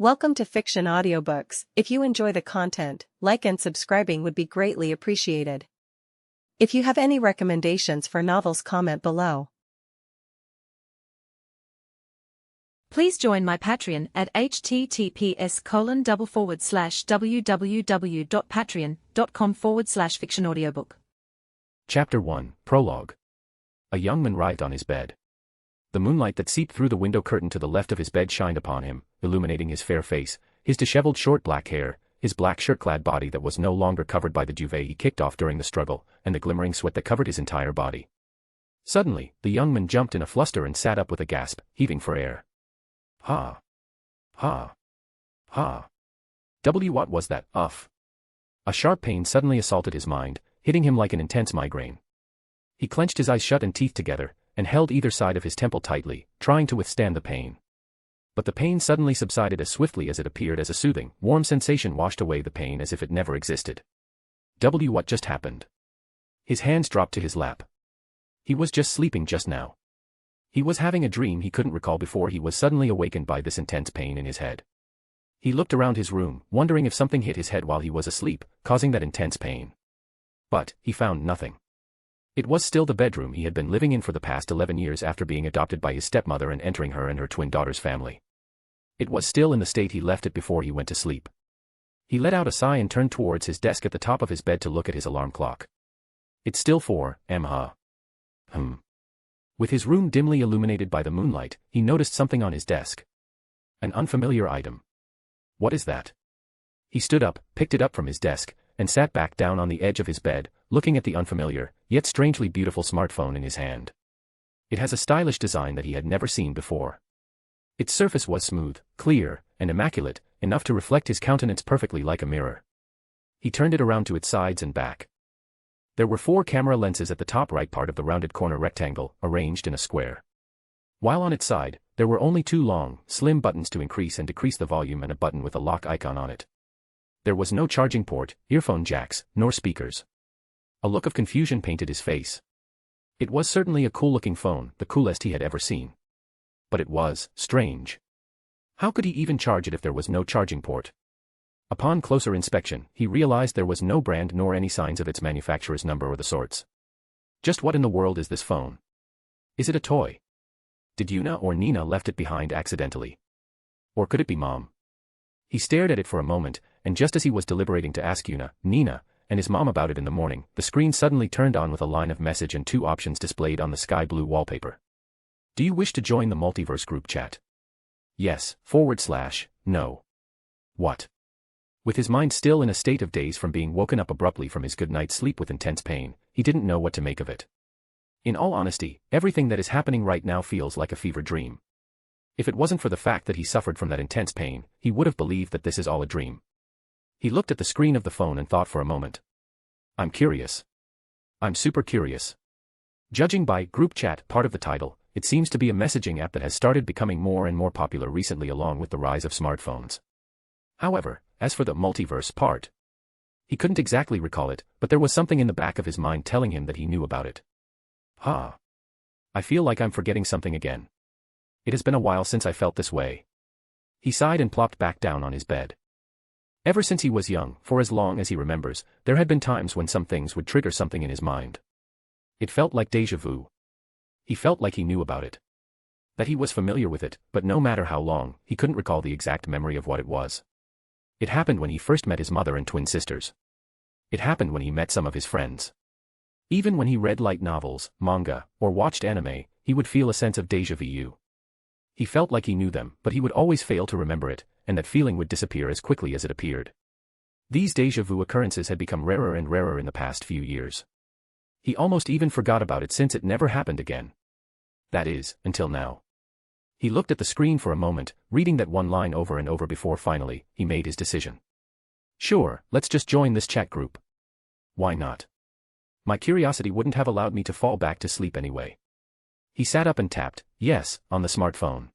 Welcome to Fiction Audiobooks. If you enjoy the content, like and subscribing would be greatly appreciated. If you have any recommendations for novels, comment below. Please join my Patreon at https://www.patreon.com/fictionaudiobook. Chapter 1, Prologue. A young man writhed on his bed. The moonlight that seeped through the window curtain to the left of his bed shined upon him, illuminating his fair face, his disheveled short black hair, his black shirt-clad body that was no longer covered by the duvet he kicked off during the struggle, and the glimmering sweat that covered his entire body. Suddenly, the young man jumped in a fluster and sat up with a gasp, heaving for air. Ha! Ha! Ha! What was that? Uff! A sharp pain suddenly assaulted his mind, hitting him like an intense migraine. He clenched his eyes shut and teeth together, and held either side of his temple tightly, trying to withstand the pain. But the pain suddenly subsided as swiftly as it appeared, as a soothing, warm sensation washed away the pain as if it never existed. What just happened? His hands dropped to his lap. He was just sleeping just now. He was having a dream he couldn't recall before he was suddenly awakened by this intense pain in his head. He looked around his room, wondering if something hit his head while he was asleep, causing that intense pain. But he found nothing. It was still the bedroom he had been living in for the past 11 years after being adopted by his stepmother and entering her and her twin daughter's family. It was still in the state he left it before he went to sleep. He let out a sigh and turned towards his desk at the top of his bed to look at his alarm clock. It's still 4 a.m. With his room dimly illuminated by the moonlight, he noticed something on his desk. An unfamiliar item. What is that? He stood up, picked it up from his desk, and sat back down on the edge of his bed, looking at the unfamiliar, yet strangely beautiful smartphone in his hand. It has a stylish design that he had never seen before. Its surface was smooth, clear, and immaculate, enough to reflect his countenance perfectly like a mirror. He turned it around to its sides and back. There were 4 camera lenses at the top right part of the rounded corner rectangle, arranged in a square. While on its side, there were only 2 long, slim buttons to increase and decrease the volume and a button with a lock icon on it. There was no charging port, earphone jacks, nor speakers. A look of confusion painted his face. It was certainly a cool-looking phone, the coolest he had ever seen. But it was strange. How could he even charge it if there was no charging port? Upon closer inspection, he realized there was no brand nor any signs of its manufacturer's number or the sorts. Just what in the world is this phone? Is it a toy? Did Yuna or Nina left it behind accidentally? Or could it be Mom? He stared at it for a moment, and just as he was deliberating to ask Yuna, Nina, and his mom about it in the morning, the screen suddenly turned on with a line of message and 2 options displayed on the sky blue wallpaper. Do you wish to join the Multiverse Group Chat? Yes, / no. What? With his mind still in a state of daze from being woken up abruptly from his good night's sleep with intense pain, he didn't know what to make of it. In all honesty, everything that is happening right now feels like a fever dream. If it wasn't for the fact that he suffered from that intense pain, he would have believed that this is all a dream. He looked at the screen of the phone and thought for a moment. I'm curious. I'm super curious. Judging by Group Chat, part of the title, it seems to be a messaging app that has started becoming more and more popular recently along with the rise of smartphones. However, as for the multiverse part, he couldn't exactly recall it, but there was something in the back of his mind telling him that he knew about it. I feel like I'm forgetting something again. It has been a while since I felt this way. He sighed and plopped back down on his bed. Ever since he was young, for as long as he remembers, there had been times when some things would trigger something in his mind. It felt like déjà vu. He felt like he knew about it. That he was familiar with it, but no matter how long, he couldn't recall the exact memory of what it was. It happened when he first met his mother and twin sisters. It happened when he met some of his friends. Even when he read light novels, manga, or watched anime, he would feel a sense of déjà vu. He felt like he knew them, but he would always fail to remember it, and that feeling would disappear as quickly as it appeared. These déjà vu occurrences had become rarer and rarer in the past few years. He almost even forgot about it since it never happened again. That is, until now. He looked at the screen for a moment, reading that one line over and over before finally, he made his decision. Sure, let's just join this chat group. Why not? My curiosity wouldn't have allowed me to fall back to sleep anyway. He sat up and tapped, yes, on the smartphone.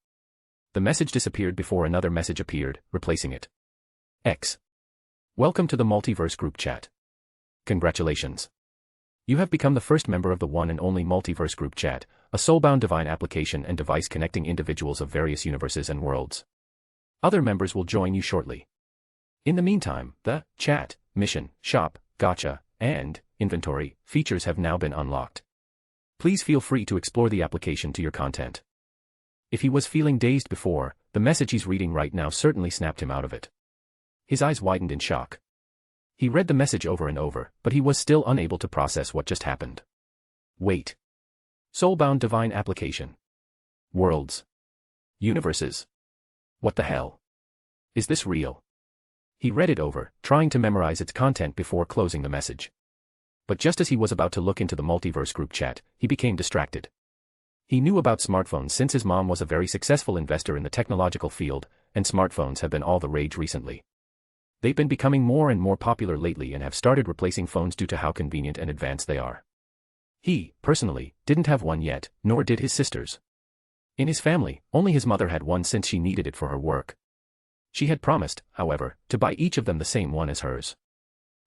The message disappeared before another message appeared, replacing it. X. Welcome to the Multiverse Group Chat. Congratulations. You have become the first member of the one and only Multiverse Group Chat, a soulbound divine application and device connecting individuals of various universes and worlds. Other members will join you shortly. In the meantime, the chat, mission, shop, gacha, and inventory features have now been unlocked. Please feel free to explore the application to your content. If he was feeling dazed before, the message he's reading right now certainly snapped him out of it. His eyes widened in shock. He read the message over and over, but he was still unable to process what just happened. Wait. Soulbound divine application. Worlds. Universes. What the hell? Is this real? He read it over, trying to memorize its content before closing the message. But just as he was about to look into the Multiverse Group Chat, he became distracted. He knew about smartphones since his mom was a very successful investor in the technological field, and smartphones have been all the rage recently. They've been becoming more and more popular lately and have started replacing phones due to how convenient and advanced they are. He, personally, didn't have one yet, nor did his sisters. In his family, only his mother had one since she needed it for her work. She had promised, however, to buy each of them the same one as hers.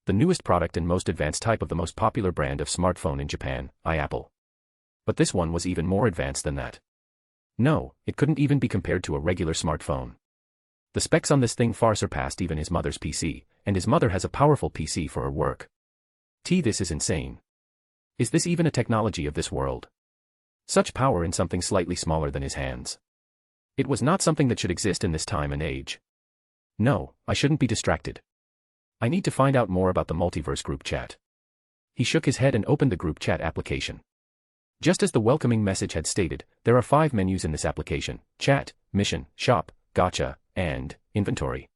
The newest product and most advanced type of the most popular brand of smartphone in Japan, Apple. But this one was even more advanced than that. No, it couldn't even be compared to a regular smartphone. The specs on this thing far surpassed even his mother's PC, and his mother has a powerful PC for her work. This is insane. Is this even a technology of this world? Such power in something slightly smaller than his hands. It was not something that should exist in this time and age. No, I shouldn't be distracted. I need to find out more about the Multiverse Group Chat. He shook his head and opened the Group Chat application. Just as the welcoming message had stated, there are 5 menus in this application: chat, mission, shop, gacha, and inventory.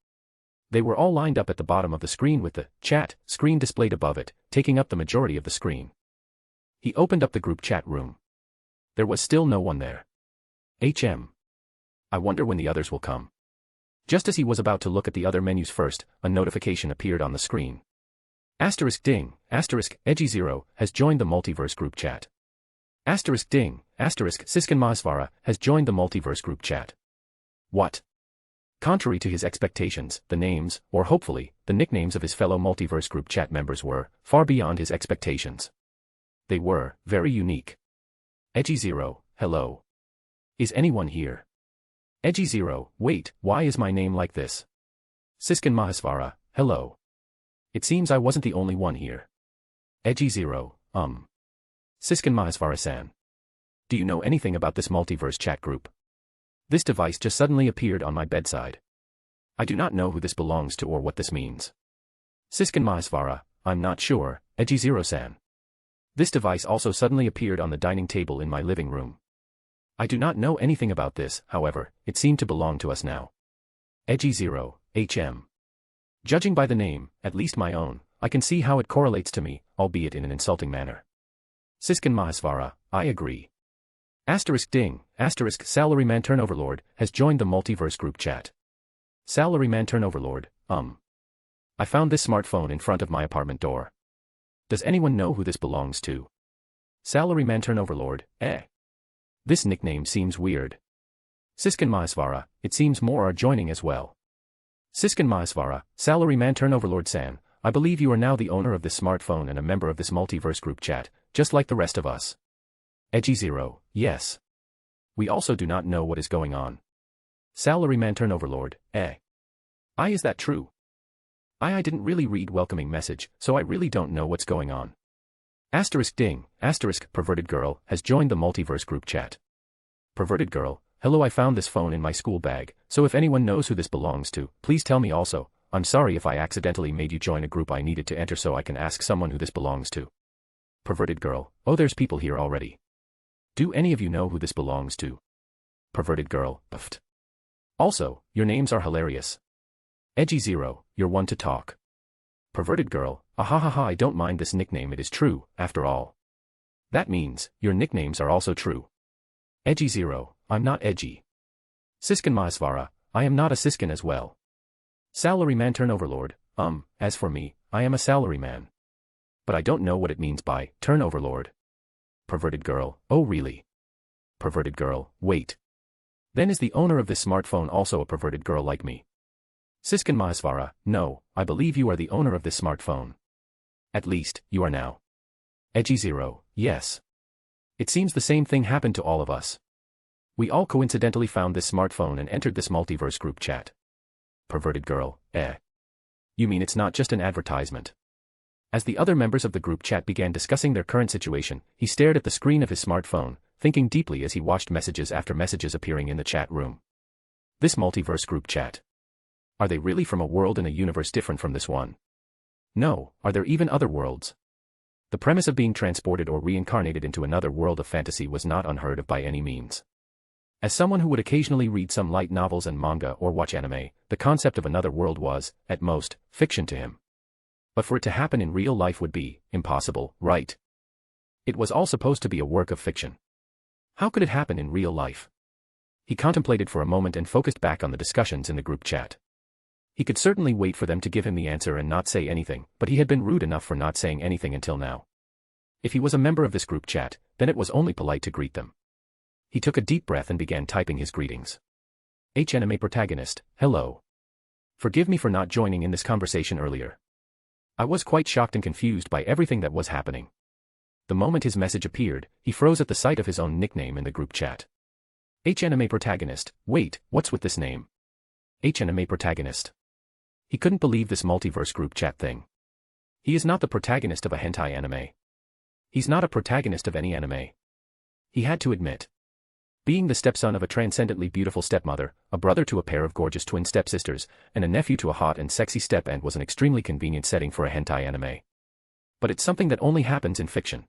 They were all lined up at the bottom of the screen with the chat screen displayed above it, taking up the majority of the screen. He opened up the group chat room. There was still no one there. I wonder when the others will come. Just as he was about to look at the other menus first, a notification appeared on the screen. Ding, Edgy Zero has joined the Multiverse Group Chat. Ding, Siskin Mahasvara has joined the Multiverse Group Chat. What? Contrary to his expectations, the names, or hopefully, the nicknames of his fellow Multiverse Group Chat members were far beyond his expectations. They were very unique. Edgy Zero, hello. Is anyone here? Edgy Zero, wait, why is my name like this? Siskin Mahasvara, hello. It seems I wasn't the only one here. Edgy Zero, Siskin Mahasvara-san. Do you know anything about this multiverse chat group? This device just suddenly appeared on my bedside. I do not know who this belongs to or what this means. Siskin Mahasvara, I'm not sure, Edgy Zero-san. This device also suddenly appeared on the dining table in my living room. I do not know anything about this, however, it seemed to belong to us now. Edgy Zero, Judging by the name, at least my own, I can see how it correlates to me, albeit in an insulting manner. Siskin Mahasvara, I agree. Ding, Salaryman Turnoverlord has joined the Multiverse Group Chat. Salaryman Turnoverlord, I found this smartphone in front of my apartment door. Does anyone know who this belongs to? Salaryman Turnoverlord, This nickname seems weird. Siskin Mahasvara, it seems more are joining as well. Siskin Mahasvara, Salaryman Turnoverlord-san, I believe you are now the owner of this smartphone and a member of this Multiverse Group Chat, just like the rest of us. Edgy Zero, yes. We also do not know what is going on. Salaryman Turnoverlord, Is that true? I didn't really read welcoming message, so I really don't know what's going on. Ding, Perverted Girl has joined the Multiverse Group Chat. Perverted Girl, hello, I found this phone in my school bag, so if anyone knows who this belongs to, please tell me also. I'm sorry if I accidentally made you join a group I needed to enter so I can ask someone who this belongs to. Perverted Girl, oh, there's people here already. Do any of you know who this belongs to? Perverted Girl, puffed. Also, your names are hilarious. Edgy Zero, you're one to talk. Perverted Girl, ahahaha, I don't mind this nickname, it is true, after all. That means, your nicknames are also true. Edgy Zero, I'm not edgy. Siskin Mahasvara, I am not a Siskin as well. Salaryman Turnoverlord, as for me, I am a salaryman. But I don't know what it means by Turnoverlord. Perverted Girl, oh really? Perverted Girl, wait. Then is the owner of this smartphone also a perverted girl like me? Siskin Mahasvara, no, I believe you are the owner of this smartphone. At least, you are now. Edgy Zero, yes. It seems the same thing happened to all of us. We all coincidentally found this smartphone and entered this Multiverse Group Chat. perverted girl, eh? You mean it's not just an advertisement? As the other members of the group chat began discussing their current situation, he stared at the screen of his smartphone, thinking deeply as he watched messages after messages appearing in the chat room. This multiverse group chat. Are they really from a world in a universe different from this one? No, are there even other worlds? The premise of being transported or reincarnated into another world of fantasy was not unheard of by any means. As someone who would occasionally read some light novels and manga or watch anime, the concept of another world was, at most, fiction to him. But for it to happen in real life would be impossible, right? It was all supposed to be a work of fiction. How could it happen in real life? He contemplated for a moment and focused back on the discussions in the group chat. He could certainly wait for them to give him the answer and not say anything, but he had been rude enough for not saying anything until now. If he was a member of this group chat, then it was only polite to greet them. He took a deep breath and began typing his greetings. Anime protagonist, hello. Forgive me for not joining in this conversation earlier. I was quite shocked and confused by everything that was happening. The moment his message appeared, he froze at the sight of his own nickname in the group chat. Anime protagonist, wait, what's with this name? Anime protagonist. He couldn't believe this multiverse group chat thing. He is not the protagonist of a hentai anime. He's not a protagonist of any anime. He had to admit. Being the stepson of a transcendently beautiful stepmother, a brother to a pair of gorgeous twin stepsisters, and a nephew to a hot and sexy step-aunt was an extremely convenient setting for a hentai anime. But it's something that only happens in fiction.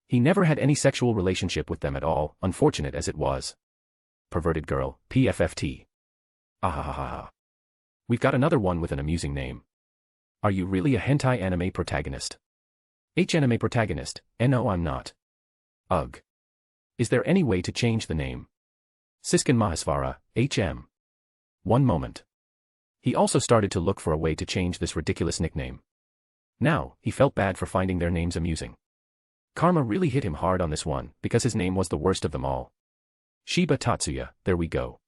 He never had any sexual relationship with them at all, unfortunate as it was. Perverted girl, PFFT. Ahahaha. We've got another one with an amusing name. Are you really a hentai anime protagonist? Anime protagonist, no I'm not. Ugh. Is there any way to change the name? Siskin Mahesvara, HM. One moment. He also started to look for a way to change this ridiculous nickname. Now, he felt bad for finding their names amusing. Karma really hit him hard on this one, because his name was the worst of them all. Shiba Tatsuya, there we go.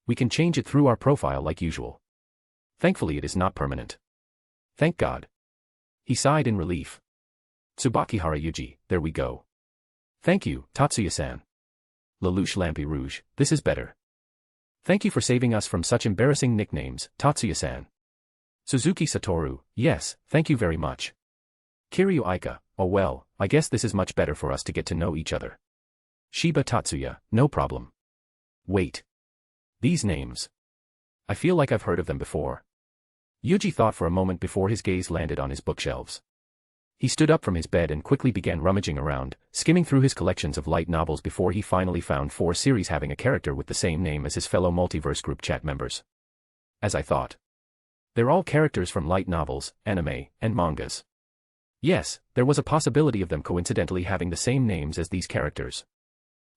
We can change it through our profile like usual. Thankfully it is not permanent. Thank God. He sighed in relief. Tsubakihara Yuuji, there we go. Thank you, Tatsuya-san. Lelouch Lampy Rouge, this is better. Thank you for saving us from such embarrassing nicknames, Tatsuya-san. Suzuki Satoru, yes, thank you very much. Kiryu Aika, oh well, I guess this is much better for us to get to know each other. Shiba Tatsuya, no problem. Wait. These names. I feel like I've heard of them before. Yuuji thought for a moment before his gaze landed on his bookshelves. He stood up from his bed and quickly began rummaging around, skimming through his collections of light novels before he finally found 4 series having a character with the same name as his fellow multiverse group chat members. As I thought. They're all characters from light novels, anime, and mangas. Yes, there was a possibility of them coincidentally having the same names as these characters.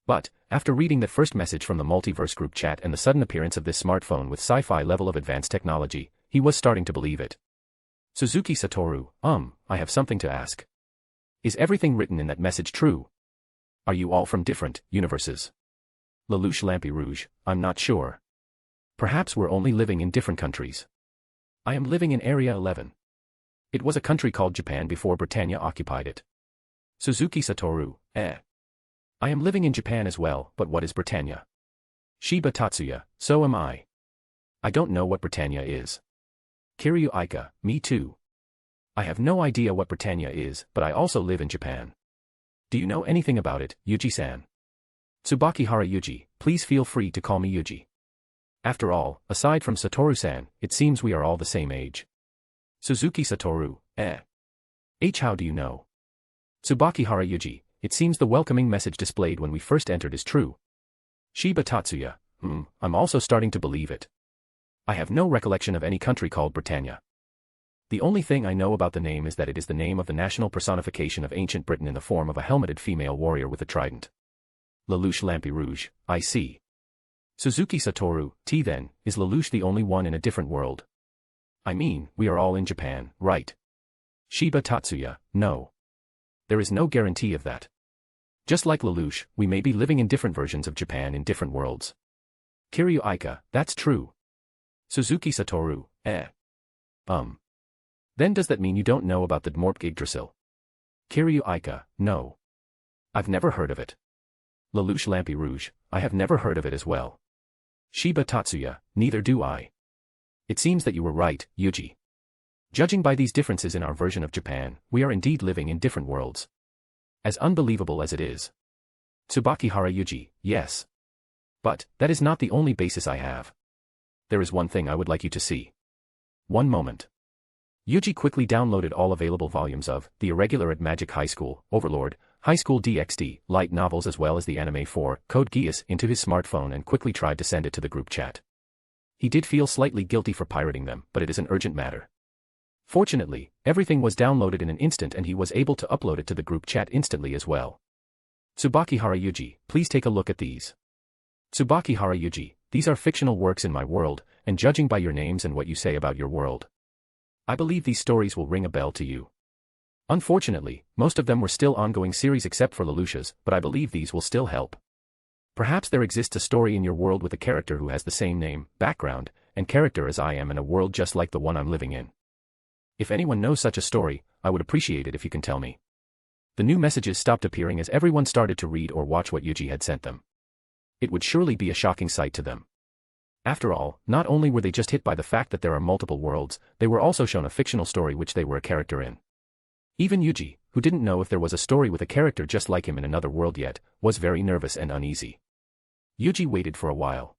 But, after reading that first message from the multiverse group chat and the sudden appearance of this smartphone with sci-fi level of advanced technology, he was starting to believe it. Suzuki Satoru, I have something to ask. Is everything written in that message true? Are you all from different universes? Lelouch Lampy Rouge, I'm not sure. Perhaps we're only living in different countries. I am living in Area 11. It was a country called Japan before Britannia occupied it. Suzuki Satoru, I am living in Japan as well, but what is Britannia? Shiba Tatsuya, so am I. I don't know what Britannia is. Kiryu Aika, me too. I have no idea what Britannia is, but I also live in Japan. Do you know anything about it, Yuuji-san? Tsubakihara Yuuji, please feel free to call me Yuuji. After all, aside from Satoru-san, it seems we are all the same age. Suzuki Satoru, how do you know? Tsubakihara Yuuji, it seems the welcoming message displayed when we first entered is true. Shiba Tatsuya, I'm also starting to believe it. I have no recollection of any country called Britannia. The only thing I know about the name is that it is the name of the national personification of ancient Britain in the form of a helmeted female warrior with a trident. Lelouch Lampy Rouge, I see. Suzuki Satoru, then, is Lelouch the only one in a different world? I mean, we are all in Japan, right? Shiba Tatsuya, no. There is no guarantee of that. Just like Lelouch, we may be living in different versions of Japan in different worlds. Kiryu Aika, that's true. Suzuki Satoru, Then does that mean you don't know about the Dmorp Yggdrasil? Kiryu Aika, no. I've never heard of it. Lelouch Lampy Rouge, I have never heard of it as well. Shiba Tatsuya, neither do I. It seems that you were right, Yuuji. Judging by these differences in our version of Japan, we are indeed living in different worlds. As unbelievable as it is. Tsubakihara Yuuji, yes. But, that is not the only basis I have. There is one thing I would like you to see. One moment. Yuuji quickly downloaded all available volumes of The Irregular at Magic High School, Overlord, High School DxD, light novels as well as the anime 4, Code Geass into his smartphone and quickly tried to send it to the group chat. He did feel slightly guilty for pirating them, but it is an urgent matter. Fortunately, everything was downloaded in an instant and he was able to upload it to the group chat instantly as well. Tsubakihara Yuuji, please take a look at these. Tsubakihara Yuuji, these are fictional works in my world, and judging by your names and what you say about your world, I believe these stories will ring a bell to you. Unfortunately, most of them were still ongoing series except for Lelouch's, but I believe these will still help. Perhaps there exists a story in your world with a character who has the same name, background, and character as I am in a world just like the one I'm living in. If anyone knows such a story, I would appreciate it if you can tell me. The new messages stopped appearing as everyone started to read or watch what Yuuji had sent them. It would surely be a shocking sight to them. After all, not only were they just hit by the fact that there are multiple worlds, they were also shown a fictional story which they were a character in. Even Yuuji, who didn't know if there was a story with a character just like him in another world yet, was very nervous and uneasy. Yuuji waited for a while.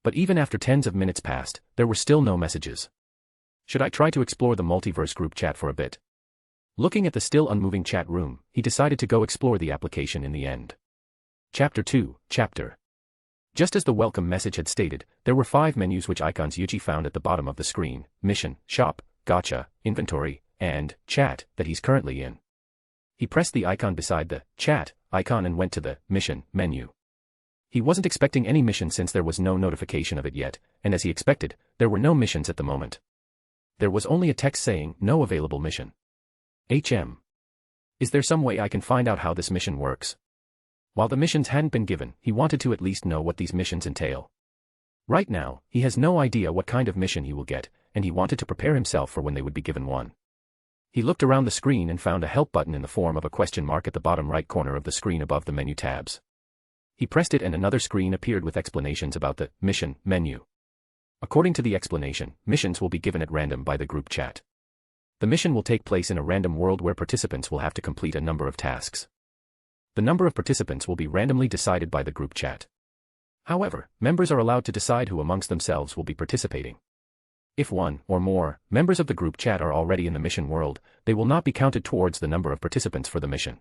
But even after tens of minutes passed, there were still no messages. Should I try to explore the Multiverse Group Chat for a bit? Looking at the still unmoving chat room, he decided to go explore the application in the end. Chapter 2, Chapter. Just as the welcome message had stated, there were 5 menus which icons Yuuji found at the bottom of the screen: Mission, Shop, Gacha, Inventory, and Chat that he's currently in. He pressed the icon beside the Chat icon and went to the Mission menu. He wasn't expecting any mission since there was no notification of it yet, and as he expected, there were no missions at the moment. There was only a text saying, "No available mission." Is there some way I can find out how this mission works? While the missions hadn't been given, he wanted to at least know what these missions entail. Right now, he has no idea what kind of mission he will get, and he wanted to prepare himself for when they would be given one. He looked around the screen and found a help button in the form of a question mark at the bottom right corner of the screen above the menu tabs. He pressed it and another screen appeared with explanations about the Mission menu. According to the explanation, missions will be given at random by the group chat. The mission will take place in a random world where participants will have to complete a number of tasks. The number of participants will be randomly decided by the group chat. However, members are allowed to decide who amongst themselves will be participating. If one, or more, members of the group chat are already in the mission world, they will not be counted towards the number of participants for the mission.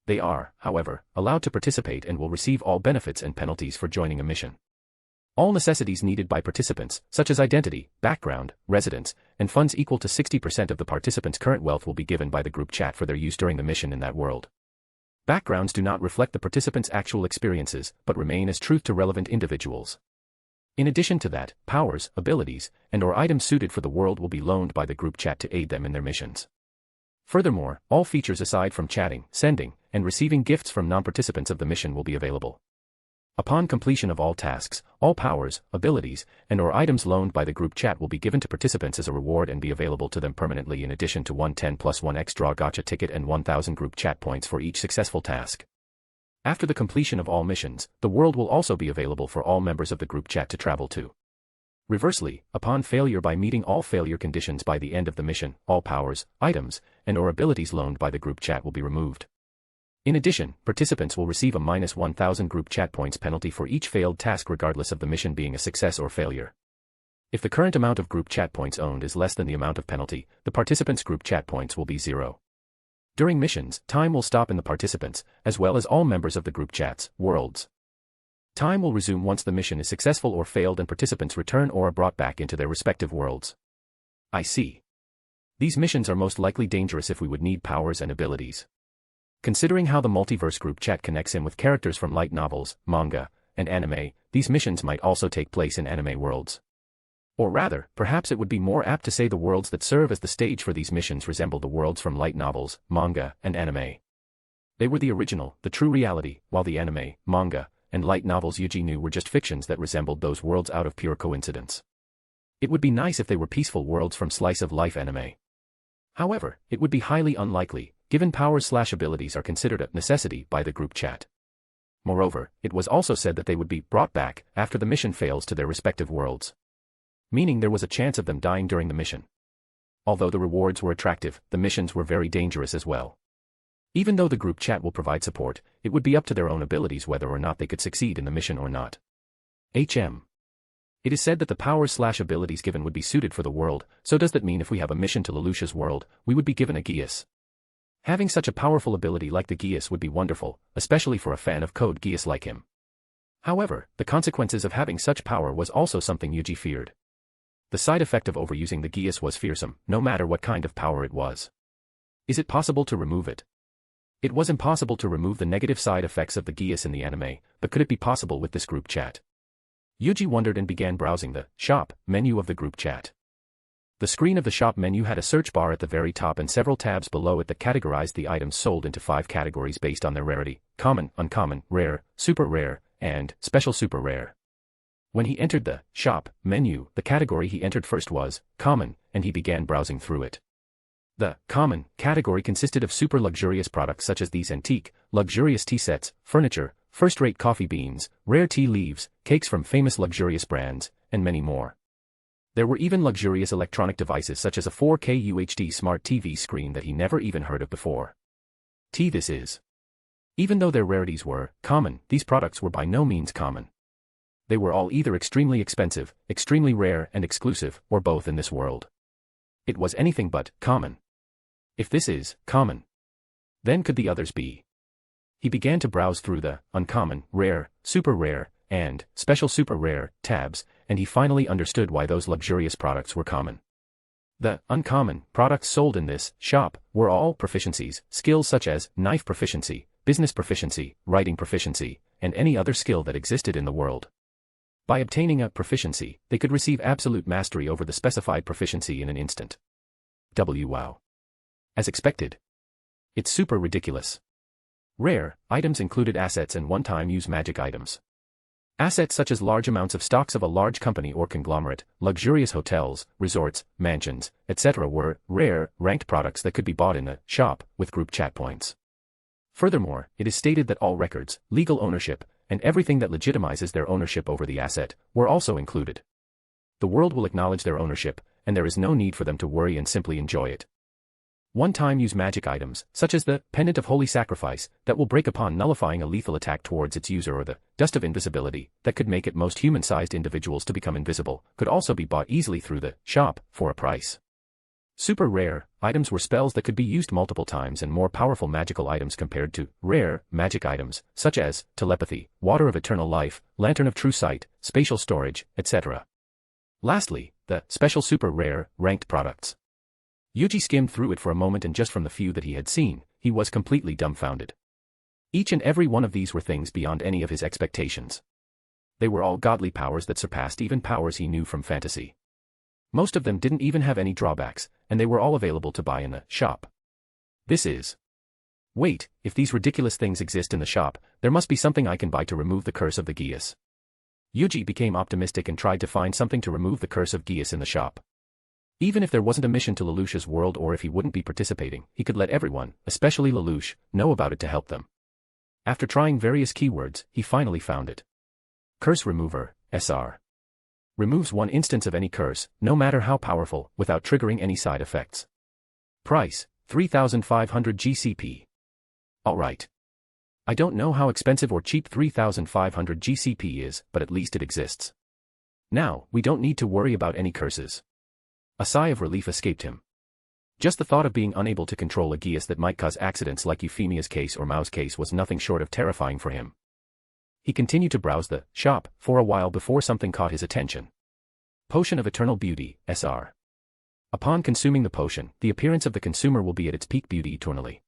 They are, however, allowed to participate and will receive all benefits and penalties for joining a mission. All necessities needed by participants, such as identity, background, residence, and funds equal to 60% of the participants' current wealth will be given by the group chat for their use during the mission in that world. Backgrounds do not reflect the participants' actual experiences, but remain as truth to relevant individuals. In addition to that, powers, abilities, and/or items suited for the world will be loaned by the group chat to aid them in their missions. Furthermore, all features aside from chatting, sending, and receiving gifts from non-participants of the mission will be available. Upon completion of all tasks, all powers, abilities, and/or items loaned by the group chat will be given to participants as a reward and be available to them permanently in addition to 110+1 draw gacha ticket and 1000 group chat points for each successful task. After the completion of all missions, the world will also be available for all members of the group chat to travel to. Reversely, upon failure by meeting all failure conditions by the end of the mission, all powers, items, and/or abilities loaned by the group chat will be removed. In addition, participants will receive a -1000 group chat points penalty for each failed task regardless of the mission being a success or failure. If the current amount of group chat points owned is less than the amount of penalty, the participants' group chat points will be 0. During missions, time will stop in the participants, as well as all members of the group chat's worlds. Time will resume once the mission is successful or failed and participants return or are brought back into their respective worlds. I see. These missions are most likely dangerous if we would need powers and abilities. Considering how the Multiverse Group Chat connects him with characters from light novels, manga, and anime, these missions might also take place in anime worlds. Or rather, perhaps it would be more apt to say the worlds that serve as the stage for these missions resemble the worlds from light novels, manga, and anime. They were the original, the true reality, while the anime, manga, and light novels Yuuji knew were just fictions that resembled those worlds out of pure coincidence. It would be nice if they were peaceful worlds from slice-of-life anime. However, it would be highly unlikely, given powers/abilities are considered a necessity by the group chat. Moreover, it was also said that they would be brought back after the mission fails to their respective worlds. meaning there was a chance of them dying during the mission. Although the rewards were attractive, the missions were very dangerous as well. Even though the group chat will provide support, it would be up to their own abilities whether or not they could succeed in the mission or not. HM. It is said that the powers/abilities given would be suited for the world, so does that mean if we have a mission to Lelouch's world, we would be given a Geass? Having such a powerful ability like the Geass would be wonderful, especially for a fan of Code Geass like him. However, the consequences of having such power was also something Yuuji feared. The side effect of overusing the Geass was fearsome, no matter what kind of power it was. Is it possible to remove it? It was impossible to remove the negative side effects of the Geass in the anime, but could it be possible with this group chat? Yuuji wondered and began browsing the shop menu of the group chat. The screen of the shop menu had a search bar at the very top and several tabs below it that categorized the items sold into 5 categories based on their rarity: common, uncommon, rare, super rare, and special super rare. When he entered the shop menu, the category he entered first was common, and he began browsing through it. The common category consisted of super luxurious products such as these antique, luxurious tea sets, furniture, first-rate coffee beans, rare tea leaves, cakes from famous luxurious brands, and many more. There were even luxurious electronic devices such as a 4K UHD smart TV screen that he never even heard of before. This is. Even though their rarities were common, these products were by no means common. They were all either extremely expensive, extremely rare and exclusive, or both in this world. It was anything but common. If this is common, then could the others be? He began to browse through the uncommon, rare, super rare, and special super rare tabs, and he finally understood why those luxurious products were common. The uncommon products sold in this shop were all proficiencies, skills such as knife proficiency, business proficiency, writing proficiency, and any other skill that existed in the world. By obtaining a proficiency, they could receive absolute mastery over the specified proficiency in an instant. Wow. As expected. It's super ridiculous. Rare items included assets and one-time use magic items. Assets such as large amounts of stocks of a large company or conglomerate, luxurious hotels, resorts, mansions, etc. were rare, ranked products that could be bought in a shop with group chat points. Furthermore, it is stated that all records, legal ownership, and everything that legitimizes their ownership over the asset were also included. The world will acknowledge their ownership, and there is no need for them to worry and simply enjoy it. One-time use magic items, such as the Pendant of Holy Sacrifice, that will break upon nullifying a lethal attack towards its user, or the Dust of Invisibility, that could make it most human-sized individuals to become invisible, could also be bought easily through the shop for a price. Super rare items were spells that could be used multiple times and more powerful magical items compared to rare magic items, such as telepathy, water of eternal life, lantern of true sight, spatial storage, etc. Lastly, the special super rare ranked products. Yuuji skimmed through it for a moment, and just from the few that he had seen, he was completely dumbfounded. Each and every one of these were things beyond any of his expectations. They were all godly powers that surpassed even powers he knew from fantasy. Most of them didn't even have any drawbacks, and they were all available to buy in the shop. This is. Wait, if these ridiculous things exist in the shop, there must be something I can buy to remove the curse of the Geass. Yuuji became optimistic and tried to find something to remove the curse of Geass in the shop. Even if there wasn't a mission to Lelouch's world, or if he wouldn't be participating, he could let everyone, especially Lelouch, know about it to help them. After trying various keywords, he finally found it. Curse Remover, SR. Removes one instance of any curse, no matter how powerful, without triggering any side effects. Price, 3,500 GCP. Alright. I don't know how expensive or cheap 3,500 GCP is, but at least it exists. Now, we don't need to worry about any curses. A sigh of relief escaped him. Just the thought of being unable to control a Geass that might cause accidents like Euphemia's case or Mao's case was nothing short of terrifying for him. He continued to browse the shop for a while before something caught his attention. Potion of Eternal Beauty, SR. Upon consuming the potion, the appearance of the consumer will be at its peak beauty eternally.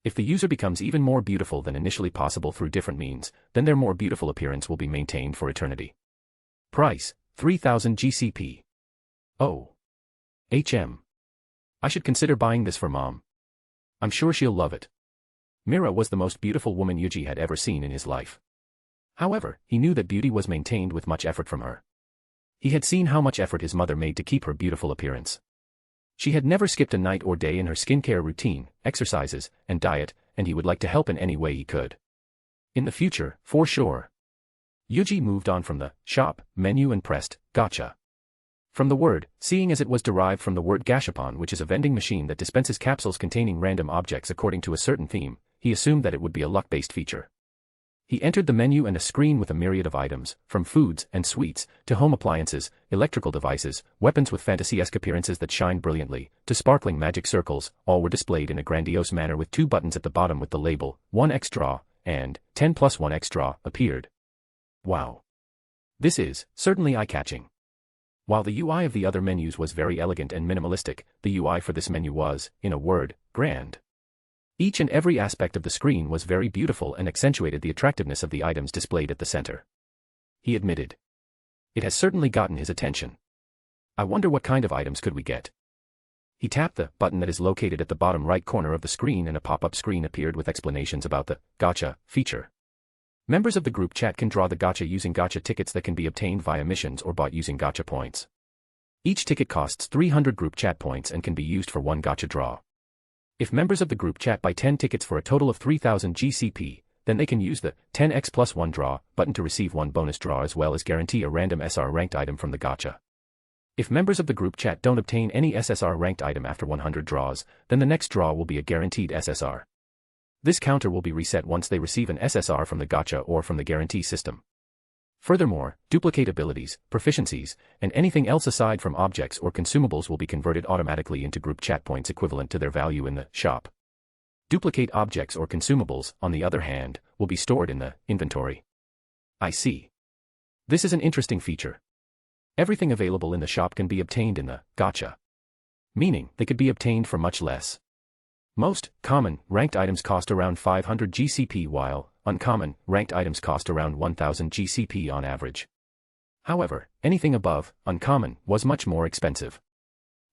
If the user becomes even more beautiful than initially possible through different means, then their more beautiful appearance will be maintained for eternity. Price, 3,000 GCP. Oh. I should consider buying this for Mom. I'm sure she'll love it. Mira was the most beautiful woman Yuuji had ever seen in his life. However, he knew that beauty was maintained with much effort from her. He had seen how much effort his mother made to keep her beautiful appearance. She had never skipped a night or day in her skincare routine, exercises, and diet, and he would like to help in any way he could. In the future, for sure. Yuuji moved on from the shop menu and pressed gotcha. From the word, seeing as it was derived from the word gashapon, which is a vending machine that dispenses capsules containing random objects according to a certain theme, he assumed that it would be a luck-based feature. He entered the menu and a screen with a myriad of items, from foods and sweets, to home appliances, electrical devices, weapons with fantasy-esque appearances that shine brilliantly, to sparkling magic circles, all were displayed in a grandiose manner with 2 buttons at the bottom with the label, 1x draw, and 10 plus 1x draw, appeared. Wow. This is, certainly eye-catching. While the UI of the other menus was very elegant and minimalistic, the UI for this menu was, in a word, grand. Each and every aspect of the screen was very beautiful and accentuated the attractiveness of the items displayed at the center. He admitted. It has certainly gotten his attention. I wonder what kind of items could we get. He tapped the button that is located at the bottom right corner of the screen and a pop-up screen appeared with explanations about the gacha feature. Members of the group chat can draw the gacha using gacha tickets that can be obtained via missions or bought using gacha points. Each ticket costs 300 group chat points and can be used for 1 gacha draw. If members of the group chat buy 10 tickets for a total of 3,000 GCP, then they can use the 10x plus 1 draw button to receive 1 bonus draw as well as guarantee a random SR ranked item from the gacha. If members of the group chat don't obtain any SSR ranked item after 100 draws, then the next draw will be a guaranteed SSR. This counter will be reset once they receive an SSR from the gacha or from the guarantee system. Furthermore, duplicate abilities, proficiencies, and anything else aside from objects or consumables will be converted automatically into group chat points equivalent to their value in the shop. Duplicate objects or consumables, on the other hand, will be stored in the inventory. I see. This is an interesting feature. Everything available in the shop can be obtained in the gacha. Meaning, they could be obtained for much less. Most common ranked items cost around 500 GCP while uncommon ranked items cost around 1000 GCP on average. However, anything above uncommon was much more expensive.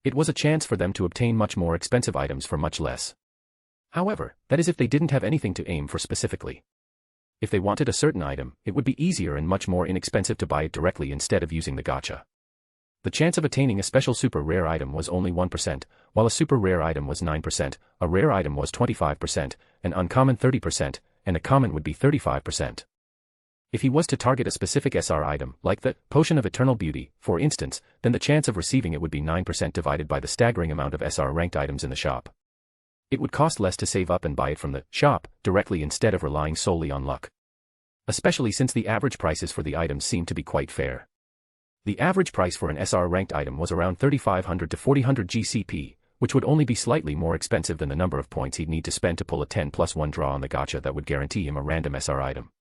It was a chance for them to obtain much more expensive items for much less. However, that is if they didn't have anything to aim for specifically. If they wanted a certain item, it would be easier and much more inexpensive to buy it directly instead of using the gacha. The chance of attaining a special super rare item was only 1%, while a super rare item was 9%, a rare item was 25%, an uncommon 30%, and a common would be 35%. If he was to target a specific SR item, like the Potion of Eternal Beauty, for instance, then the chance of receiving it would be 9% divided by the staggering amount of SR ranked items in the shop. It would cost less to save up and buy it from the shop directly instead of relying solely on luck. Especially since the average prices for the items seem to be quite fair. The average price for an SR ranked item was around 3,500 to 4,000 GCP, which would only be slightly more expensive than the number of points he'd need to spend to pull a 10 plus 1 draw on the gacha that would guarantee him a random SR item.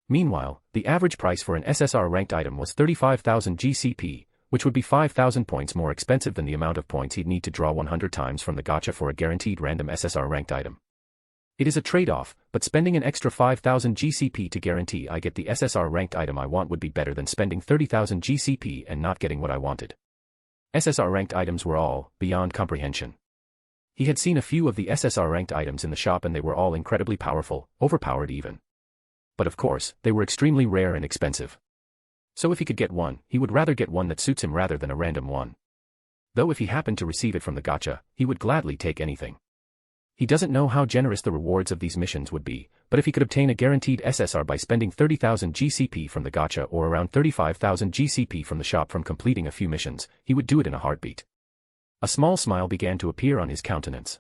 Meanwhile, the average price for an SSR ranked item was 35,000 GCP, which would be 5,000 points more expensive than the amount of points he'd need to draw 100 times from the gacha for a guaranteed random SSR ranked item. It is a trade-off, but spending an extra 5,000 GCP to guarantee I get the SSR ranked item I want would be better than spending 30,000 GCP and not getting what I wanted. SSR ranked items were all beyond comprehension. He had seen a few of the SSR ranked items in the shop and they were all incredibly powerful, overpowered even. But of course, they were extremely rare and expensive. So if he could get one, he would rather get one that suits him rather than a random one. Though if he happened to receive it from the gacha, he would gladly take anything. He doesn't know how generous the rewards of these missions would be, but if he could obtain a guaranteed SSR by spending 30,000 GCP from the gacha or around 35,000 GCP from the shop from completing a few missions, he would do it in a heartbeat. A small smile began to appear on his countenance.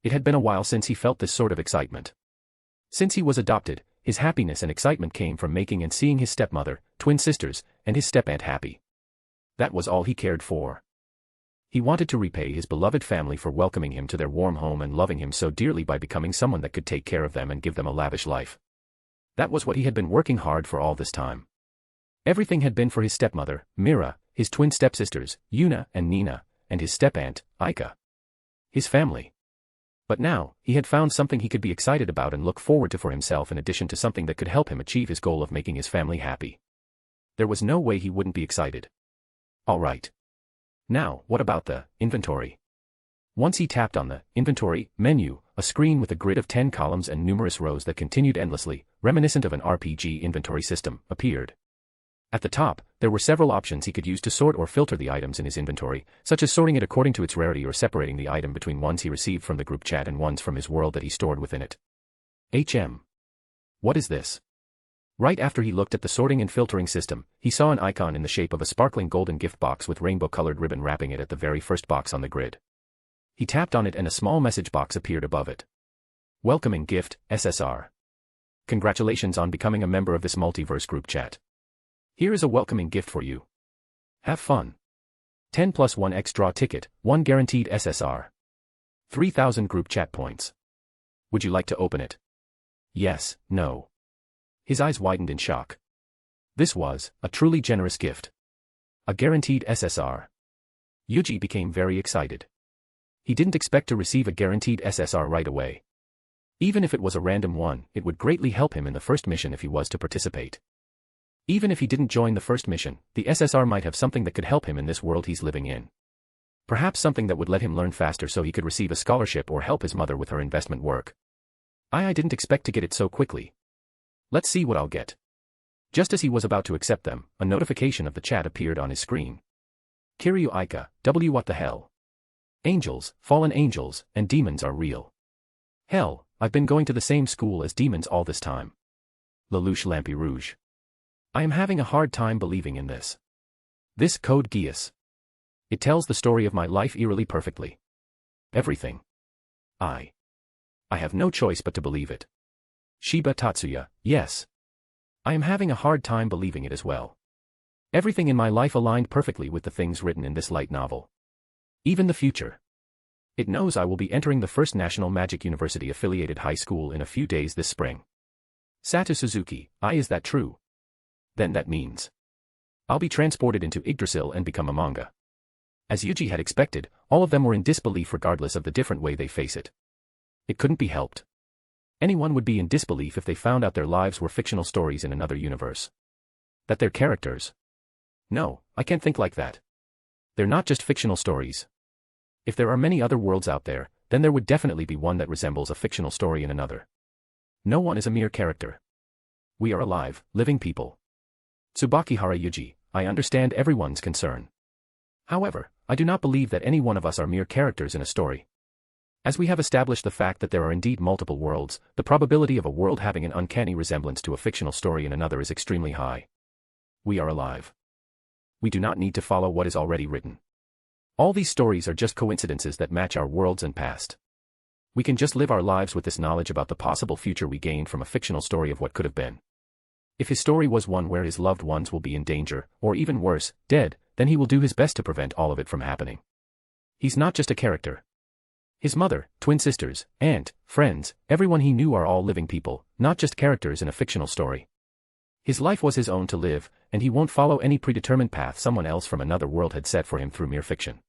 It had been a while since he felt this sort of excitement. Since he was adopted, his happiness and excitement came from making and seeing his stepmother, twin sisters, and his step-aunt happy. That was all he cared for. He wanted to repay his beloved family for welcoming him to their warm home and loving him so dearly by becoming someone that could take care of them and give them a lavish life. That was what he had been working hard for all this time. Everything had been for his stepmother, Mira, his twin stepsisters, Yuna and Nina, and his step-aunt, Aika. His family. But now, he had found something he could be excited about and look forward to for himself in addition to something that could help him achieve his goal of making his family happy. There was no way he wouldn't be excited. All right. Now, what about the inventory? Once he tapped on the inventory menu, a screen with a grid of 10 columns and numerous rows that continued endlessly, reminiscent of an RPG inventory system, appeared. At the top, there were several options he could use to sort or filter the items in his inventory, such as sorting it according to its rarity or separating the item between ones he received from the group chat and ones from his world that he stored within it. What is this? Right after he looked at the sorting and filtering system, he saw an icon in the shape of a sparkling golden gift box with rainbow-colored ribbon wrapping it at the very first box on the grid. He tapped on it and a small message box appeared above it. Welcoming gift, SSR. Congratulations on becoming a member of this Multiverse Group Chat. Here is a welcoming gift for you. Have fun. 10 plus 1x draw ticket, 1 guaranteed SSR. 3,000 group chat points. Would you like to open it? Yes, no. His eyes widened in shock. This was a truly generous gift. A guaranteed SSR. Yuuji became very excited. He didn't expect to receive a guaranteed SSR right away. Even if it was a random one, it would greatly help him in the first mission if he was to participate. Even if he didn't join the first mission, the SSR might have something that could help him in this world he's living in. Perhaps something that would let him learn faster so he could receive a scholarship or help his mother with her investment work. I didn't expect to get it so quickly. Let's see what I'll get. Just as he was about to accept them, a notification of the chat appeared on his screen. Kiryu Aika, what the hell? Angels, fallen angels, and demons are real. Hell, I've been going to the same school as demons all this time. Lelouch Lampy Rouge. I am having a hard time believing in this. This Code Geass. It tells the story of my life eerily perfectly. Everything. I have no choice but to believe it. Shiba Tatsuya, yes. I am having a hard time believing it as well. Everything in my life aligned perfectly with the things written in this light novel. Even the future. It knows I will be entering the first National Magic University affiliated high school in a few days this spring. Sato Suzuki, is that true? Then that means I'll be transported into Yggdrasil and become a manga. As Yuuji had expected, all of them were in disbelief regardless of the different way they face it. It couldn't be helped. Anyone would be in disbelief if they found out their lives were fictional stories in another universe. That they're characters. No, I can't think like that. They're not just fictional stories. If there are many other worlds out there, then there would definitely be one that resembles a fictional story in another. No one is a mere character. We are alive, living people. Tsubakihara Yuuji, I understand everyone's concern. However, I do not believe that any one of us are mere characters in a story. As we have established the fact that there are indeed multiple worlds, the probability of a world having an uncanny resemblance to a fictional story in another is extremely high. We are alive. We do not need to follow what is already written. All these stories are just coincidences that match our worlds and past. We can just live our lives with this knowledge about the possible future we gained from a fictional story of what could have been. If his story was one where his loved ones will be in danger, or even worse, dead, then he will do his best to prevent all of it from happening. He's not just a character. His mother, twin sisters, aunt, friends, everyone he knew are all living people, not just characters in a fictional story. His life was his own to live, and he won't follow any predetermined path someone else from another world had set for him through mere fiction.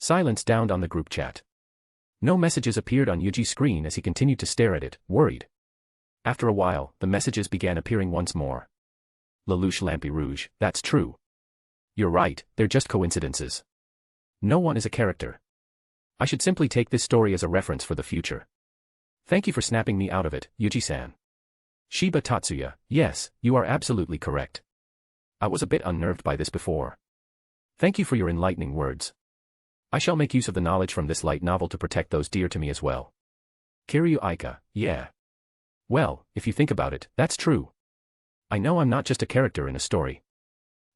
Silence downed on the group chat. No messages appeared on Yuuji's screen as he continued to stare at it, worried. After a while, the messages began appearing once more. Lelouch Lampy Rouge, that's true. You're right, they're just coincidences. No one is a character. I should simply take this story as a reference for the future. Thank you for snapping me out of it, Yuuji-san. Shiba Tatsuya, yes, you are absolutely correct. I was a bit unnerved by this before. Thank you for your enlightening words. I shall make use of the knowledge from this light novel to protect those dear to me as well. Kiryu Aika, yeah. Well, if you think about it, that's true. I know I'm not just a character in a story.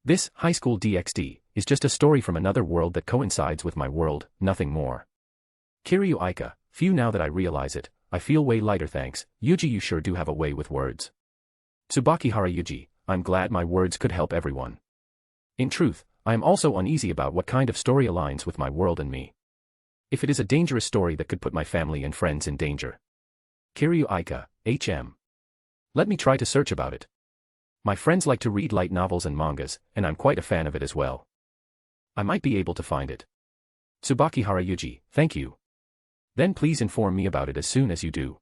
This, High School DxD, is just a story from another world that coincides with my world, nothing more. Kiryu Aika, phew, now that I realize it, I feel way lighter, thanks. Yuuji, you sure do have a way with words. Tsubakihara Yuuji, I'm glad my words could help everyone. In truth, I am also uneasy about what kind of story aligns with my world and me. If it is a dangerous story that could put my family and friends in danger. Kiryu Aika, HM. Let me try to search about it. My friends like to read light novels and mangas, and I'm quite a fan of it as well. I might be able to find it. Tsubakihara Yuuji, thank you. Then please inform me about it as soon as you do.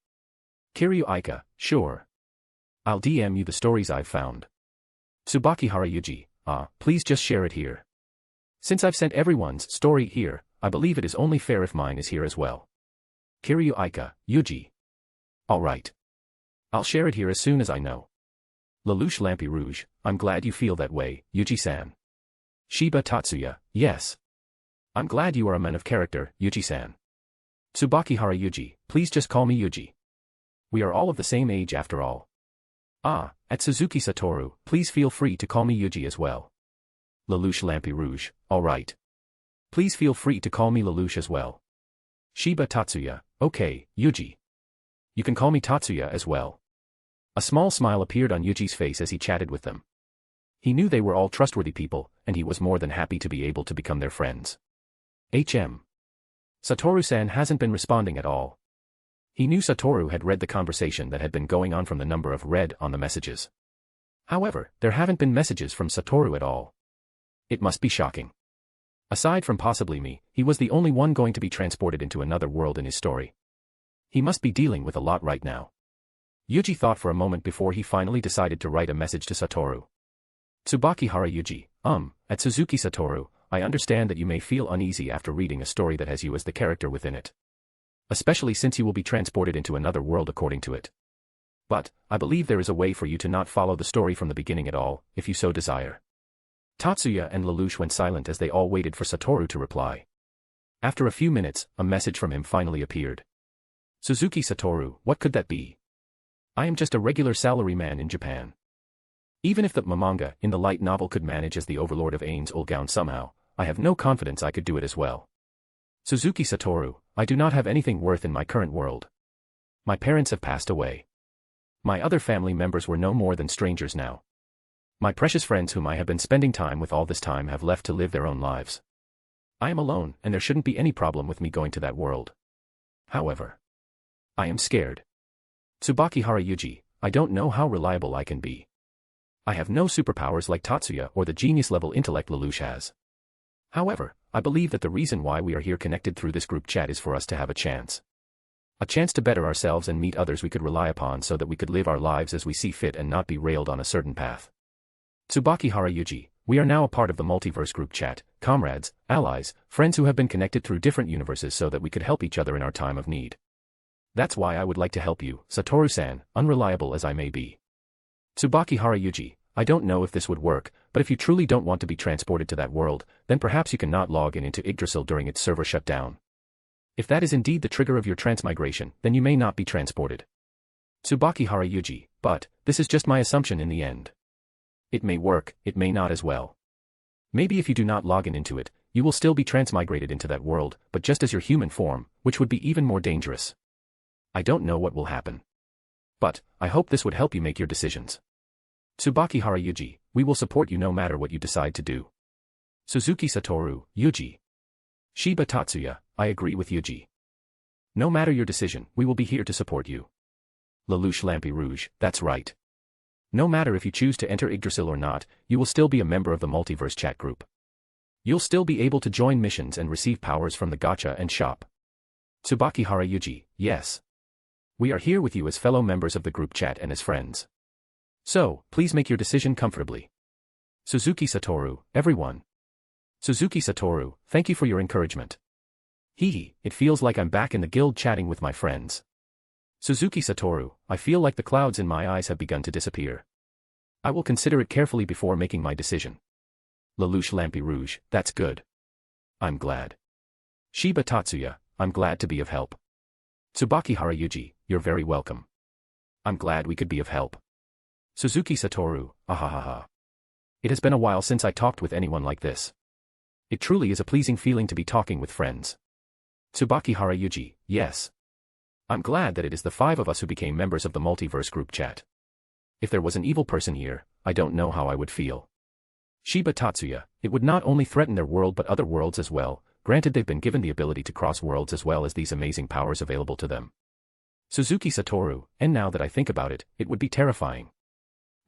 Kiryu Aika, sure. I'll DM you the stories I've found. Tsubakihara Yuuji, please just share it here. Since I've sent everyone's story here, I believe it is only fair if mine is here as well. Kiryu Aika, Yuuji. Alright. I'll share it here as soon as I know. Lelouch Lampy Rouge, I'm glad you feel that way, Yuuji-san. Shiba Tatsuya, yes. I'm glad you are a man of character, Yuuji-san. Tsubakihara Yuuji, please just call me Yuuji. We are all of the same age after all. At Suzuki Satoru, please feel free to call me Yuuji as well. Lelouch Lampy Rouge, alright. Please feel free to call me Lelouch as well. Shiba Tatsuya, okay, Yuuji. You can call me Tatsuya as well. A small smile appeared on Yuji's face as he chatted with them. He knew they were all trustworthy people, and he was more than happy to be able to become their friends. Satoru-san hasn't been responding at all. He knew Satoru had read the conversation that had been going on from the number of read on the messages. However, there haven't been messages from Satoru at all. It must be shocking. Aside from possibly me, he was the only one going to be transported into another world in his story. He must be dealing with a lot right now. Yuuji thought for a moment before he finally decided to write a message to Satoru. Tsubakihara Yuuji, at Suzuki Satoru, I understand that you may feel uneasy after reading a story that has you as the character within it. Especially since you will be transported into another world according to it. But, I believe there is a way for you to not follow the story from the beginning at all, if you so desire. Tatsuya and Lelouch went silent as they all waited for Satoru to reply. After a few minutes, a message from him finally appeared. Suzuki Satoru, what could that be? I am just a regular salaryman in Japan. Even if the manga in the light novel could manage as the overlord of Ain's Ulgaon somehow, I have no confidence I could do it as well. Suzuki Satoru, I do not have anything worth in my current world. My parents have passed away. My other family members were no more than strangers now. My precious friends whom I have been spending time with all this time have left to live their own lives. I am alone, and there shouldn't be any problem with me going to that world. However, I am scared. Tsubakihara Yuuji, I don't know how reliable I can be. I have no superpowers like Tatsuya or the genius-level intellect Lelouch has. However, I believe that the reason why we are here connected through this group chat is for us to have a chance. A chance to better ourselves and meet others we could rely upon so that we could live our lives as we see fit and not be railed on a certain path. Tsubakihara Yuuji, we are now a part of the Multiverse Group Chat, comrades, allies, friends who have been connected through different universes so that we could help each other in our time of need. That's why I would like to help you, Satoru-san, unreliable as I may be. Tsubakihara Yuuji, I don't know if this would work, but if you truly don't want to be transported to that world, then perhaps you cannot log in into Yggdrasil during its server shutdown. If that is indeed the trigger of your transmigration, then you may not be transported. Tsubakihara Yuuji, but, this is just my assumption in the end. It may work, it may not as well. Maybe if you do not log in into it, you will still be transmigrated into that world, but just as your human form, which would be even more dangerous. I don't know what will happen. But, I hope this would help you make your decisions. Tsubakihara Yuuji, we will support you no matter what you decide to do. Suzuki Satoru, Yuuji. Shiba Tatsuya, I agree with Yuuji. No matter your decision, we will be here to support you. Lelouch Lampy Rouge, that's right. No matter if you choose to enter Yggdrasil or not, you will still be a member of the Multiverse Chat group. You'll still be able to join missions and receive powers from the gacha and shop. Tsubakihara Yuuji, yes. We are here with you as fellow members of the group chat and as friends. So, please make your decision comfortably. Suzuki Satoru, everyone. Suzuki Satoru, thank you for your encouragement. Hee, it feels like I'm back in the guild chatting with my friends. Suzuki Satoru, I feel like the clouds in my eyes have begun to disappear. I will consider it carefully before making my decision. Lelouch Lampy Rouge, that's good. I'm glad. Shiba Tatsuya, I'm glad to be of help. Tsubakihara Yuuji, you're very welcome. I'm glad we could be of help. Suzuki Satoru, ahahaha. It has been a while since I talked with anyone like this. It truly is a pleasing feeling to be talking with friends. Tsubakihara Yuuji, yes. I'm glad that it is the five of us who became members of the Multiverse Group Chat. If there was an evil person here, I don't know how I would feel. Shiba Tatsuya, it would not only threaten their world but other worlds as well, granted they've been given the ability to cross worlds as well as these amazing powers available to them. Suzuki Satoru, and now that I think about it, it would be terrifying.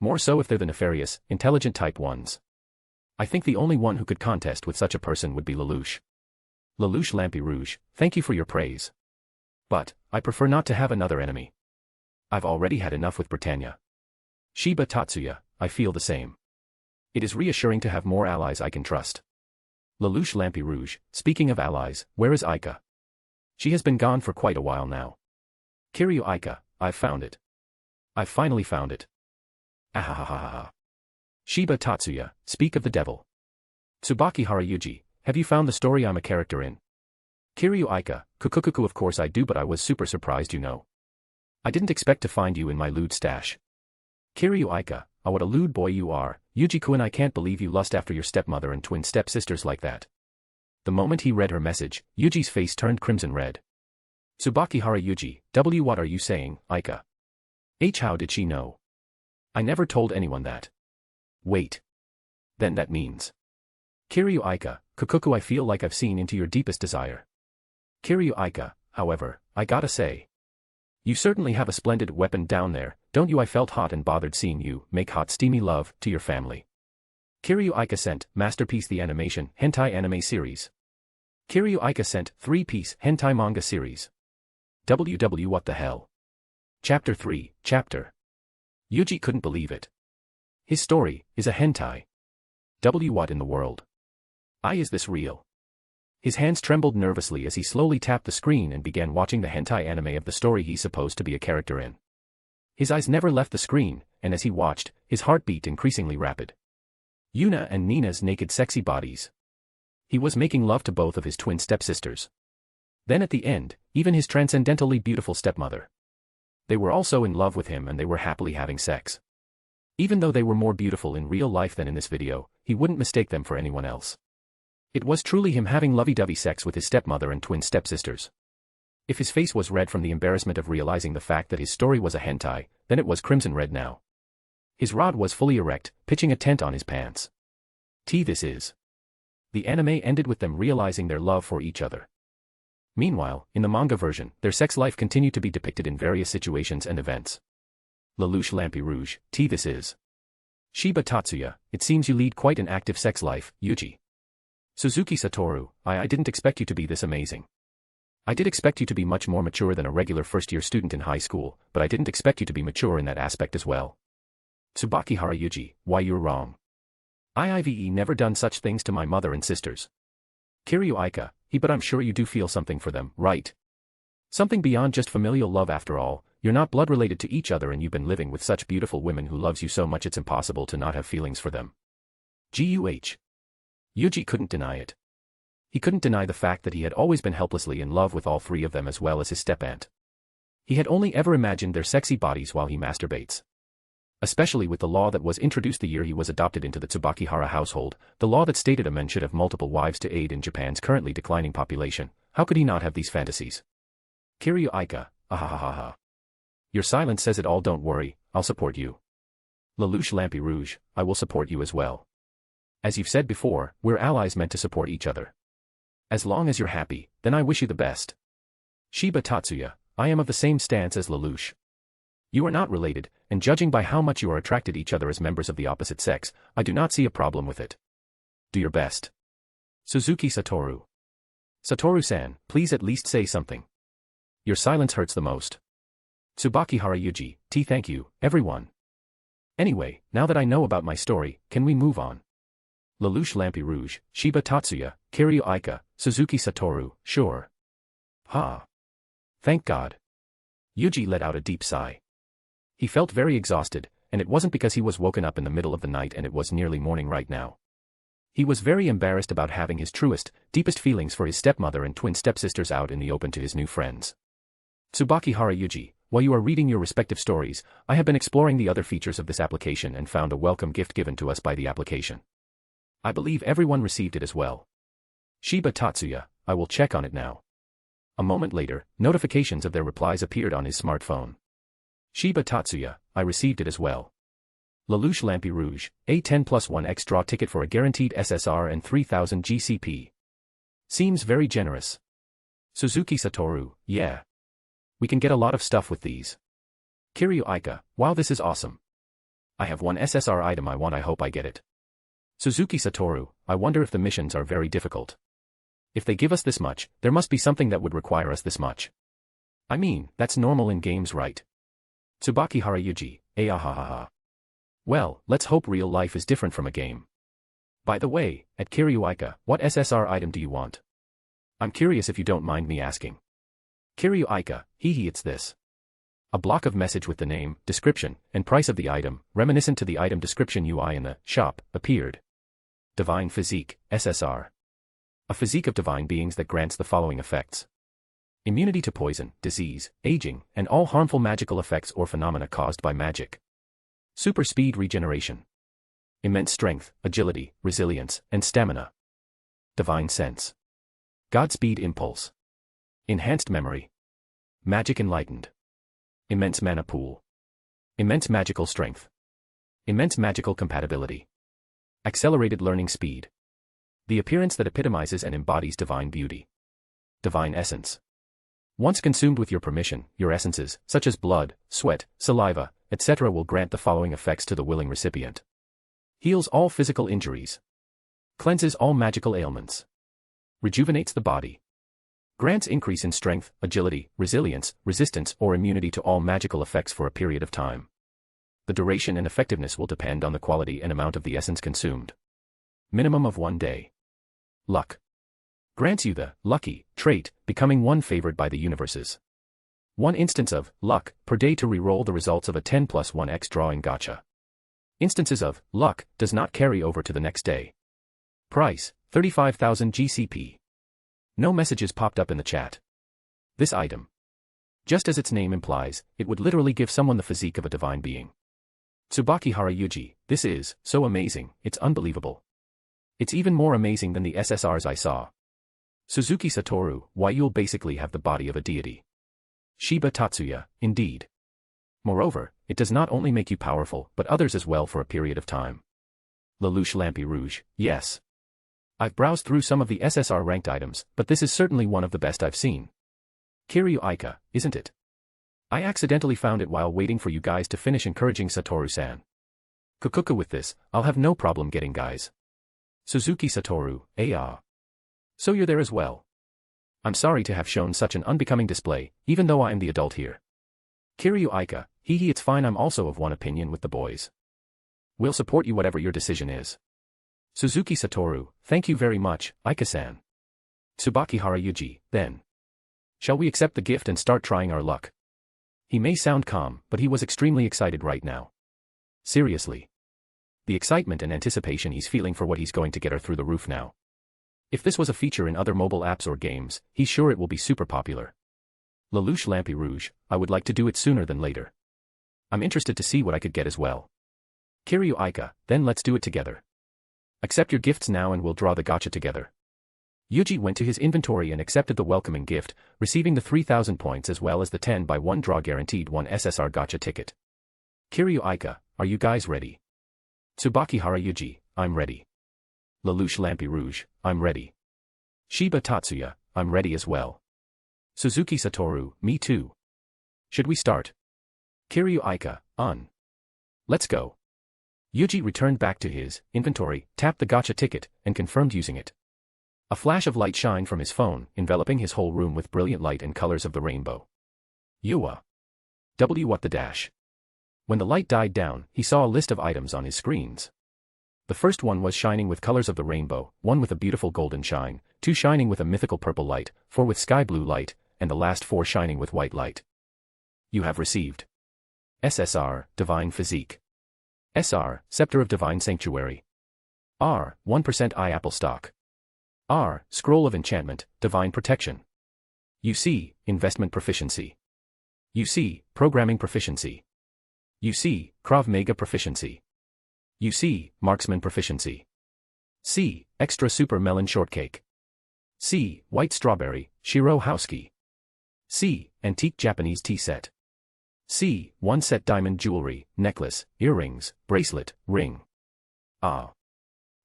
More so if they're the nefarious, intelligent type ones. I think the only one who could contest with such a person would be Lelouch. Lelouch Lampy Rouge, thank you for your praise. But, I prefer not to have another enemy. I've already had enough with Britannia. Shiba Tatsuya, I feel the same. It is reassuring to have more allies I can trust. Lelouch Lampy Rouge, speaking of allies, where is Aika? She has been gone for quite a while now. Kiryu Aika, I've found it. I've finally found it. Ahahahaha. Shiba Tatsuya, speak of the devil. Tsubakihara Yuuji, have you found the story I'm a character in? Kiryu Aika, kukukuku of course I do but I was super surprised you know. I didn't expect to find you in my loot stash. Kiryu Aika, oh what a lewd boy you are, Yuji-kun, I can't believe you lust after your stepmother and twin stepsisters like that. The moment he read her message, Yuji's face turned crimson red. Tsubakihara Yuuji, what are you saying, Aika? How did she know? I never told anyone that. Wait. Then that means. Kiryu Aika, Kukuku, I feel like I've seen into your deepest desire. Kiryu Aika, however, I gotta say. You certainly have a splendid weapon down there, don't you? I felt hot and bothered seeing you make hot steamy love to your family. Kiryu Aika sent Masterpiece the Animation Hentai Anime Series. Kiryu Aika sent 3-piece Hentai Manga Series. WW what the hell? Chapter 3, Chapter. Yuji couldn't believe it. His story is a hentai. What in the world? Is this real? His hands trembled nervously as he slowly tapped the screen and began watching the hentai anime of the story he's supposed to be a character in. His eyes never left the screen, and as he watched, his heart beat increasingly rapid. Yuna and Nina's naked sexy bodies. He was making love to both of his twin stepsisters. Then at the end, even his transcendentally beautiful stepmother. They were also in love with him and they were happily having sex. Even though they were more beautiful in real life than in this video, he wouldn't mistake them for anyone else. It was truly him having lovey-dovey sex with his stepmother and twin stepsisters. If his face was red from the embarrassment of realizing the fact that his story was a hentai, then it was crimson red now. His rod was fully erect, pitching a tent on his pants. This is. The anime ended with them realizing their love for each other. Meanwhile, in the manga version, their sex life continued to be depicted in various situations and events. Lelouch Lampi Rouge, this is. Shiba Tatsuya, it seems you lead quite an active sex life, Yuji. Suzuki Satoru, I didn't expect you to be this amazing. I did expect you to be much more mature than a regular first-year student in high school, but I didn't expect you to be mature in that aspect as well. Tsubakihara Yuuji, why you're wrong. I've never done such things to my mother and sisters. Kiryu Aika, but I'm sure you do feel something for them, right? Something beyond just familial love after all, you're not blood-related to each other and you've been living with such beautiful women who loves you so much it's impossible to not have feelings for them. Guh. Yuji couldn't deny it. He couldn't deny the fact that he had always been helplessly in love with all three of them as well as his step-aunt. He had only ever imagined their sexy bodies while he masturbates. Especially with the law that was introduced the year he was adopted into the Tsubakihara household, the law that stated a man should have multiple wives to aid in Japan's currently declining population. How could he not have these fantasies? Kiryu Aika, ahahaha. Your silence says it all. Don't worry, I'll support you. Lelouch Lampi Rouge, I will support you as well. As you've said before, we're allies meant to support each other. As long as you're happy, then I wish you the best. Shiba Tatsuya, I am of the same stance as Lelouch. You are not related, and judging by how much you are attracted to each other as members of the opposite sex, I do not see a problem with it. Do your best. Suzuki Satoru. Satoru-san, please at least say something. Your silence hurts the most. Tsubakihara Yuuji, thank you, everyone. Anyway, now that I know about my story, can we move on? Lelouch Lampi Rouge, Shiba Tatsuya, Kiryu Aika, Suzuki Satoru, sure. Thank God. Yuji let out a deep sigh. He felt very exhausted, and it wasn't because he was woken up in the middle of the night and it was nearly morning right now. He was very embarrassed about having his truest, deepest feelings for his stepmother and twin stepsisters out in the open to his new friends. Tsubakihara Yuuji, while you are reading your respective stories, I have been exploring the other features of this application and found a welcome gift given to us by the application. I believe everyone received it as well. Shiba Tatsuya, I will check on it now. A moment later, notifications of their replies appeared on his smartphone. Shiba Tatsuya, I received it as well. Lelouch Lampi Rouge, a 10+1 draw ticket for a guaranteed SSR and 3000 GCP. Seems very generous. Suzuki Satoru, yeah. We can get a lot of stuff with these. Kiryu Aika, wow, this is awesome. I have one SSR item I want, I hope I get it. Suzuki Satoru, I wonder if the missions are very difficult. If they give us this much, there must be something that would require us this much. I mean, that's normal in games, right? Tsubakihara Yuuji, ahahaha. Well, let's hope real life is different from a game. By the way, at Kiryu Aika, what SSR item do you want? I'm curious if you don't mind me asking. Kiryu Aika, it's this. A block of message with the name, description, and price of the item, reminiscent to the item description UI in the shop, appeared. Divine Physique, SSR. A physique of divine beings that grants the following effects. Immunity to poison, disease, aging, and all harmful magical effects or phenomena caused by magic. Super speed regeneration. Immense strength, agility, resilience, and stamina. Divine sense. Godspeed impulse. Enhanced memory. Magic enlightened. Immense mana pool. Immense magical strength. Immense magical compatibility. Accelerated learning speed. The appearance that epitomizes and embodies divine beauty. Divine essence. Once consumed with your permission, your essences, such as blood, sweat, saliva, etc., will grant the following effects to the willing recipient. Heals all physical injuries. Cleanses all magical ailments. Rejuvenates the body. Grants increase in strength, agility, resilience, resistance, or immunity to all magical effects for a period of time. The duration and effectiveness will depend on the quality and amount of the essence consumed. Minimum of 1 day. Luck. Grants you the lucky trait, becoming one favored by the universes. 1 instance of luck per day to re-roll the results of a 10+1x drawing gacha. Instances of luck does not carry over to the next day. Price 35,000 GCP. No messages popped up in the chat. This item. Just as its name implies, it would literally give someone the physique of a divine being. Tsubakihara Yuuji, this is so amazing, it's unbelievable. It's even more amazing than the SSRs I saw. Suzuki Satoru, why you'll basically have the body of a deity. Shiba Tatsuya, indeed. Moreover, it does not only make you powerful but others as well for a period of time. Lelouch Lampi Rouge, yes. I've browsed through some of the SSR ranked items, but this is certainly one of the best I've seen. Kiryu Aika, isn't it? I accidentally found it while waiting for you guys to finish encouraging Satoru-san. Kukuka with this, I'll have no problem getting guys. Suzuki Satoru, ah. So you're there as well. I'm sorry to have shown such an unbecoming display, even though I am the adult here. Kiryu Aika, hee it's fine, I'm also of one opinion with the boys. We'll support you whatever your decision is. Suzuki Satoru, thank you very much, Aika-san. Tsubakihara Yuuji, then. Shall we accept the gift and start trying our luck? He may sound calm, but he was extremely excited right now. Seriously. The excitement and anticipation he's feeling for what he's going to get are through the roof now. If this was a feature in other mobile apps or games, he's sure it will be super popular. Lelouch Lampi Rouge, I would like to do it sooner than later. I'm interested to see what I could get as well. Kiryu Aika, then let's do it together. Accept your gifts now and we'll draw the gacha together. Yuuji went to his inventory and accepted the welcoming gift, receiving the 3,000 points as well as the 10/1 draw guaranteed 1 SSR gacha ticket. Kiryu Aika, are you guys ready? Tsubakihara Yuuji, I'm ready. Lelouch Lampi Rouge, I'm ready. Shiba Tatsuya, I'm ready as well. Suzuki Satoru, me too. Should we start? Kiryu Aika, on. Let's go. Yuuji returned back to his inventory, tapped the gacha ticket, and confirmed using it. A flash of light shined from his phone, enveloping his whole room with brilliant light and colors of the rainbow. Yua. What the dash. When the light died down, he saw a list of items on his screens. The first one was shining with colors of the rainbow, 1 with a beautiful golden shine, 2 shining with a mythical purple light, 4 with sky blue light, and the last 4 shining with white light. You have received. SSR, Divine Physique. SR, Scepter of Divine Sanctuary. R, 1% Eye Apple Stock. R, Scroll of Enchantment, Divine Protection. UC, Investment Proficiency. UC, Programming Proficiency. UC, Krav Maga Proficiency. UC, Marksman Proficiency. C, Extra Super Melon Shortcake. C, White Strawberry, Shiro Houski. C, Antique Japanese Tea Set. C, 1 set diamond jewelry, necklace, earrings, bracelet, ring. Ah.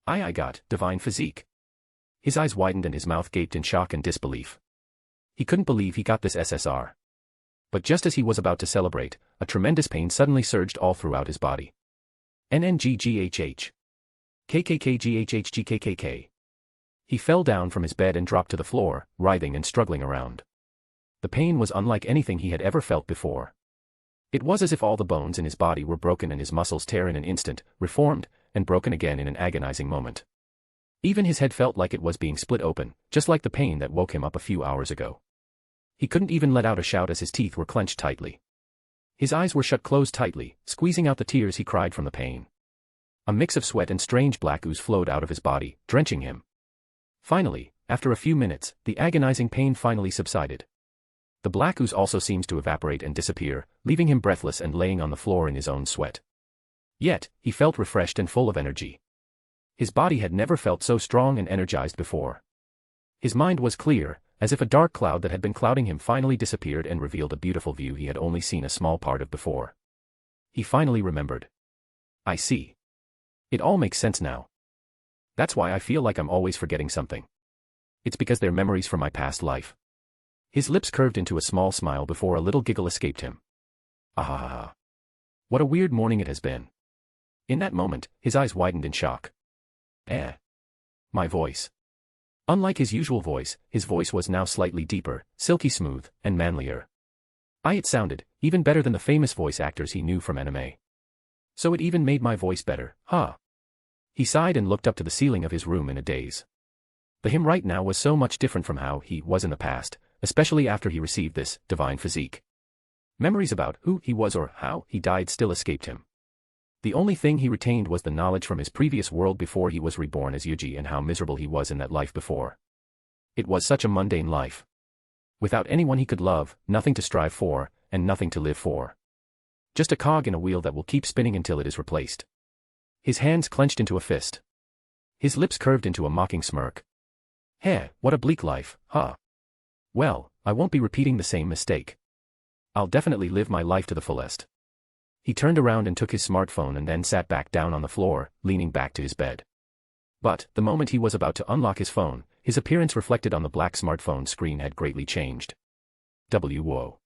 I got Divine Physique. His eyes widened and his mouth gaped in shock and disbelief. He couldn't believe he got this SSR. But just as he was about to celebrate, a tremendous pain suddenly surged all throughout his body. NNGGHH. KKKGHHGKKK. He fell down from his bed and dropped to the floor, writhing and struggling around. The pain was unlike anything he had ever felt before. It was as if all the bones in his body were broken and his muscles tear in an instant, reformed, and broken again in an agonizing moment. Even his head felt like it was being split open, just like the pain that woke him up a few hours ago. He couldn't even let out a shout as his teeth were clenched tightly. His eyes were shut closed tightly, squeezing out the tears he cried from the pain. A mix of sweat and strange black ooze flowed out of his body, drenching him. Finally, after a few minutes, the agonizing pain finally subsided. The black ooze also seems to evaporate and disappear, leaving him breathless and laying on the floor in his own sweat. Yet, he felt refreshed and full of energy. His body had never felt so strong and energized before. His mind was clear, as if a dark cloud that had been clouding him finally disappeared and revealed a beautiful view he had only seen a small part of before. He finally remembered. I see. It all makes sense now. That's why I feel like I'm always forgetting something. It's because they're memories from my past life. His lips curved into a small smile before a little giggle escaped him. Ah. What a weird morning it has been. In that moment, his eyes widened in shock. My voice. Unlike his usual voice, his voice was now slightly deeper, silky smooth, and manlier. It sounded even better than the famous voice actors he knew from anime. So it even made my voice better, huh? He sighed and looked up to the ceiling of his room in a daze. The him right now was so much different from how he was in the past, especially after he received this divine physique. Memories about who he was or how he died still escaped him. The only thing he retained was the knowledge from his previous world before he was reborn as Yuuji and how miserable he was in that life before. It was such a mundane life. Without anyone he could love, nothing to strive for, and nothing to live for. Just a cog in a wheel that will keep spinning until it is replaced. His hands clenched into a fist. His lips curved into a mocking smirk. What a bleak life, huh? Well, I won't be repeating the same mistake. I'll definitely live my life to the fullest. He turned around and took his smartphone and then sat back down on the floor, leaning back to his bed. But, the moment he was about to unlock his phone, his appearance reflected on the black smartphone screen had greatly changed. Whoa.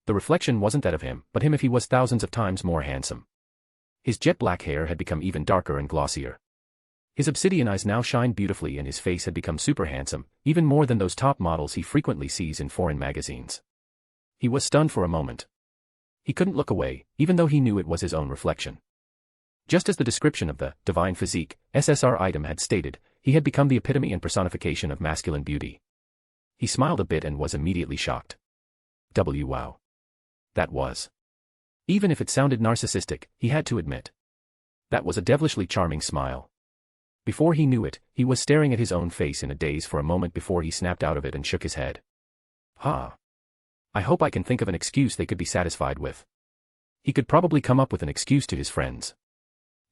The reflection wasn't that of him, but him if he was thousands of times more handsome. His jet black hair had become even darker and glossier. His obsidian eyes now shined beautifully and his face had become super handsome, even more than those top models he frequently sees in foreign magazines. He was stunned for a moment. He couldn't look away, even though he knew it was his own reflection. Just as the description of the divine physique SSR item had stated, he had become the epitome and personification of masculine beauty. He smiled a bit and was immediately shocked. Wow. That was. Even if it sounded narcissistic, he had to admit. That was a devilishly charming smile. Before he knew it, he was staring at his own face in a daze for a moment before he snapped out of it and shook his head. I hope I can think of an excuse they could be satisfied with. He could probably come up with an excuse to his friends.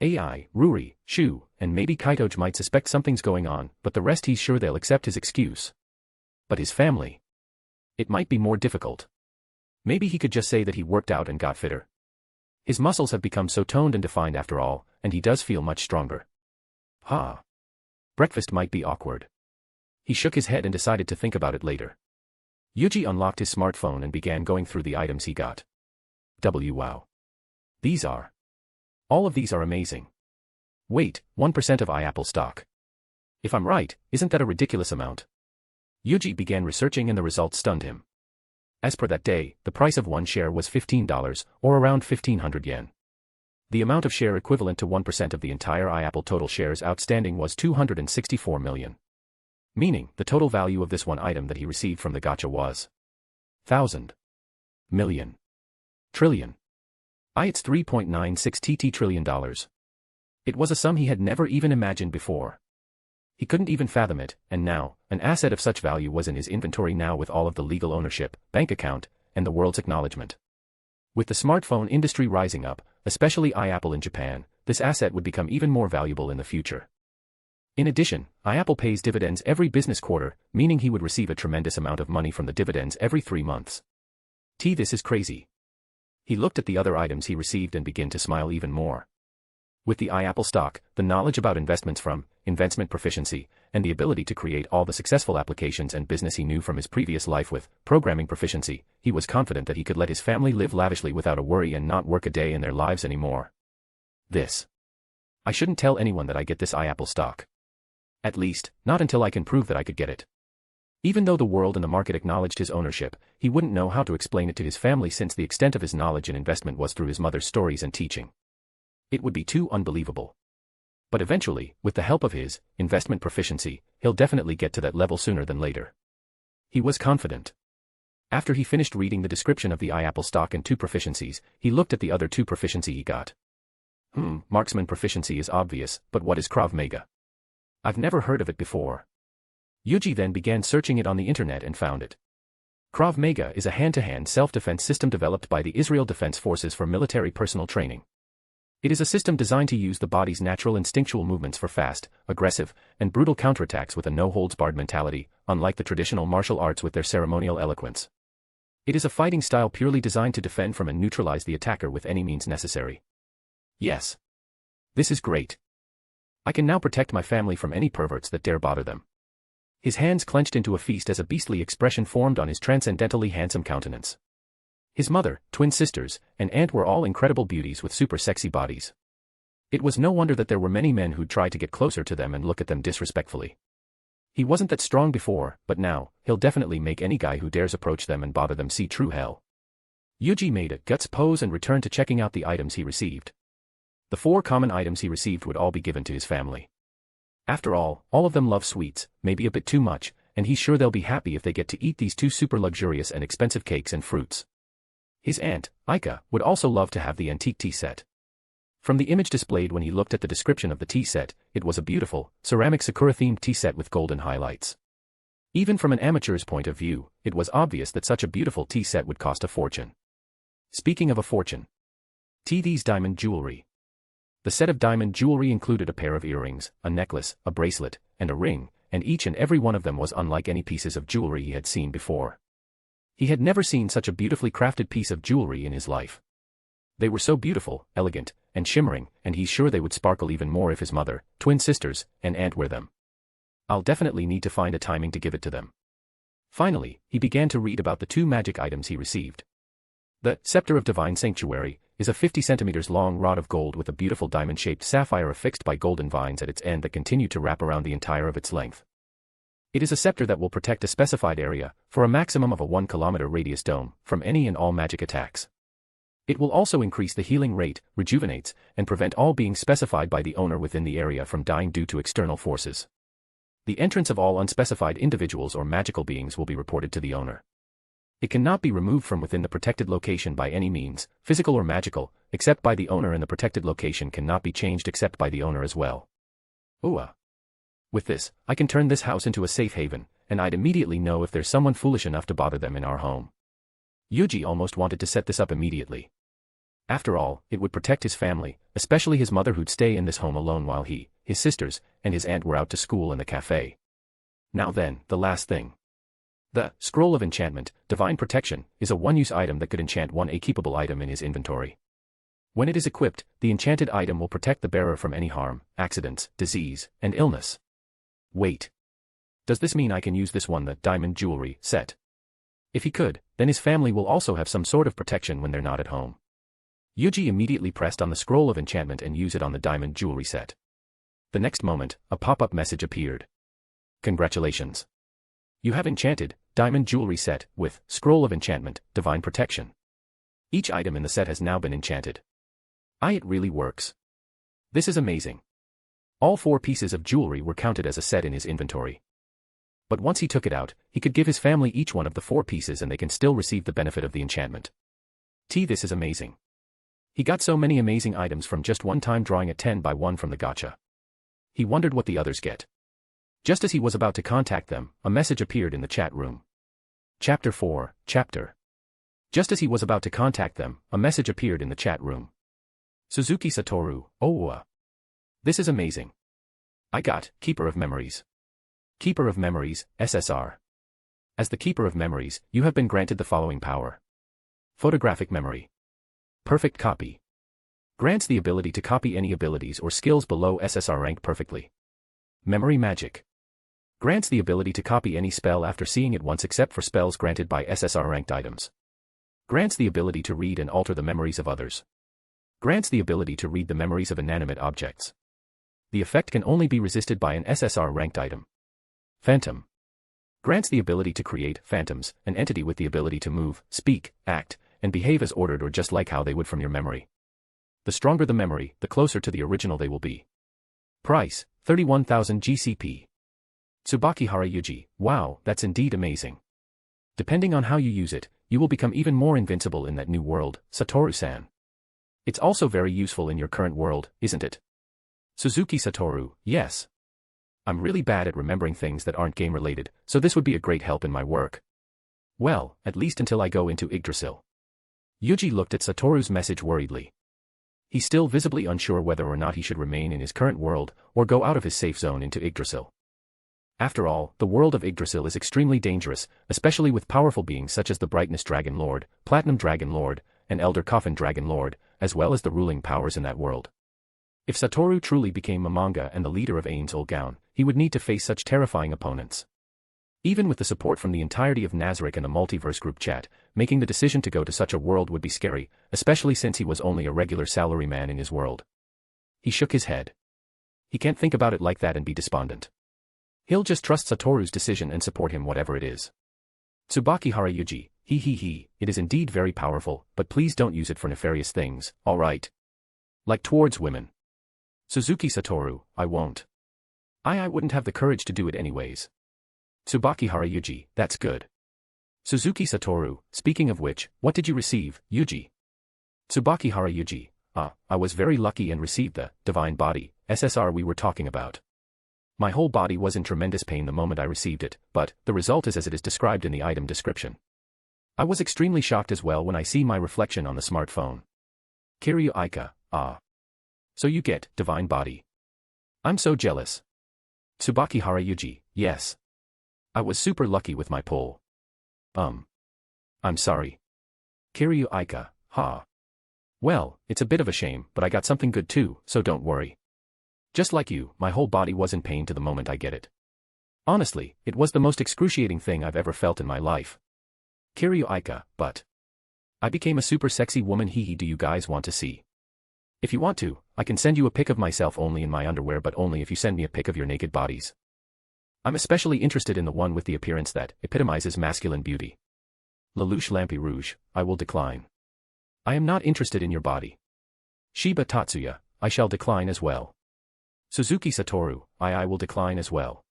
AI, Ruri, Shu, and maybe Kaitoge might suspect something's going on, but the rest he's sure they'll accept his excuse. But his family? It might be more difficult. Maybe he could just say that he worked out and got fitter. His muscles have become so toned and defined after all, and he does feel much stronger. Breakfast might be awkward. He shook his head and decided to think about it later. Yuuji unlocked his smartphone and began going through the items he got. Wow. All of these are amazing. Wait, 1% of iApple stock. If I'm right, isn't that a ridiculous amount? Yuuji began researching and the results stunned him. As per that day, the price of one share was $15, or around 1,500 yen. The amount of share equivalent to 1% of the entire iApple total shares outstanding was 264 million. Meaning, the total value of this one item that he received from the gacha was 1,000 million trillion. It's $3.96 TT trillion. It was a sum he had never even imagined before. He couldn't even fathom it, and now, an asset of such value was in his inventory now with all of the legal ownership, bank account, and the world's acknowledgement. With the smartphone industry rising up, especially iApple in Japan, this asset would become even more valuable in the future. In addition, iApple pays dividends every business quarter, meaning he would receive a tremendous amount of money from the dividends every 3 months. This is crazy. He looked at the other items he received and began to smile even more. With the iApple stock, the knowledge about investments from, investment proficiency, and the ability to create all the successful applications and business he knew from his previous life with programming proficiency, he was confident that he could let his family live lavishly without a worry and not work a day in their lives anymore. I shouldn't tell anyone that I get this iApple stock. At least, not until I can prove that I could get it. Even though the world and the market acknowledged his ownership, he wouldn't know how to explain it to his family since the extent of his knowledge and investment was through his mother's stories and teaching. It would be too unbelievable. But eventually, with the help of his investment proficiency, he'll definitely get to that level sooner than later. He was confident. After he finished reading the description of the iApple stock and 2 proficiencies, he looked at the other 2 proficiency he got. Marksman proficiency is obvious, but what is Krav Maga? I've never heard of it before. Yuuji then began searching it on the internet and found it. Krav Maga is a hand-to-hand self-defense system developed by the Israel Defense Forces for military personal training. It is a system designed to use the body's natural instinctual movements for fast, aggressive, and brutal counterattacks with a no-holds-barred mentality, unlike the traditional martial arts with their ceremonial eloquence. It is a fighting style purely designed to defend from and neutralize the attacker with any means necessary. Yes. This is great. I can now protect my family from any perverts that dare bother them. His hands clenched into a fist as a beastly expression formed on his transcendently handsome countenance. His mother, twin sisters, and aunt were all incredible beauties with super sexy bodies. It was no wonder that there were many men who'd try to get closer to them and look at them disrespectfully. He wasn't that strong before, but now, he'll definitely make any guy who dares approach them and bother them see true hell. Yuuji made a guts pose and returned to checking out the items he received. The 4 common items he received would all be given to his family. After all of them love sweets, maybe a bit too much, and he's sure they'll be happy if they get to eat these 2 super luxurious and expensive cakes and fruits. His aunt, Aika, would also love to have the antique tea set. From the image displayed when he looked at the description of the tea set, it was a beautiful, ceramic sakura-themed tea set with golden highlights. Even from an amateur's point of view, it was obvious that such a beautiful tea set would cost a fortune. Speaking of a fortune. TV's diamond jewelry. The set of diamond jewelry included a pair of earrings, a necklace, a bracelet, and a ring, and each and every one of them was unlike any pieces of jewelry he had seen before. He had never seen such a beautifully crafted piece of jewelry in his life. They were so beautiful, elegant, and shimmering, and he's sure they would sparkle even more if his mother, twin sisters, and aunt wear them. I'll definitely need to find a timing to give it to them. Finally, he began to read about the 2 magic items he received. The Scepter of Divine Sanctuary is a 50 centimeters long rod of gold with a beautiful diamond-shaped sapphire affixed by golden vines at its end that continue to wrap around the entire of its length. It is a scepter that will protect a specified area, for a maximum of a 1-kilometer radius dome, from any and all magic attacks. It will also increase the healing rate, rejuvenates, and prevent all being specified by the owner within the area from dying due to external forces. The entrance of all unspecified individuals or magical beings will be reported to the owner. It cannot be removed from within the protected location by any means, physical or magical, except by the owner, and the protected location cannot be changed except by the owner as well. Ooh. With this, I can turn this house into a safe haven, and I'd immediately know if there's someone foolish enough to bother them in our home. Yuuji almost wanted to set this up immediately. After all, it would protect his family, especially his mother who'd stay in this home alone while he, his sisters, and his aunt were out to school and the cafe. Now then, the last thing. The Scroll of Enchantment, Divine Protection, is a one-use item that could enchant one keepable item in his inventory. When it is equipped, the enchanted item will protect the bearer from any harm, accidents, disease, and illness. Wait. Does this mean I can use this one, the diamond jewelry set? If he could, then his family will also have some sort of protection when they're not at home. Yuuji immediately pressed on the Scroll of Enchantment and used it on the diamond jewelry set. The next moment, a pop-up message appeared. Congratulations. You have enchanted diamond jewelry set with Scroll of Enchantment, Divine Protection. Each item in the set has now been enchanted. It really works. This is amazing. All 4 pieces of jewelry were counted as a set in his inventory. But once he took it out, he could give his family each one of the 4 pieces and they can still receive the benefit of the enchantment. This is amazing. He got so many amazing items from just one time drawing a 10 by 1 from the gacha. He wondered what the others get. Just as he was about to contact them, a message appeared in the chat room. Chapter 4, Chapter. Just as he was about to contact them, a message appeared in the chat room. Suzuki Satoru, oh. This is amazing. I got Keeper of Memories. Keeper of Memories, SSR. As the Keeper of Memories, you have been granted the following power. Photographic Memory. Perfect Copy. Grants the ability to copy any abilities or skills below SSR rank perfectly. Memory Magic. Grants the ability to copy any spell after seeing it once except for spells granted by SSR ranked items. Grants the ability to read and alter the memories of others. Grants the ability to read the memories of inanimate objects. The effect can only be resisted by an SSR ranked item. Phantom. Grants the ability to create phantoms, an entity with the ability to move, speak, act, and behave as ordered or just like how they would from your memory. The stronger the memory, the closer to the original they will be. Price, 31,000 GCP. Tsubakihara Yuuji, wow, that's indeed amazing. Depending on how you use it, you will become even more invincible in that new world, Satoru-san. It's also very useful in your current world, isn't it? Suzuki Satoru, yes. I'm really bad at remembering things that aren't game-related, so this would be a great help in my work. Well, at least until I go into Yggdrasil. Yuuji looked at Satoru's message worriedly. He's still visibly unsure whether or not he should remain in his current world or go out of his safe zone into Yggdrasil. After all, the world of Yggdrasil is extremely dangerous, especially with powerful beings such as the Brightness Dragon Lord, Platinum Dragon Lord, and Elder Coffin Dragon Lord, as well as the ruling powers in that world. If Satoru truly became a manga and the leader of Ain's Olgaun, he would need to face such terrifying opponents. Even with the support from the entirety of Nazarick and the Multiverse Group Chat, making the decision to go to such a world would be scary, especially since he was only a regular salaryman in his world. He shook his head. He can't think about it like that and be despondent. He'll just trust Satoru's decision and support him whatever it is. Tsubakihara Yuuji, it is indeed very powerful, but please don't use it for nefarious things, alright? Like towards women. Suzuki Satoru, I won't. I wouldn't have the courage to do it anyways. Tsubakihara Yuuji, that's good. Suzuki Satoru, speaking of which, what did you receive, Yuuji? Tsubakihara Yuuji, I was very lucky and received the divine body, SSR we were talking about. My whole body was in tremendous pain the moment I received it, but the result is as it is described in the item description. I was extremely shocked as well when I see my reflection on the smartphone. Kiryu Aika, So you get divine body. I'm so jealous. Tsubakihara Yuuji, yes. I was super lucky with my pull. I'm sorry. Kiryu Aika, Well, it's a bit of a shame, but I got something good too, so don't worry. Just like you, my whole body was in pain to the moment I get it. Honestly, it was the most excruciating thing I've ever felt in my life. Kiryu Aika, but I became a super sexy woman. Do you guys want to see? If you want to, I can send you a pic of myself only in my underwear, but only if you send me a pic of your naked bodies. I'm especially interested in the one with the appearance that epitomizes masculine beauty. Lelouch Lampi Rouge, I will decline. I am not interested in your body. Shiba Tatsuya, I shall decline as well. Suzuki Satoru, I will decline as well.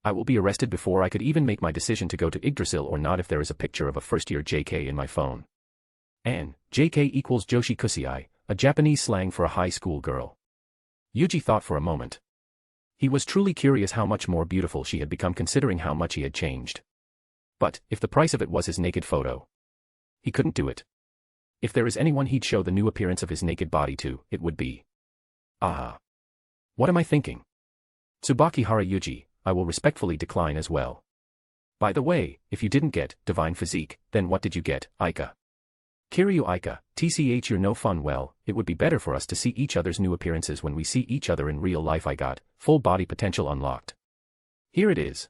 I will be arrested before I could even make my decision to go to Yggdrasil or not if there is a picture of a first-year JK in my phone. And JK equals Joshi Kusei, a Japanese slang for a high school girl. Yuuji thought for a moment. He was truly curious how much more beautiful she had become considering how much he had changed. But, if the price of it was his naked photo, he couldn't do it. If there is anyone he'd show the new appearance of his naked body to, it would be. What am I thinking? Tsubakihara Yuuji, I will respectfully decline as well. By the way, if you didn't get divine physique, then what did you get, Aika? Kiryu Aika, TCH you're no fun. Well, it would be better for us to see each other's new appearances when we see each other in real life. I got full body potential unlocked. Here it is.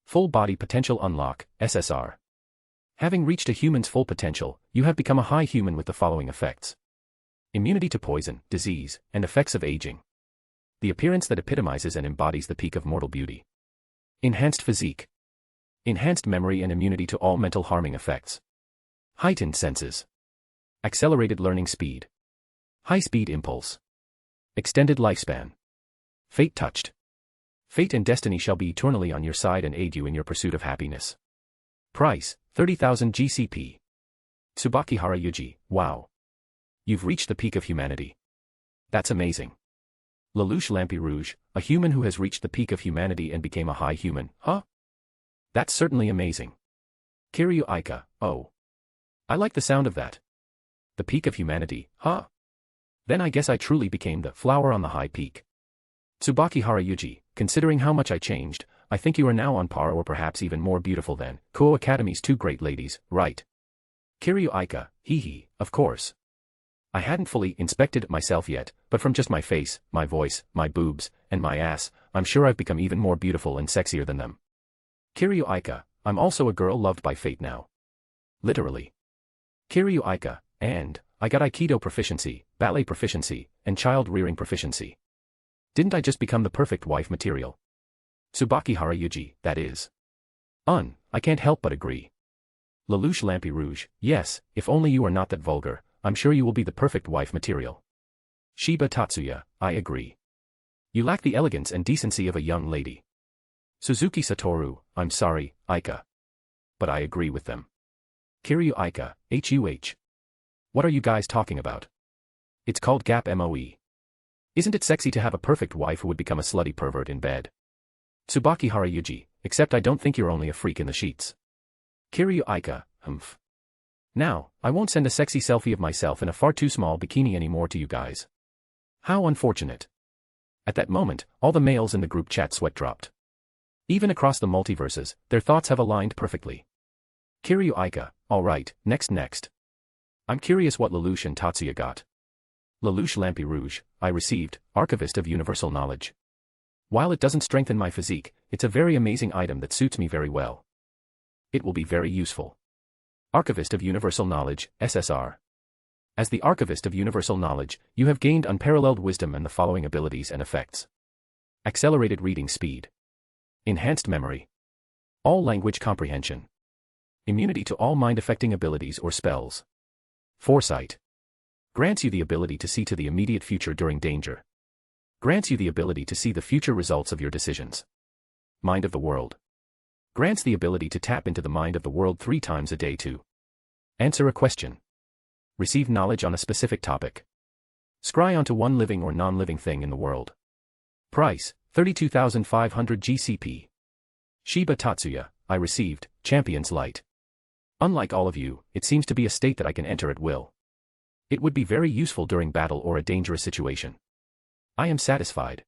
Full body potential unlock, SSR. Having reached a human's full potential, you have become a high human with the following effects. Immunity to poison, disease, and effects of aging. The appearance that epitomizes and embodies the peak of mortal beauty. Enhanced physique. Enhanced memory and immunity to all mental harming effects. Heightened senses. Accelerated learning speed. High-speed impulse. Extended lifespan. Fate touched. Fate and destiny shall be eternally on your side and aid you in your pursuit of happiness. Price, 30,000 GCP. Tsubakihara Yuuji, wow. You've reached the peak of humanity. That's amazing. Lelouch Lampi Rouge, a human who has reached the peak of humanity and became a high human, That's certainly amazing. Kiryu Aika, I like the sound of that. The peak of humanity, Then I guess I truly became the flower on the high peak. Tsubakihara Yuuji, considering how much I changed, I think you are now on par or perhaps even more beautiful than Kuo Academy's two great ladies, right? Kiryu Aika, of course. I hadn't fully inspected myself yet, but from just my face, my voice, my boobs, and my ass, I'm sure I've become even more beautiful and sexier than them. Kiryu Aika, I'm also a girl loved by fate now. Literally. Kiryu Aika, and I got Aikido proficiency, ballet proficiency, and child-rearing proficiency. Didn't I just become the perfect wife material? Tsubakihara Yuuji, that is. I can't help but agree. Lelouch Lampi Rouge, yes, if only you are not that vulgar, I'm sure you will be the perfect wife material. Shiba Tatsuya, I agree. You lack the elegance and decency of a young lady. Suzuki Satoru, I'm sorry, Aika. But I agree with them. Kiryu Aika, HUH. What are you guys talking about? It's called Gap MOE. Isn't it sexy to have a perfect wife who would become a slutty pervert in bed? Tsubakihara Yuuji, except I don't think you're only a freak in the sheets. Kiryu Aika, Now, I won't send a sexy selfie of myself in a far too small bikini anymore to you guys. How unfortunate. At that moment, all the males in the group chat sweat dropped. Even across the multiverses, their thoughts have aligned perfectly. Kiryu Aika, alright, next. I'm curious what Lelouch and Tatsuya got. Lelouch Lampi Rouge, I received, Archivist of Universal Knowledge. While it doesn't strengthen my physique, it's a very amazing item that suits me very well. It will be very useful. Archivist of Universal Knowledge, SSR. As the Archivist of Universal Knowledge, you have gained unparalleled wisdom and the following abilities and effects. Accelerated reading speed. Enhanced memory. All language comprehension. Immunity to all mind-affecting abilities or spells. Foresight. Grants you the ability to see to the immediate future during danger. Grants you the ability to see the future results of your decisions. Mind of the World. Grants the ability to tap into the mind of the world 3 times a day to answer a question. Receive knowledge on a specific topic. Scry onto one living or non-living thing in the world. Price, 32,500 GCP. Shiba Tatsuya, I received, Champion's Light. Unlike all of you, it seems to be a state that I can enter at will. It would be very useful during battle or a dangerous situation. I am satisfied.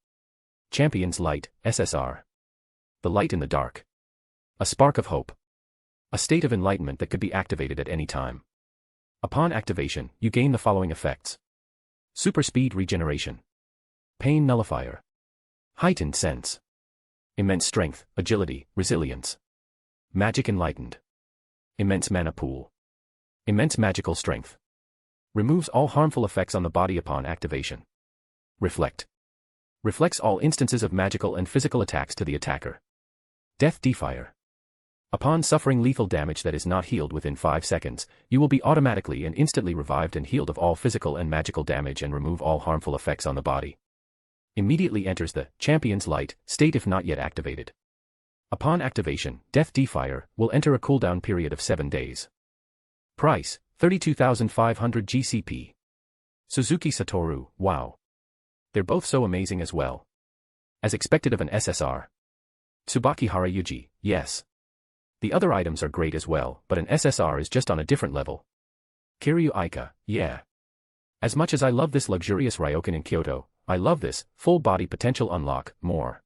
Champion's Light, SSR. The light in the dark. A spark of hope. A state of enlightenment that could be activated at any time. Upon activation, you gain the following effects. Super speed regeneration. Pain nullifier. Heightened sense. Immense strength, agility, resilience. Magic enlightened. Immense mana pool. Immense magical strength. Removes all harmful effects on the body upon activation. Reflect. Reflects all instances of magical and physical attacks to the attacker. Death Defier. Upon suffering lethal damage that is not healed within 5 seconds, you will be automatically and instantly revived and healed of all physical and magical damage and remove all harmful effects on the body. Immediately enters the Champion's Light state if not yet activated. Upon activation, Death Defier will enter a cooldown period of 7 days. Price, 32,500 GCP. Suzuki Satoru, wow. They're both so amazing as well. As expected of an SSR. Tsubakihara Yuuji, yes. The other items are great as well, but an SSR is just on a different level. Kiryu Aika, yeah. As much as I love this luxurious ryokan in Kyoto, I love this full body potential unlock more.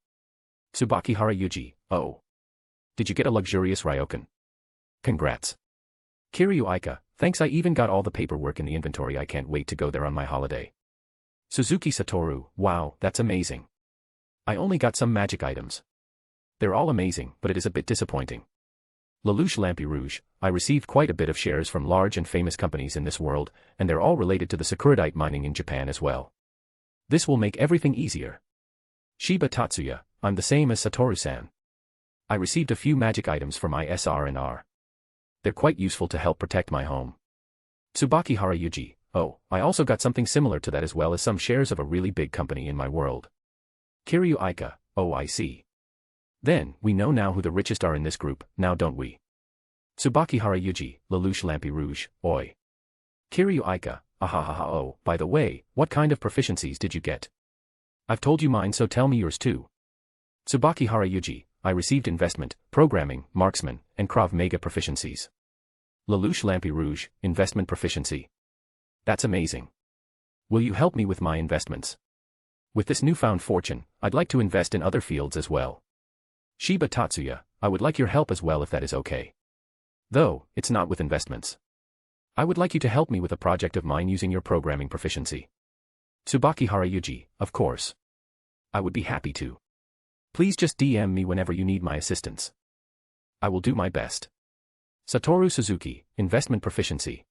Tsubakihara Yuuji, oh. Did you get a luxurious ryokan? Congrats. Kiryu Aika, thanks, I even got all the paperwork in the inventory, I can't wait to go there on my holiday. Suzuki Satoru, wow, that's amazing. I only got some magic items. They're all amazing, but it is a bit disappointing. Lelouch Lampi Rouge, I received quite a bit of shares from large and famous companies in this world, and they're all related to the Sakuradite mining in Japan as well. This will make everything easier. Shiba Tatsuya, I'm the same as Satoru-san. I received a few magic items for my SR&R. They're quite useful to help protect my home. Tsubakihara Yuuji, oh, I also got something similar to that as well as some shares of a really big company in my world. Kiryu Aika, oh I see. Then, we know now who the richest are in this group, now don't we? Tsubakihara Yuuji, Lelouch Lampi Rouge, oi. Kiryu Aika, ahahaha oh, by the way, what kind of proficiencies did you get? I've told you mine, so tell me yours too. Tsubakihara Yuuji, I received investment, programming, marksman, and Krav Maga proficiencies. Lelouch Lampi Rouge, investment proficiency. That's amazing. Will you help me with my investments? With this newfound fortune, I'd like to invest in other fields as well. Shiba Tatsuya, I would like your help as well if that is okay. Though, it's not with investments. I would like you to help me with a project of mine using your programming proficiency. Tsubakihara Yuuji, of course. I would be happy to. Please just DM me whenever you need my assistance. I will do my best. Satoru Suzuki, investment proficiency.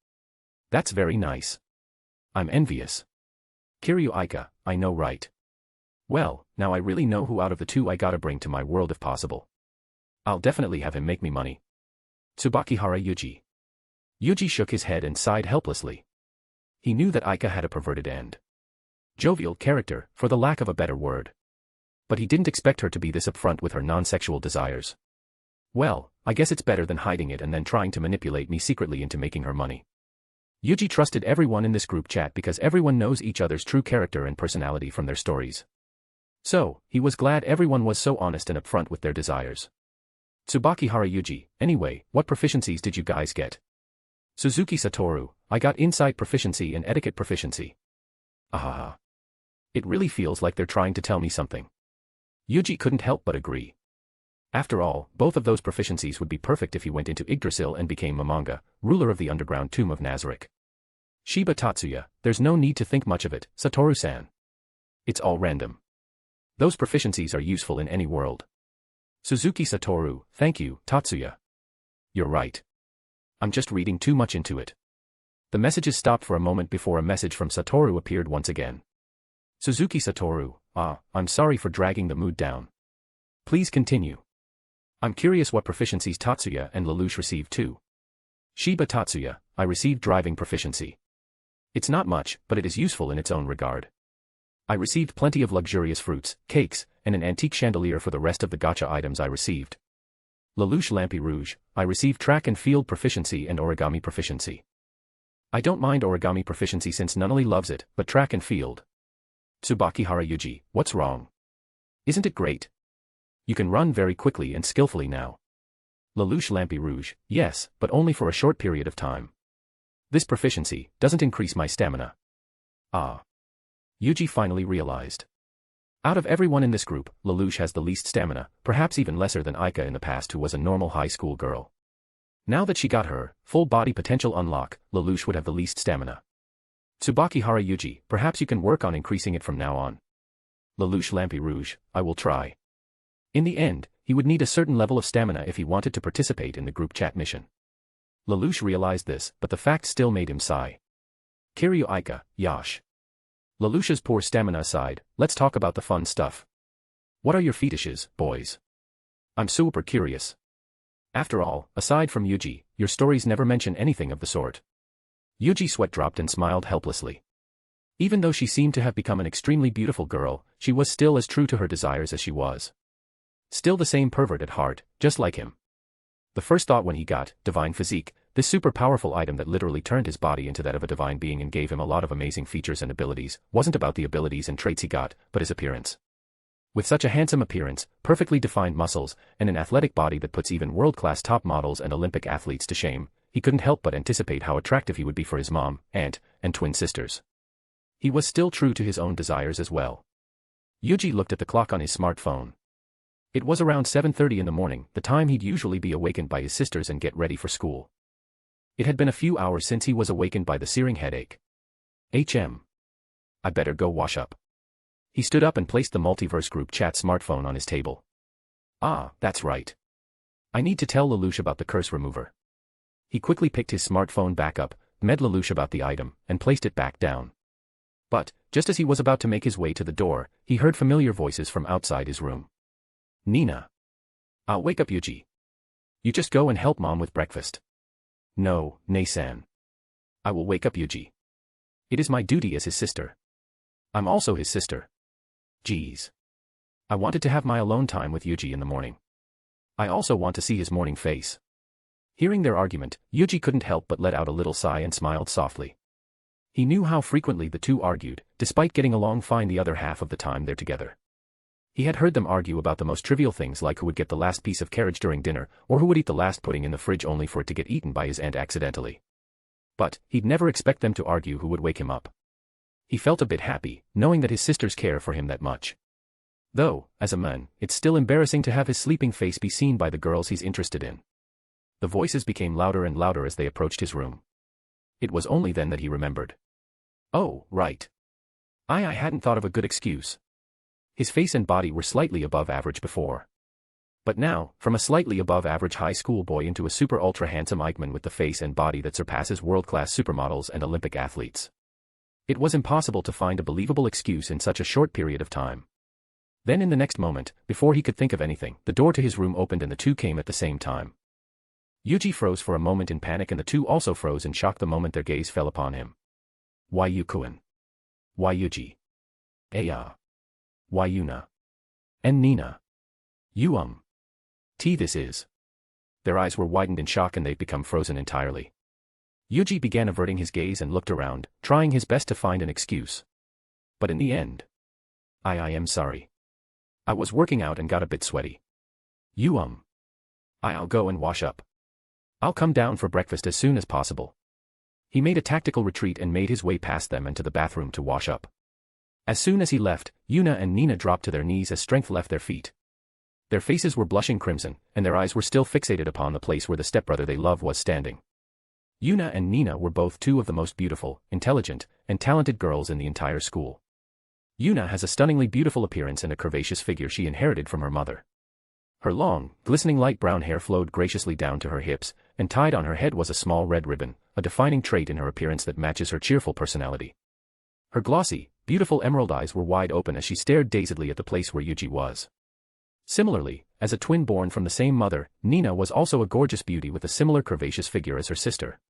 That's very nice. I'm envious. Kiryu Aika, I know right. Well, now I really know who out of the two I gotta bring to my world if possible. I'll definitely have him make me money. Tsubakihara Yuuji. Yuuji shook his head and sighed helplessly. He knew that Aika had a perverted and jovial character, for the lack of a better word. But he didn't expect her to be this upfront with her non-sexual desires. Well, I guess it's better than hiding it and then trying to manipulate me secretly into making her money. Yuuji trusted everyone in this group chat because everyone knows each other's true character and personality from their stories. So, he was glad everyone was so honest and upfront with their desires. Tsubakihara Yuuji, anyway, what proficiencies did you guys get? Suzuki Satoru, I got insight proficiency and etiquette proficiency. Ah. It really feels like they're trying to tell me something. Yuuji couldn't help but agree. After all, both of those proficiencies would be perfect if he went into Yggdrasil and became Momonga, ruler of the underground tomb of Nazarick. Shiba Tatsuya, there's no need to think much of it, Satoru-san. It's all random. Those proficiencies are useful in any world. Suzuki Satoru, thank you, Tatsuya. You're right. I'm just reading too much into it. The messages stopped for a moment before a message from Satoru appeared once again. Suzuki Satoru, I'm sorry for dragging the mood down. Please continue. I'm curious what proficiencies Tatsuya and Lelouch received too. Shiba Tatsuya, I received driving proficiency. It's not much, but it is useful in its own regard. I received plenty of luxurious fruits, cakes, and an antique chandelier for the rest of the gacha items I received. Lelouch Lampi Rouge, I received track and field proficiency and origami proficiency. I don't mind origami proficiency since Nunnally loves it, but track and field. Tsubakihara Yuuji, what's wrong? Isn't it great? You can run very quickly and skillfully now. Lelouch Lampi Rouge, yes, but only for a short period of time. This proficiency doesn't increase my stamina. Ah. Yuuji finally realized. Out of everyone in this group, Lelouch has the least stamina, perhaps even lesser than Aika in the past who was a normal high school girl. Now that she got her full body potential unlock, Lelouch would have the least stamina. Tsubakihara Yuuji, perhaps you can work on increasing it from now on. Lelouch Lampi Rouge, I will try. In the end, he would need a certain level of stamina if he wanted to participate in the group chat mission. Lelouch realized this, but the fact still made him sigh. Kiryu Aika, Yash. Lelouch's poor stamina aside, let's talk about the fun stuff. What are your fetishes, boys? I'm super curious. After all, aside from Yuuji, your stories never mention anything of the sort. Yuuji sweat dropped and smiled helplessly. Even though she seemed to have become an extremely beautiful girl, she was still as true to her desires as she was. Still the same pervert at heart, just like him. The first thought when he got divine physique, this super powerful item that literally turned his body into that of a divine being and gave him a lot of amazing features and abilities, wasn't about the abilities and traits he got, but his appearance. With such a handsome appearance, perfectly defined muscles, and an athletic body that puts even world-class top models and Olympic athletes to shame, he couldn't help but anticipate how attractive he would be for his mom, aunt, and twin sisters. He was still true to his own desires as well. Yuuji looked at the clock on his smartphone. It was around 7:30 in the morning, the time he'd usually be awakened by his sisters and get ready for school. It had been a few hours since he was awakened by the searing headache. I better go wash up. He stood up and placed the Multiverse Group Chat smartphone on his table. Ah, that's right. I need to tell Lelouch about the curse remover. He quickly picked his smartphone back up, met Lelouch about the item, and placed it back down. But, just as he was about to make his way to the door, he heard familiar voices from outside his room. Nina. I'll wake up Yuuji. You just go and help Mom with breakfast. No, Nei-san. I will wake up Yuuji. It is my duty as his sister. I'm also his sister. Geez. I wanted to have my alone time with Yuuji in the morning. I also want to see his morning face. Hearing their argument, Yuuji couldn't help but let out a little sigh and smiled softly. He knew how frequently the two argued, despite getting along fine the other half of the time they're together. He had heard them argue about the most trivial things like who would get the last piece of carriage during dinner, or who would eat the last pudding in the fridge only for it to get eaten by his aunt accidentally. But, he'd never expect them to argue who would wake him up. He felt a bit happy, knowing that his sisters care for him that much. Though, as a man, it's still embarrassing to have his sleeping face be seen by the girls he's interested in. The voices became louder and louder as they approached his room. It was only then that he remembered. Oh, right. I hadn't thought of a good excuse. His face and body were slightly above average before. But now, from a slightly above average high school boy into a super ultra handsome Eichmann with the face and body that surpasses world-class supermodels and Olympic athletes. It was impossible to find a believable excuse in such a short period of time. Then in the next moment, before he could think of anything, the door to his room opened and the two came at the same time. Yuuji froze for a moment in panic and the two also froze in shock the moment their gaze fell upon him. Why Yukuin? Why Yuuji? Aya. Why Yuna? And Nina? You this is. Their eyes were widened in shock and they'd become frozen entirely. Yuuji began averting his gaze and looked around, trying his best to find an excuse. But in the end. I am sorry. I was working out and got a bit sweaty. I'll go and wash up. I'll come down for breakfast as soon as possible. He made a tactical retreat and made his way past them and to the bathroom to wash up. As soon as he left, Yuna and Nina dropped to their knees as strength left their feet. Their faces were blushing crimson, and their eyes were still fixated upon the place where the stepbrother they love was standing. Yuna and Nina were both two of the most beautiful, intelligent, and talented girls in the entire school. Yuna has a stunningly beautiful appearance and a curvaceous figure she inherited from her mother. Her long, glistening light brown hair flowed graciously down to her hips, and tied on her head was a small red ribbon, a defining trait in her appearance that matches her cheerful personality. Her glossy, beautiful emerald eyes were wide open as she stared dazedly at the place where Yuuji was. Similarly, as a twin born from the same mother, Nina was also a gorgeous beauty with a similar curvaceous figure as her sister.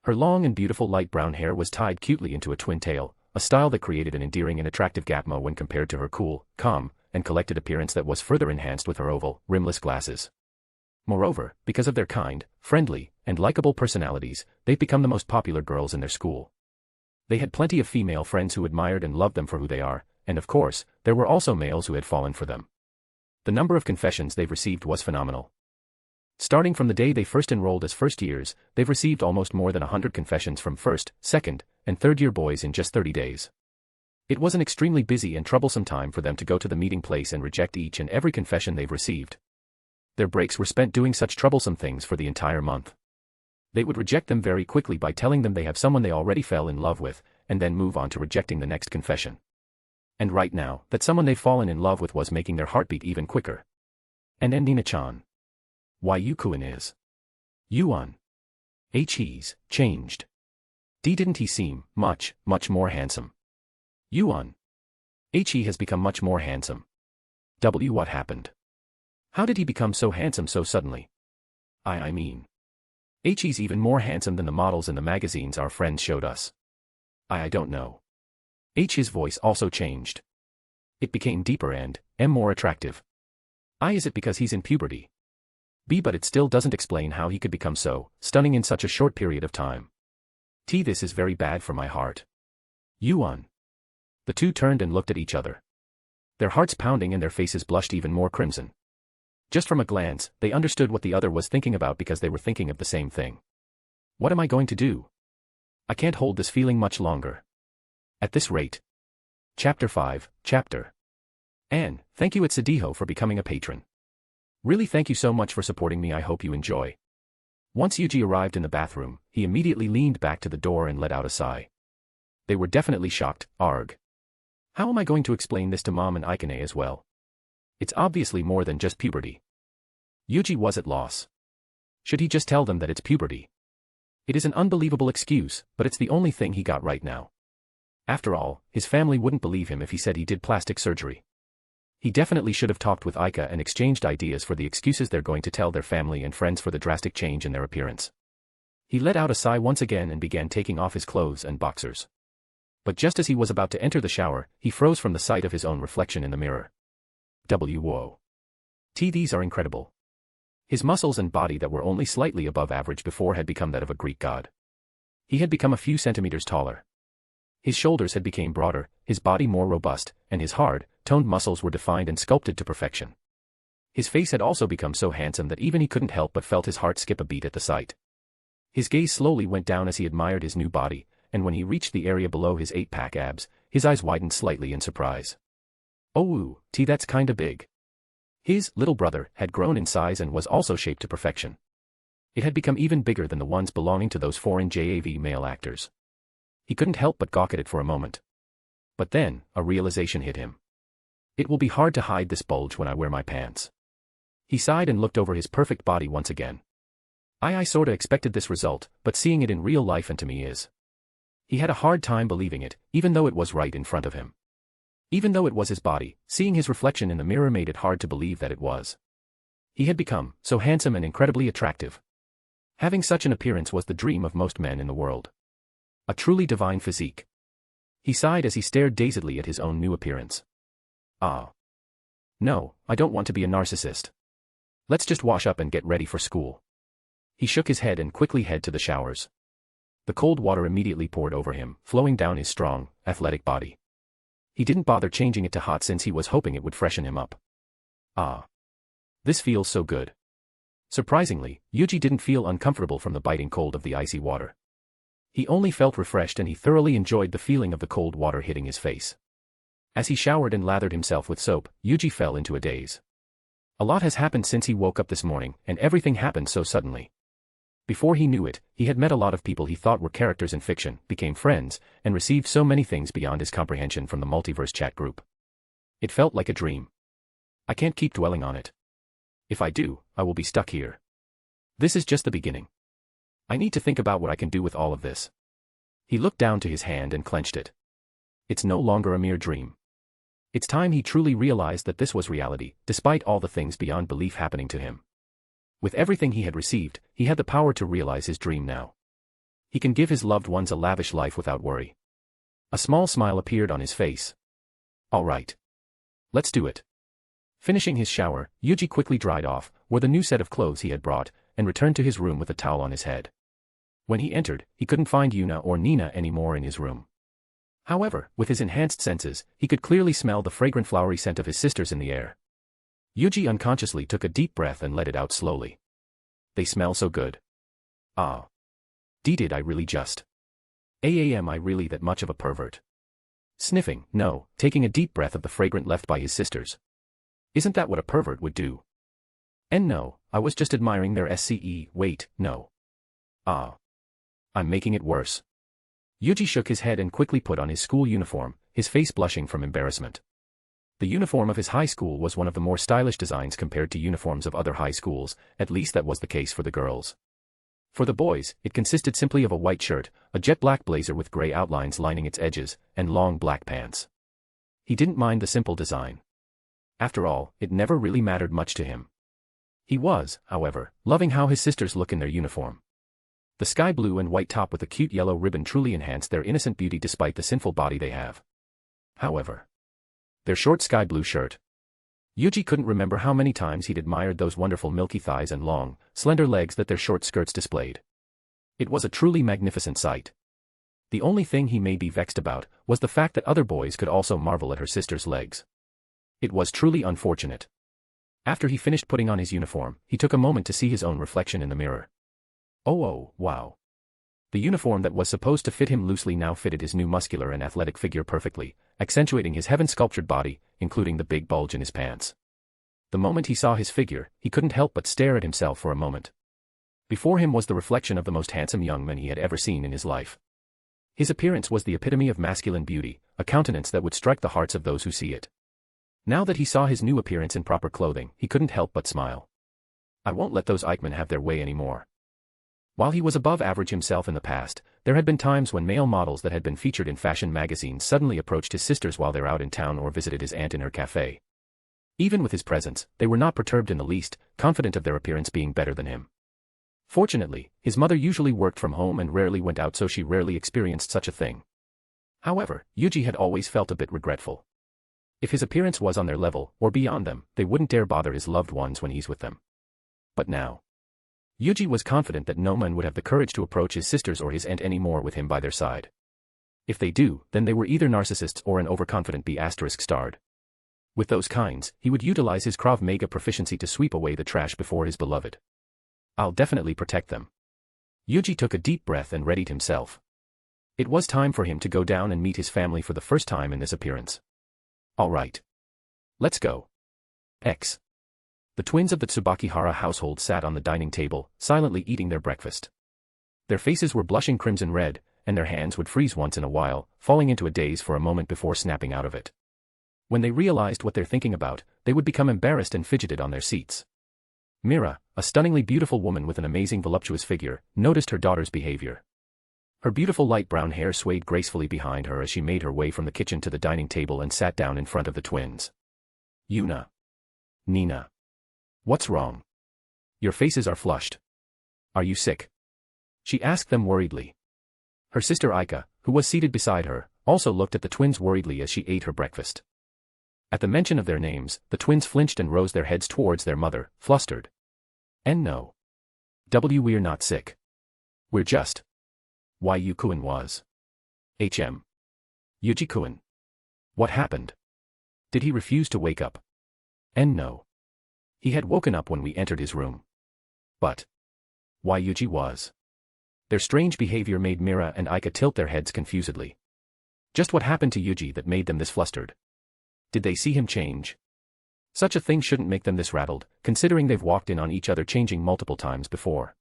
Her long and beautiful light brown hair was tied cutely into a twin tail, a style that created an endearing and attractive gapmo when compared to her cool, calm, and collected appearance that was further enhanced with her oval, rimless glasses. Moreover, because of their kind, friendly, and likable personalities, they've become the most popular girls in their school. They had plenty of female friends who admired and loved them for who they are, and of course, there were also males who had fallen for them. The number of confessions they've received was phenomenal. Starting from the day they first enrolled as first years, they've received almost more than 100 confessions from first, second, and third-year boys in just 30 days. It was an extremely busy and troublesome time for them to go to the meeting place and reject each and every confession they've received. Their breaks were spent doing such troublesome things for the entire month. They would reject them very quickly by telling them they have someone they already fell in love with, and then move on to rejecting the next confession. And right now, that someone they've fallen in love with was making their heartbeat even quicker. And Nina-chan. Why Yukuin is. Yuan. He's changed. Didn't he seem much more handsome? Yuan. He has become much more handsome. What happened? How did he become so handsome so suddenly? I mean. He's even more handsome than the models in the magazines our friends showed us. I don't know. His voice also changed. It became deeper and more attractive. Is it because he's in puberty? But it still doesn't explain how he could become so stunning in such a short period of time. This is very bad for my heart. Yuan. The two turned and looked at each other. Their hearts pounding and their faces blushed even more crimson. Just from a glance, they understood what the other was thinking about because they were thinking of the same thing. What am I going to do? I can't hold this feeling much longer. At this rate. Chapter 5, Chapter. Anne, thank you at Sadiho for becoming a patron. Really thank you so much for supporting me. I hope you enjoy. Once Yuuji arrived in the bathroom, he immediately leaned back to the door and let out a sigh. They were definitely shocked. Arg. How am I going to explain this to Mom and Aikane as well? It's obviously more than just puberty. Yuuji was at loss. Should he just tell them that it's puberty? It is an unbelievable excuse, but it's the only thing he got right now. After all, his family wouldn't believe him if he said he did plastic surgery. He definitely should have talked with Aika and exchanged ideas for the excuses they're going to tell their family and friends for the drastic change in their appearance. He let out a sigh once again and began taking off his clothes and boxers. But just as he was about to enter the shower, he froze from the sight of his own reflection in the mirror. Whoa. These are incredible. His muscles and body that were only slightly above average before had become that of a Greek god. He had become a few centimeters taller. His shoulders had become broader, his body more robust, and his hard, toned muscles were defined and sculpted to perfection. His face had also become so handsome that even he couldn't help but felt his heart skip a beat at the sight. His gaze slowly went down as he admired his new body, and when he reached the area below his 8-pack abs, his eyes widened slightly in surprise. Oh, that's kinda big. His little brother had grown in size and was also shaped to perfection. It had become even bigger than the ones belonging to those foreign JAV male actors. He couldn't help but gawk at it for a moment. But then, a realization hit him. It will be hard to hide this bulge when I wear my pants. He sighed and looked over his perfect body once again. I sorta expected this result, but seeing it in real life and to me is. He had a hard time believing it, even though it was right in front of him. Even though it was his body, seeing his reflection in the mirror made it hard to believe that it was. He had become so handsome and incredibly attractive. Having such an appearance was the dream of most men in the world. A truly divine physique. He sighed as he stared dazedly at his own new appearance. No, I don't want to be a narcissist. Let's just wash up and get ready for school. He shook his head and quickly headed to the showers. The cold water immediately poured over him, flowing down his strong, athletic body. He didn't bother changing it to hot since he was hoping it would freshen him up. This feels so good. Surprisingly, Yuuji didn't feel uncomfortable from the biting cold of the icy water. He only felt refreshed and he thoroughly enjoyed the feeling of the cold water hitting his face. As he showered and lathered himself with soap, Yuuji fell into a daze. A lot has happened since he woke up this morning, and everything happened so suddenly. Before he knew it, he had met a lot of people he thought were characters in fiction, became friends, and received so many things beyond his comprehension from the Multiverse Chat group. It felt like a dream. I can't keep dwelling on it. If I do, I will be stuck here. This is just the beginning. I need to think about what I can do with all of this. He looked down to his hand and clenched it. It's no longer a mere dream. It's time he truly realized that this was reality, despite all the things beyond belief happening to him. With everything he had received, he had the power to realize his dream now. He can give his loved ones a lavish life without worry. A small smile appeared on his face. All right. Let's do it. Finishing his shower, Yuuji quickly dried off, wore the new set of clothes he had brought, and returned to his room with a towel on his head. When he entered, he couldn't find Yuna or Nina anymore in his room. However, with his enhanced senses, he could clearly smell the fragrant flowery scent of his sisters in the air. Yuuji unconsciously took a deep breath and let it out slowly. They smell so good. Ah. Did I really just? Am I really that much of a pervert? Sniffing, no, taking a deep breath of the fragrant left by his sisters. Isn't that what a pervert would do? And no, I was just admiring their SCE, wait, no. Ah. I'm making it worse. Yuuji shook his head and quickly put on his school uniform, his face blushing from embarrassment. The uniform of his high school was one of the more stylish designs compared to uniforms of other high schools, at least that was the case for the girls. For the boys, it consisted simply of a white shirt, a jet black blazer with gray outlines lining its edges, and long black pants. He didn't mind the simple design. After all, it never really mattered much to him. He was, however, loving how his sisters look in their uniform. The sky blue and white top with a cute yellow ribbon truly enhanced their innocent beauty despite the sinful body they have. However, their short sky blue shirt. Yuuji couldn't remember how many times he'd admired those wonderful milky thighs and long, slender legs that their short skirts displayed. It was a truly magnificent sight. The only thing he may be vexed about was the fact that other boys could also marvel at her sister's legs. It was truly unfortunate. After he finished putting on his uniform, he took a moment to see his own reflection in the mirror. Oh, wow. The uniform that was supposed to fit him loosely now fitted his new muscular and athletic figure perfectly, accentuating his heaven-sculptured body, including the big bulge in his pants. The moment he saw his figure, he couldn't help but stare at himself for a moment. Before him was the reflection of the most handsome young man he had ever seen in his life. His appearance was the epitome of masculine beauty, a countenance that would strike the hearts of those who see it. Now that he saw his new appearance in proper clothing, he couldn't help but smile. I won't let those Eichmann have their way anymore. While he was above average himself in the past, there had been times when male models that had been featured in fashion magazines suddenly approached his sisters while they're out in town or visited his aunt in her cafe. Even with his presence, they were not perturbed in the least, confident of their appearance being better than him. Fortunately, his mother usually worked from home and rarely went out, so she rarely experienced such a thing. However, Yuuji had always felt a bit regretful. If his appearance was on their level, or beyond them, they wouldn't dare bother his loved ones when he's with them. But now, Yuuji was confident that no man would have the courage to approach his sisters or his aunt anymore with him by their side. If they do, then they were either narcissists or an overconfident B*****starred. With those kinds, he would utilize his Krav Maga proficiency to sweep away the trash before his beloved. I'll definitely protect them. Yuuji took a deep breath and readied himself. It was time for him to go down and meet his family for the first time in this appearance. All right. Let's go. X. The twins of the Tsubakihara household sat on the dining table, silently eating their breakfast. Their faces were blushing crimson red, and their hands would freeze once in a while, falling into a daze for a moment before snapping out of it. When they realized what they're thinking about, they would become embarrassed and fidgeted on their seats. Mira, a stunningly beautiful woman with an amazing voluptuous figure, noticed her daughter's behavior. Her beautiful light brown hair swayed gracefully behind her as she made her way from the kitchen to the dining table and sat down in front of the twins. Yuna. Nina. What's wrong? Your faces are flushed. Are you sick? She asked them worriedly. Her sister Aika, who was seated beside her, also looked at the twins worriedly as she ate her breakfast. At the mention of their names, the twins flinched and rose their heads towards their mother, flustered. And no. We're not sick. We're just. Yuuji-kun was. Yuuji-kun. What happened? Did he refuse to wake up? And no. He had woken up when we entered his room. But. Yuuji was. Their strange behavior made Mira and Aika tilt their heads confusedly. Just what happened to Yuuji that made them this flustered? Did they see him change? Such a thing shouldn't make them this rattled, considering they've walked in on each other changing multiple times before.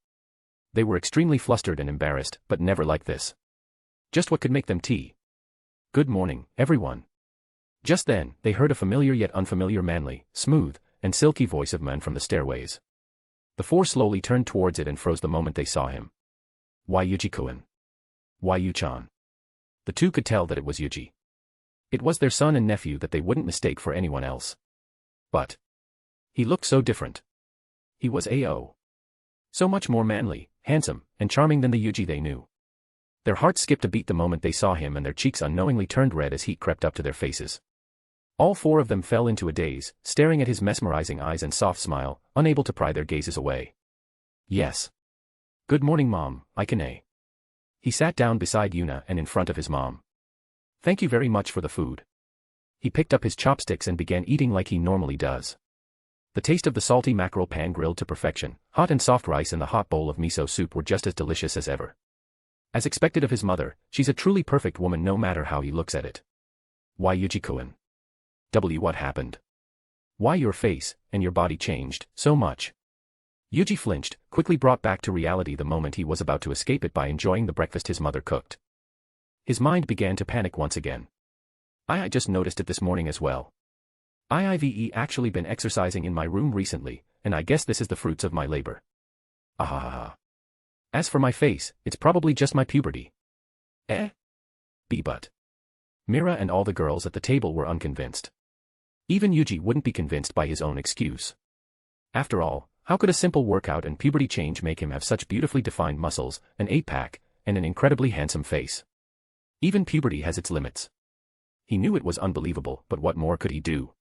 They were extremely flustered and embarrassed, but never like this. Just what could make them Good morning, everyone. Just then, they heard a familiar yet unfamiliar manly, smooth, and silky voice of man from the stairways. The four slowly turned towards it and froze the moment they saw him. Why Yuuji-kun? Why Yu-chan? The two could tell that it was Yuuji. It was their son and nephew that they wouldn't mistake for anyone else. But he looked so different. He was so much more manly, handsome, and charming than the Yuuji they knew. Their hearts skipped a beat the moment they saw him and their cheeks unknowingly turned red as heat crept up to their faces. All four of them fell into a daze, staring at his mesmerizing eyes and soft smile, unable to pry their gazes away. Yes. Good morning, Mom, Aikane. He sat down beside Yuna and in front of his mom. Thank you very much for the food. He picked up his chopsticks and began eating like he normally does. The taste of the salty mackerel pan grilled to perfection, hot and soft rice and the hot bowl of miso soup were just as delicious as ever. As expected of his mother, she's a truly perfect woman no matter how he looks at it. Why Yuuji-kun? What happened? Why your face and your body changed so much? Yuuji flinched, quickly brought back to reality the moment he was about to escape it by enjoying the breakfast his mother cooked. His mind began to panic once again. I just noticed it this morning as well. I've actually been exercising in my room recently, and I guess this is the fruits of my labor. Ah. As for my face, it's probably just my puberty. But Mira and all the girls at the table were unconvinced. Even Yuuji wouldn't be convinced by his own excuse. After all, how could a simple workout and puberty change make him have such beautifully defined muscles, an 8-pack, and an incredibly handsome face? Even puberty has its limits. He knew it was unbelievable, but what more could he do?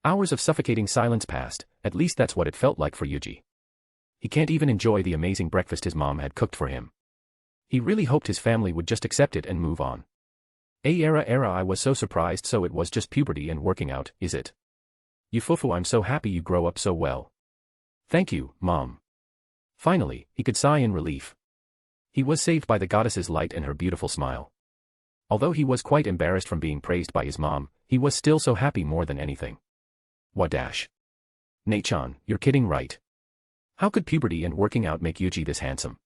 Hours of suffocating silence passed, at least that's what it felt like for Yuuji. He can't even enjoy the amazing breakfast his mom had cooked for him. He really hoped his family would just accept it and move on. I was so surprised, so it was just puberty and working out, is it? Yufufu, I'm so happy you grow up so well. Thank you, Mom. Finally, he could sigh in relief. He was saved by the goddess's light and her beautiful smile. Although he was quite embarrassed from being praised by his mom, he was still so happy more than anything. Wadash. Nei-chan, you're kidding, right? How could puberty and working out make Yuuji this handsome?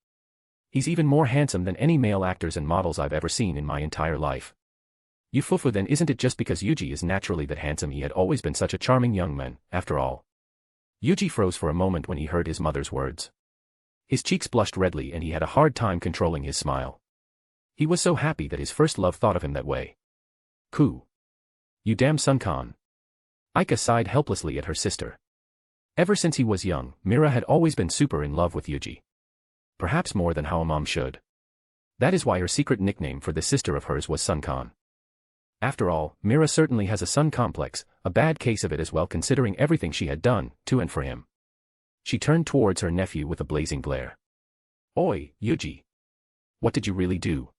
He's even more handsome than any male actors and models I've ever seen in my entire life. Yufufu, then isn't it just because Yuuji is naturally that handsome? He had always been such a charming young man, after all. Yuuji froze for a moment when he heard his mother's words. His cheeks blushed redly and he had a hard time controlling his smile. He was so happy that his first love thought of him that way. You damn Sun-kan. Aika sighed helplessly at her sister. Ever since he was young, Mira had always been super in love with Yuuji. Perhaps more than how a mom should. That is why her secret nickname for this sister of hers was Sun-kan. After all, Mira certainly has a son complex, a bad case of it as well considering everything she had done, to and for him. She turned towards her nephew with a blazing glare. Oi, Yuuji. What did you really do?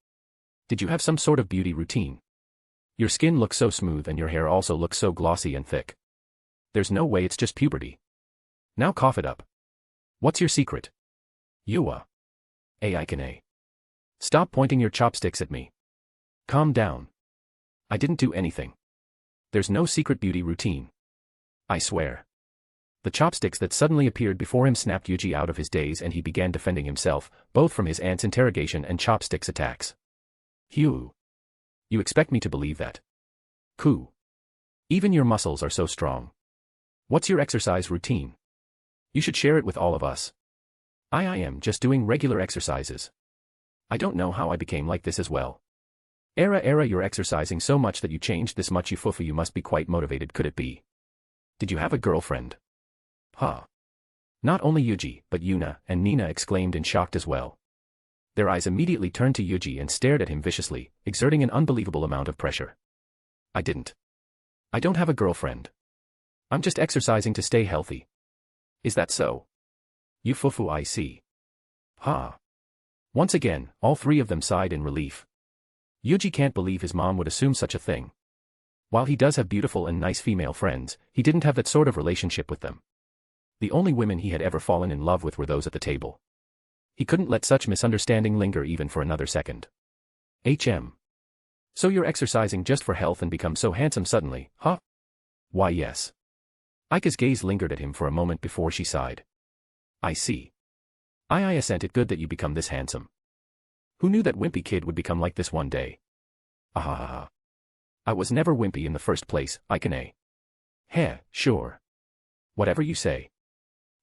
Did you have some sort of beauty routine? Your skin looks so smooth and your hair also looks so glossy and thick. There's no way it's just puberty. Now cough it up. What's your secret? Yua. Aikane. Stop pointing your chopsticks at me. Calm down. I didn't do anything. There's no secret beauty routine. I swear. The chopsticks that suddenly appeared before him snapped Yuuji out of his daze and he began defending himself, both from his aunt's interrogation and chopsticks attacks. You expect me to believe that? Even your muscles are so strong. What's your exercise routine? You should share it with all of us. I am just doing regular exercises. I don't know how I became like this as well. You're exercising so much that you changed this much. Yufufu, you must be quite motivated, could it be? Did you have a girlfriend? Not only Yuuji, but Yuna and Nina exclaimed in shock as well. Their eyes immediately turned to Yuuji and stared at him viciously, exerting an unbelievable amount of pressure. I don't have a girlfriend. I'm just exercising to stay healthy. Is that so? Yufufu, I see. Once again, all three of them sighed in relief. Yuuji can't believe his mom would assume such a thing. While he does have beautiful and nice female friends, he didn't have that sort of relationship with them. The only women he had ever fallen in love with were those at the table. He couldn't let such misunderstanding linger even for another second. So you're exercising just for health and become so handsome suddenly, huh? Why yes. Aika's gaze lingered at him for a moment before she sighed. I see. I assented. Good that you become this handsome. Who knew that wimpy kid would become like this one day? Ahahaha. I was never wimpy in the first place, Aikane. Heh, sure. Whatever you say.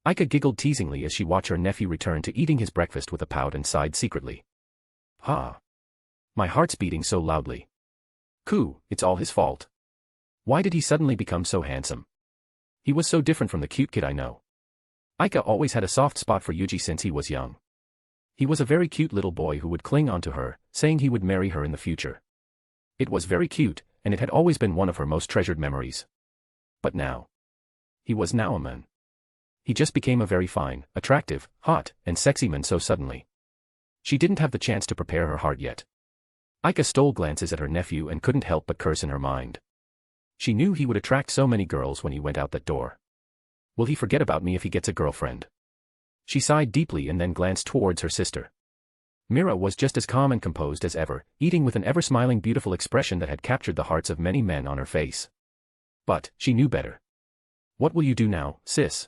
Aika giggled teasingly as she watched her nephew return to eating his breakfast with a pout and sighed secretly. Ha. My heart's beating so loudly. It's all his fault. Why did he suddenly become so handsome? He was so different from the cute kid I know. Aika always had a soft spot for Yuuji since he was young. He was a very cute little boy who would cling onto her, saying he would marry her in the future. It was very cute, and it had always been one of her most treasured memories. But now. He was now a man. He just became a very fine, attractive, hot, and sexy man so suddenly. She didn't have the chance to prepare her heart yet. Aika stole glances at her nephew and couldn't help but curse in her mind. She knew he would attract so many girls when he went out that door. Will he forget about me if he gets a girlfriend? She sighed deeply and then glanced towards her sister. Mira was just as calm and composed as ever, eating with an ever-smiling beautiful expression that had captured the hearts of many men on her face. But, she knew better. What will you do now, sis?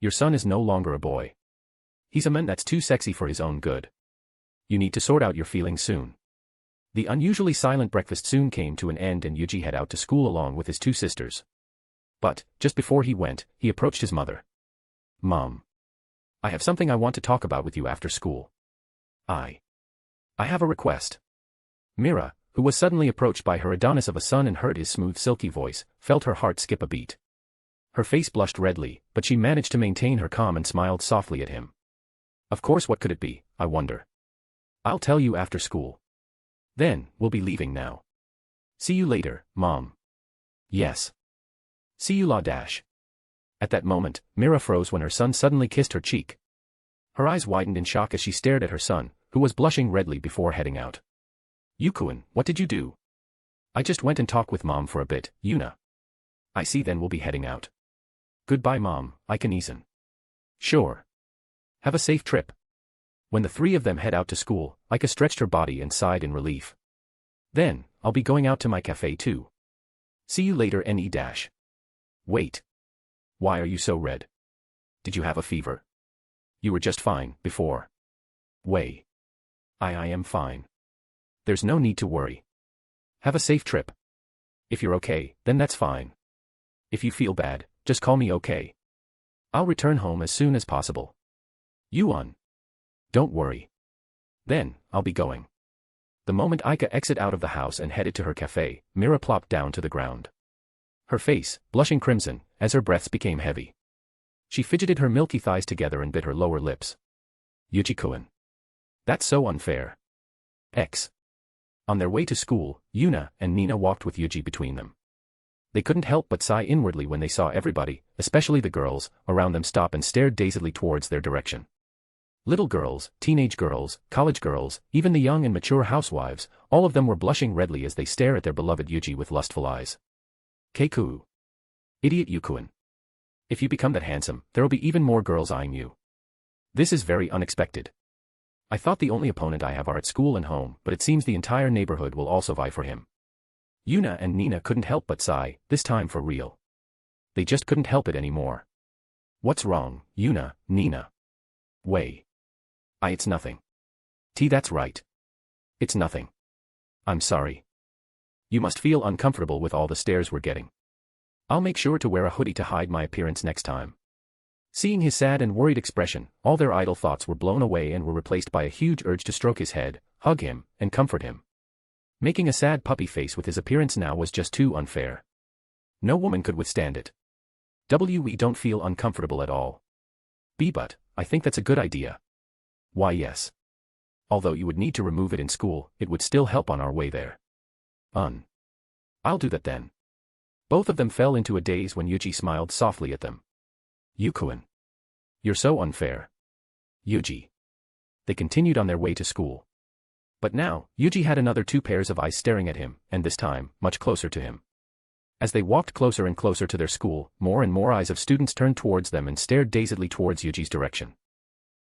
Your son is no longer a boy. He's a man that's too sexy for his own good. You need to sort out your feelings soon. The unusually silent breakfast soon came to an end and Yuuji headed out to school along with his two sisters. But, just before he went, he approached his mother. Mom. I have something I want to talk about with you after school. I have a request. Mira, who was suddenly approached by her Adonis of a son and heard his smooth silky voice, felt her heart skip a beat. Her face blushed redly, but she managed to maintain her calm and smiled softly at him. Of course, what could it be, I wonder? I'll tell you after school. Then, we'll be leaving now. See you later, Mom. Yes. See you la dash. At that moment, Mira froze when her son suddenly kissed her cheek. Her eyes widened in shock as she stared at her son, who was blushing redly before heading out. Yukuin, what did you do? I just went and talked with Mom for a bit, Yuna. I see, then we'll be heading out. Goodbye, Mom, Ikenezen. Sure. Have a safe trip. When the three of them head out to school, Aika stretched her body and sighed in relief. Then, I'll be going out to my cafe too. See you later, Ne dash. Wait. Why are you so red? Did you have a fever? You were just fine before. Wei. I am fine. There's no need to worry. Have a safe trip. If you're okay, then that's fine. If you feel bad, just call me, okay? I'll return home as soon as possible. Yuan. Don't worry. Then, I'll be going. The moment Aika exited out of the house and headed to her cafe, Mira plopped down to the ground. Her face, blushing crimson, as her breaths became heavy. She fidgeted her milky thighs together and bit her lower lips. Yuji-kun. That's so unfair. On their way to school, Yuna and Nina walked with Yuji between them. They couldn't help but sigh inwardly when they saw everybody, especially the girls, around them stop and stared dazedly towards their direction. Little girls, teenage girls, college girls, even the young and mature housewives, all of them were blushing redly as they stare at their beloved Yuji with lustful eyes. Keiku. Idiot Yukuin. If you become that handsome, there'll be even more girls eyeing you. This is very unexpected. I thought the only opponent I have are at school and home, but it seems the entire neighborhood will also vie for him. Yuna and Nina couldn't help but sigh, this time for real. They just couldn't help it anymore. What's wrong, Yuna, Nina? Wei. It's nothing. That's right. It's nothing. I'm sorry. You must feel uncomfortable with all the stares we're getting. I'll make sure to wear a hoodie to hide my appearance next time. Seeing his sad and worried expression, all their idle thoughts were blown away and were replaced by a huge urge to stroke his head, hug him, and comfort him. Making a sad puppy face with his appearance now was just too unfair. No woman could withstand it. We don't feel uncomfortable at all. But, I think that's a good idea. Why yes. Although you would need to remove it in school, it would still help on our way there. I'll do that then. Both of them fell into a daze when Yuji smiled softly at them. Yukuin. You're so unfair. Yuji. They continued on their way to school. But now, Yuji had another two pairs of eyes staring at him, and this time, much closer to him. As they walked closer and closer to their school, more and more eyes of students turned towards them and stared dazedly towards Yuji's direction.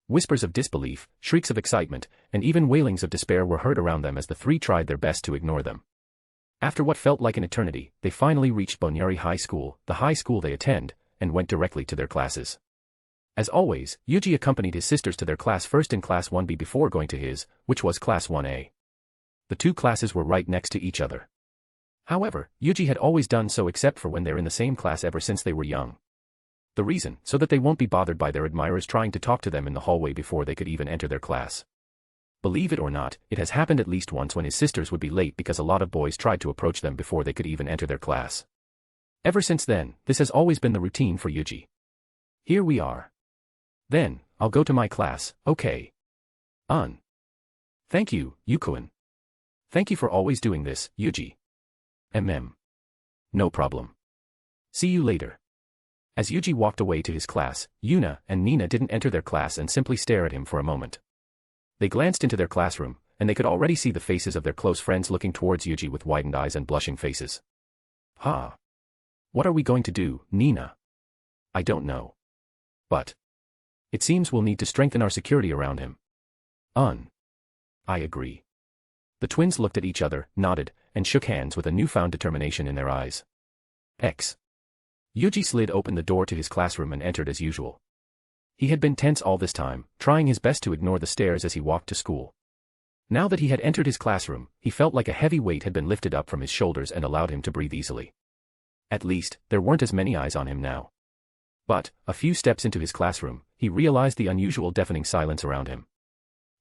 Whispers of disbelief, shrieks of excitement, and even wailings of despair were heard around them as the three tried their best to ignore them. After what felt like an eternity, they finally reached Bonyari High School, the high school they attend, and went directly to their classes. As always, Yuuji accompanied his sisters to their class first in Class 1B before going to his, which was Class 1A. The two classes were right next to each other. However, Yuuji had always done so except for when they're in the same class ever since they were young. The reason, so that they won't be bothered by their admirers trying to talk to them in the hallway before they could even enter their class. Believe it or not, it has happened at least once when his sisters would be late because a lot of boys tried to approach them before they could even enter their class. Ever since then, this has always been the routine for Yuuji. Here we are. Then, I'll go to my class, okay? Thank you, Yuko-an. Thank you for always doing this, Yuuji. No problem. See you later. As Yuuji walked away to his class, Yuna and Nina didn't enter their class and simply stare at him for a moment. They glanced into their classroom, and they could already see the faces of their close friends looking towards Yuuji with widened eyes and blushing faces. What are we going to do, Nina? I don't know. But it seems we'll need to strengthen our security around him. I agree. The twins looked at each other, nodded, and shook hands with a newfound determination in their eyes. Yuuji slid open the door to his classroom and entered as usual. He had been tense all this time, trying his best to ignore the stares as he walked to school. Now that he had entered his classroom, he felt like a heavy weight had been lifted up from his shoulders and allowed him to breathe easily. At least, there weren't as many eyes on him now. But, a few steps into his classroom, he realized the unusual deafening silence around him.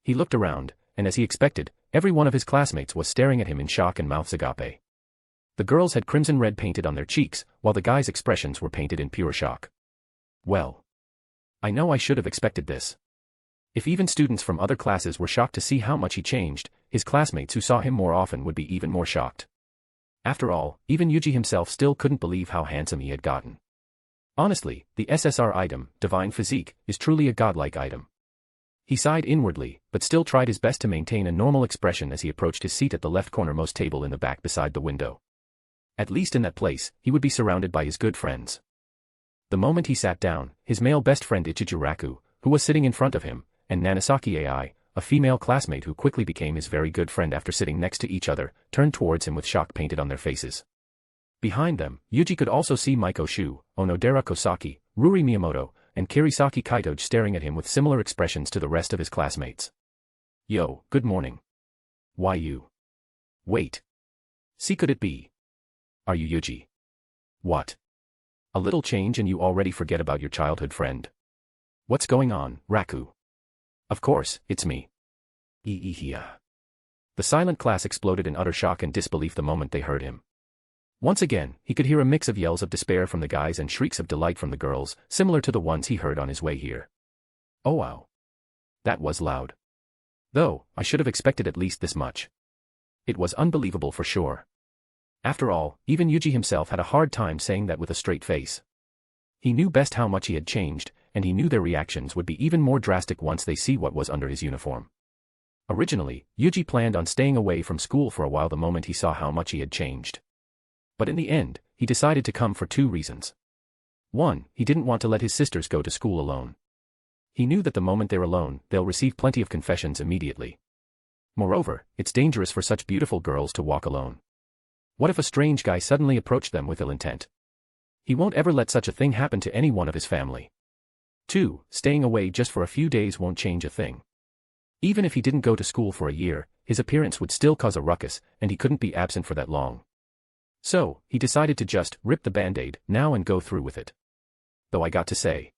He looked around, and as he expected, every one of his classmates was staring at him in shock and mouths agape. The girls had crimson red painted on their cheeks, while the guys' expressions were painted in pure shock. Well, I know I should have expected this. If even students from other classes were shocked to see how much he changed, his classmates who saw him more often would be even more shocked. After all, even Yuuji himself still couldn't believe how handsome he had gotten. Honestly, the SSR item, Divine Physique, is truly a godlike item. He sighed inwardly, but still tried his best to maintain a normal expression as he approached his seat at the left cornermost table in the back beside the window. At least in that place, he would be surrounded by his good friends. The moment he sat down, his male best friend Ichijuraku, who was sitting in front of him, and Nanasaki Ai, a female classmate who quickly became his very good friend after sitting next to each other, turned towards him with shock painted on their faces. Behind them, Yuuji could also see Maiko Shu, Onodera Kosaki, Ruri Miyamoto, and Kirisaki Kaitoji staring at him with similar expressions to the rest of his classmates. Yo, good morning. Why you? Wait. See, could it be? Are you Yuuji? What? A little change and you already forget about your childhood friend. What's going on, Raku? Of course, it's me. The silent class exploded in utter shock and disbelief the moment they heard him. Once again, he could hear a mix of yells of despair from the guys and shrieks of delight from the girls, similar to the ones he heard on his way here. Oh wow. That was loud. Though, I should have expected at least this much. It was unbelievable for sure. After all, even Yuuji himself had a hard time saying that with a straight face. He knew best how much he had changed, and he knew their reactions would be even more drastic once they see what was under his uniform. Originally, Yuuji planned on staying away from school for a while the moment he saw how much he had changed. But in the end, he decided to come for two reasons. One, he didn't want to let his sisters go to school alone. He knew that the moment they're alone, they'll receive plenty of confessions immediately. Moreover, it's dangerous for such beautiful girls to walk alone. What if a strange guy suddenly approached them with ill intent? He won't ever let such a thing happen to any one of his family. 2. Staying away just for a few days won't change a thing. Even if he didn't go to school for a year, his appearance would still cause a ruckus, and he couldn't be absent for that long. So, he decided to just rip the band-aid now and go through with it. Though I got to say,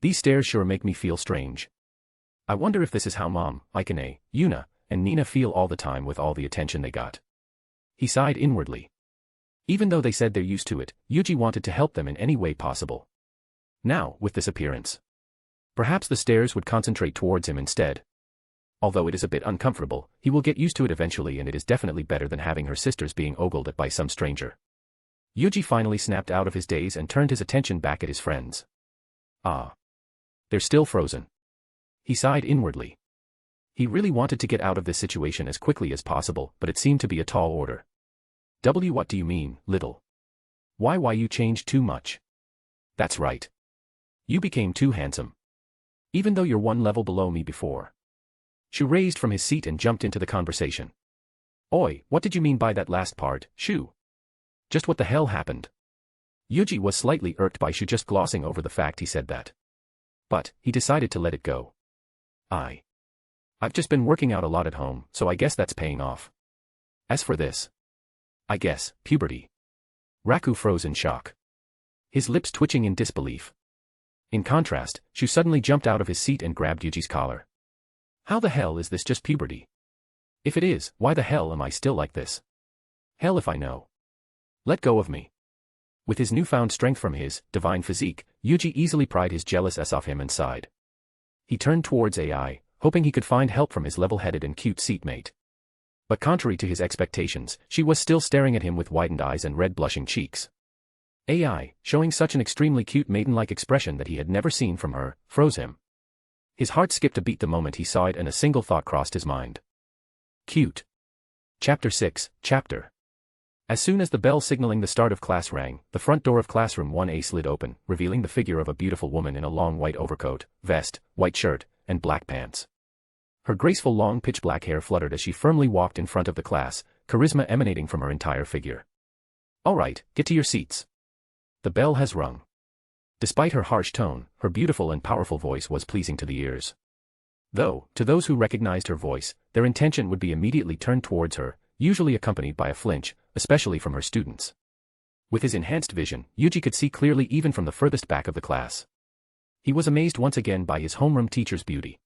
these stares sure make me feel strange. I wonder if this is how Mom, Aikane, Yuna, and Nina feel all the time with all the attention they got. He sighed inwardly. Even though they said they're used to it, Yuuji wanted to help them in any way possible. Now, with this appearance, perhaps the stares would concentrate towards him instead. Although it is a bit uncomfortable, he will get used to it eventually, and it is definitely better than having her sisters being ogled at by some stranger. Yuuji finally snapped out of his daze and turned his attention back at his friends. Ah. They're still frozen. He sighed inwardly. He really wanted to get out of this situation as quickly as possible, but it seemed to be a tall order. What do you mean, little? Why you changed too much? That's right. You became too handsome. Even though you're one level below me before. Shu raised from his seat and jumped into the conversation. Oi, what did you mean by that last part, Shu? Just what the hell happened? Yuuji was slightly irked by Shu just glossing over the fact he said that. But, he decided to let it go. I've just been working out a lot at home, so I guess that's paying off. As for this, I guess, puberty. Raku froze in shock. His lips twitching in disbelief. In contrast, Shu suddenly jumped out of his seat and grabbed Yuji's collar. How the hell is this just puberty? If it is, why the hell am I still like this? Hell if I know. Let go of me. With his newfound strength from his divine physique, Yuuji easily pried his jealous ass off him and sighed. He turned towards AI, hoping he could find help from his level-headed and cute seatmate. But contrary to his expectations, she was still staring at him with widened eyes and red blushing cheeks. AI, showing such an extremely cute maiden-like expression that he had never seen from her, froze him. His heart skipped a beat the moment he saw it and a single thought crossed his mind. Cute. Chapter 6, Chapter. As soon as the bell signaling the start of class rang, the front door of classroom 1A slid open, revealing the figure of a beautiful woman in a long white overcoat, vest, white shirt, and black pants. Her graceful long pitch-black hair fluttered as she firmly walked in front of the class, charisma emanating from her entire figure. All right, get to your seats. The bell has rung. Despite her harsh tone, her beautiful and powerful voice was pleasing to the ears. Though, to those who recognized her voice, their intention would be immediately turned towards her, usually accompanied by a flinch, especially from her students. With his enhanced vision, Yuuji could see clearly even from the furthest back of the class. He was amazed once again by his homeroom teacher's beauty.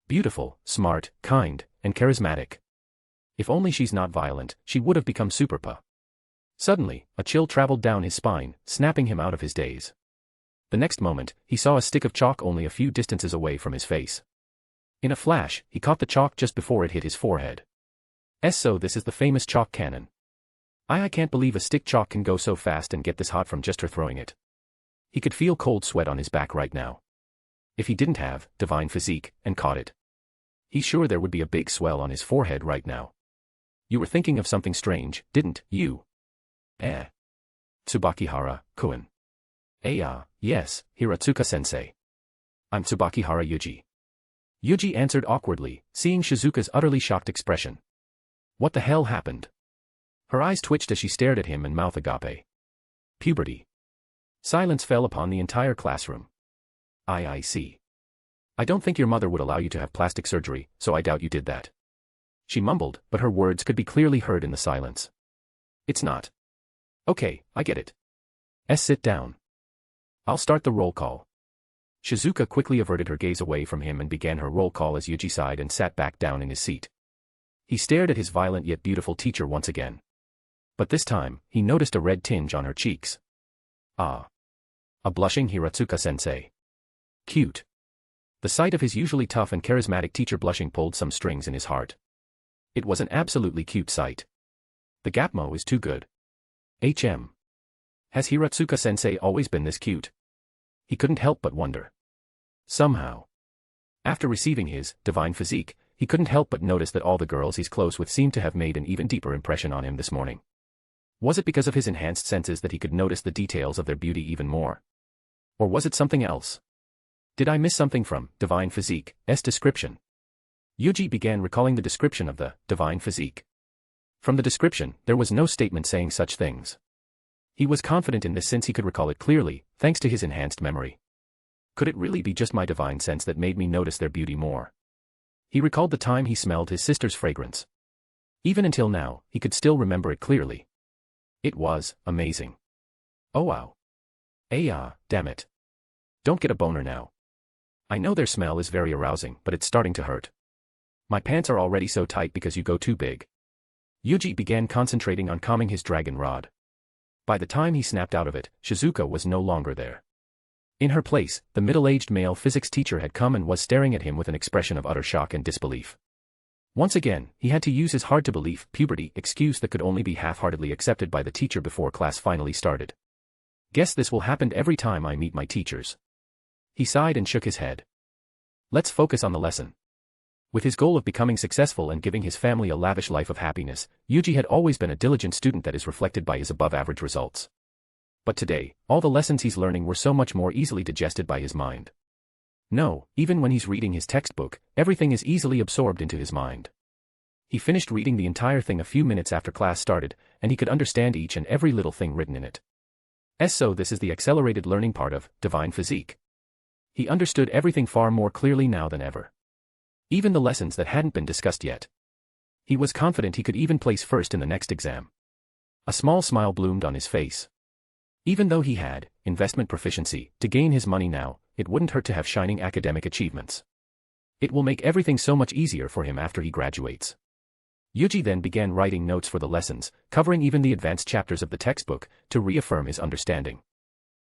Beautiful, smart, kind, and charismatic. If only she's not violent, she would have become superpa. Suddenly, a chill traveled down his spine, snapping him out of his daze. The next moment, he saw a stick of chalk only a few distances away from his face. In a flash, he caught the chalk just before it hit his forehead. So this is the famous chalk cannon. I can't believe a stick chalk can go so fast and get this hot from just her throwing it. He could feel cold sweat on his back right now. If he didn't have divine physique and caught it, he's sure there would be a big swell on his forehead right now. You were thinking of something strange, didn't you? Tsubakihara, Kun. Yes, Hiratsuka-sensei. I'm Tsubakihara Yuuji. Yuuji answered awkwardly, seeing Shizuka's utterly shocked expression. What the hell happened? Her eyes twitched as she stared at him and mouth agape. Puberty. Silence fell upon the entire classroom. I see. I don't think your mother would allow you to have plastic surgery, so I doubt you did that. She mumbled, but her words could be clearly heard in the silence. It's not. Okay, I get it. Sit down. I'll start the roll call. Shizuka quickly averted her gaze away from him and began her roll call as Yuuji sighed and sat back down in his seat. He stared at his violent yet beautiful teacher once again. But this time, he noticed a red tinge on her cheeks. A blushing Hiratsuka-sensei. Cute. The sight of his usually tough and charismatic teacher blushing pulled some strings in his heart. It was an absolutely cute sight. The Gapmo is too good. Has Hiratsuka-sensei always been this cute? He couldn't help but wonder. Somehow. After receiving his divine physique, he couldn't help but notice that all the girls he's close with seemed to have made an even deeper impression on him this morning. Was it because of his enhanced senses that he could notice the details of their beauty even more? Or was it something else? Did I miss something from divine physique's description? Yuuji began recalling the description of the divine physique. From the description, there was no statement saying such things. He was confident in this since he could recall it clearly, thanks to his enhanced memory. Could it really be just my divine sense that made me notice their beauty more? He recalled the time he smelled his sister's fragrance. Even until now, he could still remember it clearly. It was amazing. Oh wow. Damn it. Don't get a boner now. I know their smell is very arousing, but it's starting to hurt. My pants are already so tight because you go too big. Yuuji began concentrating on calming his dragon rod. By the time he snapped out of it, Shizuka was no longer there. In her place, the middle-aged male physics teacher had come and was staring at him with an expression of utter shock and disbelief. Once again, he had to use his hard-to-believe puberty excuse that could only be half-heartedly accepted by the teacher before class finally started. Guess this will happen every time I meet my teachers. He sighed and shook his head. Let's focus on the lesson. With his goal of becoming successful and giving his family a lavish life of happiness, Yuuji had always been a diligent student that is reflected by his above-average results. But today, all the lessons he's learning were so much more easily digested by his mind. No, even when he's reading his textbook, everything is easily absorbed into his mind. He finished reading the entire thing a few minutes after class started, and he could understand each and every little thing written in it. So this is the accelerated learning part of Divine Physique. He understood everything far more clearly now than ever. Even the lessons that hadn't been discussed yet. He was confident he could even place first in the next exam. A small smile bloomed on his face. Even though he had investment proficiency to gain his money now, it wouldn't hurt to have shining academic achievements. It will make everything so much easier for him after he graduates. Yuuji then began writing notes for the lessons, covering even the advanced chapters of the textbook, to reaffirm his understanding.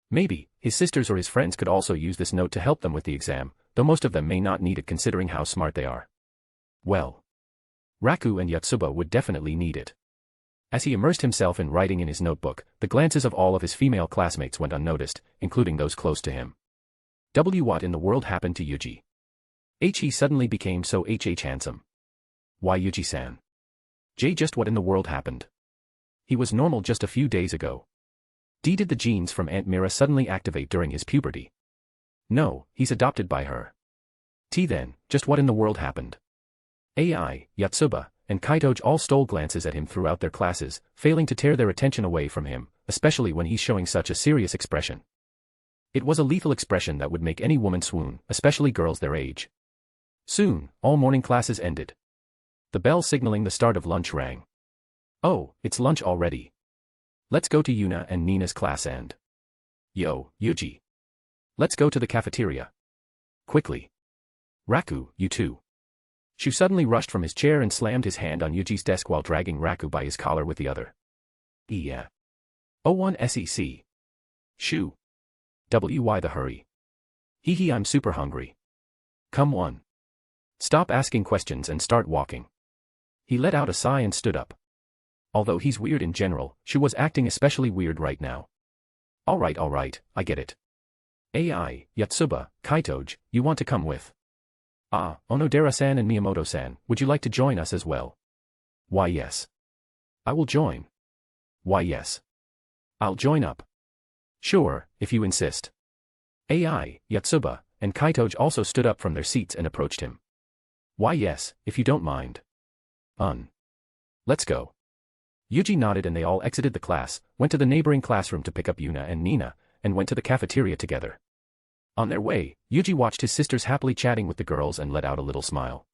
Maybe his sisters or his friends could also use this note to help them with the exam, though most of them may not need it considering how smart they are. Well, Raku and Yotsuba would definitely need it. As he immersed himself in writing in his notebook, the glances of all of his female classmates went unnoticed, including those close to him. What in the world happened to Yuuji? He suddenly became so handsome. Why Yuuji-san? Just what in the world happened? He was normal just a few days ago. Did the genes from Aunt Mira suddenly activate during his puberty? No, he's adopted by her. Then, just what in the world happened? Yotsuba, and Kaitoji all stole glances at him throughout their classes, failing to tear their attention away from him, especially when he's showing such a serious expression. It was a lethal expression that would make any woman swoon, especially girls their age. Soon, all morning classes ended. The bell signaling the start of lunch rang. Oh, it's lunch already. Let's go to Yuna and Nina's class and... Yo, Yuuji. Let's go to the cafeteria. Quickly. Raku, you too. Shu suddenly rushed from his chair and slammed his hand on Yuji's desk while dragging Raku by his collar with the other. Yeah. Oh, sec. Shu. Why the hurry? I'm super hungry. Come on. Stop asking questions and start walking. He let out a sigh and stood up. Although he's weird in general, Shu was acting especially weird right now. Alright, I get it. Yotsuba, Kaitoji, you want to come with? Onodera-san and Miyamoto-san, would you like to join us as well? Why yes. I will join. Why yes. I'll join up. Sure, if you insist. Yotsuba, and Kaitoji also stood up from their seats and approached him. Why yes, if you don't mind. Let's go. Yuuji nodded and they all exited the class, went to the neighboring classroom to pick up Yuna and Nina, and went to the cafeteria together. On their way, Yuuji watched his sisters happily chatting with the girls and let out a little smile.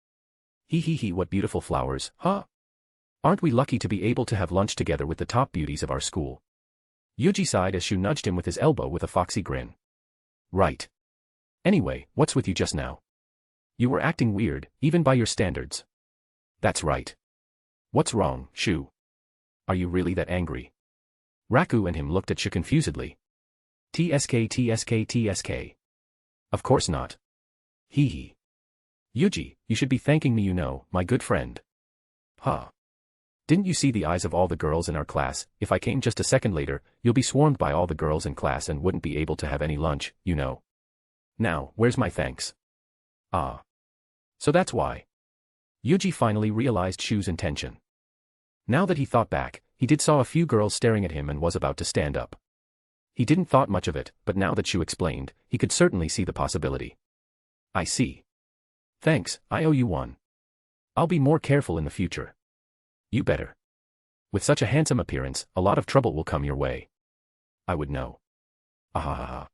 What beautiful flowers, huh? Aren't we lucky to be able to have lunch together with the top beauties of our school? Yuuji sighed as Shu nudged him with his elbow with a foxy grin. Right. Anyway, what's with you just now? You were acting weird, even by your standards. That's right. What's wrong, Shu? Are you really that angry? Raku and him looked at Shu confusedly. TSK. Of course not. Yuuji, you should be thanking me, my good friend. Huh. Didn't you see the eyes of all the girls in our class? If I came just a second later, you'll be swarmed by all the girls in class and wouldn't be able to have any lunch, Now, where's my thanks? So that's why. Yuuji finally realized Shu's intention. Now that he thought back, he saw a few girls staring at him and was about to stand up. He didn't thought much of it, but now that Shu explained, he could certainly see the possibility. I see. Thanks, I owe you one. I'll be more careful in the future. You better. With such a handsome appearance, a lot of trouble will come your way. I would know. Ahahaha.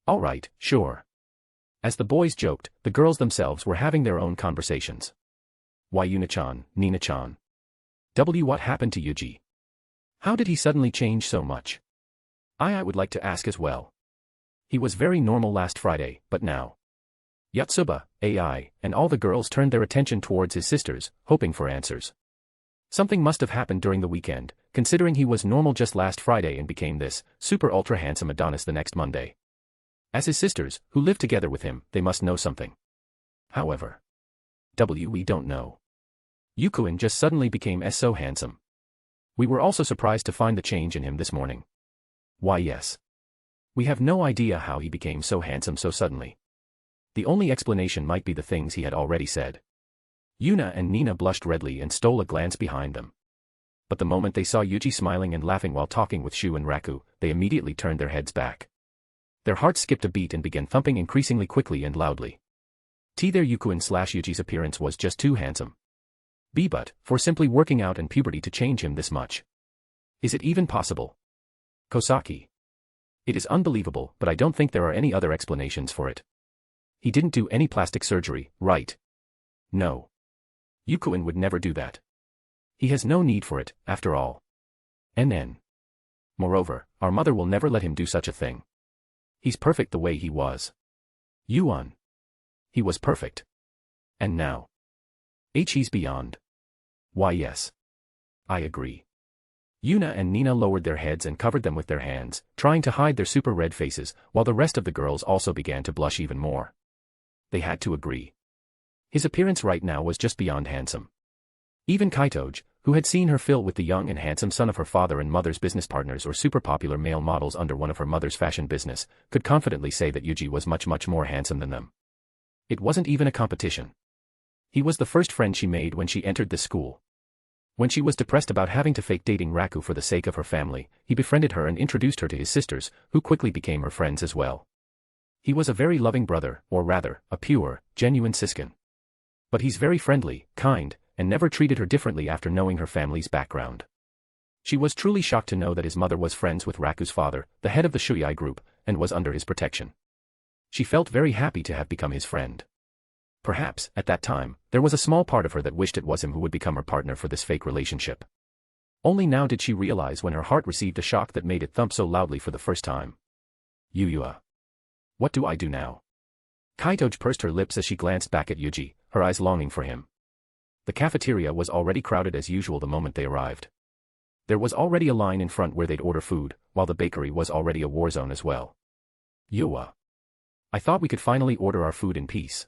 All right, sure. As the boys joked, the girls themselves were having their own conversations. Why Yuna-chan, Nina-chan? What happened to Yuuji? How did he suddenly change so much? I would like to ask as well. He was very normal last Friday, but now. Yotsuba, and all the girls turned their attention towards his sisters, hoping for answers. Something must have happened during the weekend, considering he was normal just last Friday and became this super ultra handsome Adonis the next Monday. As his sisters, who lived together with him, they must know something. However, we don't know. Yukuin just suddenly became so handsome. We were also surprised to find the change in him this morning. Why yes. We have no idea how he became so handsome so suddenly. The only explanation might be the things he had already said. Yuna and Nina blushed redly and stole a glance behind them. But the moment they saw Yuuji smiling and laughing while talking with Shu and Raku, they immediately turned their heads back. Their hearts skipped a beat and began thumping increasingly quickly and loudly. Their Yukuin/Yuji's appearance was just too handsome. But, for simply working out and puberty to change him this much. Is it even possible? Kosaki. It is unbelievable, but I don't think there are any other explanations for it. He didn't do any plastic surgery, right? No. Yukuin would never do that. He has no need for it, after all. And then. Moreover, our mother will never let him do such a thing. He's perfect the way he was. Yuan. He was perfect. And now. He's beyond. Why yes. I agree. Yuna and Nina lowered their heads and covered them with their hands, trying to hide their super red faces, while the rest of the girls also began to blush even more. They had to agree. His appearance right now was just beyond handsome. Even Kaitoge, who had seen her fill with the young and handsome son of her father and mother's business partners or super popular male models under one of her mother's fashion business, could confidently say that Yuji was much more handsome than them. It wasn't even a competition. He was the first friend she made when she entered this school. When she was depressed about having to fake dating Raku for the sake of her family, he befriended her and introduced her to his sisters, who quickly became her friends as well. He was a very loving brother, or rather, a pure, genuine siskin. But he's very friendly, kind, and never treated her differently after knowing her family's background. She was truly shocked to know that his mother was friends with Raku's father, the head of the Shuiei group, and was under his protection. She felt very happy to have become his friend. Perhaps, at that time, there was a small part of her that wished it was him who would become her partner for this fake relationship. Only now did she realize when her heart received a shock that made it thump so loudly for the first time. Yuyua. What do I do now? Kaitoge pursed her lips as she glanced back at Yuji, her eyes longing for him. The cafeteria was already crowded as usual the moment they arrived. There was already a line in front where they'd order food, while the bakery was already a war zone as well. Yua. I thought we could finally order our food in peace.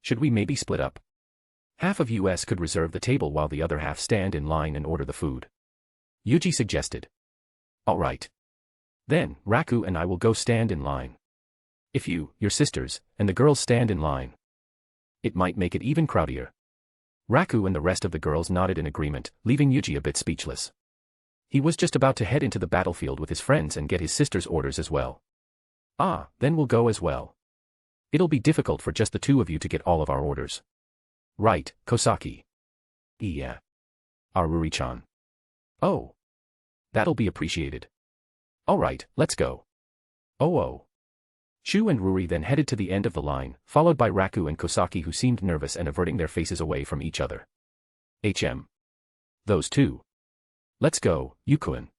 Should we maybe split up? Half of us could reserve the table while the other half stand in line and order the food. Yuji suggested. Alright. Then, Raku and I will go stand in line. If you, your sisters, and the girls stand in line. It might make it even crowdier. Raku and the rest of the girls nodded in agreement, leaving Yuji a bit speechless. He was just about to head into the battlefield with his friends and get his sister's orders as well. Then we'll go as well. It'll be difficult for just the two of you to get all of our orders. Right, Kosaki. Yeah. Our Ruri-chan. Oh. That'll be appreciated. Alright, let's go. Oh. Shu and Ruri then headed to the end of the line, followed by Raku and Kosaki who seemed nervous and averting their faces away from each other. Those two. Let's go, Yukuin.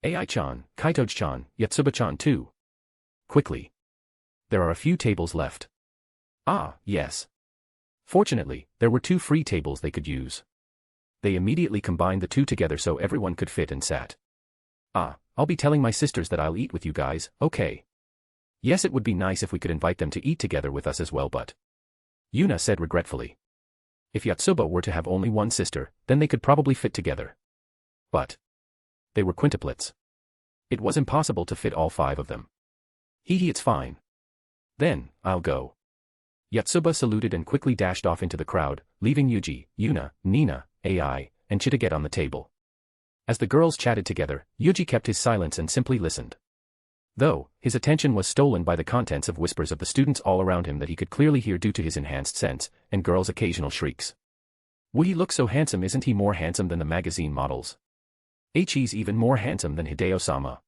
Ai-chan, Kaitoge-chan, Yatsuba-chan too. Quickly. There are a few tables left. Yes. Fortunately, there were 2 free tables they could use. They immediately combined the 2 together so everyone could fit and sat. I'll be telling my sisters that I'll eat with you guys, okay? Yes, it would be nice if we could invite them to eat together with us as well, but Yuna said regretfully. If Yatsuba were to have only one sister, then they could probably fit together. But they were quintuplets. It was impossible to fit all 5 of them. It's fine. Then, I'll go. Yatsuba saluted and quickly dashed off into the crowd, leaving Yuji, Yuna, Nina, Ai, and Chita get on the table. As the girls chatted together, Yuji kept his silence and simply listened. Though, his attention was stolen by the contents of whispers of the students all around him that he could clearly hear due to his enhanced sense, and girls' occasional shrieks. Would he look so handsome? Isn't he more handsome than the magazine models? He's even more handsome than Hideo-sama.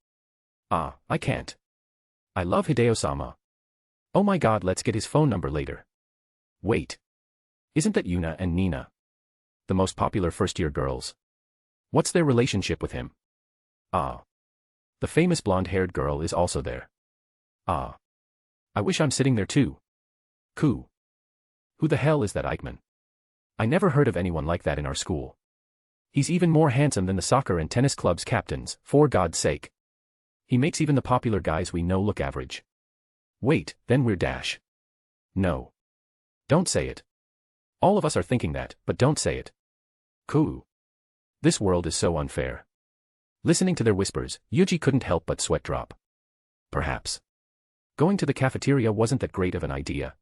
I can't. I love Hideo-sama. Oh my god, let's get his phone number later. Wait. Isn't that Yuna and Nina? The most popular first-year girls. What's their relationship with him? The famous blonde-haired girl is also there. I wish I'm sitting there too. Who the hell is that Eichmann? I never heard of anyone like that in our school. He's even more handsome than the soccer and tennis club's captains, for God's sake. He makes even the popular guys we know look average. Wait, then we're dash. No. Don't say it. All of us are thinking that, but don't say it. Cool. This world is so unfair. Listening to their whispers, Yuji couldn't help but sweat drop. Perhaps going to the cafeteria wasn't that great of an idea.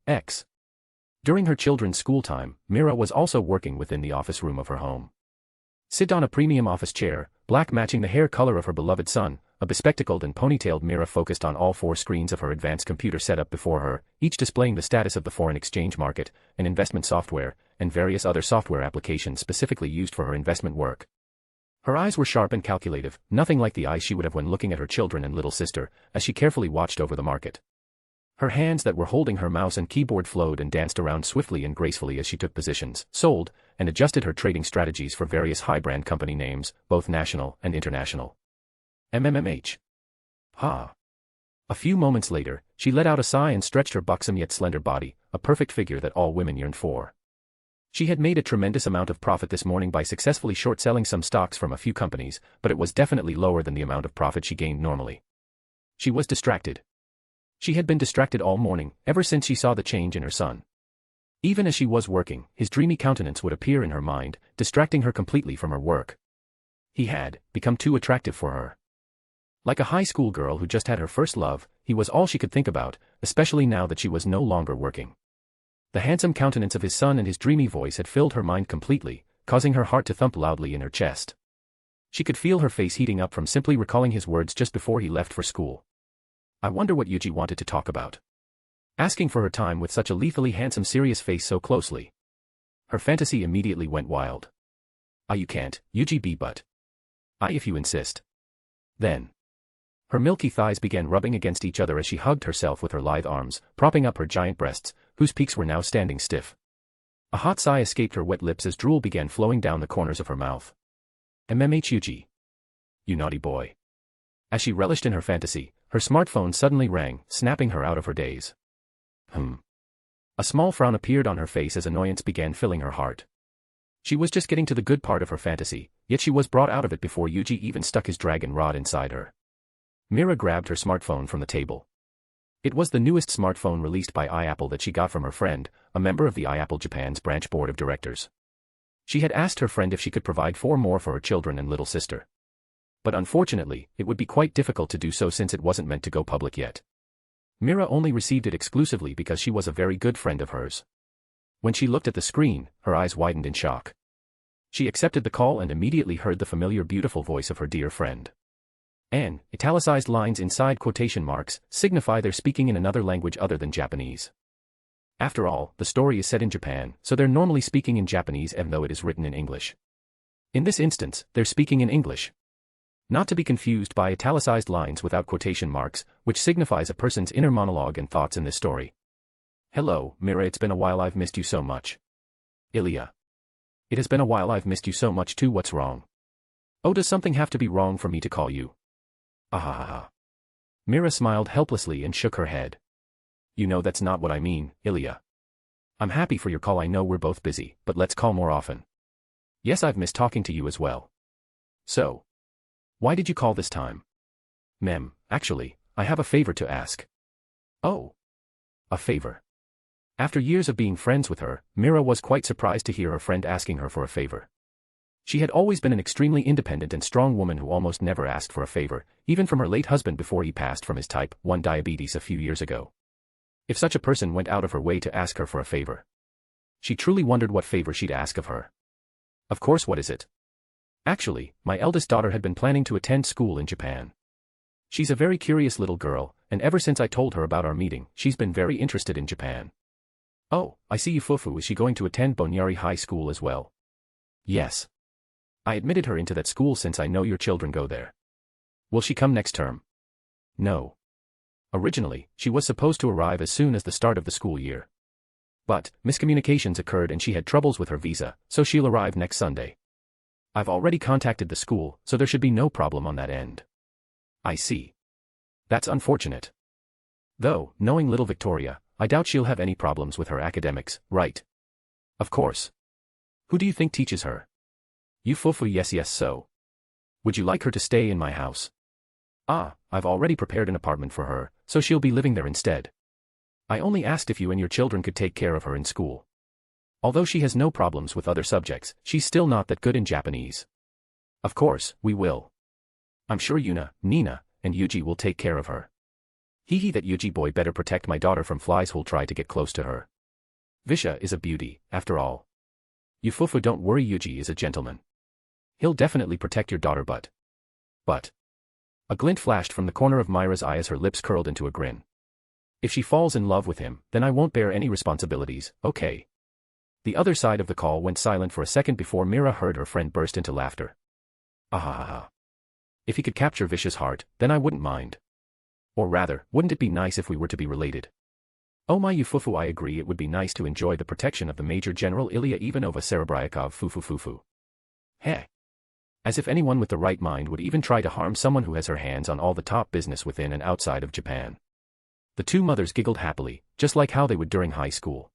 During her children's school time, Mira was also working within the office room of her home. Sit on a premium office chair, black matching the hair color of her beloved son. A bespectacled and ponytailed Mira focused on all 4 screens of her advanced computer setup before her, each displaying the status of the foreign exchange market, and investment software, and various other software applications specifically used for her investment work. Her eyes were sharp and calculative, nothing like the eyes she would have when looking at her children and little sister, as she carefully watched over the market. Her hands that were holding her mouse and keyboard flowed and danced around swiftly and gracefully as she took positions, sold, and adjusted her trading strategies for various high-brand company names, both national and international. MMMH. Ha. A few moments later, she let out a sigh and stretched her buxom yet slender body, a perfect figure that all women yearned for. She had made a tremendous amount of profit this morning by successfully short-selling some stocks from a few companies, but it was definitely lower than the amount of profit she gained normally. She was distracted. She had been distracted all morning, ever since she saw the change in her son. Even as she was working, his dreamy countenance would appear in her mind, distracting her completely from her work. He had become too attractive for her. Like a high school girl who just had her first love, he was all she could think about, especially now that she was no longer working. The handsome countenance of his son and his dreamy voice had filled her mind completely, causing her heart to thump loudly in her chest. She could feel her face heating up from simply recalling his words just before he left for school. I wonder what Yuuji wanted to talk about. Asking for her time with such a lethally handsome serious face so closely. Her fantasy immediately went wild. You can't, Yuuji be but. If you insist. Then. Her milky thighs began rubbing against each other as she hugged herself with her lithe arms, propping up her giant breasts, whose peaks were now standing stiff. A hot sigh escaped her wet lips as drool began flowing down the corners of her mouth. MMH Yuuji. You naughty boy. As she relished in her fantasy, her smartphone suddenly rang, snapping her out of her daze. A small frown appeared on her face as annoyance began filling her heart. She was just getting to the good part of her fantasy, yet she was brought out of it before Yuuji even stuck his dragon rod inside her. Mira grabbed her smartphone from the table. It was the newest smartphone released by iApple that she got from her friend, a member of the iApple Japan's branch board of directors. She had asked her friend if she could provide 4 more for her children and little sister. But unfortunately, it would be quite difficult to do so since it wasn't meant to go public yet. Mira only received it exclusively because she was a very good friend of hers. When she looked at the screen, her eyes widened in shock. She accepted the call and immediately heard the familiar beautiful voice of her dear friend. And italicized lines inside quotation marks signify they're speaking in another language other than Japanese. After all, the story is set in Japan, so they're normally speaking in Japanese even though it is written in English. In this instance, they're speaking in English. Not to be confused by italicized lines without quotation marks, which signifies a person's inner monologue and thoughts in this story. Hello, Mira, it's been a while, I've missed you so much. Ilya. It has been a while, I've missed you so much too, what's wrong? Oh, does something have to be wrong for me to call you? Ahahaha. Mira smiled helplessly and shook her head. You know that's not what I mean, Ilya. I'm happy for your call, I know we're both busy, but let's call more often. Yes, I've missed talking to you as well. So. Why did you call this time? Mem, actually, I have a favor to ask. Oh. A favor. After years of being friends with her, Mira was quite surprised to hear her friend asking her for a favor. She had always been an extremely independent and strong woman who almost never asked for a favor, even from her late husband before he passed from his type 1 diabetes a few years ago. If such a person went out of her way to ask her for a favor. She truly wondered what favor she'd ask of her. Of course, what is it? Actually, my eldest daughter had been planning to attend school in Japan. She's a very curious little girl, and ever since I told her about our meeting, she's been very interested in Japan. Oh, I see you, Fufu. Is she going to attend Bonyari High School as well? Yes. I admitted her into that school since I know your children go there. Will she come next term? No. Originally, she was supposed to arrive as soon as the start of the school year. But, miscommunications occurred and she had troubles with her visa, so she'll arrive next Sunday. I've already contacted the school, so there should be no problem on that end. I see. That's unfortunate. Though, knowing little Victoria, I doubt she'll have any problems with her academics, right? Of course. Who do you think teaches her? You, Fufu. Yes, so. Would you like her to stay in my house? I've already prepared an apartment for her, so she'll be living there instead. I only asked if you and your children could take care of her in school. Although she has no problems with other subjects, she's still not that good in Japanese. Of course, we will. I'm sure Yuna, Nina, and Yuuji will take care of her. Hee that Yuuji boy better protect my daughter from flies who'll try to get close to her. Visha is a beauty, after all. You, Fufu, don't worry, Yuuji is a gentleman. he'll definitely protect your daughter but. A glint flashed from the corner of Myra's eye as her lips curled into a grin. If she falls in love with him, then I won't bear any responsibilities, okay? The other side of the call went silent for a second before Mira heard her friend burst into laughter. Ahahaha. If he could capture Vish's heart, then I wouldn't mind. Or rather, wouldn't it be nice if we were to be related? Oh my Yufufu, I agree, it would be nice to enjoy the protection of the Major General Ilya Ivanova Serebryakov fufu. Heh. As if anyone with the right mind would even try to harm someone who has her hands on all the top business within and outside of Japan. The two mothers giggled happily, just like how they would during high school.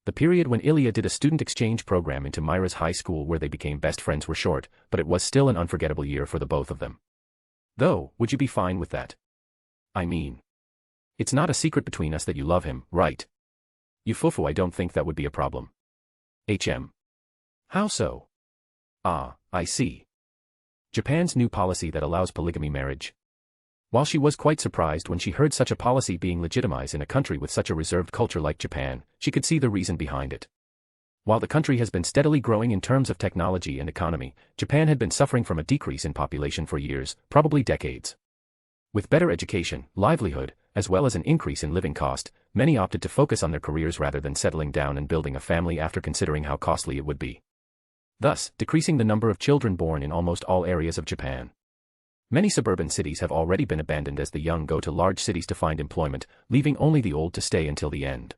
The period when Ilya did a student exchange program into Myra's high school where they became best friends were short, but it was still an unforgettable year for the both of them. Though, would you be fine with that? I mean, it's not a secret between us that you love him, right? Yufufu, I don't think that would be a problem. How so? Ah, I see. Japan's new policy that allows polygamy marriage. While she was quite surprised when she heard such a policy being legitimized in a country with such a reserved culture like Japan, she could see the reason behind it. While the country has been steadily growing in terms of technology and economy, Japan had been suffering from a decrease in population for years, probably decades. With better education, livelihood, as well as an increase in living cost, many opted to focus on their careers rather than settling down and building a family after considering how costly it would be. Thus, decreasing the number of children born in almost all areas of Japan. Many suburban cities have already been abandoned as the young go to large cities to find employment, leaving only the old to stay until the end.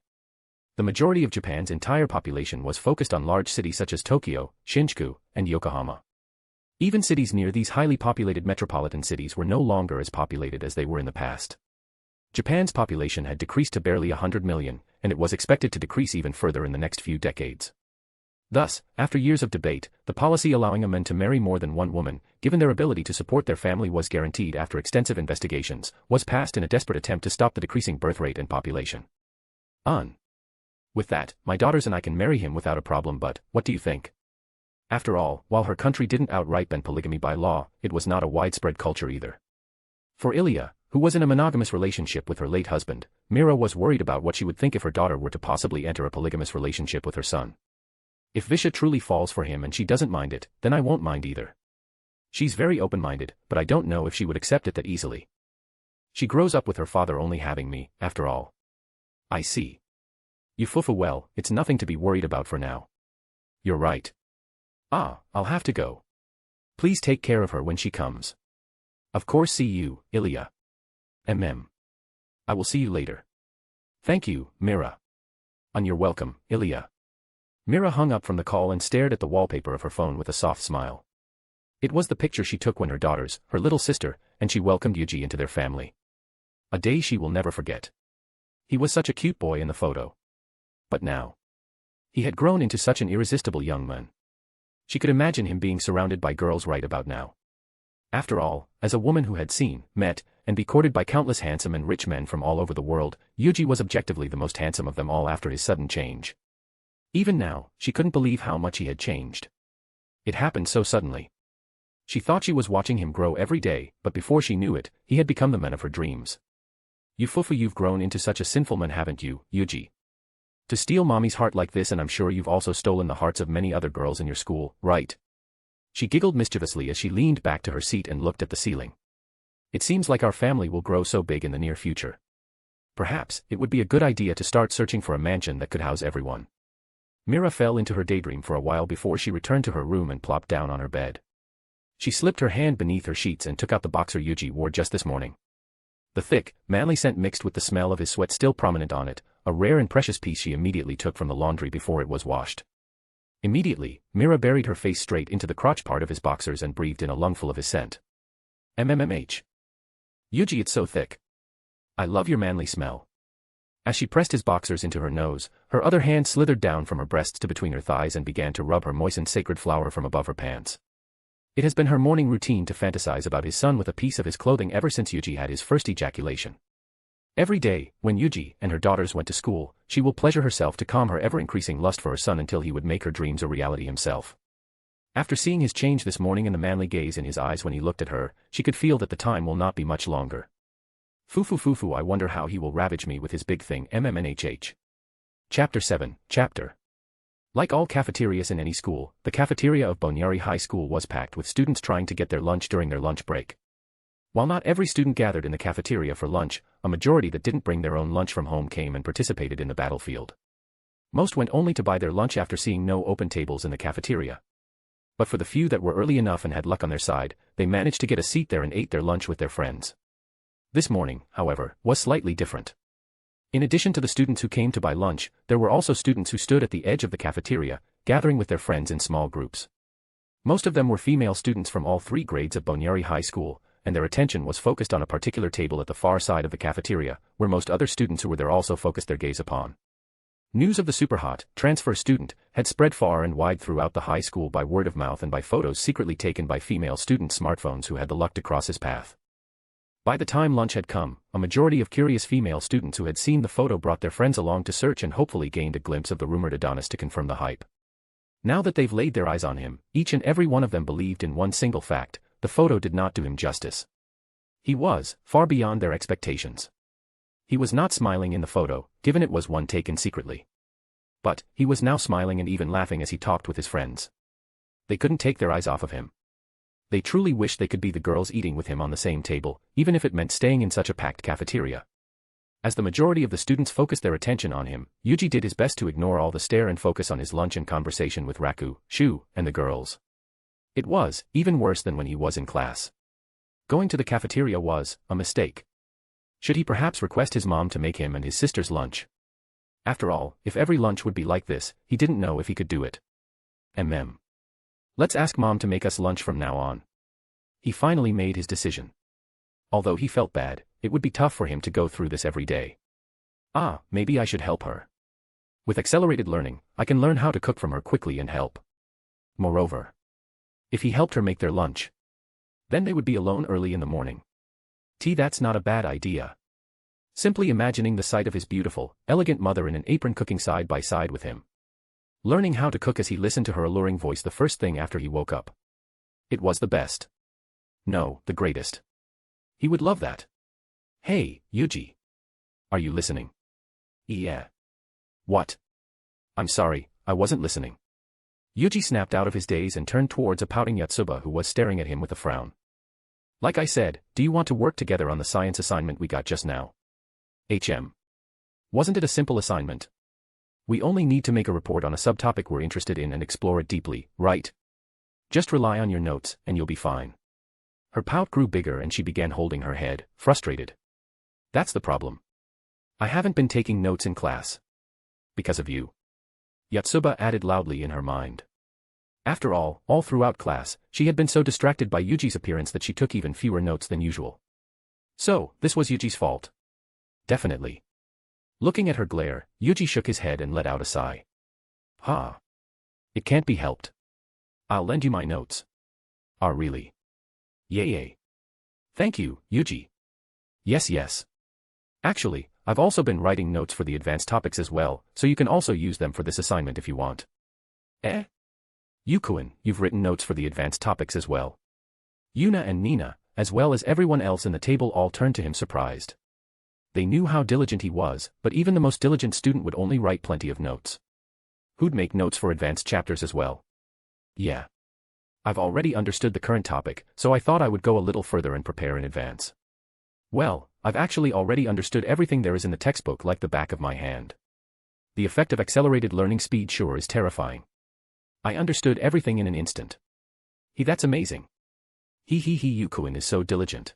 The majority of Japan's entire population was focused on large cities such as Tokyo, Shinjuku, and Yokohama. Even cities near these highly populated metropolitan cities were no longer as populated as they were in the past. Japan's population had decreased to barely 100 million, and it was expected to decrease even further in the next few decades. Thus, after years of debate, the policy allowing a man to marry more than one woman, given their ability to support their family was guaranteed after extensive investigations, was passed in a desperate attempt to stop the decreasing birth rate and population. With that, my daughters and I can marry him without a problem, but what do you think? After all, while her country didn't outright ban polygamy by law, it was not a widespread culture either. For Ilya, who was in a monogamous relationship with her late husband, Mira was worried about what she would think if her daughter were to possibly enter a polygamous relationship with her son. If Visha truly falls for him and she doesn't mind it, then I won't mind either. She's very open-minded, but I don't know if she would accept it that easily. She grows up with her father only having me, after all. I see. Yufufu, well, it's nothing to be worried about for now. You're right. I'll have to go. Please take care of her when she comes. Of course, see you, Ilya. I will see you later. Thank you, Mira. You're welcome, Ilya. Mira hung up from the call and stared at the wallpaper of her phone with a soft smile. It was the picture she took when her daughters, her little sister, and she welcomed Yuuji into their family. A day she will never forget. He was such a cute boy in the photo. But now, he had grown into such an irresistible young man. She could imagine him being surrounded by girls right about now. After all, as a woman who had seen, met, and be courted by countless handsome and rich men from all over the world, Yuuji was objectively the most handsome of them all after his sudden change. Even now, she couldn't believe how much he had changed. It happened so suddenly. She thought she was watching him grow every day, but before she knew it, he had become the man of her dreams. Yufufu, you've grown into such a sinful man, haven't you, Yuuji? To steal mommy's heart like this, and I'm sure you've also stolen the hearts of many other girls in your school, right? She giggled mischievously as she leaned back to her seat and looked at the ceiling. It seems like our family will grow so big in the near future. Perhaps, it would be a good idea to start searching for a mansion that could house everyone. Mira fell into her daydream for a while before she returned to her room and plopped down on her bed. She slipped her hand beneath her sheets and took out the boxer Yuuji wore just this morning. The thick, manly scent mixed with the smell of his sweat still prominent on it, a rare and precious piece she immediately took from the laundry before it was washed. Immediately, Mira buried her face straight into the crotch part of his boxers and breathed in a lungful of his scent. Yuuji, it's so thick. I love your manly smell. As she pressed his boxers into her nose, her other hand slithered down from her breasts to between her thighs and began to rub her moistened sacred flower from above her pants. It has been her morning routine to fantasize about his son with a piece of his clothing ever since Yuuji had his first ejaculation. Every day, when Yuuji and her daughters went to school, she will pleasure herself to calm her ever-increasing lust for her son until he would make her dreams a reality himself. After seeing his change this morning and the manly gaze in his eyes when he looked at her, she could feel that the time will not be much longer. Fufu, I wonder how he will ravage me with his big thing. Chapter 7, Chapter Like all cafeterias in any school, the cafeteria of Bonyari High School was packed with students trying to get their lunch during their lunch break. While not every student gathered in the cafeteria for lunch, a majority that didn't bring their own lunch from home came and participated in the battlefield. Most went only to buy their lunch after seeing no open tables in the cafeteria. But for the few that were early enough and had luck on their side, they managed to get a seat there and ate their lunch with their friends. This morning, however, was slightly different. In addition to the students who came to buy lunch, there were also students who stood at the edge of the cafeteria, gathering with their friends in small groups. Most of them were female students from all 3 grades of Bonyari High School, and their attention was focused on a particular table at the far side of the cafeteria, where most other students who were there also focused their gaze upon. News of the superhot transfer student had spread far and wide throughout the high school by word of mouth and by photos secretly taken by female students' smartphones who had the luck to cross his path. By the time lunch had come, a majority of curious female students who had seen the photo brought their friends along to search and hopefully gained a glimpse of the rumored Adonis to confirm the hype. Now that they've laid their eyes on him, each and every one of them believed in one single fact: the photo did not do him justice. He was far beyond their expectations. He was not smiling in the photo, given it was one taken secretly. But he was now smiling and even laughing as he talked with his friends. They couldn't take their eyes off of him. They truly wished they could be the girls eating with him on the same table, even if it meant staying in such a packed cafeteria. As the majority of the students focused their attention on him, Yuuji did his best to ignore all the stare and focus on his lunch and conversation with Raku, Shu, and the girls. It was even worse than when he was in class. Going to the cafeteria was a mistake. Should he perhaps request his mom to make him and his sister's lunch? After all, if every lunch would be like this, he didn't know if he could do it. Let's ask Mom to make us lunch from now on. He finally made his decision. Although he felt bad, it would be tough for him to go through this every day. Maybe I should help her. With accelerated learning, I can learn how to cook from her quickly and help. Moreover, if he helped her make their lunch, then they would be alone early in the morning. That's not a bad idea. Simply imagining the sight of his beautiful, elegant mother in an apron cooking side by side with him. Learning how to cook as he listened to her alluring voice the first thing after he woke up. It was the best. No, the greatest. He would love that. Hey, Yuuji. Are you listening? Yeah. What? I'm sorry, I wasn't listening. Yuuji snapped out of his daze and turned towards a pouting Yotsuba who was staring at him with a frown. Like I said, do you want to work together on the science assignment we got just now? Wasn't it a simple assignment? We only need to make a report on a subtopic we're interested in and explore it deeply, right? Just rely on your notes, and you'll be fine. Her pout grew bigger and she began holding her head, frustrated. That's the problem. I haven't been taking notes in class. Because of you. Yotsuba added loudly in her mind. After all throughout class, she had been so distracted by Yuuji's appearance that she took even fewer notes than usual. So, this was Yuuji's fault. Definitely. Looking at her glare, Yuuji shook his head and let out a sigh. It can't be helped. I'll lend you my notes. Really? Yay. Thank you, Yuuji. Yes. Actually, I've also been writing notes for the advanced topics as well, so you can also use them for this assignment if you want. Yukuin, you've written notes for the advanced topics as well. Yuna and Nina, as well as everyone else in the table, all turned to him surprised. They knew how diligent he was, but even the most diligent student would only write plenty of notes. Who'd make notes for advanced chapters as well? Yeah. I've already understood the current topic, so I thought I would go a little further and prepare in advance. Well, I've actually already understood everything there is in the textbook like the back of my hand. The effect of accelerated learning speed sure is terrifying. I understood everything in an instant. That's amazing. Yukuin is so diligent.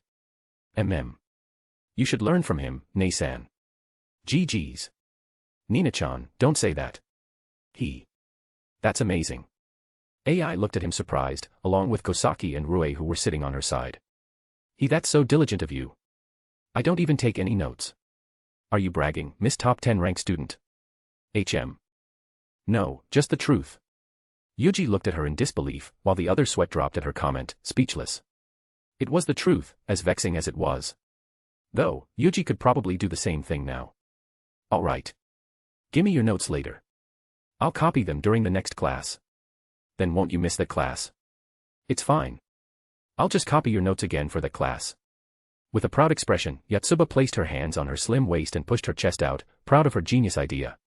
You should learn from him, Nei-san. GG's. Nina-chan, don't say that. That's amazing. AI looked at him surprised, along with Kosaki and Rue who were sitting on her side. That's so diligent of you. I don't even take any notes. Are you bragging, Miss Top 10 rank student? No, just the truth. Yuuji looked at her in disbelief, while the other sweat dropped at her comment, speechless. It was the truth, as vexing as it was. Though, Yuuji could probably do the same thing now. Alright. Gimme your notes later. I'll copy them during the next class. Then won't you miss that class? It's fine. I'll just copy your notes again for that class. With a proud expression, Yotsuba placed her hands on her slim waist and pushed her chest out, proud of her genius idea.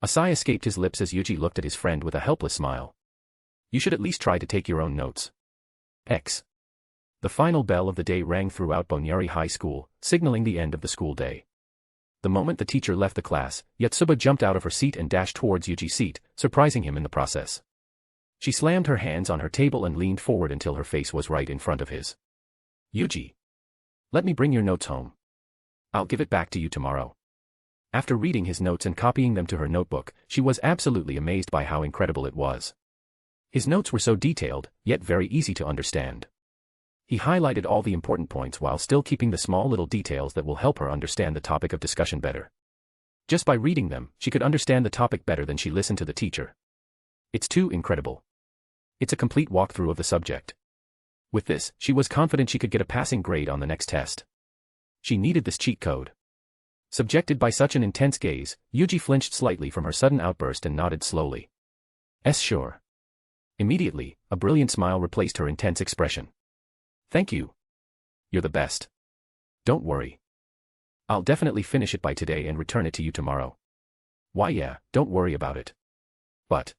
A sigh escaped his lips as Yuuji looked at his friend with a helpless smile. You should at least try to take your own notes. X. The final bell of the day rang throughout Bonyari High School, signaling the end of the school day. The moment the teacher left the class, Yotsuba jumped out of her seat and dashed towards Yuuji's seat, surprising him in the process. She slammed her hands on her table and leaned forward until her face was right in front of his. Yuuji. Let me bring your notes home. I'll give it back to you tomorrow. After reading his notes and copying them to her notebook, she was absolutely amazed by how incredible it was. His notes were so detailed, yet very easy to understand. He highlighted all the important points while still keeping the small little details that will help her understand the topic of discussion better. Just by reading them, she could understand the topic better than she listened to the teacher. It's too incredible. It's a complete walkthrough of the subject. With this, she was confident she could get a passing grade on the next test. She needed this cheat code. Subjected by such an intense gaze, Yuuji flinched slightly from her sudden outburst and nodded slowly. Sure. Immediately, a brilliant smile replaced her intense expression. Thank you. You're the best. Don't worry. I'll definitely finish it by today and return it to you tomorrow. Why yeah, don't worry about it. But.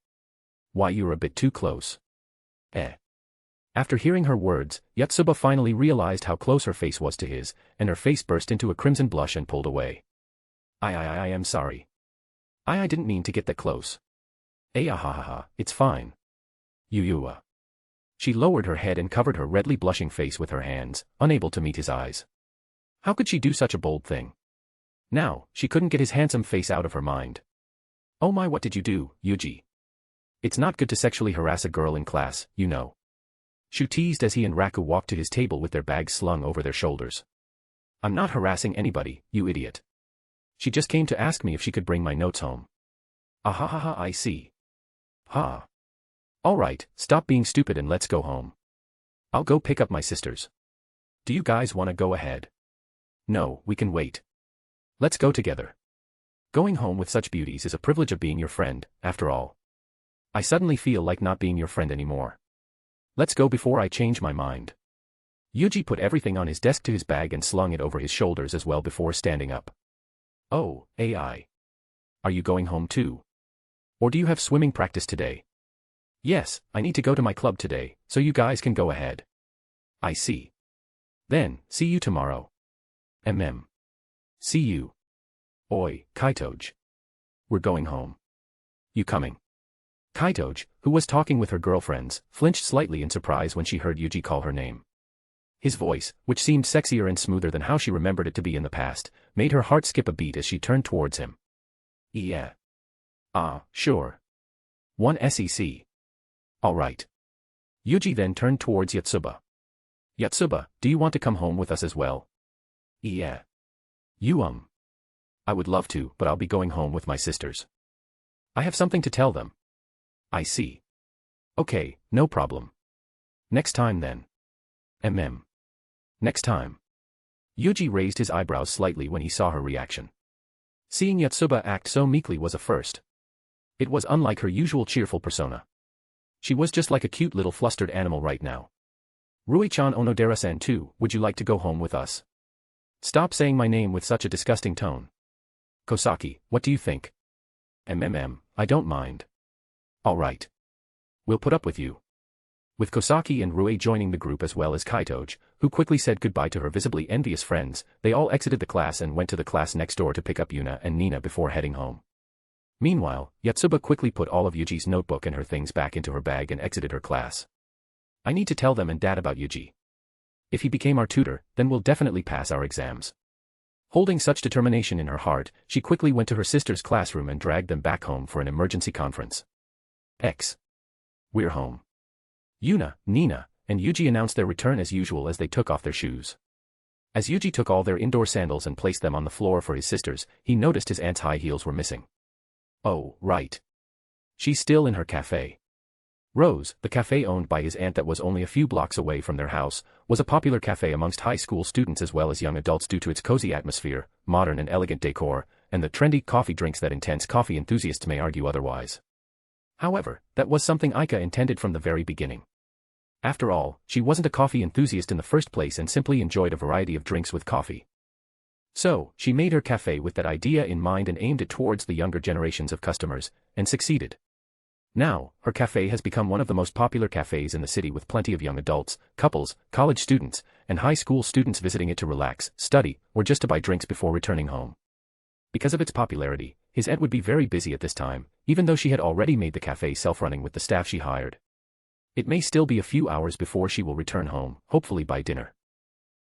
Why you're a bit too close. After hearing her words, Yotsuba finally realized how close her face was to his, and her face burst into a crimson blush and pulled away. I am sorry. I didn't mean to get that close. It's fine. Yua. She lowered her head and covered her redly blushing face with her hands, unable to meet his eyes. How could she do such a bold thing? Now, she couldn't get his handsome face out of her mind. Oh my, what did you do, Yuuji? It's not good to sexually harass a girl in class, you know. Shu teased as he and Raku walked to his table with their bags slung over their shoulders. I'm not harassing anybody, you idiot. She just came to ask me if she could bring my notes home. I see. Ha. Alright, stop being stupid and let's go home. I'll go pick up my sisters. Do you guys want to go ahead? No, we can wait. Let's go together. Going home with such beauties is a privilege of being your friend, after all. I suddenly feel like not being your friend anymore. Let's go before I change my mind. Yuuji put everything on his desk to his bag and slung it over his shoulders as well before standing up. Oh, AI. Are you going home too? Or do you have swimming practice today? Yes, I need to go to my club today, so you guys can go ahead. I see. Then, see you tomorrow. See you. Oi, Kaitoge. We're going home. You coming? Kaitoge, who was talking with her girlfriends, flinched slightly in surprise when she heard Yuuji call her name. His voice, which seemed sexier and smoother than how she remembered it to be in the past, made her heart skip a beat as she turned towards him. Yeah. Sure. 1 SEC. Alright. Yuuji then turned towards Yotsuba. Yotsuba, do you want to come home with us as well? Yeah. You I would love to, but I'll be going home with my sisters. I have something to tell them. I see. Okay, no problem. Next time then. Next time. Yuuji raised his eyebrows slightly when he saw her reaction. Seeing Yotsuba act so meekly was a first. It was unlike her usual cheerful persona. She was just like a cute little flustered animal right now. Rui-chan Onodera-san too, would you like to go home with us? Stop saying my name with such a disgusting tone. Kosaki, what do you think? I don't mind. Alright. We'll put up with you. With Kosaki and Rui joining the group as well as Kaitoge, who quickly said goodbye to her visibly envious friends, they all exited the class and went to the class next door to pick up Yuna and Nina before heading home. Meanwhile, Yotsuba quickly put all of Yuji's notebook and her things back into her bag and exited her class. I need to tell them and Dad about Yuuji. If he became our tutor, then we'll definitely pass our exams. Holding such determination in her heart, she quickly went to her sister's classroom and dragged them back home for an emergency conference. We're home. Yuna, Nina, and Yuuji announced their return as usual as they took off their shoes. As Yuuji took all their indoor sandals and placed them on the floor for his sisters, he noticed his aunt's high heels were missing. Oh, right. She's still in her cafe. Rose, the cafe owned by his aunt that was only a few blocks away from their house, was a popular cafe amongst high school students as well as young adults due to its cozy atmosphere, modern and elegant decor, and the trendy coffee drinks that intense coffee enthusiasts may argue otherwise. However, that was something Aika intended from the very beginning. After all, she wasn't a coffee enthusiast in the first place and simply enjoyed a variety of drinks with coffee. So, she made her cafe with that idea in mind and aimed it towards the younger generations of customers, and succeeded. Now, her cafe has become one of the most popular cafes in the city with plenty of young adults, couples, college students, and high school students visiting it to relax, study, or just to buy drinks before returning home. Because of its popularity, his Ed would be very busy at this time, even though she had already made the cafe self-running with the staff she hired. It may still be a few hours before she will return home, hopefully by dinner.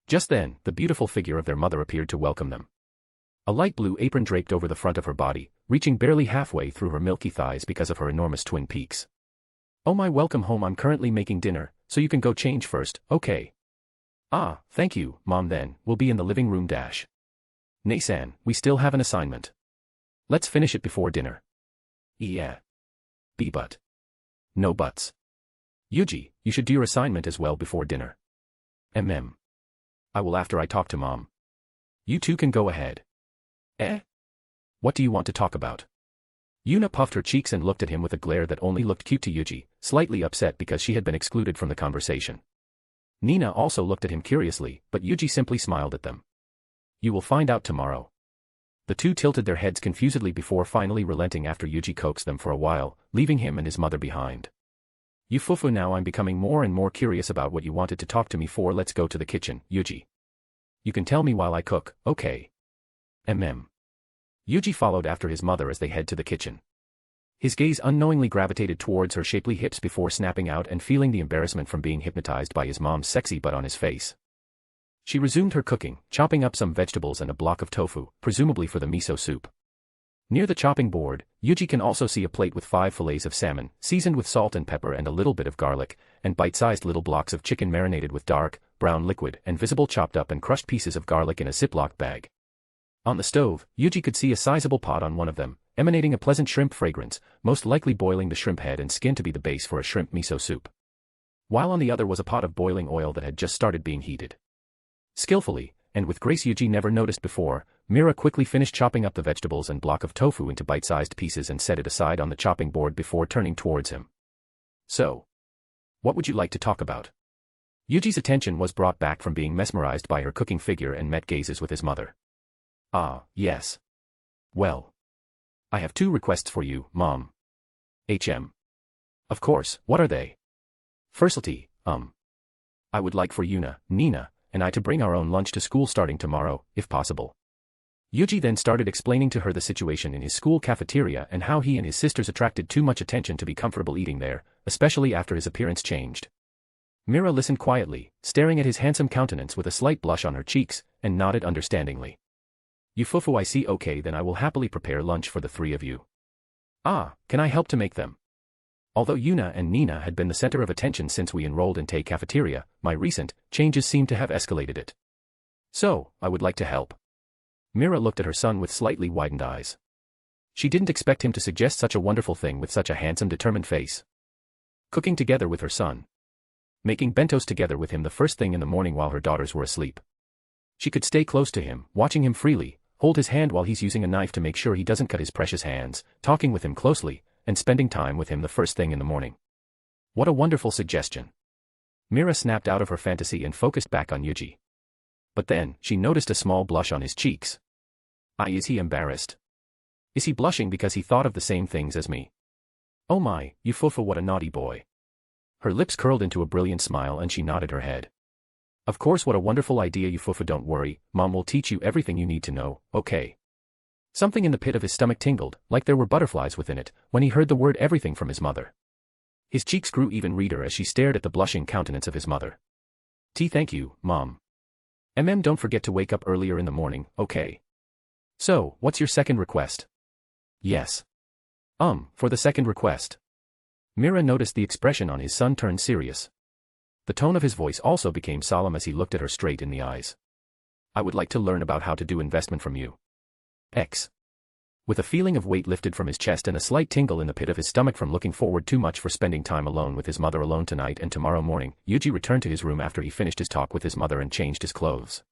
Just then, the beautiful figure of their mother appeared to welcome them. A light blue apron draped over the front of her body, reaching barely halfway through her milky thighs because of her enormous twin peaks. "Oh my, welcome home. I'm currently making dinner, so you can go change first, okay?" "Ah, thank you, Mom. Then we'll be in the living room dash." "Nay-san, we still have an assignment. Let's finish it before dinner." "Yeah. But. No buts. Yuuji, you should do your assignment as well before dinner." I will after I talk to Mom. You two can go ahead." "Eh? What do you want to talk about?" Yuna puffed her cheeks and looked at him with a glare that only looked cute to Yuuji, slightly upset because she had been excluded from the conversation. Nina also looked at him curiously, but Yuuji simply smiled at them. "You will find out tomorrow." The two tilted their heads confusedly before finally relenting after Yuuji coaxed them for a while, leaving him and his mother behind. "Yufufu, now I'm becoming more and more curious about what you wanted to talk to me for. Let's go to the kitchen, Yuuji. You can tell me while I cook, okay?" Yuuji followed after his mother as they head to the kitchen. His gaze unknowingly gravitated towards her shapely hips before snapping out and feeling the embarrassment from being hypnotized by his mom's sexy butt on his face. She resumed her cooking, chopping up some vegetables and a block of tofu, presumably for the miso soup. Near the chopping board, Yuuji can also see a plate with 5 fillets of salmon, seasoned with salt and pepper and a little bit of garlic, and bite-sized little blocks of chicken marinated with dark, brown liquid and visible chopped up and crushed pieces of garlic in a Ziploc bag. On the stove, Yuuji could see a sizable pot on one of them, emanating a pleasant shrimp fragrance, most likely boiling the shrimp head and skin to be the base for a shrimp miso soup. While on the other was a pot of boiling oil that had just started being heated. Skillfully, and with grace Yuuji never noticed before, Mira quickly finished chopping up the vegetables and block of tofu into bite-sized pieces and set it aside on the chopping board before turning towards him. "So, what would you like to talk about?" Yuji's attention was brought back from being mesmerized by her cooking figure and met gazes with his mother. "Ah, yes. Well, I have 2 requests for you, Mom." "Of course, what are they?" "Firstly, I would like for Yuna, Nina, and I to bring our own lunch to school starting tomorrow, if possible." Yuuji then started explaining to her the situation in his school cafeteria and how he and his sisters attracted too much attention to be comfortable eating there, especially after his appearance changed. Mira listened quietly, staring at his handsome countenance with a slight blush on her cheeks, and nodded understandingly. "Yufufu, I see. Okay, then I will happily prepare lunch for the 3 of you." "Ah, can I help to make them?" Although Yuna and Nina had been the center of attention since we enrolled in Tay Cafeteria, my recent changes seemed to have escalated it. "So, I would like to help." Mira looked at her son with slightly widened eyes. She didn't expect him to suggest such a wonderful thing with such a handsome, determined face. Cooking together with her son. Making bentos together with him the first thing in the morning while her daughters were asleep. She could stay close to him, watching him freely, hold his hand while he's using a knife to make sure he doesn't cut his precious hands, talking with him closely, and spending time with him the first thing in the morning. What a wonderful suggestion. Mira snapped out of her fantasy and focused back on Yuuji. But then, she noticed a small blush on his cheeks. Is he embarrassed? Is he blushing because he thought of the same things as me? "Oh my, Yufufu, what a naughty boy." Her lips curled into a brilliant smile and she nodded her head. "Of course, what a wonderful idea, Yufufu. Don't worry, Mom will teach you everything you need to know, okay?" Something in the pit of his stomach tingled, like there were butterflies within it, when he heard the word everything from his mother. His cheeks grew even redder as she stared at the blushing countenance of his mother. Thank you, Mom. Don't forget to wake up earlier in the morning, okay?" "So, what's your second request?" "Yes. For the second request." Mira noticed the expression on his son turned serious. The tone of his voice also became solemn as he looked at her straight in the eyes. "I would like to learn about how to do investment from you." With a feeling of weight lifted from his chest and a slight tingle in the pit of his stomach from looking forward too much for spending time alone with his mother alone tonight and tomorrow morning, Yuuji returned to his room after he finished his talk with his mother and changed his clothes.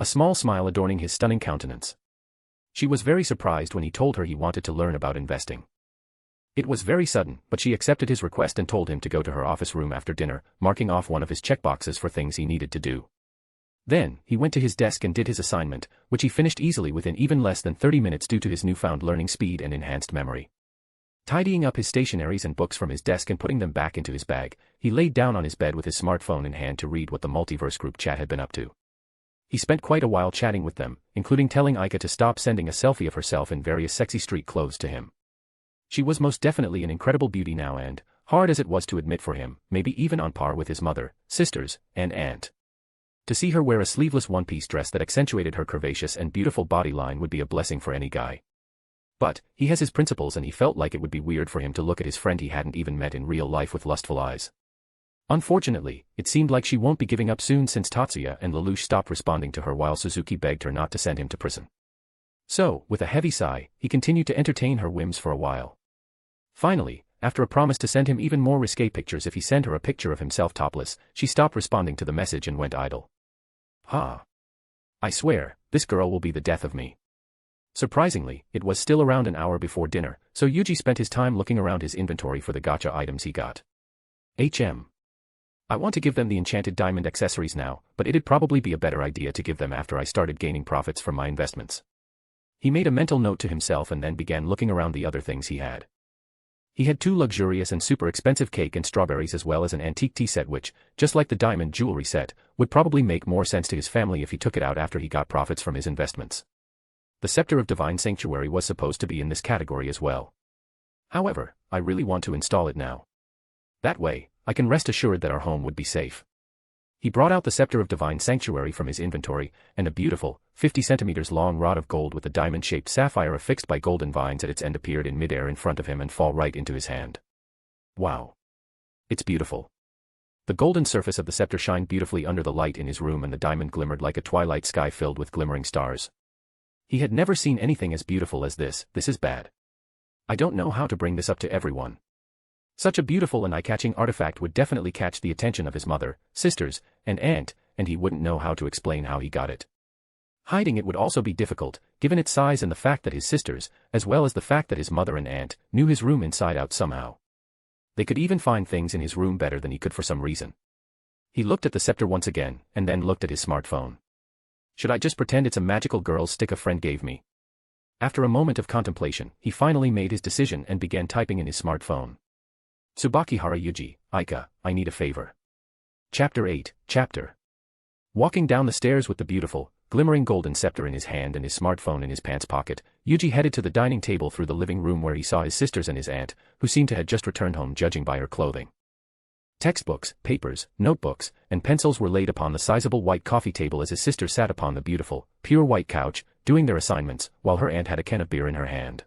A small smile adorning his stunning countenance. She was very surprised when he told her he wanted to learn about investing. It was very sudden, but she accepted his request and told him to go to her office room after dinner, marking off one of his checkboxes for things he needed to do. Then, he went to his desk and did his assignment, which he finished easily within even less than 30 minutes due to his newfound learning speed and enhanced memory. Tidying up his stationeries and books from his desk and putting them back into his bag, he laid down on his bed with his smartphone in hand to read what the Multiverse Group Chat had been up to. He spent quite a while chatting with them, including telling Aika to stop sending a selfie of herself in various sexy street clothes to him. She was most definitely an incredible beauty now and, hard as it was to admit for him, maybe even on par with his mother, sisters, and aunt. To see her wear a sleeveless one-piece dress that accentuated her curvaceous and beautiful body line would be a blessing for any guy. But, he has his principles and he felt like it would be weird for him to look at his friend he hadn't even met in real life with lustful eyes. Unfortunately, it seemed like she won't be giving up soon since Tatsuya and Lelouch stopped responding to her while Suzuki begged her not to send him to prison. So, with a heavy sigh, he continued to entertain her whims for a while. Finally, after a promise to send him even more risque pictures if he sent her a picture of himself topless, she stopped responding to the message and went idle. I swear, this girl will be the death of me. Surprisingly, it was still around an hour before dinner, so Yuji spent his time looking around his inventory for the gacha items he got. I want to give them the enchanted diamond accessories now, but it'd probably be a better idea to give them after I started gaining profits from my investments. He made a mental note to himself and then began looking around the other things he had. He had 2 luxurious and super expensive cake and strawberries as well as an antique tea set which, just like the diamond jewelry set, would probably make more sense to his family if he took it out after he got profits from his investments. The Scepter of Divine Sanctuary was supposed to be in this category as well. However, I really want to install it now. That way, I can rest assured that our home would be safe. He brought out the Scepter of Divine Sanctuary from his inventory, and a beautiful, 50 centimeters long rod of gold with a diamond-shaped sapphire affixed by golden vines at its end appeared in midair in front of him and fall right into his hand. Wow. It's beautiful. The golden surface of the scepter shined beautifully under the light in his room and the diamond glimmered like a twilight sky filled with glimmering stars. He had never seen anything as beautiful as this. This is bad. I don't know how to bring this up to everyone. Such a beautiful and eye-catching artifact would definitely catch the attention of his mother, sisters, and aunt, and he wouldn't know how to explain how he got it. Hiding it would also be difficult, given its size and the fact that his sisters, as well as the fact that his mother and aunt, knew his room inside out somehow. They could even find things in his room better than he could for some reason. He looked at the scepter once again, and then looked at his smartphone. Should I just pretend it's a magical girl's stick a friend gave me? After a moment of contemplation, he finally made his decision and began typing in his smartphone. Tsubakihara Yuuji, Aika, I need a favor. Chapter 8, Chapter. Walking down the stairs with the beautiful, glimmering golden scepter in his hand and his smartphone in his pants pocket, Yuuji headed to the dining table through the living room where he saw his sisters and his aunt, who seemed to have just returned home judging by her clothing. Textbooks, papers, notebooks, and pencils were laid upon the sizable white coffee table as his sister sat upon the beautiful, pure white couch, doing their assignments, while her aunt had a can of beer in her hand.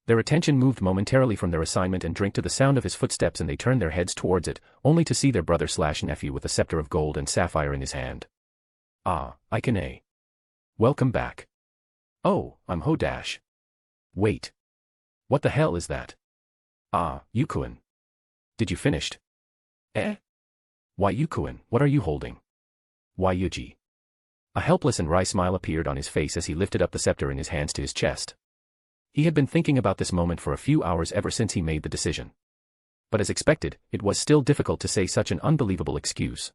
Their attention moved momentarily from their assignment and drink to the sound of his footsteps and they turned their heads towards it, only to see their brother/nephew with a scepter of gold and sapphire in his hand. Ah, Aikane. Welcome back. Oh, I'm Ho-dash. Wait. What the hell is that? Ah, Yukuin. Did you finished? Eh? Why Yukuin, what are you holding? Why Yuji? A helpless and wry smile appeared on his face as he lifted up the scepter in his hands to his chest. He had been thinking about this moment for a few hours ever since he made the decision. But as expected, it was still difficult to say such an unbelievable excuse.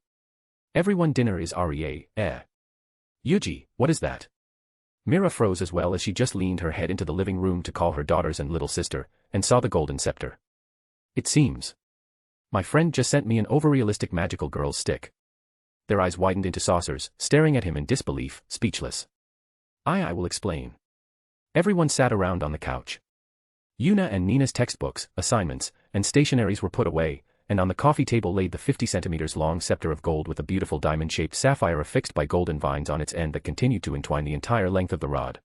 Everyone dinner is REA, eh? Yuji, what is that? Mira froze as well as she just leaned her head into the living room to call her daughters and little sister, and saw the golden scepter. It seems. My friend just sent me an overrealistic magical girl's stick. Their eyes widened into saucers, staring at him in disbelief, speechless. I will explain. Everyone sat around on the couch. Yuna and Nina's textbooks, assignments, and stationaries were put away, and on the coffee table laid the 50 centimeters long scepter of gold with a beautiful diamond-shaped sapphire affixed by golden vines on its end that continued to entwine the entire length of the rod.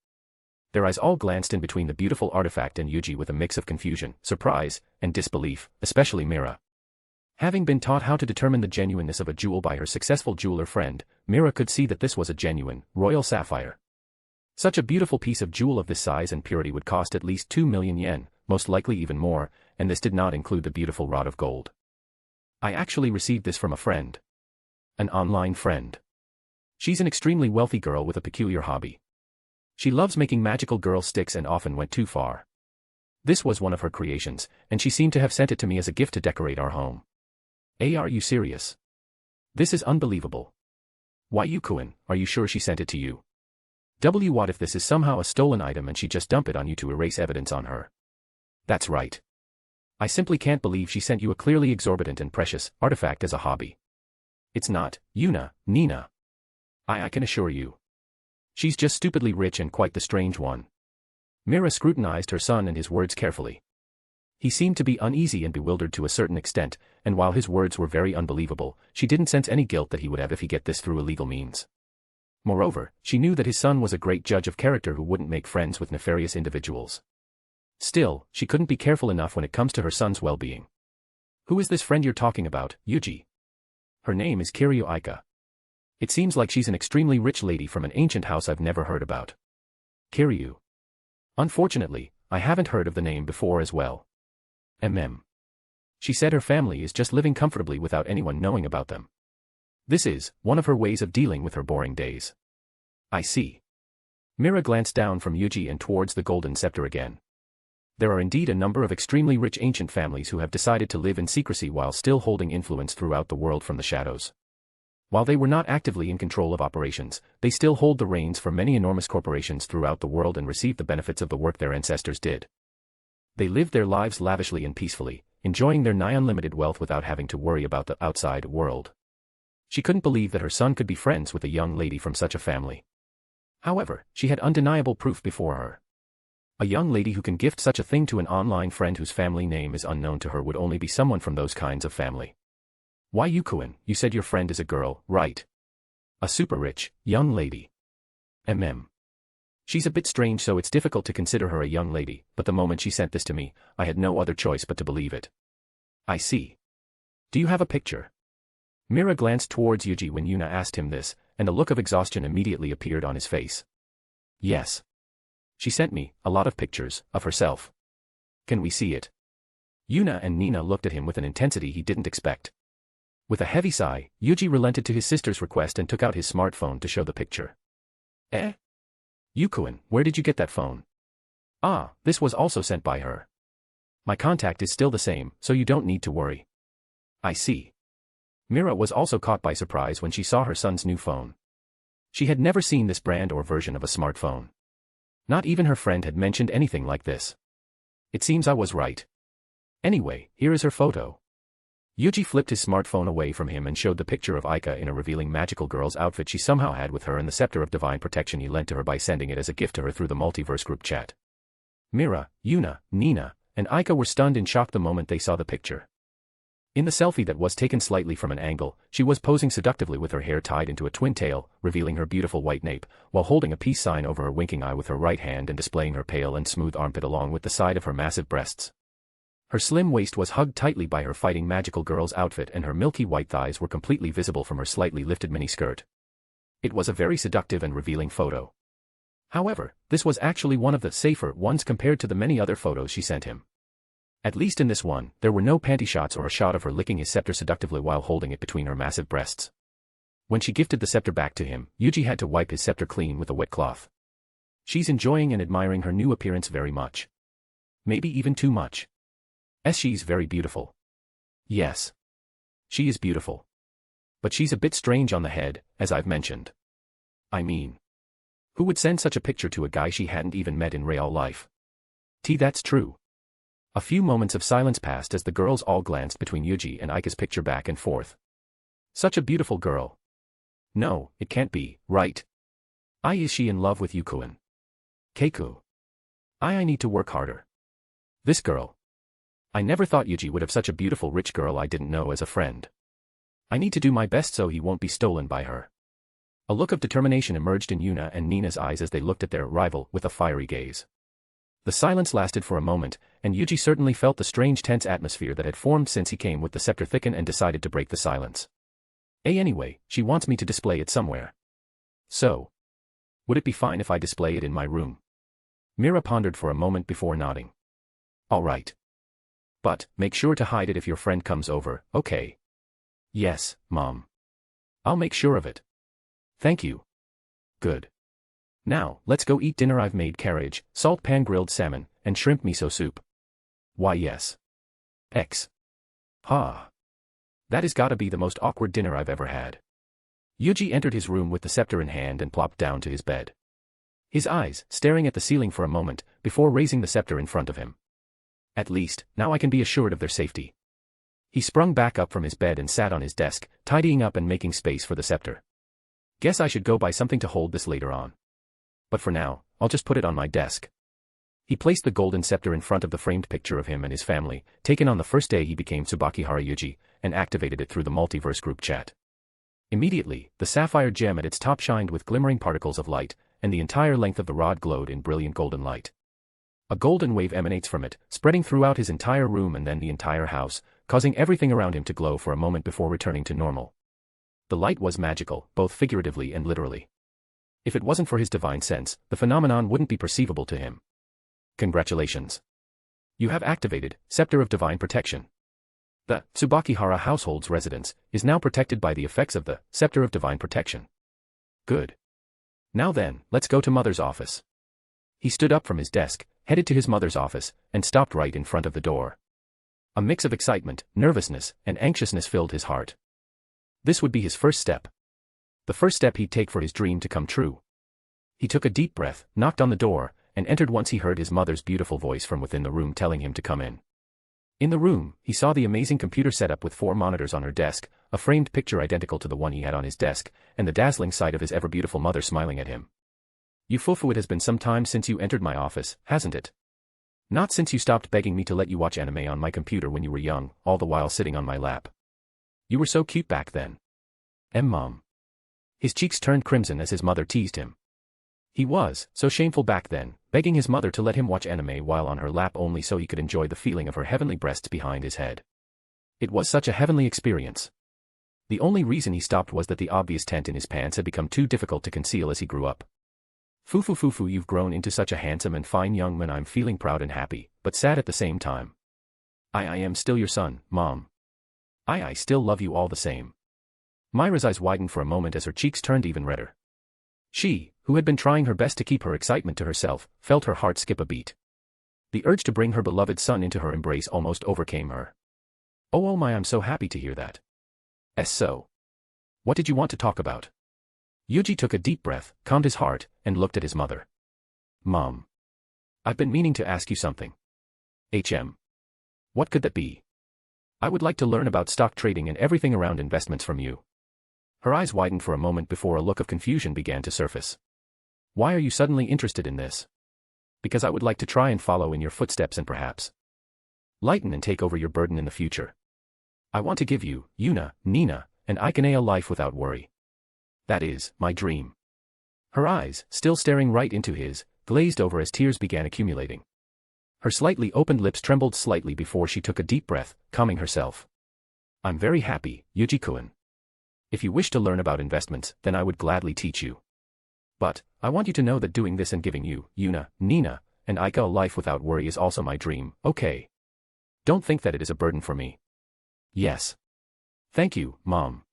Their eyes all glanced in between the beautiful artifact and Yuji with a mix of confusion, surprise, and disbelief, especially Mira. Having been taught how to determine the genuineness of a jewel by her successful jeweler friend, Mira could see that this was a genuine, royal sapphire. Such a beautiful piece of jewel of this size and purity would cost at least 2 million yen, most likely even more, and this did not include the beautiful rod of gold. I actually received this from a friend. An online friend. She's an extremely wealthy girl with a peculiar hobby. She loves making magical girl sticks and often went too far. This was one of her creations, and she seemed to have sent it to me as a gift to decorate our home. Are you serious? This is unbelievable. Why Yukuin, are you sure she sent it to you? What if this is somehow a stolen item and she just dumped it on you to erase evidence on her? That's right. I simply can't believe she sent you a clearly exorbitant and precious artifact as a hobby. It's not, Nina. I can assure you. She's just stupidly rich and quite the strange one. Mira scrutinized her son and his words carefully. He seemed to be uneasy and bewildered to a certain extent, and while his words were very unbelievable, she didn't sense any guilt that he would have if he get this through illegal means. Moreover, she knew that his son was a great judge of character who wouldn't make friends with nefarious individuals. Still, she couldn't be careful enough when it comes to her son's well-being. Who is this friend you're talking about, Yuuji? Her name is Kiryu Aika. It seems like she's an extremely rich lady from an ancient house I've never heard about. Kiryu. Unfortunately, I haven't heard of the name before as well. She said her family is just living comfortably without anyone knowing about them. This is one of her ways of dealing with her boring days. I see. Mira glanced down from Yuuji and towards the golden scepter again. There are indeed a number of extremely rich ancient families who have decided to live in secrecy while still holding influence throughout the world from the shadows. While they were not actively in control of operations, they still hold the reins for many enormous corporations throughout the world and receive the benefits of the work their ancestors did. They lived their lives lavishly and peacefully, enjoying their nigh unlimited wealth without having to worry about the outside world. She couldn't believe that her son could be friends with a young lady from such a family. However, she had undeniable proof before her. A young lady who can gift such a thing to an online friend whose family name is unknown to her would only be someone from those kinds of family. Why Yukuin, you said your friend is a girl, right? A super rich, young lady. She's a bit strange, so it's difficult to consider her a young lady, but the moment she sent this to me, I had no other choice but to believe it. I see. Do you have a picture? Mira glanced towards Yuuji when Yuna asked him this, and a look of exhaustion immediately appeared on his face. Yes. She sent me a lot of pictures of herself. Can we see it? Yuna and Nina looked at him with an intensity he didn't expect. With a heavy sigh, Yuuji relented to his sister's request and took out his smartphone to show the picture. Yukuin, where did you get that phone? Ah, this was also sent by her. My contact is still the same, so you don't need to worry. I see. Mira was also caught by surprise when she saw her son's new phone. She had never seen this brand or version of a smartphone. Not even her friend had mentioned anything like this. It seems I was right. Anyway, here is her photo. Yuuji flipped his smartphone away from him and showed the picture of Aika in a revealing magical girl's outfit she somehow had with her and the scepter of divine protection he lent to her by sending it as a gift to her through the Multiverse Group Chat. Mira, Yuna, Nina, and Aika were stunned in shock the moment they saw the picture. In the selfie that was taken slightly from an angle, she was posing seductively with her hair tied into a twin tail, revealing her beautiful white nape, while holding a peace sign over her winking eye with her right hand and displaying her pale and smooth armpit along with the side of her massive breasts. Her slim waist was hugged tightly by her fighting magical girl's outfit and her milky white thighs were completely visible from her slightly lifted miniskirt. It was a very seductive and revealing photo. However, this was actually one of the safer ones compared to the many other photos she sent him. At least in this one, there were no panty shots or a shot of her licking his scepter seductively while holding it between her massive breasts. When she gifted the scepter back to him, Yuuji had to wipe his scepter clean with a wet cloth. She's enjoying and admiring her new appearance very much. Maybe even too much. She's very beautiful. Yes. She is beautiful. But she's a bit strange on the head, as I've mentioned. I mean, who would send such a picture to a guy she hadn't even met in real life? That's true. A few moments of silence passed as the girls all glanced between Yuuji and Aika's picture back and forth. Such a beautiful girl. No, it can't be, right? Is she in love with Yukuin? Keiku. I need to work harder. This girl. I never thought Yuuji would have such a beautiful rich girl I didn't know as a friend. I need to do my best so he won't be stolen by her. A look of determination emerged in Yuna and Nina's eyes as they looked at their rival with a fiery gaze. The silence lasted for a moment, and Yuuji certainly felt the strange tense atmosphere that had formed since he came with the scepter thicken and decided to break the silence. Anyway, she wants me to display it somewhere. So, would it be fine if I display it in my room? Mira pondered for a moment before nodding. All right. But, make sure to hide it if your friend comes over, okay? Yes, Mom. I'll make sure of it. Thank you. Good. Now, let's go eat dinner. I've made carriage, salt pan grilled salmon, and shrimp miso soup. Why yes. That has gotta be the most awkward dinner I've ever had. Yuuji entered his room with the scepter in hand and plopped down to his bed. His eyes staring at the ceiling for a moment before raising the scepter in front of him. At least, now I can be assured of their safety. He sprung back up from his bed and sat on his desk, tidying up and making space for the scepter. Guess I should go buy something to hold this later on. But for now, I'll just put it on my desk. He placed the golden scepter in front of the framed picture of him and his family, taken on the first day he became Tsubakihara Yuuji, and activated it through the Multiverse Group Chat. Immediately, the sapphire gem at its top shined with glimmering particles of light, and the entire length of the rod glowed in brilliant golden light. A golden wave emanates from it, spreading throughout his entire room and then the entire house, causing everything around him to glow for a moment before returning to normal. The light was magical, both figuratively and literally. If it wasn't for his divine sense, the phenomenon wouldn't be perceivable to him. Congratulations. You have activated Scepter of Divine Protection. The Tsubakihara household's residence is now protected by the effects of the Scepter of Divine Protection. Good. Now then, let's go to Mother's office. He stood up from his desk, headed to his mother's office, and stopped right in front of the door. A mix of excitement, nervousness, and anxiousness filled his heart. This would be his first step. The first step he'd take for his dream to come true. He took a deep breath, knocked on the door, and entered once he heard his mother's beautiful voice from within the room telling him to come in. In the room, he saw the amazing computer setup with 4 monitors on her desk, a framed picture identical to the one he had on his desk, and the dazzling sight of his ever-beautiful mother smiling at him. Yufufu, it has been some time since you entered my office, hasn't it? Not since you stopped begging me to let you watch anime on my computer when you were young, all the while sitting on my lap. You were so cute back then. Mom. His cheeks turned crimson as his mother teased him. He was so shameful back then, begging his mother to let him watch anime while on her lap only so he could enjoy the feeling of her heavenly breasts behind his head. It was such a heavenly experience. The only reason he stopped was that the obvious tent in his pants had become too difficult to conceal as he grew up. Fufu, you've grown into such a handsome and fine young man. I'm feeling proud and happy, but sad at the same time. I am still your son, Mom. I still love you all the same. Myra's eyes widened for a moment as her cheeks turned even redder. She, who had been trying her best to keep her excitement to herself, felt her heart skip a beat. The urge to bring her beloved son into her embrace almost overcame her. Oh my, I'm so happy to hear that. So. What did you want to talk about? Yuuji took a deep breath, calmed his heart, and looked at his mother. Mom. I've been meaning to ask you something. What could that be? I would like to learn about stock trading and everything around investments from you. Her eyes widened for a moment before a look of confusion began to surface. Why are you suddenly interested in this? Because I would like to try and follow in your footsteps and perhaps lighten and take over your burden in the future. I want to give you, Yuna, Nina, and Aikane a life without worry. That is, my dream. Her eyes, still staring right into his, glazed over as tears began accumulating. Her slightly opened lips trembled slightly before she took a deep breath, calming herself. I'm very happy, Yuji-kun. If you wish to learn about investments, then I would gladly teach you. But, I want you to know that doing this and giving you, Yuna, Nina, and Aika a life without worry is also my dream, okay? Don't think that it is a burden for me. Yes. Thank you, Mom.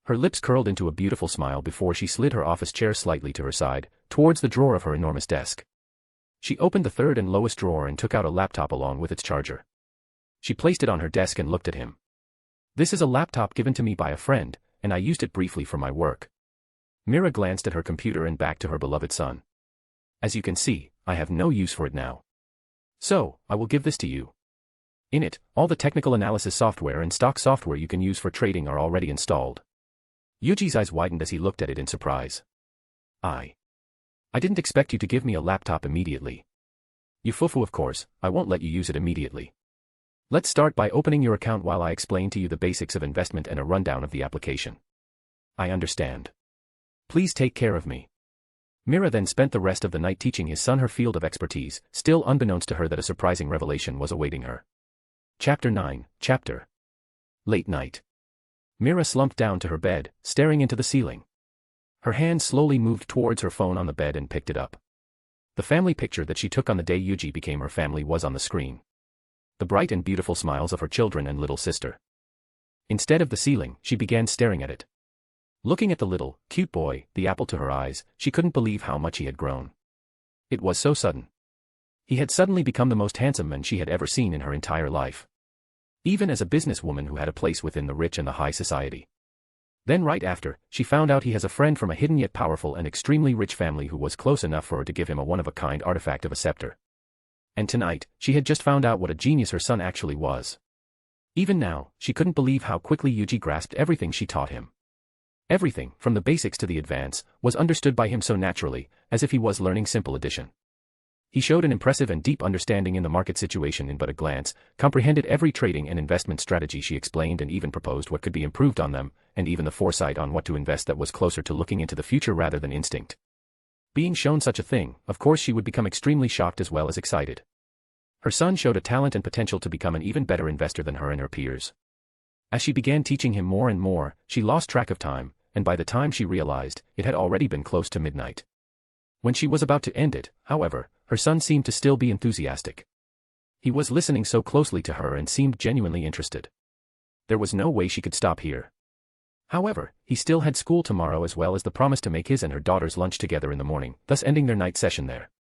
Her lips curled into a beautiful smile before she slid her office chair slightly to her side, towards the drawer of her enormous desk. She opened the third and lowest drawer and took out a laptop along with its charger. She placed it on her desk and looked at him. This is a laptop given to me by a friend, and I used it briefly for my work. Mira glanced at her computer and back to her beloved son. As you can see, I have no use for it now. So, I will give this to you. In it, all the technical analysis software and stock software you can use for trading are already installed. Yuji's eyes widened as he looked at it in surprise. I didn't expect you to give me a laptop immediately. Yufufu, of course, I won't let you use it immediately. Let's start by opening your account while I explain to you the basics of investment and a rundown of the application. I understand. Please take care of me. Mira then spent the rest of the night teaching his son her field of expertise, still unbeknownst to her that a surprising revelation was awaiting her. Chapter 9, Late night. Mira slumped down to her bed, staring into the ceiling. Her hand slowly moved towards her phone on the bed and picked it up. The family picture that she took on the day Yuji became her family was on the screen. The bright and beautiful smiles of her children and little sister. Instead of the ceiling, she began staring at it. Looking at the little, cute boy, the apple to her eyes, she couldn't believe how much he had grown. It was so sudden. He had suddenly become the most handsome man she had ever seen in her entire life. Even as a businesswoman who had a place within the rich and the high society. Then right after, she found out he has a friend from a hidden yet powerful and extremely rich family who was close enough for her to give him a one-of-a-kind artifact of a scepter. And tonight, she had just found out what a genius her son actually was. Even now, she couldn't believe how quickly Yuuji grasped everything she taught him. Everything, from the basics to the advance, was understood by him so naturally, as if he was learning simple addition. He showed an impressive and deep understanding in the market situation in but a glance, comprehended every trading and investment strategy she explained and even proposed what could be improved on them, and even the foresight on what to invest that was closer to looking into the future rather than instinct. Being shown such a thing, of course she would become extremely shocked as well as excited. Her son showed a talent and potential to become an even better investor than her and her peers. As she began teaching him more and more, she lost track of time, and by the time she realized, it had already been close to midnight. When she was about to end it, however, her son seemed to still be enthusiastic. He was listening so closely to her and seemed genuinely interested. There was no way she could stop here. However, he still had school tomorrow as well as the promise to make his and her daughter's lunch together in the morning, thus ending their night session there.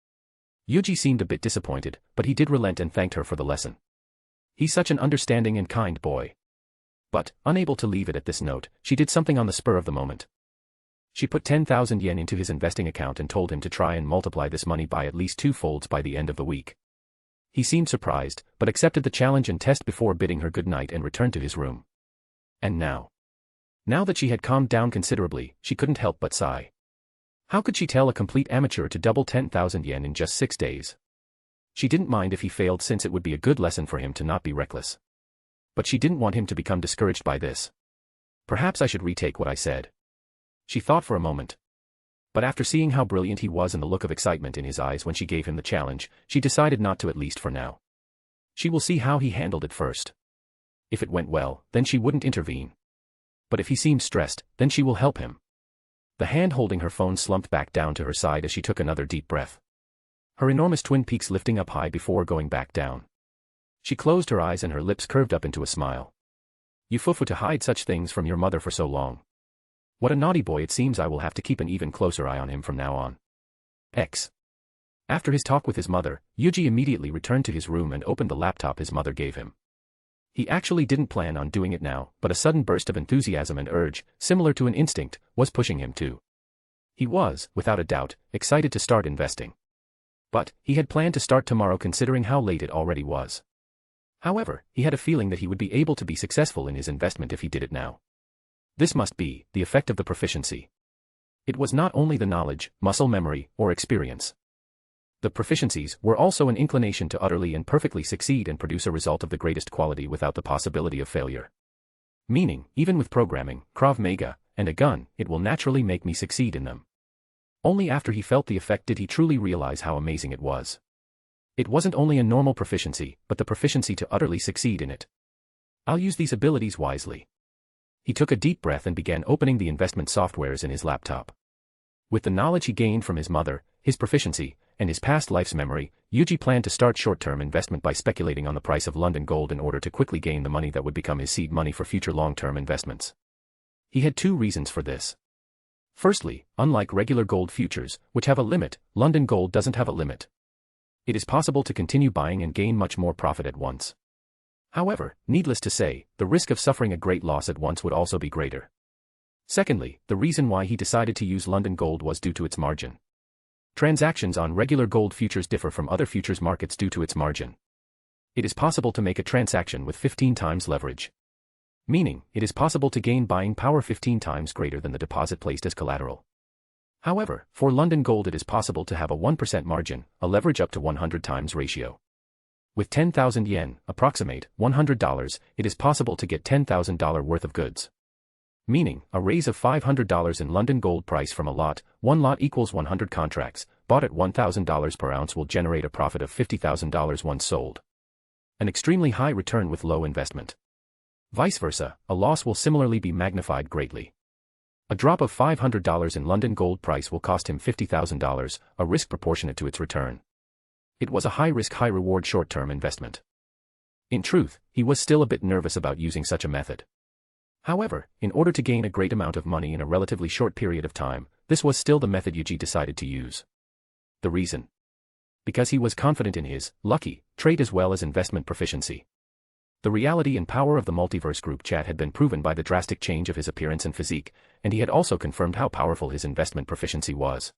Yuuji seemed a bit disappointed, but he did relent and thanked her for the lesson. He's such an understanding and kind boy. But, unable to leave it at this note, she did something on the spur of the moment. She put 10,000 yen into his investing account and told him to try and multiply this money by at least 2 folds by the end of the week. He seemed surprised, but accepted the challenge and test before bidding her good night and returned to his room. And now that she had calmed down considerably, she couldn't help but sigh. How could she tell a complete amateur to double 10,000 yen in just 6 days? She didn't mind if he failed since it would be a good lesson for him to not be reckless. But she didn't want him to become discouraged by this. Perhaps I should retake what I said. She thought for a moment. But after seeing how brilliant he was and the look of excitement in his eyes when she gave him the challenge, she decided not to, at least for now. She will see how he handled it first. If it went well, then she wouldn't intervene. But if he seemed stressed, then she will help him. The hand holding her phone slumped back down to her side as she took another deep breath. Her enormous twin peaks lifting up high before going back down. She closed her eyes and her lips curved up into a smile. You fufu to hide such things from your mother for so long. What a naughty boy, it seems I will have to keep an even closer eye on him from now on. After his talk with his mother, Yuuji immediately returned to his room and opened the laptop his mother gave him. He actually didn't plan on doing it now, but a sudden burst of enthusiasm and urge, similar to an instinct, was pushing him to. He was, without a doubt, excited to start investing. But, he had planned to start tomorrow considering how late it already was. However, he had a feeling that he would be able to be successful in his investment if he did it now. This must be the effect of the proficiency. It was not only the knowledge, muscle memory, or experience. The proficiencies were also an inclination to utterly and perfectly succeed and produce a result of the greatest quality without the possibility of failure. Meaning, even with programming, Krav Maga, and a gun, it will naturally make me succeed in them. Only after he felt the effect did he truly realize how amazing it was. It wasn't only a normal proficiency, but the proficiency to utterly succeed in it. I'll use these abilities wisely. He took a deep breath and began opening the investment softwares in his laptop. With the knowledge he gained from his mother, his proficiency, and his past life's memory, Yuuji planned to start short-term investment by speculating on the price of London gold in order to quickly gain the money that would become his seed money for future long-term investments. He had 2 reasons for this. Firstly, unlike regular gold futures, which have a limit, London gold doesn't have a limit. It is possible to continue buying and gain much more profit at once. However, needless to say, the risk of suffering a great loss at once would also be greater. Secondly, the reason why he decided to use London gold was due to its margin. Transactions on regular gold futures differ from other futures markets due to its margin. It is possible to make a transaction with 15 times leverage. Meaning, it is possible to gain buying power 15 times greater than the deposit placed as collateral. However, for London gold it is possible to have a 1% margin, a leverage up to 100 times ratio. With 10,000 yen, approximate $100, it is possible to get $10,000 worth of goods. Meaning, a raise of $500 in London gold price from a lot, 1 lot equals 100 contracts, bought at $1,000 per ounce will generate a profit of $50,000 once sold. An extremely high return with low investment. Vice versa, a loss will similarly be magnified greatly. A drop of $500 in London gold price will cost him $50,000, a risk proportionate to its return. It was a high-risk, high-reward short-term investment. In truth, he was still a bit nervous about using such a method. However, in order to gain a great amount of money in a relatively short period of time, this was still the method Yuuji decided to use. The reason? Because he was confident in his lucky trait as well as investment proficiency. The reality and power of the Multiverse Group Chat had been proven by the drastic change of his appearance and physique, and he had also confirmed how powerful his investment proficiency was.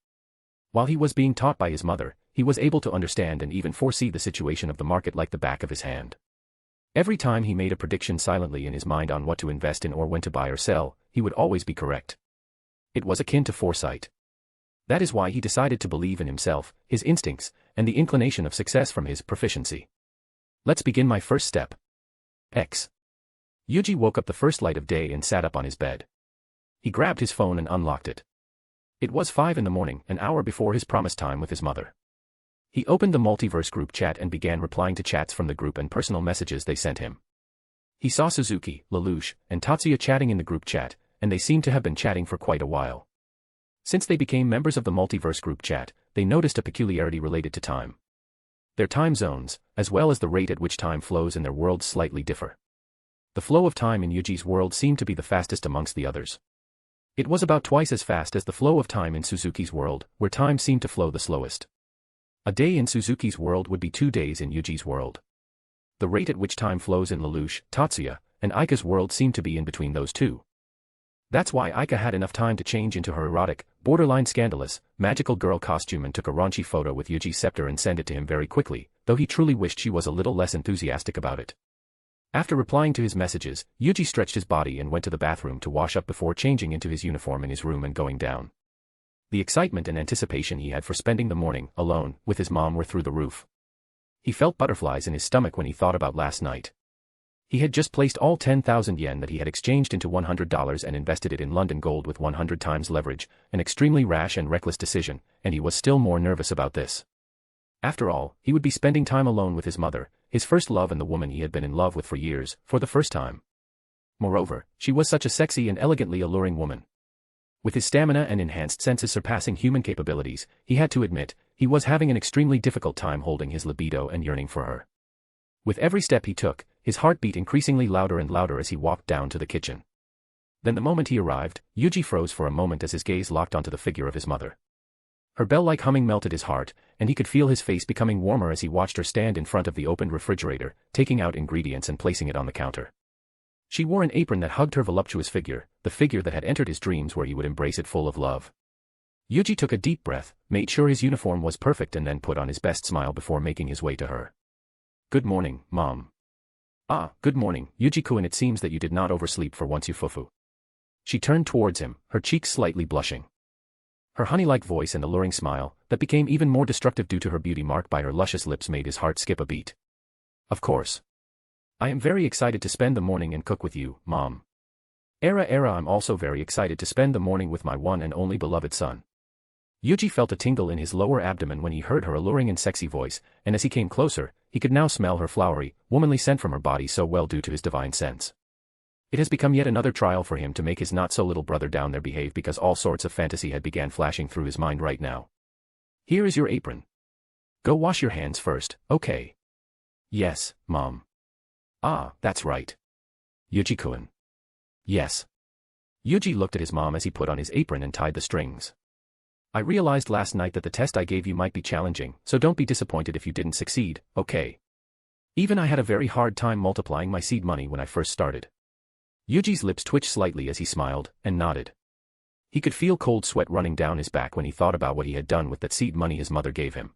While he was being taught by his mother, he was able to understand and even foresee the situation of the market like the back of his hand. Every time he made a prediction silently in his mind on what to invest in or when to buy or sell, he would always be correct. It was akin to foresight. That is why he decided to believe in himself, his instincts, and the inclination of success from his proficiency. Let's begin my first step. X. Yuuji woke up the first light of day and sat up on his bed. He grabbed his phone and unlocked it. It was 5 in the morning, an hour before his promised time with his mother. He opened the Multiverse Group Chat and began replying to chats from the group and personal messages they sent him. He saw Suzuki, Lelouch, and Tatsuya chatting in the group chat, and they seemed to have been chatting for quite a while. Since they became members of the Multiverse Group Chat, they noticed a peculiarity related to time. Their time zones, as well as the rate at which time flows in their worlds, slightly differ. The flow of time in Yuji's world seemed to be the fastest amongst the others. It was about twice as fast as the flow of time in Suzuki's world, where time seemed to flow the slowest. A day in Suzuki's world would be 2 days in Yuji's world. The rate at which time flows in Lelouch, Tatsuya, and Aika's world seemed to be in between those two. That's why Aika had enough time to change into her erotic, borderline scandalous, magical girl costume and took a raunchy photo with Yuji's scepter and sent it to him very quickly, though he truly wished she was a little less enthusiastic about it. After replying to his messages, Yuji stretched his body and went to the bathroom to wash up before changing into his uniform in his room and going down. The excitement and anticipation he had for spending the morning, alone, with his mom were through the roof. He felt butterflies in his stomach when he thought about last night. He had just placed all 10,000 yen that he had exchanged into $100 and invested it in London gold with 100 times leverage, an extremely rash and reckless decision, and he was still more nervous about this. After all, he would be spending time alone with his mother, his first love and the woman he had been in love with for years, for the first time. Moreover, she was such a sexy and elegantly alluring woman. With his stamina and enhanced senses surpassing human capabilities, he had to admit, he was having an extremely difficult time holding his libido and yearning for her. With every step he took, his heart beat increasingly louder and louder as he walked down to the kitchen. Then the moment he arrived, Yuji froze for a moment as his gaze locked onto the figure of his mother. Her bell-like humming melted his heart, and he could feel his face becoming warmer as he watched her stand in front of the opened refrigerator, taking out ingredients and placing it on the counter. She wore an apron that hugged her voluptuous figure, the figure that had entered his dreams where he would embrace it full of love. Yuji took a deep breath, made sure his uniform was perfect and then put on his best smile before making his way to her. "Good morning, Mom." "Ah, good morning, Yuji-kun, it seems that you did not oversleep for once, you fufu." She turned towards him, her cheeks slightly blushing. Her honey-like voice and alluring smile, that became even more destructive due to her beauty marked by her luscious lips, made his heart skip a beat. "Of course. I am very excited to spend the morning and cook with you, Mom. I'm also very excited to spend the morning with my one and only beloved son." Yuji felt a tingle in his lower abdomen when he heard her alluring and sexy voice, and as he came closer, he could now smell her flowery, womanly scent from her body so well due to his divine sense. It has become yet another trial for him to make his not-so-little brother down there behave, because all sorts of fantasy had began flashing through his mind right now. "Here is your apron. Go wash your hands first, okay?" "Yes, Mom." "Ah, that's right. Yuji-kun." "Yes." Yuji looked at his mom as he put on his apron and tied the strings. "I realized last night that the test I gave you might be challenging, so don't be disappointed if you didn't succeed, okay? Even I had a very hard time multiplying my seed money when I first started." Yuji's lips twitched slightly as he smiled, and nodded. He could feel cold sweat running down his back when he thought about what he had done with that seed money his mother gave him.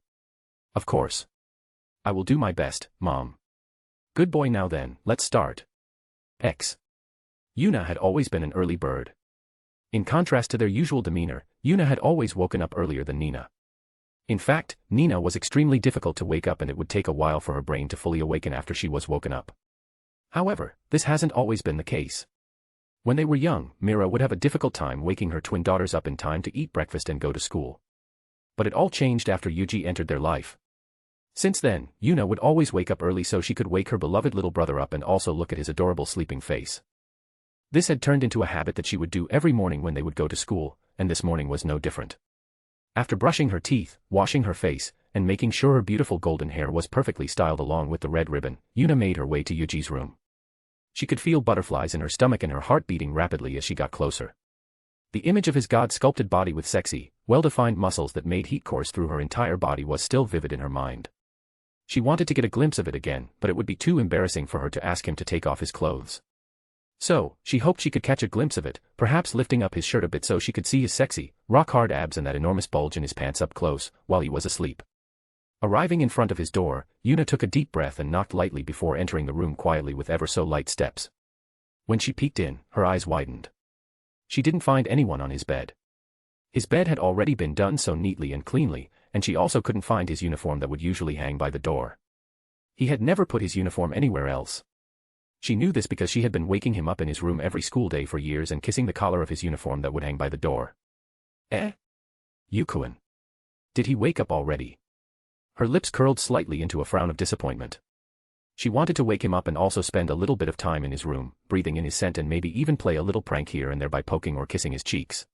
"Of course. I will do my best, Mom." "Good boy, now then, let's start." X. Yuna had always been an early bird. In contrast to their usual demeanor, Yuna had always woken up earlier than Nina. In fact, Nina was extremely difficult to wake up, and it would take a while for her brain to fully awaken after she was woken up. However, this hasn't always been the case. When they were young, Mira would have a difficult time waking her twin daughters up in time to eat breakfast and go to school. But it all changed after Yuji entered their life. Since then, Yuna would always wake up early so she could wake her beloved little brother up and also look at his adorable sleeping face. This had turned into a habit that she would do every morning when they would go to school, and this morning was no different. After brushing her teeth, washing her face, and making sure her beautiful golden hair was perfectly styled along with the red ribbon, Yuna made her way to Yuji's room. She could feel butterflies in her stomach and her heart beating rapidly as she got closer. The image of his God-sculpted body with sexy, well-defined muscles that made heat course through her entire body was still vivid in her mind. She wanted to get a glimpse of it again, but it would be too embarrassing for her to ask him to take off his clothes. So, she hoped she could catch a glimpse of it, perhaps lifting up his shirt a bit so she could see his sexy, rock-hard abs and that enormous bulge in his pants up close, while he was asleep. Arriving in front of his door, Yuna took a deep breath and knocked lightly before entering the room quietly with ever so light steps. When she peeked in, her eyes widened. She didn't find anyone on his bed. His bed had already been done so neatly and cleanly, and she also couldn't find his uniform that would usually hang by the door. He had never put his uniform anywhere else. She knew this because she had been waking him up in his room every school day for years and kissing the collar of his uniform that would hang by the door. Yukuin. Did he wake up already? Her lips curled slightly into a frown of disappointment. She wanted to wake him up and also spend a little bit of time in his room, breathing in his scent and maybe even play a little prank here and there by poking or kissing his cheeks.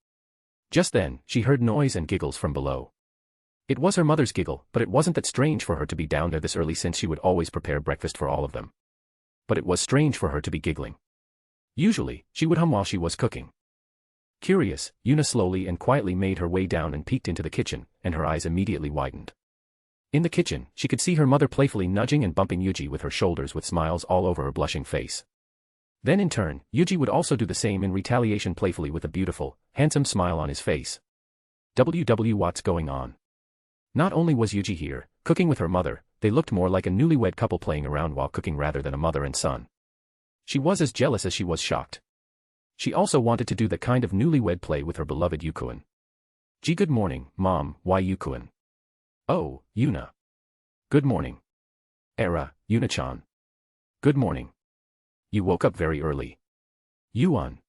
Just then, she heard noise and giggles from below. It was her mother's giggle, but it wasn't that strange for her to be down there this early since she would always prepare breakfast for all of them. But it was strange for her to be giggling. Usually, she would hum while she was cooking. Curious, Yuna slowly and quietly made her way down and peeked into the kitchen, and her eyes immediately widened. In the kitchen, she could see her mother playfully nudging and bumping Yuji with her shoulders with smiles all over her blushing face. Then in turn, Yuji would also do the same in retaliation playfully with a beautiful, handsome smile on his face. What's going on? Not only was Yuji here, cooking with her mother, they looked more like a newlywed couple playing around while cooking rather than a mother and son. She was as jealous as she was shocked. She also wanted to do that kind of newlywed play with her beloved Yukuin. Good morning, Mom, why Yukuin? Oh, Yuna. Good morning. Era, Yuna-chan. Good morning. You woke up very early. Yuan.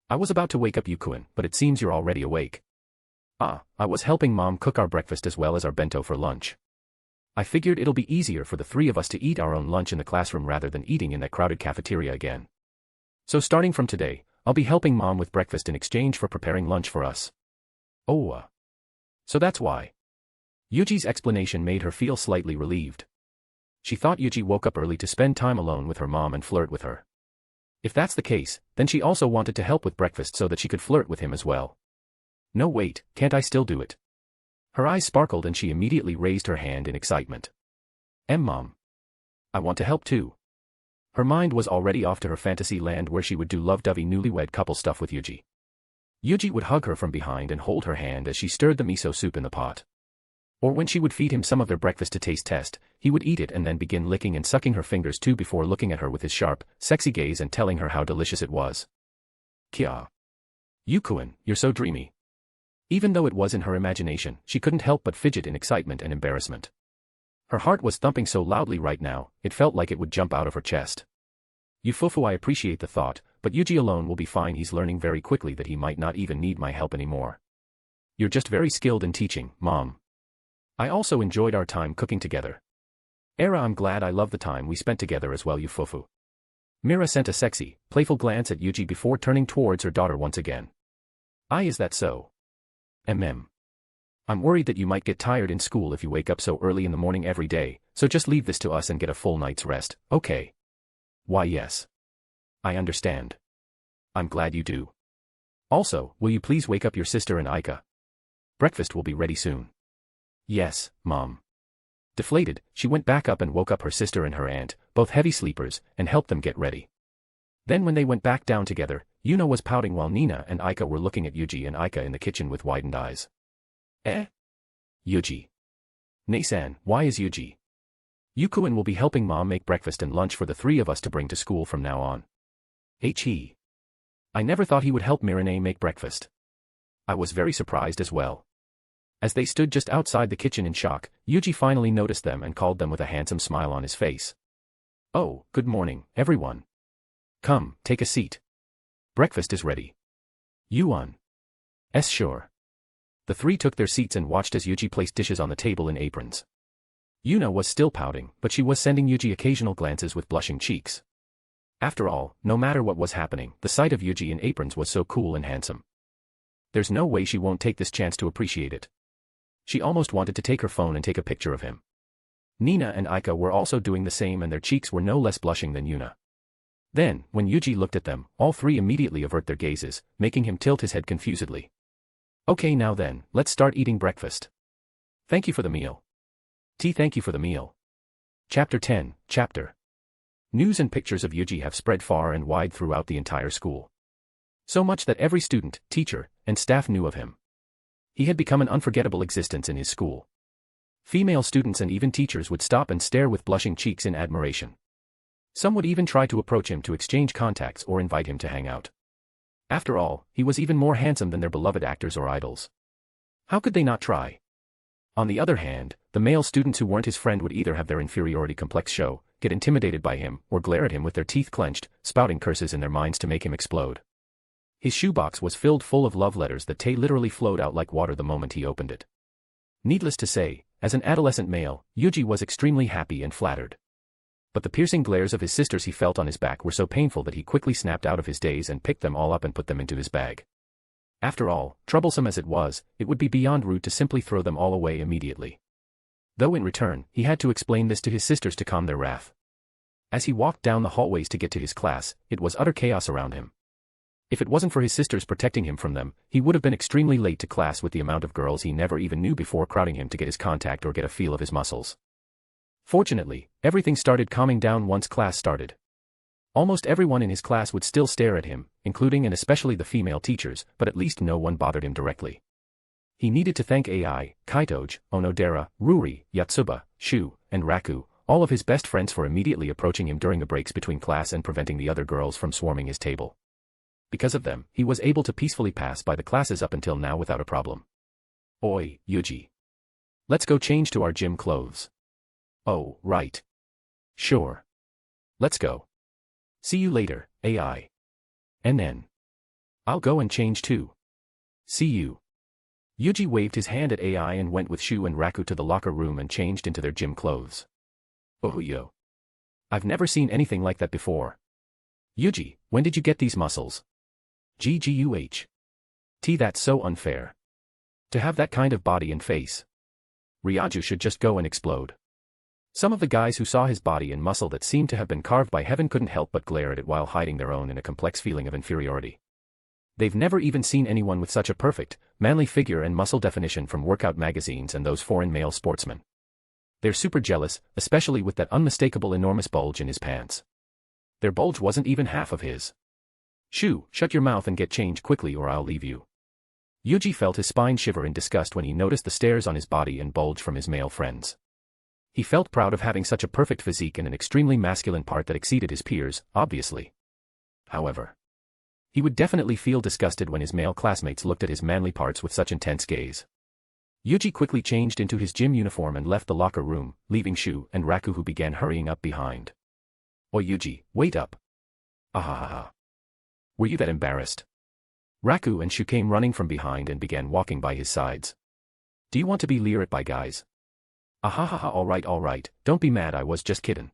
I was about to wake up Yukuin, but it seems you're already awake. I was helping Mom cook our breakfast as well as our bento for lunch. I figured it'll be easier for the three of us to eat our own lunch in the classroom rather than eating in that crowded cafeteria again. So starting from today, I'll be helping Mom with breakfast in exchange for preparing lunch for us. Oh, so that's why. Yuji's explanation made her feel slightly relieved. She thought Yuji woke up early to spend time alone with her mom and flirt with her. If that's the case, then she also wanted to help with breakfast so that she could flirt with him as well. No wait, can't I still do it? Her eyes sparkled and she immediately raised her hand in excitement. Mom. I want to help too. Her mind was already off to her fantasy land where she would do love-dovey newlywed couple stuff with Yuji. Yuji would hug her from behind and hold her hand as she stirred the miso soup in the pot. Or when she would feed him some of their breakfast to taste test, he would eat it and then begin licking and sucking her fingers too before looking at her with his sharp, sexy gaze and telling her how delicious it was. Kya. Yukuin, you're so dreamy. Even though it was in her imagination, she couldn't help but fidget in excitement and embarrassment. Her heart was thumping so loudly right now, it felt like it would jump out of her chest. Yufufu, I appreciate the thought, but Yuji alone will be fine. He's learning very quickly that he might not even need my help anymore. You're just very skilled in teaching, Mom. I also enjoyed our time cooking together. Era, I'm glad. I love the time we spent together as well, Yufufu. Mira sent a sexy, playful glance at Yuji before turning towards her daughter once again. Is that so? I'm worried that you might get tired in school if you wake up so early in the morning every day, so just leave this to us and get a full night's rest, okay? Why yes. I understand. I'm glad you do. Also, will you please wake up your sister and Aika? Breakfast will be ready soon. Yes, Mom. Deflated, she went back up and woke up her sister and her aunt, both heavy sleepers, and helped them get ready. Then when they went back down together, Yuna was pouting while Nina and Aika were looking at Yuji and Aika in the kitchen with widened eyes. Yuji. Nei-san, why is Yuji? Yukuin will be helping Mom make breakfast and lunch for the three of us to bring to school from now on. I never thought he would help Mirane make breakfast. I was very surprised as well. As they stood just outside the kitchen in shock, Yuji finally noticed them and called them with a handsome smile on his face. Oh, good morning, everyone. Come, take a seat. Breakfast is ready. Yuan. Sure. The three took their seats and watched as Yuji placed dishes on the table in aprons. Yuna was still pouting, but she was sending Yuji occasional glances with blushing cheeks. After all, no matter what was happening, the sight of Yuji in aprons was so cool and handsome. There's no way she won't take this chance to appreciate it. She almost wanted to take her phone and take a picture of him. Nina and Aika were also doing the same and their cheeks were no less blushing than Yuna. Then, when Yuji looked at them, all three immediately avert their gazes, making him tilt his head confusedly. Okay, now then, let's start eating breakfast. Thank you for the meal. Thank you for the meal. Chapter 10, Chapter. News and pictures of Yuuji have spread far and wide throughout the entire school. So much that every student, teacher, and staff knew of him. He had become an unforgettable existence in his school. Female students and even teachers would stop and stare with blushing cheeks in admiration. Some would even try to approach him to exchange contacts or invite him to hang out. After all, he was even more handsome than their beloved actors or idols. How could they not try? On the other hand, the male students who weren't his friend would either have their inferiority complex show, get intimidated by him, or glare at him with their teeth clenched, spouting curses in their minds to make him explode. His shoebox was filled full of love letters that literally flowed out like water the moment he opened it. Needless to say, as an adolescent male, Yuuji was extremely happy and flattered. But the piercing glares of his sisters he felt on his back were so painful that he quickly snapped out of his daze and picked them all up and put them into his bag. After all, troublesome as it would be beyond rude to simply throw them all away immediately. Though in return, he had to explain this to his sisters to calm their wrath. As he walked down the hallways to get to his class, it was utter chaos around him. If it wasn't for his sisters protecting him from them, he would have been extremely late to class with the amount of girls he never even knew before crowding him to get his contact or get a feel of his muscles. Fortunately, everything started calming down once class started. Almost everyone in his class would still stare at him, including and especially the female teachers, but at least no one bothered him directly. He needed to thank AI, Kaitoge, Onodera, Ruri, Yotsuba, Shu, and Raku, all of his best friends for immediately approaching him during the breaks between class and preventing the other girls from swarming his table. Because of them, he was able to peacefully pass by the classes up until now without a problem. Oi, Yuuji. Let's go change to our gym clothes. Oh, right. Sure. Let's go. See you later, AI. NN. I'll go and change too. See you. Yuuji waved his hand at AI and went with Shu and Raku to the locker room and changed into their gym clothes. Oh yo. I've never seen anything like that before. Yuuji, when did you get these muscles? GGUH. That's so unfair. To have that kind of body and face. Ryaju should just go and explode. Some of the guys who saw his body and muscle that seemed to have been carved by heaven couldn't help but glare at it while hiding their own in a complex feeling of inferiority. They've never even seen anyone with such a perfect, manly figure and muscle definition from workout magazines and those foreign male sportsmen. They're super jealous, especially with that unmistakable enormous bulge in his pants. Their bulge wasn't even half of his. Shu, shut your mouth and get changed quickly or I'll leave you. Yuuji felt his spine shiver in disgust when he noticed the stares on his body and bulge from his male friends. He felt proud of having such a perfect physique and an extremely masculine part that exceeded his peers, obviously. However, he would definitely feel disgusted when his male classmates looked at his manly parts with such intense gaze. Yuuji quickly changed into his gym uniform and left the locker room, leaving Shu and Raku who began hurrying up behind. Oi Yuuji, wait up. Ahahaha. Were you that embarrassed? Raku and Shu came running from behind and began walking by his sides. Do you want to be leered at by guys? Ahahaha, alright, don't be mad, I was just kiddin'.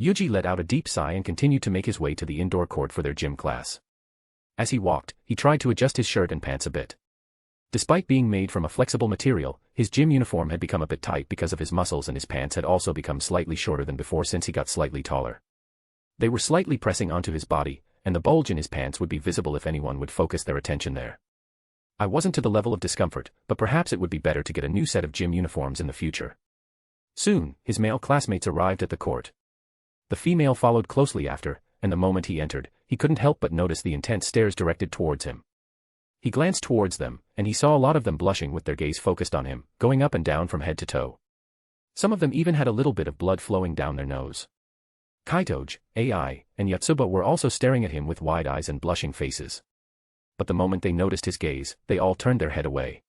Yuuji let out a deep sigh and continued to make his way to the indoor court for their gym class. As he walked, he tried to adjust his shirt and pants a bit. Despite being made from a flexible material, his gym uniform had become a bit tight because of his muscles and his pants had also become slightly shorter than before since he got slightly taller. They were slightly pressing onto his body, and the bulge in his pants would be visible if anyone would focus their attention there. I wasn't to the level of discomfort, but perhaps it would be better to get a new set of gym uniforms in the future. Soon, his male classmates arrived at the court. The female followed closely after, and the moment he entered, he couldn't help but notice the intense stares directed towards him. He glanced towards them, and he saw a lot of them blushing with their gaze focused on him, going up and down from head to toe. Some of them even had a little bit of blood flowing down their nose. Kaitoge, AI, and Yotsuba were also staring at him with wide eyes and blushing faces. But the moment they noticed his gaze, they all turned their head away.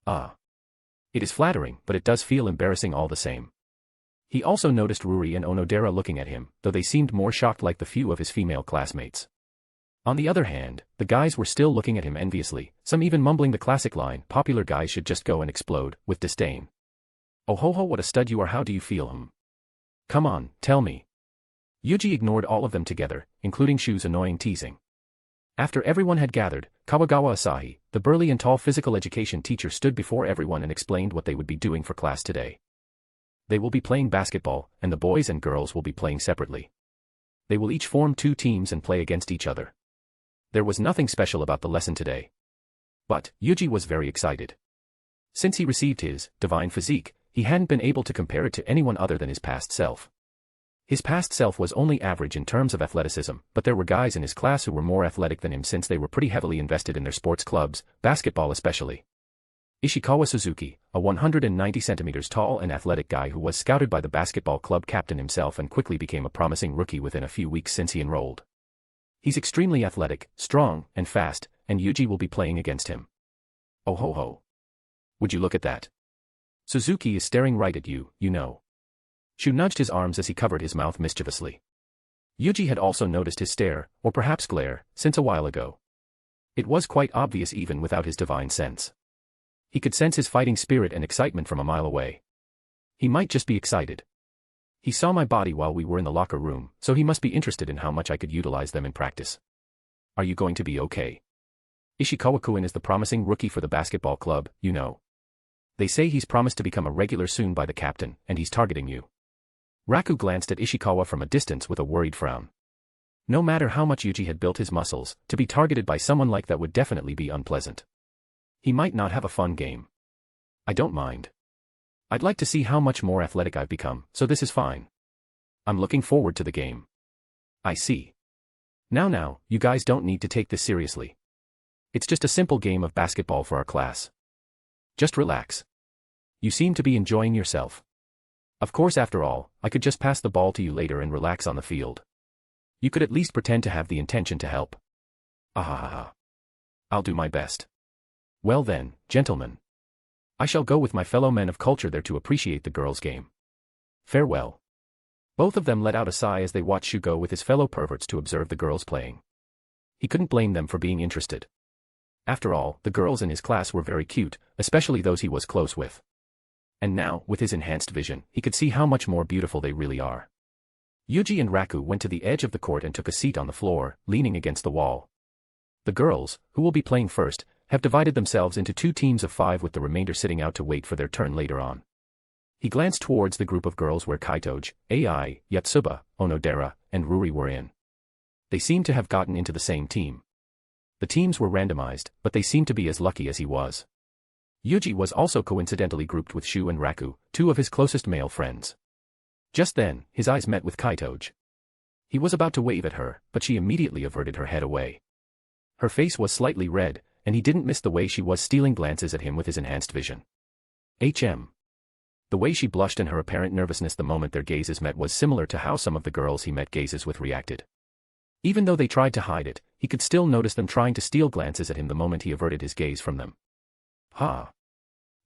Ah. It is flattering, but it does feel embarrassing all the same. He also noticed Ruri and Onodera looking at him, though they seemed more shocked like the few of his female classmates. On the other hand, the guys were still looking at him enviously, some even mumbling the classic line, popular guys should just go and explode, with disdain. Oh ho ho, what a stud you are, how do you feel? Come on, tell me. Yuuji ignored all of them together, including Shu's annoying teasing. After everyone had gathered, Kawagawa Asahi, the burly and tall physical education teacher, stood before everyone and explained what they would be doing for class today. They will be playing basketball, and the boys and girls will be playing separately. They will each form 2 teams and play against each other. There was nothing special about the lesson today. But Yuuji was very excited. Since he received his divine physique, he hadn't been able to compare it to anyone other than his past self. His past self was only average in terms of athleticism, but there were guys in his class who were more athletic than him since they were pretty heavily invested in their sports clubs, basketball especially. Ishikawa Suzuki, a 190 centimeters tall and athletic guy who was scouted by the basketball club captain himself and quickly became a promising rookie within a few weeks since he enrolled. He's extremely athletic, strong, and fast, and Yuuji will be playing against him. Oh ho ho. Would you look at that? Suzuki is staring right at you, you know. Shu nudged his arms as he covered his mouth mischievously. Yuuji had also noticed his stare, or perhaps glare, since a while ago. It was quite obvious even without his divine sense. He could sense his fighting spirit and excitement from a mile away. He might just be excited. He saw my body while we were in the locker room, so he must be interested in how much I could utilize them in practice. Are you going to be okay? Ishikawa-kun is the promising rookie for the basketball club, you know. They say he's promised to become a regular soon by the captain, and he's targeting you. Raku glanced at Ishikawa from a distance with a worried frown. No matter how much Yuuji had built his muscles, to be targeted by someone like that would definitely be unpleasant. He might not have a fun game. I don't mind. I'd like to see how much more athletic I've become, so this is fine. I'm looking forward to the game. I see. Now, you guys don't need to take this seriously. It's just a simple game of basketball for our class. Just relax. You seem to be enjoying yourself. Of course, after all, I could just pass the ball to you later and relax on the field. You could at least pretend to have the intention to help. Ahahaha. I'll do my best. Well then, gentlemen. I shall go with my fellow men of culture there to appreciate the girls' game. Farewell. Both of them let out a sigh as they watched Shu go with his fellow perverts to observe the girls playing. He couldn't blame them for being interested. After all, the girls in his class were very cute, especially those he was close with. And now, with his enhanced vision, he could see how much more beautiful they really are. Yuuji and Raku went to the edge of the court and took a seat on the floor, leaning against the wall. The girls, who will be playing first, have divided themselves into 2 teams of 5 with the remainder sitting out to wait for their turn later on. He glanced towards the group of girls where Kaitoji, Ai, Yatsuba, Onodera, and Ruri were in. They seemed to have gotten into the same team. The teams were randomized, but they seemed to be as lucky as he was. Yuuji was also coincidentally grouped with Shu and Raku, 2 of his closest male friends. Just then, his eyes met with Kaitoji. He was about to wave at her, but she immediately averted her head away. Her face was slightly red, and he didn't miss the way she was stealing glances at him with his enhanced vision. The way she blushed and her apparent nervousness the moment their gazes met was similar to how some of the girls he met gazes with reacted. Even though they tried to hide it, he could still notice them trying to steal glances at him the moment he averted his gaze from them.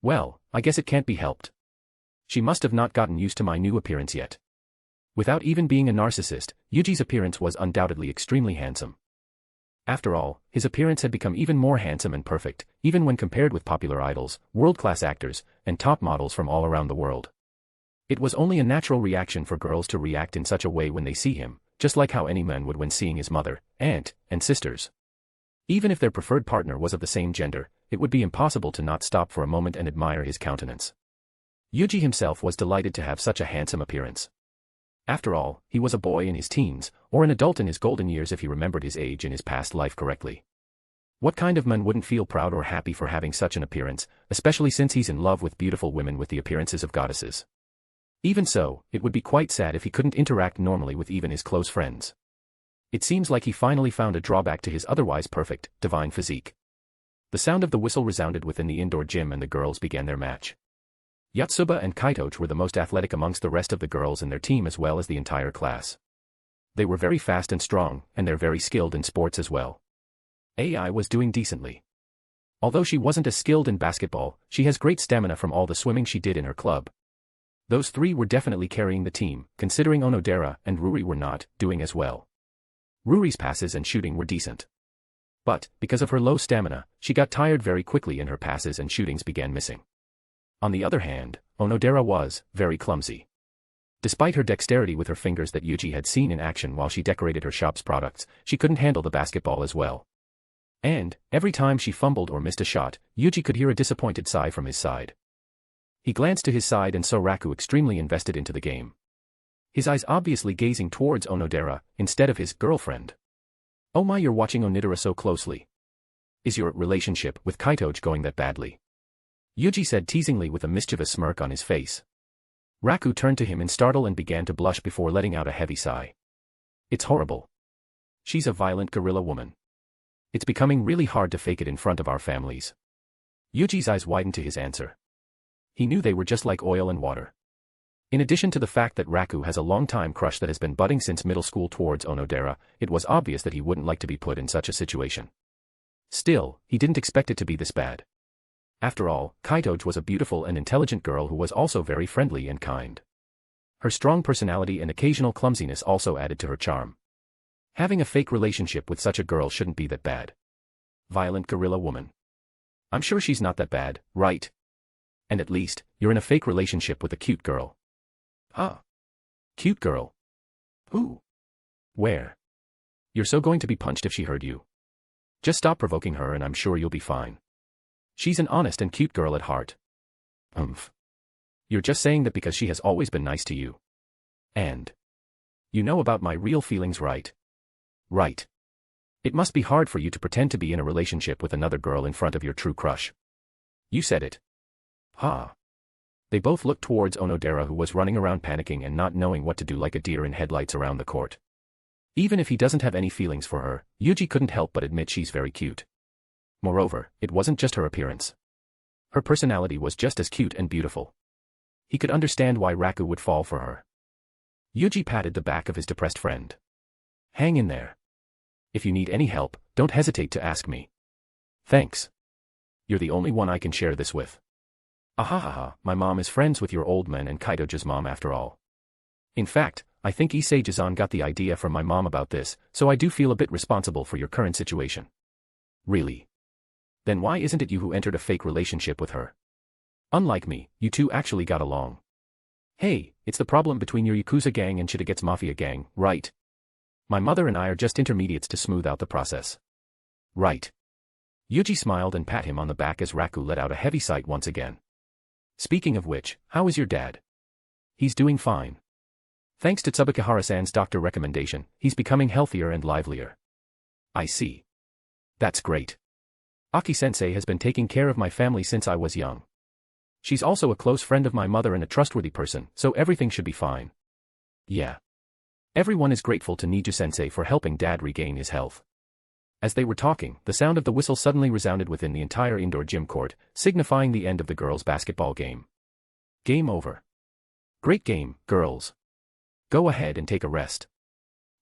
Well, I guess it can't be helped. She must have not gotten used to my new appearance yet. Without even being a narcissist, Yuuji's appearance was undoubtedly extremely handsome. After all, his appearance had become even more handsome and perfect, even when compared with popular idols, world-class actors, and top models from all around the world. It was only a natural reaction for girls to react in such a way when they see him, just like how any man would when seeing his mother, aunt, and sisters. Even if their preferred partner was of the same gender, it would be impossible to not stop for a moment and admire his countenance. Yuuji himself was delighted to have such a handsome appearance. After all, he was a boy in his teens, or an adult in his golden years if he remembered his age in his past life correctly. What kind of man wouldn't feel proud or happy for having such an appearance, especially since he's in love with beautiful women with the appearances of goddesses? Even so, it would be quite sad if he couldn't interact normally with even his close friends. It seems like he finally found a drawback to his otherwise perfect, divine physique. The sound of the whistle resounded within the indoor gym and the girls began their match. Yatsuba and Kaitoji were the most athletic amongst the rest of the girls in their team as well as the entire class. They were very fast and strong, and they're very skilled in sports as well. Ai was doing decently. Although she wasn't as skilled in basketball, she has great stamina from all the swimming she did in her club. Those 3 were definitely carrying the team, considering Onodera and Ruri were not doing as well. Ruri's passes and shooting were decent. But, because of her low stamina, she got tired very quickly and her passes and shootings began missing. On the other hand, Onodera was very clumsy. Despite her dexterity with her fingers that Yuuji had seen in action while she decorated her shop's products, she couldn't handle the basketball as well. And, every time she fumbled or missed a shot, Yuuji could hear a disappointed sigh from his side. He glanced to his side and saw Raku extremely invested into the game. His eyes obviously gazing towards Onodera, instead of his girlfriend. Oh my, you're watching Onodera so closely. Is your relationship with Kaitoji going that badly? Yuuji said teasingly with a mischievous smirk on his face. Raku turned to him in startle and began to blush before letting out a heavy sigh. It's horrible. She's a violent gorilla woman. It's becoming really hard to fake it in front of our families. Yuji's eyes widened to his answer. He knew they were just like oil and water. In addition to the fact that Raku has a long-time crush that has been budding since middle school towards Onodera, it was obvious that he wouldn't like to be put in such a situation. Still, he didn't expect it to be this bad. After all, Kaitoge was a beautiful and intelligent girl who was also very friendly and kind. Her strong personality and occasional clumsiness also added to her charm. Having a fake relationship with such a girl shouldn't be that bad. Violent gorilla woman. I'm sure she's not that bad, right? And at least, you're in a fake relationship with a cute girl. Huh? Cute girl? Who? Where? You're so going to be punched if she heard you. Just stop provoking her and I'm sure you'll be fine. She's an honest and cute girl at heart. You're just saying that because she has always been nice to you. And you know about my real feelings, right? Right. It must be hard for you to pretend to be in a relationship with another girl in front of your true crush. You said it. Ha. They both looked towards Onodera, who was running around panicking and not knowing what to do like a deer in headlights around the court. Even if he doesn't have any feelings for her, Yuuji couldn't help but admit she's very cute. Moreover, it wasn't just her appearance. Her personality was just as cute and beautiful. He could understand why Raku would fall for her. Yuuji patted the back of his depressed friend. Hang in there. If you need any help, don't hesitate to ask me. Thanks. You're the only one I can share this with. Ahahaha, my mom is friends with your old man and Kaitoge's mom after all. In fact, I think Issei-Jizan got the idea from my mom about this, so I do feel a bit responsible for your current situation. Really? Then why isn't it you who entered a fake relationship with her? Unlike me, you two actually got along. Hey, it's the problem between your Yakuza gang and Shidaget's Mafia gang, right? My mother and I are just intermediates to smooth out the process. Right. Yuuji smiled and pat him on the back as Raku let out a heavy sigh once again. Speaking of which, how is your dad? He's doing fine. Thanks to Tsubakihara-san's doctor recommendation, he's becoming healthier and livelier. I see. That's great. Aki-sensei has been taking care of my family since I was young. She's also a close friend of my mother and a trustworthy person, so everything should be fine. Yeah. Everyone is grateful to Niju-sensei for helping Dad regain his health. As they were talking, the sound of the whistle suddenly resounded within the entire indoor gym court, signifying the end of the girls' basketball game. Game over. Great game, girls. Go ahead and take a rest.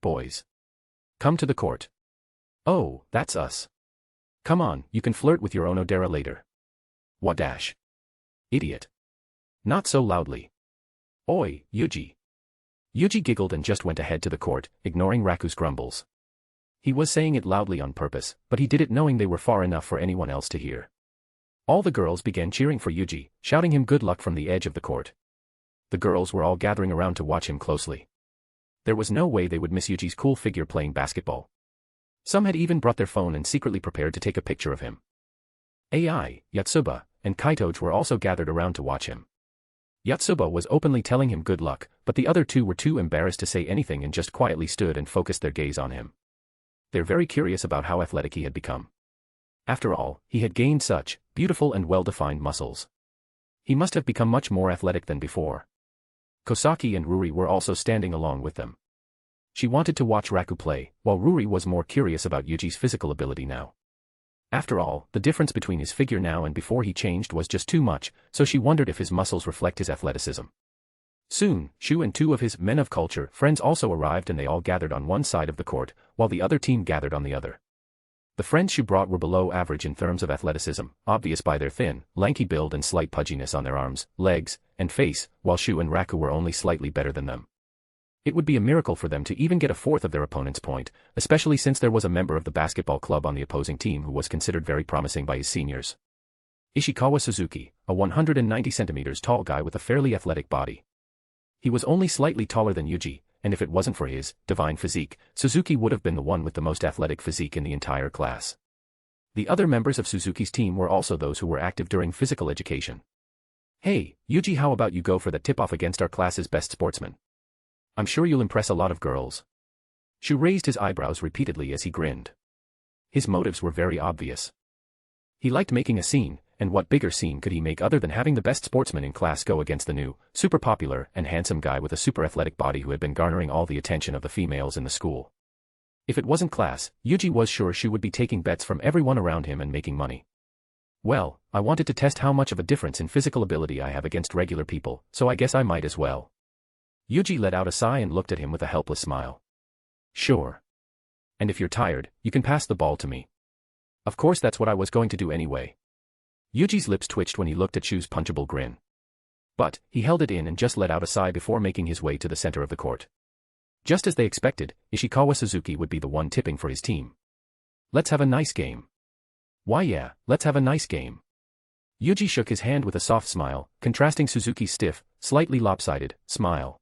Boys. Come to the court. Oh, that's us. Come on, you can flirt with your Onodera later. What dash? Idiot. Not so loudly. Oi, Yuuji. Yuuji giggled and just went ahead to the court, ignoring Raku's grumbles. He was saying it loudly on purpose, but he did it knowing they were far enough for anyone else to hear. All the girls began cheering for Yuuji, shouting him good luck from the edge of the court. The girls were all gathering around to watch him closely. There was no way they would miss Yuji's cool figure playing basketball. Some had even brought their phone and secretly prepared to take a picture of him. AI, Yotsuba, and Kaitoge were also gathered around to watch him. Yotsuba was openly telling him good luck, but the other two were too embarrassed to say anything and just quietly stood and focused their gaze on him. They're very curious about how athletic he had become. After all, he had gained such beautiful and well-defined muscles. He must have become much more athletic than before. Kosaki and Ruri were also standing along with them. She wanted to watch Raku play, while Ruri was more curious about Yuji's physical ability now. After all, the difference between his figure now and before he changed was just too much, so she wondered if his muscles reflect his athleticism. Soon, Shu and two of his men of culture friends also arrived and they all gathered on one side of the court, while the other team gathered on the other. The friends Shu brought were below average in terms of athleticism, obvious by their thin, lanky build and slight pudginess on their arms, legs, and face, while Shu and Raku were only slightly better than them. It would be a miracle for them to even get a fourth of their opponent's point, especially since there was a member of the basketball club on the opposing team who was considered very promising by his seniors. Ishikawa Suzuki, a 190 centimeters tall guy with a fairly athletic body. He was only slightly taller than Yuuji, and if it wasn't for his divine physique, Suzuki would have been the one with the most athletic physique in the entire class. The other members of Suzuki's team were also those who were active during physical education. Hey, Yuuji, how about you go for the tip-off against our class's best sportsman? I'm sure you'll impress a lot of girls. Shu raised his eyebrows repeatedly as he grinned. His motives were very obvious. He liked making a scene, and what bigger scene could he make other than having the best sportsman in class go against the new, super popular, and handsome guy with a super athletic body who had been garnering all the attention of the females in the school. If it wasn't class, Yuuji was sure she would be taking bets from everyone around him and making money. Well, I wanted to test how much of a difference in physical ability I have against regular people, so I guess I might as well. Yuuji let out a sigh and looked at him with a helpless smile. Sure. And if you're tired, you can pass the ball to me. Of course that's what I was going to do anyway. Yuji's lips twitched when he looked at Shu's punchable grin. But, he held it in and just let out a sigh before making his way to the center of the court. Just as they expected, Ishikawa Suzuki would be the one tipping for his team. Let's have a nice game. Why yeah, let's have a nice game. Yuuji shook his hand with a soft smile, contrasting Suzuki's stiff, slightly lopsided, smile.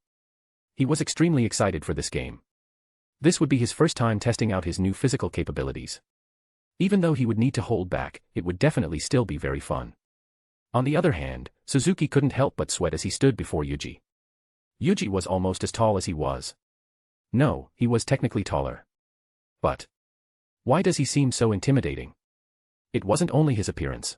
He was extremely excited for this game. This would be his first time testing out his new physical capabilities. Even though he would need to hold back, it would definitely still be very fun. On the other hand, Suzuki couldn't help but sweat as he stood before Yuuji. Yuuji was almost as tall as he was. No, he was technically taller. But why does he seem so intimidating? It wasn't only his appearance.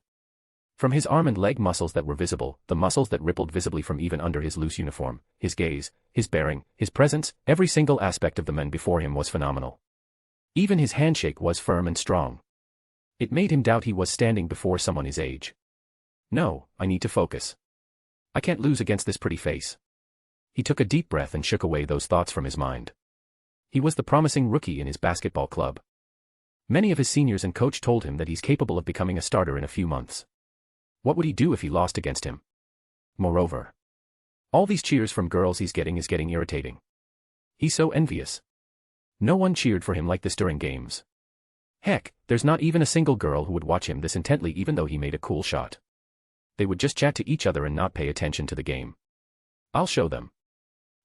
From his arm and leg muscles that were visible, the muscles that rippled visibly from even under his loose uniform, his gaze, his bearing, his presence, every single aspect of the man before him was phenomenal. Even his handshake was firm and strong. It made him doubt he was standing before someone his age. No, I need to focus. I can't lose against this pretty face. He took a deep breath and shook away those thoughts from his mind. He was the promising rookie in his basketball club. Many of his seniors and coach told him that he's capable of becoming a starter in a few months. What would he do if he lost against him? Moreover, all these cheers from girls he's getting is getting irritating. He's so envious. No one cheered for him like this during games. Heck, there's not even a single girl who would watch him this intently even though he made a cool shot. They would just chat to each other and not pay attention to the game. I'll show them.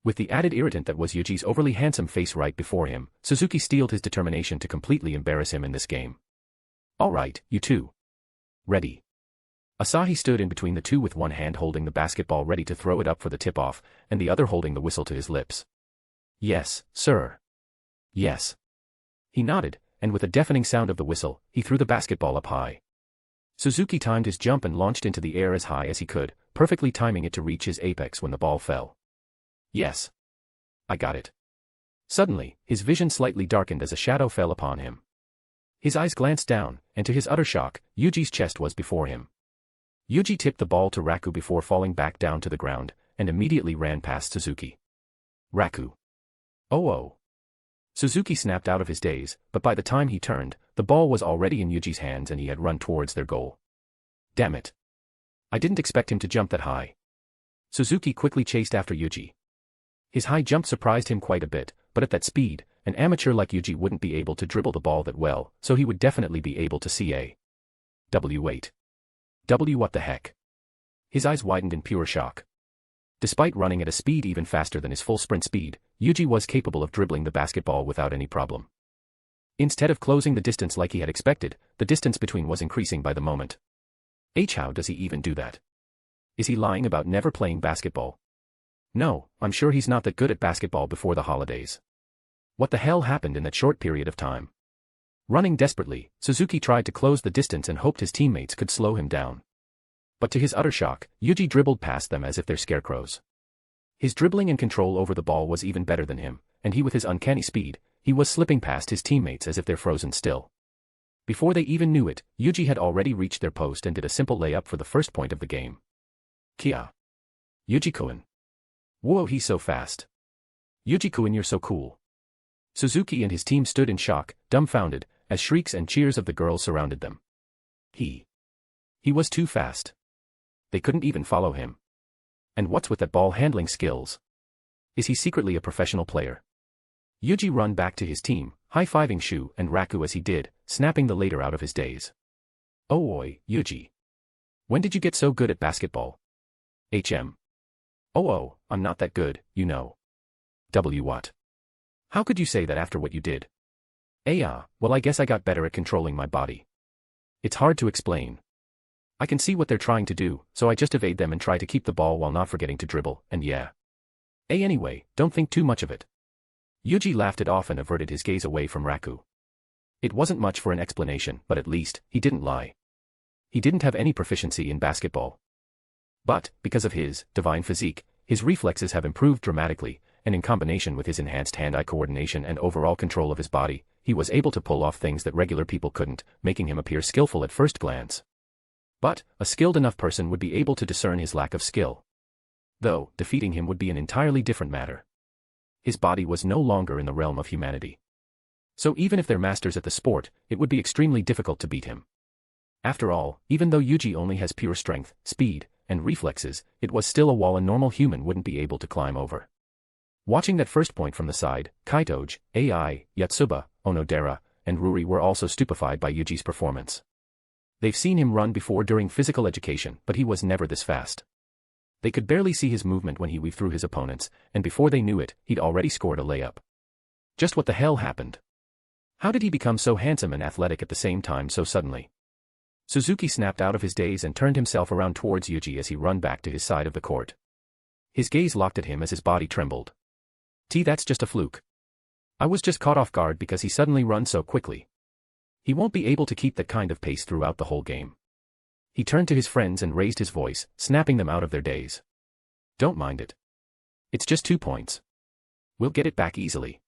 With the added irritant that was Yuji's overly handsome face right before him, Suzuki steeled his determination to completely embarrass him in this game. Alright, you two. Ready. Asahi stood in between the two with one hand holding the basketball ready to throw it up for the tip-off, and the other holding the whistle to his lips. Yes, sir. Yes. He nodded, and with a deafening sound of the whistle, he threw the basketball up high. Suzuki timed his jump and launched into the air as high as he could, perfectly timing it to reach his apex when the ball fell. Yes. I got it. Suddenly, his vision slightly darkened as a shadow fell upon him. His eyes glanced down, and to his utter shock, Yuji's chest was before him. Yuuji tipped the ball to Raku before falling back down to the ground, and immediately ran past Suzuki. Raku. Oh. Suzuki snapped out of his daze, but by the time he turned, the ball was already in Yuji's hands and he had run towards their goal. Damn it. I didn't expect him to jump that high. Suzuki quickly chased after Yuuji. His high jump surprised him quite a bit, but at that speed, an amateur like Yuuji wouldn't be able to dribble the ball that well, so he would definitely be able to see a W8. W what the heck? His eyes widened in pure shock. Despite running at a speed even faster than his full sprint speed, Yuuji was capable of dribbling the basketball without any problem. Instead of closing the distance like he had expected, the distance between was increasing by the moment. How does he even do that? Is he lying about never playing basketball? No, I'm sure he's not that good at basketball before the holidays. What the hell happened in that short period of time? Running desperately, Suzuki tried to close the distance and hoped his teammates could slow him down. But to his utter shock, Yuuji dribbled past them as if they're scarecrows. His dribbling and control over the ball was even better than him, and he with his uncanny speed, he was slipping past his teammates as if they're frozen still. Before they even knew it, Yuuji had already reached their post and did a simple layup for the first point of the game. Kia. Yuuji-kun. Whoa, he's so fast. Yuuji-kun, you're so cool. Suzuki and his team stood in shock, dumbfounded, as shrieks and cheers of the girls surrounded them. He was too fast. They couldn't even follow him. And what's with that ball handling skills? Is he secretly a professional player? Yuuji ran back to his team, high-fiving Shu and Raku as he did, snapping the later out of his daze. Oh oi, Yuuji. When did you get so good at basketball? Oh, I'm not that good, you know. W what? How could you say that after what you did? Well I guess I got better at controlling my body. It's hard to explain. I can see what they're trying to do, so I just evade them and try to keep the ball while not forgetting to dribble, and yeah. Anyway, don't think too much of it. Yuuji laughed it off and averted his gaze away from Raku. It wasn't much for an explanation, but at least, he didn't lie. He didn't have any proficiency in basketball. But, because of his divine physique, his reflexes have improved dramatically, and in combination with his enhanced hand-eye coordination and overall control of his body, he was able to pull off things that regular people couldn't, making him appear skillful at first glance. But, a skilled enough person would be able to discern his lack of skill. Though, defeating him would be an entirely different matter. His body was no longer in the realm of humanity. So even if they're masters at the sport, it would be extremely difficult to beat him. After all, even though Yuuji only has pure strength, speed, and reflexes, it was still a wall a normal human wouldn't be able to climb over. Watching that first point from the side, Kaitoge, AI, Yotsuba, Onodera, and Ruri were also stupefied by Yuuji's performance. They've seen him run before during physical education, but he was never this fast. They could barely see his movement when he weaved through his opponents, and before they knew it, he'd already scored a layup. Just what the hell happened? How did he become so handsome and athletic at the same time so suddenly? Suzuki snapped out of his daze and turned himself around towards Yuuji as he ran back to his side of the court. His gaze locked at him as his body trembled. That's just a fluke. I was just caught off guard because he suddenly ran so quickly. He won't be able to keep that kind of pace throughout the whole game. He turned to his friends and raised his voice, snapping them out of their daze. Don't mind it. It's just 2 points. We'll get it back easily.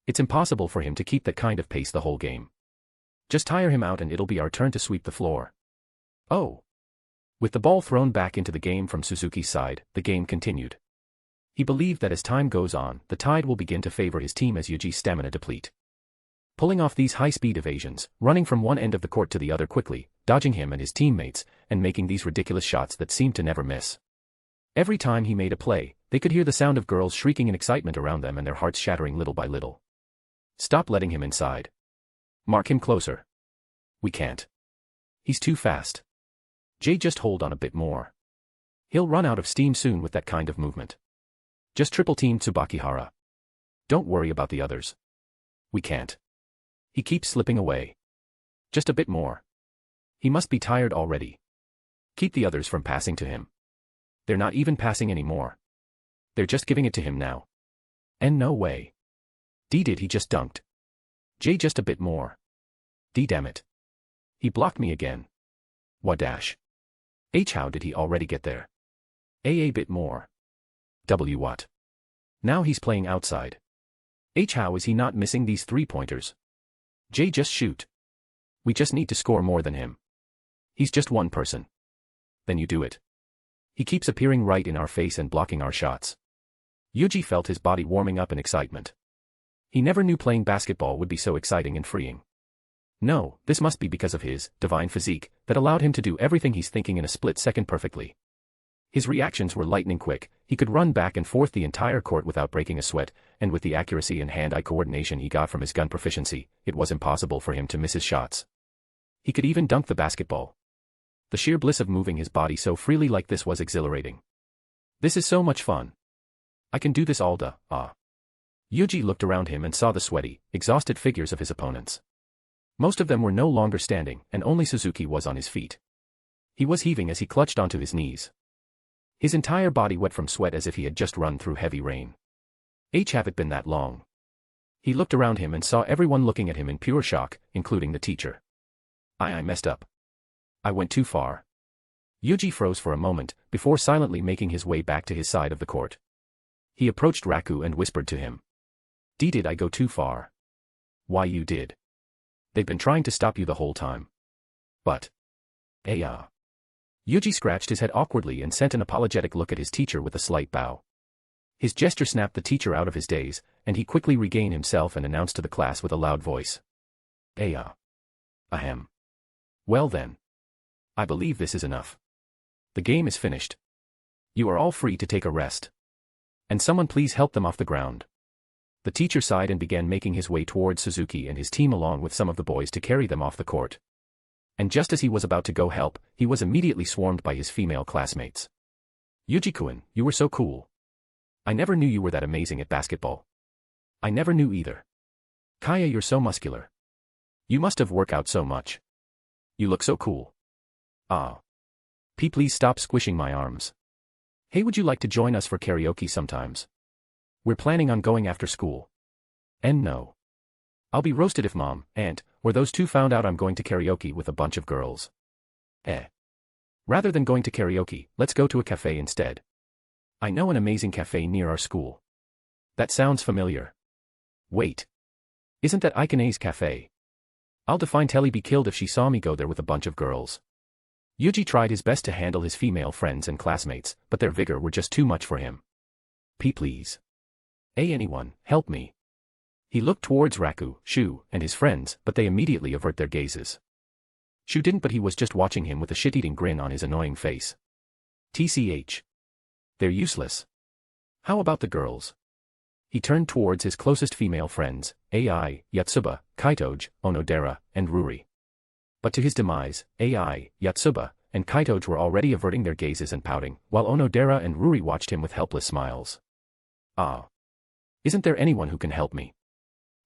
It's impossible for him to keep that kind of pace the whole game. Just tire him out and it'll be our turn to sweep the floor. Oh. With the ball thrown back into the game from Suzuki's side, the game continued. He believed that as time goes on, the tide will begin to favor his team as Yuuji's stamina deplete. Pulling off these high-speed evasions, running from one end of the court to the other quickly, dodging him and his teammates, and making these ridiculous shots that seemed to never miss. Every time he made a play, they could hear the sound of girls shrieking in excitement around them and their hearts shattering little by little. Stop letting him inside. Mark him closer. We can't. He's too fast. Jay, just hold on a bit more. He'll run out of steam soon with that kind of movement. Just triple team Tsubakihara. Don't worry about the others. We can't. He keeps slipping away. Just a bit more. He must be tired already. Keep the others from passing to him. They're not even passing anymore. They're just giving it to him now. And no way. He just dunked. Jay, just a bit more. Damn it. He blocked me again. Wadash. How did he already get there? A bit more. What? Now he's playing outside. How is he not missing these 3-pointers? Jay, just shoot. We just need to score more than him. He's just one person. Then you do it. He keeps appearing right in our face and blocking our shots. Yuuji felt his body warming up in excitement. He never knew playing basketball would be so exciting and freeing. No, this must be because of his divine physique that allowed him to do everything he's thinking in a split second perfectly. His reactions were lightning quick, he could run back and forth the entire court without breaking a sweat, and with the accuracy and hand-eye coordination he got from his gun proficiency, it was impossible for him to miss his shots. He could even dunk the basketball. The sheer bliss of moving his body so freely like this was exhilarating. This is so much fun. I can do this all day. Yuuji looked around him and saw the sweaty, exhausted figures of his opponents. Most of them were no longer standing, and only Suzuki was on his feet. He was heaving as he clutched onto his knees. His entire body wet from sweat as if he had just run through heavy rain. Have it been that long? He looked around him and saw everyone looking at him in pure shock, including the teacher. I messed up. I went too far. Yuuji froze for a moment, before silently making his way back to his side of the court. He approached Raku and whispered to him. Did I go too far? Why, you did. They've been trying to stop you the whole time. But. Yuuji scratched his head awkwardly and sent an apologetic look at his teacher with a slight bow. His gesture snapped the teacher out of his daze, and he quickly regained himself and announced to the class with a loud voice. Ahem. Well then. I believe this is enough. The game is finished. You are all free to take a rest. And someone please help them off the ground. The teacher sighed and began making his way towards Suzuki and his team along with some of the boys to carry them off the court. And just as he was about to go help, he was immediately swarmed by his female classmates. Yuuji-kun, you were so cool. I never knew you were that amazing at basketball. I never knew either. Kaya, you're so muscular. You must have worked out so much. You look so cool. Please stop squishing my arms. Hey, would you like to join us for karaoke sometimes? We're planning on going after school. And no. I'll be roasted if Mom, Aunt, or those two found out I'm going to karaoke with a bunch of girls. Eh. Rather than going to karaoke, let's go to a cafe instead. I know an amazing cafe near our school. That sounds familiar. Wait. Isn't that Ikane's cafe? I'll define Telly be killed if she saw me go there with a bunch of girls. Yuuji tried his best to handle his female friends and classmates, but their vigor were just too much for him. Please. Anyone, help me. He looked towards Raku, Shu, and his friends, but they immediately avert their gazes. Shu didn't, but he was just watching him with a shit-eating grin on his annoying face. TCH. They're useless. How about the girls? He turned towards his closest female friends, Ai, Yatsuba, Kaitoge, Onodera, and Ruri. But to his demise, Ai, Yatsuba, and Kaitoge were already averting their gazes and pouting, while Onodera and Ruri watched him with helpless smiles. Ah. Isn't there anyone who can help me?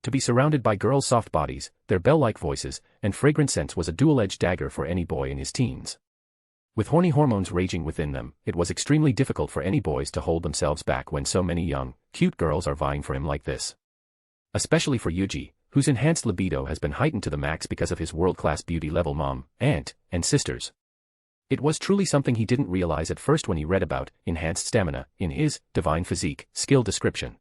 To be surrounded by girls' soft bodies, their bell-like voices, and fragrant scents was a dual-edged dagger for any boy in his teens. With horny hormones raging within them, it was extremely difficult for any boys to hold themselves back when so many young, cute girls are vying for him like this. Especially for Yuuji, whose enhanced libido has been heightened to the max because of his world-class beauty level mom, aunt, and sisters. It was truly something he didn't realize at first when he read about enhanced stamina in his divine physique skill description.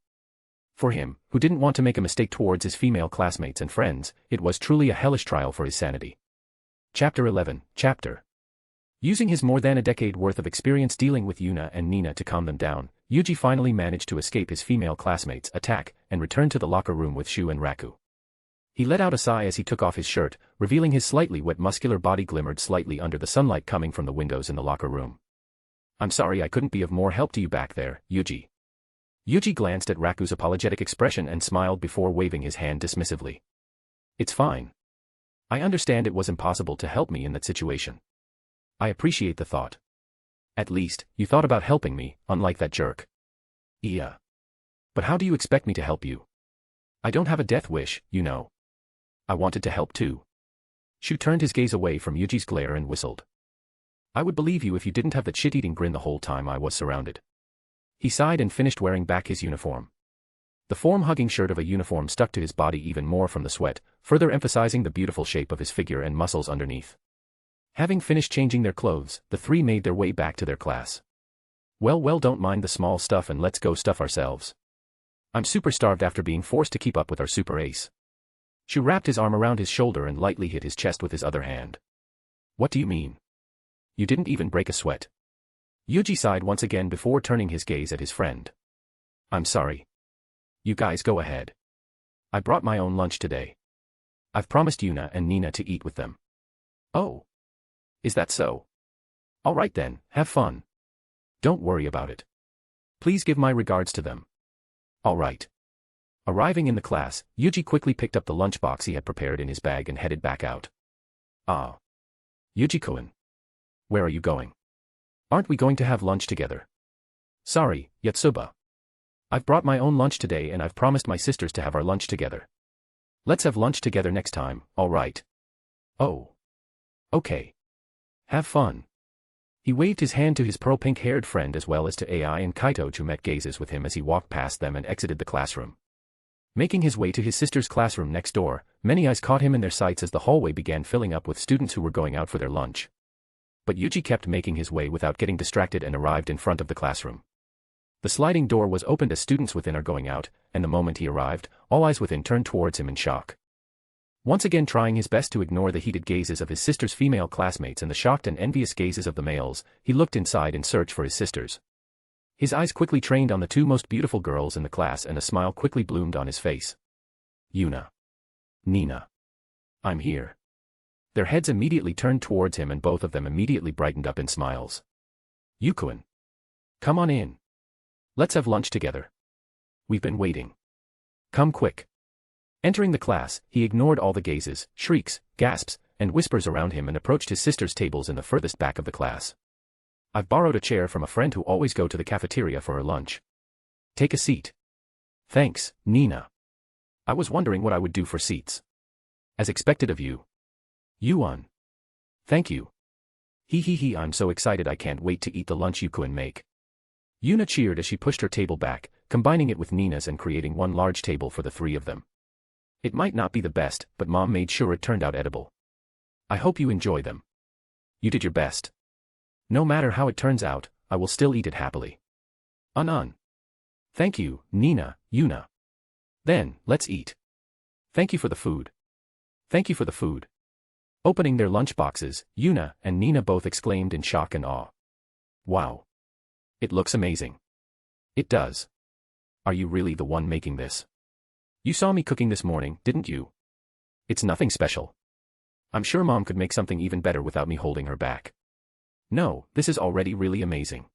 For him, who didn't want to make a mistake towards his female classmates and friends, it was truly a hellish trial for his sanity. Chapter 11, Chapter. Using his more than a decade worth of experience dealing with Yuna and Nina to calm them down, Yuuji finally managed to escape his female classmates' attack and return to the locker room with Shu and Raku. He let out a sigh as he took off his shirt, revealing his slightly wet muscular body glimmered slightly under the sunlight coming from the windows in the locker room. I'm sorry I couldn't be of more help to you back there, Yuuji. Yuuji glanced at Raku's apologetic expression and smiled before waving his hand dismissively. It's fine. I understand it was impossible to help me in that situation. I appreciate the thought. At least, you thought about helping me, unlike that jerk. Yeah. But how do you expect me to help you? I don't have a death wish, you know. I wanted to help too. Shu turned his gaze away from Yuji's glare and whistled. I would believe you if you didn't have that shit-eating grin the whole time I was surrounded. He sighed and finished wearing back his uniform. The form-hugging shirt of a uniform stuck to his body even more from the sweat, further emphasizing the beautiful shape of his figure and muscles underneath. Having finished changing their clothes, the three made their way back to their class. Well, don't mind the small stuff and let's go stuff ourselves. I'm super starved after being forced to keep up with our super ace. Shu wrapped his arm around his shoulder and lightly hit his chest with his other hand. What do you mean? You didn't even break a sweat. Yuuji sighed once again before turning his gaze at his friend. I'm sorry. You guys go ahead. I brought my own lunch today. I've promised Yuna and Nina to eat with them. Oh. Is that so? All right then, have fun. Don't worry about it. Please give my regards to them. All right. Arriving in the class, Yuuji quickly picked up the lunchbox he had prepared in his bag and headed back out. Ah. Yuuji-kun. Where are you going? Aren't we going to have lunch together? Sorry, Yatsuba. I've brought my own lunch today and I've promised my sisters to have our lunch together. Let's have lunch together next time, all right? Oh. Okay. Have fun. He waved his hand to his pearl pink-haired friend as well as to Ai and Kaito, who met gazes with him as he walked past them and exited the classroom. Making his way to his sister's classroom next door, many eyes caught him in their sights as the hallway began filling up with students who were going out for their lunch. But Yuuji kept making his way without getting distracted and arrived in front of the classroom. The sliding door was opened as students within are going out, and the moment he arrived, all eyes within turned towards him in shock. Once again trying his best to ignore the heated gazes of his sister's female classmates and the shocked and envious gazes of the males, he looked inside in search for his sisters. His eyes quickly trained on the two most beautiful girls in the class and a smile quickly bloomed on his face. Yuna. Nina. I'm here. Their heads immediately turned towards him and both of them immediately brightened up in smiles. Yukuin. Come on in. Let's have lunch together. We've been waiting. Come quick. Entering the class, he ignored all the gazes, shrieks, gasps, and whispers around him and approached his sister's tables in the furthest back of the class. I've borrowed a chair from a friend who always go to the cafeteria for her lunch. Take a seat. Thanks, Nina. I was wondering what I would do for seats. As expected of you. Yuan. Thank you. I'm so excited I can't wait to eat the lunch you can make. Yuna cheered as she pushed her table back, combining it with Nina's and creating one large table for the three of them. It might not be the best, but Mom made sure it turned out edible. I hope you enjoy them. You did your best. No matter how it turns out, I will still eat it happily. Thank you, Nina, Yuna. Then, let's eat. Thank you for the food. Thank you for the food. Opening their lunch boxes, Yuna and Nina both exclaimed in shock and awe. Wow. It looks amazing. It does. Are you really the one making this? You saw me cooking this morning, didn't you? It's nothing special. I'm sure Mom could make something even better without me holding her back. No, this is already really amazing.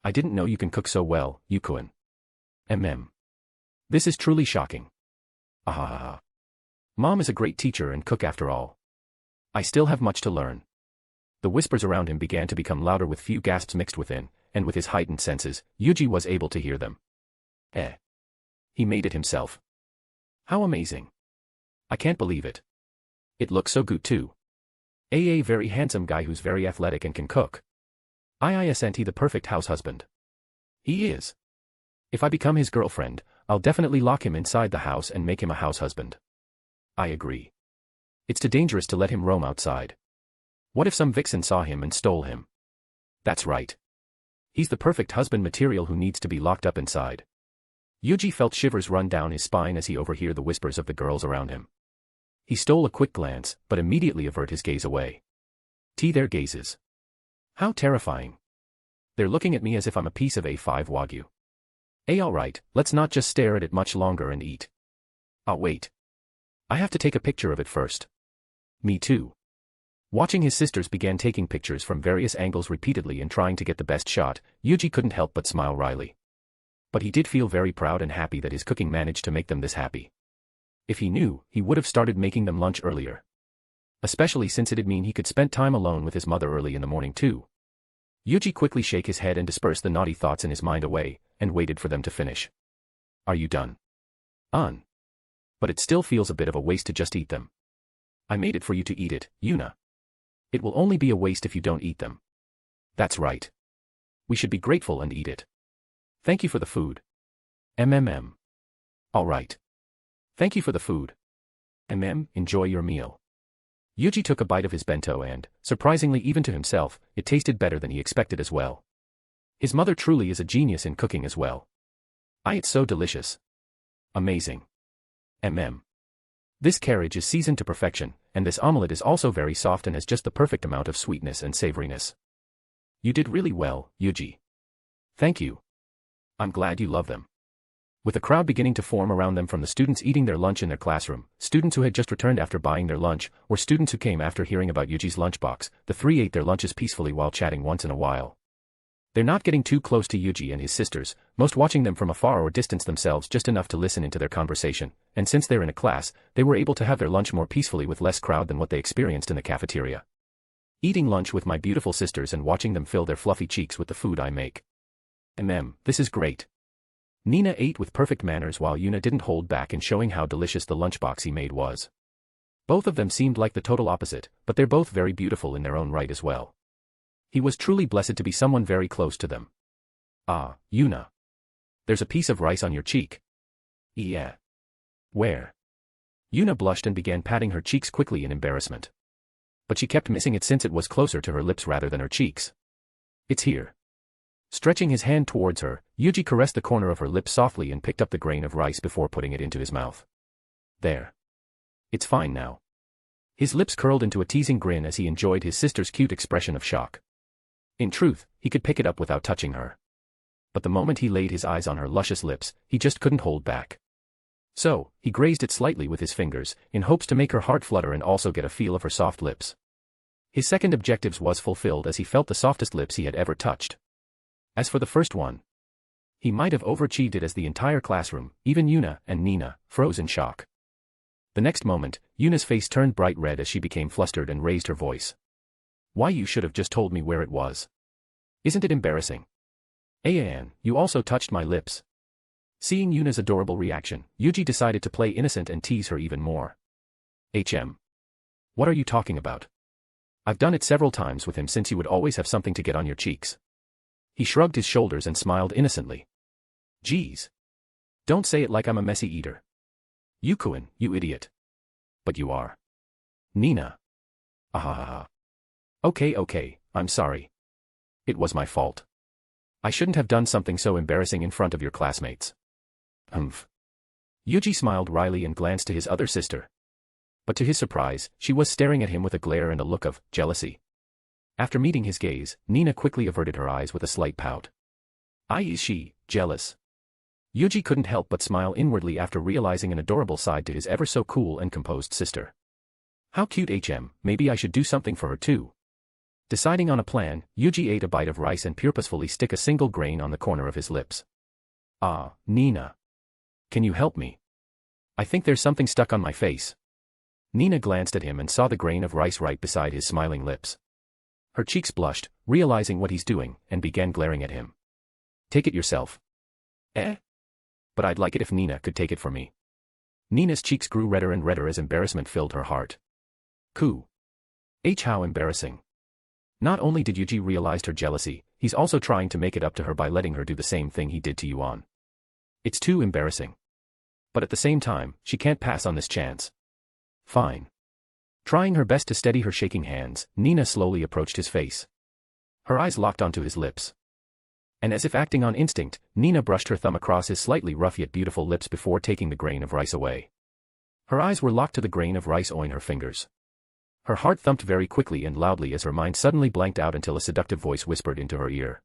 I didn't know you can cook so well, Yukuin. This is truly shocking. Ahahaha. Mom is a great teacher and cook after all. I still have much to learn. The whispers around him began to become louder with few gasps mixed within, and with his heightened senses, Yuji was able to hear them. He made it himself. How amazing. I can't believe it. It looks so good too. A very handsome guy who's very athletic and can cook. Isn't he the perfect house husband? He is. If I become his girlfriend, I'll definitely lock him inside the house and make him a house husband. I agree. It's too dangerous to let him roam outside. What if some vixen saw him and stole him? That's right. He's the perfect husband material who needs to be locked up inside. Yuji felt shivers run down his spine as he overheard the whispers of the girls around him. He stole a quick glance, but immediately averted his gaze away. Their gazes. How terrifying. They're looking at me as if I'm a piece of A5 Wagyu. Alright, let's not just stare at it much longer and eat. Wait. I have to take a picture of it first. Me too. Watching his sisters began taking pictures from various angles repeatedly and trying to get the best shot, Yuji couldn't help but smile wryly. But he did feel very proud and happy that his cooking managed to make them this happy. If he knew, he would have started making them lunch earlier. Especially since it'd mean he could spend time alone with his mother early in the morning too. Yuji quickly shook his head and dispersed the naughty thoughts in his mind away, and waited for them to finish. Are you done? But it still feels a bit of a waste to just eat them. I made it for you to eat it, Yuna. It will only be a waste if you don't eat them. That's right. We should be grateful and eat it. Thank you for the food. Alright. Thank you for the food. Enjoy your meal. Yuji took a bite of his bento and, surprisingly even to himself, it tasted better than he expected as well. His mother truly is a genius in cooking as well. It's so delicious. Amazing. This carriage is seasoned to perfection, and this omelette is also very soft and has just the perfect amount of sweetness and savoriness. You did really well, Yuji. Thank you. I'm glad you love them. With a crowd beginning to form around them from the students eating their lunch in their classroom, students who had just returned after buying their lunch, or students who came after hearing about Yuji's lunchbox, the three ate their lunches peacefully while chatting once in a while. They're not getting too close to Yuji and his sisters, most watching them from afar or distance themselves just enough to listen into their conversation, and since they're in a class, they were able to have their lunch more peacefully with less crowd than what they experienced in the cafeteria. Eating lunch with my beautiful sisters and watching them fill their fluffy cheeks with the food I make. This is great. Nina ate with perfect manners while Yuna didn't hold back in showing how delicious the lunchbox he made was. Both of them seemed like the total opposite, but they're both very beautiful in their own right as well. He was truly blessed to be someone very close to them. Yuna. There's a piece of rice on your cheek. Yeah. Where? Yuna blushed and began patting her cheeks quickly in embarrassment. But she kept missing it since it was closer to her lips rather than her cheeks. It's here. Stretching his hand towards her, Yuji caressed the corner of her lips softly and picked up the grain of rice before putting it into his mouth. There. It's fine now. His lips curled into a teasing grin as he enjoyed his sister's cute expression of shock. In truth, he could pick it up without touching her. But the moment he laid his eyes on her luscious lips, he just couldn't hold back. So, he grazed it slightly with his fingers, in hopes to make her heart flutter and also get a feel of her soft lips. His second objective was fulfilled as he felt the softest lips he had ever touched. As for the first one, he might have overachieved it as the entire classroom, even Yuna and Nina, froze in shock. The next moment, Yuna's face turned bright red as she became flustered and raised her voice. Why, you should have just told me where it was. Isn't it embarrassing? You also touched my lips. Seeing Yuna's adorable reaction, Yuji decided to play innocent and tease her even more. What are you talking about? I've done it several times with him since you would always have something to get on your cheeks. He shrugged his shoulders and smiled innocently. Geez. Don't say it like I'm a messy eater. Yukuin, you idiot. But you are. Nina. Ahahaha. Okay, I'm sorry. It was my fault. I shouldn't have done something so embarrassing in front of your classmates. Humph. Yuuji smiled wryly and glanced to his other sister. But to his surprise, she was staring at him with a glare and a look of jealousy. After meeting his gaze, Nina quickly averted her eyes with a slight pout. Is she jealous? Yuuji couldn't help but smile inwardly after realizing an adorable side to his ever-so-cool and composed sister. How cute maybe I should do something for her too. Deciding on a plan, Yuuji ate a bite of rice and purposefully stick a single grain on the corner of his lips. Ah, Nina. Can you help me? I think there's something stuck on my face. Nina glanced at him and saw the grain of rice right beside his smiling lips. Her cheeks blushed, realizing what he's doing, and began glaring at him. Take it yourself. But I'd like it if Nina could take it for me. Nina's cheeks grew redder and redder as embarrassment filled her heart. How embarrassing. Not only did Yuuji realize her jealousy, he's also trying to make it up to her by letting her do the same thing he did to Yuan. It's too embarrassing. But at the same time, she can't pass on this chance. Fine. Trying her best to steady her shaking hands, Nina slowly approached his face. Her eyes locked onto his lips. And as if acting on instinct, Nina brushed her thumb across his slightly rough yet beautiful lips before taking the grain of rice away. Her eyes were locked to the grain of rice on her fingers. Her heart thumped very quickly and loudly as her mind suddenly blanked out until a seductive voice whispered into her ear.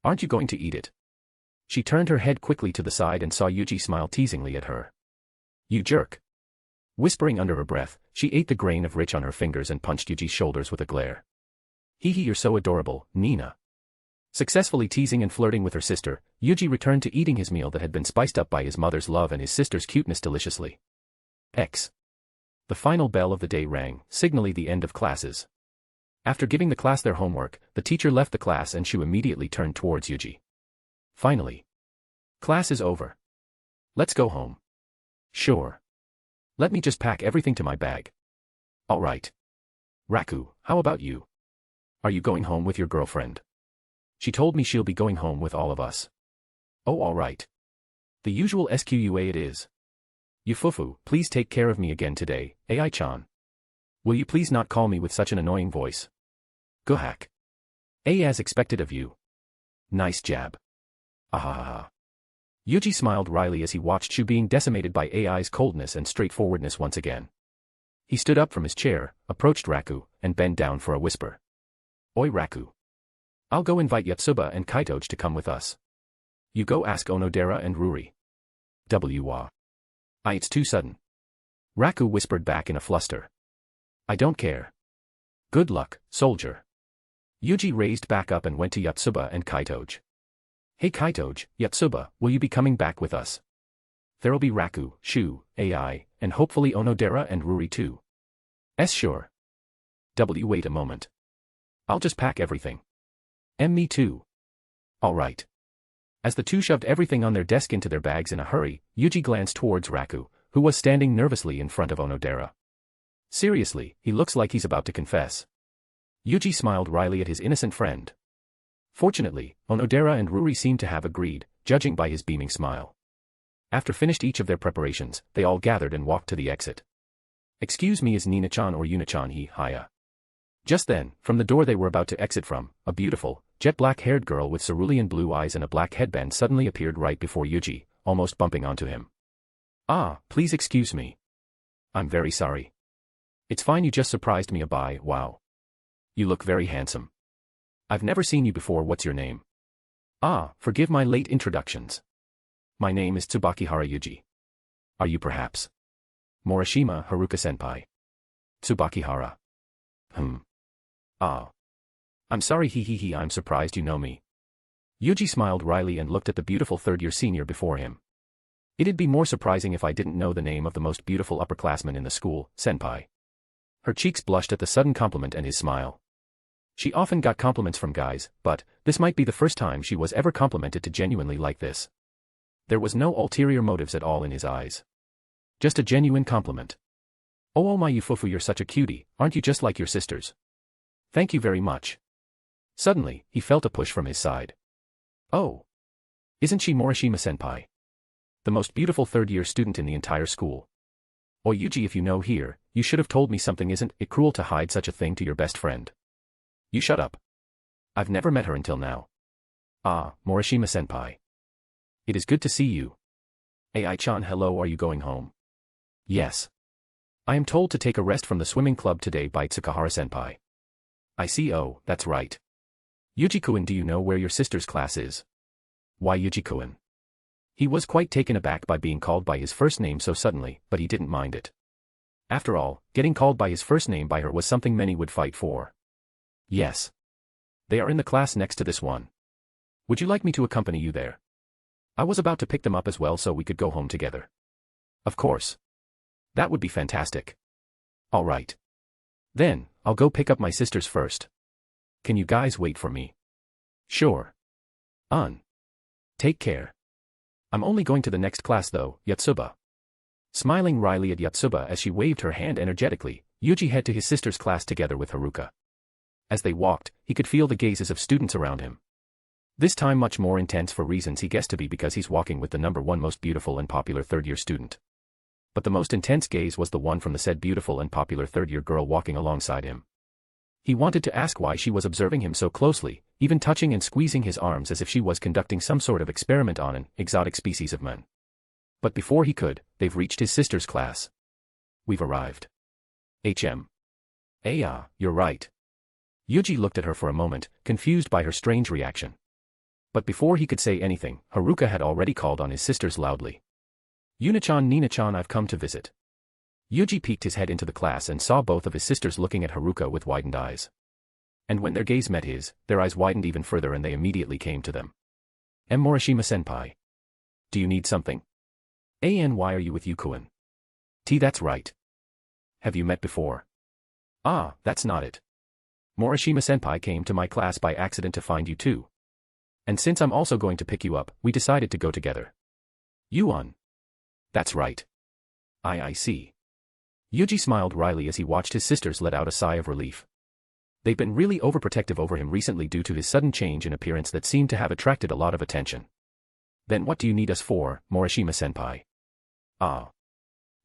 Aren't you going to eat it? She turned her head quickly to the side and saw Yuuji smile teasingly at her. You jerk. Whispering under her breath, she ate the grain of rice on her fingers and punched Yuuji's shoulders with a glare. You're so adorable, Nina. Successfully teasing and flirting with her sister, Yuuji returned to eating his meal that had been spiced up by his mother's love and his sister's cuteness deliciously. The final bell of the day rang, signaling the end of classes. After giving the class their homework, the teacher left the class and Shu immediately turned towards Yuuji. Finally. Class is over. Let's go home. Sure. Let me just pack everything to my bag. Alright. Raku, how about you? Are you going home with your girlfriend? She told me she'll be going home with all of us. Oh, alright. The usual SQUA it is. Yufufu, please take care of me again today, Ai-chan. Will you please not call me with such an annoying voice? Gohak. As expected of you. Nice jab. Ahahaha. Yuuji smiled wryly as he watched Shu being decimated by AI's coldness and straightforwardness once again. He stood up from his chair, approached Raku, and bent down for a whisper. Oi Raku. I'll go invite Yotsuba and Kaitoji to come with us. You go ask Onodera and Ruri. It's too sudden. Raku whispered back in a fluster. I don't care. Good luck, soldier. Yuuji raised back up and went to Yotsuba and Kaitoji. Hey Kaitoji, Yotsuba, will you be coming back with us? There'll be Raku, Shu, AI, and hopefully Onodera and Ruri too. Sure. Wait a moment. I'll just pack everything. Me too. Alright. As the two shoved everything on their desk into their bags in a hurry, Yuuji glanced towards Raku, who was standing nervously in front of Onodera. Seriously, he looks like he's about to confess. Yuuji smiled wryly at his innocent friend. Fortunately, Onodera and Ruri seemed to have agreed, judging by his beaming smile. After finished each of their preparations, they all gathered and walked to the exit. Excuse me, is Nina-chan or Yuna-chan hiya? Just then, from the door they were about to exit from, a beautiful, jet-black-haired girl with cerulean blue eyes and a black headband suddenly appeared right before Yuuji, almost bumping onto him. Please excuse me. I'm very sorry. It's fine, you just surprised me wow. You look very handsome. I've never seen you before, what's your name? Forgive my late introductions. My name is Tsubakihara Yuuji. Are you perhaps Morishima Haruka-senpai? Tsubakihara. I'm sorry, I'm surprised you know me. Yuuji smiled wryly and looked at the beautiful third-year senior before him. It'd be more surprising if I didn't know the name of the most beautiful upperclassman in the school, senpai. Her cheeks blushed at the sudden compliment and his smile. She often got compliments from guys, but this might be the first time she was ever complimented to genuinely like this. There was no ulterior motives at all in his eyes. Just a genuine compliment. Oh my Yufufu, you're such a cutie, aren't you just like your sisters? Thank you very much. Suddenly, he felt a push from his side. Oh. Isn't she Morishima-senpai? The most beautiful third-year student in the entire school. Oh Yuuji, if you know here, you should have told me something. Isn't it cruel to hide such a thing to your best friend? You shut up. I've never met her until now. Ah, Morishima-senpai. It is good to see you. Ai-chan, hello, are you going home? Yes. I am told to take a rest from the swimming club today by Tsubakihara-senpai. I see, oh, that's right. Yuji-kun, do you know where your sister's class is? Why Yuji-kun? He was quite taken aback by being called by his first name so suddenly, but he didn't mind it. After all, getting called by his first name by her was something many would fight for. Yes. They are in the class next to this one. Would you like me to accompany you there? I was about to pick them up as well so we could go home together. Of course. That would be fantastic. All right. Then, I'll go pick up my sisters first. Can you guys wait for me? Sure. Take care. I'm only going to the next class though, Yotsuba. Smiling wryly at Yotsuba as she waved her hand energetically, Yuji headed to his sister's class together with Haruka. As they walked, he could feel the gazes of students around him. This time much more intense for reasons he guessed to be because he's walking with the #1 most beautiful and popular third-year student. But the most intense gaze was the one from the said beautiful and popular third-year girl walking alongside him. He wanted to ask why she was observing him so closely, even touching and squeezing his arms as if she was conducting some sort of experiment on an exotic species of men. But before he could, they've reached his sister's class. We've arrived. Ah, you're right. Yuji looked at her for a moment, confused by her strange reaction. But before he could say anything, Haruka had already called on his sisters loudly. Yuna-chan, Nina-chan, I've come to visit. Yuji peeked his head into the class and saw both of his sisters looking at Haruka with widened eyes. And when their gaze met his, their eyes widened even further and they immediately came to them. Morishima-senpai. Do you need something? Why are you with Yukuin? That's right. Have you met before? Ah, that's not it. Morishima-senpai came to my class by accident to find you too. And since I'm also going to pick you up, we decided to go together. That's right. I see. Yuji smiled wryly as he watched his sisters let out a sigh of relief. They'd been really overprotective over him recently due to his sudden change in appearance that seemed to have attracted a lot of attention. Then what do you need us for, Morishima-senpai? Ah.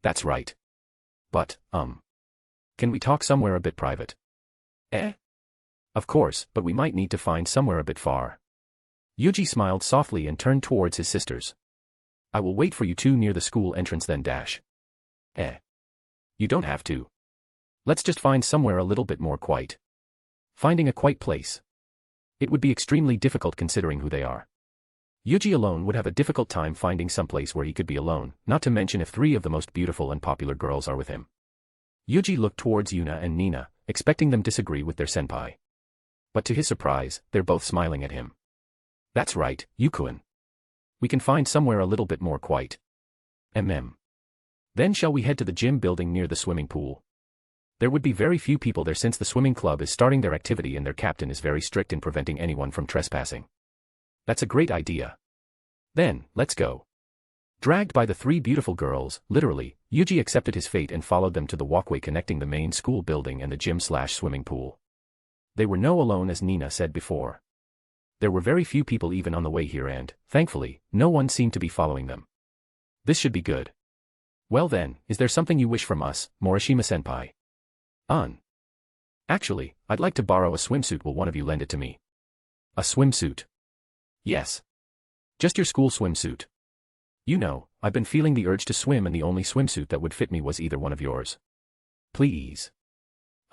That's right. But, can we talk somewhere a bit private? Of course, but we might need to find somewhere a bit far. Yuji smiled softly and turned towards his sisters. I will wait for you two near the school entrance then dash. You don't have to. Let's just find somewhere a little bit more quiet. Finding a quiet place. It would be extremely difficult considering who they are. Yuji alone would have a difficult time finding someplace where he could be alone, not to mention if 3 of the most beautiful and popular girls are with him. Yuji looked towards Yuna and Nina, expecting them to disagree with their senpai. But to his surprise, they're both smiling at him. That's right, Yukuin. We can find somewhere a little bit more quiet. Then shall we head to the gym building near the swimming pool? There would be very few people there since the swimming club is starting their activity and their captain is very strict in preventing anyone from trespassing. That's a great idea. Then, let's go. Dragged by the 3 beautiful girls, literally, Yuji accepted his fate and followed them to the walkway connecting the main school building and the gym/swimming pool. They were no alone as Nina said before. There were very few people even on the way here and, thankfully, no one seemed to be following them. This should be good. Well then, is there something you wish from us, Morishima-senpai? Actually, I'd like to borrow a swimsuit. Will one of you lend it to me? A swimsuit? Yes. Just your school swimsuit. You know, I've been feeling the urge to swim and the only swimsuit that would fit me was either one of yours. Please.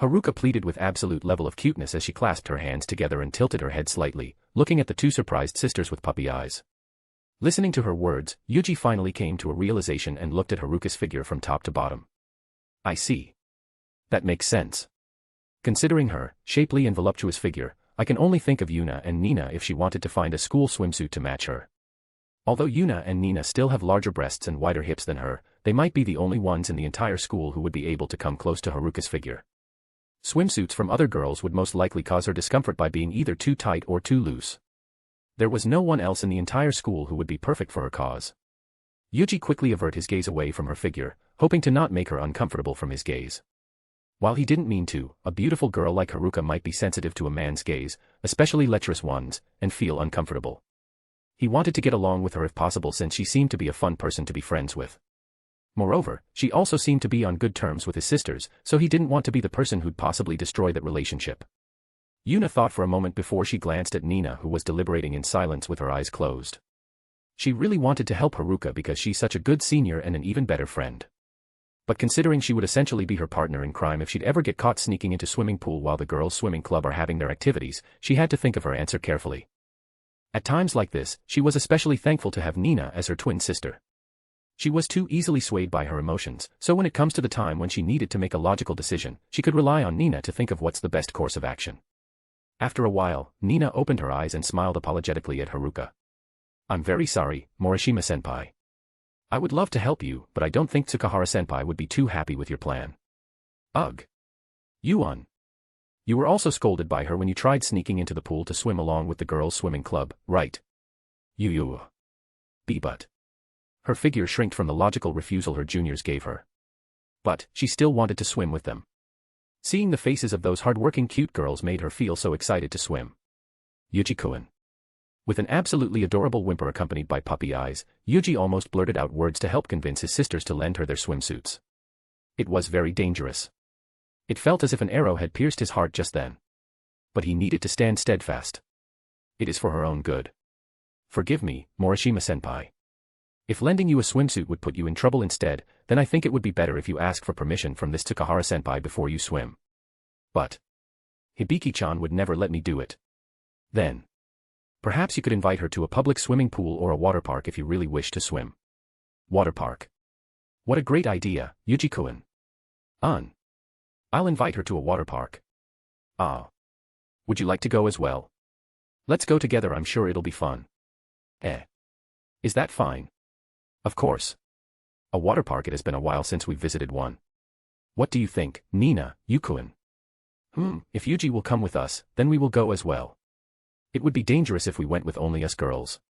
Haruka pleaded with absolute level of cuteness as she clasped her hands together and tilted her head slightly, looking at the 2 surprised sisters with puppy eyes. Listening to her words, Yuji finally came to a realization and looked at Haruka's figure from top to bottom. I see. That makes sense. Considering her shapely and voluptuous figure, I can only think of Yuna and Nina if she wanted to find a school swimsuit to match her. Although Yuna and Nina still have larger breasts and wider hips than her, they might be the only ones in the entire school who would be able to come close to Haruka's figure. Swimsuits from other girls would most likely cause her discomfort by being either too tight or too loose. There was no one else in the entire school who would be perfect for her cause. Yuji quickly averted his gaze away from her figure, hoping to not make her uncomfortable from his gaze. While he didn't mean to, a beautiful girl like Haruka might be sensitive to a man's gaze, especially lecherous ones, and feel uncomfortable. He wanted to get along with her if possible since she seemed to be a fun person to be friends with. Moreover, she also seemed to be on good terms with his sisters, so he didn't want to be the person who'd possibly destroy that relationship. Yuna thought for a moment before she glanced at Nina, who was deliberating in silence with her eyes closed. She really wanted to help Haruka because she's such a good senior and an even better friend. But considering she would essentially be her partner in crime if she'd ever get caught sneaking into swimming pool while the girls' swimming club are having their activities, she had to think of her answer carefully. At times like this, she was especially thankful to have Nina as her twin sister. She was too easily swayed by her emotions, so when it comes to the time when she needed to make a logical decision, she could rely on Nina to think of what's the best course of action. After a while, Nina opened her eyes and smiled apologetically at Haruka. I'm very sorry, Morishima-senpai. I would love to help you, but I don't think Tsukahara-senpai would be too happy with your plan. Ugh. Yuan. You were also scolded by her when you tried sneaking into the pool to swim along with the girls' swimming club, right? You. But. Her figure shrinked from the logical refusal her juniors gave her. But, she still wanted to swim with them. Seeing the faces of those hard-working cute girls made her feel so excited to swim. Yuji-kun. With an absolutely adorable whimper accompanied by puppy eyes, Yuji almost blurted out words to help convince his sisters to lend her their swimsuits. It was very dangerous. It felt as if an arrow had pierced his heart just then. But he needed to stand steadfast. It is for her own good. Forgive me, Morishima-senpai. If lending you a swimsuit would put you in trouble instead, then I think it would be better if you ask for permission from this Tsukahara-senpai before you swim. But Hibiki-chan would never let me do it. Then perhaps you could invite her to a public swimming pool or a water park if you really wish to swim. Water park. What a great idea, Yuji-kun. I'll invite her to a water park. Ah. Would you like to go as well? Let's go together, I'm sure it'll be fun. Is that fine? Of course. A water park, it has been a while since we've visited one. What do you think, Nina, Yukun? If Yuji will come with us, then we will go as well. It would be dangerous if we went with only us girls.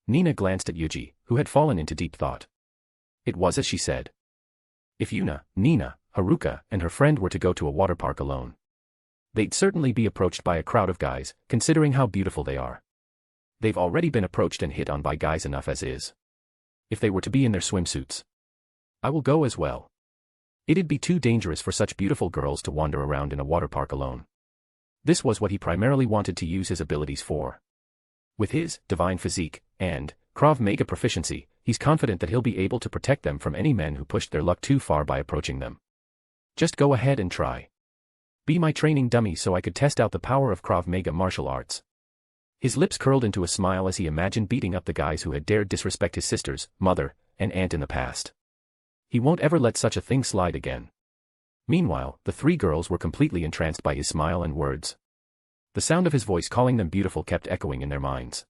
Nina glanced at Yuji, who had fallen into deep thought. It was as she said. If Yuna, Nina, Haruka, and her friend were to go to a water park alone, they'd certainly be approached by a crowd of guys, considering how beautiful they are. They've already been approached and hit on by guys enough as is. If they were to be in their swimsuits, I will go as well. It'd be too dangerous for such beautiful girls to wander around in a water park alone. This was what he primarily wanted to use his abilities for. With his divine physique and Krav Maga proficiency, he's confident that he'll be able to protect them from any men who pushed their luck too far by approaching them. Just go ahead and try. Be my training dummy so I could test out the power of Krav Maga martial arts. His lips curled into a smile as he imagined beating up the guys who had dared disrespect his sisters, mother, and aunt in the past. He won't ever let such a thing slide again. Meanwhile, the three girls were completely entranced by his smile and words. The sound of his voice calling them beautiful kept echoing in their minds.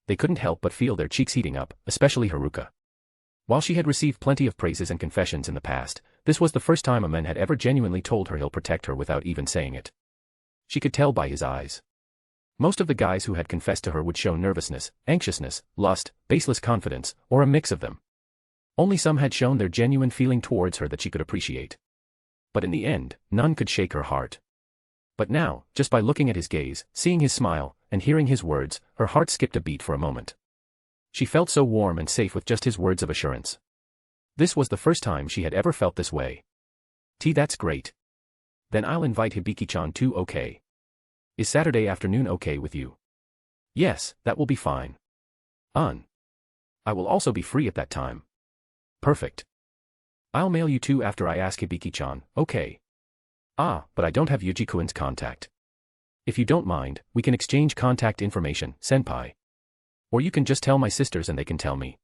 They couldn't help but feel their cheeks heating up, especially Haruka. While she had received plenty of praises and confessions in the past, this was the first time a man had ever genuinely told her he'll protect her without even saying it. She could tell by his eyes. Most of the guys who had confessed to her would show nervousness, anxiousness, lust, baseless confidence, or a mix of them. Only some had shown their genuine feeling towards her that she could appreciate. But in the end, none could shake her heart. But now, just by looking at his gaze, seeing his smile, and hearing his words, her heart skipped a beat for a moment. She felt so warm and safe with just his words of assurance. This was the first time she had ever felt this way. That's great. Then I'll invite Hibiki-chan too, okay? Is Saturday afternoon okay with you? Yes, that will be fine. I will also be free at that time. Perfect. I'll mail you two after I ask Hibiki-chan, okay? But I don't have Yuji-kun's contact. If you don't mind, we can exchange contact information, senpai. Or you can just tell my sisters and they can tell me.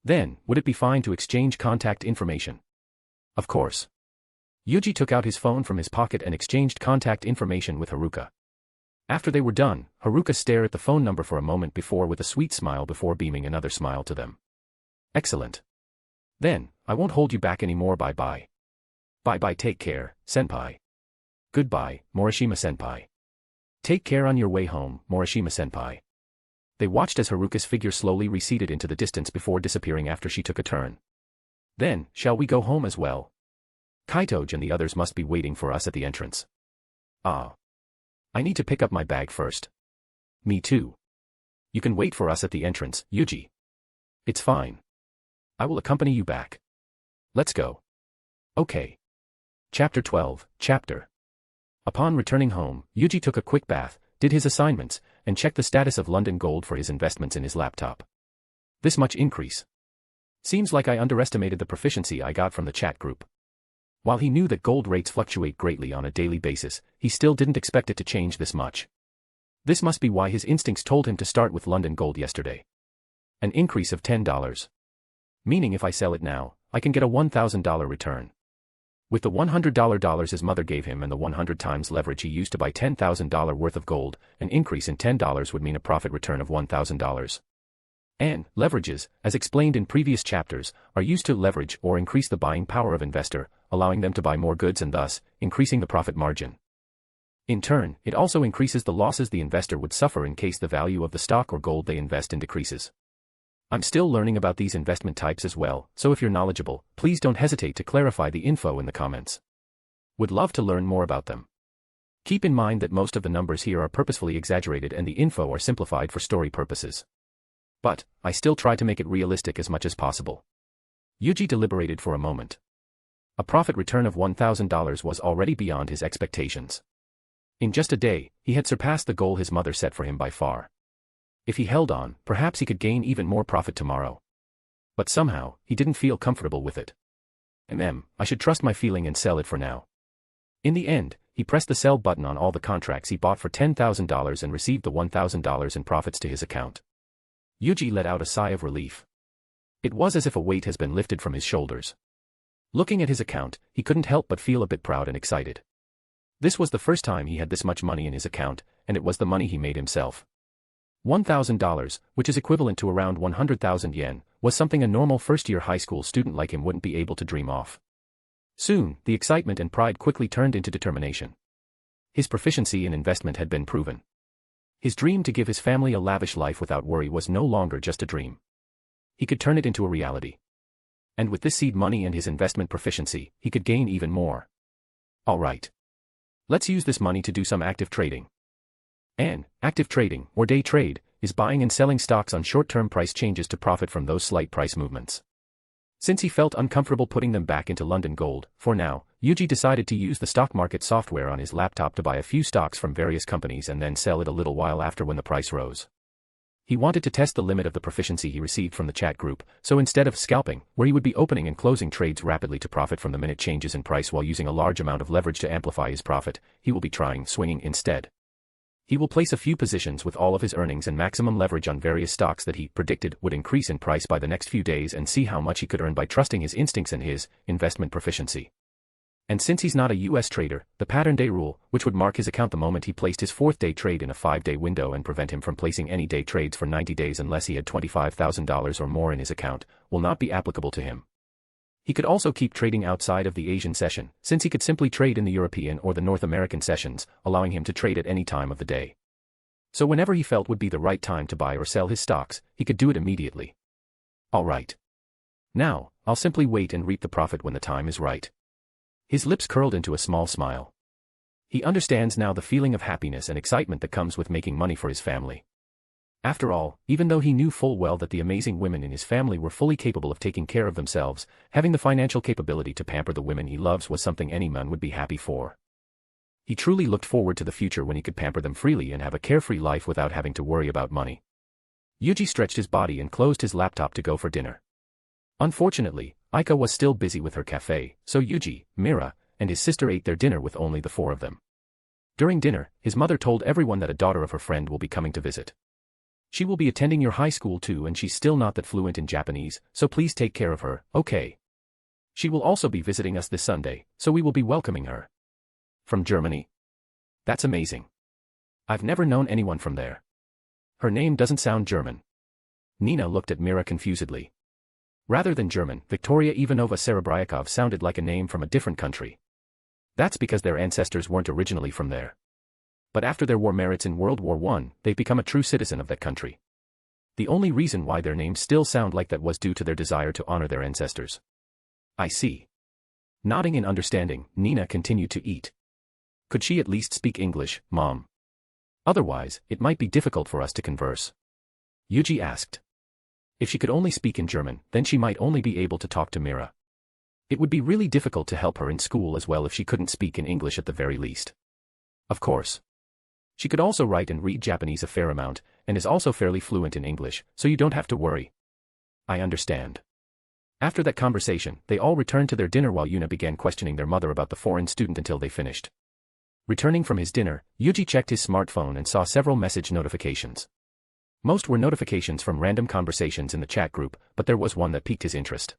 Then, would it be fine to exchange contact information? Of course. Yuji took out his phone from his pocket and exchanged contact information with Haruka. After they were done, Haruka stared at the phone number for a moment with a sweet smile before beaming another smile to them. Excellent. Then, I won't hold you back anymore, bye-bye. Bye-bye, take care, senpai. Goodbye, Morishima-senpai. Take care on your way home, Morishima-senpai. They watched as Haruka's figure slowly receded into the distance before disappearing after she took a turn. Then, shall we go home as well? Kaitoge and the others must be waiting for us at the entrance. I need to pick up my bag first. Me too. You can wait for us at the entrance, Yuji. It's fine. I will accompany you back. Let's go. Okay. Chapter 12, Chapter Upon returning home, Yuuji took a quick bath, did his assignments, and checked the status of London Gold for his investments in his laptop. This much increase. Seems like I underestimated the proficiency I got from the chat group. While he knew that gold rates fluctuate greatly on a daily basis, he still didn't expect it to change this much. This must be why his instincts told him to start with London Gold yesterday. An increase of $10. Meaning if I sell it now, I can get a $1,000 return. With the $100 his mother gave him and the 100 times leverage he used to buy $10,000 worth of gold, an increase in $10 would mean a profit return of $1,000. And leverages, as explained in previous chapters, are used to leverage or increase the buying power of investor, allowing them to buy more goods and thus, increasing the profit margin. In turn, it also increases the losses the investor would suffer in case the value of the stock or gold they invest in decreases. I'm still learning about these investment types as well, so if you're knowledgeable, please don't hesitate to clarify the info in the comments. Would love to learn more about them. Keep in mind that most of the numbers here are purposefully exaggerated and the info are simplified for story purposes. But, I still try to make it realistic as much as possible. Yuuji deliberated for a moment. A profit return of $1,000 was already beyond his expectations. In just a day, he had surpassed the goal his mother set for him by far. If he held on, perhaps he could gain even more profit tomorrow. But somehow, he didn't feel comfortable with it. I should trust my feeling and sell it for now. In the end, he pressed the sell button on all the contracts he bought for $10,000 and received the $1,000 in profits to his account. Yuuji let out a sigh of relief. It was as if a weight has been lifted from his shoulders. Looking at his account, he couldn't help but feel a bit proud and excited. This was the first time he had this much money in his account, and it was the money he made himself. $1,000, which is equivalent to around 100,000 yen, was something a normal first-year high school student like him wouldn't be able to dream of. Soon, the excitement and pride quickly turned into determination. His proficiency in investment had been proven. His dream to give his family a lavish life without worry was no longer just a dream. He could turn it into a reality. And with this seed money and his investment proficiency, he could gain even more. All right. Let's use this money to do some active trading. And, active trading, or day trade, is buying and selling stocks on short-term price changes to profit from those slight price movements. Since he felt uncomfortable putting them back into London Gold, for now, Yuuji decided to use the stock market software on his laptop to buy a few stocks from various companies and then sell it a little while after when the price rose. He wanted to test the limit of the proficiency he received from the chat group, so instead of scalping, where he would be opening and closing trades rapidly to profit from the minute changes in price while using a large amount of leverage to amplify his profit, he will be trying swinging instead. He will place a few positions with all of his earnings and maximum leverage on various stocks that he predicted would increase in price by the next few days and see how much he could earn by trusting his instincts and his investment proficiency. And since he's not a US trader, the pattern day rule, which would mark his account the moment he placed his fourth day trade in a 5-day window and prevent him from placing any day trades for 90 days unless he had $25,000 or more in his account, will not be applicable to him. He could also keep trading outside of the Asian session, since he could simply trade in the European or the North American sessions, allowing him to trade at any time of the day. So whenever he felt would be the right time to buy or sell his stocks, he could do it immediately. All right. Now, I'll simply wait and reap the profit when the time is right. His lips curled into a small smile. He understands now the feeling of happiness and excitement that comes with making money for his family. After all, even though he knew full well that the amazing women in his family were fully capable of taking care of themselves, having the financial capability to pamper the women he loves was something any man would be happy for. He truly looked forward to the future when he could pamper them freely and have a carefree life without having to worry about money. Yuuji stretched his body and closed his laptop to go for dinner. Unfortunately, Aika was still busy with her cafe, so Yuuji, Mira, and his sister ate their dinner with only the four of them. During dinner, his mother told everyone that a daughter of her friend will be coming to visit. She will be attending your high school too and she's still not that fluent in Japanese, so please take care of her, okay? She will also be visiting us this Sunday, so we will be welcoming her. From Germany? That's amazing. I've never known anyone from there. Her name doesn't sound German. Nina looked at Mira confusedly. Rather than German, Victoria Ivanova Serebryakov sounded like a name from a different country. That's because their ancestors weren't originally from there. But after their war merits in World War I, they've become a true citizen of that country. The only reason why their names still sound like that was due to their desire to honor their ancestors. I see. Nodding in understanding, Nina continued to eat. Could she at least speak English, Mom? Otherwise, it might be difficult for us to converse. Yuuji asked. If she could only speak in German, then she might only be able to talk to Mira. It would be really difficult to help her in school as well if she couldn't speak in English at the very least. Of course. She could also write and read Japanese a fair amount, and is also fairly fluent in English, so you don't have to worry. I understand. After that conversation, they all returned to their dinner while Yuna began questioning their mother about the foreign student until they finished. Returning from his dinner, Yuji checked his smartphone and saw several message notifications. Most were notifications from random conversations in the chat group, but there was one that piqued his interest.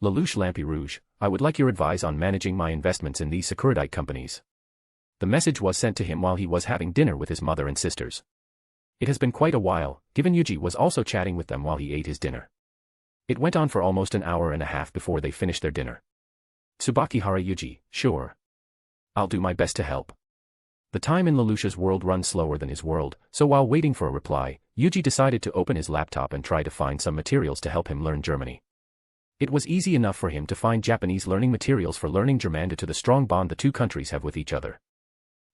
Lelouch Lampi Rouge, I would like your advice on managing my investments in these Sakuradite companies. The message was sent to him while he was having dinner with his mother and sisters. It has been quite a while, given Yuji was also chatting with them while he ate his dinner. It went on for almost an hour and a half before they finished their dinner. Tsubakihara Yuuji, sure. I'll do my best to help. The time in Lelouch's world runs slower than his world, so while waiting for a reply, Yuji decided to open his laptop and try to find some materials to help him learn Germany. It was easy enough for him to find Japanese learning materials for learning German due to the strong bond the two countries have with each other.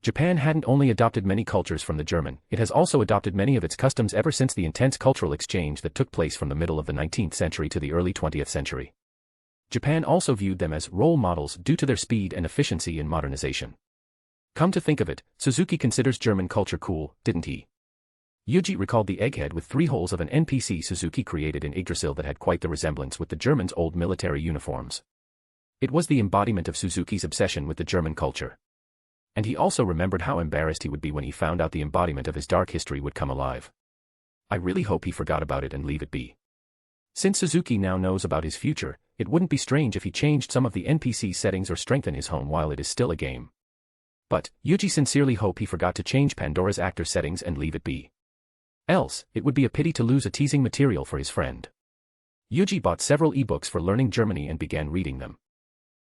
Japan hadn't only adopted many cultures from the German, it has also adopted many of its customs ever since the intense cultural exchange that took place from the middle of the 19th century to the early 20th century. Japan also viewed them as role models due to their speed and efficiency in modernization. Come to think of it, Suzuki considers German culture cool, didn't he? Yuji recalled the egghead with 3 holes of an NPC Suzuki created in Yggdrasil that had quite the resemblance with the Germans' old military uniforms. It was the embodiment of Suzuki's obsession with the German culture. And he also remembered how embarrassed he would be when he found out the embodiment of his dark history would come alive. I really hope he forgot about it and leave it be. Since Suzuki now knows about his future, it wouldn't be strange if he changed some of the NPC settings or strengthened his home while it is still a game. But, Yuji sincerely hope he forgot to change Pandora's actor settings and leave it be. Else, it would be a pity to lose a teasing material for his friend. Yuji bought several ebooks for learning Germany and began reading them.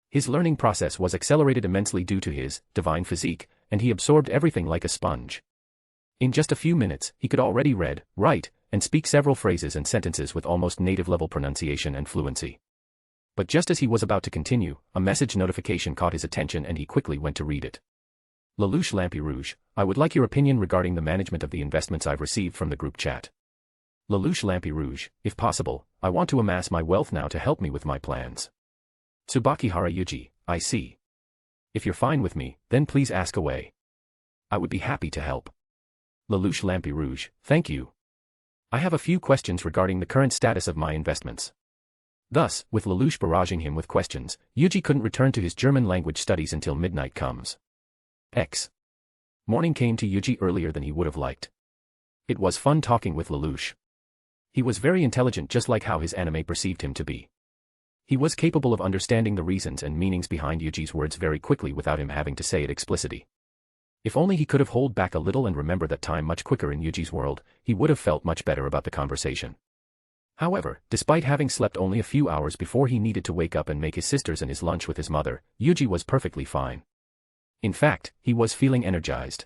His learning process was accelerated immensely due to his divine physique, and he absorbed everything like a sponge. In just a few minutes, he could already read, write, and speak several phrases and sentences with almost native-level pronunciation and fluency. But just as he was about to continue, a message notification caught his attention and he quickly went to read it. Lelouch Lampi Rouge, I would like your opinion regarding the management of the investments I've received from the group chat. Lelouch Lampi Rouge, if possible, I want to amass my wealth now to help me with my plans. Tsubakihara Yuuji, I see. If you're fine with me, then please ask away. I would be happy to help. Lelouch Lampi Rouge, thank you. I have a few questions regarding the current status of my investments. Thus, with Lelouch barraging him with questions, Yuuji couldn't return to his German language studies until midnight comes. Morning came to Yuuji earlier than he would have liked. It was fun talking with Lelouch. He was very intelligent just like how his anime perceived him to be. He was capable of understanding the reasons and meanings behind Yuji's words very quickly without him having to say it explicitly. If only he could have held back a little and remember that time much quicker in Yuji's world, he would have felt much better about the conversation. However, despite having slept only a few hours before he needed to wake up and make his sisters and his lunch with his mother, Yuji was perfectly fine. In fact, he was feeling energized.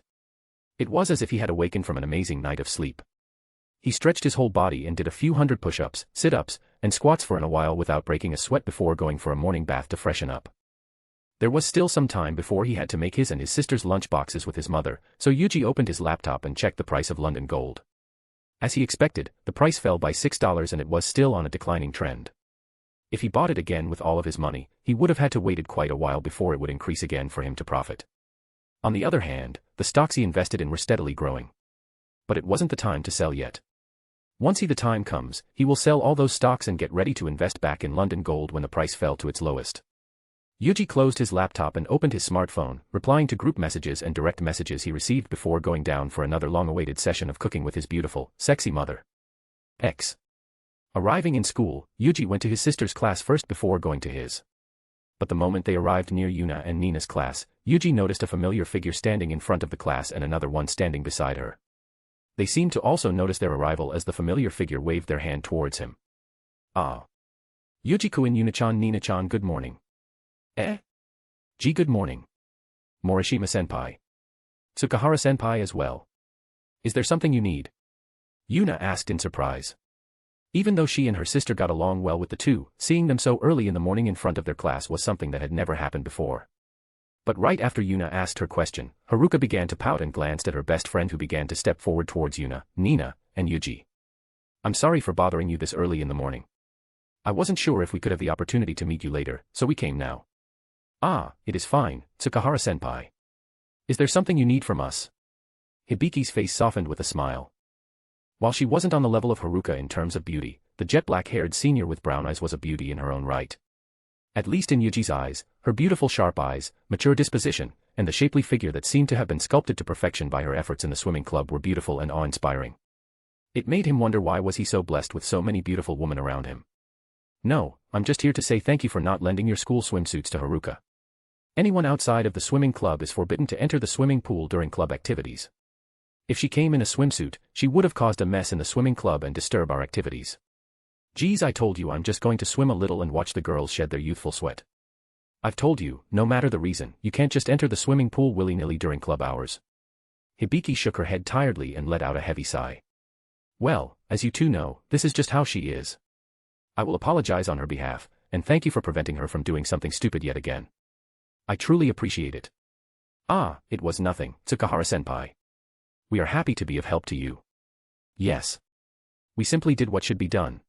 It was as if he had awakened from an amazing night of sleep. He stretched his whole body and did a few hundred push-ups, sit-ups, and squats for a while without breaking a sweat before going for a morning bath to freshen up. There was still some time before he had to make his and his sister's lunch boxes with his mother, so Yuji opened his laptop and checked the price of London gold. As he expected, the price fell by $6 and it was still on a declining trend. If he bought it again with all of his money, he would have had to waited quite a while before it would increase again for him to profit. On the other hand, the stocks he invested in were steadily growing. But it wasn't the time to sell yet. Once the time comes, he will sell all those stocks and get ready to invest back in London gold when the price fell to its lowest. Yuji closed his laptop and opened his smartphone, replying to group messages and direct messages he received before going down for another long-awaited session of cooking with his beautiful, sexy mother. Arriving in school, Yuji went to his sister's class first before going to his. But the moment they arrived near Yuna and Nina's class, Yuji noticed a familiar figure standing in front of the class and another one standing beside her. They seemed to also notice their arrival as the familiar figure waved their hand towards him. Ah. Yuji-kun Yuna-chan Nina-chan good morning. Good morning. Morishima-senpai. Tsukahara-senpai as well. Is there something you need? Yuna asked in surprise. Even though she and her sister got along well with the two, seeing them so early in the morning in front of their class was something that had never happened before. But right after Yuna asked her question, Haruka began to pout and glanced at her best friend who began to step forward towards Yuna, Nina, and Yuji. I'm sorry for bothering you this early in the morning. I wasn't sure if we could have the opportunity to meet you later, so we came now. Ah, it is fine, Tsukahara-senpai. Is there something you need from us? Hibiki's face softened with a smile. While she wasn't on the level of Haruka in terms of beauty, the jet black-haired senior with brown eyes was a beauty in her own right. At least in Yuji's eyes, her beautiful sharp eyes, mature disposition, and the shapely figure that seemed to have been sculpted to perfection by her efforts in the swimming club were beautiful and awe-inspiring. It made him wonder why was he so blessed with so many beautiful women around him. No, I'm just here to say thank you for not lending your school swimsuits to Haruka. Anyone outside of the swimming club is forbidden to enter the swimming pool during club activities. If she came in a swimsuit, she would have caused a mess in the swimming club and disturb our activities. Geez, I told you I'm just going to swim a little and watch the girls shed their youthful sweat. I've told you, no matter the reason, you can't just enter the swimming pool willy-nilly during club hours. Hibiki shook her head tiredly and let out a heavy sigh. Well, as you two know, this is just how she is. I will apologize on her behalf, and thank you for preventing her from doing something stupid yet again. I truly appreciate it. Ah, it was nothing, Tsubakihara-senpai. We are happy to be of help to you. Yes. We simply did what should be done.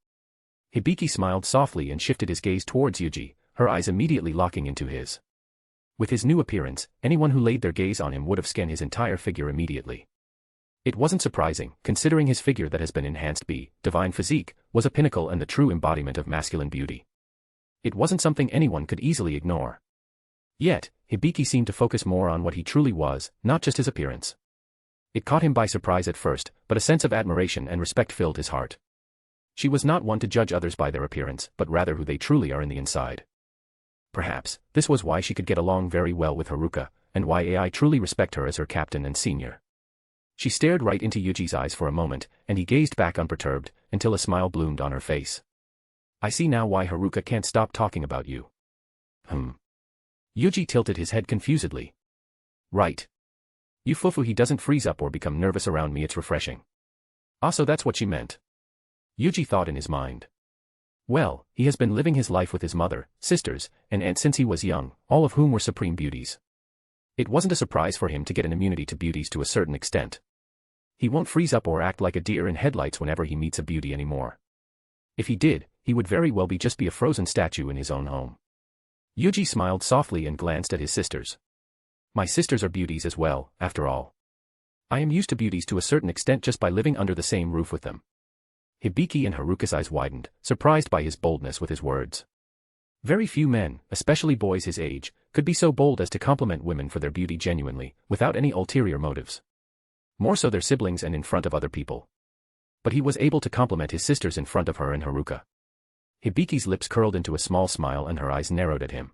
Hibiki smiled softly and shifted his gaze towards Yuji, her eyes immediately locking into his. With his new appearance, anyone who laid their gaze on him would have scanned his entire figure immediately. It wasn't surprising, considering his figure that has been enhanced by divine physique, was a pinnacle and the true embodiment of masculine beauty. It wasn't something anyone could easily ignore. Yet, Hibiki seemed to focus more on what he truly was, not just his appearance. It caught him by surprise at first, but a sense of admiration and respect filled his heart. She was not one to judge others by their appearance, but rather who they truly are in the inside. Perhaps, this was why she could get along very well with Haruka, and why AI truly respect her as her captain and senior. She stared right into Yuji's eyes for a moment, and he gazed back unperturbed, until a smile bloomed on her face. I see now why Haruka can't stop talking about you. Yuji tilted his head confusedly. Right. You fufu, he doesn't freeze up or become nervous around me, it's refreshing. So that's what she meant. Yuji thought in his mind. Well, he has been living his life with his mother, sisters, and aunt since he was young, all of whom were supreme beauties. It wasn't a surprise for him to get an immunity to beauties to a certain extent. He won't freeze up or act like a deer in headlights whenever he meets a beauty anymore. If he did, he would very well just be a frozen statue in his own home. Yuji smiled softly and glanced at his sisters. My sisters are beauties as well, after all. I am used to beauties to a certain extent just by living under the same roof with them. Hibiki and Haruka's eyes widened, surprised by his boldness with his words. Very few men, especially boys his age, could be so bold as to compliment women for their beauty genuinely, without any ulterior motives. More so their siblings and in front of other people. But he was able to compliment his sisters in front of her and Haruka. Hibiki's lips curled into a small smile and her eyes narrowed at him.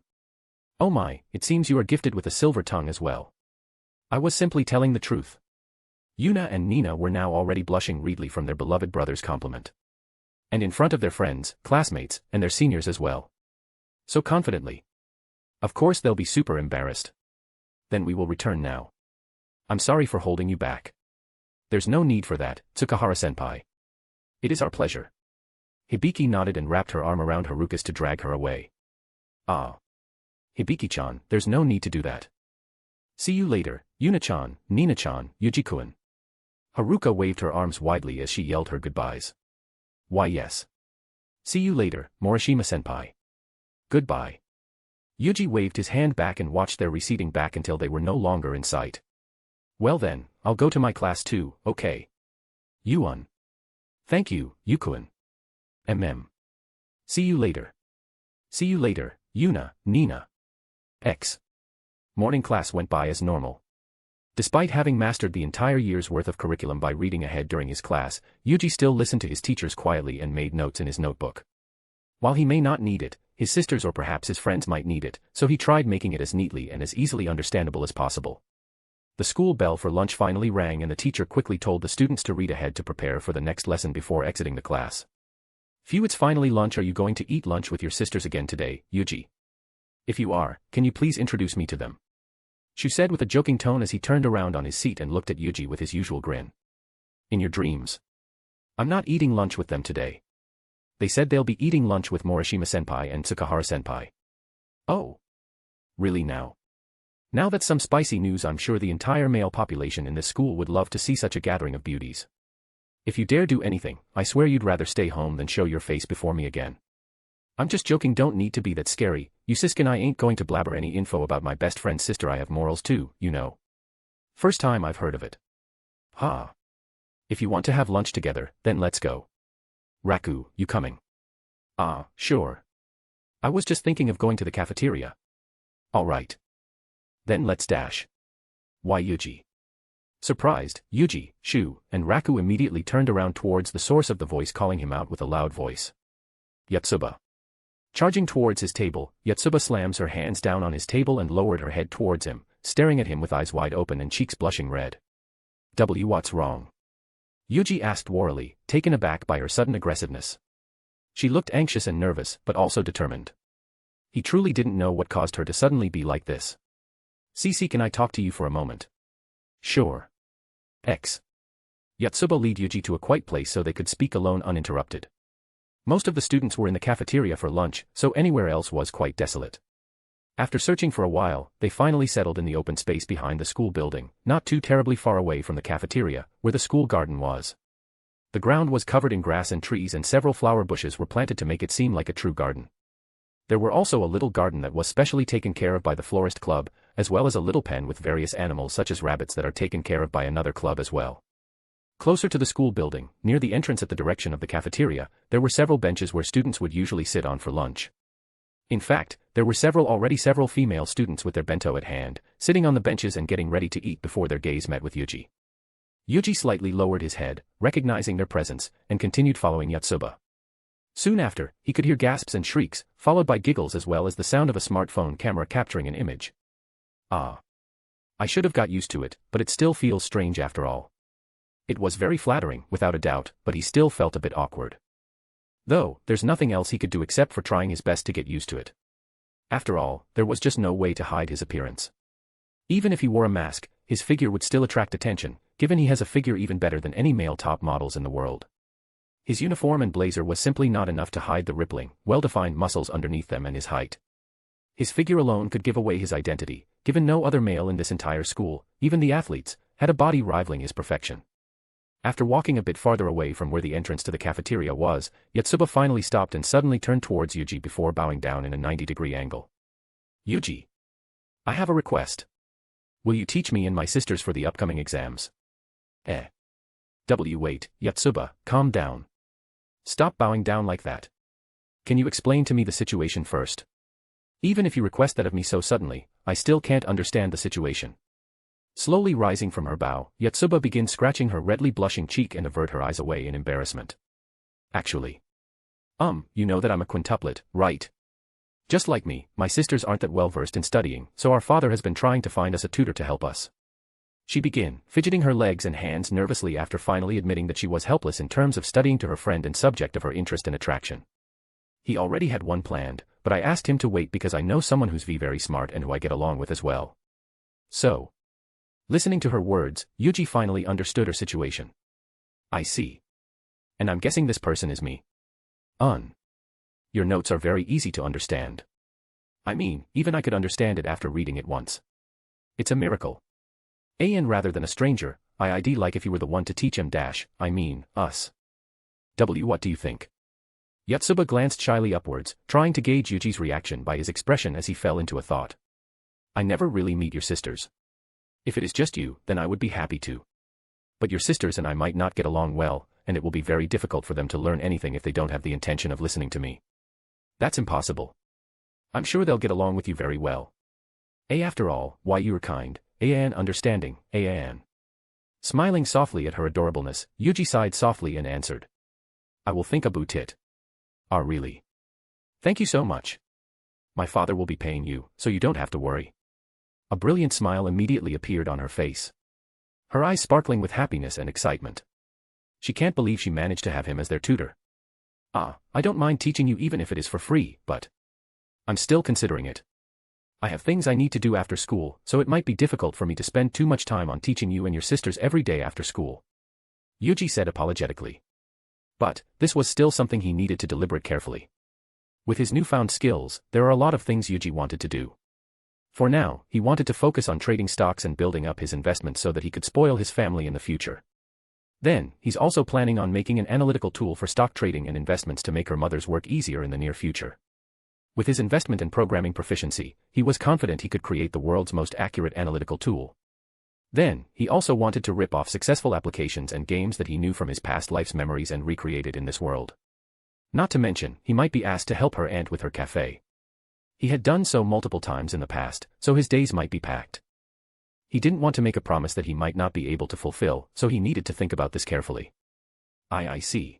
Oh my, it seems you are gifted with a silver tongue as well. I was simply telling the truth. Yuna and Nina were now already blushing readily from their beloved brother's compliment. And in front of their friends, classmates, and their seniors as well. So confidently. Of course they'll be super embarrassed. Then we will return now. I'm sorry for holding you back. There's no need for that, Tsubakihara-senpai. It is our pleasure. Hibiki nodded and wrapped her arm around Haruka's to drag her away. Ah. Hibiki-chan, there's no need to do that. See you later, Yuna-chan, Nina-chan, Yuji-kun. Haruka waved her arms widely as she yelled her goodbyes. Why yes. See you later, Morishima-senpai. Goodbye. Yuji waved his hand back and watched their receding back until they were no longer in sight. Well then, I'll go to my class too, okay. Yuan. Thank you, Yukun. See you later. See you later, Yuna, Nina. X. Morning class went by as normal. Despite having mastered the entire year's worth of curriculum by reading ahead during his class, Yuji still listened to his teachers quietly and made notes in his notebook. While he may not need it, his sisters or perhaps his friends might need it, so he tried making it as neatly and as easily understandable as possible. The school bell for lunch finally rang and the teacher quickly told the students to read ahead to prepare for the next lesson before exiting the class. Phew, it's finally lunch. Are you going to eat lunch with your sisters again today, Yuji? If you are, can you please introduce me to them? Shu said with a joking tone as he turned around on his seat and looked at Yuji with his usual grin. In your dreams. I'm not eating lunch with them today. They said they'll be eating lunch with Morishima-senpai and Tsubakihara-senpai. Oh. Really now? Now that's some spicy news. I'm sure the entire male population in this school would love to see such a gathering of beauties. If you dare do anything, I swear you'd rather stay home than show your face before me again. I'm just joking, don't need to be that scary, Yusuke and I ain't going to blabber any info about my best friend's sister. I have morals too, you know. First time I've heard of it. Ha. If you want to have lunch together, then let's go. Raku, you coming? Ah, sure. I was just thinking of going to the cafeteria. All right. Then let's dash. Why Yuuji? Surprised, Yuuji, Shu, and Raku immediately turned around towards the source of the voice calling him out with a loud voice. Yotsuba. Charging towards his table, Yotsuba slams her hands down on his table and lowered her head towards him, staring at him with eyes wide open and cheeks blushing red. What's wrong? Yuuji asked warily, taken aback by her sudden aggressiveness. She looked anxious and nervous, but also determined. He truly didn't know what caused her to suddenly be like this. Cici, can I talk to you for a moment? Sure. X. Yotsuba led Yuuji to a quiet place so they could speak alone uninterrupted. Most of the students were in the cafeteria for lunch, so anywhere else was quite desolate. After searching for a while, they finally settled in the open space behind the school building, not too terribly far away from the cafeteria, where the school garden was. The ground was covered in grass and trees and several flower bushes were planted to make it seem like a true garden. There were also a little garden that was specially taken care of by the florist club, as well as a little pen with various animals such as rabbits that are taken care of by another club as well. Closer to the school building, near the entrance at the direction of the cafeteria, there were several benches where students would usually sit on for lunch. In fact, there were several female students with their bento at hand, sitting on the benches and getting ready to eat before their gaze met with Yuuji. Yuuji slightly lowered his head, recognizing their presence, and continued following Yotsuba. Soon after, he could hear gasps and shrieks, followed by giggles as well as the sound of a smartphone camera capturing an image. Ah. I should have got used to it, but it still feels strange after all. It was very flattering, without a doubt, but he still felt a bit awkward. Though, there's nothing else he could do except for trying his best to get used to it. After all, there was just no way to hide his appearance. Even if he wore a mask, his figure would still attract attention, given he has a figure even better than any male top models in the world. His uniform and blazer was simply not enough to hide the rippling, well-defined muscles underneath them and his height. His figure alone could give away his identity, given no other male in this entire school, even the athletes, had a body rivaling his perfection. After walking a bit farther away from where the entrance to the cafeteria was, Yotsuba finally stopped and suddenly turned towards Yuuji before bowing down in a 90-degree angle. Yuuji. I have a request. Will you teach me and my sisters for the upcoming exams? Wait, Yotsuba, calm down. Stop bowing down like that. Can you explain to me the situation first? Even if you request that of me so suddenly, I still can't understand the situation. Slowly rising from her bow, Yotsuba begins scratching her redly blushing cheek and avert her eyes away in embarrassment. Actually. You know that I'm a quintuplet, right? Just like me, my sisters aren't that well versed in studying, so our father has been trying to find us a tutor to help us. She began, fidgeting her legs and hands nervously after finally admitting that she was helpless in terms of studying to her friend and subject of her interest and attraction. He already had one planned, but I asked him to wait because I know someone who's very smart and who I get along with as well. So. Listening to her words, Yuuji finally understood her situation. I see. And I'm guessing this person is me. Your notes are very easy to understand. I mean, even I could understand it after reading it once. It's a miracle. Rather than a stranger, I'd like if you were the one to teach him us. What do you think? Yotsuba glanced shyly upwards, trying to gauge Yuji's reaction by his expression as he fell into a thought. I never really meet your sisters. If it is just you, then I would be happy to. But your sisters and I might not get along well, and it will be very difficult for them to learn anything if they don't have the intention of listening to me. That's impossible. I'm sure they'll get along with you very well. After all, why you're kind, and understanding, Smiling softly at her adorableness, Yuuji sighed softly and answered. I will think about it. Ah, really? Thank you so much. My father will be paying you, so you don't have to worry. A brilliant smile immediately appeared on her face. Her eyes sparkling with happiness and excitement. She can't believe she managed to have him as their tutor. I don't mind teaching you even if it is for free, but I'm still considering it. I have things I need to do after school, so it might be difficult for me to spend too much time on teaching you and your sisters every day after school. Yuuji said apologetically. But, this was still something he needed to deliberate carefully. With his newfound skills, there are a lot of things Yuuji wanted to do. For now, he wanted to focus on trading stocks and building up his investments so that he could spoil his family in the future. Then, he's also planning on making an analytical tool for stock trading and investments to make her mother's work easier in the near future. With his investment and programming proficiency, he was confident he could create the world's most accurate analytical tool. Then, he also wanted to rip off successful applications and games that he knew from his past life's memories and recreate it in this world. Not to mention, he might be asked to help her aunt with her cafe. He had done so multiple times in the past, so his days might be packed. He didn't want to make a promise that he might not be able to fulfill, so he needed to think about this carefully. I see.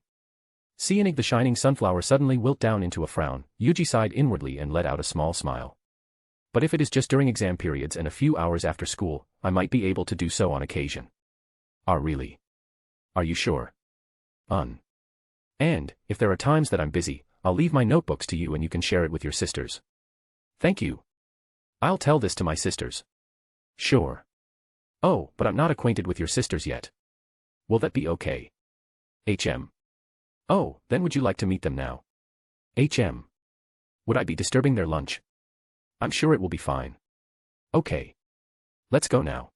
Seeing the shining sunflower suddenly wilt down into a frown, Yuuji sighed inwardly and let out a small smile. But if it is just during exam periods and a few hours after school, I might be able to do so on occasion. Really? Are you sure? And, if there are times that I'm busy, I'll leave my notebooks to you and you can share it with your sisters. Thank you. I'll tell this to my sisters. Sure. Oh, but I'm not acquainted with your sisters yet. Will that be okay? Oh, then would you like to meet them now? Would I be disturbing their lunch? I'm sure it will be fine. Okay. Let's go now.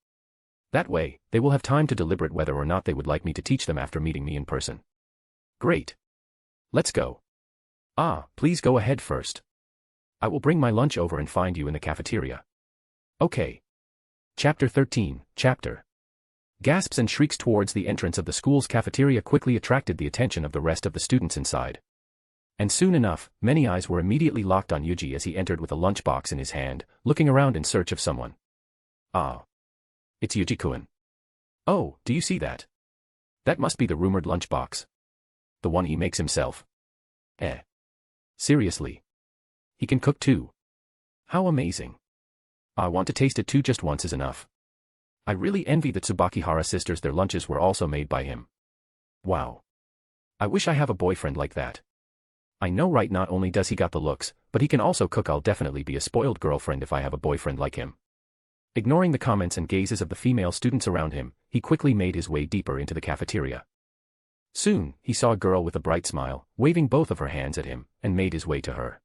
That way, they will have time to deliberate whether or not they would like me to teach them after meeting me in person. Great. Let's go. Please go ahead first. I will bring my lunch over and find you in the cafeteria. Okay. Chapter 13, Chapter. Gasps and shrieks towards the entrance of the school's cafeteria quickly attracted the attention of the rest of the students inside. And soon enough, many eyes were immediately locked on Yuuji as he entered with a lunchbox in his hand, looking around in search of someone. It's Yuuji-kun. Oh, do you see that? That must be the rumored lunchbox. The one he makes himself. Seriously? He can cook too. How amazing. I want to taste it too, just once is enough. I really envy the Tsubakihara sisters, their lunches were also made by him. Wow. I wish I have a boyfriend like that. I know, right? Not only does he got the looks, but he can also cook. I'll definitely be a spoiled girlfriend if I have a boyfriend like him. Ignoring the comments and gazes of the female students around him, he quickly made his way deeper into the cafeteria. Soon, he saw a girl with a bright smile, waving both of her hands at him, and made his way to her.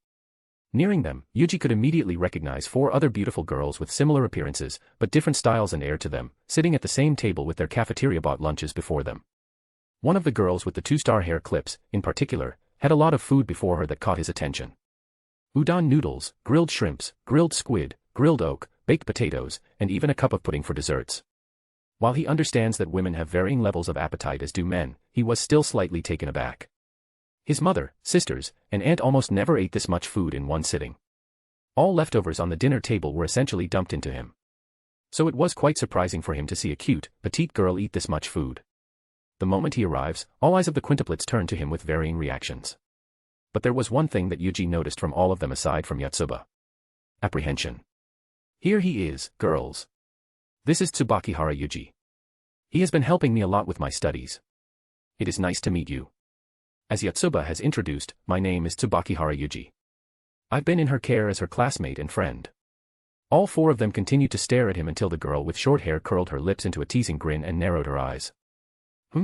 Nearing them, Yuuji could immediately recognize 4 other beautiful girls with similar appearances, but different styles and air to them, sitting at the same table with their cafeteria-bought lunches before them. One of the girls with the 2-star hair clips, in particular, had a lot of food before her that caught his attention. Udon noodles, grilled shrimps, grilled squid, grilled oak, baked potatoes, and even a cup of pudding for desserts. While he understands that women have varying levels of appetite as do men, he was still slightly taken aback. His mother, sisters, and aunt almost never ate this much food in one sitting. All leftovers on the dinner table were essentially dumped into him. So it was quite surprising for him to see a cute, petite girl eat this much food. The moment he arrives, all eyes of the quintuplets turn to him with varying reactions. But there was one thing that Yuuji noticed from all of them aside from Yotsuba. Apprehension. Here he is, girls. This is Tsubakihara Yuuji. He has been helping me a lot with my studies. It is nice to meet you. As Yotsuba has introduced, my name is Tsubakihara Yuuji. I've been in her care as her classmate and friend. All 4 of them continued to stare at him until the girl with short hair curled her lips into a teasing grin and narrowed her eyes.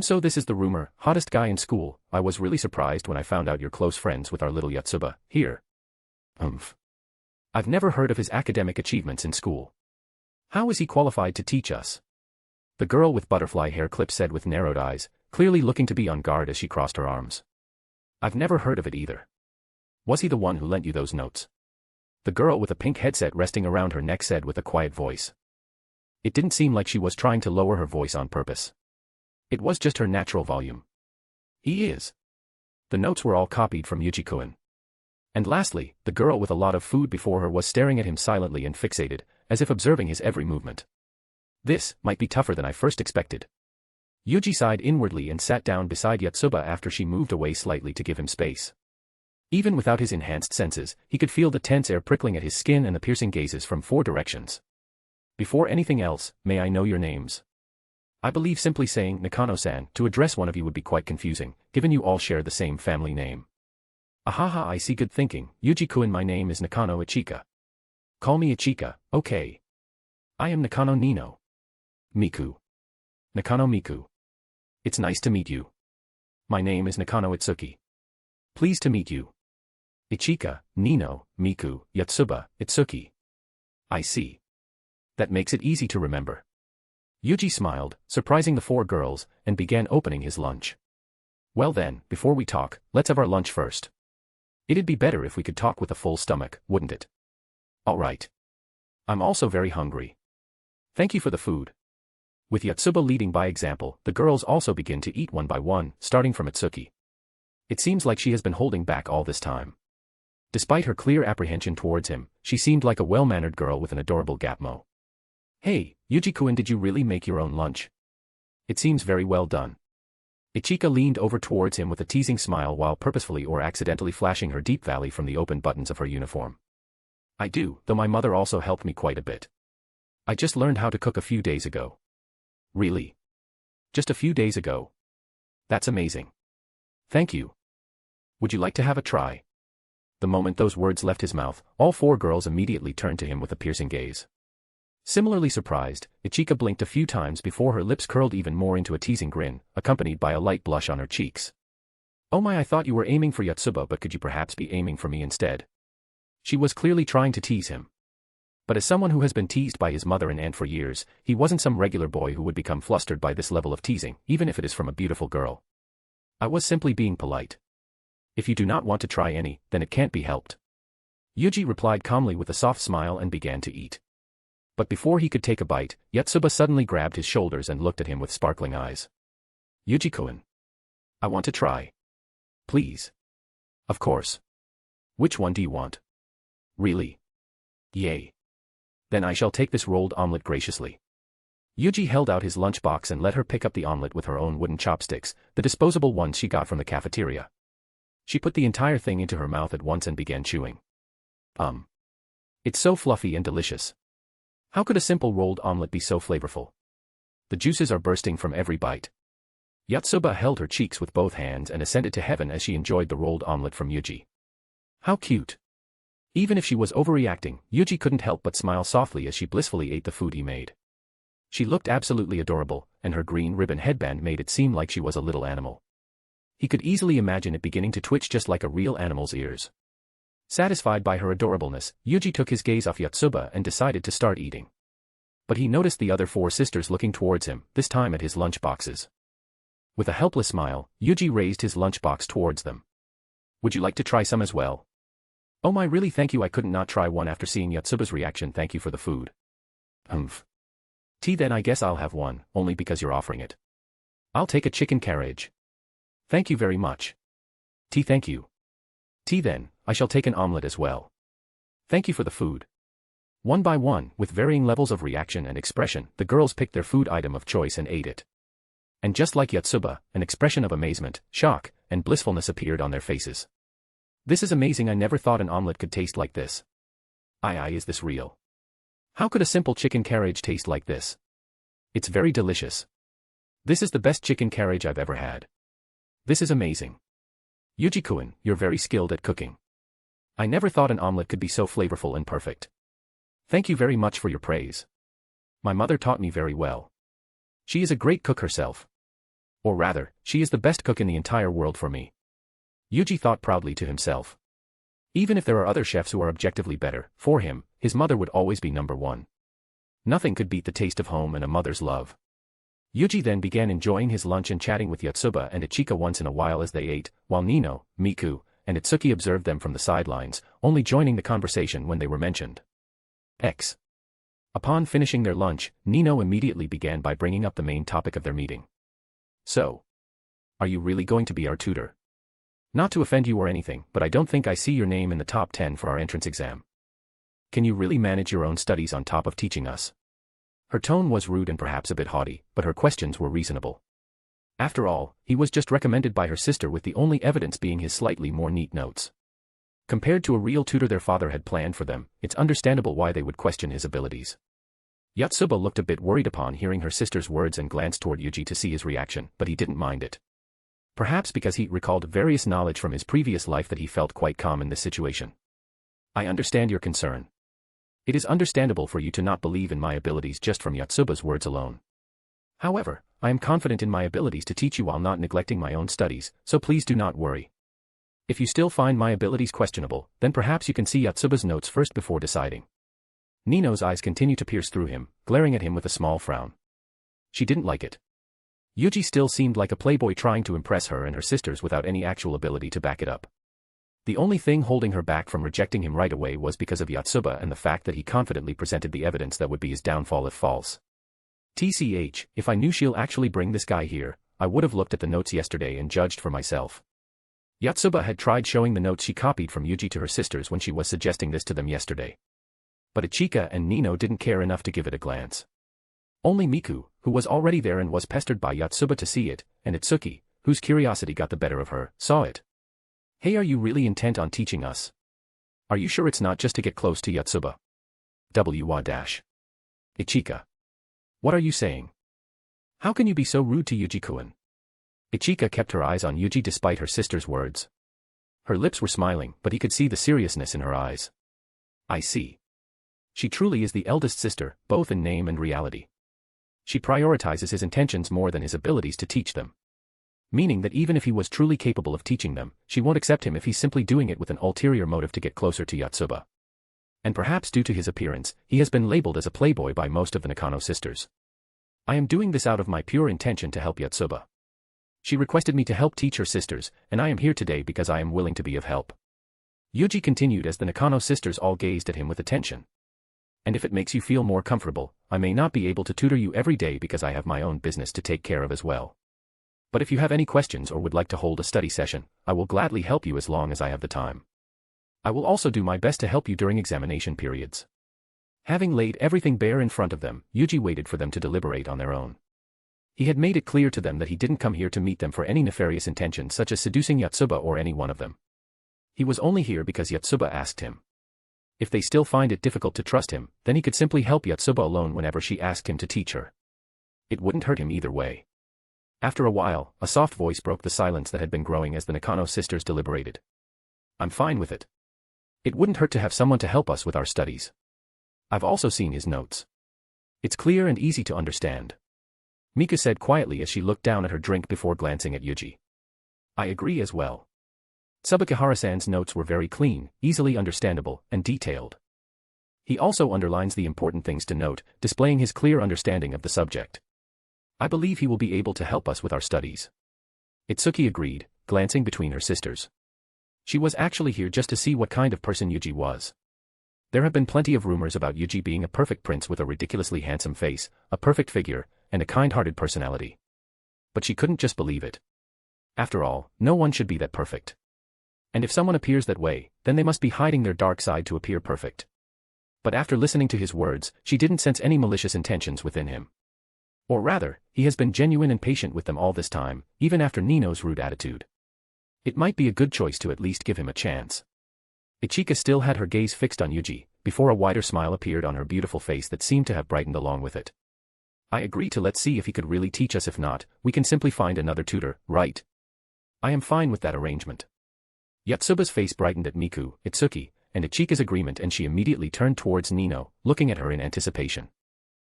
So this is the rumor, hottest guy in school. I was really surprised when I found out you're close friends with our little Yotsuba, here. I've never heard of his academic achievements in school. How is he qualified to teach us? The girl with butterfly hair clip said with narrowed eyes, clearly looking to be on guard as she crossed her arms. I've never heard of it either. Was he the one who lent you those notes? The girl with a pink headset resting around her neck said with a quiet voice. It didn't seem like she was trying to lower her voice on purpose. It was just her natural volume. He is. The notes were all copied from Yuuji-kun. And lastly, the girl with a lot of food before her was staring at him silently and fixated, as if observing his every movement. This might be tougher than I first expected. Yuuji sighed inwardly and sat down beside Yotsuba after she moved away slightly to give him space. Even without his enhanced senses, he could feel the tense air prickling at his skin and the piercing gazes from 4 directions. Before anything else, may I know your names? I believe simply saying Nakano-san to address one of you would be quite confusing, given you all share the same family name. Ahaha, I see, good thinking. Yuuji-kun, my name is Nakano Ichika. Call me Ichika, okay. I am Nakano Nino. Miku. Nakano Miku. It's nice to meet you. My name is Nakano Itsuki. Pleased to meet you. Ichika, Nino, Miku, Yotsuba, Itsuki. I see. That makes it easy to remember. Yuuji smiled, surprising the 4 girls, and began opening his lunch. Well then, before we talk, let's have our lunch first. It'd be better if we could talk with a full stomach, wouldn't it? All right. I'm also very hungry. Thank you for the food. With Yotsuba leading by example, the girls also begin to eat one by one, starting from Itsuki. It seems like she has been holding back all this time. Despite her clear apprehension towards him, she seemed like a well-mannered girl with an adorable gapmo. Hey, Yuji-kun, did you really make your own lunch? It seems very well done. Ichika leaned over towards him with a teasing smile while purposefully or accidentally flashing her deep valley from the open buttons of her uniform. I do, though my mother also helped me quite a bit. I just learned how to cook a few days ago. Really? Just a few days ago? That's amazing. Thank you. Would you like to have a try? The moment those words left his mouth, all four girls immediately turned to him with a piercing gaze. Similarly surprised, Ichika blinked a few times before her lips curled even more into a teasing grin, accompanied by a light blush on her cheeks. Oh my, I thought you were aiming for Yotsuba, but could you perhaps be aiming for me instead? She was clearly trying to tease him. But as someone who has been teased by his mother and aunt for years, he wasn't some regular boy who would become flustered by this level of teasing, even if it is from a beautiful girl. I was simply being polite. If you do not want to try any, then it can't be helped. Yuji replied calmly with a soft smile and began to eat. But before he could take a bite, Yotsuba suddenly grabbed his shoulders and looked at him with sparkling eyes. Yuji-kun. I want to try. Please. Of course. Which one do you want? Really? Yay. Then I shall take this rolled omelet graciously. Yuji held out his lunchbox and let her pick up the omelet with her own wooden chopsticks, the disposable ones she got from the cafeteria. She put the entire thing into her mouth at once and began chewing. It's so fluffy and delicious. How could a simple rolled omelet be so flavorful? The juices are bursting from every bite. Yotsuba held her cheeks with both hands and ascended to heaven as she enjoyed the rolled omelet from Yuji. How cute. Even if she was overreacting, Yuji couldn't help but smile softly as she blissfully ate the food he made. She looked absolutely adorable, and her green ribbon headband made it seem like she was a little animal. He could easily imagine it beginning to twitch just like a real animal's ears. Satisfied by her adorableness, Yuji took his gaze off Yotsuba and decided to start eating. But he noticed the other four sisters looking towards him, this time at his lunch boxes. With a helpless smile, Yuji raised his lunchbox towards them. Would you like to try some as well? Oh my, really, thank you. I couldn't not try one after seeing Yotsuba's reaction. Thank you for the food. Tea, then I guess I'll have one, only because you're offering it. I'll take a chicken carriage. Thank you very much. Tea, thank you. Tea, then, I shall take an omelette as well. Thank you for the food. One by one, with varying levels of reaction and expression, the girls picked their food item of choice and ate it. And just like Yotsuba, an expression of amazement, shock, and blissfulness appeared on their faces. This is amazing. I never thought an omelette could taste like this. Is this real? How could a simple chicken carriage taste like this? It's very delicious. This is the best chicken carriage I've ever had. This is amazing. Yuji-kun, you're very skilled at cooking. I never thought an omelette could be so flavorful and perfect. Thank you very much for your praise. My mother taught me very well. She is a great cook herself. Or rather, she is the best cook in the entire world for me. Yuji thought proudly to himself. Even if there are other chefs who are objectively better, for him, his mother would always be number one. Nothing could beat the taste of home and a mother's love. Yuji then began enjoying his lunch and chatting with Yotsuba and Ichika once in a while as they ate, while Nino, Miku, and Itsuki observed them from the sidelines, only joining the conversation when they were mentioned. Upon finishing their lunch, Nino immediately began by bringing up the main topic of their meeting. So, are you really going to be our tutor? Not to offend you or anything, but I don't think I see your name in the top 10 for our entrance exam. Can you really manage your own studies on top of teaching us? Her tone was rude and perhaps a bit haughty, but her questions were reasonable. After all, he was just recommended by her sister, with the only evidence being his slightly more neat notes. Compared to a real tutor their father had planned for them, it's understandable why they would question his abilities. Yotsuba looked a bit worried upon hearing her sister's words and glanced toward Yuji to see his reaction, but he didn't mind it. Perhaps because he recalled various knowledge from his previous life that he felt quite calm in this situation. I understand your concern. It is understandable for you to not believe in my abilities just from Yotsuba's words alone. However, I am confident in my abilities to teach you while not neglecting my own studies, so please do not worry. If you still find my abilities questionable, then perhaps you can see Yotsuba's notes first before deciding. Nino's eyes continued to pierce through him, glaring at him with a small frown. She didn't like it. Yuji still seemed like a playboy trying to impress her and her sisters without any actual ability to back it up. The only thing holding her back from rejecting him right away was because of Yotsuba and the fact that he confidently presented the evidence that would be his downfall if false. TCH, if I knew she'll actually bring this guy here, I would have looked at the notes yesterday and judged for myself. Yotsuba had tried showing the notes she copied from Yuuji to her sisters when she was suggesting this to them yesterday. But Ichika and Nino didn't care enough to give it a glance. Only Miku, who was already there and was pestered by Yotsuba to see it, and Itsuki, whose curiosity got the better of her, saw it. Hey, are you really intent on teaching us? Are you sure it's not just to get close to Yotsuba? Ichika. What are you saying? How can you be so rude to Yuji-kun? Ichika kept her eyes on Yuji despite her sister's words. Her lips were smiling, but he could see the seriousness in her eyes. I see. She truly is the eldest sister, both in name and reality. She prioritizes his intentions more than his abilities to teach them. Meaning that even if he was truly capable of teaching them, she won't accept him if he's simply doing it with an ulterior motive to get closer to Yotsuba. And perhaps due to his appearance, he has been labeled as a playboy by most of the Nakano sisters. I am doing this out of my pure intention to help Yotsuba. She requested me to help teach her sisters, and I am here today because I am willing to be of help. Yuji continued as the Nakano sisters all gazed at him with attention. And if it makes you feel more comfortable, I may not be able to tutor you every day because I have my own business to take care of as well. But if you have any questions or would like to hold a study session, I will gladly help you as long as I have the time. I will also do my best to help you during examination periods. Having laid everything bare in front of them, Yuji waited for them to deliberate on their own. He had made it clear to them that he didn't come here to meet them for any nefarious intentions such as seducing Yotsuba or any one of them. He was only here because Yotsuba asked him. If they still find it difficult to trust him, then he could simply help Yotsuba alone whenever she asked him to teach her. It wouldn't hurt him either way. After a while, a soft voice broke the silence that had been growing as the Nakano sisters deliberated. I'm fine with it. It wouldn't hurt to have someone to help us with our studies. I've also seen his notes. It's clear and easy to understand. Mika said quietly as she looked down at her drink before glancing at Yuji. I agree as well. Tsubakihara-san's notes were very clean, easily understandable, and detailed. He also underlines the important things to note, displaying his clear understanding of the subject. I believe he will be able to help us with our studies. Itsuki agreed, glancing between her sisters. She was actually here just to see what kind of person Yuji was. There have been plenty of rumors about Yuji being a perfect prince with a ridiculously handsome face, a perfect figure, and a kind-hearted personality. But she couldn't just believe it. After all, no one should be that perfect. And if someone appears that way, then they must be hiding their dark side to appear perfect. But after listening to his words, she didn't sense any malicious intentions within him. Or rather, he has been genuine and patient with them all this time, even after Nino's rude attitude. It might be a good choice to at least give him a chance. Ichika still had her gaze fixed on Yuji, before a wider smile appeared on her beautiful face that seemed to have brightened along with it. I agree to let's see if he could really teach us. If not, we can simply find another tutor, right? I am fine with that arrangement. Yotsuba's face brightened at Miku, Itsuki, and Ichika's agreement, and she immediately turned towards Nino, looking at her in anticipation.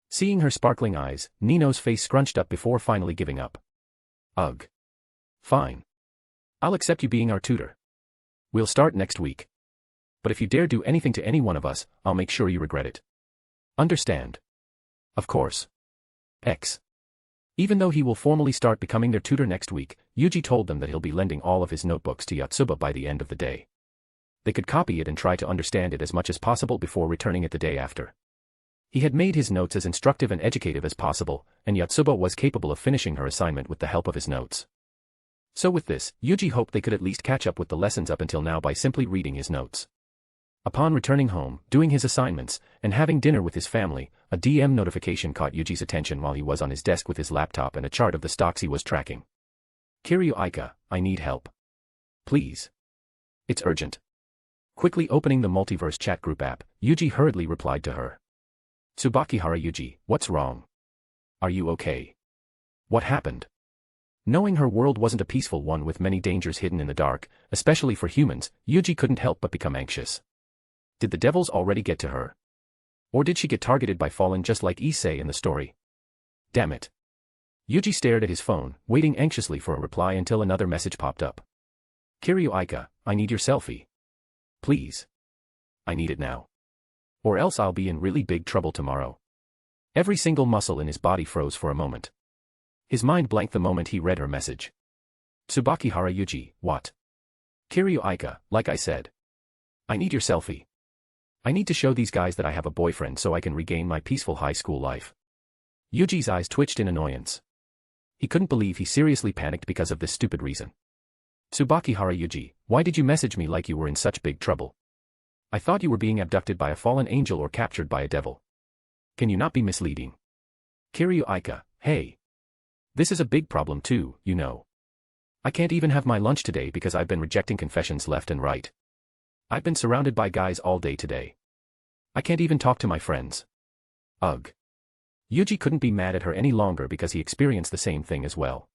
Seeing her sparkling eyes, Nino's face scrunched up before finally giving up. Ugh. Fine. I'll accept you being our tutor. We'll start next week. But if you dare do anything to any one of us, I'll make sure you regret it. Understand? Of course. X. Even though he will formally start becoming their tutor next week, Yuji told them that he'll be lending all of his notebooks to Yotsuba by the end of the day. They could copy it and try to understand it as much as possible before returning it the day after. He had made his notes as instructive and educative as possible, and Yotsuba was capable of finishing her assignment with the help of his notes. So with this, Yuji hoped they could at least catch up with the lessons up until now by simply reading his notes. Upon returning home, doing his assignments, and having dinner with his family, a DM notification caught Yuji's attention while he was on his desk with his laptop and a chart of the stocks he was tracking. Kiryu Aika, I need help. Please. It's urgent. Quickly opening the Multiverse Chat Group app, Yuji hurriedly replied to her. Tsubakihara Yuuji, what's wrong? Are you okay? What happened? Knowing her world wasn't a peaceful one with many dangers hidden in the dark, especially for humans, Yuji couldn't help but become anxious. Did the devils already get to her? Or did she get targeted by Fallen just like Issei in the story? Damn it. Yuji stared at his phone, waiting anxiously for a reply until another message popped up. Kiryu Aika, I need your selfie. Please. I need it now. Or else I'll be in really big trouble tomorrow. Every single muscle in his body froze for a moment. His mind blanked the moment he read her message. Tsubakihara Yuuji, what? Kiryu Aika, like I said. I need your selfie. I need to show these guys that I have a boyfriend so I can regain my peaceful high school life. Yuji's eyes twitched in annoyance. He couldn't believe he seriously panicked because of this stupid reason. Tsubakihara Yuuji, why did you message me like you were in such big trouble? I thought you were being abducted by a fallen angel or captured by a devil. Can you not be misleading? Kiryu Aika, hey. This is a big problem too, you know. I can't even have my lunch today because I've been rejecting confessions left and right. I've been surrounded by guys all day today. I can't even talk to my friends. Ugh. Yuuji couldn't be mad at her any longer because he experienced the same thing as well.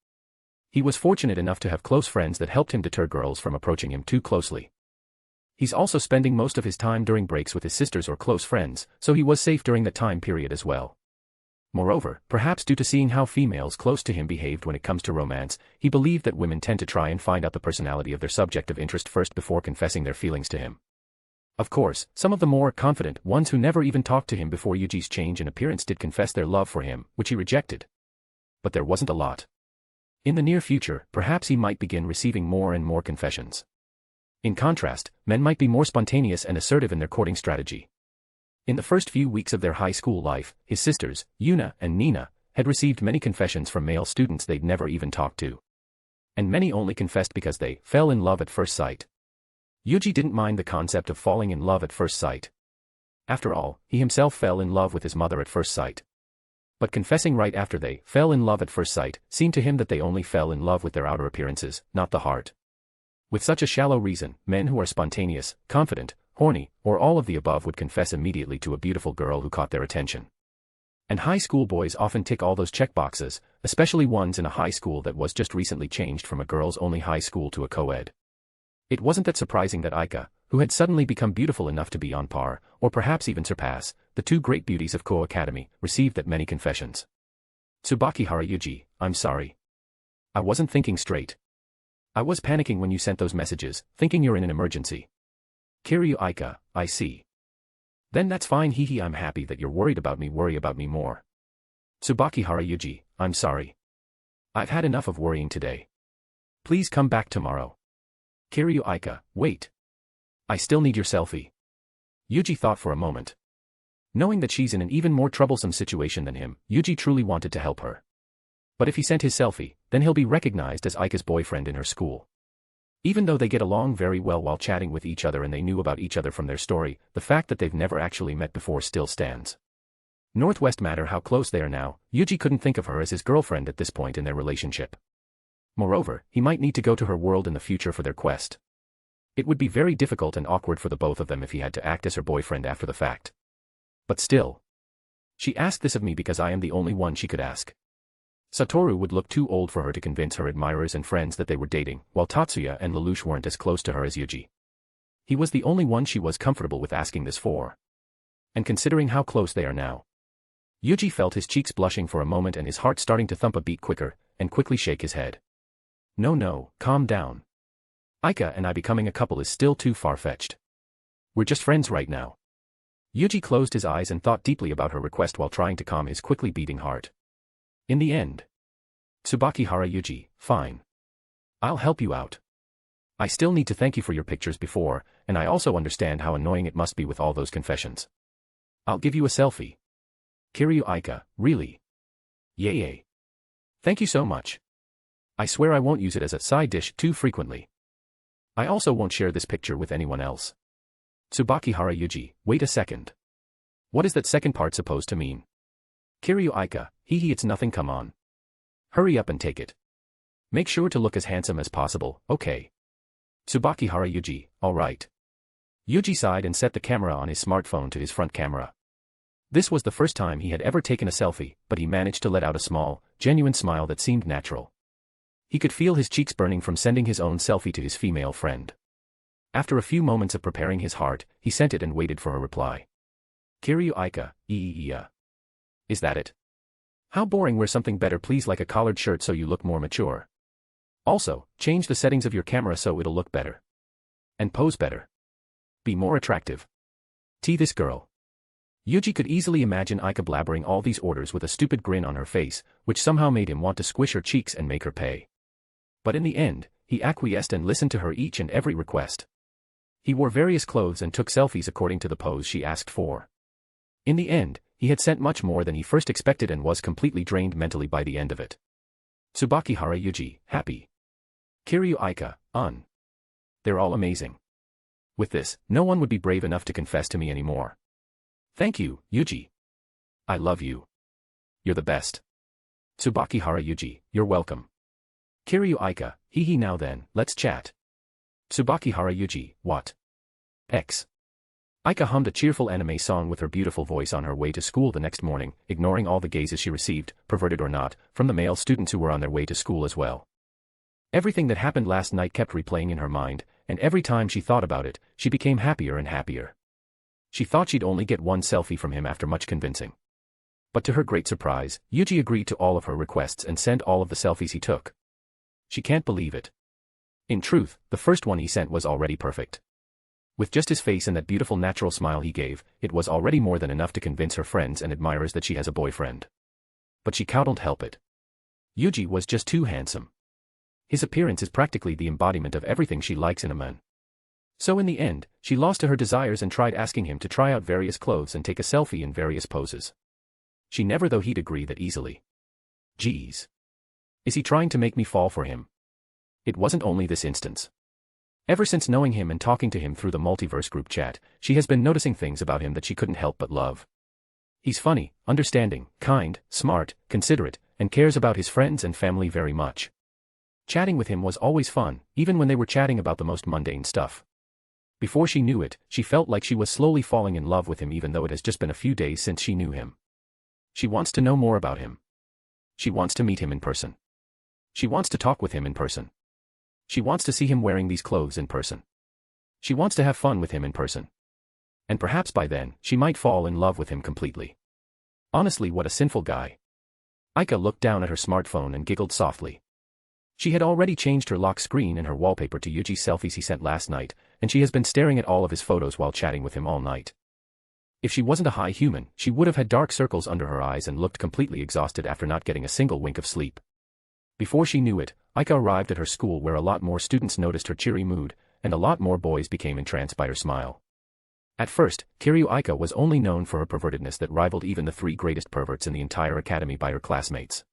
He was fortunate enough to have close friends that helped him deter girls from approaching him too closely. He's also spending most of his time during breaks with his sisters or close friends, so he was safe during that time period as well. Moreover, perhaps due to seeing how females close to him behaved when it comes to romance, he believed that women tend to try and find out the personality of their subject of interest first before confessing their feelings to him. Of course, some of the more confident ones who never even talked to him before Yuji's change in appearance did confess their love for him, which he rejected. But there wasn't a lot. In the near future, perhaps he might begin receiving more and more confessions. In contrast, men might be more spontaneous and assertive in their courting strategy. In the first few weeks of their high school life, his sisters, Yuna and Nina, had received many confessions from male students they'd never even talked to. And many only confessed because they fell in love at first sight. Yuuji didn't mind the concept of falling in love at first sight. After all, he himself fell in love with his mother at first sight. But confessing right after they fell in love at first sight seemed to him that they only fell in love with their outer appearances, not the heart. With such a shallow reason, men who are spontaneous, confident, horny, or all of the above would confess immediately to a beautiful girl who caught their attention. And high school boys often tick all those checkboxes, especially ones in a high school that was just recently changed from a girls-only high school to a co-ed. It wasn't that surprising that Aika, who had suddenly become beautiful enough to be on par, or perhaps even surpass, the two great beauties of Ko Academy, received that many confessions. Tsubakihara Yuuji, I'm sorry. I wasn't thinking straight. I was panicking when you sent those messages, thinking you're in an emergency. Kiryu Aika, I see. Then that's fine, hehe, I'm happy that you're worried about me, worry about me more. Tsubakihara Yuuji, I'm sorry. I've had enough of worrying today. Please come back tomorrow. Kiryu Aika, wait. I still need your selfie. Yuuji thought for a moment. Knowing that she's in an even more troublesome situation than him, Yuuji truly wanted to help her. But if he sent his selfie, then he'll be recognized as Aika's boyfriend in her school. Even though they get along very well while chatting with each other and they knew about each other from their story, the fact that they've never actually met before still stands. Northwest matter how close they are now, Yuuji couldn't think of her as his girlfriend at this point in their relationship. Moreover, he might need to go to her world in the future for their quest. It would be very difficult and awkward for the both of them if he had to act as her boyfriend after the fact. But still. She asked this of me because I am the only one she could ask. Satoru would look too old for her to convince her admirers and friends that they were dating, while Tatsuya and Lelouch weren't as close to her as Yuuji. He was the only one she was comfortable with asking this for. And considering how close they are now. Yuuji felt his cheeks blushing for a moment and his heart starting to thump a beat quicker, and quickly shake his head. No, calm down. Aika and I becoming a couple is still too far-fetched. We're just friends right now. Yuuji closed his eyes and thought deeply about her request while trying to calm his quickly beating heart. In the end. Tsubakihara Yuuji, fine. I'll help you out. I still need to thank you for your pictures before, and I also understand how annoying it must be with all those confessions. I'll give you a selfie. Kiryu Aika, really? Yay. Thank you so much. I swear I won't use it as a side dish too frequently. I also won't share this picture with anyone else. Tsubakihara Yuuji, wait a second. What is that second part supposed to mean? Kiryu Aika, hehe, it's nothing, come on. Hurry up and take it. Make sure to look as handsome as possible, okay? Tsubakihara Yuuji, alright. Yuuji sighed and set the camera on his smartphone to his front camera. This was the first time he had ever taken a selfie, but he managed to let out a small, genuine smile that seemed natural. He could feel his cheeks burning from sending his own selfie to his female friend. After a few moments of preparing his heart, he sent it and waited for a reply. Kiryu Aika, Is that it? How boring, wear something better please, like a collared shirt so you look more mature. Also, change the settings of your camera so it'll look better. And pose better. Be more attractive. This girl. Yuuji could easily imagine Aika blabbering all these orders with a stupid grin on her face, which somehow made him want to squish her cheeks and make her pay. But in the end, he acquiesced and listened to her each and every request. He wore various clothes and took selfies according to the pose she asked for. In the end, He had sent much more than he first expected and was completely drained mentally by the end of it. Tsubakihara Yuuji, happy. Kiryu Aika, They're all amazing. With this, no one would be brave enough to confess to me anymore. Thank you, Yuuji. I love you. You're the best. Tsubakihara Yuuji, you're welcome. Kiryu Aika, hee hee, now then, let's chat. Tsubakihara Yuuji, what? X. Aika hummed a cheerful anime song with her beautiful voice on her way to school the next morning, ignoring all the gazes she received, perverted or not, from the male students who were on their way to school as well. Everything that happened last night kept replaying in her mind, and every time she thought about it, she became happier and happier. She thought she'd only get one selfie from him after much convincing. But to her great surprise, Yuuji agreed to all of her requests and sent all of the selfies he took. She can't believe it. In truth, the first one he sent was already perfect. With just his face and that beautiful natural smile he gave, it was already more than enough to convince her friends and admirers that she has a boyfriend. But she couldn't help it. Yuuji was just too handsome. His appearance is practically the embodiment of everything she likes in a man. So in the end, she lost to her desires and tried asking him to try out various clothes and take a selfie in various poses. She never thought he'd agree that easily. Geez. Is he trying to make me fall for him? It wasn't only this instance. Ever since knowing him and talking to him through the Multiverse Group Chat, she has been noticing things about him that she couldn't help but love. He's funny, understanding, kind, smart, considerate, and cares about his friends and family very much. Chatting with him was always fun, even when they were chatting about the most mundane stuff. Before she knew it, she felt like she was slowly falling in love with him even though it has just been a few days since she knew him. She wants to know more about him. She wants to meet him in person. She wants to talk with him in person. She wants to see him wearing these clothes in person. She wants to have fun with him in person. And perhaps by then, she might fall in love with him completely. Honestly, what a sinful guy. Aika looked down at her smartphone and giggled softly. She had already changed her lock screen and her wallpaper to Yuuji's selfies he sent last night, and she has been staring at all of his photos while chatting with him all night. If she wasn't a high human, she would have had dark circles under her eyes and looked completely exhausted after not getting a single wink of sleep. Before she knew it, Aika arrived at her school where a lot more students noticed her cheery mood, and a lot more boys became entranced by her smile. At first, Kiryu Aika was only known for her pervertedness that rivaled even the 3 greatest perverts in the entire academy by her classmates.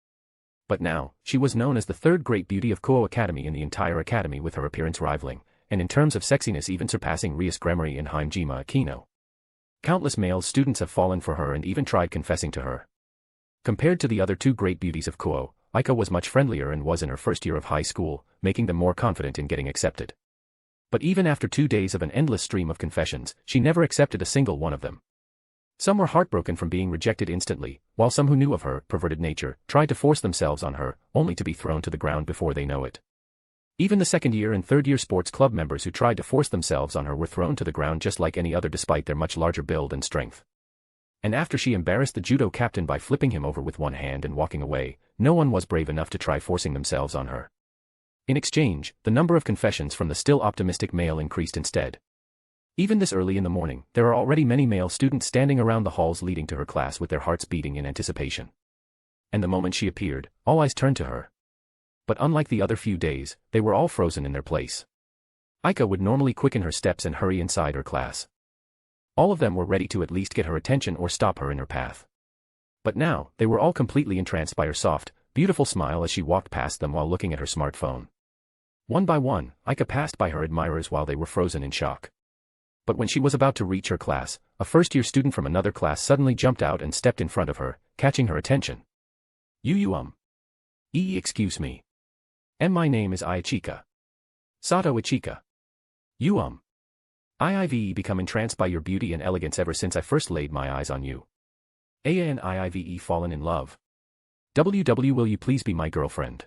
But now, she was known as the 3rd great beauty of Kuo Academy in the entire academy, with her appearance rivaling, and in terms of sexiness even surpassing Rias Gremory and Hajime Akino. Countless male students have fallen for her and even tried confessing to her. Compared to the other 2 great beauties of Kuo, Aika was much friendlier and was in her first year of high school, making them more confident in getting accepted. But even after 2 days of an endless stream of confessions, she never accepted a single one of them. Some were heartbroken from being rejected instantly, while some who knew of her perverted nature tried to force themselves on her, only to be thrown to the ground before they know it. Even the 2nd year and 3rd year sports club members who tried to force themselves on her were thrown to the ground just like any other despite their much larger build and strength. And after she embarrassed the judo captain by flipping him over with one hand and walking away, no one was brave enough to try forcing themselves on her. In exchange, the number of confessions from the still optimistic male increased instead. Even this early in the morning, there are already many male students standing around the halls leading to her class with their hearts beating in anticipation. And the moment she appeared, all eyes turned to her. But unlike the other few days, they were all frozen in their place. Aika would normally quicken her steps and hurry inside her class. All of them were ready to at least get her attention or stop her in her path. But now, they were all completely entranced by her soft, beautiful smile as she walked past them while looking at her smartphone. One by one, Aika passed by her admirers while they were frozen in shock. But when she was about to reach her class, a first-year student from another class suddenly jumped out and stepped in front of her, catching her attention. Excuse me. My name is Ichika. Sato Ichika. I've become entranced by your beauty and elegance ever since I first laid my eyes on you. Aya and I've fallen in love. Will you please be my girlfriend?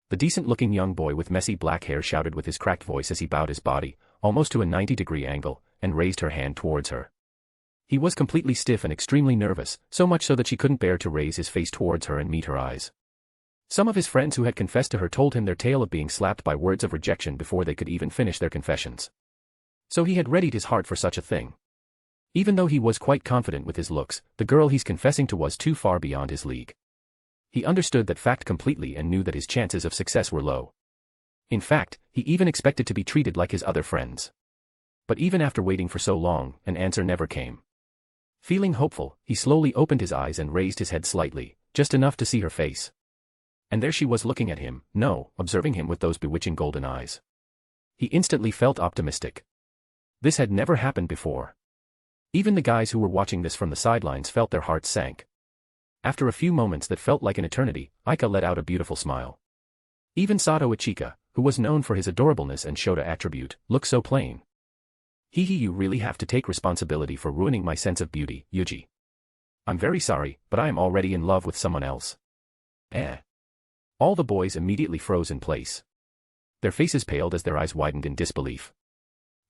The decent-looking young boy with messy black hair shouted with his cracked voice as he bowed his body, almost to a 90-degree angle, and raised her hand towards her. He was completely stiff and extremely nervous, so much so that she couldn't bear to raise his face towards her and meet her eyes. Some of his friends who had confessed to her told him their tale of being slapped by words of rejection before they could even finish their confessions. So he had readied his heart for such a thing. Even though he was quite confident with his looks, the girl he's confessing to was too far beyond his league. He understood that fact completely and knew that his chances of success were low. In fact, he even expected to be treated like his other friends. But even after waiting for so long, an answer never came. Feeling hopeful, he slowly opened his eyes and raised his head slightly, just enough to see her face. And there she was looking at him, observing him with those bewitching golden eyes. He instantly felt optimistic. This had never happened before. Even the guys who were watching this from the sidelines felt their hearts sank. After a few moments that felt like an eternity, Aika let out a beautiful smile. Even Sato Ichika, who was known for his adorableness and Shota attribute, looked so plain. You really have to take responsibility for ruining my sense of beauty, Yuuji. I'm very sorry, but I am already in love with someone else. All the boys immediately froze in place. Their faces paled as their eyes widened in disbelief.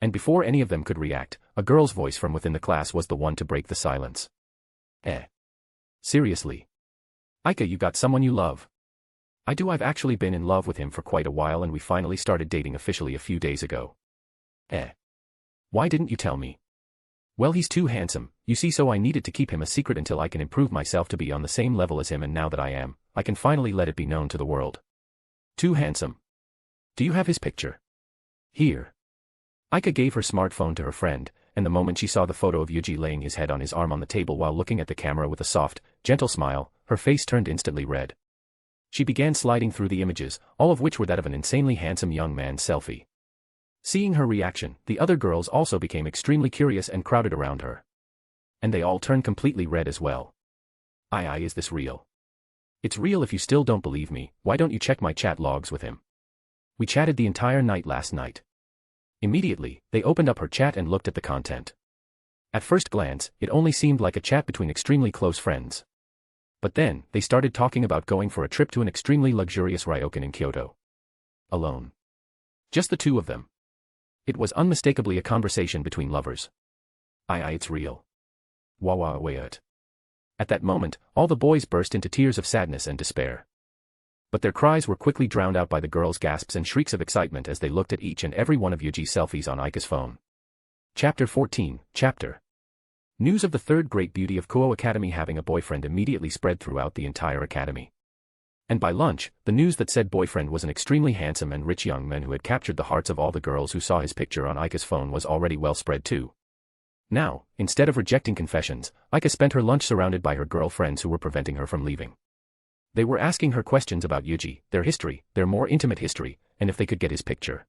And before any of them could react, a girl's voice from within the class was the one to break the silence. Seriously? Aika, you got someone you love? I do. I've actually been in love with him for quite a while and we finally started dating officially a few days ago. Why didn't you tell me? Well, he's too handsome, you see, so I needed to keep him a secret until I can improve myself to be on the same level as him, and now that I am, I can finally let it be known to the world. Too handsome. Do you have his picture? Here. Aika gave her smartphone to her friend, and the moment she saw the photo of Yuuji laying his head on his arm on the table while looking at the camera with a soft, gentle smile, her face turned instantly red. She began sliding through the images, all of which were that of an insanely handsome young man's selfie. Seeing her reaction, the other girls also became extremely curious and crowded around her. And they all turned completely red as well. Is this real? It's real. If you still don't believe me, why don't you check my chat logs with him? We chatted the entire night last night. Immediately, they opened up her chat and looked at the content. At first glance, it only seemed like a chat between extremely close friends. But then, they started talking about going for a trip to an extremely luxurious ryokan in Kyoto. Alone. Just the two of them. It was unmistakably a conversation between lovers. It's real. Wait. At that moment, all the boys burst into tears of sadness and despair. But their cries were quickly drowned out by the girls' gasps and shrieks of excitement as they looked at each and every one of Yuuji's selfies on Aika's phone. Chapter 14, Chapter. News of the third great beauty of Kuo Academy having a boyfriend immediately spread throughout the entire academy. And by lunch, the news that said boyfriend was an extremely handsome and rich young man who had captured the hearts of all the girls who saw his picture on Aika's phone was already well spread too. Now, instead of rejecting confessions, Aika spent her lunch surrounded by her girlfriends who were preventing her from leaving. They were asking her questions about Yuuji, their history, their more intimate history, and if they could get his picture.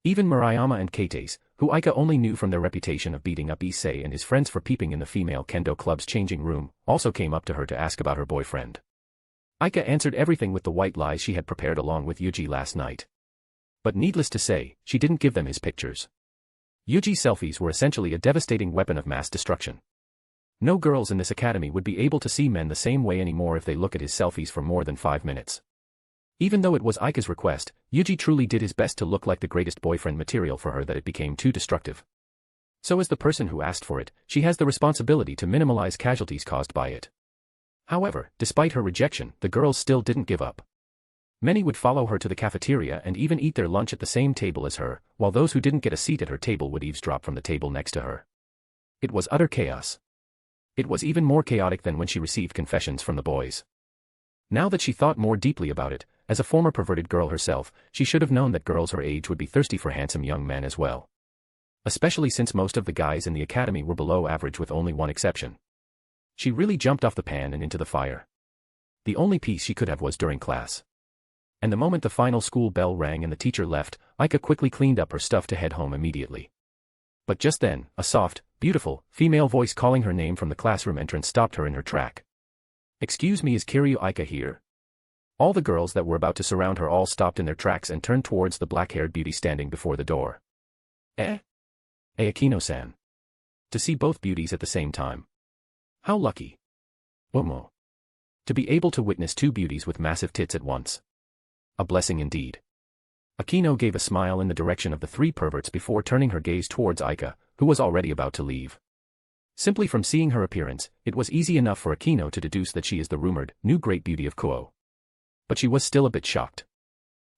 Even Murayama and Kates, who Aika only knew from their reputation of beating up Issei and his friends for peeping in the female kendo club's changing room, also came up to her to ask about her boyfriend. Aika answered everything with the white lies she had prepared along with Yuuji last night. But needless to say, she didn't give them his pictures. Yuuji's selfies were essentially a devastating weapon of mass destruction. No girls in this academy would be able to see men the same way anymore if they look at his selfies for more than 5 minutes. Even though it was Aika's request, Yuuji truly did his best to look like the greatest boyfriend material for her that it became too destructive. So as the person who asked for it, she has the responsibility to minimize casualties caused by it. However, despite her rejection, the girls still didn't give up. Many would follow her to the cafeteria and even eat their lunch at the same table as her, while those who didn't get a seat at her table would eavesdrop from the table next to her. It was utter chaos. It was even more chaotic than when she received confessions from the boys. Now that she thought more deeply about it, as a former perverted girl herself, she should have known that girls her age would be thirsty for handsome young men as well. Especially since most of the guys in the academy were below average with only one exception. She really jumped off the pan and into the fire. The only peace she could have was during class. And the moment the final school bell rang and the teacher left, Aika quickly cleaned up her stuff to head home immediately. But just then, a soft, beautiful, female voice calling her name from the classroom entrance stopped her in her track. "Excuse me, is Kiryu Aika here?" All the girls that were about to surround her all stopped in their tracks and turned towards the black-haired beauty standing before the door. Akino-san. To see both beauties at the same time. How lucky. Omo. To be able to witness two beauties with massive tits at once. A blessing indeed. Akino gave a smile in the direction of the three perverts before turning her gaze towards Aika, who was already about to leave. Simply from seeing her appearance, it was easy enough for Akino to deduce that she is the rumored, new great beauty of Kuo. But she was still a bit shocked.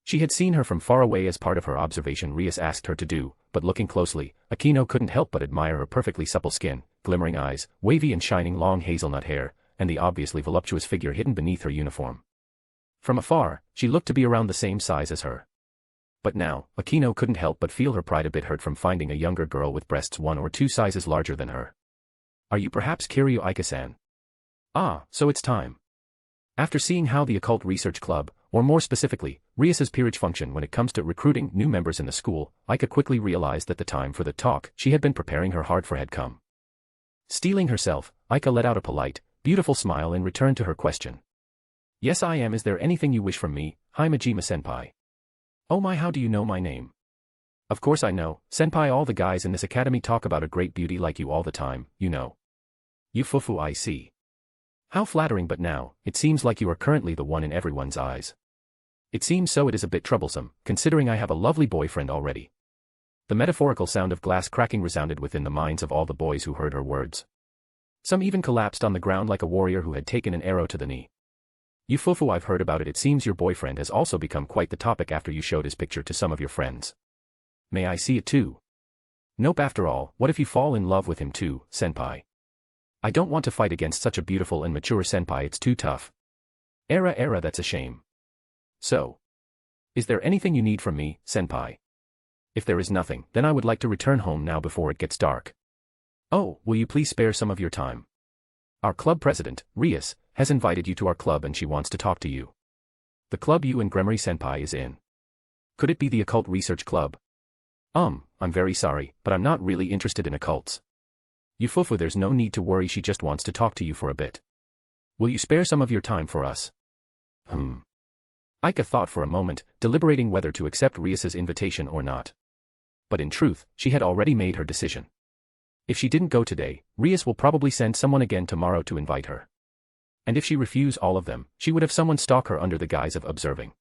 She had seen her from far away as part of her observation Rias asked her to do, but looking closely, Akino couldn't help but admire her perfectly supple skin, glimmering eyes, wavy and shining long hazelnut hair, and the obviously voluptuous figure hidden beneath her uniform. From afar, she looked to be around the same size as her. But now, Akino couldn't help but feel her pride a bit hurt from finding a younger girl with breasts 1 or 2 sizes larger than her. Are you perhaps Kiryu Aika-san? Ah, so it's time. After seeing how the Occult Research Club, or more specifically, Rias's peerage function when it comes to recruiting new members in the school, Aika quickly realized that the time for the talk she had been preparing her heart for had come. Steeling herself, Aika let out a polite, beautiful smile and returned to her question. Yes, I am. Is there anything you wish from me, Himejima-senpai? Oh my, how do you know my name? Of course I know, senpai. All the guys in this academy talk about a great beauty like you all the time, you know. Yufufu, I see. How flattering, but now, it seems like you are currently the one in everyone's eyes. It seems so. It is a bit troublesome, considering I have a lovely boyfriend already. The metaphorical sound of glass cracking resounded within the minds of all the boys who heard her words. Some even collapsed on the ground like a warrior who had taken an arrow to the knee. Yufufu, I've heard about it. It seems your boyfriend has also become quite the topic after you showed his picture to some of your friends. May I see it too? Nope. After all, what if you fall in love with him too, senpai? I don't want to fight against such a beautiful and mature senpai. It's too tough. Era, that's a shame. So, is there anything you need from me, senpai? If there is nothing, then I would like to return home now before it gets dark. Oh, will you please spare some of your time? Our club president, Rias, has invited you to our club and she wants to talk to you. The club you and Gremory senpai is in. Could it be the Occult Research Club? I'm very sorry, but I'm not really interested in occults. Yufufu, there's no need to worry. She just wants to talk to you for a bit. Will you spare some of your time for us? Aika thought for a moment, deliberating whether to accept Rias's invitation or not. But in truth, she had already made her decision. If she didn't go today, Rias will probably send someone again tomorrow to invite her. And if she refused all of them, she would have someone stalk her under the guise of observing.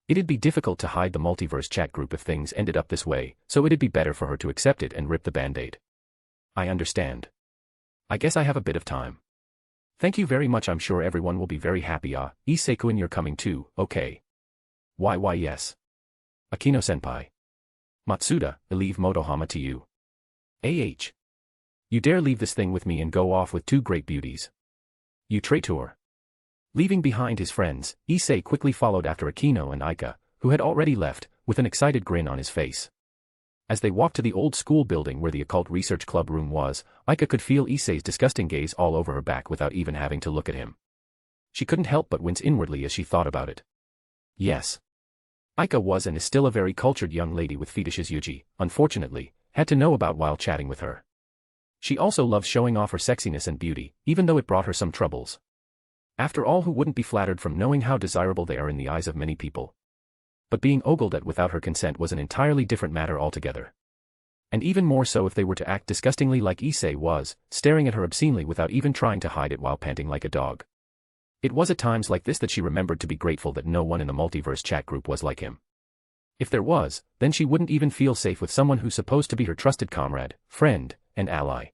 It'd be difficult to hide the multiverse chat group if things ended up this way, so it'd be better for her to accept it and rip the band-aid. I understand. I guess I have a bit of time. Thank you very much. I'm sure everyone will be very happy. Issei-kun, you're coming too, okay? Why yes. Akino-senpai. Matsuda, I leave Motohama to you. You dare leave this thing with me and go off with two great beauties. You traitor. Leaving behind his friends, Issei quickly followed after Akino and Aika, who had already left, with an excited grin on his face. As they walked to the old school building where the Occult Research Club room was, Aika could feel Issei's disgusting gaze all over her back without even having to look at him. She couldn't help but wince inwardly as she thought about it. Yes. Aika was and is still a very cultured young lady with fetishes Yuuji, unfortunately, had to know about while chatting with her. She also loves showing off her sexiness and beauty, even though it brought her some troubles. After all, who wouldn't be flattered from knowing how desirable they are in the eyes of many people? But being ogled at without her consent was an entirely different matter altogether. And even more so if they were to act disgustingly like Issei was, staring at her obscenely without even trying to hide it while panting like a dog. It was at times like this that she remembered to be grateful that no one in the multiverse chat group was like him. If there was, then she wouldn't even feel safe with someone who's supposed to be her trusted comrade, friend, and ally.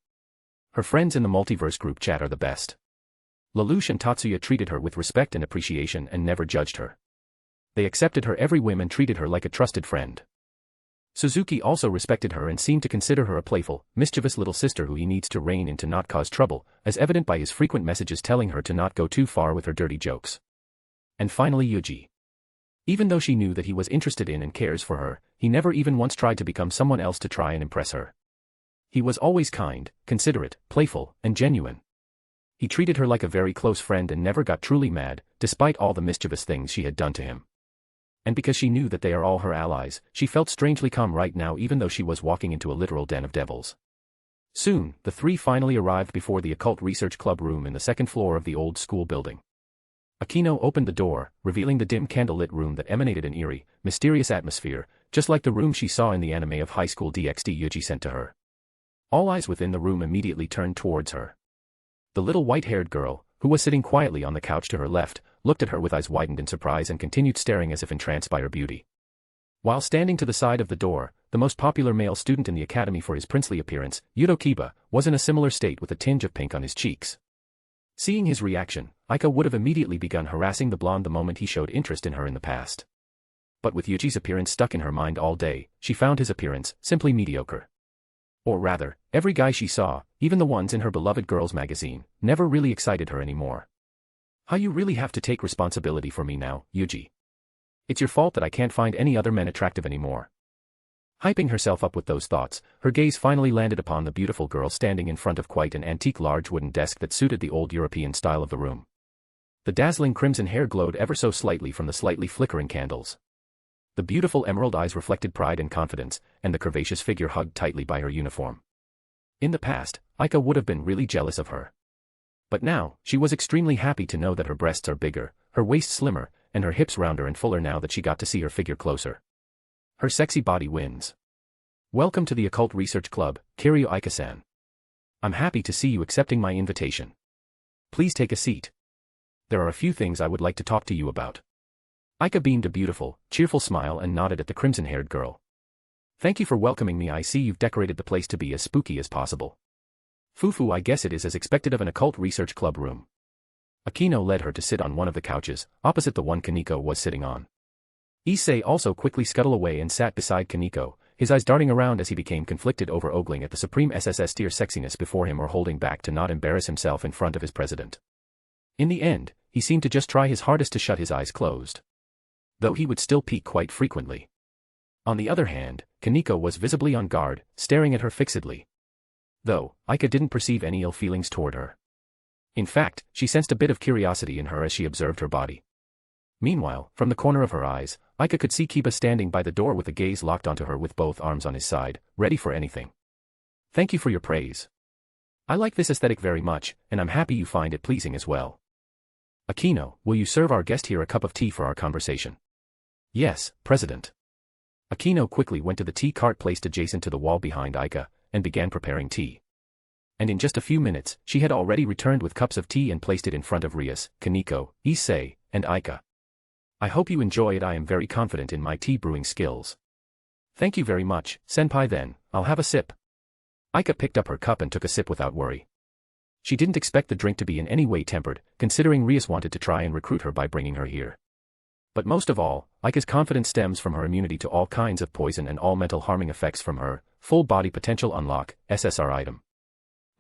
Her friends in the multiverse group chat are the best. Lelouch and Tatsuya treated her with respect and appreciation and never judged her. They accepted her every whim and treated her like a trusted friend. Suzuki also respected her and seemed to consider her a playful, mischievous little sister who he needs to rein in to not cause trouble, as evident by his frequent messages telling her to not go too far with her dirty jokes. And finally Yuuji. Even though she knew that he was interested in and cares for her, he never even once tried to become someone else to try and impress her. He was always kind, considerate, playful, and genuine. He treated her like a very close friend and never got truly mad, despite all the mischievous things she had done to him. And because she knew that they are all her allies, she felt strangely calm right now even though she was walking into a literal den of devils. Soon, the three finally arrived before the Occult Research Club room in the second floor of the old school building. Akino opened the door, revealing the dim candlelit room that emanated an eerie, mysterious atmosphere, just like the room she saw in the anime of High School DxD Yuuji sent to her. All eyes within the room immediately turned towards her. The little white-haired girl, who was sitting quietly on the couch to her left, looked at her with eyes widened in surprise and continued staring as if entranced by her beauty. While standing to the side of the door, the most popular male student in the academy for his princely appearance, Yudo Kiba, was in a similar state with a tinge of pink on his cheeks. Seeing his reaction, Aika would have immediately begun harassing the blonde the moment he showed interest in her in the past. But with Yuji's appearance stuck in her mind all day, she found his appearance simply mediocre. Or rather, every guy she saw, even the ones in her beloved girls' magazine, never really excited her anymore. How you really have to take responsibility for me now, Yuji. It's your fault that I can't find any other men attractive anymore. Hyping herself up with those thoughts, her gaze finally landed upon the beautiful girl standing in front of quite an antique large wooden desk that suited the old European style of the room. The dazzling crimson hair glowed ever so slightly from the slightly flickering candles. The beautiful emerald eyes reflected pride and confidence, and the curvaceous figure hugged tightly by her uniform. In the past, Aika would have been really jealous of her. But now, she was extremely happy to know that her breasts are bigger, her waist slimmer, and her hips rounder and fuller now that she got to see her figure closer. Her sexy body wins. Welcome to the Occult Research Club, Kiryu Aika-san. I'm happy to see you accepting my invitation. Please take a seat. There are a few things I would like to talk to you about. Aika beamed a beautiful, cheerful smile and nodded at the crimson-haired girl. Thank you for welcoming me. I see you've decorated the place to be as spooky as possible. Fufu, I guess it is as expected of an Occult Research Club room. Akino led her to sit on one of the couches, opposite the one Kaneko was sitting on. Issei also quickly scuttled away and sat beside Kaneko, his eyes darting around as he became conflicted over ogling at the supreme SSS-tier sexiness before him or holding back to not embarrass himself in front of his president. In the end, he seemed to just try his hardest to shut his eyes closed. Though he would still peek quite frequently. On the other hand, Kaneko was visibly on guard, staring at her fixedly. Though, Aika didn't perceive any ill feelings toward her. In fact, she sensed a bit of curiosity in her as she observed her body. Meanwhile, from the corner of her eyes, Aika could see Kiba standing by the door with a gaze locked onto her with both arms on his side, ready for anything. Thank you for your praise. I like this aesthetic very much, and I'm happy you find it pleasing as well. Akino, will you serve our guest here a cup of tea for our conversation? Yes, President. Akino quickly went to the tea cart placed adjacent to the wall behind Aika, and began preparing tea. And in just a few minutes, she had already returned with cups of tea and placed it in front of Rias, Kaneko, Issei, and Aika. I hope you enjoy it. I am very confident in my tea brewing skills. Thank you very much, Senpai. Then, I'll have a sip. Aika picked up her cup and took a sip without worry. She didn't expect the drink to be in any way tempered, considering Rias wanted to try and recruit her by bringing her here. But most of all, Aika's confidence stems from her immunity to all kinds of poison and all mental harming effects from her full body potential unlock SSR item.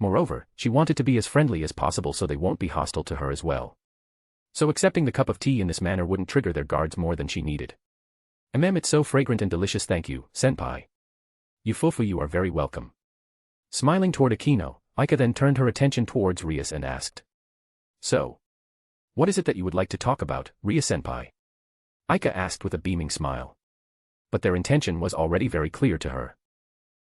Moreover, she wanted to be as friendly as possible so they won't be hostile to her as well. So accepting the cup of tea in this manner wouldn't trigger their guards more than she needed. It's so fragrant and delicious. Thank you, Senpai. Fufu, you are very welcome. Smiling toward Akino, Aika then turned her attention towards Rias and asked. So, what is it that you would like to talk about, Rias-senpai? Aika asked with a beaming smile. But their intention was already very clear to her.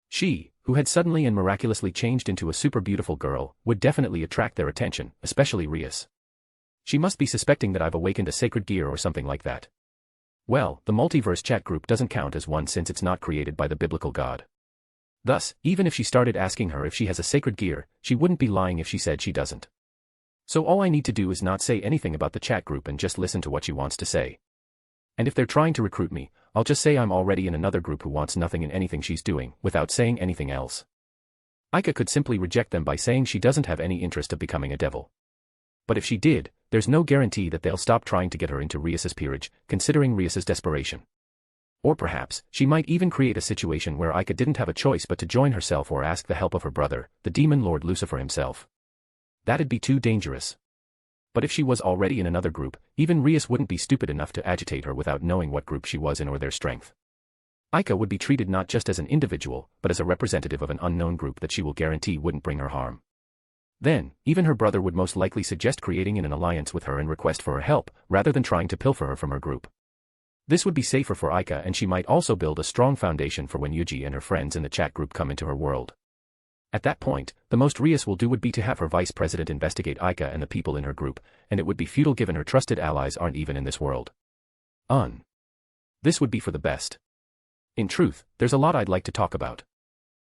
She, who had suddenly and miraculously changed into a super beautiful girl, would definitely attract their attention, especially Rias. She must be suspecting that I've awakened a sacred gear or something like that. Well, the Multiverse Chat group doesn't count as one since it's not created by the biblical god. Thus, even if she started asking her if she has a sacred gear, she wouldn't be lying if she said she doesn't. So all I need to do is not say anything about the chat group and just listen to what she wants to say. And if they're trying to recruit me, I'll just say I'm already in another group who wants nothing in anything she's doing, without saying anything else. Aika could simply reject them by saying she doesn't have any interest of becoming a devil. But if she did, there's no guarantee that they'll stop trying to get her into Rias's peerage, considering Rias's desperation. Or perhaps, she might even create a situation where Aika didn't have a choice but to join herself or ask the help of her brother, the demon lord Lucifer himself. That'd be too dangerous. But if she was already in another group, even Rias wouldn't be stupid enough to agitate her without knowing what group she was in or their strength. Aika would be treated not just as an individual, but as a representative of an unknown group that she will guarantee wouldn't bring her harm. Then, even her brother would most likely suggest creating an alliance with her and request for her help, rather than trying to pilfer her from her group. This would be safer for Aika, and she might also build a strong foundation for when Yuuji and her friends in the chat group come into her world. At that point, the most Rias will do would be to have her vice president investigate Aika and the people in her group, and it would be futile given her trusted allies aren't even in this world. This would be for the best. In truth, there's a lot I'd like to talk about.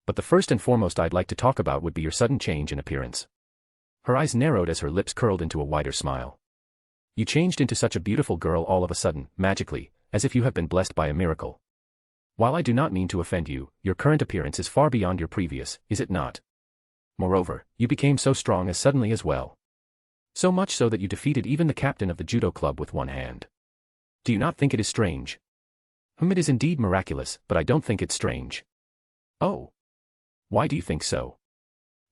But the first and foremost I'd like to talk about would be your sudden change in appearance. Her eyes narrowed as her lips curled into a wider smile. You changed into such a beautiful girl all of a sudden, magically, as if you have been blessed by a miracle. While I do not mean to offend you, your current appearance is far beyond your previous, is it not? Moreover, you became so strong as suddenly as well. So much so that you defeated even the captain of the judo club with one hand. Do you not think it is strange? It is indeed miraculous, but I don't think it's strange. Oh. Why do you think so?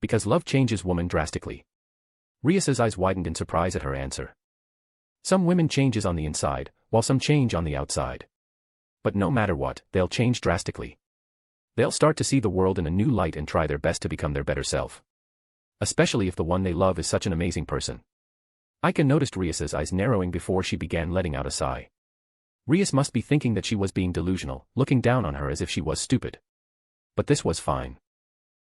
Because love changes woman drastically. Rias's eyes widened in surprise at her answer. Some women changes on the inside, while some change on the outside. But no matter what, they'll change drastically. They'll start to see the world in a new light and try their best to become their better self. Especially if the one they love is such an amazing person. Aika noticed Rias's eyes narrowing before she began letting out a sigh. Rias must be thinking that she was being delusional, looking down on her as if she was stupid. But this was fine.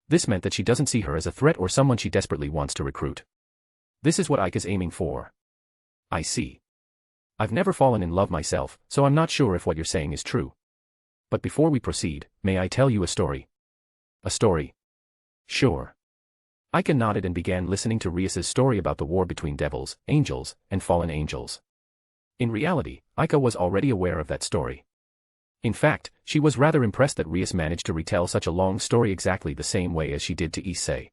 This meant that she doesn't see her as a threat or someone she desperately wants to recruit. This is what Aika's aiming for. I see. I've never fallen in love myself, so I'm not sure if what you're saying is true. But before we proceed, may I tell you a story? A story? Sure. Aika nodded and began listening to Rias's story about the war between devils, angels, and fallen angels. In reality, Aika was already aware of that story. In fact, she was rather impressed that Rias managed to retell such a long story exactly the same way as she did to Issei.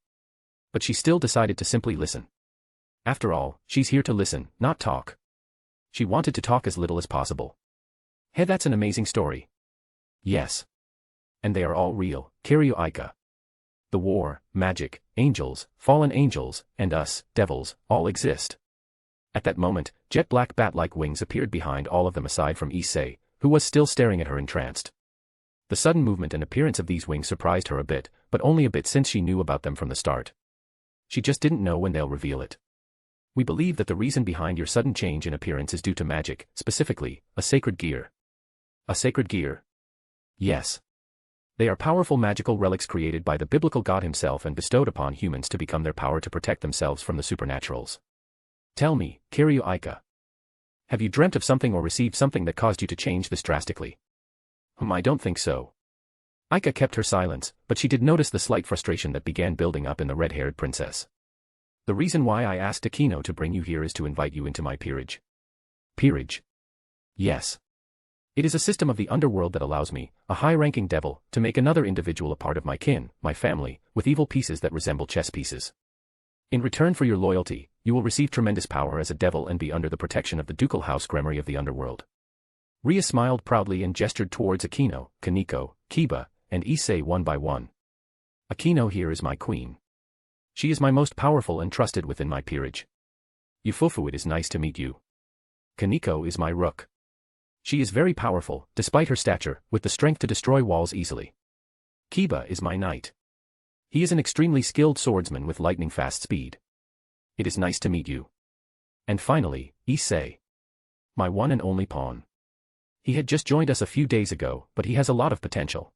But she still decided to simply listen. After all, she's here to listen, not talk. She wanted to talk as little as possible. Hey, that's an amazing story. Yes. And they are all real, Kiryu Aika. The war, magic, angels, fallen angels, and us, devils, all exist. At that moment, jet-black bat-like wings appeared behind all of them aside from Issei, who was still staring at her entranced. The sudden movement and appearance of these wings surprised her a bit, but only a bit since she knew about them from the start. She just didn't know when they'll reveal it. We believe that the reason behind your sudden change in appearance is due to magic, specifically, a sacred gear. A sacred gear? Yes. They are powerful magical relics created by the biblical God himself and bestowed upon humans to become their power to protect themselves from the supernaturals. Tell me, Kiryu Aika. Have you dreamt of something or received something that caused you to change this drastically? I don't think so. Aika kept her silence, but she did notice the slight frustration that began building up in the red-haired princess. The reason why I asked Akino to bring you here is to invite you into my peerage. Peerage? Yes. It is a system of the underworld that allows me, a high-ranking devil, to make another individual a part of my kin, my family, with evil pieces that resemble chess pieces. In return for your loyalty, you will receive tremendous power as a devil and be under the protection of the ducal house Gremory of the underworld. Ria smiled proudly and gestured towards Akino, Kaneko, Kiba, and Issei one by one. Akino here is my queen. She is my most powerful and trusted within my peerage. Yufufu, it is nice to meet you. Kaneko is my rook. She is very powerful, despite her stature, with the strength to destroy walls easily. Kiba is my knight. He is an extremely skilled swordsman with lightning-fast speed. It is nice to meet you. And finally, Issei. My one and only pawn. He had just joined us a few days ago, but he has a lot of potential.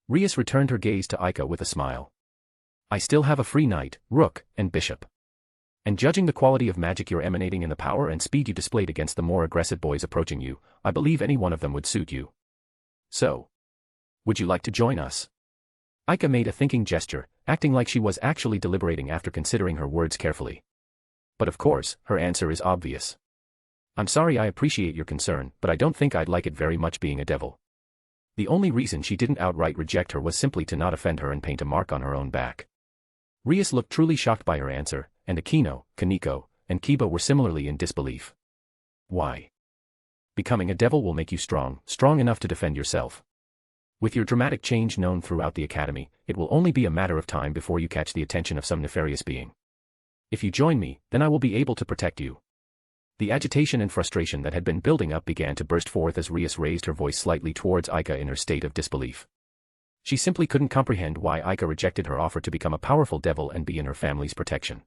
Rias returned her gaze to Aika with a smile. I still have a free knight, rook, and bishop. And judging the quality of magic you're emanating and the power and speed you displayed against the more aggressive boys approaching you, I believe any one of them would suit you. So, would you like to join us? Aika made a thinking gesture, acting like she was actually deliberating after considering her words carefully. But of course, her answer is obvious. I'm sorry, I appreciate your concern, but I don't think I'd like it very much being a devil. The only reason she didn't outright reject her was simply to not offend her and paint a mark on her own back. Rias looked truly shocked by her answer, and Akino, Kaneko, and Kiba were similarly in disbelief. Why? Becoming a devil will make you strong enough to defend yourself. With your dramatic change known throughout the academy, it will only be a matter of time before you catch the attention of some nefarious being. If you join me, then I will be able to protect you. The agitation and frustration that had been building up began to burst forth as Rias raised her voice slightly towards Aika in her state of disbelief. She simply couldn't comprehend why Aika rejected her offer to become a powerful devil and be in her family's protection.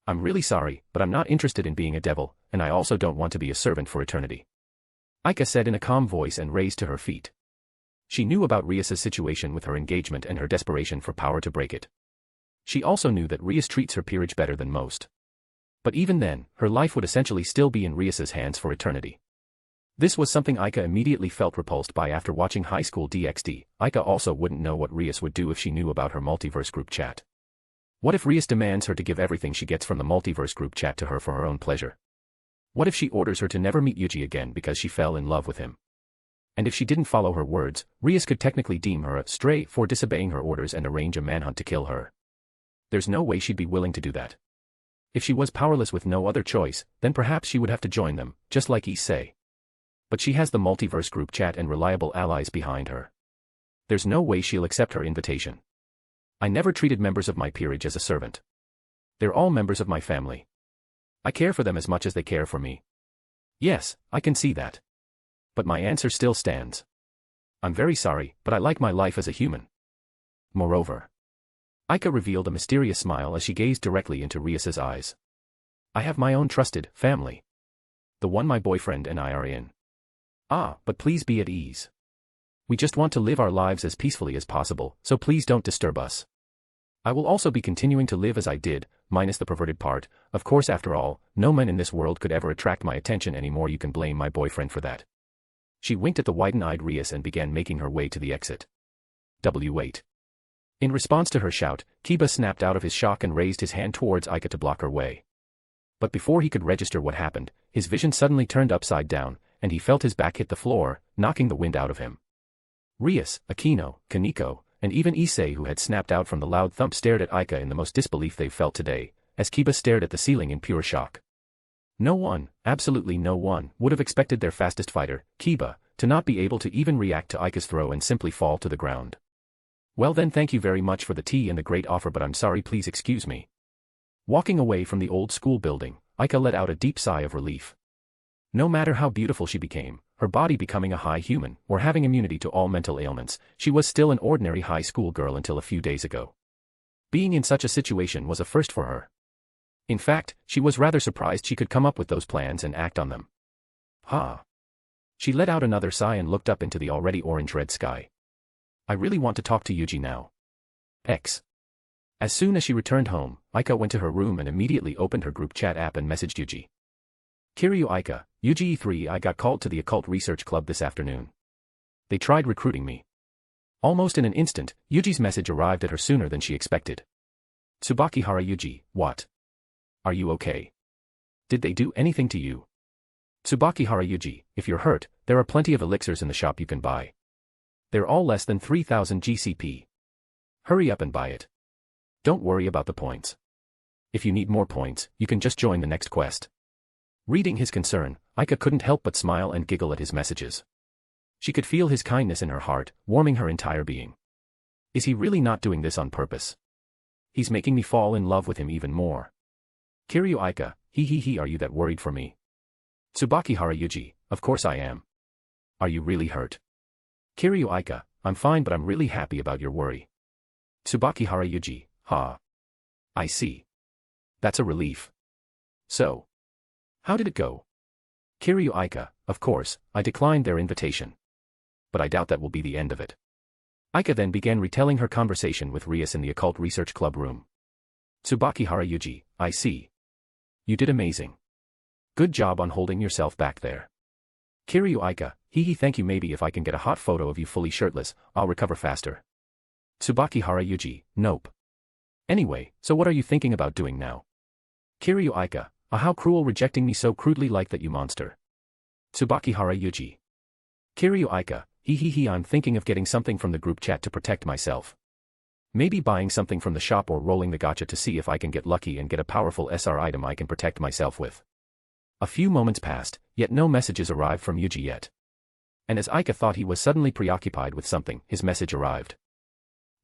I'm really sorry, but I'm not interested in being a devil, and I also don't want to be a servant for eternity. Aika said in a calm voice and raised to her feet. She knew about Rias's situation with her engagement and her desperation for power to break it. She also knew that Rias treats her peerage better than most. But even then, her life would essentially still be in Rias's hands for eternity. This was something Aika immediately felt repulsed by after watching High School DxD. Aika also wouldn't know what Rias would do if she knew about her Multiverse Group Chat. What if Rias demands her to give everything she gets from the Multiverse Group Chat to her for her own pleasure? What if she orders her to never meet Yuuji again because she fell in love with him? And if she didn't follow her words, Rias could technically deem her a stray for disobeying her orders and arrange a manhunt to kill her. There's no way she'd be willing to do that. If she was powerless with no other choice, then perhaps she would have to join them, just like Issei. But she has the Multiverse Group Chat and reliable allies behind her. There's no way she'll accept her invitation. I never treated members of my peerage as a servant. They're all members of my family. I care for them as much as they care for me. Yes, I can see that. But my answer still stands. I'm very sorry, but I like my life as a human. Moreover. Aika revealed a mysterious smile as she gazed directly into Rias's eyes. I have my own trusted family. The one my boyfriend and I are in. Ah, but please be at ease. We just want to live our lives as peacefully as possible, so please don't disturb us. I will also be continuing to live as I did, minus the perverted part. Of course, after all, no man in this world could ever attract my attention anymore. You can blame my boyfriend for that. She winked at the widen-eyed Rias and began making her way to the exit. W8. In response to her shout, Kiba snapped out of his shock and raised his hand towards Aika to block her way. But before he could register what happened, his vision suddenly turned upside down, and he felt his back hit the floor, knocking the wind out of him. Rias, Akino, Kaneko, and even Issei, who had snapped out from the loud thump, stared at Aika in the most disbelief they've felt today, as Kiba stared at the ceiling in pure shock. No one, absolutely no one, would have expected their fastest fighter, Kiba, to not be able to even react to Aika's throw and simply fall to the ground. Well then, thank you very much for the tea and the great offer, but I'm sorry, please excuse me. Walking away from the old school building, Aika let out a deep sigh of relief. No matter how beautiful she became, her body becoming a high human, or having immunity to all mental ailments, she was still an ordinary high school girl until a few days ago. Being in such a situation was a first for her. In fact, she was rather surprised she could come up with those plans and act on them. She let out another sigh and looked up into the already orange-red sky. I really want to talk to Yuuji now. As soon as she returned home, Aika went to her room and immediately opened her group chat app and messaged Yuuji. Kiryu Aika, Yuuji E3, I got called to the Occult Research Club this afternoon. They tried recruiting me. Almost in an instant, Yuuji's message arrived at her sooner than she expected. Tsubakihara Yuuji, what? Are you okay? Did they do anything to you? Tsubakihara Yuuji, if you're hurt, there are plenty of elixirs in the shop you can buy. They're all less than 3,000 GCP. Hurry up and buy it. Don't worry about the points. If you need more points, you can just join the next quest. Reading his concern, Aika couldn't help but smile and giggle at his messages. She could feel his kindness in her heart, warming her entire being. Is he really not doing this on purpose? He's making me fall in love with him even more. Kiryu Aika, are you that worried for me? Tsubakihara Yuuji, of course I am. Are you really hurt? Kiryu Aika, I'm fine, but I'm really happy about your worry. Tsubakihara Yuuji, I see. That's a relief. So, how did it go? Kiryu Aika, of course, I declined their invitation. But I doubt that will be the end of it. Aika then began retelling her conversation with Rias in the Occult Research Club room. Tsubakihara Yuuji, I see. You did amazing. Good job on holding yourself back there. Kiryu Aika, thank you. Maybe if I can get a hot photo of you fully shirtless, I'll recover faster. Tsubakihara Yuuji, nope. Anyway, so what are you thinking about doing now? Kiryu Aika, how cruel, rejecting me so crudely like that, you monster. Tsubakihara Yuuji. Kiryu Aika, I'm thinking of getting something from the group chat to protect myself. Maybe buying something from the shop or rolling the gacha to see if I can get lucky and get a powerful SR item I can protect myself with. A few moments passed, yet no messages arrived from Yuuji yet. And as Aika thought he was suddenly preoccupied with something, his message arrived.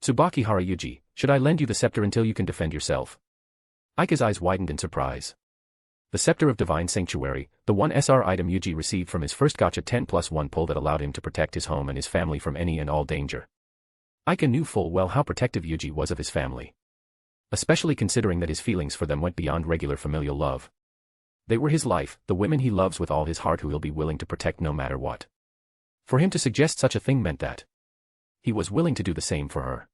Tsubakihara Yuuji, should I lend you the scepter until you can defend yourself? Aika's eyes widened in surprise. The Scepter of Divine Sanctuary, the one SR item Yuuji received from his first gacha 10+1 pull that allowed him to protect his home and his family from any and all danger. Aika knew full well how protective Yuuji was of his family. Especially considering that his feelings for them went beyond regular familial love. They were his life, the women he loves with all his heart, who he'll be willing to protect no matter what. For him to suggest such a thing meant that he was willing to do the same for her.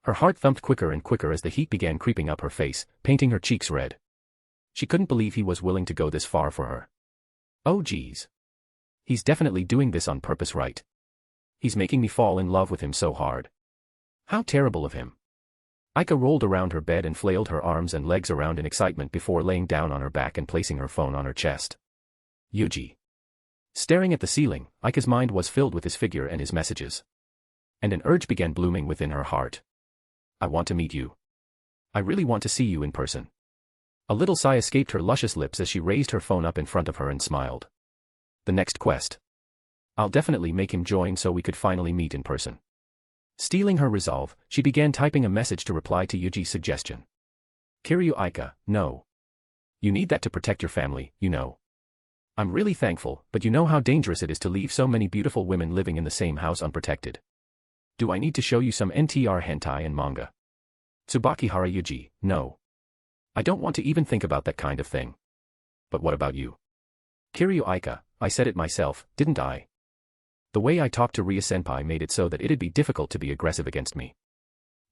Her heart thumped quicker and quicker as the heat began creeping up her face, painting her cheeks red. She couldn't believe he was willing to go this far for her. Oh geez. He's definitely doing this on purpose, right? He's making me fall in love with him so hard. How terrible of him. Aika rolled around her bed and flailed her arms and legs around in excitement before laying down on her back and placing her phone on her chest. Yuuji. Staring at the ceiling, Aika's mind was filled with his figure and his messages. And an urge began blooming within her heart. I want to meet you. I really want to see you in person. A little sigh escaped her luscious lips as she raised her phone up in front of her and smiled. The next quest. I'll definitely make him join so we could finally meet in person. Stealing her resolve, she began typing a message to reply to Yuuji's suggestion. Kiryu Aika, no. You need that to protect your family, you know. I'm really thankful, but you know how dangerous it is to leave so many beautiful women living in the same house unprotected. Do I need to show you some NTR hentai and manga? Tsubakihara Yuuji, no. I don't want to even think about that kind of thing. But what about you? Kiryu Aika, I said it myself, didn't I? The way I talked to Ria-senpai made it so that it'd be difficult to be aggressive against me.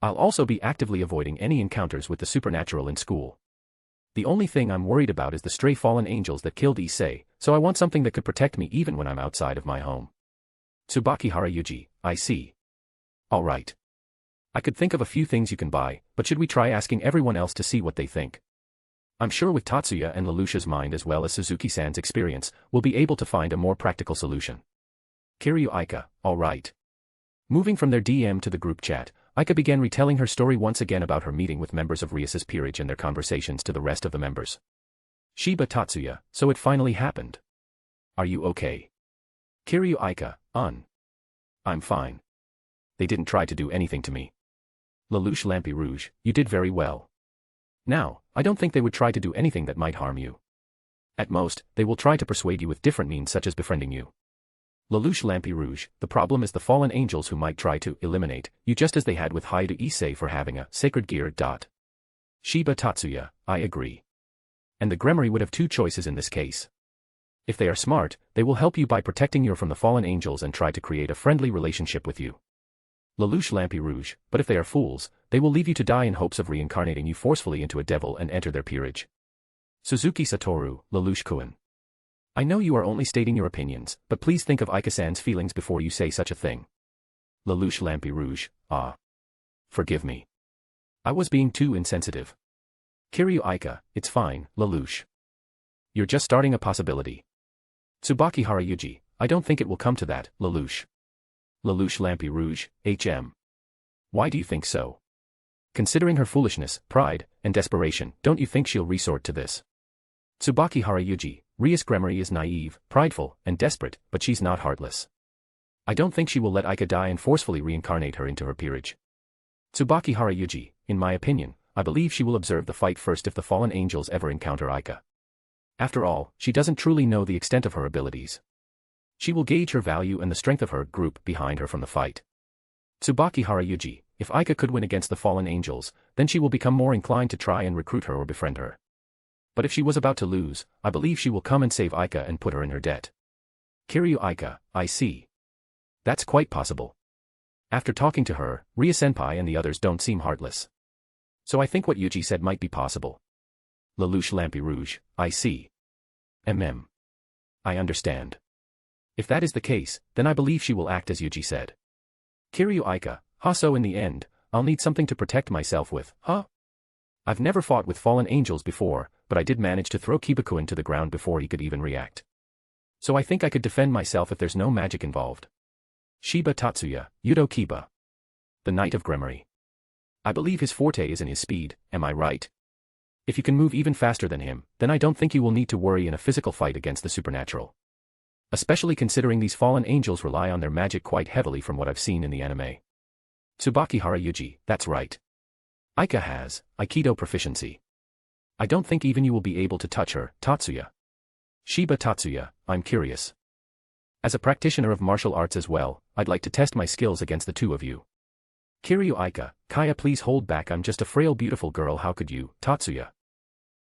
I'll also be actively avoiding any encounters with the supernatural in school. The only thing I'm worried about is the stray fallen angels that killed Issei, so I want something that could protect me even when I'm outside of my home. Tsubakihara Yuuji, I see. Alright. I could think of a few things you can buy, but should we try asking everyone else to see what they think? I'm sure with Tatsuya and Lelouch's mind as well as Suzuki-san's experience, we'll be able to find a more practical solution. Kiryu Aika, alright. Moving from their DM to the group chat, Aika began retelling her story once again about her meeting with members of Rias's peerage and their conversations to the rest of the members. Shiba Tatsuya, so it finally happened. Are you okay? Kiryu Aika, I'm fine. They didn't try to do anything to me. Lelouch Lampi Rouge, you did very well. Now, I don't think they would try to do anything that might harm you. At most, they will try to persuade you with different means such as befriending you. Lelouch Lampi Rouge, the problem is the fallen angels who might try to eliminate you just as they had with Haida Issei for having a sacred gear. Shiba Tatsuya, I agree. And the Gremory would have two choices in this case. If they are smart, they will help you by protecting you from the fallen angels and try to create a friendly relationship with you. Lelouch Lampi Rouge, but if they are fools, they will leave you to die in hopes of reincarnating you forcefully into a devil and enter their peerage. Suzuki Satoru, Lelouch Kuin. I know you are only stating your opinions, but please think of Aika-san's feelings before you say such a thing. Lelouch Lampi Rouge, forgive me. I was being too insensitive. Kiryu Aika, it's fine, Lelouch. You're just starting a possibility. Tsubakihara Yuuji, I don't think it will come to that, Lelouch. Lelouch Lampi Rouge, HM. Why do you think so? Considering her foolishness, pride, and desperation, don't you think she'll resort to this? Tsubakihara Yuuji, Rias Gremory is naive, prideful, and desperate, but she's not heartless. I don't think she will let Aika die and forcefully reincarnate her into her peerage. Tsubakihara Yuuji, in my opinion, I believe she will observe the fight first if the fallen angels ever encounter Aika. After all, she doesn't truly know the extent of her abilities. She will gauge her value and the strength of her group behind her from the fight. Tsubakihara Yuuji, if Aika could win against the fallen angels, then she will become more inclined to try and recruit her or befriend her. But if she was about to lose, I believe she will come and save Aika and put her in her debt. Kiryu Aika, I see. That's quite possible. After talking to her, Ria-senpai and the others don't seem heartless. So I think what Yuuji said might be possible. Lelouch Lampi Rouge, I see. I understand. If that is the case, then I believe she will act as Yuuji said. Kiryu Aika, so in the end, I'll need something to protect myself with, I've never fought with fallen angels before, but I did manage to throw Kibakuin to the ground before he could even react. So I think I could defend myself if there's no magic involved. Shiba Tatsuya, Yudo Kiba. The Knight of Gremory. I believe his forte is in his speed, am I right? If you can move even faster than him, then I don't think you will need to worry in a physical fight against the supernatural. Especially considering these fallen angels rely on their magic quite heavily from what I've seen in the anime. Tsubakihara Yuuji, that's right. Aika has Aikido proficiency. I don't think even you will be able to touch her, Tatsuya. Shiba Tatsuya, I'm curious. As a practitioner of martial arts as well, I'd like to test my skills against the two of you. Kiryu Aika, Kaya please hold back, I'm just a frail beautiful girl, how could you, Tatsuya?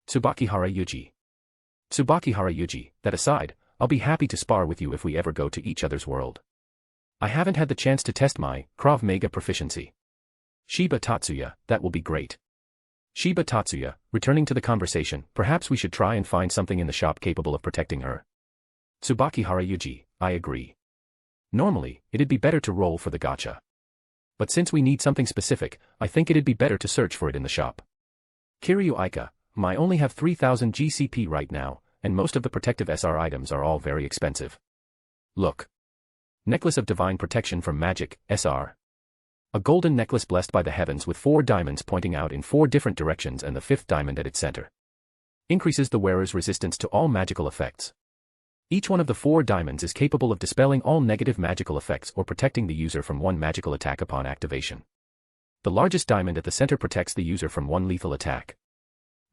Tsubakihara Yuuji. Tsubakihara Yuuji, that aside, I'll be happy to spar with you if we ever go to each other's world. I haven't had the chance to test my Krav Maga proficiency. Shiba Tatsuya, that will be great. Shiba Tatsuya, returning to the conversation, perhaps we should try and find something in the shop capable of protecting her. Tsubakihara Yuuji, I agree. Normally, it'd be better to roll for the gacha. But since we need something specific, I think it'd be better to search for it in the shop. Kiryu Aika, I only have 3000 GCP right now, and most of the protective SR items are all very expensive. Look. Necklace of Divine Protection from Magic, SR. A golden necklace blessed by the heavens with 4 diamonds pointing out in 4 different directions and the 5th diamond at its center. Increases the wearer's resistance to all magical effects. Each one of the 4 diamonds is capable of dispelling all negative magical effects or protecting the user from 1 magical attack upon activation. The largest diamond at the center protects the user from 1 lethal attack.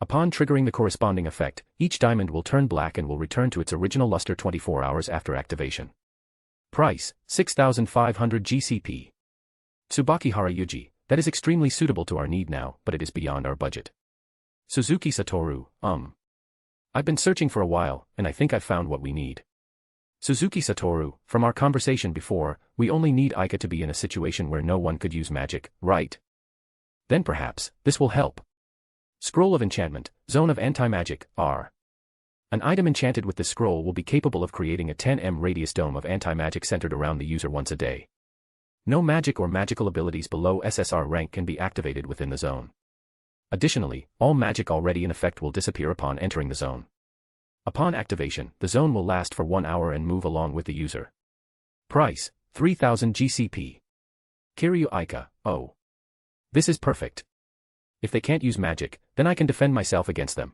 Upon triggering the corresponding effect, each diamond will turn black and will return to its original luster 24 hours after activation. Price, 6,500 GCP. Tsubakihara Yuuji, that is extremely suitable to our need now, but it is beyond our budget. Suzuki Satoru, I've been searching for a while, and I think I've found what we need. Suzuki Satoru, from our conversation before, we only need Aika to be in a situation where no one could use magic, right? Then perhaps, this will help. Scroll of Enchantment, Zone of Anti-Magic, R. An item enchanted with this scroll will be capable of creating a 10 m radius dome of anti-magic centered around the user once a day. No magic or magical abilities below SSR rank can be activated within the zone. Additionally, all magic already in effect will disappear upon entering the zone. Upon activation, the zone will last for 1 hour and move along with the user. Price, 3,000 GCP. Kiryu Aika, oh. This is perfect. If they can't use magic, then I can defend myself against them.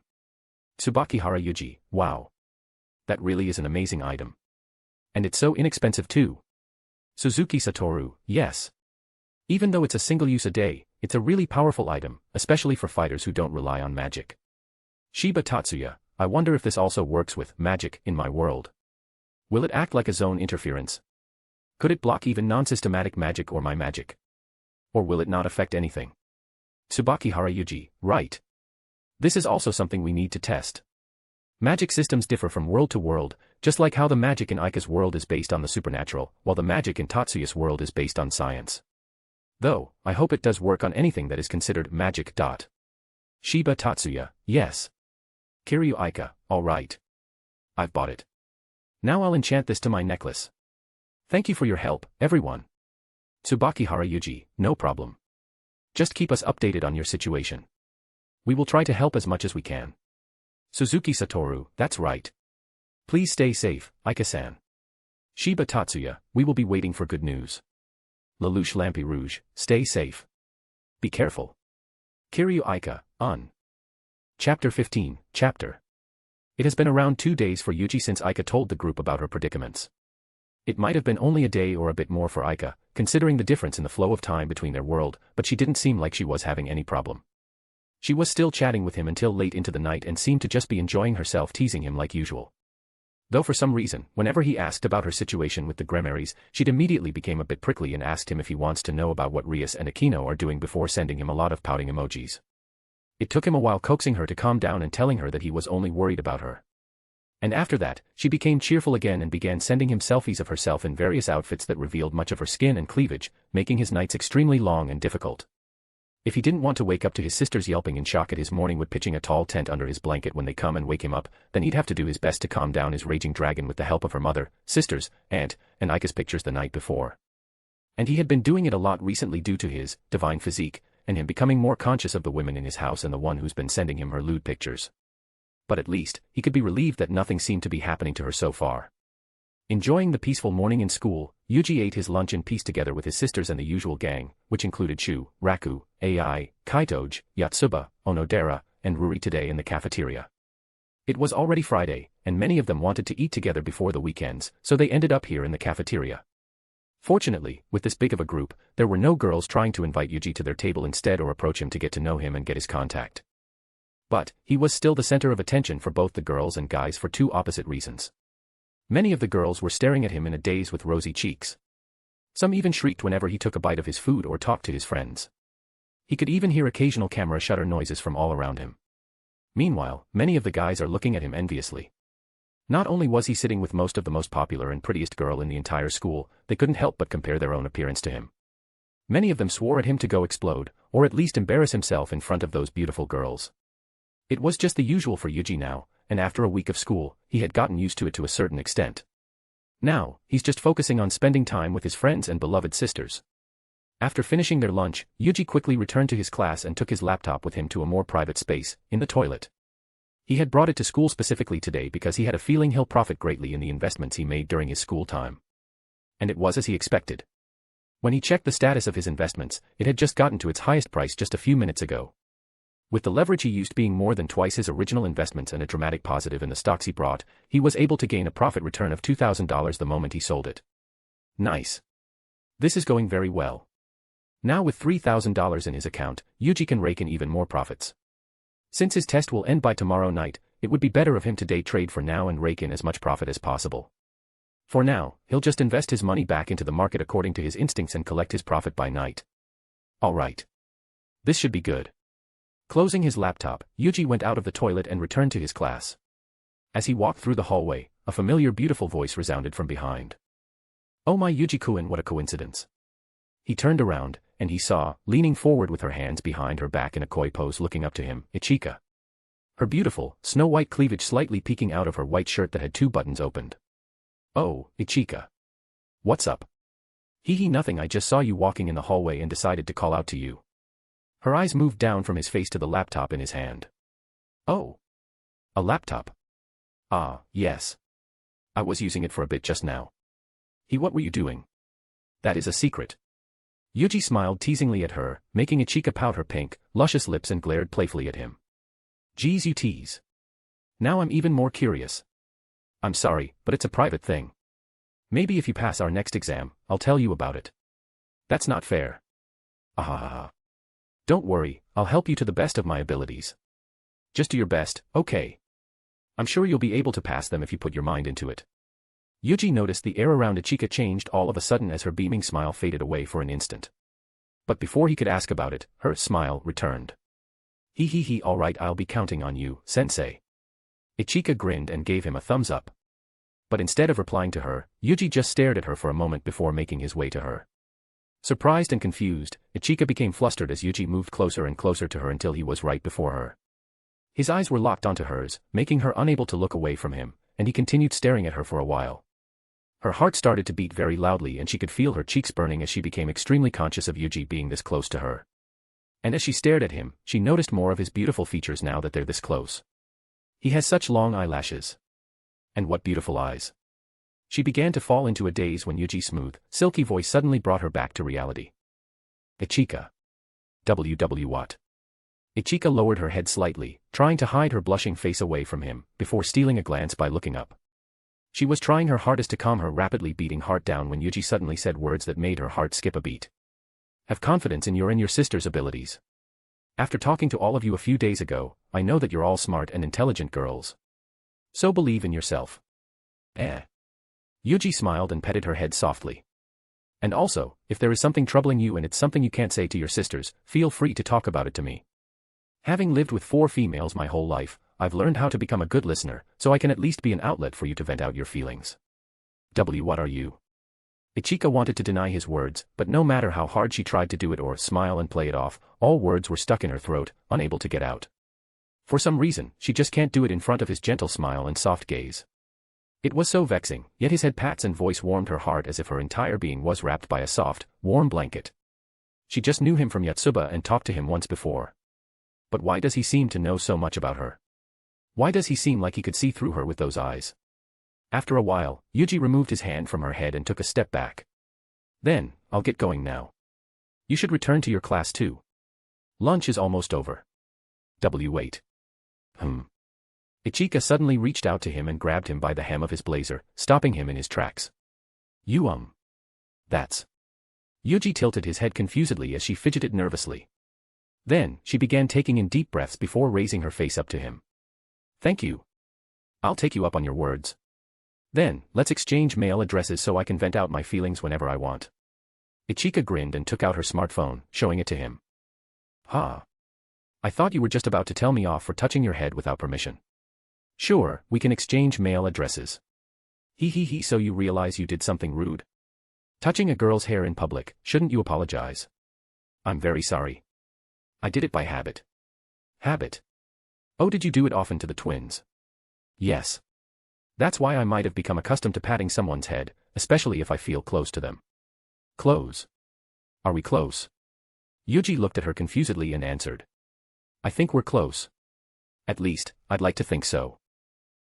Tsubakihara Yuuji, wow. That really is an amazing item. And it's so inexpensive too. Suzuki Satoru, yes. Even though it's a single use a day, it's a really powerful item, especially for fighters who don't rely on magic. Shiba Tatsuya, I wonder if this also works with magic in my world. Will it act like a zone interference? Could it block even non-systematic magic or my magic? Or will it not affect anything? Tsubakihara Yuuji, right. This is also something we need to test. Magic systems differ from world to world, just like how the magic in Aika's world is based on the supernatural, while the magic in Tatsuya's world is based on science. Though, I hope it does work on anything that is considered magic. Shiba Tatsuya, yes. Kiryu Aika, alright. I've bought it. Now I'll enchant this to my necklace. Thank you for your help, everyone. Tsubakihara Yuuji, no problem. Just keep us updated on your situation. We will try to help as much as we can. Suzuki Satoru, that's right. Please stay safe, Aika-san. Shiba Tatsuya, we will be waiting for good news. Lelouch Lampi Rouge, stay safe. Be careful. Kiryu Aika, Chapter 15, Chapter. It has been around 2 days for Yuuji since Aika told the group about her predicaments. It might have been only a day or a bit more for Aika, considering the difference in the flow of time between their world, but she didn't seem like she was having any problem. She was still chatting with him until late into the night and seemed to just be enjoying herself teasing him like usual. Though for some reason, whenever he asked about her situation with the Gremaries, she'd immediately became a bit prickly and asked him if he wants to know about what Rias and Aquino are doing before sending him a lot of pouting emojis. It took him a while coaxing her to calm down and telling her that he was only worried about her. And after that, she became cheerful again and began sending him selfies of herself in various outfits that revealed much of her skin and cleavage, making his nights extremely long and difficult. If he didn't want to wake up to his sisters yelping in shock at his morning wood pitching a tall tent under his blanket when they come and wake him up, then he'd have to do his best to calm down his raging dragon with the help of her mother, sisters, aunt, and Aika's pictures the night before. And he had been doing it a lot recently due to his divine physique, and him becoming more conscious of the women in his house and the one who's been sending him her lewd pictures. But at least, he could be relieved that nothing seemed to be happening to her so far. Enjoying the peaceful morning in school, Yuuji ate his lunch in peace together with his sisters and the usual gang, which included Shu, Raku, Ai, Kaitoge, Yatsuba, Onodera, and Ruri today in the cafeteria. It was already Friday, and many of them wanted to eat together before the weekends, so they ended up here in the cafeteria. Fortunately, with this big of a group, there were no girls trying to invite Yuuji to their table instead or approach him to get to know him and get his contact. But, he was still the center of attention for both the girls and guys for two opposite reasons. Many of the girls were staring at him in a daze with rosy cheeks. Some even shrieked whenever he took a bite of his food or talked to his friends. He could even hear occasional camera shutter noises from all around him. Meanwhile, many of the guys are looking at him enviously. Not only was he sitting with most of the most popular and prettiest girl in the entire school, they couldn't help but compare their own appearance to him. Many of them swore at him to go explode, or at least embarrass himself in front of those beautiful girls. It was just the usual for Yuuji now, and after a week of school, he had gotten used to it to a certain extent. Now, he's just focusing on spending time with his friends and beloved sisters. After finishing their lunch, Yuuji quickly returned to his class and took his laptop with him to a more private space, in the toilet. He had brought it to school specifically today because he had a feeling he'll profit greatly in the investments he made during his school time. And it was as he expected. When he checked the status of his investments, it had just gotten to its highest price just a few minutes ago. With the leverage he used being more than twice his original investments and a dramatic positive in the stocks he brought, he was able to gain a profit return of $2,000 the moment he sold it. Nice. This is going very well. Now with $3,000 in his account, Yuuji can rake in even more profits. Since his test will end by tomorrow night, it would be better of him to day trade for now and rake in as much profit as possible. For now, he'll just invest his money back into the market according to his instincts and collect his profit by night. Alright. This should be good. Closing his laptop, Yuuji went out of the toilet and returned to his class. As he walked through the hallway, a familiar beautiful voice resounded from behind. Oh my Yuuji-kun, what a coincidence. He turned around, and he saw, leaning forward with her hands behind her back in a koi pose looking up to him, Ichika. Her beautiful, snow-white cleavage slightly peeking out of her white shirt that had 2 buttons opened. Oh, Ichika. What's up? Hee nothing, I just saw you walking in the hallway and decided to call out to you. Her eyes moved down from his face to the laptop in his hand. Oh. A laptop. Ah, yes. I was using it for a bit just now. What were you doing? That is a secret. Yuuji smiled teasingly at her, making Ichika pout her pink, luscious lips and glared playfully at him. Geez, you tease. Now I'm even more curious. I'm sorry, but it's a private thing. Maybe if you pass our next exam, I'll tell you about it. That's not fair. Ahahaha. Don't worry, I'll help you to the best of my abilities. Just do your best, okay? I'm sure you'll be able to pass them if you put your mind into it. Yuuji noticed the air around Ichika changed all of a sudden as her beaming smile faded away for an instant. But before he could ask about it, her smile returned. Alright, I'll be counting on you, sensei. Ichika grinned and gave him a thumbs up. But instead of replying to her, Yuuji just stared at her for a moment before making his way to her. Surprised and confused, Ichika became flustered as Yuuji moved closer and closer to her until he was right before her. His eyes were locked onto hers, making her unable to look away from him, and he continued staring at her for a while. Her heart started to beat very loudly and she could feel her cheeks burning as she became extremely conscious of Yuuji being this close to her. And as she stared at him, she noticed more of his beautiful features now that they're this close. He has such long eyelashes. And what beautiful eyes. She began to fall into a daze when Yuuji's smooth, silky voice suddenly brought her back to reality. Ichika. What? Ichika lowered her head slightly, trying to hide her blushing face away from him, before stealing a glance by looking up. She was trying her hardest to calm her rapidly beating heart down when Yuuji suddenly said words that made her heart skip a beat. Have confidence in your and your sister's abilities. After talking to all of you a few days ago, I know that you're all smart and intelligent girls. So believe in yourself. Yuuji smiled and petted her head softly. And also, if there is something troubling you and it's something you can't say to your sisters, feel free to talk about it to me. Having lived with 4 females my whole life, I've learned how to become a good listener, so I can at least be an outlet for you to vent out your feelings. What are you? Ichika wanted to deny his words, but no matter how hard she tried to do it or smile and play it off, all words were stuck in her throat, unable to get out. For some reason, she just can't do it in front of his gentle smile and soft gaze. It was so vexing, yet his head pats and voice warmed her heart as if her entire being was wrapped by a soft, warm blanket. She just knew him from Yotsuba and talked to him once before. But why does he seem to know so much about her? Why does he seem like he could see through her with those eyes? After a while, Yuuji removed his hand from her head and took a step back. Then, I'll get going now. You should return to your class too. Lunch is almost over. Wait. Ichika suddenly reached out to him and grabbed him by the hem of his blazer, stopping him in his tracks. That's. Yuuji tilted his head confusedly as she fidgeted nervously. Then, she began taking in deep breaths before raising her face up to him. Thank you. I'll take you up on your words. Then, let's exchange mail addresses so I can vent out my feelings whenever I want. Ichika grinned and took out her smartphone, showing it to him. I thought you were just about to tell me off for touching your head without permission. Sure, we can exchange mail addresses. So you realize you did something rude? Touching a girl's hair in public, shouldn't you apologize? I'm very sorry. I did it by habit. Habit? Oh, did you do it often to the twins? Yes. That's why I might have become accustomed to patting someone's head, especially if I feel close to them. Close? Are we close? Yuuji looked at her confusedly and answered. I think we're close. At least, I'd like to think so.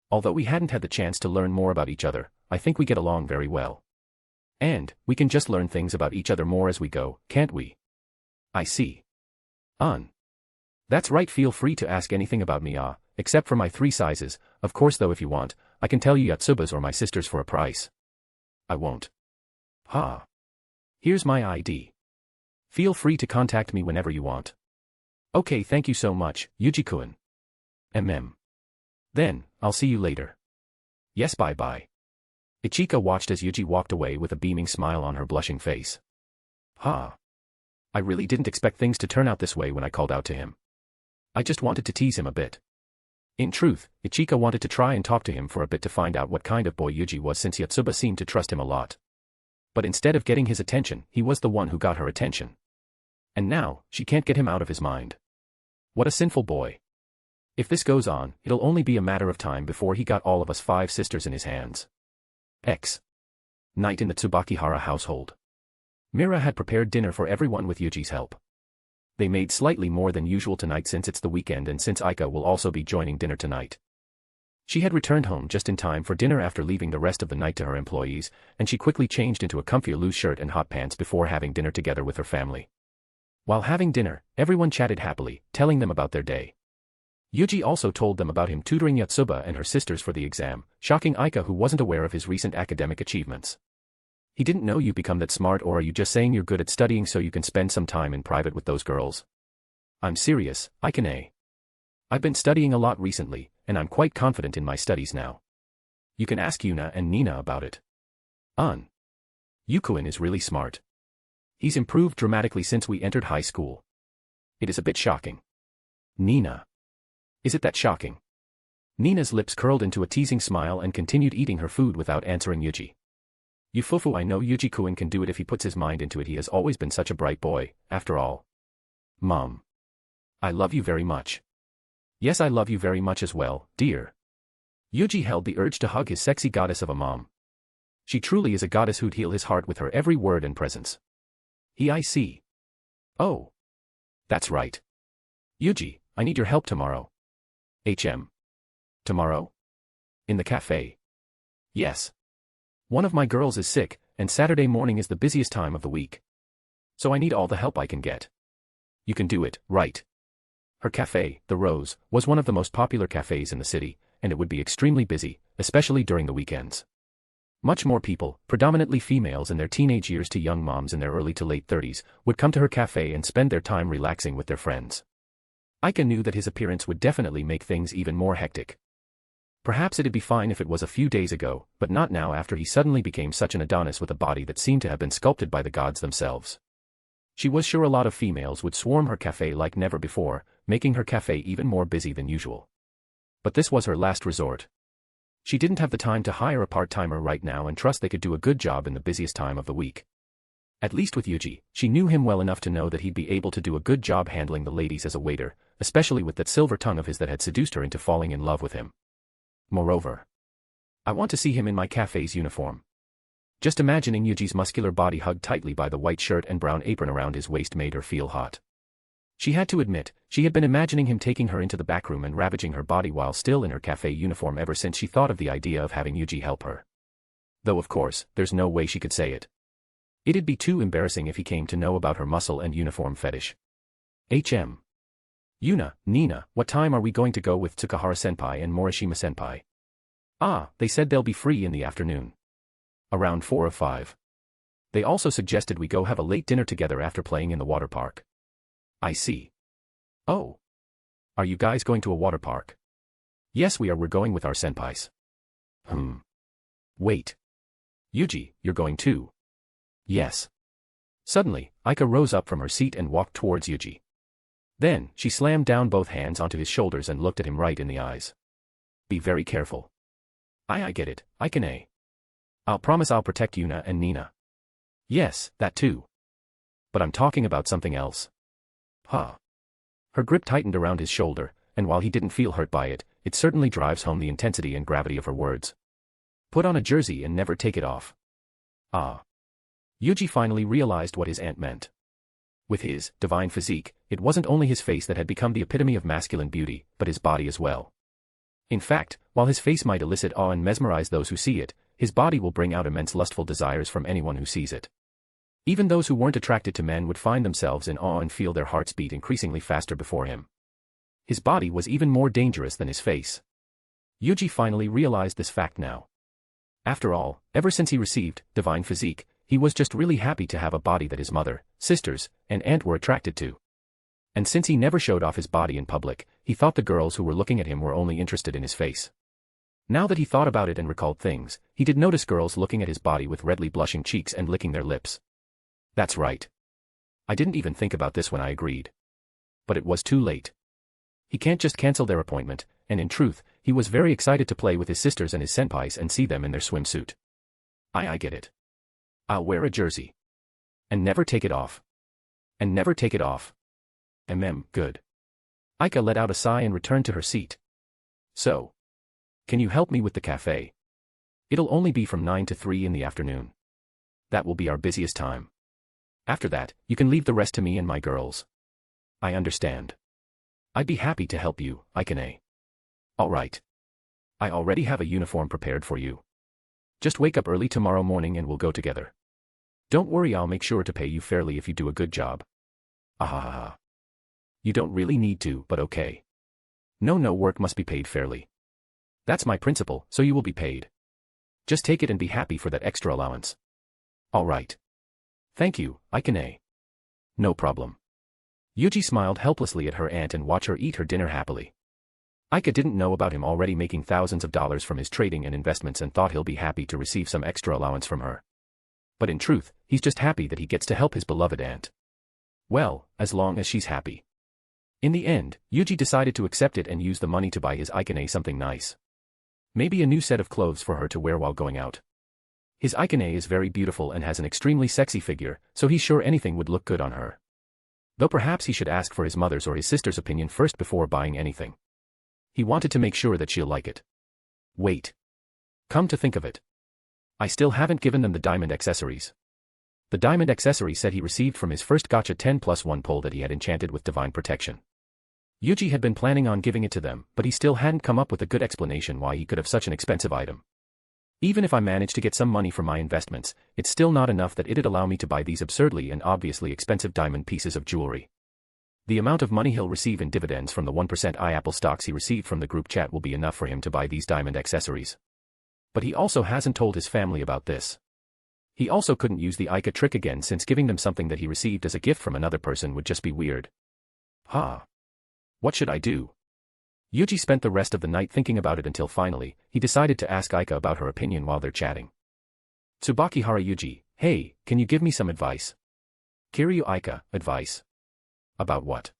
Although we hadn't had the chance to learn more about each other, I think we get along very well. And, we can just learn things about each other more as we go, can't we? I see. That's right, feel free to ask anything about me, except for my 3 sizes, of course though if you want, I can tell you Yotsuba's or my sister's for a price. I won't. Here's my ID. Feel free to contact me whenever you want. Okay, thank you so much, Yuuji-kun. Then, I'll see you later. Yes, bye-bye. Ichika watched as Yuji walked away with a beaming smile on her blushing face. I really didn't expect things to turn out this way when I called out to him. I just wanted to tease him a bit. In truth, Ichika wanted to try and talk to him for a bit to find out what kind of boy Yuji was, since Yotsuba seemed to trust him a lot. But instead of getting his attention, he was the one who got her attention. And now, she can't get him out of his mind. What a sinful boy. If this goes on, it'll only be a matter of time before he got all of us 5 sisters in his hands. Night in the Tsubakihara household. Mira had prepared dinner for everyone with Yuji's help. They made slightly more than usual tonight since it's the weekend and since Aika will also be joining dinner tonight. She had returned home just in time for dinner after leaving the rest of the night to her employees, and she quickly changed into a comfier loose shirt and hot pants before having dinner together with her family. While having dinner, everyone chatted happily, telling them about their day. Yuji also told them about him tutoring Yotsuba and her sisters for the exam, shocking Aika, who wasn't aware of his recent academic achievements. He didn't know you become that smart, or are you just saying you're good at studying so you can spend some time in private with those girls? I'm serious, Aikane. I've been studying a lot recently, and I'm quite confident in my studies now. You can ask Yuna and Nina about it. Yukuin is really smart. He's improved dramatically since we entered high school. It is a bit shocking. Nina. Is it that shocking? Nina's lips curled into a teasing smile and continued eating her food without answering Yuji. You fufu, I know Yuji-kun can do it if he puts his mind into it. He has always been such a bright boy, after all. Mom. I love you very much. Yes, I love you very much as well, dear. Yuji held the urge to hug his sexy goddess of a mom. She truly is a goddess who'd heal his heart with her every word and presence. I see. Oh. That's right. Yuji, I need your help tomorrow. Tomorrow? In the cafe. Yes. One of my girls is sick, and Saturday morning is the busiest time of the week. So I need all the help I can get. You can do it, right? Her cafe, The Rose, was one of the most popular cafes in the city, and it would be extremely busy, especially during the weekends. Much more people, predominantly females in their teenage years to young moms in their early to late 30s, would come to her cafe and spend their time relaxing with their friends. Aika knew that his appearance would definitely make things even more hectic. Perhaps it'd be fine if it was a few days ago, but not now after he suddenly became such an Adonis with a body that seemed to have been sculpted by the gods themselves. She was sure a lot of females would swarm her cafe like never before, making her cafe even more busy than usual. But this was her last resort. She didn't have the time to hire a part-timer right now and trust they could do a good job in the busiest time of the week. At least with Yuji, she knew him well enough to know that he'd be able to do a good job handling the ladies as a waiter, especially with that silver tongue of his that had seduced her into falling in love with him. Moreover, I want to see him in my cafe's uniform. Just imagining Yuji's muscular body hugged tightly by the white shirt and brown apron around his waist made her feel hot. She had to admit, she had been imagining him taking her into the back room and ravaging her body while still in her cafe uniform ever since she thought of the idea of having Yuji help her. Though of course, there's no way she could say it. It'd be too embarrassing if he came to know about her muscle and uniform fetish. Yuna, Nina, what time are we going to go with Tsukahara-senpai and Morishima-senpai? They said they'll be free in the afternoon. Around 4 or 5. They also suggested we go have a late dinner together after playing in the water park. I see. Oh. Are you guys going to a water park? Yes, we are. We're going with our senpais. Wait. Yuji, you're going too? Yes. Suddenly, Aika rose up from her seat and walked towards Yuji. Then, she slammed down both hands onto his shoulders and looked at him right in the eyes. Be very careful. I get it, Aikane. I'll promise I'll protect Yuna and Nina. Yes, that too. But I'm talking about something else. Her grip tightened around his shoulder, and while he didn't feel hurt by it, it certainly drives home the intensity and gravity of her words. Put on a jersey and never take it off. Yuji finally realized what his aunt meant. With his divine physique, it wasn't only his face that had become the epitome of masculine beauty, but his body as well. In fact, while his face might elicit awe and mesmerize those who see it, his body will bring out immense lustful desires from anyone who sees it. Even those who weren't attracted to men would find themselves in awe and feel their hearts beat increasingly faster before him. His body was even more dangerous than his face. Yuji finally realized this fact now. After all, ever since he received divine physique, he was just really happy to have a body that his mother, sisters, and aunt were attracted to. And since he never showed off his body in public, he thought the girls who were looking at him were only interested in his face. Now that he thought about it and recalled things, he did notice girls looking at his body with redly blushing cheeks and licking their lips. That's right. I didn't even think about this when I agreed. But it was too late. He can't just cancel their appointment, and in truth, he was very excited to play with his sisters and his senpais and see them in their swimsuit. I get it. I'll wear a jersey. And never take it off. And never take it off. Good. Aika let out a sigh and returned to her seat. So. Can you help me with the cafe? It'll only be from 9 to 3 in the afternoon. That will be our busiest time. After that, you can leave the rest to me and my girls. I understand. I'd be happy to help you, Aikane. All right. I already have a uniform prepared for you. Just wake up early tomorrow morning and we'll go together. Don't worry, I'll make sure to pay you fairly if you do a good job. Ah. You don't really need to, but okay. No, work must be paid fairly. That's my principle, so you will be paid. Just take it and be happy for that extra allowance. All right. Thank you, Aikane. No problem. Yuuji smiled helplessly at her aunt and watched her eat her dinner happily. Aika didn't know about him already making thousands of dollars from his trading and investments and thought he'll be happy to receive some extra allowance from her. But in truth, he's just happy that he gets to help his beloved aunt. Well, as long as she's happy. In the end, Yuuji decided to accept it and use the money to buy his Aikane something nice. Maybe a new set of clothes for her to wear while going out. His Aikane is very beautiful and has an extremely sexy figure, so he's sure anything would look good on her. Though perhaps he should ask for his mother's or his sister's opinion first before buying anything. He wanted to make sure that she'll like it. Wait. Come to think of it. I still haven't given them the diamond accessories. The diamond accessory set he received from his first gacha 10+1 pull that he had enchanted with divine protection. Yuuji had been planning on giving it to them, but he still hadn't come up with a good explanation why he could have such an expensive item. Even if I managed to get some money from my investments, it's still not enough that it'd allow me to buy these absurdly and obviously expensive diamond pieces of jewelry. The amount of money he'll receive in dividends from the 1% iApple stocks he received from the group chat will be enough for him to buy these diamond accessories. But he also hasn't told his family about this. He also couldn't use the Aika trick again since giving them something that he received as a gift from another person would just be weird. What should I do? Yuuji spent the rest of the night thinking about it until finally, he decided to ask Aika about her opinion while they're chatting. Tsubakihara Yuuji, hey, can you give me some advice? Kiryu Aika, advice? About what?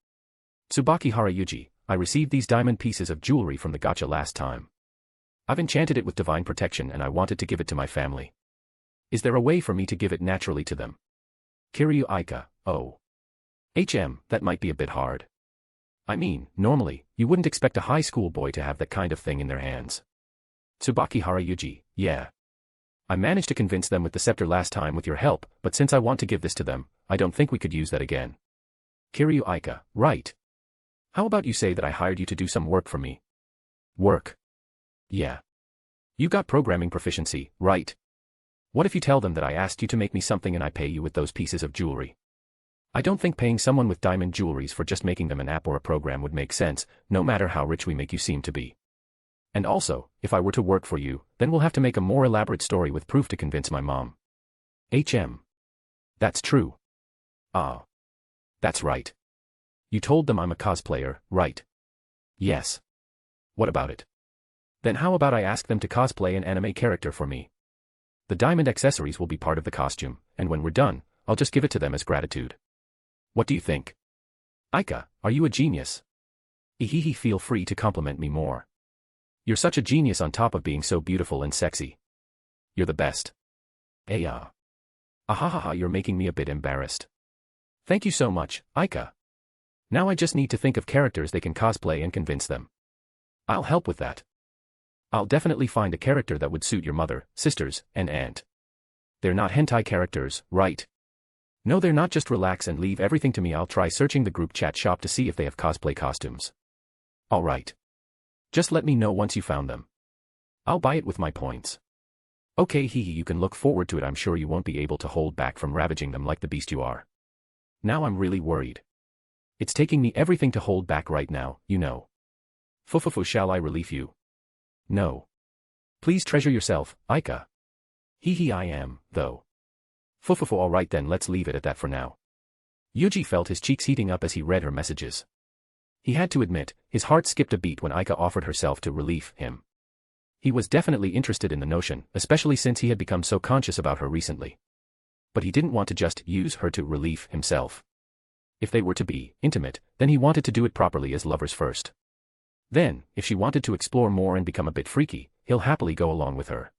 Tsubakihara Yuuji, I received these diamond pieces of jewelry from the gacha last time. I've enchanted it with divine protection and I wanted to give it to my family. Is there a way for me to give it naturally to them? Kiryu Aika, oh. That might be a bit hard. I mean, normally, you wouldn't expect a high school boy to have that kind of thing in their hands. Tsubakihara Yuuji, yeah. I managed to convince them with the scepter last time with your help, but since I want to give this to them, I don't think we could use that again. Kiryu Aika, right. How about you say that I hired you to do some work for me? Work? Yeah. You got programming proficiency, right? What if you tell them that I asked you to make me something and I pay you with those pieces of jewelry? I don't think paying someone with diamond jewelries for just making them an app or a program would make sense, no matter how rich we make you seem to be. And also, if I were to work for you, then we'll have to make a more elaborate story with proof to convince my mom. That's true. That's right. You told them I'm a cosplayer, right? Yes. What about it? Then how about I ask them to cosplay an anime character for me? The diamond accessories will be part of the costume, and when we're done, I'll just give it to them as gratitude. What do you think? Aika, are you a genius? Feel free to compliment me more. You're such a genius on top of being so beautiful and sexy. You're the best. You're making me a bit embarrassed. Thank you so much, Aika. Now I just need to think of characters they can cosplay and convince them. I'll help with that. I'll definitely find a character that would suit your mother, sisters, and aunt. They're not hentai characters, right? No, they're not. Just relax and leave everything to me. I'll try searching the group chat shop to see if they have cosplay costumes. Alright. Just let me know once you found them. I'll buy it with my points. Okay, you can look forward to it. I'm sure you won't be able to hold back from ravaging them like the beast you are. Now I'm really worried. It's taking me everything to hold back right now, you know. Shall I relieve you? No. Please treasure yourself, Aika. I am, though. Alright then, let's leave it at that for now. Yuuji felt his cheeks heating up as he read her messages. He had to admit, his heart skipped a beat when Aika offered herself to relieve him. He was definitely interested in the notion, especially since he had become so conscious about her recently. But he didn't want to just use her to relieve himself. If they were to be intimate, then he wanted to do it properly as lovers first. Then, if she wanted to explore more and become a bit freaky, he'll happily go along with her.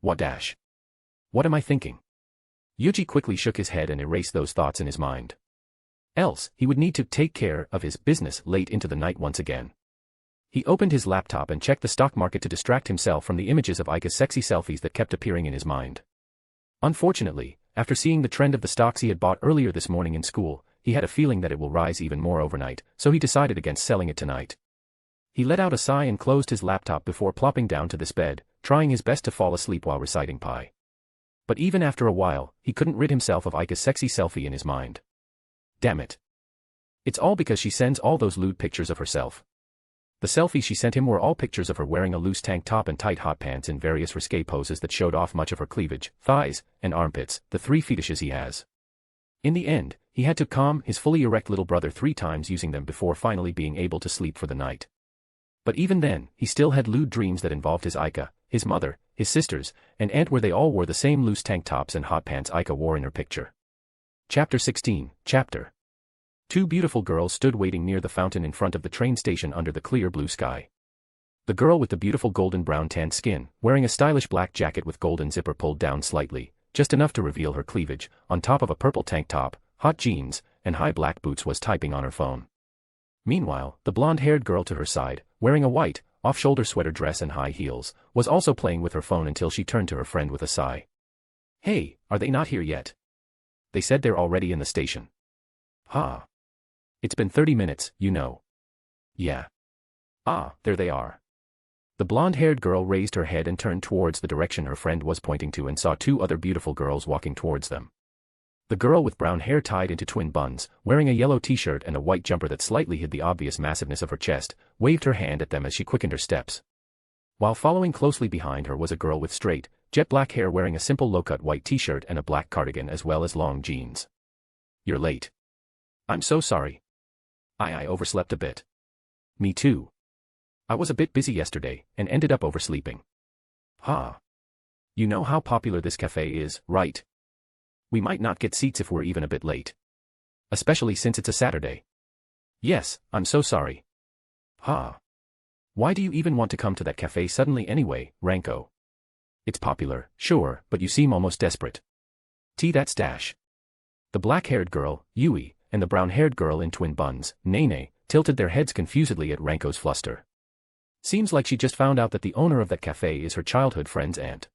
What am I thinking? Yuuji quickly shook his head and erased those thoughts in his mind. Else, he would need to take care of his business late into the night once again. He opened his laptop and checked the stock market to distract himself from the images of Aika's sexy selfies that kept appearing in his mind. Unfortunately, after seeing the trend of the stocks he had bought earlier this morning in school, he had a feeling that it will rise even more overnight, so he decided against selling it tonight. He let out a sigh and closed his laptop before plopping down to this bed, trying his best to fall asleep while reciting pi. But even after a while, he couldn't rid himself of Aika's sexy selfie in his mind. Damn it. It's all because she sends all those lewd pictures of herself. The selfies she sent him were all pictures of her wearing a loose tank top and tight hot pants in various risque poses that showed off much of her cleavage, thighs, and armpits, the 3 fetishes he has. In the end, he had to calm his fully erect little brother 3 times using them before finally being able to sleep for the night. But even then, he still had lewd dreams that involved his Aika, his mother, his sisters, and aunt where they all wore the same loose tank tops and hot pants Aika wore in her picture. Chapter 16, Chapter 2 beautiful girls stood waiting near the fountain in front of the train station under the clear blue sky. The girl with the beautiful golden brown tanned skin, wearing a stylish black jacket with golden zipper pulled down slightly, just enough to reveal her cleavage, on top of a purple tank top, hot jeans, and high black boots was typing on her phone. Meanwhile, the blonde-haired girl to her side, wearing a white, off-shoulder sweater dress and high heels, was also playing with her phone until she turned to her friend with a sigh. Hey, are they not here yet? They said they're already in the station. Ha. It's been 30 minutes, you know. Yeah. Ah, there they are. The blonde-haired girl raised her head and turned towards the direction her friend was pointing to and saw 2 other beautiful girls walking towards them. The girl with brown hair tied into twin buns, wearing a yellow t-shirt and a white jumper that slightly hid the obvious massiveness of her chest, waved her hand at them as she quickened her steps. While following closely behind her was a girl with straight, jet black hair wearing a simple low-cut white t-shirt and a black cardigan as well as long jeans. You're late. I'm so sorry. I overslept a bit. Me too. I was a bit busy yesterday, and ended up oversleeping. Ha. You know how popular this cafe is, right? We might not get seats if we're even a bit late. Especially since it's a Saturday. Yes, I'm so sorry. Ha. Why do you even want to come to that cafe suddenly anyway, Ranko? It's popular, sure, but you seem almost desperate. That's dash. The black-haired girl, Yui, and the brown-haired girl in twin buns, Nene, tilted their heads confusedly at Ranko's fluster. Seems like she just found out that the owner of that cafe is her childhood friend's aunt.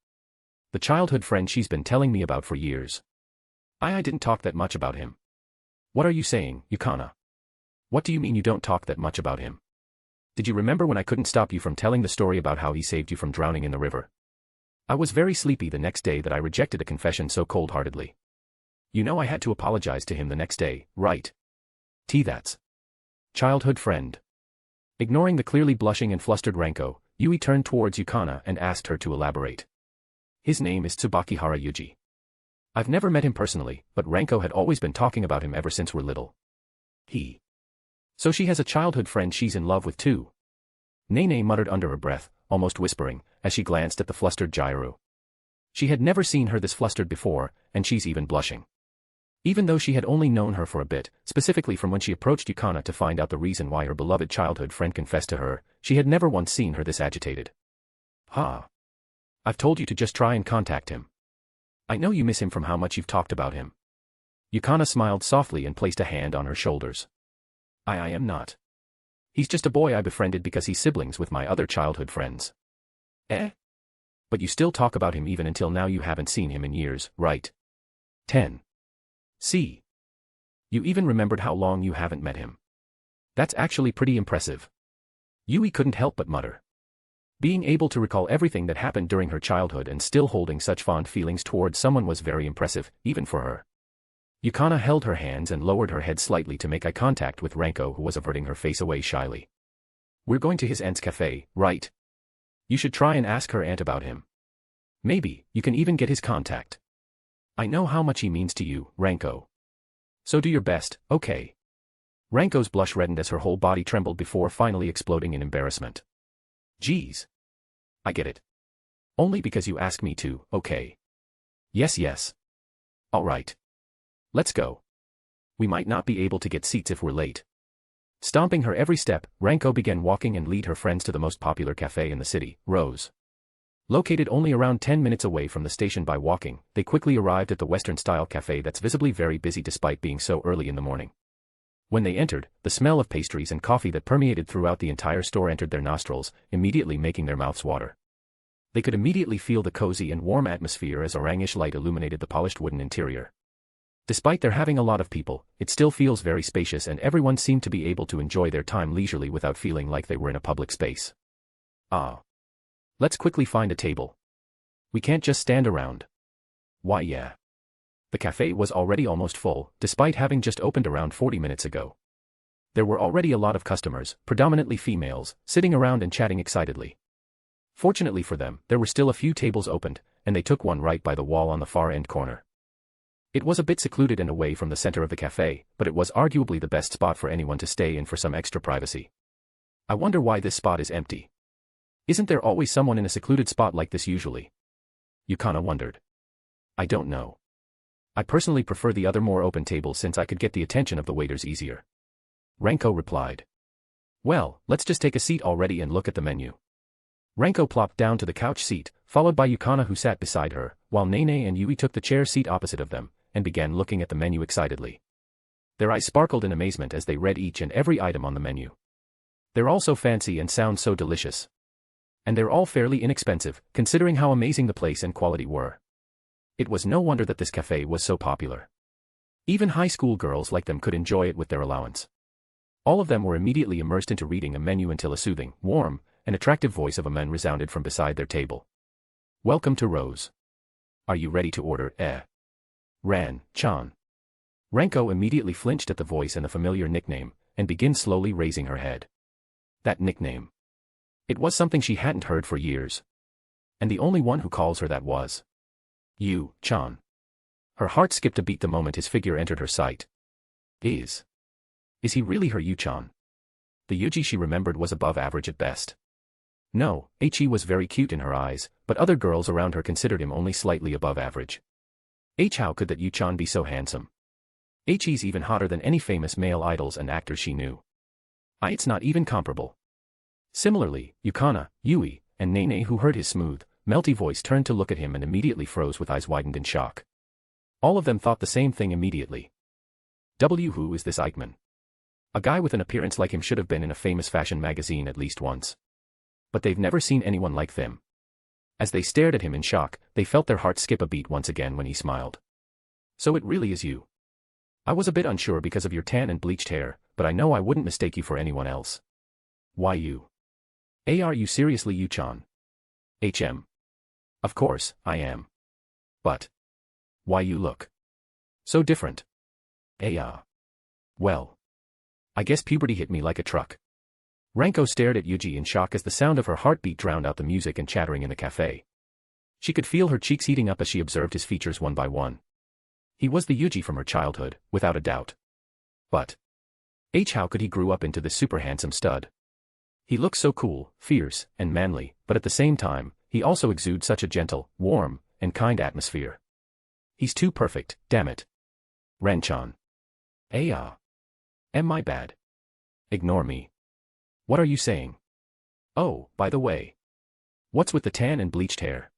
The childhood friend she's been telling me about for years. I didn't talk that much about him. What are you saying, Yukana? What do you mean you don't talk that much about him? Did you remember when I couldn't stop you from telling the story about how he saved you from drowning in the river? I was very sleepy the next day that I rejected a confession so cold-heartedly. You know I had to apologize to him the next day, right? That's childhood friend. Ignoring the clearly blushing and flustered Ranko, Yui turned towards Yukana and asked her to elaborate. His name is Tsubakihara Yuuji. I've never met him personally, but Ranko had always been talking about him ever since we're little. So she has a childhood friend she's in love with too. Nene muttered under her breath, almost whispering, as she glanced at the flustered Jairu. She had never seen her this flustered before, and she's even blushing. Even though she had only known her for a bit, specifically from when she approached Yukana to find out the reason why her beloved childhood friend confessed to her, she had never once seen her this agitated. Ha. I've told you to just try and contact him. I know you miss him from how much you've talked about him. Yukana smiled softly and placed a hand on her shoulders. I am not. He's just a boy I befriended because he's siblings with my other childhood friends. But you still talk about him even until now. You haven't seen him in years, right? 10. See. You even remembered how long you haven't met him. That's actually pretty impressive. Yui couldn't help but mutter. Being able to recall everything that happened during her childhood and still holding such fond feelings towards someone was very impressive, even for her. Yukana held her hands and lowered her head slightly to make eye contact with Ranko, who was averting her face away shyly. We're going to his aunt's cafe, right? You should try and ask her aunt about him. Maybe you can even get his contact. I know how much he means to you, Ranko. So do your best, okay? Ranko's blush reddened as her whole body trembled before finally exploding in embarrassment. Geez. I get it. Only because you asked me to, okay. Yes. Alright. Let's go. We might not be able to get seats if we're late. Stomping her every step, Ranko began walking and lead her friends to the most popular cafe in the city, Rose. Located only around 10 minutes away from the station by walking, they quickly arrived at the Western-style cafe that's visibly very busy despite being so early in the morning. When they entered, the smell of pastries and coffee that permeated throughout the entire store entered their nostrils, immediately making their mouths water. They could immediately feel the cozy and warm atmosphere as orangish light illuminated the polished wooden interior. Despite there having a lot of people, it still feels very spacious and everyone seemed to be able to enjoy their time leisurely without feeling like they were in a public space. Ah. Let's quickly find a table. We can't just stand around. Why yeah. The cafe was already almost full, despite having just opened around 40 minutes ago. There were already a lot of customers, predominantly females, sitting around and chatting excitedly. Fortunately for them, there were still a few tables opened, and they took one right by the wall on the far end corner. It was a bit secluded and away from the center of the cafe, but it was arguably the best spot for anyone to stay in for some extra privacy. I wonder why this spot is empty. Isn't there always someone in a secluded spot like this usually? Yukana wondered. I don't know. I personally prefer the other more open tables since I could get the attention of the waiters easier. Ranko replied. Well, let's just take a seat already and look at the menu. Ranko plopped down to the couch seat, followed by Yukana who sat beside her, while Nene and Yui took the chair seat opposite of them, and began looking at the menu excitedly. Their eyes sparkled in amazement as they read each and every item on the menu. They're all so fancy and sound so delicious. And they're all fairly inexpensive, considering how amazing the place and quality were. It was no wonder that this cafe was so popular. Even high school girls like them could enjoy it with their allowance. All of them were immediately immersed into reading a menu until a soothing, warm, and attractive voice of a man resounded from beside their table. Welcome to Rose. Are you ready to order, Ran-chan? Ranko immediately flinched at the voice and the familiar nickname, and began slowly raising her head. That nickname. It was something she hadn't heard for years. And the only one who calls her that was Yu-chan. Her heart skipped a beat the moment his figure entered her sight. Is he really her Yu-chan? The Yuuji she remembered was above average at best. No, He was very cute in her eyes, but other girls around her considered him only slightly above average. How could that Yu-chan be so handsome? He's even hotter than any famous male idols and actors she knew. It's not even comparable. Similarly, Yukana, Yui, and Nene who heard his smooth, melty voice turned to look at him and immediately froze with eyes widened in shock. All of them thought the same thing immediately. Who is this Eichmann? A guy with an appearance like him should have been in a famous fashion magazine at least once. But they've never seen anyone like them. As they stared at him in shock, they felt their hearts skip a beat once again when he smiled. So it really is you. I was a bit unsure because of your tan and bleached hair, but I know I wouldn't mistake you for anyone else. Why you? Are you seriously Yu-chan? Of course, I am. But why you look so different? Well, I guess puberty hit me like a truck. Ranko stared at Yuuji in shock as the sound of her heartbeat drowned out the music and chattering in the cafe. She could feel her cheeks heating up as she observed his features one by one. He was the Yuuji from her childhood, without a doubt. But how could he grew up into this super handsome stud? He looks so cool, fierce, and manly, but at the same time, he also exudes such a gentle, warm, and kind atmosphere. He's too perfect, damn it. Ran-chan. Am I bad? Ignore me. What are you saying? Oh, by the way. What's with the tan and bleached hair?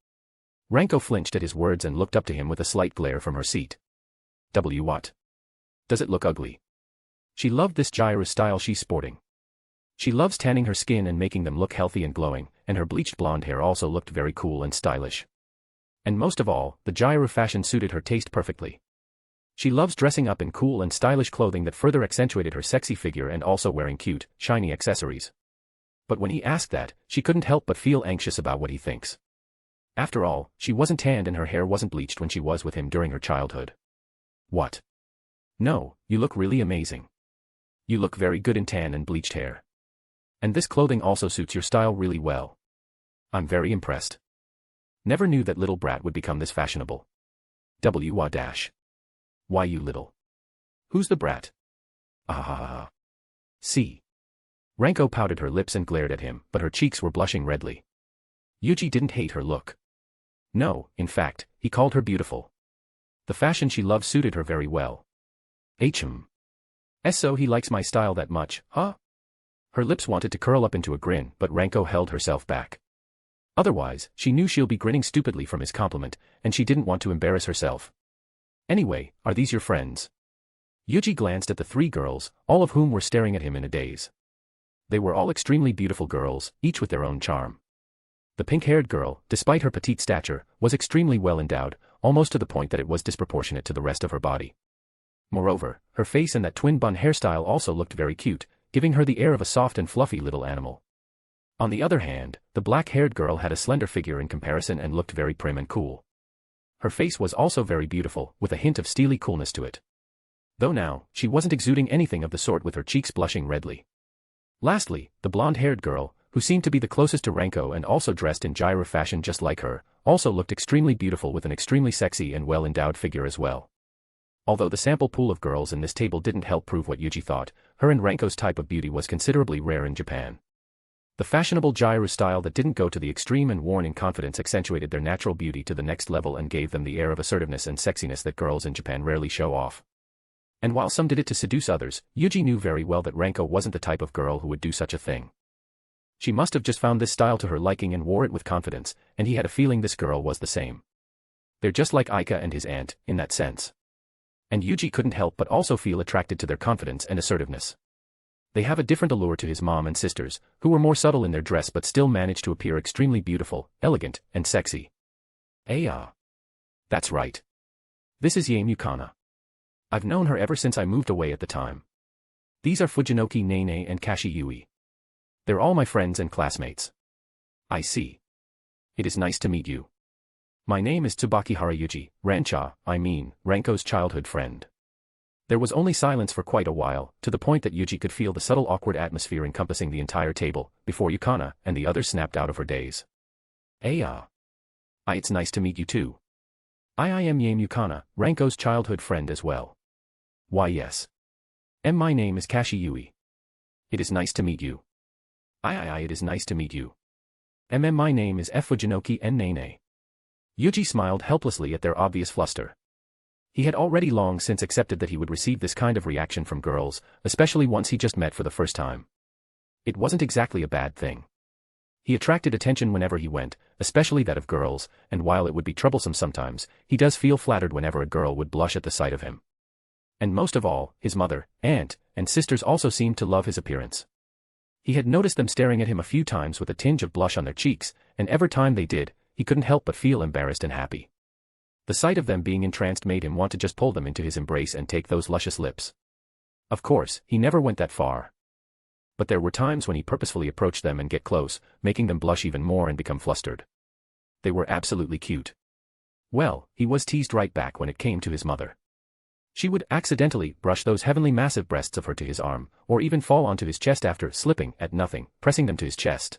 Ranko flinched at his words and looked up to him with a slight glare from her seat. What? Does it look ugly? She loved this gyro style she's sporting. She loves tanning her skin and making them look healthy and glowing, and her bleached blonde hair also looked very cool and stylish. And most of all, the gyro fashion suited her taste perfectly. She loves dressing up in cool and stylish clothing that further accentuated her sexy figure and also wearing cute, shiny accessories. But when he asked that, she couldn't help but feel anxious about what he thinks. After all, she wasn't tanned and her hair wasn't bleached when she was with him during her childhood. What? No, you look really amazing. You look very good in tan and bleached hair. And this clothing also suits your style really well. I'm very impressed. Never knew that little brat would become this fashionable. Why you little? Who's the brat? See. Ranko pouted her lips and glared at him, but her cheeks were blushing redly. Yuuji didn't hate her look. No, in fact, he called her beautiful. The fashion she loved suited her very well. So he likes my style that much, huh? Her lips wanted to curl up into a grin, but Ranko held herself back. Otherwise, she knew she'll be grinning stupidly from his compliment, and she didn't want to embarrass herself. Anyway, are these your friends? Yuuji glanced at the three girls, all of whom were staring at him in a daze. They were all extremely beautiful girls, each with their own charm. The pink-haired girl, despite her petite stature, was extremely well endowed, almost to the point that it was disproportionate to the rest of her body. Moreover, her face and that twin bun hairstyle also looked very cute, giving her the air of a soft and fluffy little animal. On the other hand, the black-haired girl had a slender figure in comparison and looked very prim and cool. Her face was also very beautiful, with a hint of steely coolness to it. Though now, she wasn't exuding anything of the sort, with her cheeks blushing redly. Lastly, the blonde-haired girl, who seemed to be the closest to Ranko and also dressed in gyro fashion just like her, also looked extremely beautiful with an extremely sexy and well-endowed figure as well. Although the sample pool of girls in this table didn't help prove what Yuuji thought, her and Ranko's type of beauty was considerably rare in Japan. The fashionable gyro style that didn't go to the extreme and worn in confidence accentuated their natural beauty to the next level and gave them the air of assertiveness and sexiness that girls in Japan rarely show off. And while some did it to seduce others, Yuuji knew very well that Ranko wasn't the type of girl who would do such a thing. She must have just found this style to her liking and wore it with confidence, and he had a feeling this girl was the same. They're just like Aika and his aunt, in that sense. And Yuuji couldn't help but also feel attracted to their confidence and assertiveness. They have a different allure to his mom and sisters, who were more subtle in their dress but still managed to appear extremely beautiful, elegant, and sexy. That's right. This is Yae Mukana. I've known her ever since I moved away at the time. These are Fujinoki Nene and Kashi Yui. They're all my friends and classmates. I see. It is nice to meet you. My name is Tsubakihara Yuuji, Ranko's childhood friend. There was only silence for quite a while, to the point that Yuuji could feel the subtle awkward atmosphere encompassing the entire table, before Yukana and the others snapped out of her daze. It's nice to meet you too. I am Yae Mukana, Ranko's childhood friend as well. Why yes. My name is Kashi Yui. It is nice to meet you. It is nice to meet you. My name is Fujinoki N Nene. Yuuji smiled helplessly at their obvious fluster. He had already long since accepted that he would receive this kind of reaction from girls, especially once he just met for the first time. It wasn't exactly a bad thing. He attracted attention whenever he went, especially that of girls, and while it would be troublesome sometimes, he does feel flattered whenever a girl would blush at the sight of him. And most of all, his mother, aunt, and sisters also seemed to love his appearance. He had noticed them staring at him a few times with a tinge of blush on their cheeks, and every time they did, he couldn't help but feel embarrassed and happy. The sight of them being entranced made him want to just pull them into his embrace and take those luscious lips. Of course, he never went that far. But there were times when he purposefully approached them and get close, making them blush even more and become flustered. They were absolutely cute. Well, he was teased right back when it came to his mother. She would accidentally brush those heavenly massive breasts of her to his arm, or even fall onto his chest after slipping at nothing, pressing them to his chest.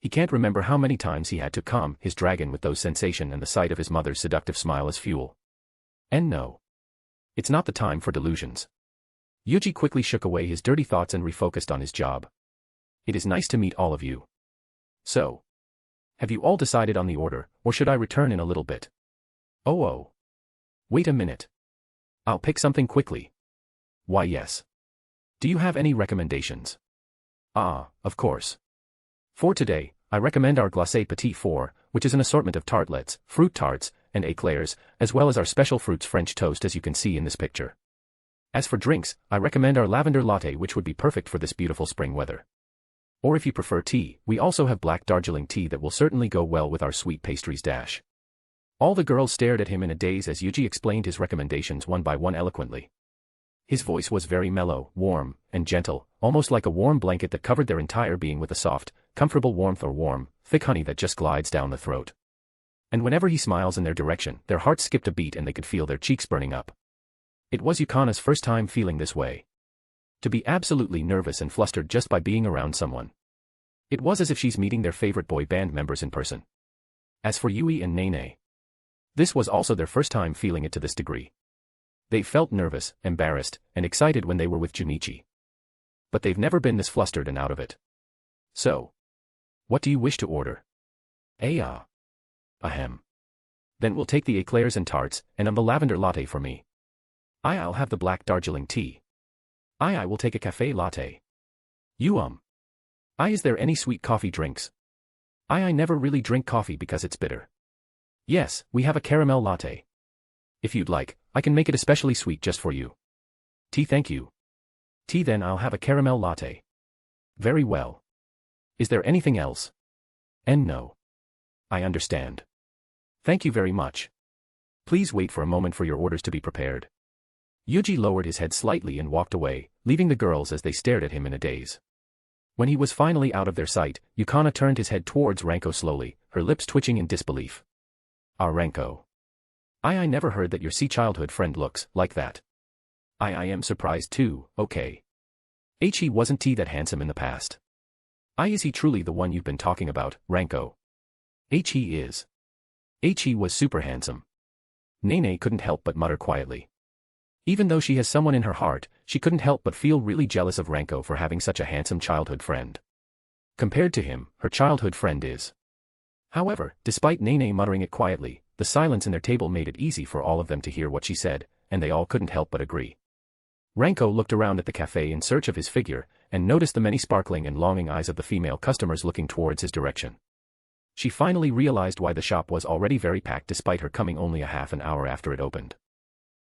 He can't remember how many times he had to calm his dragon with those sensation and the sight of his mother's seductive smile as fuel. And no. It's not the time for delusions. Yuuji quickly shook away his dirty thoughts and refocused on his job. It is nice to meet all of you. So. Have you all decided on the order, or should I return in a little bit? Oh. Wait a minute. I'll pick something quickly. Why yes. Do you have any recommendations? Of course. For today, I recommend our glacé petit four, which is an assortment of tartlets, fruit tarts, and éclairs, as well as our special fruits French toast as you can see in this picture. As for drinks, I recommend our lavender latte, which would be perfect for this beautiful spring weather. Or if you prefer tea, we also have black Darjeeling tea that will certainly go well with our sweet pastries dash. All the girls stared at him in a daze as Yuuji explained his recommendations one by one eloquently. His voice was very mellow, warm, and gentle, almost like a warm blanket that covered their entire being with a soft, comfortable warmth or warm, thick honey that just glides down the throat. And whenever he smiles in their direction, their hearts skipped a beat and they could feel their cheeks burning up. It was Yukana's first time feeling this way. To be absolutely nervous and flustered just by being around someone. It was as if she's meeting their favorite boy band members in person. As for Yui and Nene, this was also their first time feeling it to this degree. They felt nervous, embarrassed, and excited when they were with Junichi. but they've never been this flustered and out of it. So, what do you wish to order? Ahem. Then we'll take the eclairs and tarts, and the lavender latte for me. I'll have the black Darjeeling tea. I will take a cafe latte. Is there any sweet coffee drinks? I never really drink coffee because it's bitter. Yes, we have a caramel latte. If you'd like, I can make it especially sweet just for you. Tea, thank you. Tea, then I'll have a caramel latte. Very well. Is there anything else? No. I understand. Thank you very much. Please wait for a moment for your orders to be prepared. Yuuji lowered his head slightly and walked away, leaving the girls as they stared at him in a daze. When he was finally out of their sight, Yukana turned his head towards Ranko slowly, her lips twitching in disbelief. Ranko. I never heard that your childhood friend looks like that. I am surprised too, okay. He wasn't that handsome in the past. Is he truly the one you've been talking about, Ranko? He is. He was super handsome. Nene couldn't help but mutter quietly. Even though she has someone in her heart, she couldn't help but feel really jealous of Ranko for having such a handsome childhood friend. Compared to him, her childhood friend is. However, despite Nene muttering it quietly, the silence in their table made it easy for all of them to hear what she said, and they all couldn't help but agree. Ranko looked around at the cafe in search of his figure, and noticed the many sparkling and longing eyes of the female customers looking towards his direction. She finally realized why the shop was already very packed despite her coming only a half an hour after it opened.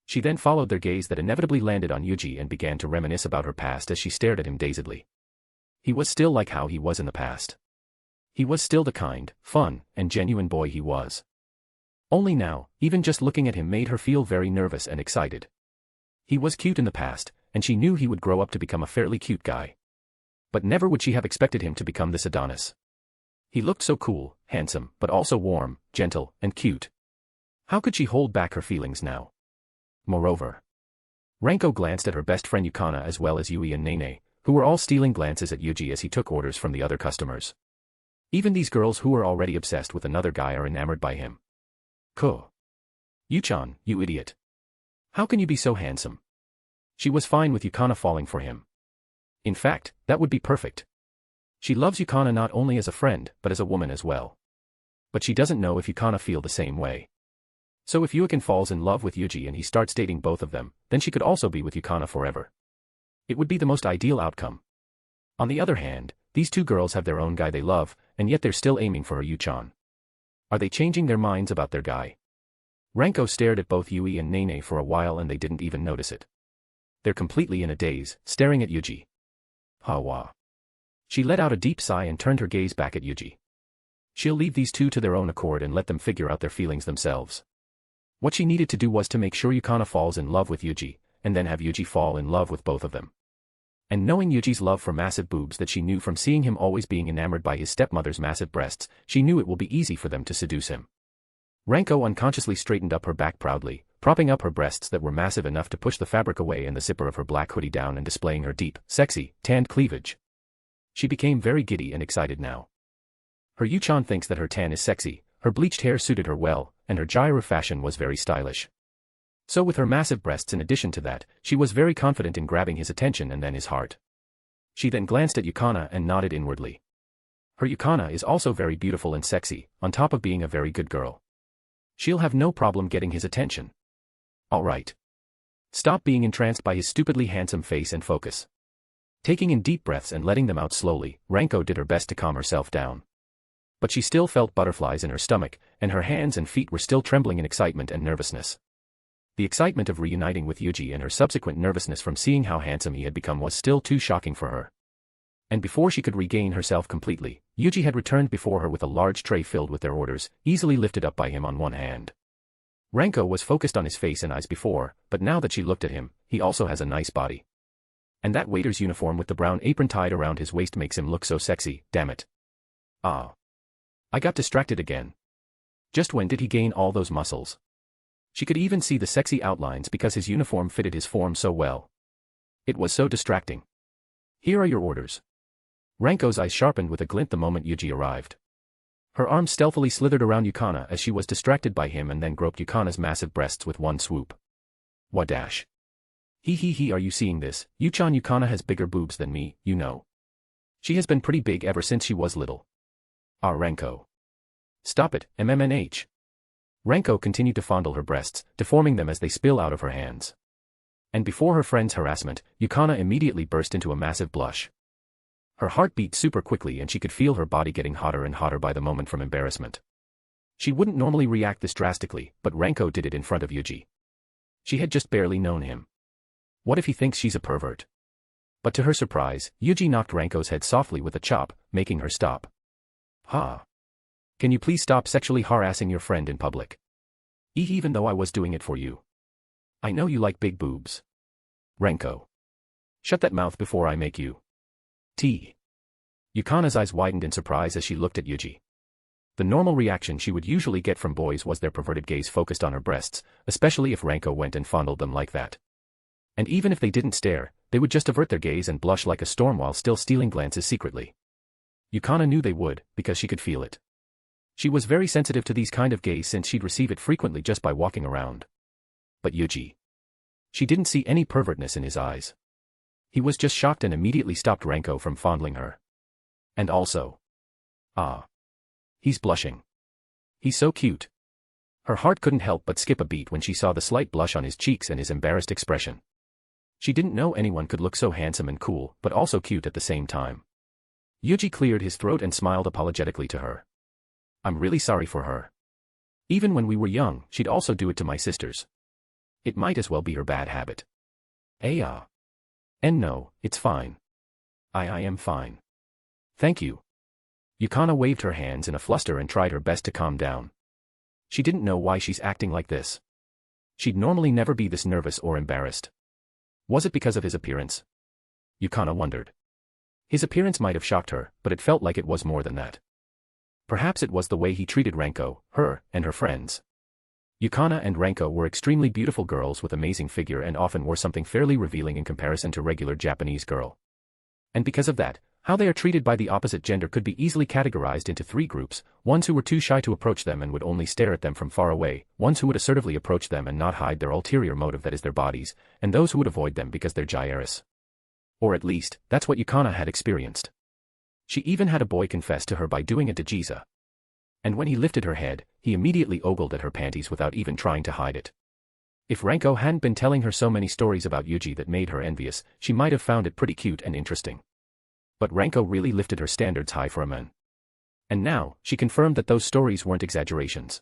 She then followed their gaze that inevitably landed on Yuuji and began to reminisce about her past as she stared at him dazedly. He was still like how he was in the past. He was still the kind, fun, and genuine boy he was. Only now, even just looking at him made her feel very nervous and excited. He was cute in the past, and she knew he would grow up to become a fairly cute guy. But never would she have expected him to become this Adonis. He looked so cool, handsome, but also warm, gentle, and cute. How could she hold back her feelings now? Moreover, Ranko glanced at her best friend Yukana as well as Yui and Nene, who were all stealing glances at Yuuji as he took orders from the other customers. Even these girls who were already obsessed with another guy are enamored by him. Yu-chan, you idiot. How can you be so handsome? She was fine with Yukana falling for him. In fact, that would be perfect. She loves Yukana not only as a friend, but as a woman as well. But she doesn't know if Yukana feel the same way. So if Yuukin falls in love with Yuuji and he starts dating both of them, then she could also be with Yukana forever. It would be the most ideal outcome. On the other hand, these two girls have their own guy they love, and yet they're still aiming for her Yu-chan. Are they changing their minds about their guy? Ranko stared at both Yui and Nene for a while and they didn't even notice it. They're completely in a daze, staring at Yuuji. Hawa. She let out a deep sigh and turned her gaze back at Yuuji. She'll leave these two to their own accord and let them figure out their feelings themselves. What she needed to do was to make sure Yukana falls in love with Yuuji, and then have Yuuji fall in love with both of them. And knowing Yuji's love for massive boobs that she knew from seeing him always being enamored by his stepmother's massive breasts, she knew it will be easy for them to seduce him. Ranko unconsciously straightened up her back proudly, propping up her breasts that were massive enough to push the fabric away and the zipper of her black hoodie down and displaying her deep, sexy, tanned cleavage. She became very giddy and excited now. Her Yu-chan thinks that her tan is sexy, her bleached hair suited her well, and her gyro fashion was very stylish. So with her massive breasts in addition to that, she was very confident in grabbing his attention and then his heart. She then glanced at Yukana and nodded inwardly. Her Yukana is also very beautiful and sexy, on top of being a very good girl. She'll have no problem getting his attention. Alright. Stop being entranced by his stupidly handsome face and focus. Taking in deep breaths and letting them out slowly, Ranko did her best to calm herself down. But she still felt butterflies in her stomach, and her hands and feet were still trembling in excitement and nervousness. The excitement of reuniting with Yuuji and her subsequent nervousness from seeing how handsome he had become was still too shocking for her. And before she could regain herself completely, Yuuji had returned before her with a large tray filled with their orders, easily lifted up by him on one hand. Ranko was focused on his face and eyes before, but now that she looked at him, he also has a nice body. And that waiter's uniform with the brown apron tied around his waist makes him look so sexy, damn it. Ah. I got distracted again. Just when did he gain all those muscles? She could even see the sexy outlines because his uniform fitted his form so well. It was so distracting. Here are your orders. Ranko's eyes sharpened with a glint the moment Yuuji arrived. Her arm stealthily slithered around Yukana as she was distracted by him and then groped Yukana's massive breasts with one swoop. Wadash. He, are you seeing this? Yuchan Yukana has bigger boobs than me, you know. She has been pretty big ever since she was little. Ah, Renko. Stop it, MMNH. Renko continued to fondle her breasts, deforming them as they spill out of her hands. And before her friend's harassment, Yukana immediately burst into a massive blush. Her heart beat super quickly and she could feel her body getting hotter and hotter by the moment from embarrassment. She wouldn't normally react this drastically, but Renko did it in front of Yuuji. She had just barely known him. What if he thinks she's a pervert? But to her surprise, Yuuji knocked Renko's head softly with a chop, making her stop. Ha! Can you please stop sexually harassing your friend in public? Even though I was doing it for you. I know you like big boobs. Renko. Shut that mouth before I make you. Yukana's eyes widened in surprise as she looked at Yuuji. The normal reaction she would usually get from boys was their perverted gaze focused on her breasts, especially if Renko went and fondled them like that. And even if they didn't stare, they would just avert their gaze and blush like a storm while still stealing glances secretly. Yukana knew they would, because she could feel it. She was very sensitive to these kind of gaze since she'd receive it frequently just by walking around. But Yuuji. She didn't see any pervertness in his eyes. He was just shocked and immediately stopped Renko from fondling her. And also. Ah. He's blushing. He's so cute. Her heart couldn't help but skip a beat when she saw the slight blush on his cheeks and his embarrassed expression. She didn't know anyone could look so handsome and cool, but also cute at the same time. Yuuji cleared his throat and smiled apologetically to her. I'm really sorry for her. Even when we were young, she'd also do it to my sisters. It might as well be her bad habit. And no, it's fine. I am fine. Thank you. Yukana waved her hands in a fluster and tried her best to calm down. She didn't know why she's acting like this. She'd normally never be this nervous or embarrassed. Was it because of his appearance? Yukana wondered. His appearance might have shocked her, but it felt like it was more than that. Perhaps it was the way he treated Renko, her, and her friends. Yukana and Renko were extremely beautiful girls with amazing figure and often wore something fairly revealing in comparison to regular Japanese girl. And because of that, how they are treated by the opposite gender could be easily categorized into three groups: ones who were too shy to approach them and would only stare at them from far away, ones who would assertively approach them and not hide their ulterior motive that is their bodies, and those who would avoid them because they're gyrus. Or at least, that's what Yukana had experienced. She even had a boy confess to her by doing a dejiza. And when he lifted her head, he immediately ogled at her panties without even trying to hide it. If Renko hadn't been telling her so many stories about Yuuji that made her envious, she might have found it pretty cute and interesting. But Renko really lifted her standards high for a man. And now, she confirmed that those stories weren't exaggerations.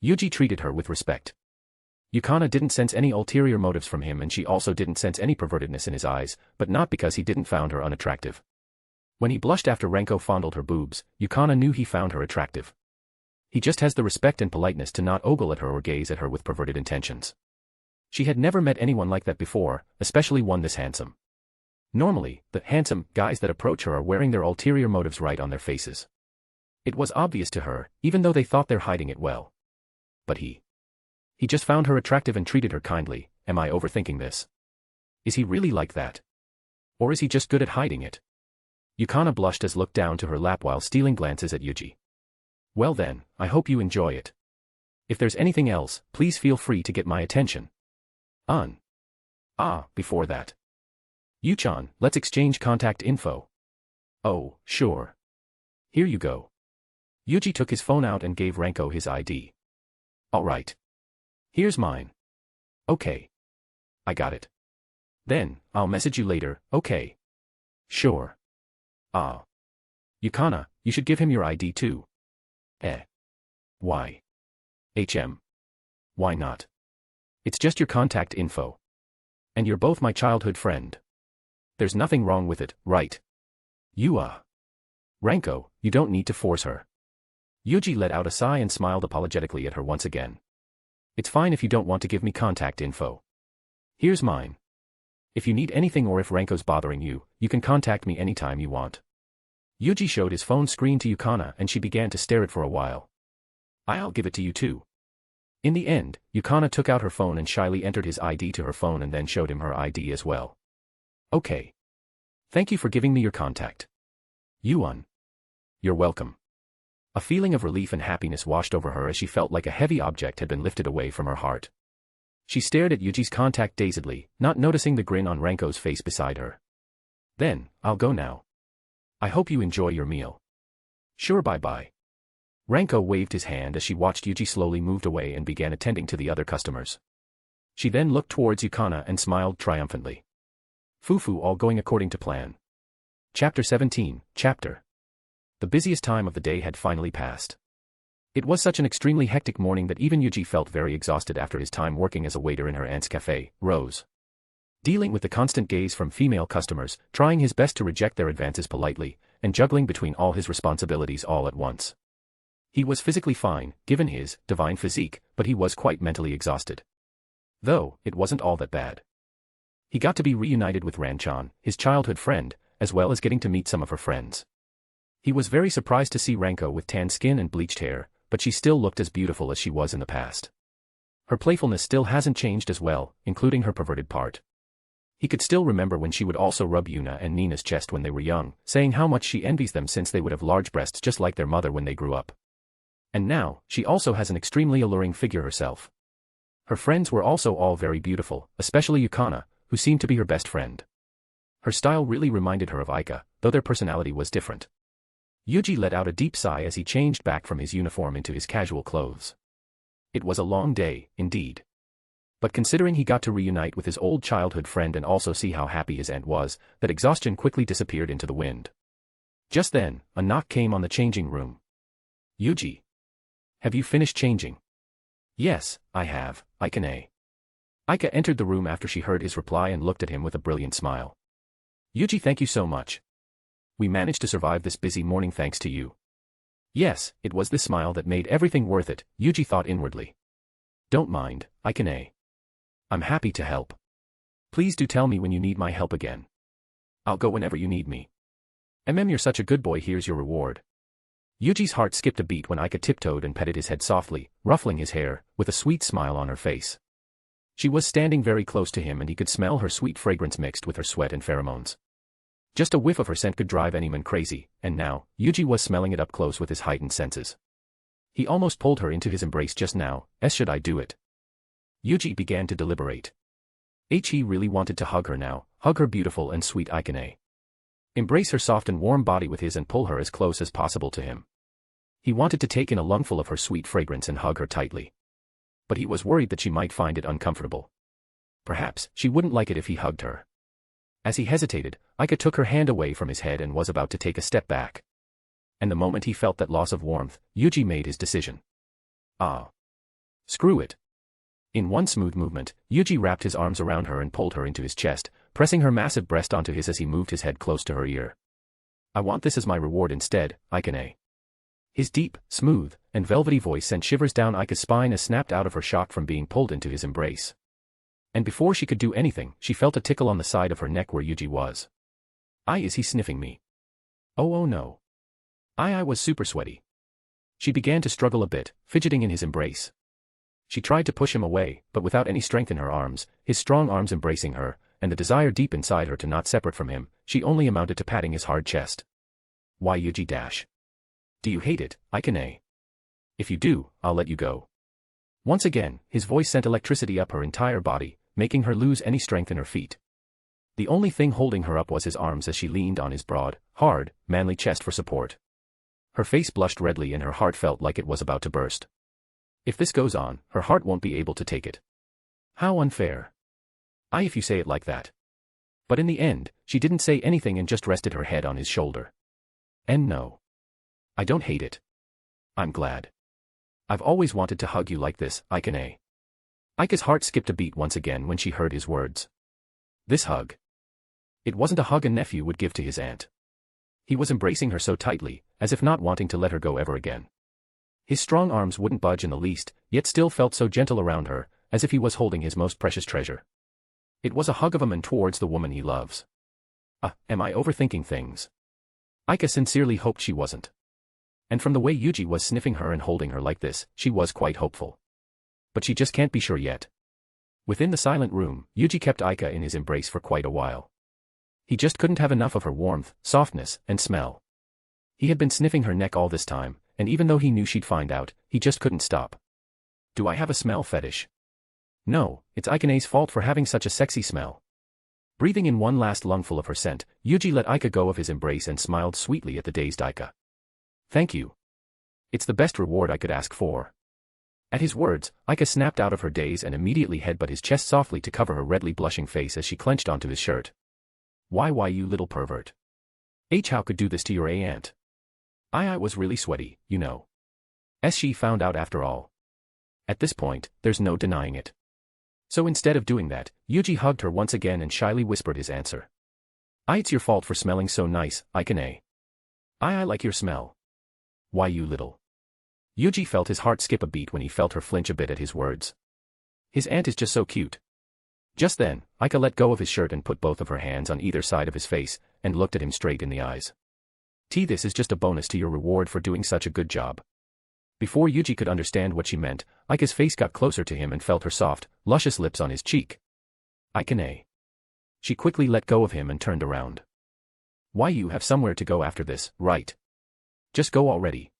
Yuuji treated her with respect. Yukana didn't sense any ulterior motives from him and she also didn't sense any pervertedness in his eyes, but not because he didn't found her unattractive. When he blushed after Renko fondled her boobs, Yukana knew he found her attractive. He just has the respect and politeness to not ogle at her or gaze at her with perverted intentions. She had never met anyone like that before, especially one this handsome. Normally, the handsome guys that approach her are wearing their ulterior motives right on their faces. It was obvious to her, even though they thought they're hiding it well. But he just found her attractive and treated her kindly. Am I overthinking this? Is he really like that? Or is he just good at hiding it? Yukana blushed as looked down to her lap while stealing glances at Yuuji. Well then, I hope you enjoy it. If there's anything else, please feel free to get my attention. Before that. Yuchan, let's exchange contact info. Oh, sure. Here you go. Yuuji took his phone out and gave Renko his ID. Alright. Here's mine. Okay. I got it. Then, I'll message you later, okay? Sure. Yukana, you should give him your ID too. Why? Why not? It's just your contact info. And you're both my childhood friend. There's nothing wrong with it, right? Renko, you don't need to force her. Yuuji let out a sigh and smiled apologetically at her once again. It's fine if you don't want to give me contact info. Here's mine. If you need anything or if Renko's bothering you, you can contact me anytime you want. Yuuji showed his phone screen to Yukana and she began to stare at it for a while. I'll give it to you too. In the end, Yukana took out her phone and shyly entered his ID to her phone and then showed him her ID as well. Okay. Thank you for giving me your contact. You're welcome. A feeling of relief and happiness washed over her as she felt like a heavy object had been lifted away from her heart. She stared at Yuji's contact dazedly, not noticing the grin on Ranko's face beside her. Then, I'll go now. I hope you enjoy your meal. Sure, bye-bye. Ranko waved his hand as she watched Yuji slowly moved away and began attending to the other customers. She then looked towards Yukana and smiled triumphantly. Fufu all going according to plan. Chapter 17, Chapter. The busiest time of the day had finally passed. It was such an extremely hectic morning that even Yuji felt very exhausted after his time working as a waiter in her aunt's cafe, Rose. Dealing with the constant gaze from female customers, trying his best to reject their advances politely, and juggling between all his responsibilities all at once. He was physically fine, given his divine physique, but he was quite mentally exhausted. Though, it wasn't all that bad. He got to be reunited with Ranchan, his childhood friend, as well as getting to meet some of her friends. He was very surprised to see Ranko with tan skin and bleached hair, but she still looked as beautiful as she was in the past. Her playfulness still hasn't changed as well, including her perverted part. He could still remember when she would also rub Yuna and Nina's chest when they were young, saying how much she envies them since they would have large breasts just like their mother when they grew up. And now, she also has an extremely alluring figure herself. Her friends were also all very beautiful, especially Yukana, who seemed to be her best friend. Her style really reminded her of Aika, though their personality was different. Yuji let out a deep sigh as he changed back from his uniform into his casual clothes. It was a long day, indeed. But considering he got to reunite with his old childhood friend and also see how happy his aunt was, that exhaustion quickly disappeared into the wind. Just then, a knock came on the changing room. Yuji. Have you finished changing? Yes, I have, Aikane. Aika entered the room after she heard his reply and looked at him with a brilliant smile. Yuji, thank you so much. We managed to survive this busy morning thanks to you. Yes, it was this smile that made everything worth it, Yuji thought inwardly. Don't mind, Aikane. I'm happy to help. Please do tell me when you need my help again. I'll go whenever you need me. You're such a good boy, here's your reward. Yuji's heart skipped a beat when Aika tiptoed and petted his head softly, ruffling his hair, with a sweet smile on her face. She was standing very close to him and he could smell her sweet fragrance mixed with her sweat and pheromones. Just a whiff of her scent could drive anyone crazy, and now, Yuji was smelling it up close with his heightened senses. He almost pulled her into his embrace just now, should I do it? Yuji began to deliberate. He really wanted to hug her now, hug her beautiful and sweet Aikane. Embrace her soft and warm body with his and pull her as close as possible to him. He wanted to take in a lungful of her sweet fragrance and hug her tightly. But he was worried that she might find it uncomfortable. Perhaps, she wouldn't like it if he hugged her. As he hesitated, Aika took her hand away from his head and was about to take a step back. And the moment he felt that loss of warmth, Yuji made his decision. Screw it. In one smooth movement, Yuji wrapped his arms around her and pulled her into his chest, pressing her massive breast onto his as he moved his head close to her ear. I want this as my reward instead, Aikane. His deep, smooth, and velvety voice sent shivers down Aika's spine as snapped out of her shock from being pulled into his embrace. And before she could do anything, she felt a tickle on the side of her neck where Yuji was. Is he sniffing me? Oh no. I was super sweaty. She began to struggle a bit, fidgeting in his embrace. She tried to push him away, but without any strength in her arms, his strong arms embracing her, and the desire deep inside her to not separate from him, she only amounted to patting his hard chest. Why Yuji dash? Do you hate it, Aikane? If you do, I'll let you go. Once again, his voice sent electricity up her entire body, making her lose any strength in her feet. The only thing holding her up was his arms as she leaned on his broad, hard, manly chest for support. Her face blushed redly and her heart felt like it was about to burst. If this goes on, her heart won't be able to take it. How unfair. If you say it like that. But in the end, she didn't say anything and just rested her head on his shoulder. And no. I don't hate it. I'm glad. I've always wanted to hug you like this, Aikane. Aika's heart skipped a beat once again when she heard his words. This hug. It wasn't a hug a nephew would give to his aunt. He was embracing her so tightly, as if not wanting to let her go ever again. His strong arms wouldn't budge in the least, yet still felt so gentle around her, as if he was holding his most precious treasure. It was a hug of a man towards the woman he loves. Am I overthinking things? Aika sincerely hoped she wasn't. And from the way Yuji was sniffing her and holding her like this, she was quite hopeful. But she just can't be sure yet. Within the silent room, Yuji kept Aika in his embrace for quite a while. He just couldn't have enough of her warmth, softness, and smell. He had been sniffing her neck all this time, and even though he knew she'd find out, he just couldn't stop. Do I have a smell fetish? No, it's Ikane's fault for having such a sexy smell. Breathing in one last lungful of her scent, Yuji let Ika go of his embrace and smiled sweetly at the dazed Ika. Thank you. It's the best reward I could ask for. At his words, Ika snapped out of her daze and immediately headbutted his chest softly to cover her redly blushing face as she clenched onto his shirt. Why you little pervert. How could do this to your aunt? I was really sweaty, you know. She found out after all. At this point, there's no denying it. So instead of doing that, Yuji hugged her once again and shyly whispered his answer. It's your fault for smelling so nice, Ikane. I like your smell. Why you little. Yuji felt his heart skip a beat when he felt her flinch a bit at his words. His aunt is just so cute. Just then, Ika let go of his shirt and put both of her hands on either side of his face, and looked at him straight in the eyes. This is just a bonus to your reward for doing such a good job. Before Yuji could understand what she meant, Ika's face got closer to him and felt her soft, luscious lips on his cheek. Ikane. She quickly let go of him and turned around. Why you have somewhere to go after this, right? Just go already.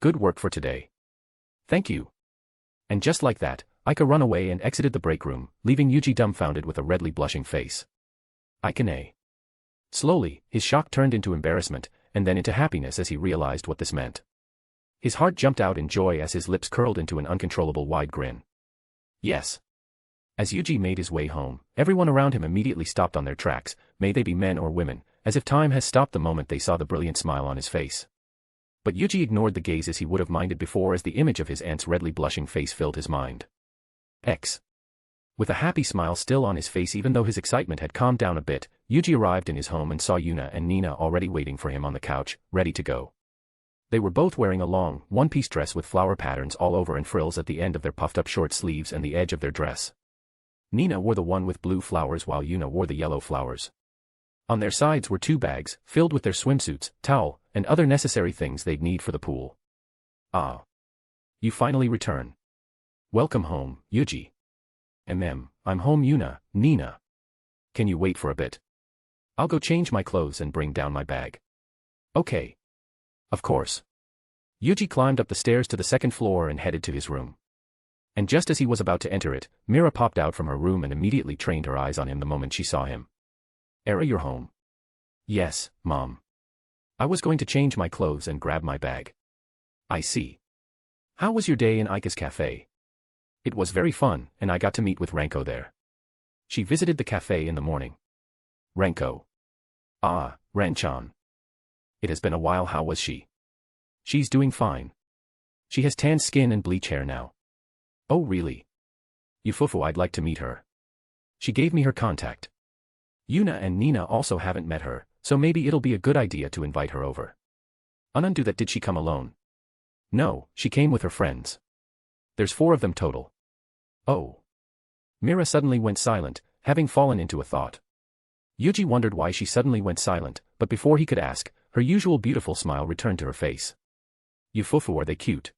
Good work for today. Thank you. And just like that, Ika ran away and exited the break room, leaving Yuji dumbfounded with a redly blushing face. Ikane. Slowly, his shock turned into embarrassment, and then into happiness as he realized what this meant. His heart jumped out in joy as his lips curled into an uncontrollable wide grin. Yes. As Yuji made his way home, everyone around him immediately stopped on their tracks, may they be men or women, as if time has stopped the moment they saw the brilliant smile on his face. But Yuji ignored the gazes he would have minded before as the image of his aunt's redly blushing face filled his mind. With a happy smile still on his face even though his excitement had calmed down a bit, Yuji arrived in his home and saw Yuna and Nina already waiting for him on the couch, ready to go. They were both wearing a long, one-piece dress with flower patterns all over and frills at the end of their puffed-up short sleeves and the edge of their dress. Nina wore the one with blue flowers while Yuna wore the yellow flowers. On their sides were 2 bags, filled with their swimsuits, towel, and other necessary things they'd need for the pool. Ah. You finally return. Welcome home, Yuji. I'm home Yuna, Nina. Can you wait for a bit? I'll go change my clothes and bring down my bag. Okay. Of course. Yuji climbed up the stairs to the 2nd floor and headed to his room. And just as he was about to enter it, Mira popped out from her room and immediately trained her eyes on him the moment she saw him. You're home? Yes, Mom. I was going to change my clothes and grab my bag. I see. How was your day in Ika's cafe? It was very fun, and I got to meet with Ranko there. She visited the cafe in the morning. Ranko. Ah, Ranchan. It has been a while. How was she? She's doing fine. She has tan skin and bleach hair now. Oh really? Yufufu, I'd like to meet her. She gave me her contact. Yuna and Nina also haven't met her, so maybe it'll be a good idea to invite her over. Undo that. Did she come alone? No, she came with her friends. There's 4 of them total. Oh. Mira suddenly went silent, having fallen into a thought. Yuji wondered why she suddenly went silent, but before he could ask, her usual beautiful smile returned to her face. Yufufu, are they cute?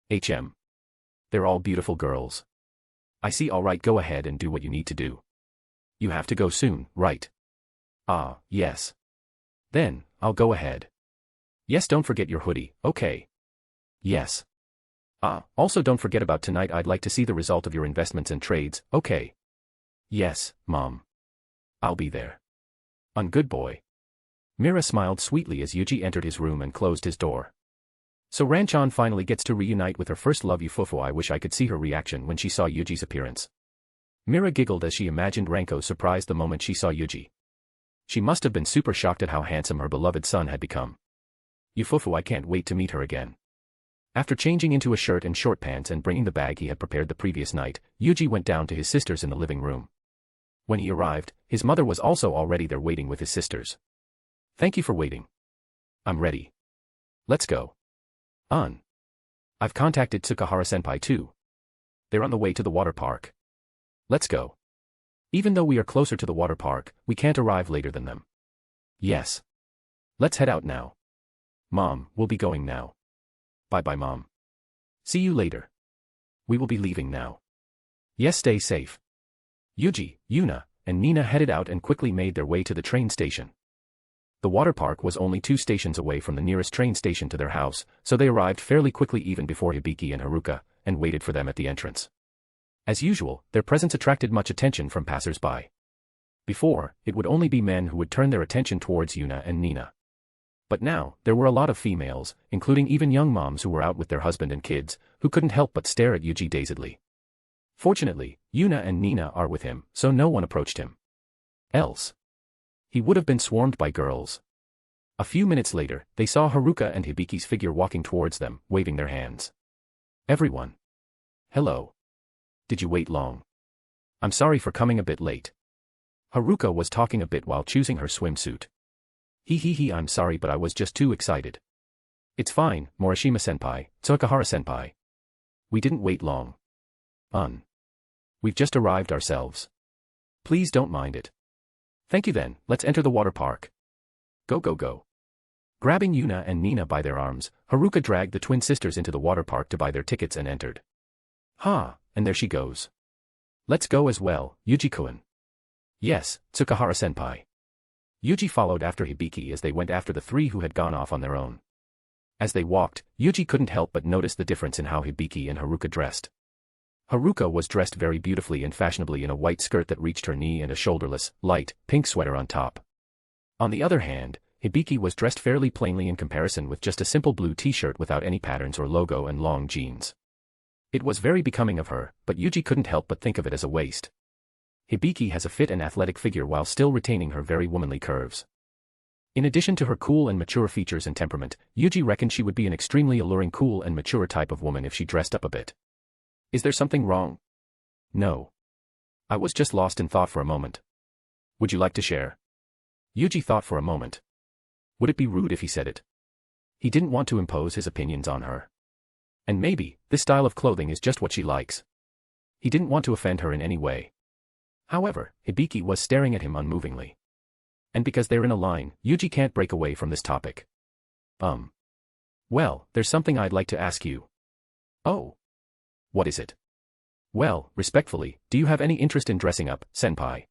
They're all beautiful girls. I see. Alright, go ahead and do what you need to do. You have to go soon, right? Ah, yes. Then, I'll go ahead. Yes, don't forget your hoodie, okay? Yes. Also don't forget about tonight. I'd like to see the result of your investments and trades, okay? Yes, Mom. I'll be there. Good boy. Mira smiled sweetly as Yuji entered his room and closed his door. So Ranchan finally gets to reunite with her first love Yufufu. I wish I could see her reaction when she saw Yuji's appearance. Mira giggled as she imagined Ranko surprised the moment she saw Yuji. She must have been super shocked at how handsome her beloved son had become. Yufufu, I can't wait to meet her again. After changing into a shirt and short pants and bringing the bag he had prepared the previous night, Yuji went down to his sisters in the living room. When he arrived, his mother was also already there waiting with his sisters. Thank you for waiting. I'm ready. Let's go. I've contacted Tsubakihara-senpai too. They're on the way to the water park. Let's go. Even though we are closer to the water park, we can't arrive later than them. Yes. Let's head out now. Mom, we'll be going now. Bye-bye, Mom. See you later. We will be leaving now. Yes, stay safe. Yuji, Yuna, and Nina headed out and quickly made their way to the train station. The water park was only 2 stations away from the nearest train station to their house, so they arrived fairly quickly even before Hibiki and Haruka, and waited for them at the entrance. As usual, their presence attracted much attention from passers-by. Before, it would only be men who would turn their attention towards Yuna and Nina. But now, there were a lot of females, including even young moms who were out with their husband and kids, who couldn't help but stare at Yuuji dazedly. Fortunately, Yuna and Nina are with him, so no one approached him. Else, he would have been swarmed by girls. A few minutes later, they saw Haruka and Hibiki's figure walking towards them, waving their hands. Everyone. Hello. Did you wait long? I'm sorry for coming a bit late. Haruka was talking a bit while choosing her swimsuit. I'm sorry but I was just too excited. It's fine, Morishima-senpai, Tsubakihara-senpai. We didn't wait long. We've just arrived ourselves. Please don't mind it. Thank you then, let's enter the water park. Go go go. Grabbing Yuna and Nina by their arms, Haruka dragged the twin sisters into the water park to buy their tickets and entered. And there she goes. Let's go as well, Yuji-kun. Yes, Tsubakihara-senpai. Yuji followed after Hibiki as they went after the three who had gone off on their own. As they walked, Yuji couldn't help but notice the difference in how Hibiki and Haruka dressed. Haruka was dressed very beautifully and fashionably in a white skirt that reached her knee and a shoulderless, light, pink sweater on top. On the other hand, Hibiki was dressed fairly plainly in comparison with just a simple blue t-shirt without any patterns or logo and long jeans. It was very becoming of her, but Yuji couldn't help but think of it as a waste. Hibiki has a fit and athletic figure while still retaining her very womanly curves. In addition to her cool and mature features and temperament, Yuji reckoned she would be an extremely alluring cool and mature type of woman if she dressed up a bit. Is there something wrong? No. I was just lost in thought for a moment. Would you like to share? Yuji thought for a moment. Would it be rude if he said it? He didn't want to impose his opinions on her. And maybe, this style of clothing is just what she likes. He didn't want to offend her in any way. However, Hibiki was staring at him unmovingly. And because they're in a line, Yuji can't break away from this topic. Well, there's something I'd like to ask you. Oh. What is it? Well, respectfully, do you have any interest in dressing up, senpai?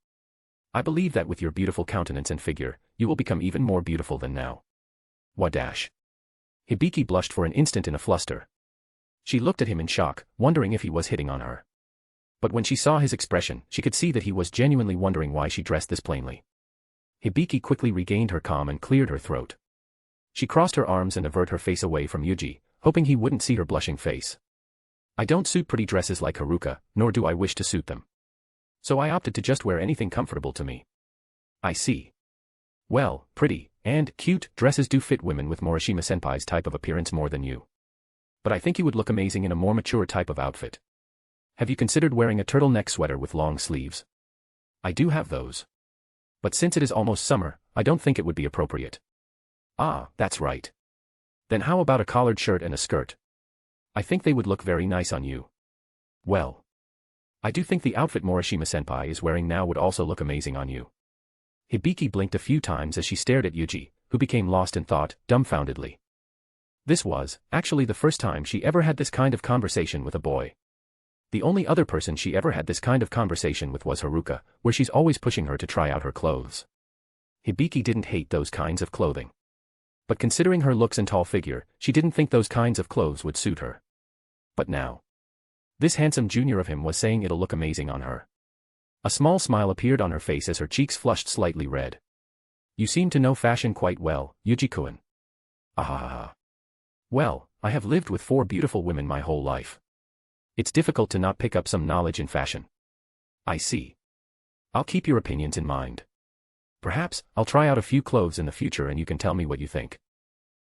I believe that with your beautiful countenance and figure, you will become even more beautiful than now. Wadash. Hibiki blushed for an instant in a fluster. She looked at him in shock, wondering if he was hitting on her. But when she saw his expression, she could see that he was genuinely wondering why she dressed this plainly. Hibiki quickly regained her calm and cleared her throat. She crossed her arms and averted her face away from Yuji, hoping he wouldn't see her blushing face. I don't suit pretty dresses like Haruka, nor do I wish to suit them. So I opted to just wear anything comfortable to me. I see. Well, pretty and cute dresses do fit women with Morishima-senpai's type of appearance more than you. But I think you would look amazing in a more mature type of outfit. Have you considered wearing a turtleneck sweater with long sleeves? I do have those. But since it is almost summer, I don't think it would be appropriate. That's right. Then how about a collared shirt and a skirt? I think they would look very nice on you. Well, I do think the outfit Morishima-senpai is wearing now would also look amazing on you. Hibiki blinked a few times as she stared at Yuji, who became lost in thought, dumbfoundedly. This was, actually the first time she ever had this kind of conversation with a boy. The only other person she ever had this kind of conversation with was Haruka, where she's always pushing her to try out her clothes. Hibiki didn't hate those kinds of clothing. But considering her looks and tall figure, she didn't think those kinds of clothes would suit her. But now, this handsome junior of him was saying it'll look amazing on her. A small smile appeared on her face as her cheeks flushed slightly red. You seem to know fashion quite well, Yuji-kun. Ahahaha. Well, I have lived with 4 beautiful women my whole life. It's difficult to not pick up some knowledge in fashion. I see. I'll keep your opinions in mind. Perhaps, I'll try out a few clothes in the future and you can tell me what you think.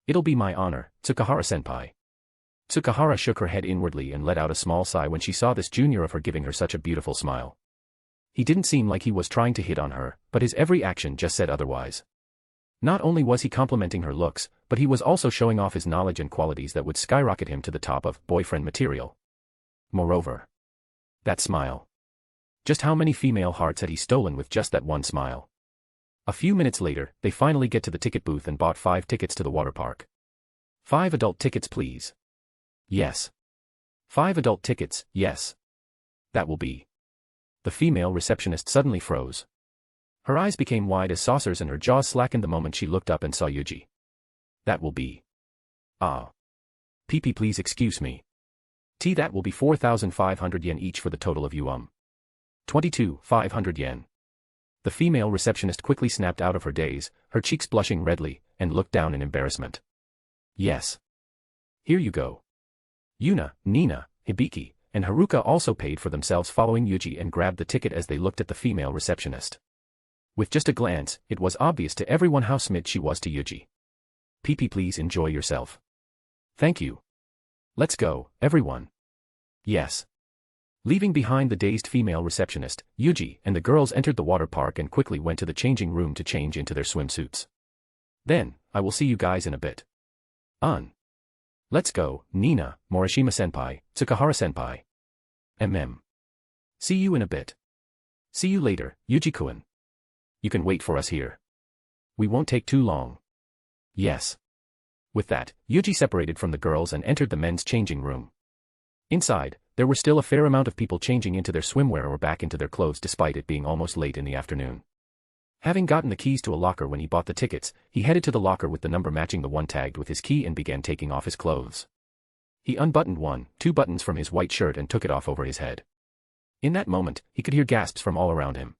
It'll be my honor, Tsubakihara-senpai. Tsubakihara shook her head inwardly and let out a small sigh when she saw this junior of her giving her such a beautiful smile. He didn't seem like he was trying to hit on her, but his every action just said otherwise. Not only was he complimenting her looks, but he was also showing off his knowledge and qualities that would skyrocket him to the top of boyfriend material. Moreover, that smile. Just how many female hearts had he stolen with just that one smile? A few minutes later, they finally get to the ticket booth and bought 5 tickets to the water park. 5 adult tickets please. Yes. 5 adult tickets, yes. That will be. The female receptionist suddenly froze. Her eyes became wide as saucers and her jaws slackened the moment she looked up and saw Yuji. That will be. PP please excuse me. That will be 4,500 yen each for the total of you 22,500 yen. The female receptionist quickly snapped out of her daze, her cheeks blushing redly, and looked down in embarrassment. Yes. Here you go. Yuna, Nina, Hibiki, and Haruka also paid for themselves following Yuuji and grabbed the ticket as they looked at the female receptionist. With just a glance, it was obvious to everyone how smitten she was to Yuuji. PP, please enjoy yourself. Thank you. Let's go, everyone. Yes. Leaving behind the dazed female receptionist, Yuuji and the girls entered the water park and quickly went to the changing room to change into their swimsuits. Then, I will see you guys in a bit. Let's go, Nina, Morishima-senpai, Tsukahara-senpai. See you in a bit. See you later, Yuuji-kun. You can wait for us here. We won't take too long. Yes. With that, Yuuji separated from the girls and entered the men's changing room. Inside, there were still a fair amount of people changing into their swimwear or back into their clothes despite it being almost late in the afternoon. Having gotten the keys to a locker when he bought the tickets, he headed to the locker with the number matching the one tagged with his key and began taking off his clothes. He unbuttoned two buttons from his white shirt and took it off over his head. In that moment, he could hear gasps from all around him.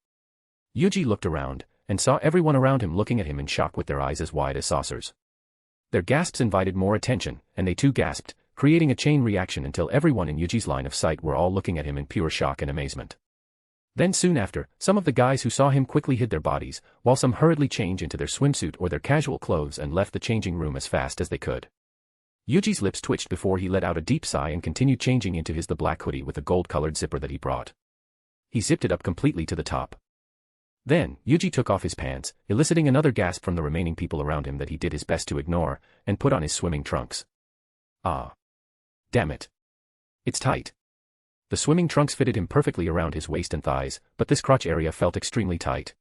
Yuuji looked around, and saw everyone around him looking at him in shock with their eyes as wide as saucers. Their gasps invited more attention, and they too gasped, creating a chain reaction until everyone in Yuji's line of sight were all looking at him in pure shock and amazement. Then soon after, some of the guys who saw him quickly hid their bodies, while some hurriedly changed into their swimsuit or their casual clothes and left the changing room as fast as they could. Yuji's lips twitched before he let out a deep sigh and continued changing into the black hoodie with a gold-colored zipper that he brought. He zipped it up completely to the top. Then, Yuuji took off his pants, eliciting another gasp from the remaining people around him that he did his best to ignore, and put on his swimming trunks. Ah. Damn it. It's tight. The swimming trunks fitted him perfectly around his waist and thighs, but this crotch area felt extremely tight.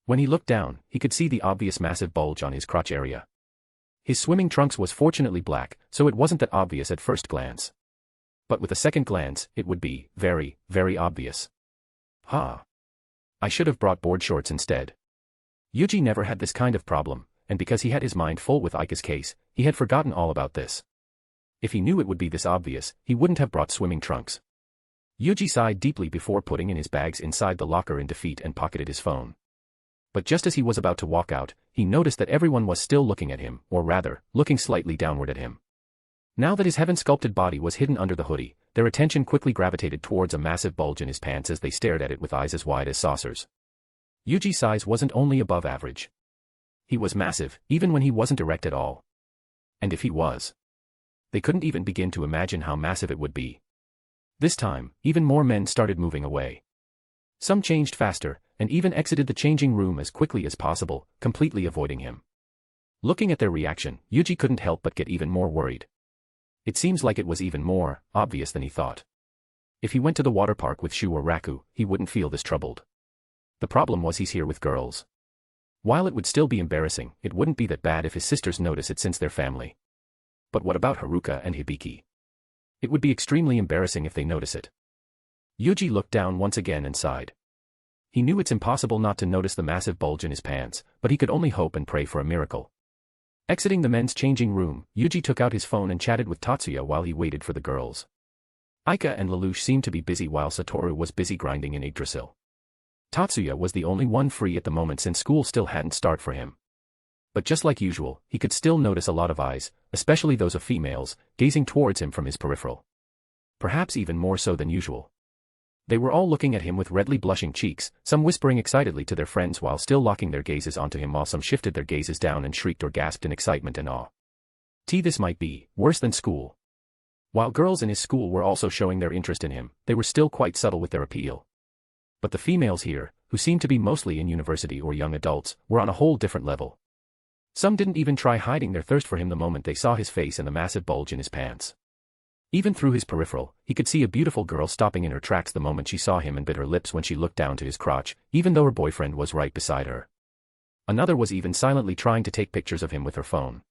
When he looked down, he could see the obvious massive bulge on his crotch area. His swimming trunks was fortunately black, so it wasn't that obvious at first glance. But with a second glance, it would be very, very obvious. I should have brought board shorts instead. Yuuji never had this kind of problem, and because he had his mind full with Aika's case, he had forgotten all about this. If he knew it would be this obvious, he wouldn't have brought swimming trunks. Yuuji sighed deeply before putting in his bags inside the locker in defeat and pocketed his phone. But just as he was about to walk out, he noticed that everyone was still looking at him, or rather, looking slightly downward at him. Now that his heaven-sculpted body was hidden under the hoodie, their attention quickly gravitated towards a massive bulge in his pants as they stared at it with eyes as wide as saucers. Yuuji's size wasn't only above average. He was massive, even when he wasn't erect at all. And if he was, they couldn't even begin to imagine how massive it would be. This time, even more men started moving away. Some changed faster, and even exited the changing room as quickly as possible, completely avoiding him. Looking at their reaction, Yuuji couldn't help but get even more worried. It seems like it was even more obvious than he thought. If he went to the water park with Shu or Raku, he wouldn't feel this troubled. The problem was he's here with girls. While it would still be embarrassing, it wouldn't be that bad if his sisters notice it since they're family. But what about Haruka and Hibiki? It would be extremely embarrassing if they notice it. Yuuji looked down once again and sighed. He knew it's impossible not to notice the massive bulge in his pants, but he could only hope and pray for a miracle. Exiting the men's changing room, Yuuji took out his phone and chatted with Tatsuya while he waited for the girls. Aika and Lelouch seemed to be busy while Satoru was busy grinding in Yggdrasil. Tatsuya was the only one free at the moment since school still hadn't started for him. But just like usual, he could still notice a lot of eyes, especially those of females, gazing towards him from his peripheral. Perhaps even more so than usual. They were all looking at him with redly blushing cheeks, some whispering excitedly to their friends while still locking their gazes onto him while some shifted their gazes down and shrieked or gasped in excitement and awe. This might be worse than school. While girls in his school were also showing their interest in him, they were still quite subtle with their appeal. But the females here, who seemed to be mostly in university or young adults, were on a whole different level. Some didn't even try hiding their thirst for him the moment they saw his face and the massive bulge in his pants. Even through his peripheral, he could see a beautiful girl stopping in her tracks the moment she saw him and bit her lips when she looked down to his crotch, even though her boyfriend was right beside her. Another was even silently trying to take pictures of him with her phone.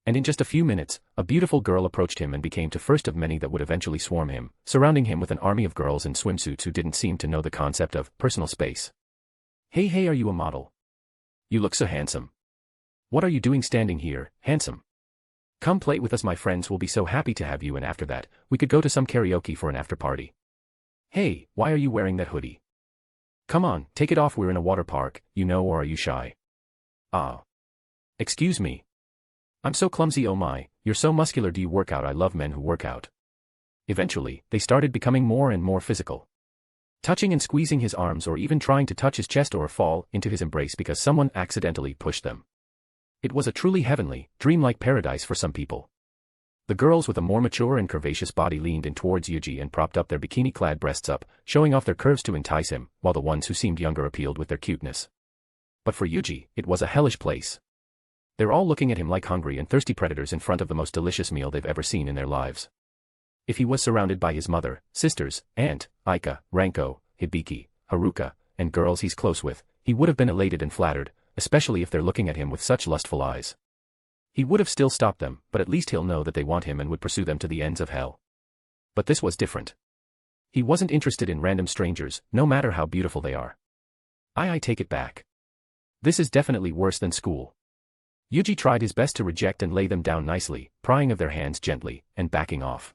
And in just a few minutes, a beautiful girl approached him and became the first of many that would eventually swarm him, surrounding him with an army of girls in swimsuits who didn't seem to know the concept of personal space. Hey, are you a model? You look so handsome. What are you doing standing here, handsome? Come play with us, my friends will be so happy to have you, and after that, we could go to some karaoke for an after party. Hey, why are you wearing that hoodie? Come on, take it off, we're in a water park, you know, or are you shy? Ah. Excuse me. I'm so clumsy, oh my, you're so muscular, do you work out? I love men who work out. Eventually, they started becoming more and more physical. Touching and squeezing his arms, or even trying to touch his chest or fall into his embrace because someone accidentally pushed them. It was a truly heavenly, dreamlike paradise for some people. The girls with a more mature and curvaceous body leaned in towards Yuuji and propped up their bikini-clad breasts up, showing off their curves to entice him, while the ones who seemed younger appealed with their cuteness. But for Yuuji, it was a hellish place. They're all looking at him like hungry and thirsty predators in front of the most delicious meal they've ever seen in their lives. If he was surrounded by his mother, sisters, aunt, Aika, Ranko, Hibiki, Haruka, and girls he's close with, he would have been elated and flattered, especially if they're looking at him with such lustful eyes. He would have still stopped them, but at least he'll know that they want him and would pursue them to the ends of hell. But this was different. He wasn't interested in random strangers, no matter how beautiful they are. I take it back. This is definitely worse than school. Yuuji tried his best to reject and lay them down nicely, prying of their hands gently, and backing off.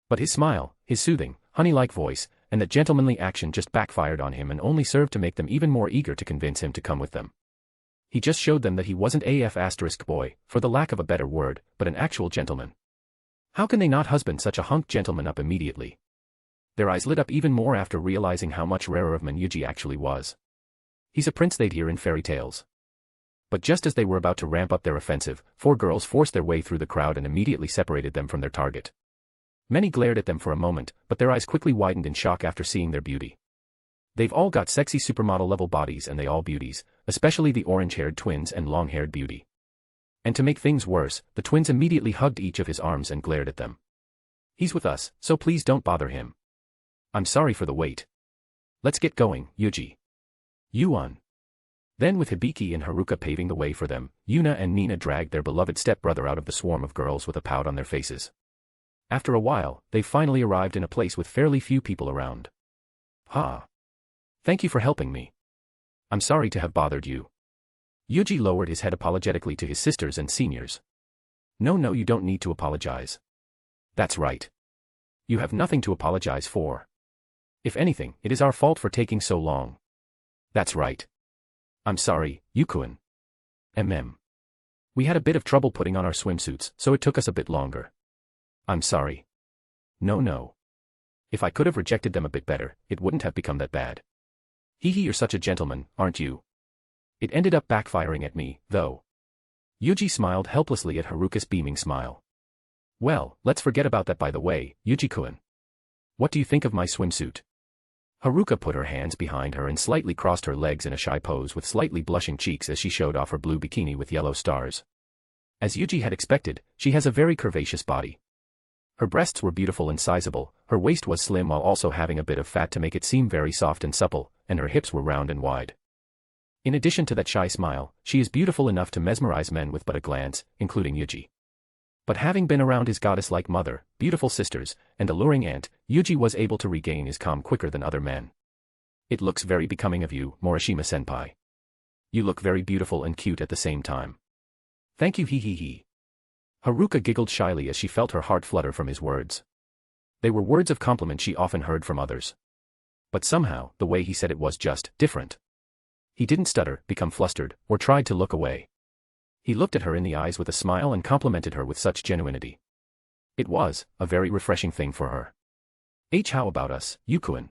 But his smile, his soothing, honey-like voice, and that gentlemanly action just backfired on him and only served to make them even more eager to convince him to come with them. He just showed them that he wasn't a boy, for the lack of a better word, but an actual gentleman. How can they not husband such a hunk gentleman up immediately? Their eyes lit up even more after realizing how much rarer of man Yuuji actually was. He's a prince they'd hear in fairy tales. But just as they were about to ramp up their offensive, 4 girls forced their way through the crowd and immediately separated them from their target. Many glared at them for a moment, but their eyes quickly widened in shock after seeing their beauty. They've all got sexy supermodel-level bodies, and they all beauties, especially the orange-haired twins and long-haired beauty. And to make things worse, the twins immediately hugged each of his arms and glared at them. He's with us, so please don't bother him. I'm sorry for the wait. Let's get going, Yuuji. Yuan. Then with Hibiki and Haruka paving the way for them, Yuna and Nina dragged their beloved stepbrother out of the swarm of girls with a pout on their faces. After a while, they finally arrived in a place with fairly few people around. Ha. Thank you for helping me. I'm sorry to have bothered you. Yuuji lowered his head apologetically to his sisters and seniors. No, you don't need to apologize. That's right. You have nothing to apologize for. If anything, it is our fault for taking so long. That's right. I'm sorry, Yukuin. We had a bit of trouble putting on our swimsuits, so it took us a bit longer. I'm sorry. No. If I could have rejected them a bit better, it wouldn't have become that bad. You're such a gentleman, aren't you? It ended up backfiring at me, though. Yuuji smiled helplessly at Haruka's beaming smile. Well, let's forget about that by the way, Yuuji-kun. What do you think of my swimsuit? Haruka put her hands behind her and slightly crossed her legs in a shy pose with slightly blushing cheeks as she showed off her blue bikini with yellow stars. As Yuuji had expected, she has a very curvaceous body. Her breasts were beautiful and sizable, her waist was slim while also having a bit of fat to make it seem very soft and supple, and her hips were round and wide. In addition to that shy smile, she is beautiful enough to mesmerize men with but a glance, including Yuuji. But having been around his goddess-like mother, beautiful sisters, and alluring aunt, Yuuji was able to regain his calm quicker than other men. It looks very becoming of you, Morishima-senpai. You look very beautiful and cute at the same time. Thank you, he. Haruka giggled shyly as she felt her heart flutter from his words. They were words of compliment she often heard from others. But somehow, the way he said it was just different. He didn't stutter, become flustered, or tried to look away. He looked at her in the eyes with a smile and complimented her with such genuinity. It was a very refreshing thing for her. How about us, Yukuin?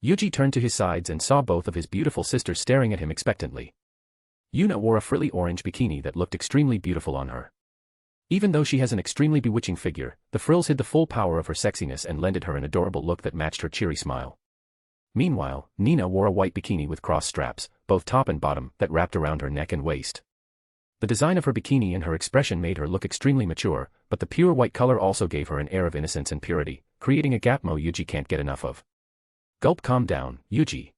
Yuuji turned to his sides and saw both of his beautiful sisters staring at him expectantly. Yuna wore a frilly orange bikini that looked extremely beautiful on her. Even though she has an extremely bewitching figure, the frills hid the full power of her sexiness and lended her an adorable look that matched her cheery smile. Meanwhile, Nina wore a white bikini with cross straps, both top and bottom, that wrapped around her neck and waist. The design of her bikini and her expression made her look extremely mature, but the pure white color also gave her an air of innocence and purity, creating a gap Yuuji can't get enough of. Gulp, calm down, Yuuji.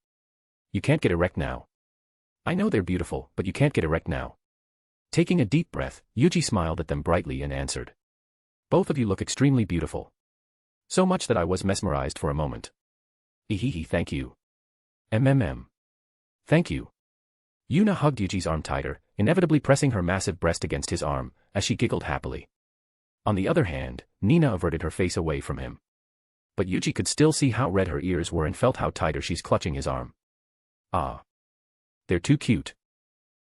You can't get erect now. I know they're beautiful, but you can't get erect now. Taking a deep breath, Yuuji smiled at them brightly and answered. Both of you look extremely beautiful. So much that I was mesmerized for a moment. Thank you. Thank you. Yuna hugged Yuuji's arm tighter, inevitably pressing her massive breast against his arm, as she giggled happily. On the other hand, Nina averted her face away from him. But Yuuji could still see how red her ears were and felt how tighter she's clutching his arm. Ah. They're too cute.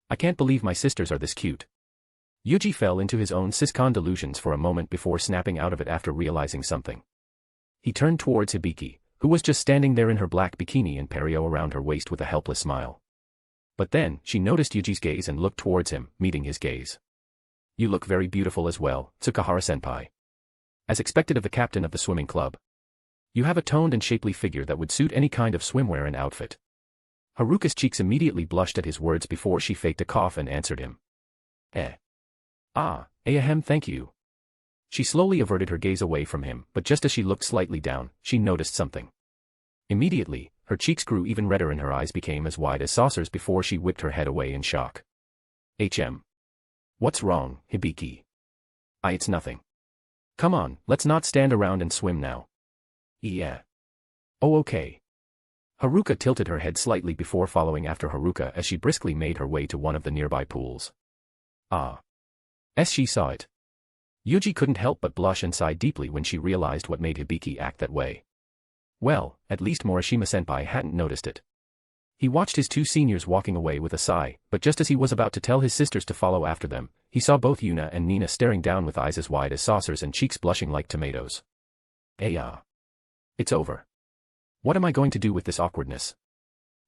I can't believe my sisters are this cute. Yuuji fell into his own siscon delusions for a moment before snapping out of it after realizing something. He turned towards Hibiki, who was just standing there in her black bikini and pareo around her waist with a helpless smile. But then, she noticed Yuji's gaze and looked towards him, meeting his gaze. You look very beautiful as well, Tsubakihara-senpai. As expected of the captain of the swimming club. You have a toned and shapely figure that would suit any kind of swimwear and outfit. Haruka's cheeks immediately blushed at his words before she faked a cough and answered him. Ahem, thank you. She slowly averted her gaze away from him, but just as she looked slightly down, she noticed something. Immediately, her cheeks grew even redder and her eyes became as wide as saucers before she whipped her head away in shock. What's wrong, Hibiki? It's nothing. Come on, let's not stand around and swim now. Yeah. Oh, okay. Haruka tilted her head slightly before following after Haruka as she briskly made her way to one of the nearby pools. As she saw it. Yuuji couldn't help but blush and sigh deeply when she realized what made Hibiki act that way. Well, at least Morishima-senpai hadn't noticed it. He watched his two seniors walking away with a sigh, but just as he was about to tell his sisters to follow after them, he saw both Yuna and Nina staring down with eyes as wide as saucers and cheeks blushing like tomatoes. It's over. What am I going to do with this awkwardness?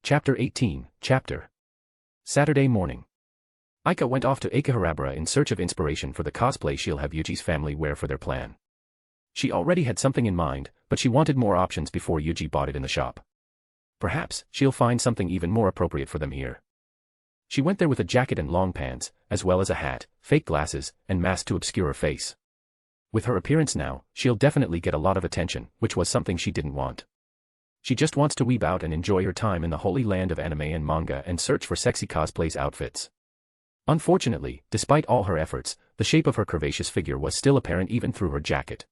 Chapter 18, Saturday morning. Aika went off to Akihabara in search of inspiration for the cosplay she'll have Yuji's family wear for their plan. She already had something in mind, but she wanted more options before Yuuji bought it in the shop. Perhaps she'll find something even more appropriate for them here. She went there with a jacket and long pants, as well as a hat, fake glasses, and mask to obscure her face. With her appearance now, she'll definitely get a lot of attention, which was something she didn't want. She just wants to weeb out and enjoy her time in the holy land of anime and manga and search for sexy cosplays outfits. Unfortunately, despite all her efforts, the shape of her curvaceous figure was still apparent even through her jacket.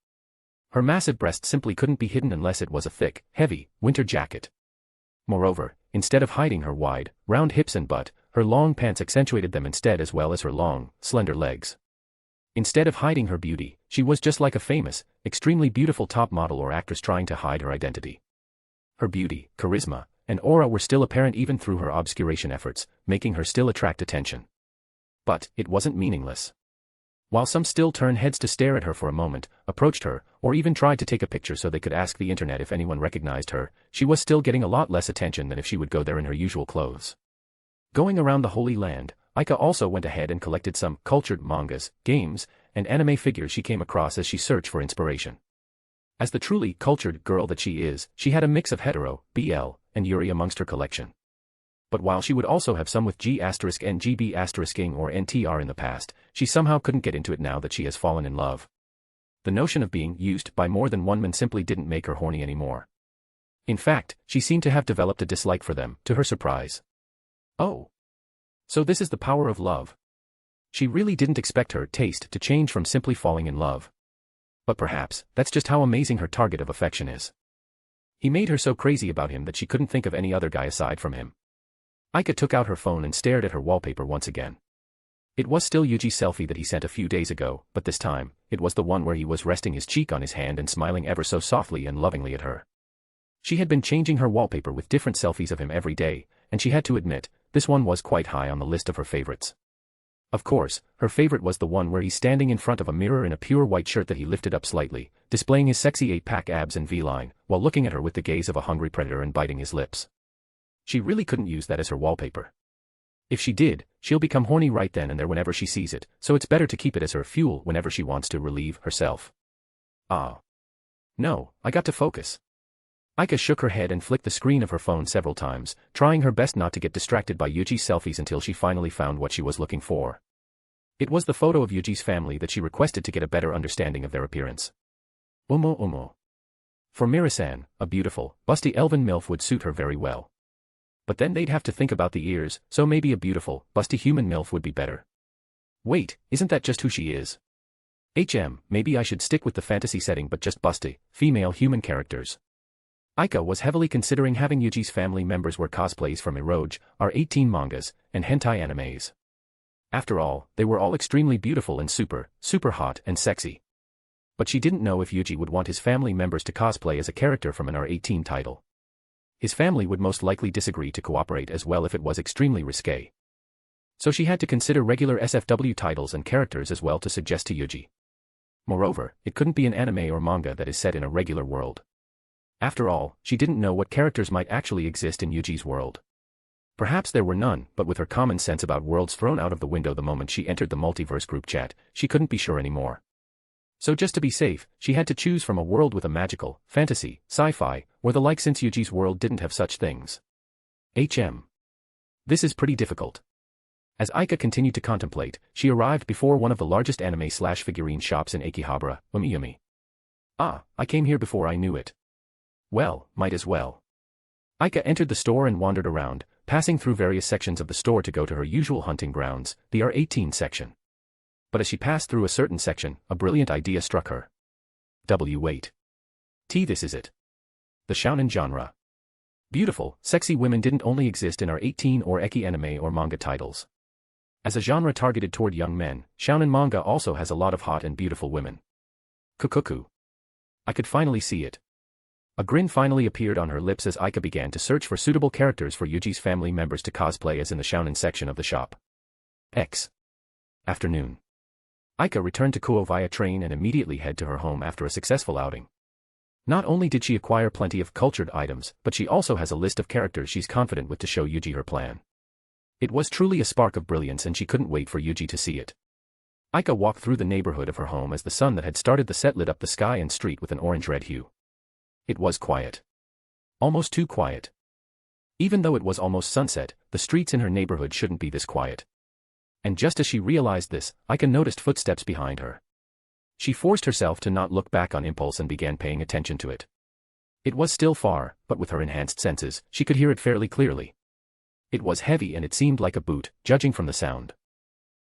Her massive breasts simply couldn't be hidden unless it was a thick, heavy, winter jacket. Moreover, instead of hiding her wide, round hips and butt, her long pants accentuated them instead as well as her long, slender legs. Instead of hiding her beauty, she was just like a famous, extremely beautiful top model or actress trying to hide her identity. Her beauty, charisma, and aura were still apparent even through her obscuration efforts, making her still attract attention. But it wasn't meaningless. While some still turned heads to stare at her for a moment, approached her, or even tried to take a picture so they could ask the internet if anyone recognized her, she was still getting a lot less attention than if she would go there in her usual clothes. Going around the Holy Land, Aika also went ahead and collected some cultured mangas, games, and anime figures she came across as she searched for inspiration. As the truly cultured girl that she is, she had a mix of hetero, BL, and yuri amongst her collection. But while she would also have some with G** and GB**ing or NTR in the past, she somehow couldn't get into it now that she has fallen in love. The notion of being used by more than one man simply didn't make her horny anymore. In fact, she seemed to have developed a dislike for them, to her surprise. Oh. So this is the power of love. She really didn't expect her taste to change from simply falling in love. But perhaps, that's just how amazing her target of affection is. He made her so crazy about him that she couldn't think of any other guy aside from him. Aika took out her phone and stared at her wallpaper once again. It was still Yuji's selfie that he sent a few days ago, but this time, it was the one where he was resting his cheek on his hand and smiling ever so softly and lovingly at her. She had been changing her wallpaper with different selfies of him every day, and she had to admit, this one was quite high on the list of her favorites. Of course, her favorite was the one where he's standing in front of a mirror in a pure white shirt that he lifted up slightly, displaying his sexy 8-pack abs and V-line, while looking at her with the gaze of a hungry predator and biting his lips. She really couldn't use that as her wallpaper. If she did, she'll become horny right then and there whenever she sees it, so it's better to keep it as her fuel whenever she wants to relieve herself. No, I got to focus. Aika shook her head and flicked the screen of her phone several times, trying her best not to get distracted by Yuji's selfies until she finally found what she was looking for. It was the photo of Yuji's family that she requested to get a better understanding of their appearance. For Mira-san, a beautiful, busty elven MILF would suit her very well. But then they'd have to think about the ears, so maybe a beautiful, busty human MILF would be better. Wait, isn't that just who she is? Maybe I should stick with the fantasy setting but just busty, female human characters. Aika was heavily considering having Yuji's family members wear cosplays from eroge, R18 mangas, and hentai animes. After all, they were all extremely beautiful and super hot and sexy. But she didn't know if Yuuji would want his family members to cosplay as a character from an R18 title. His family would most likely disagree to cooperate as well if it was extremely risque. So she had to consider regular SFW titles and characters as well to suggest to Yuuji. Moreover, it couldn't be an anime or manga that is set in a regular world. After all, she didn't know what characters might actually exist in Yuuji's world. Perhaps there were none, but with her common sense about worlds thrown out of the window the moment she entered the Multiverse Group Chat, she couldn't be sure anymore. So just to be safe, she had to choose from a world with a magical, fantasy, sci-fi, or the like since Yuuji's world didn't have such things. This is pretty difficult. As Aika continued to contemplate, she arrived before one of the largest anime/figurine shops in Akihabara, Umiyumi. Ah, I came here before I knew it. Well, might as well. Aika entered the store and wandered around, passing through various sections of the store to go to her usual hunting grounds, the R18 section. But as she passed through a certain section, a brilliant idea struck her. Wait. This is it. The shounen genre. Beautiful, sexy women didn't only exist in R18 or eki anime or manga titles. As a genre targeted toward young men, shounen manga also has a lot of hot and beautiful women. Kukuku. I could finally see it. A grin finally appeared on her lips as Aika began to search for suitable characters for Yuuji's family members to cosplay as in the shounen section of the shop. Afternoon. Aika returned to Kuo via train and immediately head to her home after a successful outing. Not only did she acquire plenty of cultured items, but she also has a list of characters she's confident with to show Yuuji her plan. It was truly a spark of brilliance and she couldn't wait for Yuuji to see it. Aika walked through the neighborhood of her home as the sun that had started the set lit up the sky and street with an orange-red hue. It was quiet. Almost too quiet. Even though it was almost sunset, the streets in her neighborhood shouldn't be this quiet. And just as she realized this, Aika noticed footsteps behind her. She forced herself to not look back on impulse and began paying attention to it. It was still far, but with her enhanced senses, she could hear it fairly clearly. It was heavy and it seemed like a boot, judging from the sound.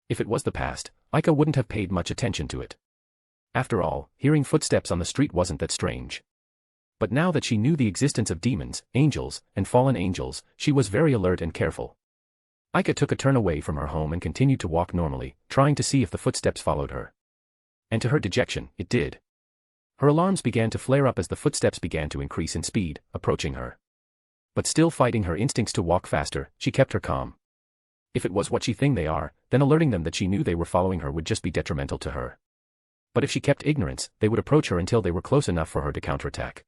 If it was the past, Aika wouldn't have paid much attention to it. After all, hearing footsteps on the street wasn't that strange. But now that she knew the existence of demons, angels, and fallen angels, she was very alert and careful. Aika took a turn away from her home and continued to walk normally, trying to see if the footsteps followed her. And to her dejection, it did. Her alarms began to flare up as the footsteps began to increase in speed, approaching her. But still fighting her instincts to walk faster, she kept her calm. If it was what she think they are, then alerting them that she knew they were following her would just be detrimental to her. But if she kept ignorance, they would approach her until they were close enough for her to counterattack.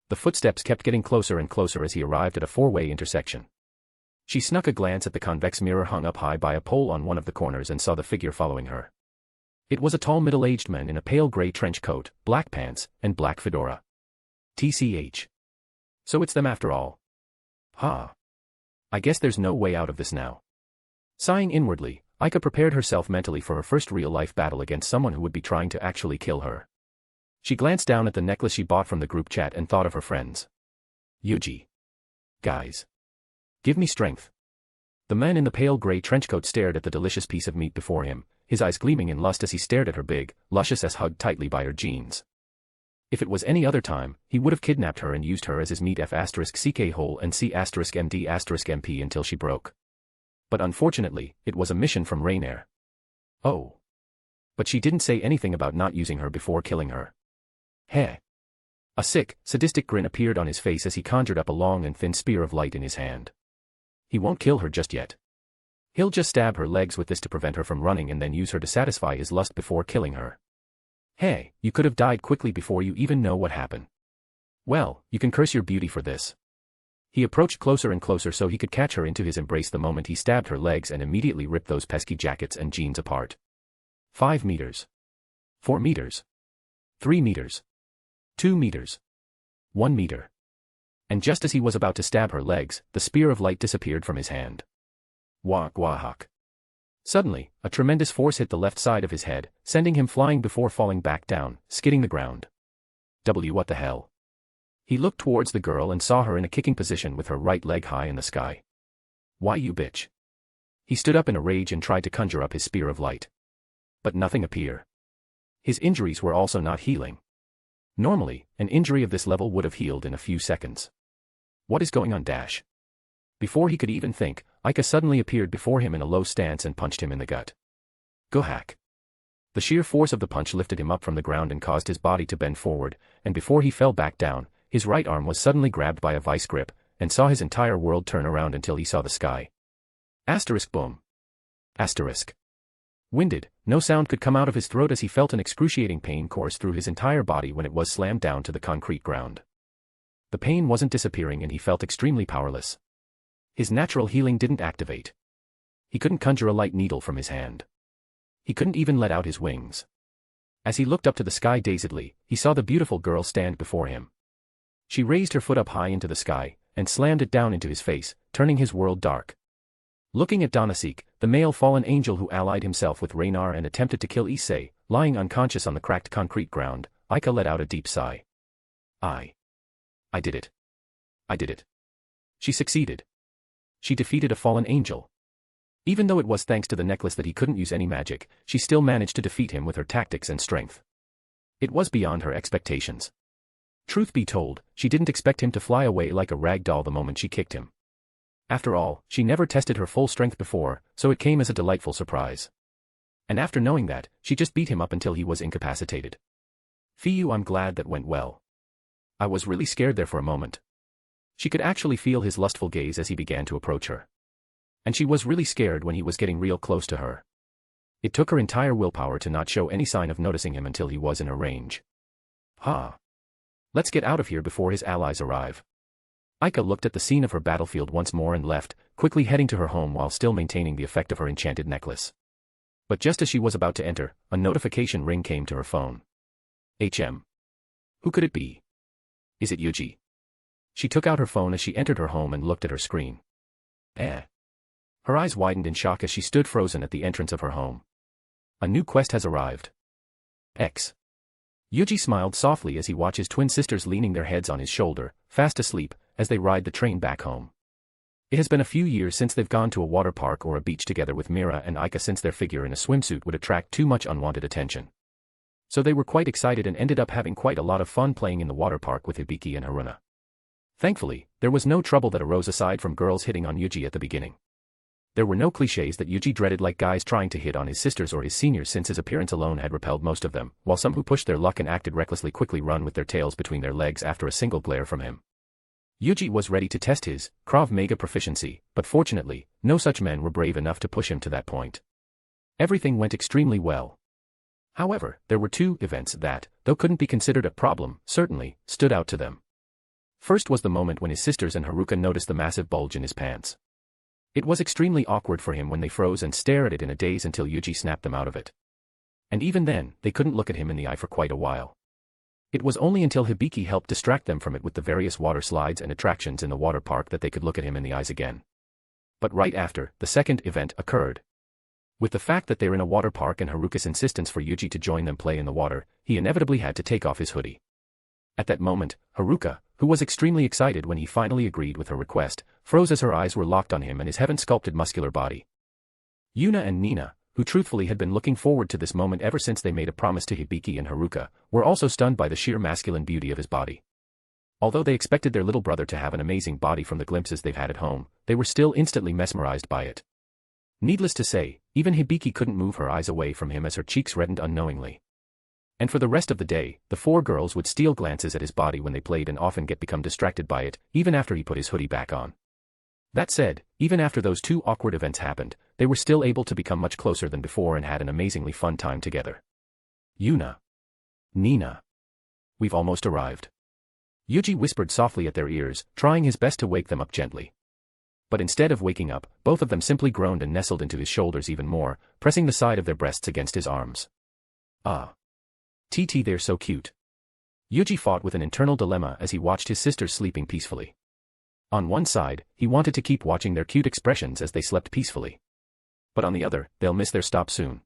The footsteps kept getting closer and closer as he arrived at a four-way intersection. She snuck a glance at the convex mirror hung up high by a pole on one of the corners and saw the figure following her. It was a tall middle-aged man in a pale gray trench coat, black pants, and black fedora. TCH. So it's them after all. I guess there's no way out of this now. Sighing inwardly, Aika prepared herself mentally for her first real-life battle against someone who would be trying to actually kill her. She glanced down at the necklace she bought from the group chat and thought of her friends. Yuuji. Guys. Give me strength. The man in the pale gray trenchcoat stared at the delicious piece of meat before him, his eyes gleaming in lust as he stared at her big, luscious ass hugged tightly by her jeans. If it was any other time, he would have kidnapped her and used her as his meat F*CK hole and C*MD*MP until she broke. But unfortunately, it was a mission from Rainair. Oh. But she didn't say anything about not using her before killing her. Heh. A sick, sadistic grin appeared on his face as he conjured up a long and thin spear of light in his hand. He won't kill her just yet. He'll just stab her legs with this to prevent her from running and then use her to satisfy his lust before killing her. Hey, you could have died quickly before you even know what happened. Well, you can curse your beauty for this. He approached closer and closer so he could catch her into his embrace the moment he stabbed her legs and immediately ripped those pesky jackets and jeans apart. 5 meters. 4 meters. 3 meters. 2 meters. 1 meter. And just as he was about to stab her legs, the spear of light disappeared from his hand. Wahak. Suddenly, a tremendous force hit the left side of his head, sending him flying before falling back down, skidding the ground. What the hell? He looked towards the girl and saw her in a kicking position with her right leg high in the sky. Why you bitch? He stood up in a rage and tried to conjure up his spear of light. But nothing appeared. His injuries were also not healing. Normally, an injury of this level would have healed in a few seconds. What is going on? Before he could even think, Aika suddenly appeared before him in a low stance and punched him in the gut. Go hack. The sheer force of the punch lifted him up from the ground and caused his body to bend forward, and before he fell back down, his right arm was suddenly grabbed by a vice grip, and saw his entire world turn around until he saw the sky. Asterisk boom. Asterisk. Winded, no sound could come out of his throat as he felt an excruciating pain course through his entire body when it was slammed down to the concrete ground. The pain wasn't disappearing and he felt extremely powerless. His natural healing didn't activate. He couldn't conjure a light needle from his hand. He couldn't even let out his wings. As he looked up to the sky dazedly, he saw the beautiful girl stand before him. She raised her foot up high into the sky, and slammed it down into his face, turning his world dark. Looking at Donasek, the male fallen angel who allied himself with Raynar and attempted to kill Issei, lying unconscious on the cracked concrete ground, Aika let out a deep sigh. I did it. I did it. She succeeded. She defeated a fallen angel. Even though it was thanks to the necklace that he couldn't use any magic, she still managed to defeat him with her tactics and strength. It was beyond her expectations. Truth be told, she didn't expect him to fly away like a rag doll the moment she kicked him. After all, she never tested her full strength before, so it came as a delightful surprise. And after knowing that, she just beat him up until he was incapacitated. Phew, I'm glad that went well. I was really scared there for a moment. She could actually feel his lustful gaze as he began to approach her. And she was really scared when he was getting real close to her. It took her entire willpower to not show any sign of noticing him until he was in her range. Let's get out of here before his allies arrive. Aika looked at the scene of her battlefield once more and left, quickly heading to her home while still maintaining the effect of her enchanted necklace. But just as she was about to enter, a notification ring came to her phone. Who could it be? Is it Yuuji? She took out her phone as she entered her home and looked at her screen. Her eyes widened in shock as she stood frozen at the entrance of her home. A new quest has arrived. Yuuji smiled softly as he watched his twin sisters leaning their heads on his shoulder, fast asleep, as they ride the train back home. It has been a few years since they've gone to a water park or a beach together with Mira and Aika since their figure in a swimsuit would attract too much unwanted attention. So they were quite excited and ended up having quite a lot of fun playing in the water park with Hibiki and Haruna. Thankfully, there was no trouble that arose aside from girls hitting on Yuuji at the beginning. There were no clichés that Yuuji dreaded like guys trying to hit on his sisters or his seniors since his appearance alone had repelled most of them, while some who pushed their luck and acted recklessly quickly run with their tails between their legs after a single glare from him. Yuuji was ready to test his Krav Maga proficiency, but fortunately, no such men were brave enough to push him to that point. Everything went extremely well. However, there were two events that, though couldn't be considered a problem, certainly stood out to them. First was the moment when his sisters and Haruka noticed the massive bulge in his pants. It was extremely awkward for him when they froze and stared at it in a daze until Yuuji snapped them out of it. And even then, they couldn't look at him in the eye for quite a while. It was only until Hibiki helped distract them from it with the various water slides and attractions in the water park that they could look at him in the eyes again. But right after, the second event occurred. With the fact that they're in a water park and Haruka's insistence for Yuuji to join them play in the water, he inevitably had to take off his hoodie. At that moment, Haruka, who was extremely excited when he finally agreed with her request, froze as her eyes were locked on him and his heaven-sculpted muscular body. Yuna and Nina, who truthfully had been looking forward to this moment ever since they made a promise to Hibiki and Haruka, were also stunned by the sheer masculine beauty of his body. Although they expected their little brother to have an amazing body from the glimpses they've had at home, they were still instantly mesmerized by it. Needless to say, even Hibiki couldn't move her eyes away from him as her cheeks reddened unknowingly. And for the rest of the day, the four girls would steal glances at his body when they played and often become distracted by it, even after he put his hoodie back on. That said, even after those two awkward events happened, they were still able to become much closer than before and had an amazingly fun time together. Yuna. Nina. We've almost arrived. Yuuji whispered softly at their ears, trying his best to wake them up gently. But instead of waking up, both of them simply groaned and nestled into his shoulders even more, pressing the side of their breasts against his arms. They're so cute. Yuuji fought with an internal dilemma as he watched his sisters sleeping peacefully. On one side, he wanted to keep watching their cute expressions as they slept peacefully. But on the other, they'll miss their stop soon.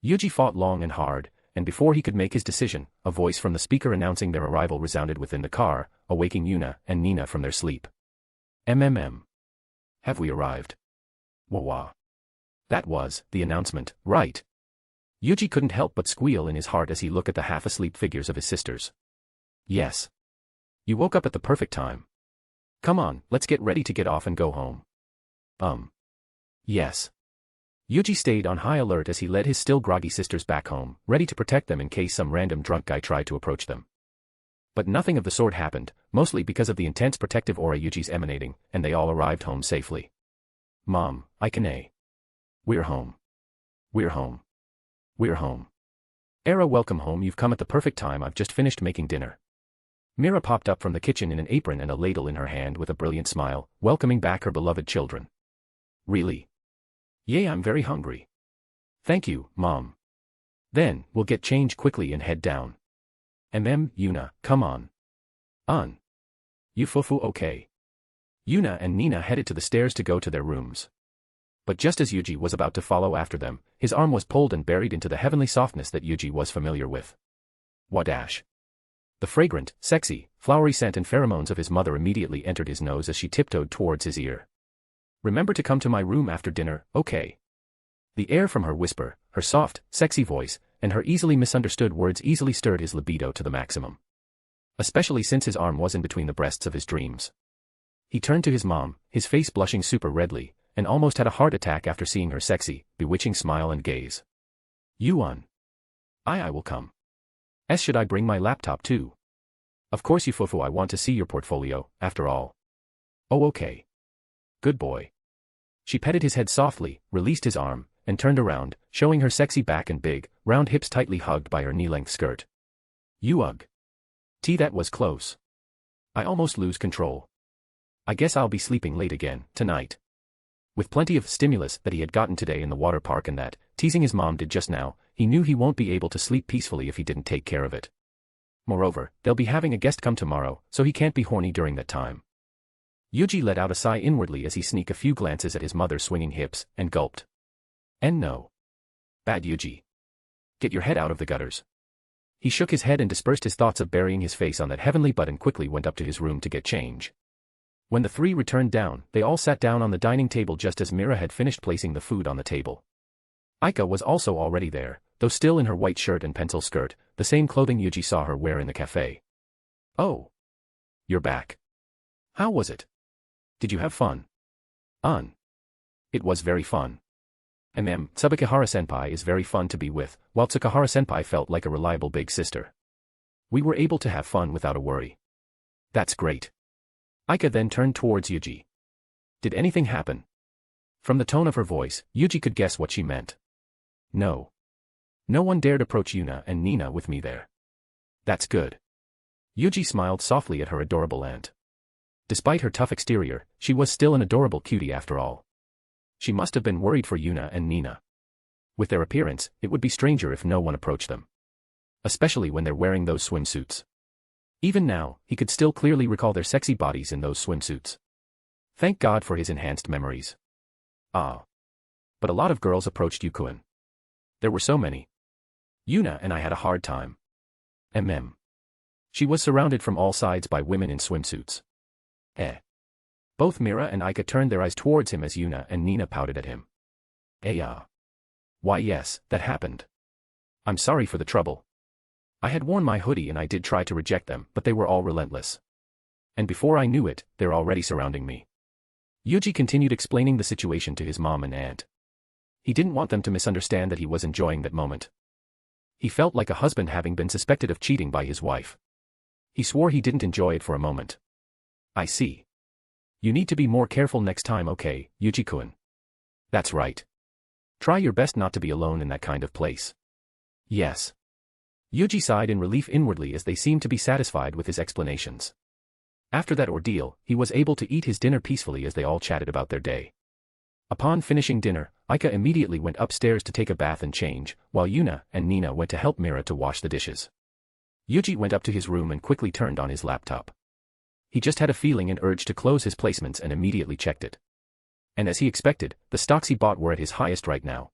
Yuuji fought long and hard, and before he could make his decision, a voice from the speaker announcing their arrival resounded within the car, awaking Yuna and Nina from their sleep. Have we arrived? Wah. That was the announcement, right? Yuuji couldn't help but squeal in his heart as he looked at the half-asleep figures of his sisters. Yes. You woke up at the perfect time. Come on, let's get ready to get off and go home. Yes. Yuji stayed on high alert as he led his still groggy sisters back home, ready to protect them in case some random drunk guy tried to approach them. But nothing of the sort happened, mostly because of the intense protective aura Yuji's emanating, and they all arrived home safely. Mom, Aikane. We're home. We're home. We're home. Era, welcome home, you've come at the perfect time, I've just finished making dinner. Mira popped up from the kitchen in an apron and a ladle in her hand with a brilliant smile, welcoming back her beloved children. Really? Yay, I'm very hungry. Thank you, Mom. Then, we'll get changed quickly and head down. Yuna, come on. You fufu okay? Yuna and Nina headed to the stairs to go to their rooms. But just as Yuji was about to follow after them, his arm was pulled and buried into the heavenly softness that Yuji was familiar with. Wadash. The fragrant, sexy, flowery scent and pheromones of his mother immediately entered his nose as she tiptoed towards his ear. Remember to come to my room after dinner, okay? The air from her whisper, her soft, sexy voice, and her easily misunderstood words easily stirred his libido to the maximum. Especially since his arm was in between the breasts of his dreams. He turned to his mom, his face blushing super redly, and almost had a heart attack after seeing her sexy, bewitching smile and gaze. Yuan. I will come. Should I bring my laptop too? Of course you fufu, I want to see your portfolio, after all. Oh okay. Good boy. She petted his head softly, released his arm, and turned around, showing her sexy back and big, round hips tightly hugged by her knee-length skirt. Ugh. That was close. I almost lose control. I guess I'll be sleeping late again, tonight. With plenty of stimulus that he had gotten today in the water park and that, teasing his mom did just now, he knew he won't be able to sleep peacefully if he didn't take care of it. Moreover, they'll be having a guest come tomorrow, so he can't be horny during that time. Yuji let out a sigh inwardly as he sneaked a few glances at his mother's swinging hips, and gulped. And no. Bad Yuji. Get your head out of the gutters. He shook his head and dispersed his thoughts of burying his face on that heavenly butt and quickly went up to his room to get change. When the three returned down, they all sat down on the dining table just as Mira had finished placing the food on the table. Aika was also already there, though still in her white shirt and pencil skirt, the same clothing Yuji saw her wear in the cafe. Oh. You're back. How was it? Did you have fun? It was very fun. Tsubakihara-senpai is very fun to be with, while Tsukahara-senpai felt like a reliable big sister. We were able to have fun without a worry. That's great. Aika then turned towards Yuji. Did anything happen? From the tone of her voice, Yuji could guess what she meant. No. No one dared approach Yuna and Nina with me there. That's good. Yuji smiled softly at her adorable aunt. Despite her tough exterior, she was still an adorable cutie after all. She must have been worried for Yuna and Nina. With their appearance, it would be stranger if no one approached them. Especially when they're wearing those swimsuits. Even now, he could still clearly recall their sexy bodies in those swimsuits. Thank God for his enhanced memories. But a lot of girls approached Yukuen. There were so many. Yuna and I had a hard time. She was surrounded from all sides by women in swimsuits. Both Mira and Aika turned their eyes towards him as Yuna and Nina pouted at him. Why yes, that happened. I'm sorry for the trouble. I had worn my hoodie and I did try to reject them, but they were all relentless. And before I knew it, they're already surrounding me. Yuji continued explaining the situation to his mom and aunt. He didn't want them to misunderstand that he was enjoying that moment. He felt like a husband having been suspected of cheating by his wife. He swore he didn't enjoy it for a moment. I see. You need to be more careful next time, okay, Yuji-kun? That's right. Try your best not to be alone in that kind of place. Yes. Yuji sighed in relief inwardly as they seemed to be satisfied with his explanations. After that ordeal, he was able to eat his dinner peacefully as they all chatted about their day. Upon finishing dinner, Aika immediately went upstairs to take a bath and change, while Yuna and Nina went to help Mira to wash the dishes. Yuji went up to his room and quickly turned on his laptop. He just had a feeling and urge to close his placements and immediately checked it. And as he expected, the stocks he bought were at his highest right now.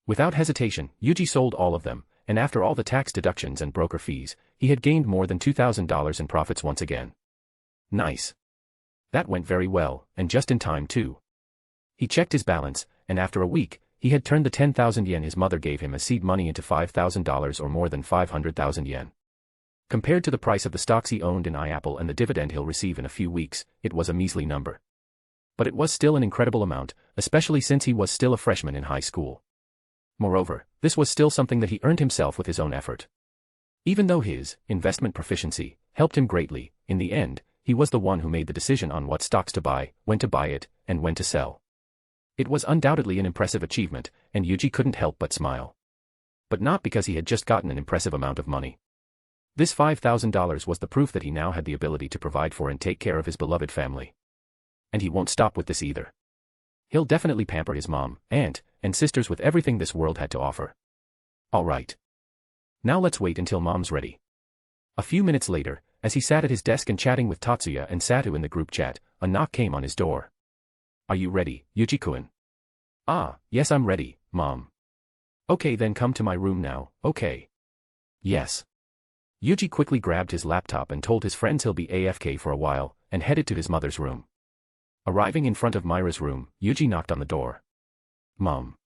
Without hesitation, Yuji sold all of them, and after all the tax deductions and broker fees, he had gained more than $2,000 in profits once again. Nice. That went very well, and just in time too. He checked his balance, and after a week, he had turned the 10,000 yen his mother gave him as seed money into $5,000 or more than 500,000 yen. Compared to the price of the stocks he owned in iApple and the dividend he'll receive in a few weeks, it was a measly number. But it was still an incredible amount, especially since he was still a freshman in high school. Moreover, this was still something that he earned himself with his own effort. Even though his investment proficiency helped him greatly, in the end, he was the one who made the decision on what stocks to buy, when to buy it, and when to sell. It was undoubtedly an impressive achievement, and Yuuji couldn't help but smile. But not because he had just gotten an impressive amount of money. This $5,000 was the proof that he now had the ability to provide for and take care of his beloved family. And he won't stop with this either. He'll definitely pamper his mom, aunt, and sisters with everything this world had to offer. Alright. Now let's wait until mom's ready. A few minutes later, as he sat at his desk and chatting with Tatsuya and Satu in the group chat, a knock came on his door. Are you ready, Yuuji-kun? Ah, yes, I'm ready, Mom. Okay, then come to my room now, okay? Yes. Yuuji quickly grabbed his laptop and told his friends he'll be AFK for a while, and headed to his mother's room. Arriving in front of Myra's room, Yuuji knocked on the door. Mom.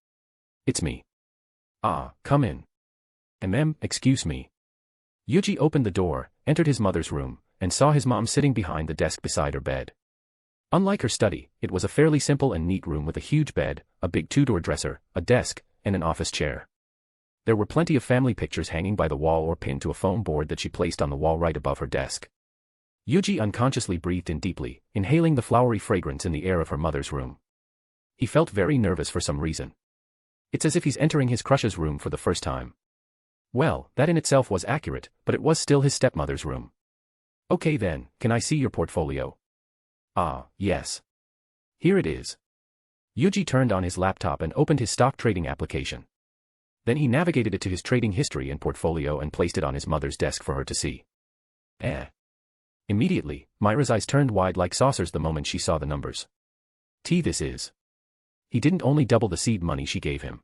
It's me. Ah, come in. Excuse me. Yuuji opened the door, entered his mother's room, and saw his mom sitting behind the desk beside her bed. Unlike her study, it was a fairly simple and neat room with a huge bed, a big two-door dresser, a desk, and an office chair. There were plenty of family pictures hanging by the wall or pinned to a foam board that she placed on the wall right above her desk. Yuuji unconsciously breathed in deeply, inhaling the flowery fragrance in the air of her mother's room. He felt very nervous for some reason. It's as if he's entering his crush's room for the first time. Well, that in itself was accurate, but it was still his stepmother's room. Okay then, can I see your portfolio? Ah, yes. Here it is. Yuuji turned on his laptop and opened his stock trading application. Then he navigated it to his trading history and portfolio and placed it on his mother's desk for her to see. Immediately, Myra's eyes turned wide like saucers the moment she saw the numbers. This is. He didn't only double the seed money she gave him.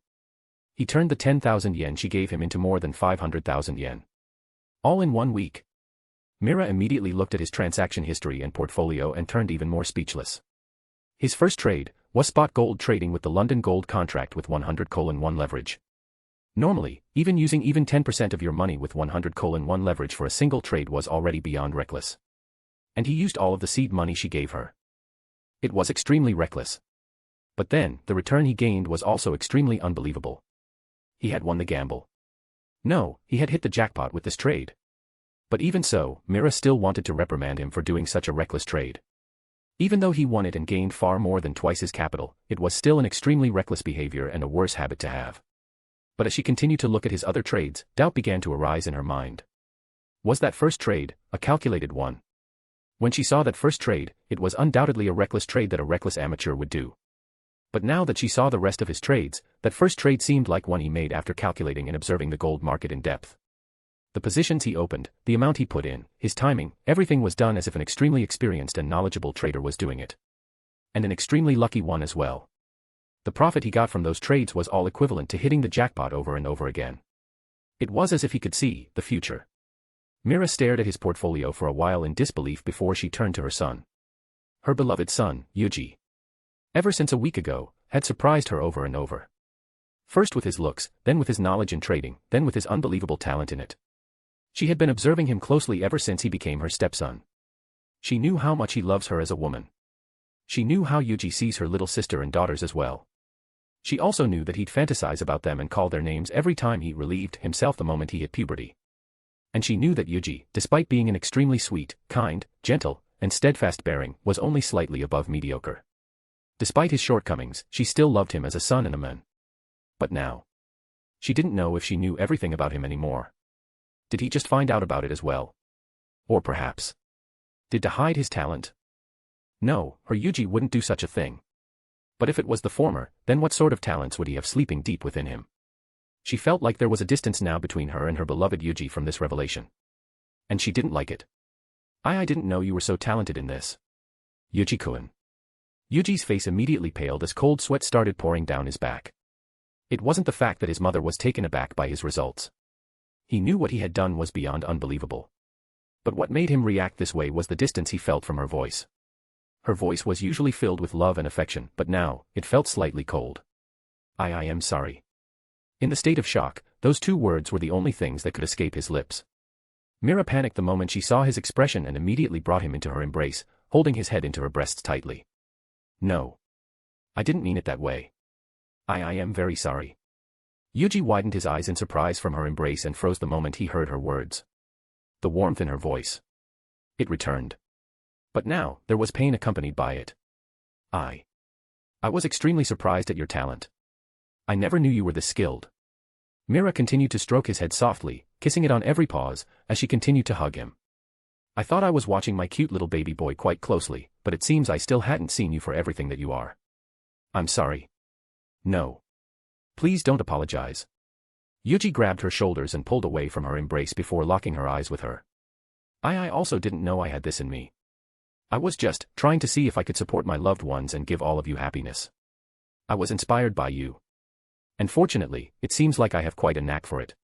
He turned the 10,000 yen she gave him into more than 500,000 yen. All in 1 week. Myra immediately looked at his transaction history and portfolio and turned even more speechless. His first trade was spot gold trading with the London gold contract with 100:1 leverage. Normally, even using 10% of your money with 100:1 leverage for a single trade was already beyond reckless. And he used all of the seed money she gave her. It was extremely reckless. But then, the return he gained was also extremely unbelievable. He had won the gamble. No, he had hit the jackpot with this trade. But even so, Myra still wanted to reprimand him for doing such a reckless trade. Even though he won it and gained far more than twice his capital, it was still an extremely reckless behavior and a worse habit to have. But as she continued to look at his other trades, doubt began to arise in her mind. Was that first trade a calculated one? When she saw that first trade, it was undoubtedly a reckless trade that a reckless amateur would do. But now that she saw the rest of his trades, that first trade seemed like one he made after calculating and observing the gold market in depth. The positions he opened, the amount he put in, his timing, everything was done as if an extremely experienced and knowledgeable trader was doing it. And an extremely lucky one as well. The profit he got from those trades was all equivalent to hitting the jackpot over and over again. It was as if he could see the future. Myra stared at his portfolio for a while in disbelief before she turned to her son. Her beloved son, Yuuji. Ever since a week ago, had surprised her over and over. First with his looks, then with his knowledge in trading, then with his unbelievable talent in it. She had been observing him closely ever since he became her stepson. She knew how much he loves her as a woman. She knew how Yuuji sees her little sister and daughters as well. She also knew that he'd fantasize about them and call their names every time he relieved himself the moment he hit puberty. And she knew that Yuuji, despite being an extremely sweet, kind, gentle, and steadfast bearing, was only slightly above mediocre. Despite his shortcomings, she still loved him as a son and a man. But now. She didn't know if she knew everything about him anymore. Did he just find out about it as well? Or perhaps. Did to hide his talent? No, her Yuuji wouldn't do such a thing. But if it was the former, then what sort of talents would he have sleeping deep within him? She felt like there was a distance now between her and her beloved Yuuji from this revelation. And she didn't like it. I didn't know you were so talented in this. Yuuji-kun. Yuuji's face immediately paled as cold sweat started pouring down his back. It wasn't the fact that his mother was taken aback by his results. He knew what he had done was beyond unbelievable. But what made him react this way was the distance he felt from her voice. Her voice was usually filled with love and affection, but now, it felt slightly cold. I am sorry. In the state of shock, those two words were the only things that could escape his lips. Myra panicked the moment she saw his expression and immediately brought him into her embrace, holding his head into her breasts tightly. No. I didn't mean it that way. I am very sorry. Yuuji widened his eyes in surprise from her embrace and froze the moment he heard her words. The warmth in her voice. It returned. But now, there was pain accompanied by it. I was extremely surprised at your talent. I never knew you were this skilled. Mira continued to stroke his head softly, kissing it on every pause, as she continued to hug him. I thought I was watching my cute little baby boy quite closely, but it seems I still hadn't seen you for everything that you are. I'm sorry. No. Please don't apologize. Yuuji grabbed her shoulders and pulled away from her embrace before locking her eyes with her. I also didn't know I had this in me. I was just trying to see if I could support my loved ones and give all of you happiness. I was inspired by you. And fortunately, it seems like I have quite a knack for it.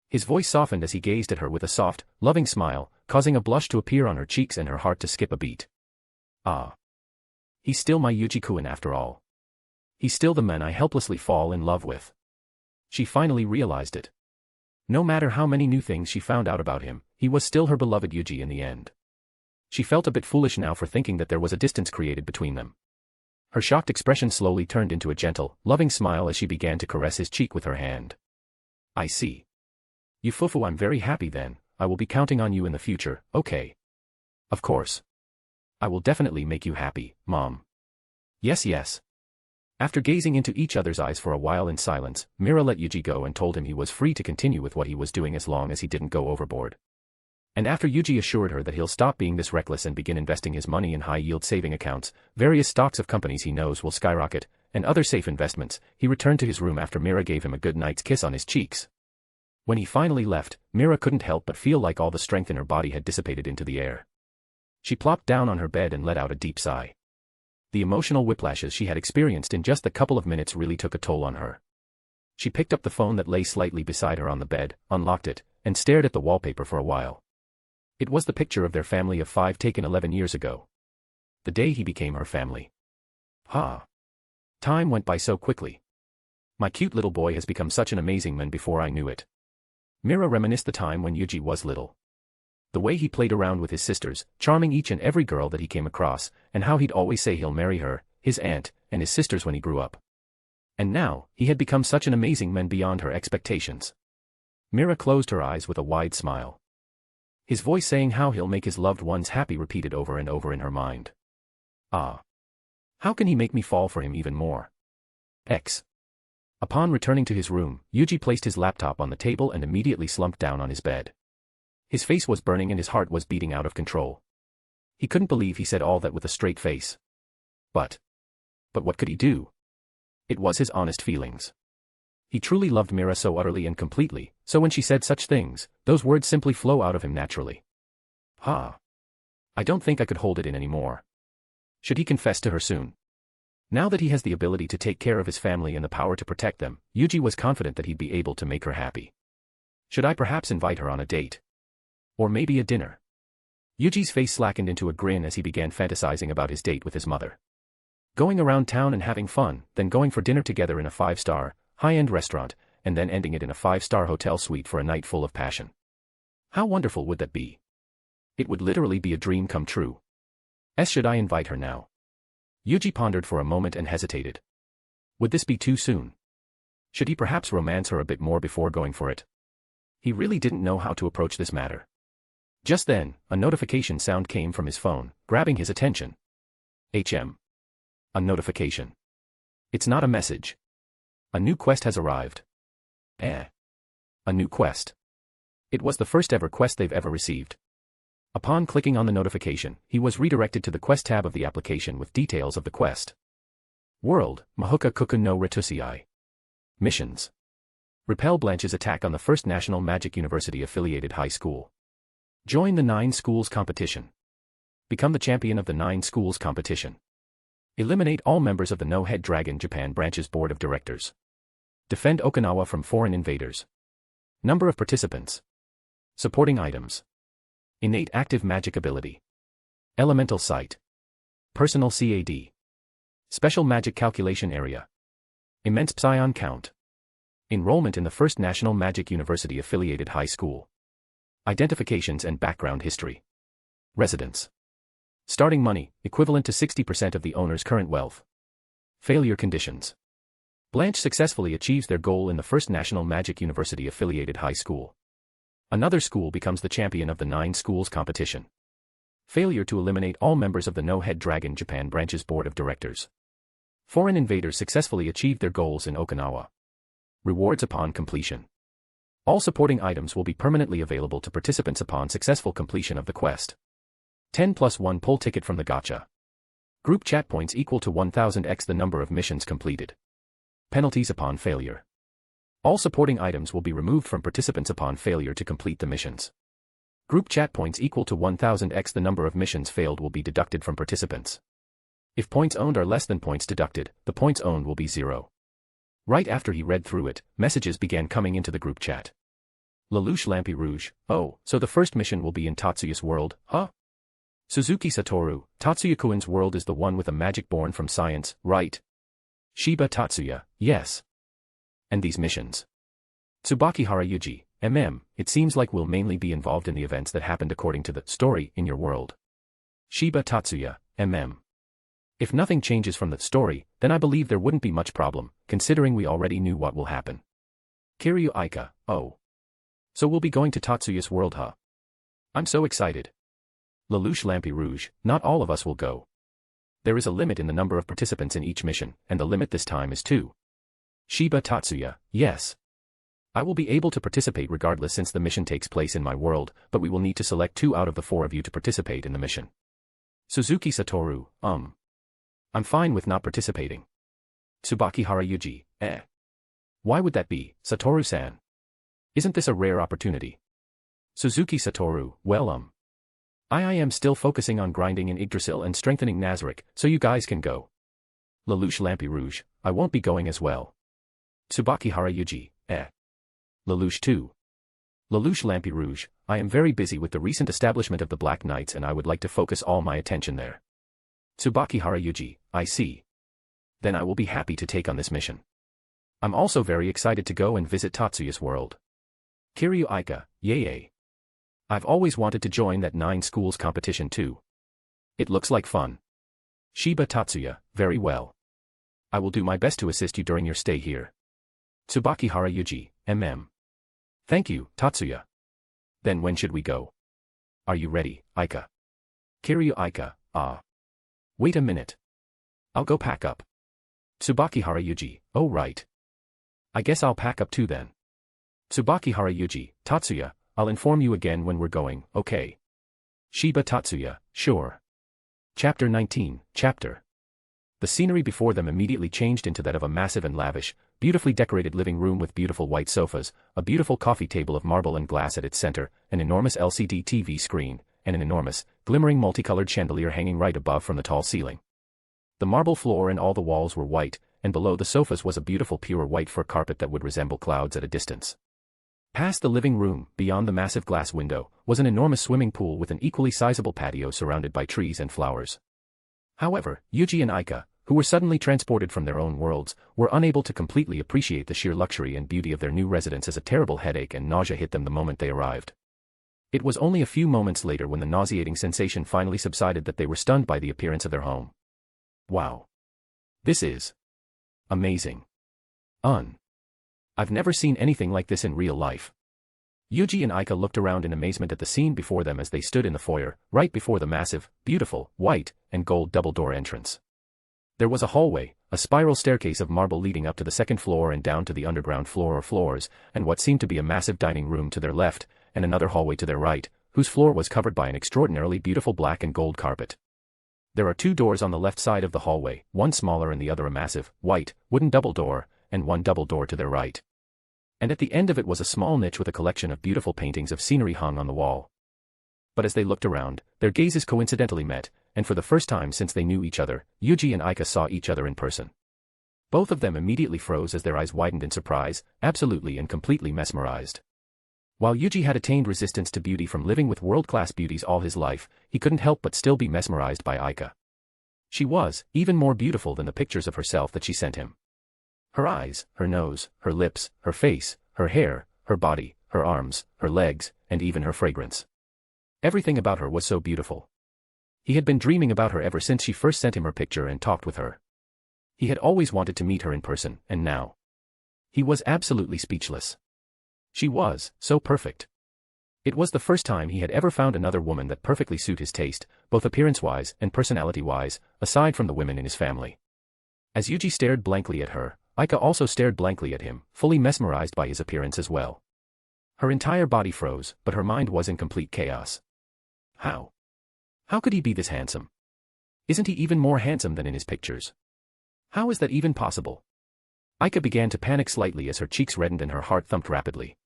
His voice softened as he gazed at her with a soft, loving smile, causing a blush to appear on her cheeks and her heart to skip a beat. Ah. He's still my Yuuji-kun after all. He's still the man I helplessly fall in love with. She finally realized it. No matter how many new things she found out about him, he was still her beloved Yuuji in the end. She felt a bit foolish now for thinking that there was a distance created between them. Her shocked expression slowly turned into a gentle, loving smile as she began to caress his cheek with her hand. I see. You fufu, I'm very happy then. I will be counting on you in the future, okay? Of course. I will definitely make you happy, Mom. Yes. After gazing into each other's eyes for a while in silence, Mira let Yuuji go and told him he was free to continue with what he was doing as long as he didn't go overboard. And after Yuuji assured her that he'll stop being this reckless and begin investing his money in high-yield saving accounts, various stocks of companies he knows will skyrocket, and other safe investments, he returned to his room after Mira gave him a good night's kiss on his cheeks. When he finally left, Mira couldn't help but feel like all the strength in her body had dissipated into the air. She plopped down on her bed and let out a deep sigh. The emotional whiplashes she had experienced in just a couple of minutes really took a toll on her. She picked up the phone that lay slightly beside her on the bed, unlocked it, and stared at the wallpaper for a while. It was the picture of their family of 5 taken 11 years ago. The day he became her family. Time went by so quickly. My cute little boy has become such an amazing man before I knew it. Mira reminisced the time when Yuuji was little. The way he played around with his sisters, charming each and every girl that he came across, and how he'd always say he'll marry her, his aunt, and his sisters when he grew up. And now, he had become such an amazing man beyond her expectations. Mira closed her eyes with a wide smile. His voice saying how he'll make his loved ones happy repeated over and over in her mind. How can he make me fall for him even more? Upon returning to his room, Yuuji placed his laptop on the table and immediately slumped down on his bed. His face was burning and his heart was beating out of control. He couldn't believe he said all that with a straight face. But what could he do? It was his honest feelings. He truly loved Mira so utterly and completely, so when she said such things, those words simply flow out of him naturally. I don't think I could hold it in anymore. Should he confess to her soon? Now that he has the ability to take care of his family and the power to protect them, Yuuji was confident that he'd be able to make her happy. Should I perhaps invite her on a date? Or maybe a dinner? Yuji's face slackened into a grin as he began fantasizing about his date with his mother. Going around town and having fun, then going for dinner together in a 5-star, high-end restaurant, and then ending it in a 5-star hotel suite for a night full of passion. How wonderful would that be? It would literally be a dream come true. Should I invite her now? Yuuji pondered for a moment and hesitated. Would this be too soon? Should he perhaps romance her a bit more before going for it? He really didn't know how to approach this matter. Just then, a notification sound came from his phone, grabbing his attention. A notification. It's not a message. A new quest has arrived. A new quest. It was the first ever quest they've ever received. Upon clicking on the notification, he was redirected to the quest tab of the application with details of the quest. World, Mahuka Kuku no Retusei. Missions. Repel Blanche's attack on the First National Magic University affiliated high school. Join the 9 schools competition. Become the champion of the 9 schools competition. Eliminate all members of the No Head Dragon Japan branch's board of directors. Defend Okinawa from foreign invaders. Number of participants. Supporting items. Innate active magic ability. Elemental sight. Personal CAD. Special magic calculation area. Immense psion count. Enrollment in the First National Magic University affiliated high school. Identifications and background history. Residence. Starting money, equivalent to 60% of the owner's current wealth. Failure conditions. Blanche successfully achieves their goal in the first National Magic University affiliated high school. Another school becomes the champion of the 9 schools competition. Failure to eliminate all members of the No-Head Dragon Japan branch's board of directors. Foreign invaders successfully achieved their goals in Okinawa. Rewards upon completion. All supporting items will be permanently available to participants upon successful completion of the quest. 10+1 pull ticket from the gacha. Group chat points equal to 1000x the number of missions completed. Penalties upon failure. All supporting items will be removed from participants upon failure to complete the missions. Group chat points equal to 1000x the number of missions failed will be deducted from participants. If points owned are less than points deducted, the points owned will be 0. Right after he read through it, messages began coming into the group chat. Lelouch Lampi Rouge, oh, so the first mission will be in Tatsuya's world, huh? Suzuki Satoru, Tatsuya-kun's world is the one with a magic born from science, right? Shiba Tatsuya, yes. And these missions? Tsubakihara Yuuji, it seems like we'll mainly be involved in the events that happened according to the story in your world. Shiba Tatsuya, If nothing changes from the story, then I believe there wouldn't be much problem, considering we already knew what will happen. Kiryu Aika, oh. So we'll be going to Tatsuya's world, huh? I'm so excited. Lelouch Lampi Rouge, not all of us will go. There is a limit in the number of participants in each mission, and the limit this time is 2. Shiba Tatsuya, yes. I will be able to participate regardless since the mission takes place in my world, but we will need to select 2 out of the 4 of you to participate in the mission. Suzuki Satoru, I'm fine with not participating. Tsubakihara Yuuji, Why would that be, Satoru-san? Isn't this a rare opportunity? Suzuki Satoru, well I am still focusing on grinding in Yggdrasil and strengthening Nazarick, so you guys can go. Lelouch Lampi Rouge, I won't be going as well. Tsubakihara Yuuji, Lelouch too. Lelouch Lampi Rouge, I am very busy with the recent establishment of the Black Knights and I would like to focus all my attention there. Tsubakihara Yuuji, I see. Then I will be happy to take on this mission. I'm also very excited to go and visit Tatsuya's world. Kiryu Aika, yay. I've always wanted to join that 9 schools competition too. It looks like fun. Shiba Tatsuya, very well. I will do my best to assist you during your stay here. Tsubakihara Yuuji, Thank you, Tatsuya. Then when should we go? Are you ready, Aika? Kiryu Aika, Wait a minute. I'll go pack up. Tsubakihara Yuuji, oh right. I guess I'll pack up too then. Tsubakihara Yuuji, Tatsuya, I'll inform you again when we're going, okay? Shiba Tatsuya, sure. Chapter 19, Chapter. The scenery before them immediately changed into that of a massive and lavish, beautifully decorated living room with beautiful white sofas, a beautiful coffee table of marble and glass at its center, an enormous LCD TV screen, and an enormous, glimmering multicolored chandelier hanging right above from the tall ceiling. The marble floor and all the walls were white, and below the sofas was a beautiful pure white fur carpet that would resemble clouds at a distance. Past the living room, beyond the massive glass window, was an enormous swimming pool with an equally sizable patio surrounded by trees and flowers. However, Yuuji and Aika, who were suddenly transported from their own worlds, were unable to completely appreciate the sheer luxury and beauty of their new residence as a terrible headache and nausea hit them the moment they arrived. It was only a few moments later when the nauseating sensation finally subsided that they were stunned by the appearance of their home. Wow. This is amazing. I've never seen anything like this in real life. Yuuji and Aika looked around in amazement at the scene before them as they stood in the foyer, right before the massive, beautiful, white, and gold double-door entrance. There was a hallway, a spiral staircase of marble leading up to the second floor and down to the underground floor or floors, and what seemed to be a massive dining room to their left, and another hallway to their right, whose floor was covered by an extraordinarily beautiful black and gold carpet. There are 2 doors on the left side of the hallway, one smaller and the other a massive, white, wooden double door, and one double door to their right. And at the end of it was a small niche with a collection of beautiful paintings of scenery hung on the wall. But as they looked around, their gazes coincidentally met, and for the first time since they knew each other, Yuuji and Aika saw each other in person. Both of them immediately froze as their eyes widened in surprise, absolutely and completely mesmerized. While Yuuji had attained resistance to beauty from living with world-class beauties all his life, he couldn't help but still be mesmerized by Aika. She was even more beautiful than the pictures of herself that she sent him. Her eyes, her nose, her lips, her face, her hair, her body, her arms, her legs, and even her fragrance. Everything about her was so beautiful. He had been dreaming about her ever since she first sent him her picture and talked with her. He had always wanted to meet her in person, and now he was absolutely speechless. She was so perfect. It was the first time he had ever found another woman that perfectly suited his taste, both appearance-wise and personality-wise, aside from the women in his family. As Yuuji stared blankly at her, Aika also stared blankly at him, fully mesmerized by his appearance as well. Her entire body froze, but her mind was in complete chaos. How? How could he be this handsome? Isn't he even more handsome than in his pictures? How is that even possible? Aika began to panic slightly as her cheeks reddened and her heart thumped rapidly.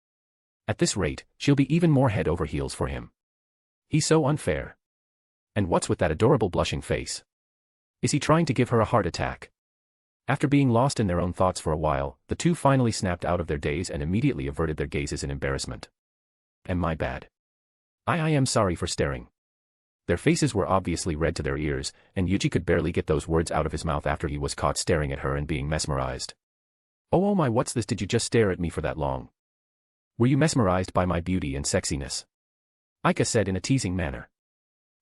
At this rate, she'll be even more head over heels for him. He's so unfair. And what's with that adorable blushing face? Is he trying to give her a heart attack? After being lost in their own thoughts for a while, the two finally snapped out of their daze and immediately averted their gazes in embarrassment. Am I bad? I am sorry for staring. Their faces were obviously red to their ears, and Yuuji could barely get those words out of his mouth after he was caught staring at her and being mesmerized. Oh my, what's this? Did you just stare at me for that long? Were you mesmerized by my beauty and sexiness? Aika said in a teasing manner.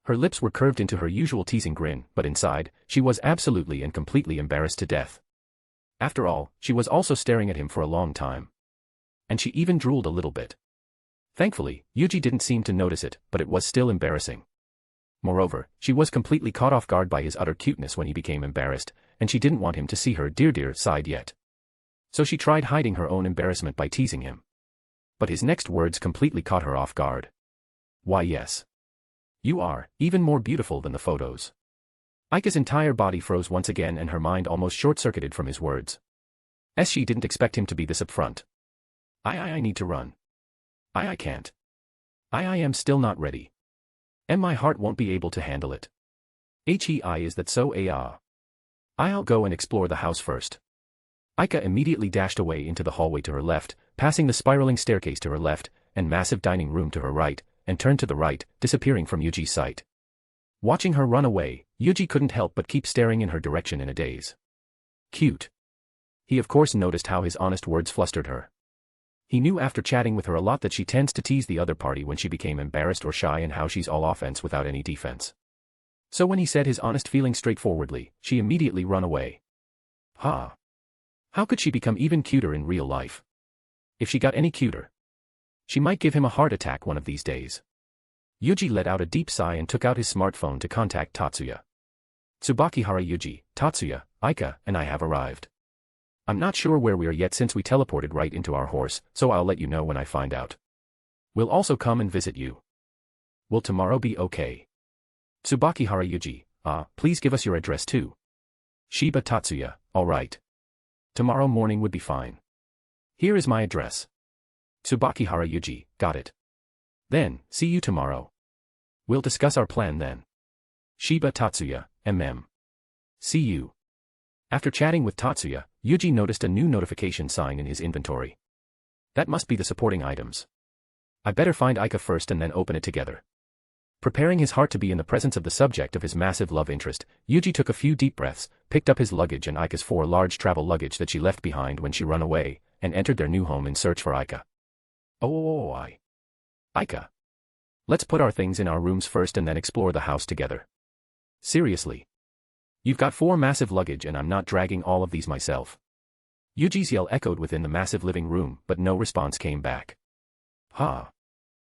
Her lips were curved into her usual teasing grin, but inside, she was absolutely and completely embarrassed to death. After all, she was also staring at him for a long time. And she even drooled a little bit. Thankfully, Yuuji didn't seem to notice it, but it was still embarrassing. Moreover, she was completely caught off guard by his utter cuteness when he became embarrassed, and she didn't want him to see her dear side yet. So she tried hiding her own embarrassment by teasing him. But his next words completely caught her off guard. Why yes. You are even more beautiful than the photos. Aika's entire body froze once again and her mind almost short-circuited from his words. As she didn't expect him to be this upfront. I need to run. I can't. I am still not ready. And my heart won't be able to handle it. Is that so? I'll go and explore the house first. Aika immediately dashed away into the hallway to her left, passing the spiraling staircase to her left, and massive dining room to her right, and turned to the right, disappearing from Yuuji's sight. Watching her run away, Yuuji couldn't help but keep staring in her direction in a daze. Cute. He of course noticed how his honest words flustered her. He knew after chatting with her a lot that she tends to tease the other party when she became embarrassed or shy and how she's all offense without any defense. So when he said his honest feelings straightforwardly, she immediately run away. How could she become even cuter in real life? If she got any cuter, she might give him a heart attack one of these days. Yuuji let out a deep sigh and took out his smartphone to contact Tatsuya. Tsubakihara Yuuji, Tatsuya, Aika, and I have arrived. I'm not sure where we are yet since we teleported right into our horse, so I'll let you know when I find out. We'll also come and visit you. Will tomorrow be okay? Tsubakihara Yuuji, please give us your address too. Shiba Tatsuya, alright. Tomorrow morning would be fine. Here is my address. Tsubakihara Yuuji, got it. Then, see you tomorrow. We'll discuss our plan then. Shiba Tatsuya, See you. After chatting with Tatsuya, Yuuji noticed a new notification sign in his inventory. That must be the supporting items. I better find Aika first and then open it together. Preparing his heart to be in the presence of the subject of his massive love interest, Yuuji took a few deep breaths, picked up his luggage and Aika's 4 large travel luggage that she left behind when she ran away, and entered their new home in search for Aika. Aika. Let's put our things in our rooms first and then explore the house together. Seriously. You've got 4 massive luggage and I'm not dragging all of these myself. Yuuji's yell echoed within the massive living room, but no response came back.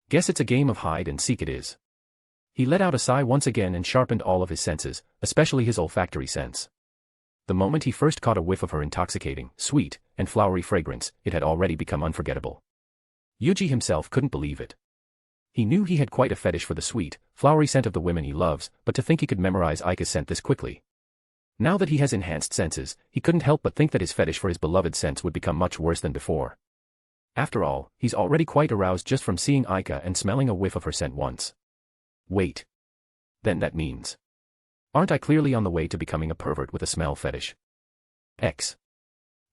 Guess it's a game of hide and seek it is. He let out a sigh once again and sharpened all of his senses, especially his olfactory sense. The moment he first caught a whiff of her intoxicating, sweet, and flowery fragrance, it had already become unforgettable. Yuuji himself couldn't believe it. He knew he had quite a fetish for the sweet, flowery scent of the women he loves, but to think he could memorize Aika's scent this quickly. Now that he has enhanced senses, he couldn't help but think that his fetish for his beloved's scents would become much worse than before. After all, he's already quite aroused just from seeing Aika and smelling a whiff of her scent once. Wait. Then that means, aren't I clearly on the way to becoming a pervert with a smell fetish?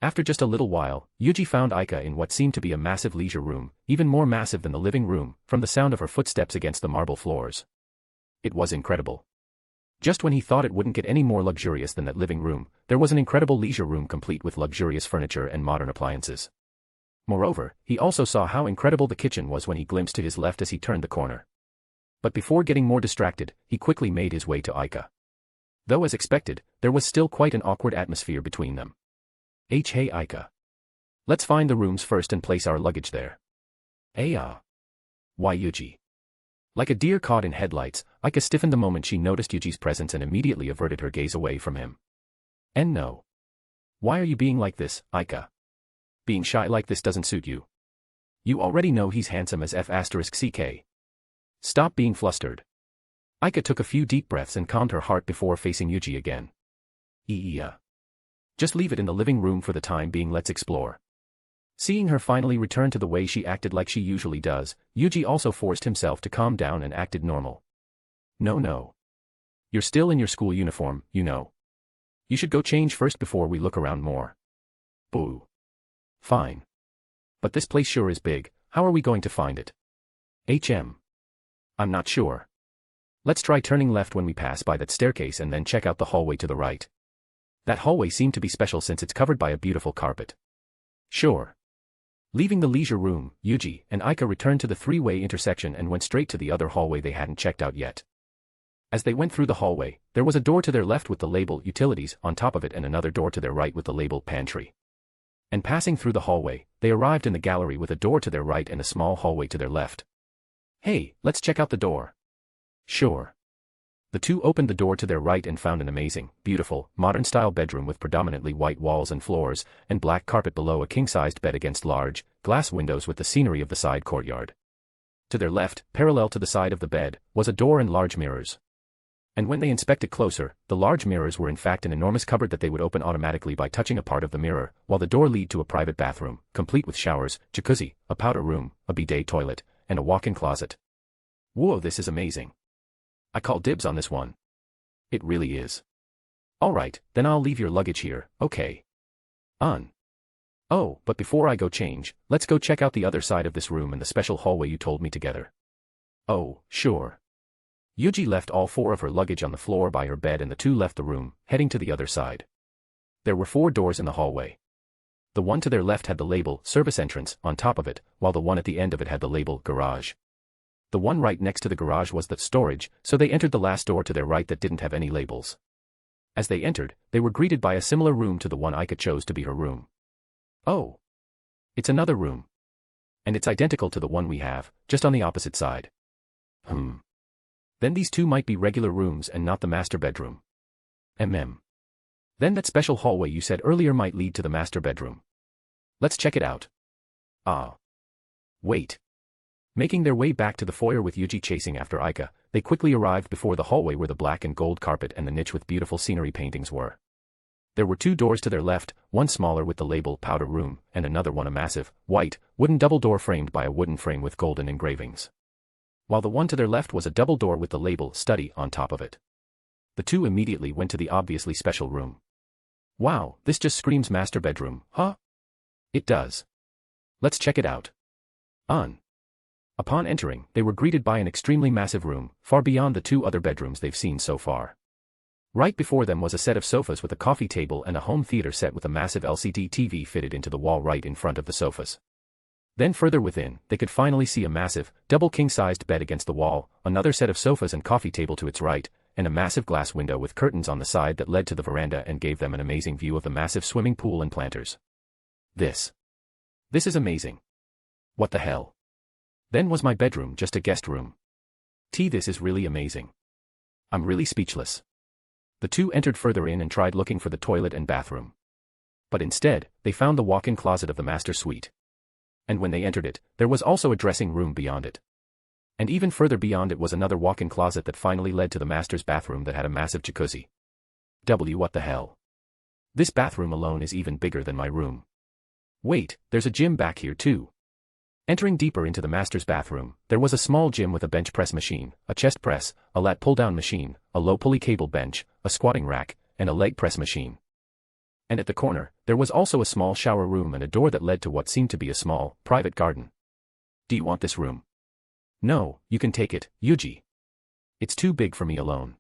After just a little while, Yuuji found Aika in what seemed to be a massive leisure room, even more massive than the living room, from the sound of her footsteps against the marble floors. It was incredible. Just when he thought it wouldn't get any more luxurious than that living room, there was an incredible leisure room complete with luxurious furniture and modern appliances. Moreover, he also saw how incredible the kitchen was when he glimpsed to his left as he turned the corner. But before getting more distracted, he quickly made his way to Aika. Though as expected, there was still quite an awkward atmosphere between them. Hey Aika. Let's find the rooms first and place our luggage there. Why Yuuji? Like a deer caught in headlights, Aika stiffened the moment she noticed Yuuji's presence and immediately averted her gaze away from him. And no. Why are you being like this, Aika? Being shy like this doesn't suit you. You already know he's handsome as F***ck. Stop being flustered. Aika took a few deep breaths and calmed her heart before facing Yuuji again. Just leave it in the living room for the time being, let's explore. Seeing her finally return to the way she acted like she usually does, Yuuji also forced himself to calm down and acted normal. No. You're still in your school uniform, you know. You should go change first before we look around more. Boo. Fine. But this place sure is big, how are we going to find it? I'm not sure. Let's try turning left when we pass by that staircase and then check out the hallway to the right. That hallway seemed to be special since it's covered by a beautiful carpet. Sure. Leaving the leisure room, Yuuji and Aika returned to the three-way intersection and went straight to the other hallway they hadn't checked out yet. As they went through the hallway, there was a door to their left with the label Utilities on top of it and another door to their right with the label Pantry. And passing through the hallway, they arrived in the gallery with a door to their right and a small hallway to their left. Hey, let's check out the door. Sure. The two opened the door to their right and found an amazing, beautiful, modern-style bedroom with predominantly white walls and floors, and black carpet below a king-sized bed against large, glass windows with the scenery of the side courtyard. To their left, parallel to the side of the bed, was a door and large mirrors. And when they inspected closer, the large mirrors were in fact an enormous cupboard that they would open automatically by touching a part of the mirror, while the door led to a private bathroom, complete with showers, jacuzzi, a powder room, a bidet toilet, and a walk-in closet. Whoa, this is amazing. I call dibs on this one. It really is. Alright, then I'll leave your luggage here, okay? Oh, but before I go change, let's go check out the other side of this room and the special hallway you told me together. Oh, sure. Yuuji left all four of her luggage on the floor by her bed and the two left the room, heading to the other side. There were 4 doors in the hallway. The one to their left had the label Service Entrance on top of it, while the one at the end of it had the label Garage. The one right next to the garage was the storage, so they entered the last door to their right that didn't have any labels. As they entered, they were greeted by a similar room to the one Aika chose to be her room. Oh. It's another room. And it's identical to the one we have, just on the opposite side. Then these two might be regular rooms and not the master bedroom. Then that special hallway you said earlier might lead to the master bedroom. Let's check it out. Wait. Making their way back to the foyer with Yuuji chasing after Aika, they quickly arrived before the hallway where the black and gold carpet and the niche with beautiful scenery paintings were. There were 2 doors to their left, one smaller with the label Powder Room, and another one a massive, white, wooden double door framed by a wooden frame with golden engravings. While the one to their left was a double door with the label Study on top of it. The two immediately went to the obviously special room. Wow, this just screams master bedroom, huh? It does. Let's check it out. Upon entering, they were greeted by an extremely massive room, far beyond the 2 other bedrooms they've seen so far. Right before them was a set of sofas with a coffee table and a home theater set with a massive LCD TV fitted into the wall right in front of the sofas. Then further within, they could finally see a massive, double king-sized bed against the wall, another set of sofas and coffee table to its right, and a massive glass window with curtains on the side that led to the veranda and gave them an amazing view of the massive swimming pool and planters. This is amazing. What the hell? Then was my bedroom just a guest room? This is really amazing. I'm really speechless. The two entered further in and tried looking for the toilet and bathroom. But instead, they found the walk-in closet of the master suite. And when they entered it, there was also a dressing room beyond it. And even further beyond it was another walk-in closet that finally led to the master's bathroom that had a massive jacuzzi. What the hell? This bathroom alone is even bigger than my room. Wait, there's a gym back here too. Entering deeper into the master's bathroom, there was a small gym with a bench press machine, a chest press, a lat pull-down machine, a low pulley cable bench, a squatting rack, and a leg press machine. And at the corner, there was also a small shower room and a door that led to what seemed to be a small, private garden. Do you want this room? No, you can take it, Yuuji. It's too big for me alone.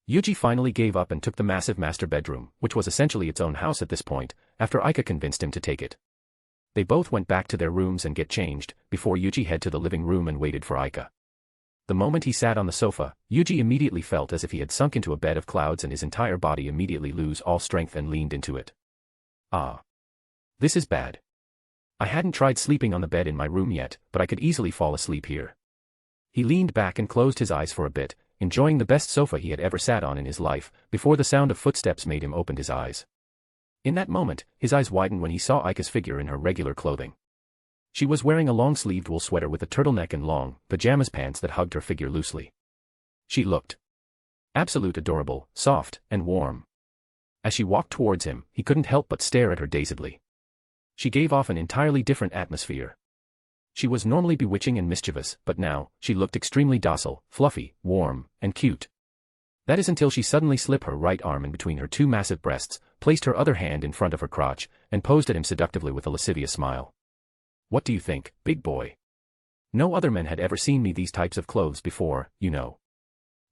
Yuuji finally gave up and took the massive master bedroom, which was essentially its own house at this point, after Aika convinced him to take it. They both went back to their rooms and get changed, before Yuuji headed to the living room and waited for Aika. The moment he sat on the sofa, Yuuji immediately felt as if he had sunk into a bed of clouds and his entire body immediately lose all strength and leaned into it. Ah. This is bad. I hadn't tried sleeping on the bed in my room yet, but I could easily fall asleep here. He leaned back and closed his eyes for a bit, enjoying the best sofa he had ever sat on in his life, before the sound of footsteps made him open his eyes. In that moment, his eyes widened when he saw Aika's figure in her regular clothing. She was wearing a long-sleeved wool sweater with a turtleneck and long, pajamas pants that hugged her figure loosely. She looked absolute adorable, soft, and warm. As she walked towards him, he couldn't help but stare at her dazedly. She gave off an entirely different atmosphere. She was normally bewitching and mischievous, but now, she looked extremely docile, fluffy, warm, and cute. That is until she suddenly slipped her right arm in between her two massive breasts, placed her other hand in front of her crotch, and posed at him seductively with a lascivious smile. What do you think, big boy? No other men had ever seen me these types of clothes before, you know.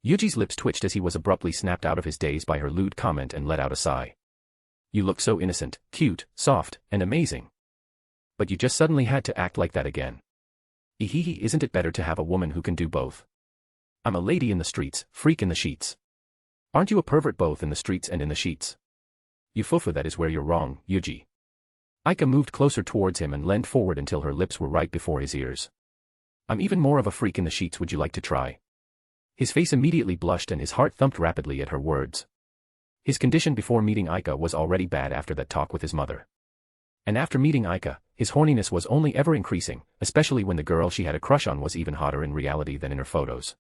Yuji's lips twitched as he was abruptly snapped out of his daze by her lewd comment and let out a sigh. You look so innocent, cute, soft, and amazing. But you just suddenly had to act like that again. Ehehe, isn't it better to have a woman who can do both? I'm a lady in the streets, freak in the sheets. Aren't you a pervert both in the streets and in the sheets? You fufu, that is where you're wrong, Yuuji. Aika moved closer towards him and leaned forward until her lips were right before his ears. I'm even more of a freak in the sheets, would you like to try? His face immediately blushed and his heart thumped rapidly at her words. His condition before meeting Aika was already bad after that talk with his mother. And after meeting Aika, his horniness was only ever increasing, especially when the girl she had a crush on was even hotter in reality than in her photos.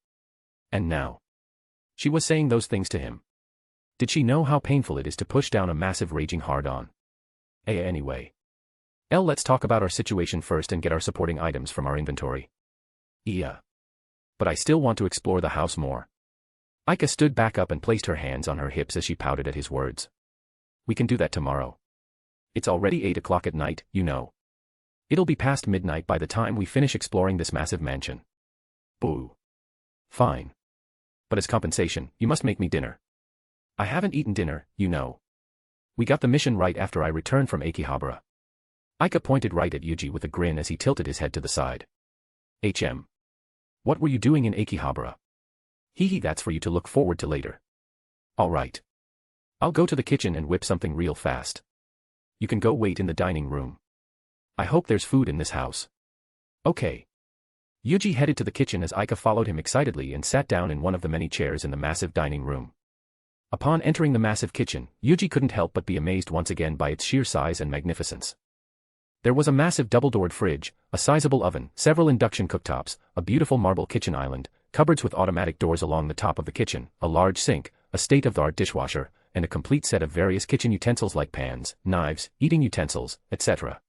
And now, she was saying those things to him. Did she know how painful it is to push down a massive raging hard-on? Anyway. Let's talk about our situation first and get our supporting items from our inventory. Yeah. But I still want to explore the house more. Aika stood back up and placed her hands on her hips as she pouted at his words. We can do that tomorrow. It's already 8 o'clock at night, you know. It'll be past midnight by the time we finish exploring this massive mansion. Boo. Fine. But as compensation, you must make me dinner. I haven't eaten dinner, you know. We got the mission right after I returned from Akihabara. Aika pointed right at Yuuji with a grin as he tilted his head to the side. What were you doing in Akihabara? Hehe, that's for you to look forward to later. Alright. I'll go to the kitchen and whip something real fast. You can go wait in the dining room. I hope there's food in this house. Okay. Yuuji headed to the kitchen as Aika followed him excitedly and sat down in one of the many chairs in the massive dining room. Upon entering the massive kitchen, Yuuji couldn't help but be amazed once again by its sheer size and magnificence. There was a massive double-doored fridge, a sizable oven, several induction cooktops, a beautiful marble kitchen island, cupboards with automatic doors along the top of the kitchen, a large sink, a state-of-the-art dishwasher, and a complete set of various kitchen utensils like pans, knives, eating utensils, etc.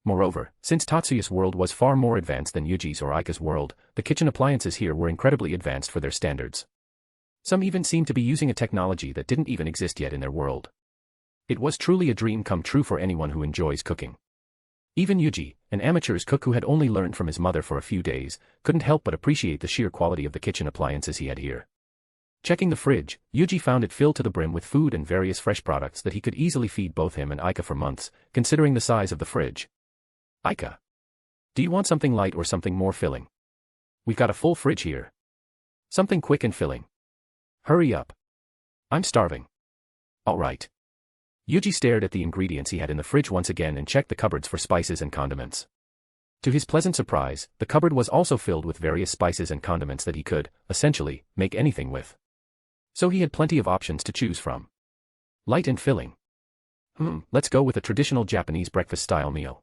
Moreover, since Tatsuya's world was far more advanced than Yuuji's or Aika's world, the kitchen appliances here were incredibly advanced for their standards. Some even seemed to be using a technology that didn't even exist yet in their world. It was truly a dream come true for anyone who enjoys cooking. Even Yuuji, an amateur's cook who had only learned from his mother for a few days, couldn't help but appreciate the sheer quality of the kitchen appliances he had here. Checking the fridge, Yuuji found it filled to the brim with food and various fresh products that he could easily feed both him and Aika for months, considering the size of the fridge. Aika. Do you want something light or something more filling? We've got a full fridge here. Something quick and filling. Hurry up. I'm starving. Alright. Yuuji stared at the ingredients he had in the fridge once again and checked the cupboards for spices and condiments. To his pleasant surprise, the cupboard was also filled with various spices and condiments that he could, essentially, make anything with. So he had plenty of options to choose from. Light and filling. Let's go with a traditional Japanese breakfast-style meal.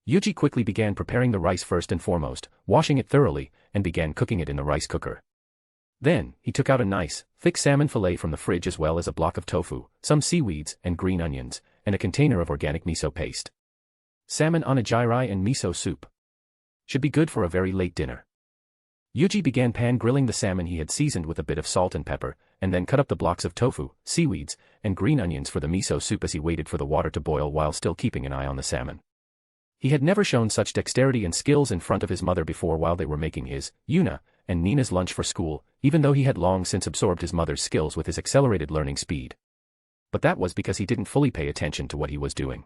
Yuuji quickly began preparing the rice first and foremost, washing it thoroughly, and began cooking it in the rice cooker. Then, he took out a nice, thick salmon fillet from the fridge as well as a block of tofu, some seaweeds and green onions, and a container of organic miso paste. Salmon onigiri and miso soup. Should be good for a very late dinner. Yuuji began pan-grilling the salmon he had seasoned with a bit of salt and pepper, and then cut up the blocks of tofu, seaweeds, and green onions for the miso soup as he waited for the water to boil while still keeping an eye on the salmon. He had never shown such dexterity and skills in front of his mother before while they were making his, Yuna, and Nina's lunch for school, even though he had long since absorbed his mother's skills with his accelerated learning speed. But that was because he didn't fully pay attention to what he was doing.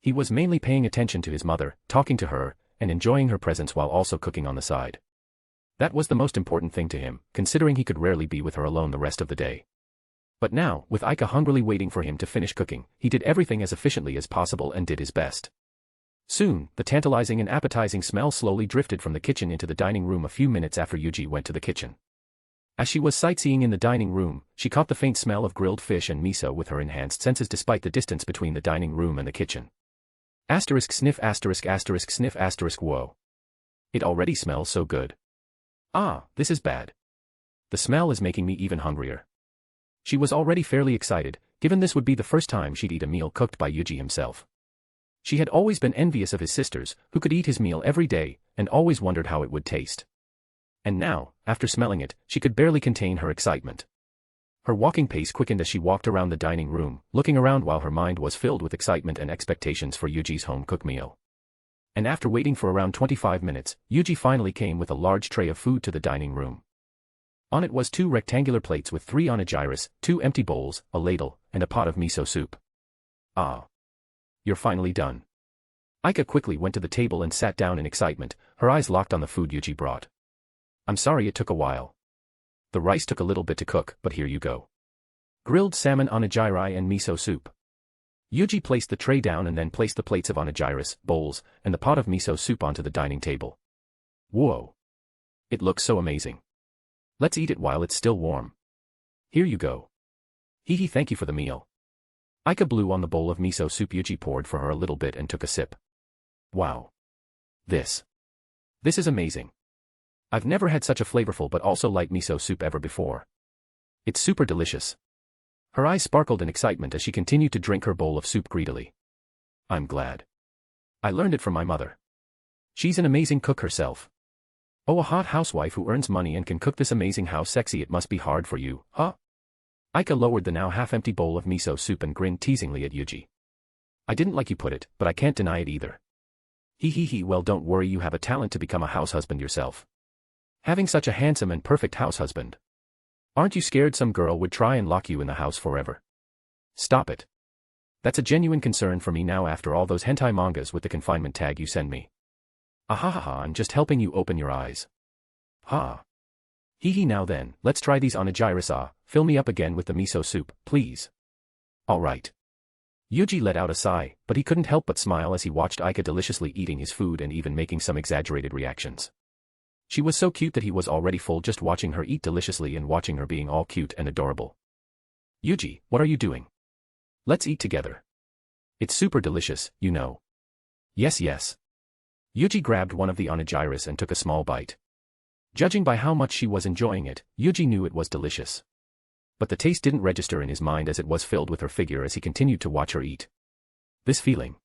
He was mainly paying attention to his mother, talking to her, and enjoying her presence while also cooking on the side. That was the most important thing to him, considering he could rarely be with her alone the rest of the day. But now, with Aika hungrily waiting for him to finish cooking, he did everything as efficiently as possible and did his best. Soon, the tantalizing and appetizing smell slowly drifted from the kitchen into the dining room a few minutes after Yuuji went to the kitchen. As she was sightseeing in the dining room, she caught the faint smell of grilled fish and miso with her enhanced senses despite the distance between the dining room and the kitchen. Sniff sniff whoa. It already smells so good. Ah, this is bad. The smell is making me even hungrier. She was already fairly excited, given this would be the first time she'd eat a meal cooked by Yuuji himself. She had always been envious of his sisters, who could eat his meal every day, and always wondered how it would taste. And now, after smelling it, she could barely contain her excitement. Her walking pace quickened as she walked around the dining room, looking around while her mind was filled with excitement and expectations for Yuji's home-cooked meal. And after waiting for around 25 minutes, Yuuji finally came with a large tray of food to the dining room. On it was 2 rectangular plates with 3 onigiri, 2 empty bowls, a ladle, and a pot of miso soup. Ah. You're finally done. Aika quickly went to the table and sat down in excitement, her eyes locked on the food Yuuji brought. I'm sorry it took a while. The rice took a little bit to cook, but here you go. Grilled salmon onigiri and miso soup. Yuuji placed the tray down and then placed the plates of onigiri, bowls, and the pot of miso soup onto the dining table. Whoa. It looks so amazing. Let's eat it while it's still warm. Here you go. Hee thank you for the meal. Aika blew on the bowl of miso soup Yuuji poured for her a little bit and took a sip. Wow. This is amazing. I've never had such a flavorful but also light miso soup ever before. It's super delicious. Her eyes sparkled in excitement as she continued to drink her bowl of soup greedily. I'm glad. I learned it from my mother. She's an amazing cook herself. Oh, a hot housewife who earns money and can cook this amazing, how sexy it must be hard for you, huh? Aika lowered the now half-empty bowl of miso soup and grinned teasingly at Yuuji. I didn't like you put it, but I can't deny it either. Well, don't worry, you have a talent to become a house husband yourself. Having such a handsome and perfect house husband. Aren't you scared some girl would try and lock you in the house forever? Stop it. That's a genuine concern for me now after all those hentai mangas with the confinement tag you send me. I'm just helping you open your eyes. Ha. Now then, let's try these onigiri. Fill me up again with the miso soup, please. Alright. Yuuji let out a sigh, but he couldn't help but smile as he watched Aika deliciously eating his food and even making some exaggerated reactions. She was so cute that he was already full just watching her eat deliciously and watching her being all cute and adorable. Yuuji, what are you doing? Let's eat together. It's super delicious, you know. Yes. Yuuji grabbed one of the onigiri and took a small bite. Judging by how much she was enjoying it, Yuuji knew it was delicious. But the taste didn't register in his mind as it was filled with her figure as he continued to watch her eat. This feeling.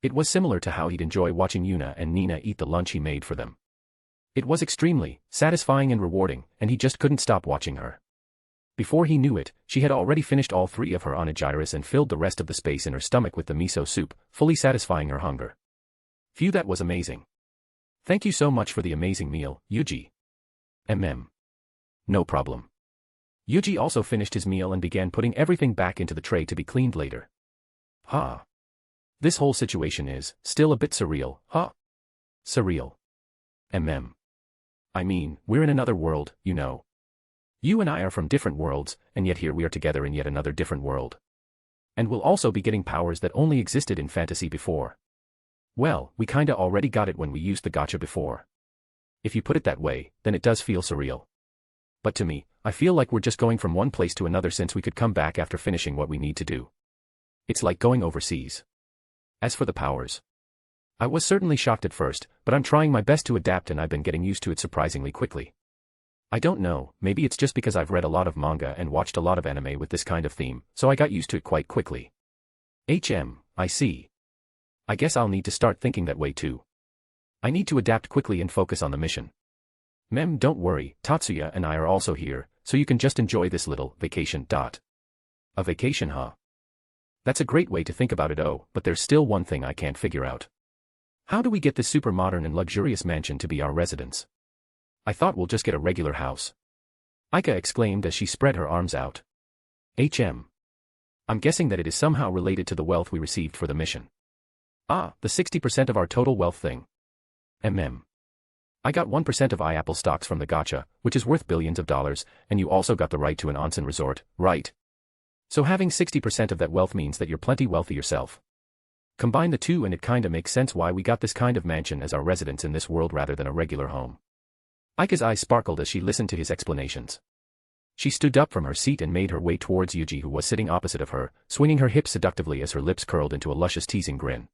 It was similar to how he'd enjoy watching Yuna and Nina eat the lunch he made for them. It was extremely satisfying and rewarding, and he just couldn't stop watching her. Before he knew it, she had already finished all 3 of her onigiri and filled the rest of the space in her stomach with the miso soup, fully satisfying her hunger. Phew, that was amazing. Thank you so much for the amazing meal, Yuuji. No problem. Yuuji also finished his meal and began putting everything back into the tray to be cleaned later. Ha. This whole situation is still a bit surreal, huh? Surreal. I mean, we're in another world, you know. You and I are from different worlds, and yet here we are together in yet another different world. And we'll also be getting powers that only existed in fantasy before. Well, we kinda already got it when we used the gacha before. If you put it that way, then it does feel surreal. But to me, I feel like we're just going from one place to another since we could come back after finishing what we need to do. It's like going overseas. As for the powers, I was certainly shocked at first, but I'm trying my best to adapt and I've been getting used to it surprisingly quickly. I don't know, maybe it's just because I've read a lot of manga and watched a lot of anime with this kind of theme, so I got used to it quite quickly. I see. I guess I'll need to start thinking that way too. I need to adapt quickly and focus on the mission. Don't worry, Tatsuya and I are also here, so you can just enjoy this little vacation. A vacation, huh? That's a great way to think about it. Oh, but there's still one thing I can't figure out. How do we get this super modern and luxurious mansion to be our residence? I thought we'll just get a regular house. Aika exclaimed as she spread her arms out. I'm guessing that it is somehow related to the wealth we received for the mission. Ah, the 60% of our total wealth thing. I got 1% of iApple stocks from the gacha, which is worth billions of dollars, and you also got the right to an onsen resort, right? So having 60% of that wealth means that you're plenty wealthy yourself. Combine the two and it kinda makes sense why we got this kind of mansion as our residence in this world rather than a regular home. Aika's eyes sparkled as she listened to his explanations. She stood up from her seat and made her way towards Yuuji, who was sitting opposite of her, swinging her hips seductively as her lips curled into a luscious teasing grin.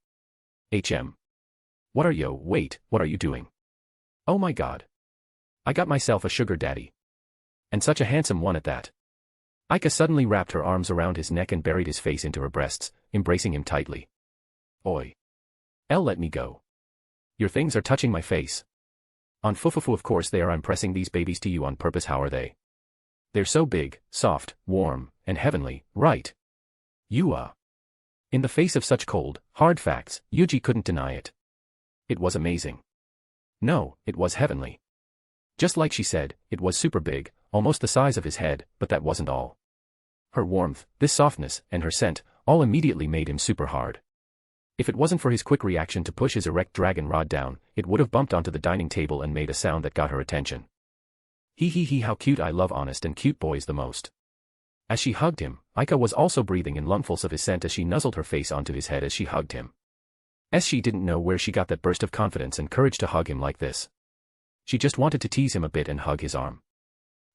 What are you doing? Oh my god. I got myself a sugar daddy. And such a handsome one at that. Aika suddenly wrapped her arms around his neck and buried his face into her breasts, embracing him tightly. Oi. Let me go. Your things are touching my face. On fufufu, of course they are. I'm pressing these babies to you on purpose. How are they? They're so big, soft, warm, and heavenly, right? In the face of such cold, hard facts, Yuuji couldn't deny it. It was amazing. No, it was heavenly. Just like she said, it was super big, almost the size of his head, but that wasn't all. Her warmth, this softness, and her scent, all immediately made him super hard. If it wasn't for his quick reaction to push his erect dragon rod down, it would have bumped onto the dining table and made a sound that got her attention. He, how cute. I love honest and cute boys the most. As she hugged him, Aika was also breathing in lungfuls of his scent as she nuzzled her face onto his head as she hugged him. She didn't know where she got that burst of confidence and courage to hug him like this. She just wanted to tease him a bit and hug his arm.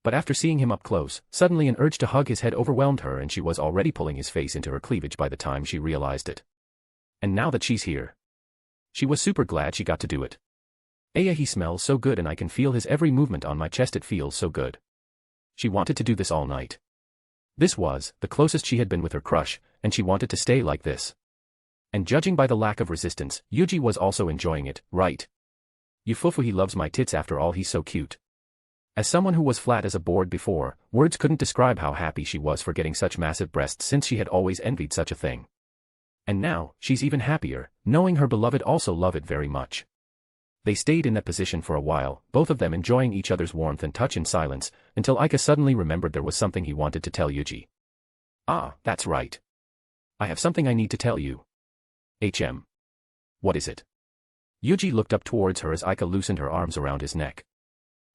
But after seeing him up close, suddenly an urge to hug his head overwhelmed her and she was already pulling his face into her cleavage by the time she realized it. And now that she's here, she was super glad she got to do it. He smells so good and I can feel his every movement on my chest. It feels so good. She wanted to do this all night. This was the closest she had been with her crush, and she wanted to stay like this. And judging by the lack of resistance, Yuuji was also enjoying it, right? Fufu, he loves my tits. After all, he's so cute. As someone who was flat as a board before, words couldn't describe how happy she was for getting such massive breasts since she had always envied such a thing. And now, she's even happier, knowing her beloved also loved it very much. They stayed in that position for a while, both of them enjoying each other's warmth and touch in silence, until Aika suddenly remembered there was something he wanted to tell Yuuji. That's right. I have something I need to tell you. What is it? Yuuji looked up towards her as Aika loosened her arms around his neck.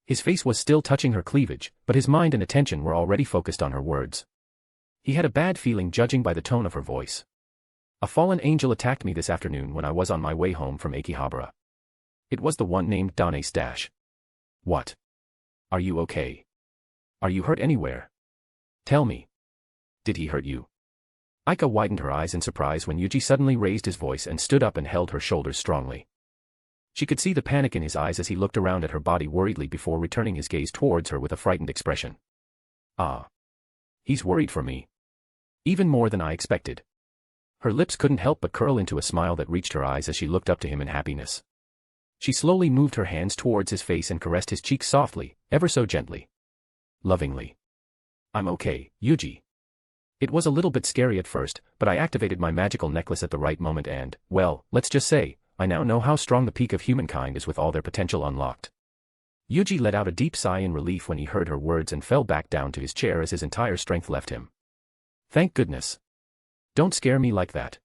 His face was still touching her cleavage, but his mind and attention were already focused on her words. He had a bad feeling judging by the tone of her voice. A fallen angel attacked me this afternoon when I was on my way home from Akihabara. It was the one named Dane. What? Are you okay? Are you hurt anywhere? Tell me. Did he hurt you? Aika widened her eyes in surprise when Yuuji suddenly raised his voice and stood up and held her shoulders strongly. She could see the panic in his eyes as he looked around at her body worriedly before returning his gaze towards her with a frightened expression. He's worried for me. Even more than I expected. Her lips couldn't help but curl into a smile that reached her eyes as she looked up to him in happiness. She slowly moved her hands towards his face and caressed his cheeks softly, ever so gently. Lovingly. I'm okay, Yuuji. It was a little bit scary at first, but I activated my magical necklace at the right moment and, well, let's just say, I now know how strong the peak of humankind is with all their potential unlocked. Yuuji let out a deep sigh in relief when he heard her words and fell back down to his chair as his entire strength left him. Thank goodness. Don't scare me like that.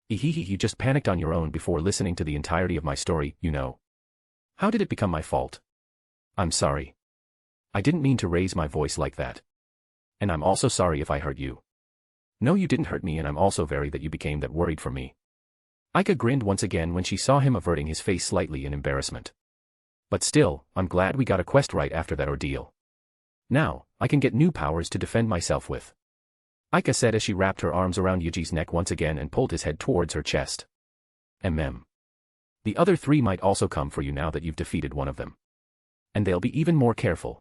You just panicked on your own before listening to the entirety of my story, you know. How did it become my fault? I'm sorry. I didn't mean to raise my voice like that. And I'm also sorry if I hurt you. No, you didn't hurt me, and I'm also very that you became that worried for me. Aika grinned once again when she saw him averting his face slightly in embarrassment. But still, I'm glad we got a quest right after that ordeal. Now, I can get new powers to defend myself with. Aika said as she wrapped her arms around Yuji's neck once again and pulled his head towards her chest. The other three might also come for you now that you've defeated one of them. And they'll be even more careful.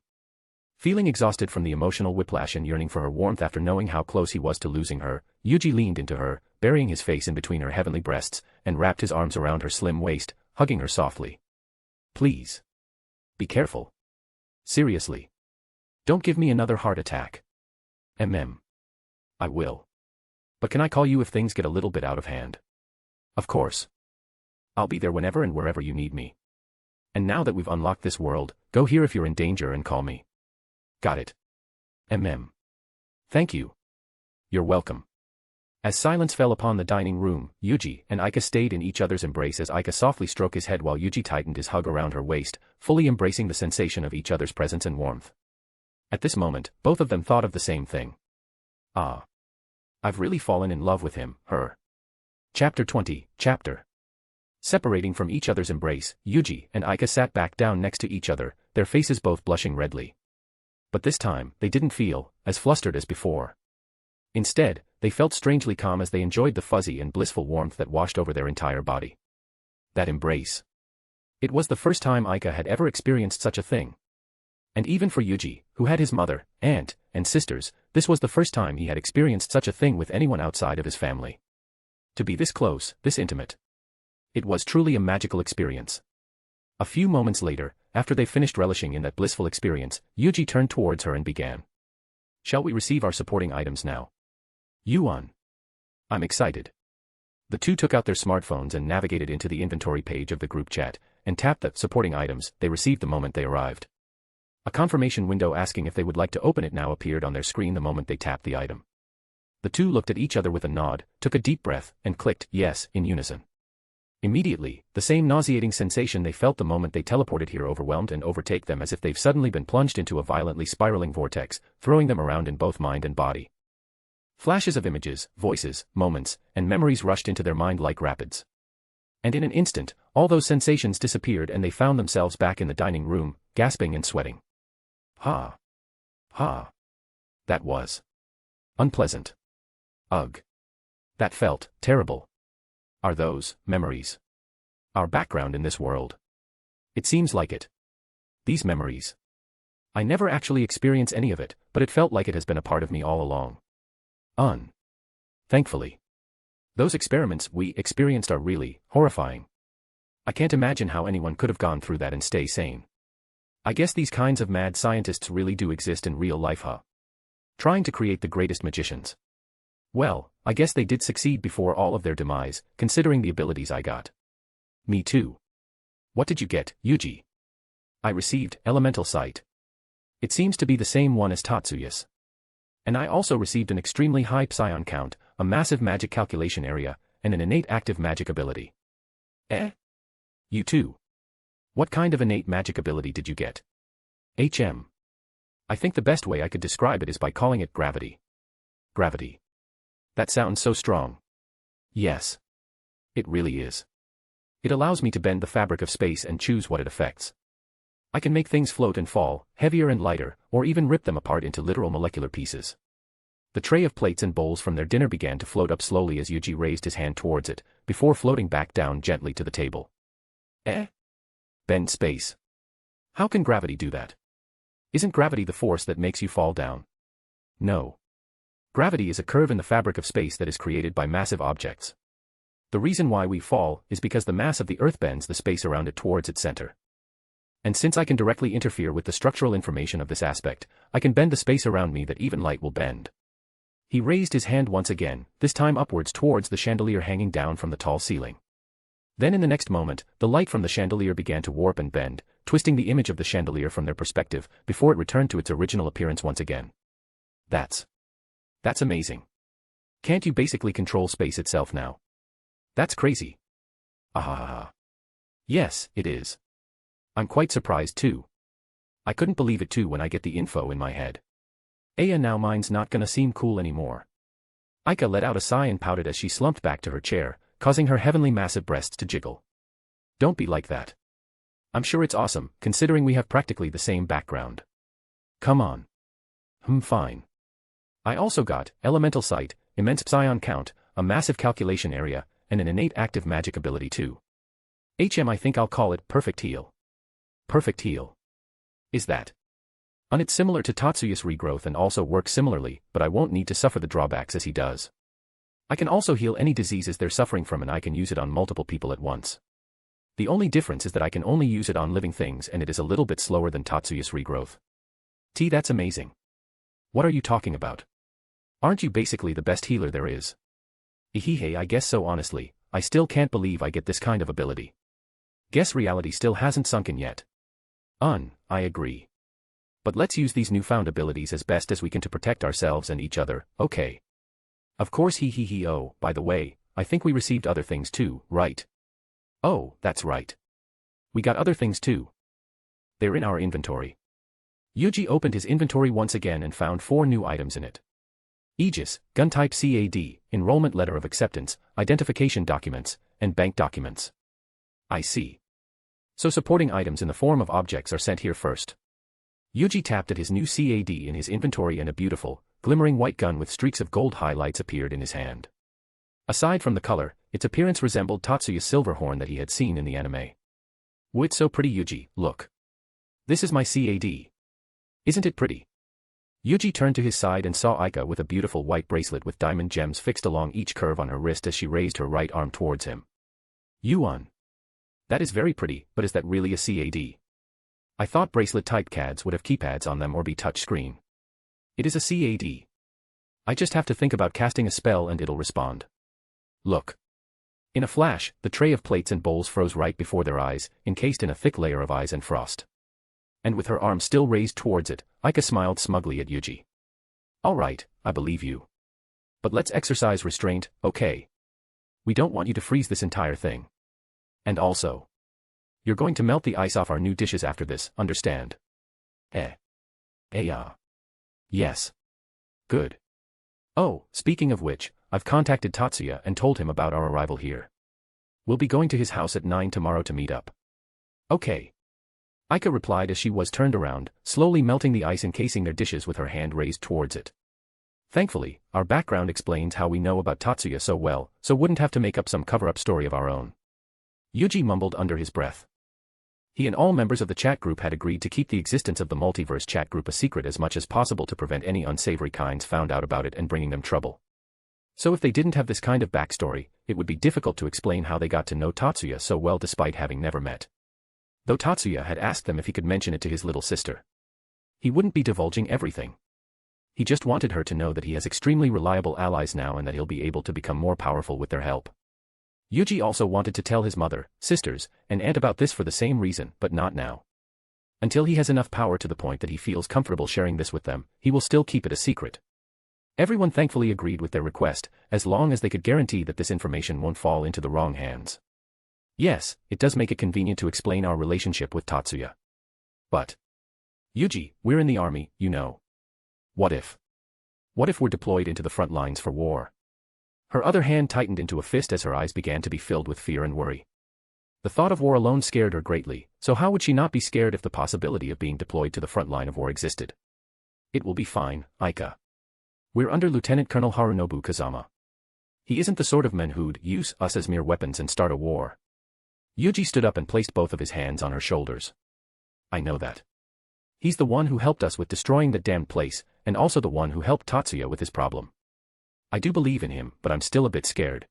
Feeling exhausted from the emotional whiplash and yearning for her warmth after knowing how close he was to losing her, Yuuji leaned into her, burying his face in between her heavenly breasts, and wrapped his arms around her slim waist, hugging her softly. Please. Be careful. Seriously. Don't give me another heart attack. I will. But can I call you if things get a little bit out of hand? Of course. I'll be there whenever and wherever you need me. And now that we've unlocked this world, go here if you're in danger and call me. Got it. Thank you. You're welcome. As silence fell upon the dining room, Yuuji and Aika stayed in each other's embrace as Aika softly stroked his head while Yuuji tightened his hug around her waist, fully embracing the sensation of each other's presence and warmth. At this moment, both of them thought of the same thing. Ah. I've really fallen in love with him, her. Chapter 20, Separating from each other's embrace, Yuuji and Aika sat back down next to each other, their faces both blushing redly. But this time, they didn't feel as flustered as before. Instead, they felt strangely calm as they enjoyed the fuzzy and blissful warmth that washed over their entire body. That embrace. It was the first time Aika had ever experienced such a thing. And even for Yuuji, who had his mother, aunt, and sisters, this was the first time he had experienced such a thing with anyone outside of his family. To be this close, this intimate. It was truly a magical experience. A few moments later, after they finished relishing in that blissful experience, Yuuji turned towards her and began. Shall we receive our supporting items now? Yuan. I'm excited. The two took out their smartphones and navigated into the inventory page of the group chat, and tapped the supporting items they received the moment they arrived. A confirmation window asking if they would like to open it now appeared on their screen the moment they tapped the item. The two looked at each other with a nod, took a deep breath, and clicked yes in unison. Immediately, the same nauseating sensation they felt the moment they teleported here overwhelmed and overtake them as if they've suddenly been plunged into a violently spiraling vortex, throwing them around in both mind and body. Flashes of images, voices, moments, and memories rushed into their mind like rapids. And in an instant, all those sensations disappeared and they found themselves back in the dining room, gasping and sweating. Ha. Ha. That was unpleasant. Ugh. That felt terrible. Are those memories our background in this world? It seems like it. These memories. I never actually experienced any of it, but it felt like it has been a part of me all along. Thankfully. Those experiments we experienced are really horrifying. I can't imagine how anyone could have gone through that and stay sane. I guess these kinds of mad scientists really do exist in real life, huh? Trying to create the greatest magicians. Well, I guess they did succeed before all of their demise, considering the abilities I got. Me too. What did you get, Yuuji? I received Elemental Sight. It seems to be the same one as Tatsuyu's. And I also received an extremely high psion count, a massive magic calculation area, and an innate active magic ability. Eh? You too. What kind of innate magic ability did you get? I think the best way I could describe it is by calling it gravity. Gravity. That sounds so strong. Yes. It really is. It allows me to bend the fabric of space and choose what it affects. I can make things float and fall, heavier and lighter, or even rip them apart into literal molecular pieces. The tray of plates and bowls from their dinner began to float up slowly as Yuuji raised his hand towards it, before floating back down gently to the table. Bend space. How can gravity do that? Isn't gravity the force that makes you fall down? No. Gravity is a curve in the fabric of space that is created by massive objects. The reason why we fall is because the mass of the Earth bends the space around it towards its center. And since I can directly interfere with the structural information of this aspect, I can bend the space around me that even light will bend. He raised his hand once again, this time upwards towards the chandelier hanging down from the tall ceiling. Then in the next moment, the light from the chandelier began to warp and bend, twisting the image of the chandelier from their perspective, before it returned to its original appearance once again. That's amazing. Can't you basically control space itself now? That's crazy. Ahahaha. Yes, it is. I'm quite surprised too. I couldn't believe it too when I get the info in my head. Now mine's not gonna seem cool anymore. Aika let out a sigh and pouted as she slumped back to her chair, causing her heavenly massive breasts to jiggle. Don't be like that. I'm sure it's awesome, considering we have practically the same background. Come on. Fine. I also got Elemental Sight, immense psion count, a massive calculation area, and an innate active magic ability too. I think I'll call it Perfect Heal. Perfect Heal. Is that? It's similar to Tatsuyu's regrowth and also works similarly, but I won't need to suffer the drawbacks as he does. I can also heal any diseases they're suffering from and I can use it on multiple people at once. The only difference is that I can only use it on living things and it is a little bit slower than Tatsuyu's regrowth. That's amazing. What are you talking about? Aren't you basically the best healer there is? I guess so. Honestly, I still can't believe I get this kind of ability. Guess reality still hasn't sunk in yet. I agree. But let's use these newfound abilities as best as we can to protect ourselves and each other, okay? Of course he. Oh, by the way, I think we received other things too, right? Oh, that's right. We got other things too. They're in our inventory. Yuuji opened his inventory once again and found 4 new items in it. Aegis, gun type CAD, enrollment letter of acceptance, identification documents, and bank documents. I see. So supporting items in the form of objects are sent here first. Yuuji tapped at his new CAD in his inventory and a beautiful, glimmering white gun with streaks of gold highlights appeared in his hand. Aside from the color, its appearance resembled Tatsuya's silver horn that he had seen in the anime. "Whoa, it's so pretty, Yuuji, look. This is my CAD. Isn't it pretty?" Yuuji turned to his side and saw Aika with a beautiful white bracelet with diamond gems fixed along each curve on her wrist as she raised her right arm towards him. "Yuan. That is very pretty, but is that really a CAD? I thought bracelet-type CADs would have keypads on them or be touchscreen. It is a CAD. I just have to think about casting a spell and it'll respond. Look." In a flash, the tray of plates and bowls froze right before their eyes, encased in a thick layer of ice and frost. And with her arm still raised towards it, Aika smiled smugly at Yuuji. "All right, I believe you. But let's exercise restraint, okay? We don't want you to freeze this entire thing. And also, you're going to melt the ice off our new dishes after this, understand?" Yeah. Yes. Good. Oh, speaking of which, I've contacted Tatsuya and told him about our arrival here. We'll be going to his house at 9 tomorrow to meet up. Okay. Aika replied as she was turned around, slowly melting the ice encasing their dishes with her hand raised towards it. Thankfully, our background explains how we know about Tatsuya so well, so wouldn't have to make up some cover-up story of our own. Yuuji mumbled under his breath. He and all members of the chat group had agreed to keep the existence of the Multiverse chat group a secret as much as possible to prevent any unsavory kinds found out about it and bringing them trouble. So if they didn't have this kind of backstory, it would be difficult to explain how they got to know Tatsuya so well despite having never met. Though Tatsuya had asked them if he could mention it to his little sister. He wouldn't be divulging everything. He just wanted her to know that he has extremely reliable allies now and that he'll be able to become more powerful with their help. Yuuji also wanted to tell his mother, sisters, and aunt about this for the same reason, but not now. Until he has enough power to the point that he feels comfortable sharing this with them, he will still keep it a secret. Everyone thankfully agreed with their request, as long as they could guarantee that this information won't fall into the wrong hands. Yes, it does make it convenient to explain our relationship with Tatsuya. But, Yuuji, we're in the army, you know. What if? What if we're deployed into the front lines for war? Her other hand tightened into a fist as her eyes began to be filled with fear and worry. The thought of war alone scared her greatly, so how would she not be scared if the possibility of being deployed to the front line of war existed? It will be fine, Aika. We're under Lieutenant Colonel Harunobu Kazama. He isn't the sort of man who'd use us as mere weapons and start a war. Yuuji stood up and placed both of his hands on her shoulders. I know that. He's the one who helped us with destroying that damned place, and also the one who helped Tatsuya with his problem. I do believe in him, but I'm still a bit scared.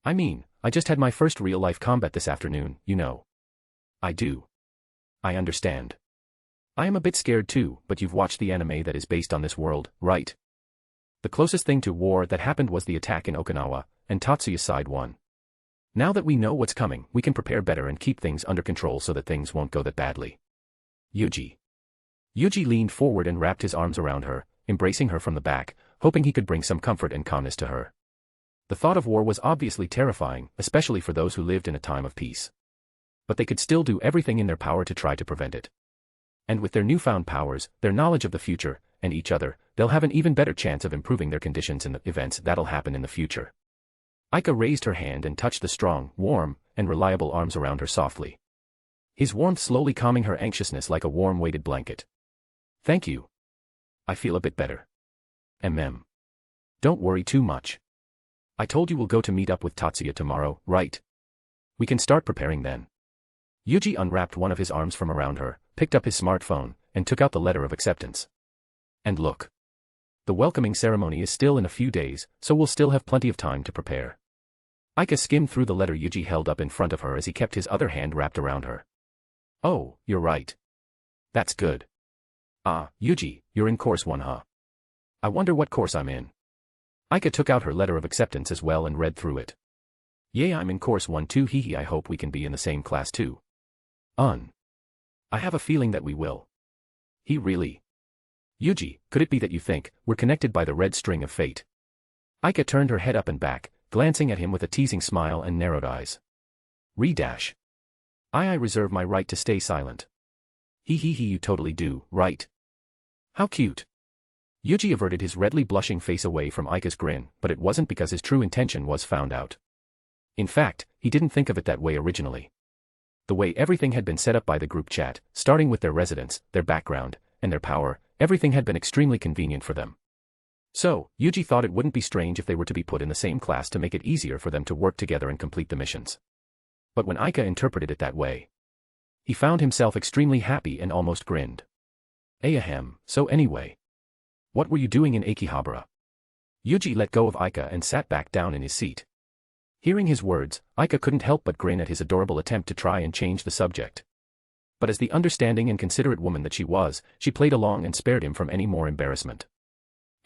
I mean, I just had my first real-life combat this afternoon, you know. I do. I understand. I am a bit scared too, but you've watched the anime that is based on this world, right? The closest thing to war that happened was the attack in Okinawa, and Tatsuya's side won. Now that we know what's coming, we can prepare better and keep things under control so that things won't go that badly. Yuuji. Yuuji leaned forward and wrapped his arms around her, embracing her from the back, hoping he could bring some comfort and calmness to her. The thought of war was obviously terrifying, especially for those who lived in a time of peace. But they could still do everything in their power to try to prevent it. And with their newfound powers, their knowledge of the future, and each other, they'll have an even better chance of improving their conditions in the events that'll happen in the future. Aika raised her hand and touched the strong, warm, and reliable arms around her softly. His warmth slowly calming her anxiousness like a warm weighted blanket. Thank you. I feel a bit better. Don't worry too much. I told you we'll go to meet up with Tatsuya tomorrow, right? We can start preparing then. Yuuji unwrapped one of his arms from around her, picked up his smartphone, and took out the letter of acceptance. And look. The welcoming ceremony is still in a few days, so we'll still have plenty of time to prepare. Aika skimmed through the letter Yuuji held up in front of her as he kept his other hand wrapped around her. Oh, you're right. That's good. Ah, Yuuji, you're in course 1, huh? I wonder what course I'm in. Aika took out her letter of acceptance as well and read through it. Yeah, I'm in course 1 too, I hope we can be in the same class too. I have a feeling that we will. He really. Yuuji, could it be that you think we're connected by the red string of fate? Aika turned her head up and back, glancing at him with a teasing smile and narrowed eyes. Re-dash. I reserve my right to stay silent. He you totally do, right? How cute. Yuuji averted his redly blushing face away from Aika's grin, but it wasn't because his true intention was found out. In fact, he didn't think of it that way originally. The way everything had been set up by the group chat, starting with their residence, their background, and their power, everything had been extremely convenient for them. So, Yuuji thought it wouldn't be strange if they were to be put in the same class to make it easier for them to work together and complete the missions. But when Aika interpreted it that way, he found himself extremely happy and almost grinned. Ahem, so anyway. What were you doing in Akihabara? Yuuji let go of Aika and sat back down in his seat. Hearing his words, Aika couldn't help but grin at his adorable attempt to try and change the subject. But as the understanding and considerate woman that she was, she played along and spared him from any more embarrassment.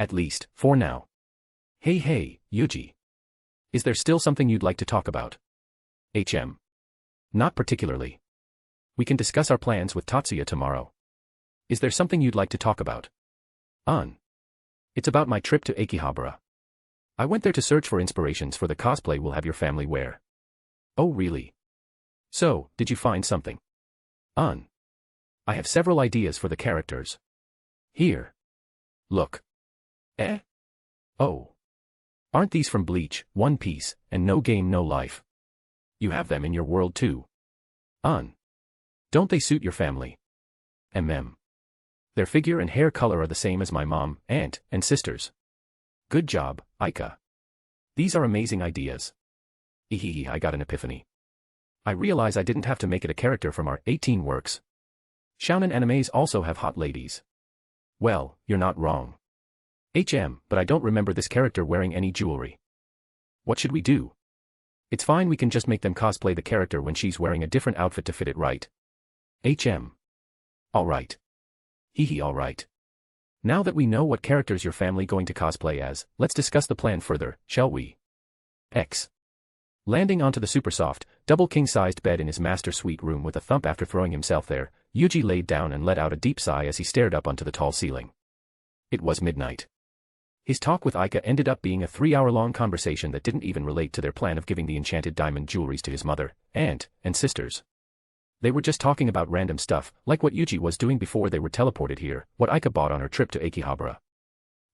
At least, for now. Hey, Yuuji. Is there still something you'd like to talk about? Not particularly. We can discuss our plans with Tatsuya tomorrow. Is there something you'd like to talk about? It's about my trip to Akihabara. I went there to search for inspirations for the cosplay we'll have your family wear. Oh really? So, did you find something? I have several ideas for the characters. Here. Look. Oh. Aren't these from Bleach, One Piece, and No Game No Life? You have them in your world too. Don't they suit your family? Their figure and hair color are the same as my mom, aunt, and sisters. Good job, Aika. These are amazing ideas. I got an epiphany. I realize I didn't have to make it a character from our 18 works. Shounen animes also have hot ladies. Well, you're not wrong. But I don't remember this character wearing any jewelry. What should we do? It's fine, we can just make them cosplay the character when she's wearing a different outfit to fit it right. Alright. Alright. Now that we know what characters your family going to cosplay as, let's discuss the plan further, shall we? Landing onto the super soft, double king-sized bed in his master suite room with a thump after throwing himself there, Yuuji laid down and let out a deep sigh as he stared up onto the tall ceiling. It was midnight. His talk with Aika ended up being a 3-hour-long conversation that didn't even relate to their plan of giving the enchanted diamond jewelries to his mother, aunt, and sisters. They were just talking about random stuff, like what Yuuji was doing before they were teleported here, what Aika bought on her trip to Akihabara.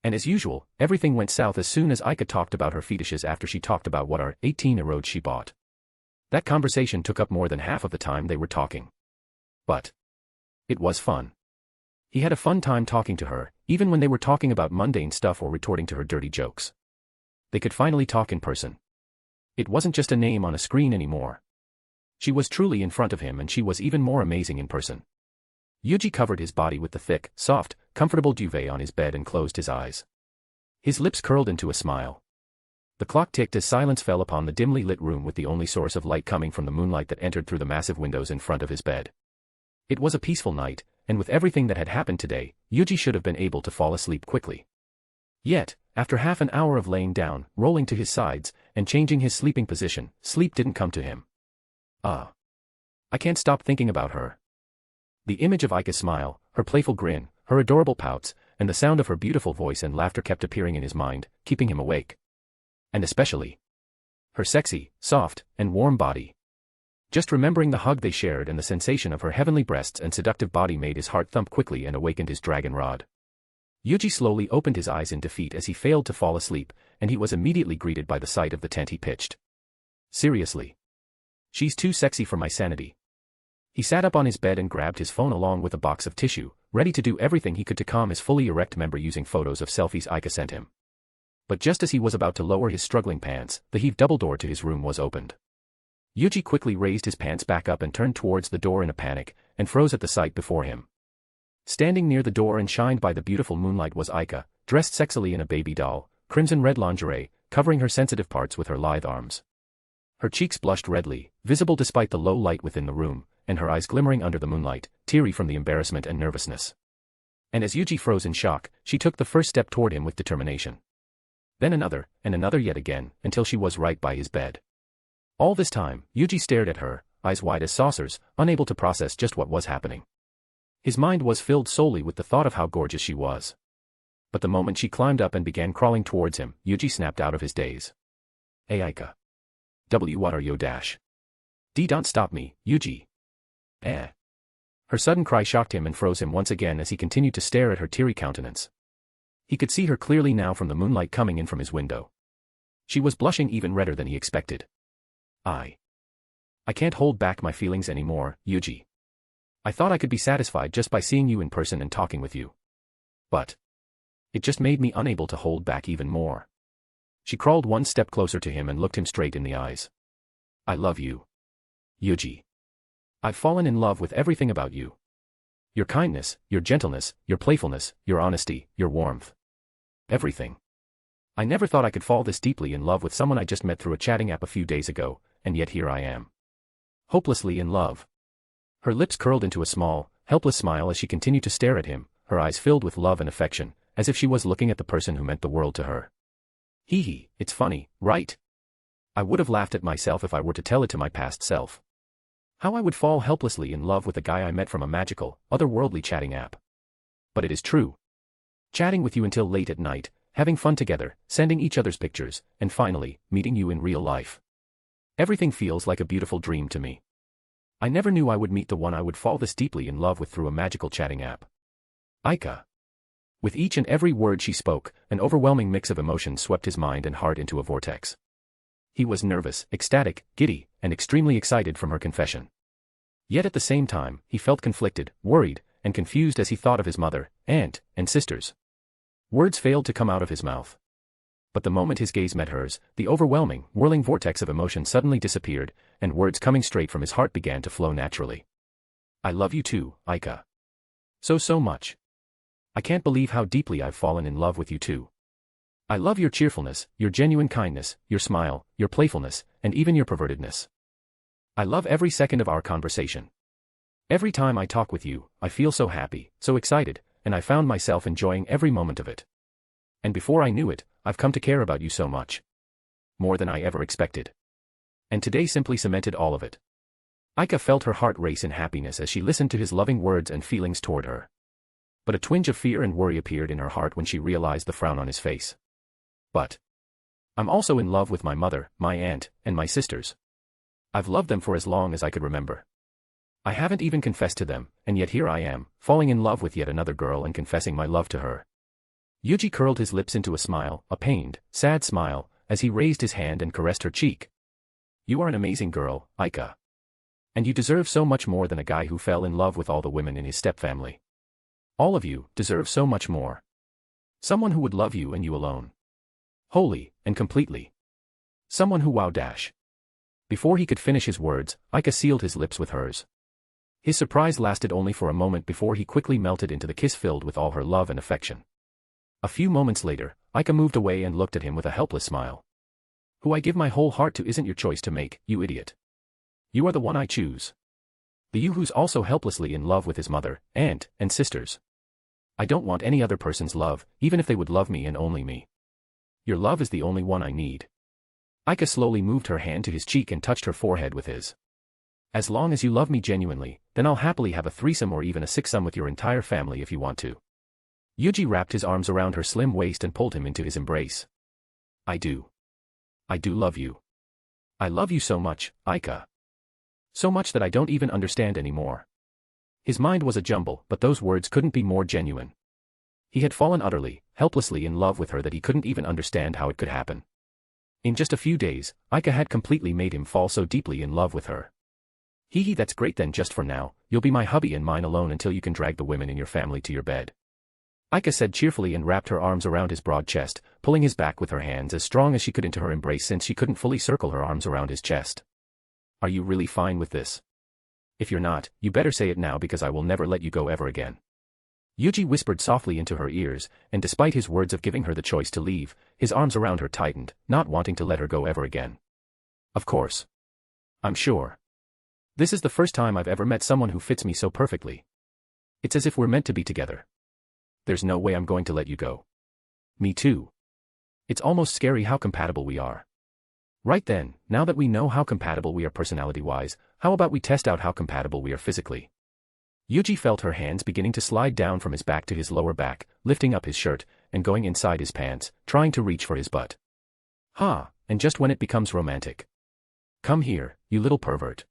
And as usual, everything went south as soon as Aika talked about her fetishes after she talked about what our 18-year-old she bought. That conversation took up more than half of the time they were talking. But it was fun. He had a fun time talking to her, even when they were talking about mundane stuff or retorting to her dirty jokes. They could finally talk in person. It wasn't just a name on a screen anymore. She was truly in front of him, and she was even more amazing in person. Yuuji covered his body with the thick, soft, comfortable duvet on his bed and closed his eyes. His lips curled into a smile. The clock ticked as silence fell upon the dimly lit room, with the only source of light coming from the moonlight that entered through the massive windows in front of his bed. It was a peaceful night, and with everything that had happened today, Yuuji should have been able to fall asleep quickly. Yet, after half an hour of laying down, rolling to his sides, and changing his sleeping position, sleep didn't come to him. I can't stop thinking about her. The image of Aika's smile, her playful grin, her adorable pouts, and the sound of her beautiful voice and laughter kept appearing in his mind, keeping him awake. And especially her sexy, soft, and warm body. Just remembering the hug they shared and the sensation of her heavenly breasts and seductive body made his heart thump quickly and awakened his dragon rod. Yuuji slowly opened his eyes in defeat as he failed to fall asleep, and he was immediately greeted by the sight of the tent he pitched. Seriously. She's too sexy for my sanity. He sat up on his bed and grabbed his phone along with a box of tissue, ready to do everything he could to calm his fully erect member using photos of selfies Aika sent him. But just as he was about to lower his struggling pants, the heaved double door to his room was opened. Yuuji quickly raised his pants back up and turned towards the door in a panic, and froze at the sight before him. Standing near the door and shined by the beautiful moonlight was Aika, dressed sexily in a baby doll, crimson-red lingerie, covering her sensitive parts with her lithe arms. Her cheeks blushed redly, visible despite the low light within the room, and her eyes glimmering under the moonlight, teary from the embarrassment and nervousness. And as Yuuji froze in shock, she took the first step toward him with determination. Then another, and another yet again, until she was right by his bed. All this time, Yuuji stared at her, eyes wide as saucers, unable to process just what was happening. His mind was filled solely with the thought of how gorgeous she was. But the moment she climbed up and began crawling towards him, Yuuji snapped out of his daze. Hey Aika. What are you dash? Don't stop me, Yuuji. Eh. Her sudden cry shocked him and froze him once again as he continued to stare at her teary countenance. He could see her clearly now from the moonlight coming in from his window. She was blushing even redder than he expected. I can't hold back my feelings anymore, Yuuji. I thought I could be satisfied just by seeing you in person and talking with you. But it just made me unable to hold back even more. She crawled one step closer to him and looked him straight in the eyes. I love you, Yuuji. I've fallen in love with everything about you. Your kindness, your gentleness, your playfulness, your honesty, your warmth. Everything. I never thought I could fall this deeply in love with someone I just met through a chatting app a few days ago, and yet here I am. Hopelessly in love. Her lips curled into a small, helpless smile as she continued to stare at him, her eyes filled with love and affection, as if she was looking at the person who meant the world to her. Hee, it's funny, right? I would have laughed at myself if I were to tell it to my past self. How I would fall helplessly in love with a guy I met from a magical, otherworldly chatting app. But it is true. Chatting with you until late at night, having fun together, sending each other's pictures, and finally, meeting you in real life. Everything feels like a beautiful dream to me. I never knew I would meet the one I would fall this deeply in love with through a magical chatting app. Aika. With each and every word she spoke, an overwhelming mix of emotions swept his mind and heart into a vortex. He was nervous, ecstatic, giddy, and extremely excited from her confession. Yet at the same time, he felt conflicted, worried, and confused as he thought of his mother, aunt, and sisters. Words failed to come out of his mouth. But the moment his gaze met hers, the overwhelming, whirling vortex of emotion suddenly disappeared, and words coming straight from his heart began to flow naturally. I love you too, Aika. So much. I can't believe how deeply I've fallen in love with you too. I love your cheerfulness, your genuine kindness, your smile, your playfulness, and even your pervertedness. I love every second of our conversation. Every time I talk with you, I feel so happy, so excited, and I found myself enjoying every moment of it. And before I knew it, I've come to care about you so much. More than I ever expected. And today simply cemented all of it. Aika felt her heart race in happiness as she listened to his loving words and feelings toward her. But a twinge of fear and worry appeared in her heart when she realized the frown on his face. But I'm also in love with my mother, my aunt, and my sisters. I've loved them for as long as I could remember. I haven't even confessed to them, and yet here I am, falling in love with yet another girl and confessing my love to her. Yuuji curled his lips into a smile, a pained, sad smile, as he raised his hand and caressed her cheek. You are an amazing girl, Aika. And you deserve so much more than a guy who fell in love with all the women in his stepfamily. All of you deserve so much more. Someone who would love you and you alone. Wholly and completely. Someone who wow dash. Before he could finish his words, Aika sealed his lips with hers. His surprise lasted only for a moment before he quickly melted into the kiss filled with all her love and affection. A few moments later, Aika moved away and looked at him with a helpless smile. Who I give my whole heart to isn't your choice to make, you idiot. You are the one I choose. The you who's also helplessly in love with his mother, aunt, and sisters. I don't want any other person's love, even if they would love me and only me. Your love is the only one I need. Aika slowly moved her hand to his cheek and touched her forehead with his. As long as you love me genuinely, then I'll happily have a threesome or even a sixsome with your entire family if you want to. Yuuji wrapped his arms around her slim waist and pulled him into his embrace. I do love you. I love you so much, Aika. So much that I don't even understand anymore. His mind was a jumble, but those words couldn't be more genuine. He had fallen utterly, helplessly in love with her that he couldn't even understand how it could happen. In just a few days, Aika had completely made him fall so deeply in love with her. Hee, that's great then. Just for now, you'll be my hubby and mine alone until you can drag the women in your family to your bed. Aika said cheerfully and wrapped her arms around his broad chest, pulling his back with her hands as strong as she could into her embrace since she couldn't fully circle her arms around his chest. Are you really fine with this? If you're not, you better say it now because I will never let you go ever again. Yuuji whispered softly into her ears, and despite his words of giving her the choice to leave, his arms around her tightened, not wanting to let her go ever again. Of course. I'm sure. This is the first time I've ever met someone who fits me so perfectly. It's as if we're meant to be together. There's no way I'm going to let you go. Me too. It's almost scary how compatible we are. Right then, now that we know how compatible we are personality-wise, how about we test out how compatible we are physically? Yuuji felt her hands beginning to slide down from his back to his lower back, lifting up his shirt, and going inside his pants, trying to reach for his butt. Ha, and just when it becomes romantic. Come here, you little pervert.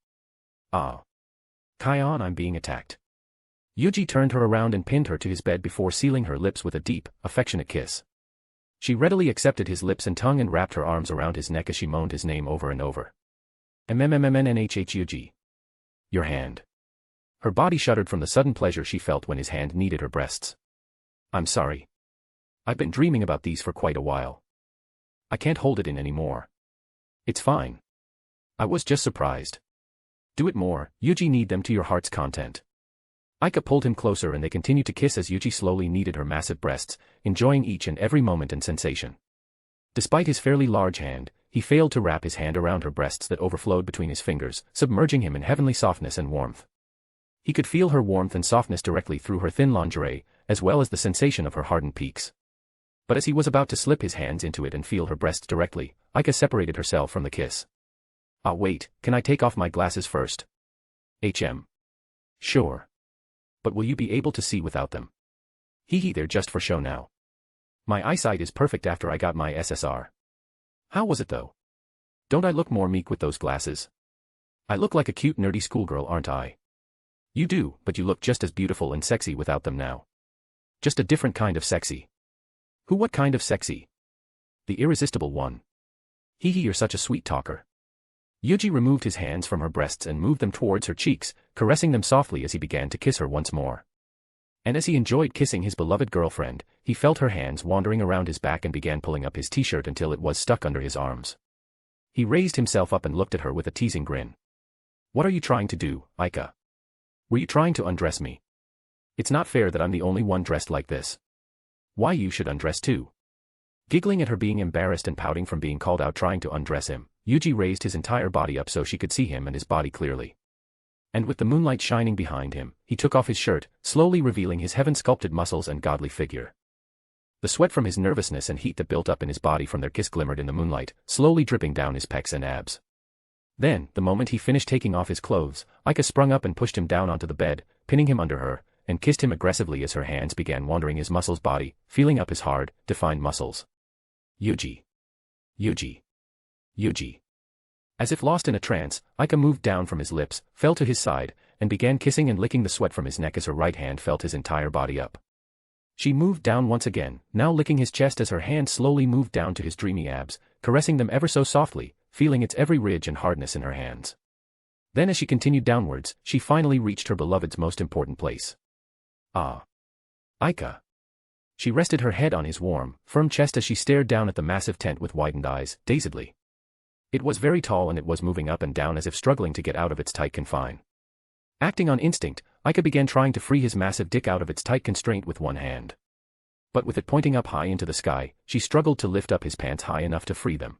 Ah. Kion, I'm being attacked. Yuuji turned her around and pinned her to his bed before sealing her lips with a deep, affectionate kiss. She readily accepted his lips and tongue and wrapped her arms around his neck as she moaned his name over and over. MMMMNHH Yuuji. Your hand. Her body shuddered from the sudden pleasure she felt when his hand kneaded her breasts. I'm sorry. I've been dreaming about these for quite a while. I can't hold it in anymore. It's fine. I was just surprised. Do it more, Yuuji, knead them to your heart's content. Aika pulled him closer and they continued to kiss as Yuuji slowly kneaded her massive breasts, enjoying each and every moment and sensation. Despite his fairly large hand, he failed to wrap his hand around her breasts that overflowed between his fingers, submerging him in heavenly softness and warmth. He could feel her warmth and softness directly through her thin lingerie, as well as the sensation of her hardened peaks. But as he was about to slip his hands into it and feel her breasts directly, Aika separated herself from the kiss. Ah, wait, can I take off my glasses first? Sure. But will you be able to see without them? Hee, they're just for show now. My eyesight is perfect after I got my SSR. How was it though? Don't I look more meek with those glasses? I look like a cute nerdy schoolgirl, aren't I? You do, but you look just as beautiful and sexy without them now. Just a different kind of sexy. What kind of sexy? The irresistible one. Hee, you're such a sweet talker. Yuuji removed his hands from her breasts and moved them towards her cheeks, caressing them softly as he began to kiss her once more. And as he enjoyed kissing his beloved girlfriend, he felt her hands wandering around his back and began pulling up his t-shirt until it was stuck under his arms. He raised himself up and looked at her with a teasing grin. What are you trying to do, Aika? Were you trying to undress me? It's not fair that I'm the only one dressed like this. Why, you should undress too. Giggling at her being embarrassed and pouting from being called out trying to undress him, Yuuji raised his entire body up so she could see him and his body clearly. And with the moonlight shining behind him, he took off his shirt, slowly revealing his heaven-sculpted muscles and godly figure. The sweat from his nervousness and heat that built up in his body from their kiss glimmered in the moonlight, slowly dripping down his pecs and abs. Then, the moment he finished taking off his clothes, Aika sprung up and pushed him down onto the bed, pinning him under her, and kissed him aggressively as her hands began wandering his muscles body, feeling up his hard, defined muscles. Yuuji. Yuuji. Yuuji. As if lost in a trance, Aika moved down from his lips, fell to his side, and began kissing and licking the sweat from his neck as her right hand felt his entire body up. She moved down once again, now licking his chest as her hand slowly moved down to his dreamy abs, caressing them ever so softly, feeling its every ridge and hardness in her hands. Then as she continued downwards, she finally reached her beloved's most important place. Ah. Aika. She rested her head on his warm, firm chest as she stared down at the massive tent with widened eyes, dazedly. It was very tall and it was moving up and down as if struggling to get out of its tight confine. Acting on instinct, Aika began trying to free his massive dick out of its tight constraint with one hand. But with it pointing up high into the sky, she struggled to lift up his pants high enough to free them.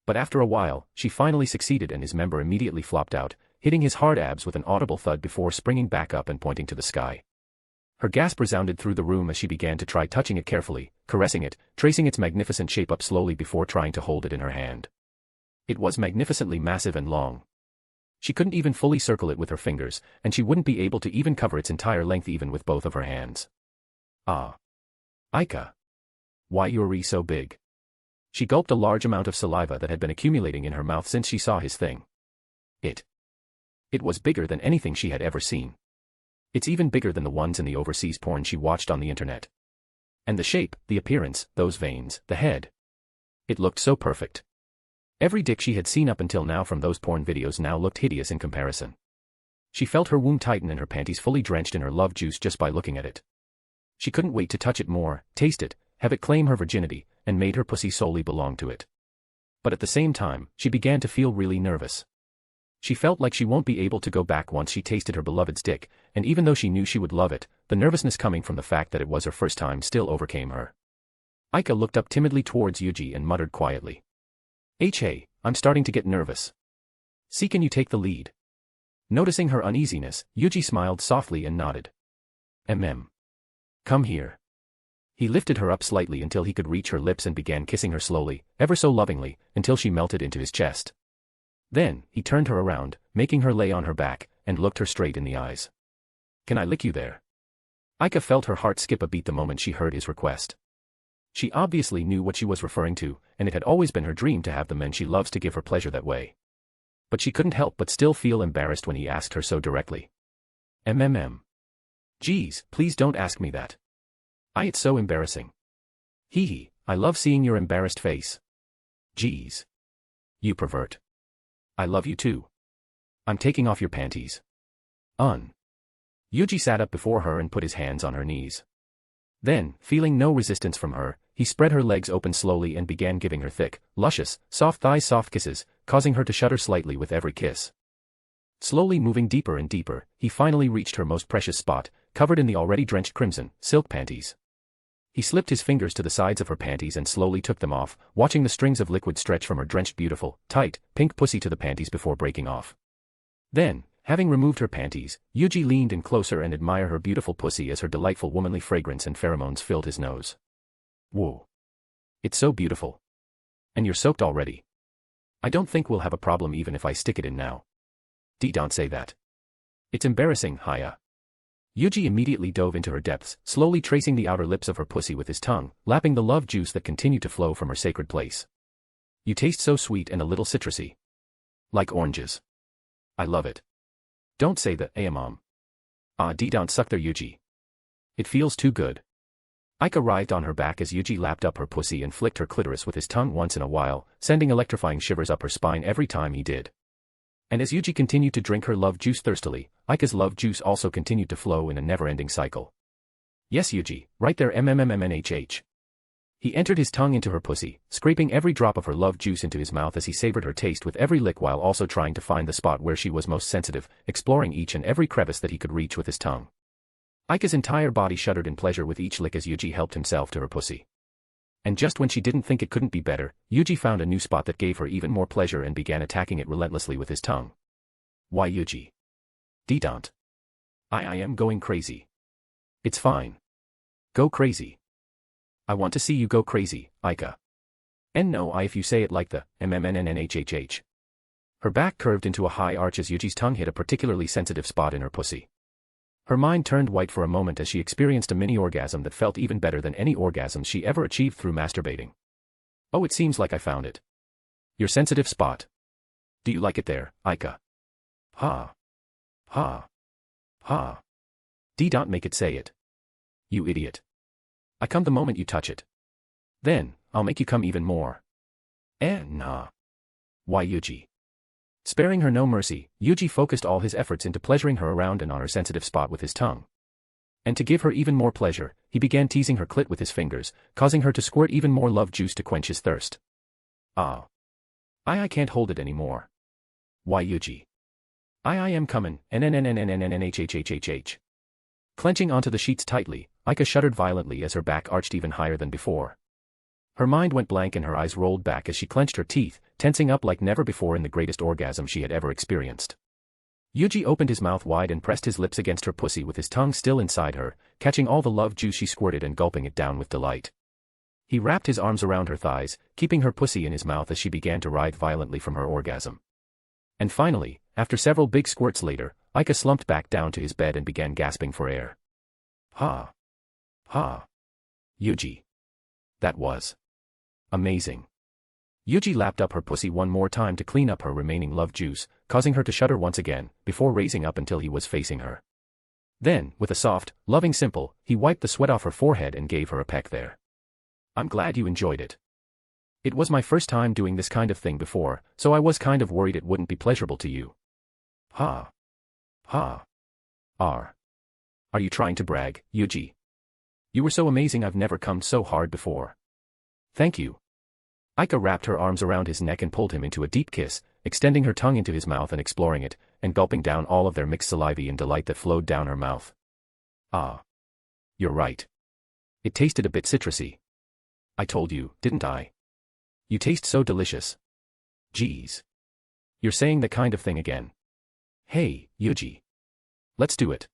But after a while, she finally succeeded and his member immediately flopped out, hitting his hard abs with an audible thud before springing back up and pointing to the sky. Her gasp resounded through the room as she began to try touching it carefully, caressing it, tracing its magnificent shape up slowly before trying to hold it in her hand. It was magnificently massive and long. She couldn't even fully circle it with her fingers, and she wouldn't be able to even cover its entire length even with both of her hands. Ah. Aika. Why you're so big? She gulped a large amount of saliva that had been accumulating in her mouth since she saw his thing. It was bigger than anything she had ever seen. It's even bigger than the ones in the overseas porn she watched on the internet. And the shape, the appearance, those veins, the head. It looked so perfect. Every dick she had seen up until now from those porn videos now looked hideous in comparison. She felt her womb tighten and her panties fully drenched in her love juice just by looking at it. She couldn't wait to touch it more, taste it, have it claim her virginity, and made her pussy solely belong to it. But at the same time, she began to feel really nervous. She felt like she won't be able to go back once she tasted her beloved's dick, and even though she knew she would love it, the nervousness coming from the fact that it was her first time still overcame her. Aika looked up timidly towards Yuuji and muttered quietly. Hey, I'm starting to get nervous. See, can you take the lead? Noticing her uneasiness, Yuuji smiled softly and nodded. Come here. He lifted her up slightly until he could reach her lips and began kissing her slowly, ever so lovingly, until she melted into his chest. Then, he turned her around, making her lay on her back, and looked her straight in the eyes. Can I lick you there? Aika felt her heart skip a beat the moment she heard his request. She obviously knew what she was referring to, and it had always been her dream to have the men she loves to give her pleasure that way. But she couldn't help but still feel embarrassed when he asked her so directly. Geez, please don't ask me that. It's so embarrassing. Hee hee, I love seeing your embarrassed face. Geez. You pervert. I love you too. I'm taking off your panties. Yuuji sat up before her and put his hands on her knees. Then, feeling no resistance from her, he spread her legs open slowly and began giving her thick, luscious, soft thighs soft kisses, causing her to shudder slightly with every kiss. Slowly moving deeper and deeper, he finally reached her most precious spot, covered in the already drenched crimson, silk panties. He slipped his fingers to the sides of her panties and slowly took them off, watching the strings of liquid stretch from her drenched beautiful, tight, pink pussy to the panties before breaking off. Then, having removed her panties, Yuuji leaned in closer and admired her beautiful pussy as her delightful womanly fragrance and pheromones filled his nose. Whoa. It's so beautiful. And you're soaked already. I don't think we'll have a problem even if I stick it in now. Don't say that. It's embarrassing, Haya. Yuuji immediately dove into her depths, slowly tracing the outer lips of her pussy with his tongue, lapping the love juice that continued to flow from her sacred place. You taste so sweet and a little citrusy. Like oranges. I love it. Don't say that, mom. Don't suck there, Yuuji. It feels too good. Aika writhed on her back as Yuuji lapped up her pussy and flicked her clitoris with his tongue once in a while, sending electrifying shivers up her spine every time he did. And as Yuuji continued to drink her love juice thirstily, Aika's love juice also continued to flow in a never-ending cycle. Yes, Yuuji, right there, mmmmnhh. He entered his tongue into her pussy, scraping every drop of her love juice into his mouth as he savored her taste with every lick while also trying to find the spot where she was most sensitive, exploring each and every crevice that he could reach with his tongue. Aika's entire body shuddered in pleasure with each lick as Yuuji helped himself to her pussy. And just when she didn't think it couldn't be better, Yuuji found a new spot that gave her even more pleasure and began attacking it relentlessly with his tongue. Why, Yuuji? Don't. I am going crazy. It's fine. Go crazy. I want to see you go crazy, Aika. And no, if you say it like the mmnnhhh. Her back curved into a high arch as Yuuji's tongue hit a particularly sensitive spot in her pussy. Her mind turned white for a moment as she experienced a mini-orgasm that felt even better than any orgasms she ever achieved through masturbating. Oh, it seems like I found it. Your sensitive spot. Do you like it there, Aika? Ha. Ha. Ha. Don't make it say it. You idiot. I come the moment you touch it. Then, I'll make you come even more. Nah. Why, Yuuji? Sparing her no mercy, Yuuji focused all his efforts into pleasuring her around and on her sensitive spot with his tongue. And to give her even more pleasure, he began teasing her clit with his fingers, causing her to squirt even more love juice to quench his thirst. I can't hold it anymore. Why, Yuuji? I am coming, nnnnnnnnhhhhh. Clenching onto the sheets tightly, Aika shuddered violently as her back arched even higher than before. Her mind went blank and her eyes rolled back as she clenched her teeth, tensing up like never before in the greatest orgasm she had ever experienced. Yuuji opened his mouth wide and pressed his lips against her pussy with his tongue still inside her, catching all the love juice she squirted and gulping it down with delight. He wrapped his arms around her thighs, keeping her pussy in his mouth as she began to writhe violently from her orgasm. And finally, after several big squirts later, Aika slumped back down to his bed and began gasping for air. Ha. Ha. Yuuji. That was amazing. Yuuji lapped up her pussy one more time to clean up her remaining love juice, causing her to shudder once again, before raising up until he was facing her. Then, with a soft, loving simple, he wiped the sweat off her forehead and gave her a peck there. I'm glad you enjoyed it. It was my first time doing this kind of thing before, so I was kind of worried it wouldn't be pleasurable to you. Ha. Ha. Are you trying to brag, Yuuji? You were so amazing, I've never cummed so hard before. Thank you. Aika wrapped her arms around his neck and pulled him into a deep kiss, extending her tongue into his mouth and exploring it, and gulping down all of their mixed saliva in delight that flowed down her mouth. You're right. It tasted a bit citrusy. I told you, didn't I? You taste so delicious. Geez. You're saying that kind of thing again. Hey, Yuuji. Let's do it.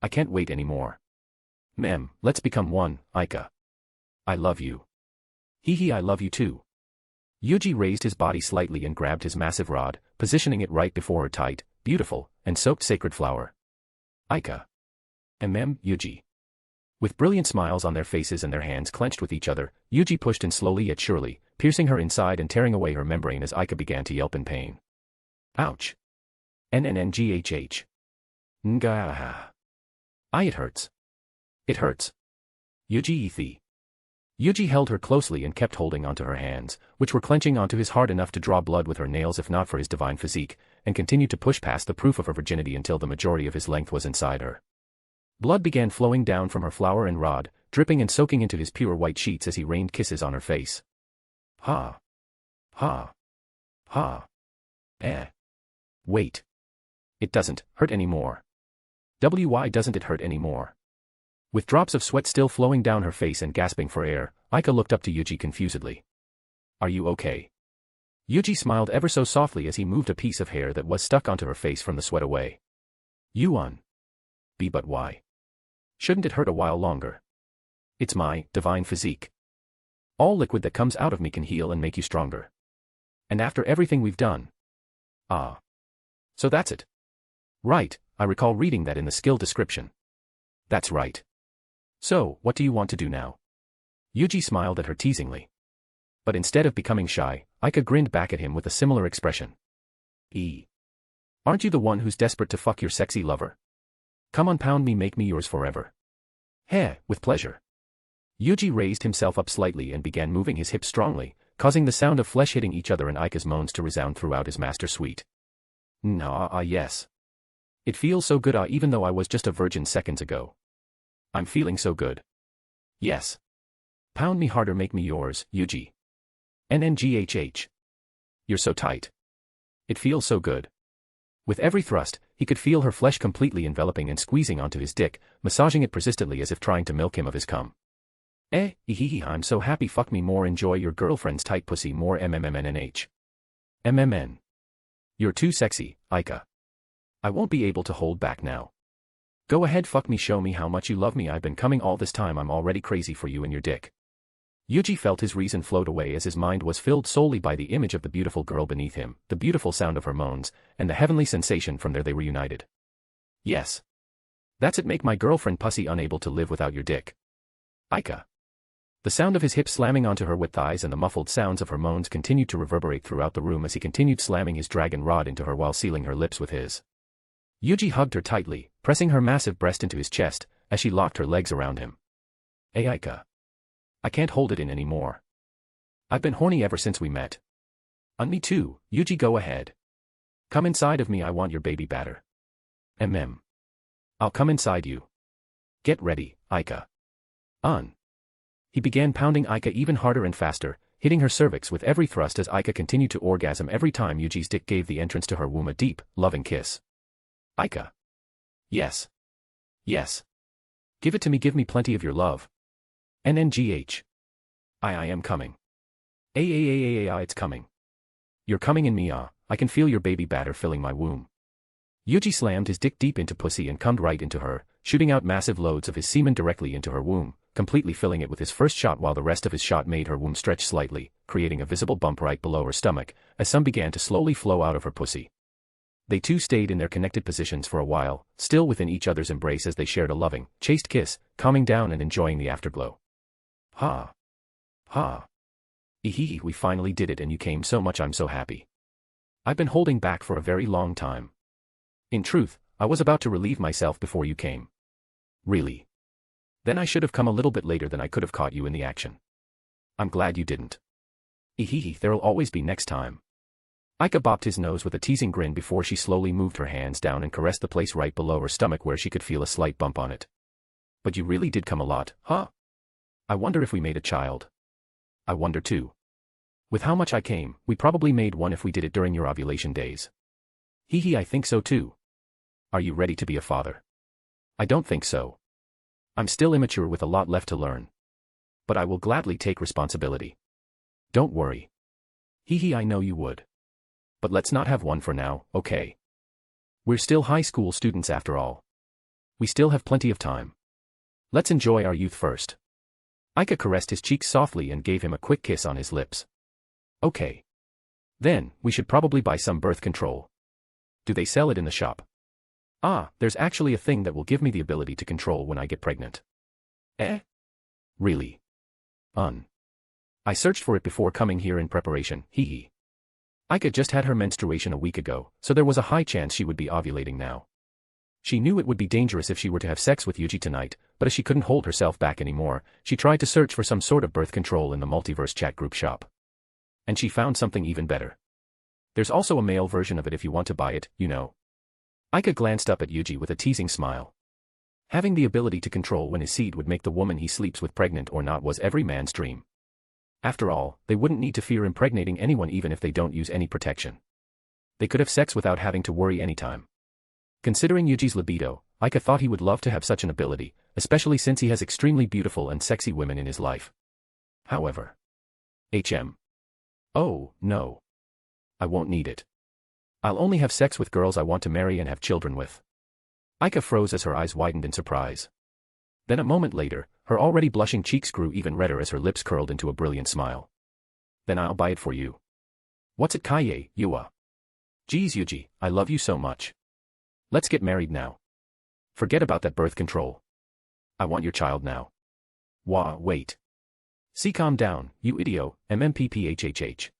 I can't wait anymore. Let's become one, Aika. I love you. Hee hee, I love you too. Yuuji raised his body slightly and grabbed his massive rod, positioning it right before her tight, beautiful, and soaked sacred flower. Aika. Yuji. With brilliant smiles on their faces and their hands clenched with each other, Yuji pushed in slowly yet surely, piercing her inside and tearing away her membrane as Aika began to yelp in pain. Ouch. NnngHh. Ngaha. It hurts. It hurts. Yuji Ithi. Yuji held her closely and kept holding onto her hands, which were clenching onto his hard enough to draw blood with her nails if not for his divine physique, and continued to push past the proof of her virginity until the majority of his length was inside her. Blood began flowing down from her flower and rod, dripping and soaking into his pure white sheets as he rained kisses on her face. Ha. Ha. Ha. Wait. It doesn't hurt anymore. Why doesn't it hurt anymore? With drops of sweat still flowing down her face and gasping for air, Aika looked up to Yuji confusedly. Are you okay? Yuji smiled ever so softly as he moved a piece of hair that was stuck onto her face from the sweat away. Yuan. But why? Shouldn't it hurt a while longer? It's my divine physique. All liquid that comes out of me can heal and make you stronger. And after everything we've done. So that's it. Right, I recall reading that in the skill description. That's right. So, what do you want to do now? Yuji smiled at her teasingly. But instead of becoming shy, Aika grinned back at him with a similar expression. Aren't you the one who's desperate to fuck your sexy lover? Come on, pound me, make me yours forever. With pleasure. Yuji raised himself up slightly and began moving his hips strongly, causing the sound of flesh hitting each other and Aika's moans to resound throughout his master suite. Yes. It feels so good even though I was just a virgin seconds ago. I'm feeling so good. Yes. Pound me harder, make me yours, Yuji. NngHh. You're so tight. It feels so good. With every thrust, he could feel her flesh completely enveloping and squeezing onto his dick, massaging it persistently as if trying to milk him of his cum. I'm so happy, fuck me more, enjoy your girlfriend's tight pussy more, mmmmnh. MMN. You're too sexy, Aika. I won't be able to hold back now. Go ahead, fuck me, show me how much you love me, I've been coming all this time, I'm already crazy for you and your dick. Yuji felt his reason float away as his mind was filled solely by the image of the beautiful girl beneath him, the beautiful sound of her moans, and the heavenly sensation from there they were united. Yes. That's it, make my girlfriend pussy unable to live without your dick. Aika. The sound of his hips slamming onto her wet thighs and the muffled sounds of her moans continued to reverberate throughout the room as he continued slamming his dragon rod into her while sealing her lips with his. Yuji hugged her tightly, pressing her massive breast into his chest, as she locked her legs around him. Aika. I can't hold it in anymore. I've been horny ever since we met. Me too, Yuji, go ahead. Come inside of me, I want your baby batter. I'll come inside you. Get ready, Aika. He began pounding Aika even harder and faster, hitting her cervix with every thrust as Aika continued to orgasm every time Yuji's dick gave the entrance to her womb a deep, loving kiss. Aika. Yes. Yes. Give it to me, give me plenty of your love. Nngh. I am coming. It's coming. You're coming in me, I can feel your baby batter filling my womb. Yuji slammed his dick deep into pussy and cummed right into her, shooting out massive loads of his semen directly into her womb, completely filling it with his first shot while the rest of his shot made her womb stretch slightly, creating a visible bump right below her stomach, as some began to slowly flow out of her pussy. They two stayed in their connected positions for a while, still within each other's embrace as they shared a loving, chaste kiss, calming down and enjoying the afterglow. Ha. Ha. We finally did it and you came so much, I'm so happy. I've been holding back for a very long time. In truth, I was about to relieve myself before you came. Really? Then I should have come a little bit later than I could have caught you in the action. I'm glad you didn't. There'll always be next time. Aika bopped his nose with a teasing grin before she slowly moved her hands down and caressed the place right below her stomach where she could feel a slight bump on it. But you really did come a lot, huh? I wonder if we made a child. I wonder too. With how much I came, we probably made one if we did it during your ovulation days. I think so too. Are you ready to be a father? I don't think so. I'm still immature with a lot left to learn. But I will gladly take responsibility. Don't worry. I know you would. But let's not have one for now, okay? We're still high school students after all. We still have plenty of time. Let's enjoy our youth first. Aika caressed his cheeks softly and gave him a quick kiss on his lips. Okay. Then, we should probably buy some birth control. Do they sell it in the shop? Ah, there's actually a thing that will give me the ability to control when I get pregnant. Eh? Really? I searched for it before coming here in preparation, hee hee. Aika just had her menstruation a week ago, so there was a high chance she would be ovulating now. She knew it would be dangerous if she were to have sex with Yuuji tonight, but as she couldn't hold herself back anymore, she tried to search for some sort of birth control in the Multiverse Chat group shop. And she found something even better. There's also a male version of it if you want to buy it, you know. Aika glanced up at Yuuji with a teasing smile. Having the ability to control when his seed would make the woman he sleeps with pregnant or not was every man's dream. After all, they wouldn't need to fear impregnating anyone even if they don't use any protection. They could have sex without having to worry anytime. Considering Yuji's libido, Aika thought he would love to have such an ability, especially since he has extremely beautiful and sexy women in his life. However. Oh, no. I won't need it. I'll only have sex with girls I want to marry and have children with. Aika froze as her eyes widened in surprise. Then a moment later, her already blushing cheeks grew even redder as her lips curled into a brilliant smile. Then I'll buy it for you. What's it, Kaie, Yua? Geez, Yuuji, I love you so much. Let's get married now. Forget about that birth control. I want your child now. Wait. See, calm down, you idiot, mmppHHH.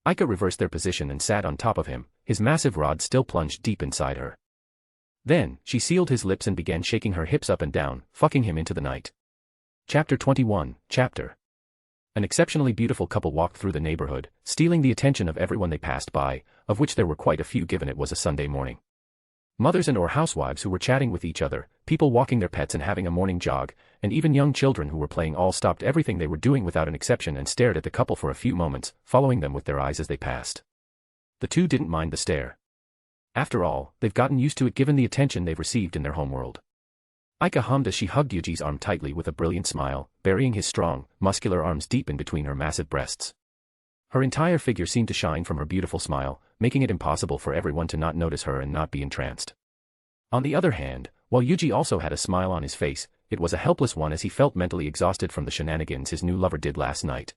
Aika reversed their position and sat on top of him, his massive rod still plunged deep inside her. Then, she sealed his lips and began shaking her hips up and down, fucking him into the night. Chapter 21, Chapter. An exceptionally beautiful couple walked through the neighborhood, stealing the attention of everyone they passed by, of which there were quite a few given it was a Sunday morning. Mothers and or housewives who were chatting with each other, people walking their pets and having a morning jog, and even young children who were playing all stopped everything they were doing without an exception and stared at the couple for a few moments, following them with their eyes as they passed. The two didn't mind the stare. After all, they've gotten used to it given the attention they've received in their homeworld. Aika hummed as she hugged Yuji's arm tightly with a brilliant smile, burying his strong, muscular arms deep in between her massive breasts. Her entire figure seemed to shine from her beautiful smile, making it impossible for everyone to not notice her and not be entranced. On the other hand, while Yuuji also had a smile on his face, it was a helpless one as he felt mentally exhausted from the shenanigans his new lover did last night.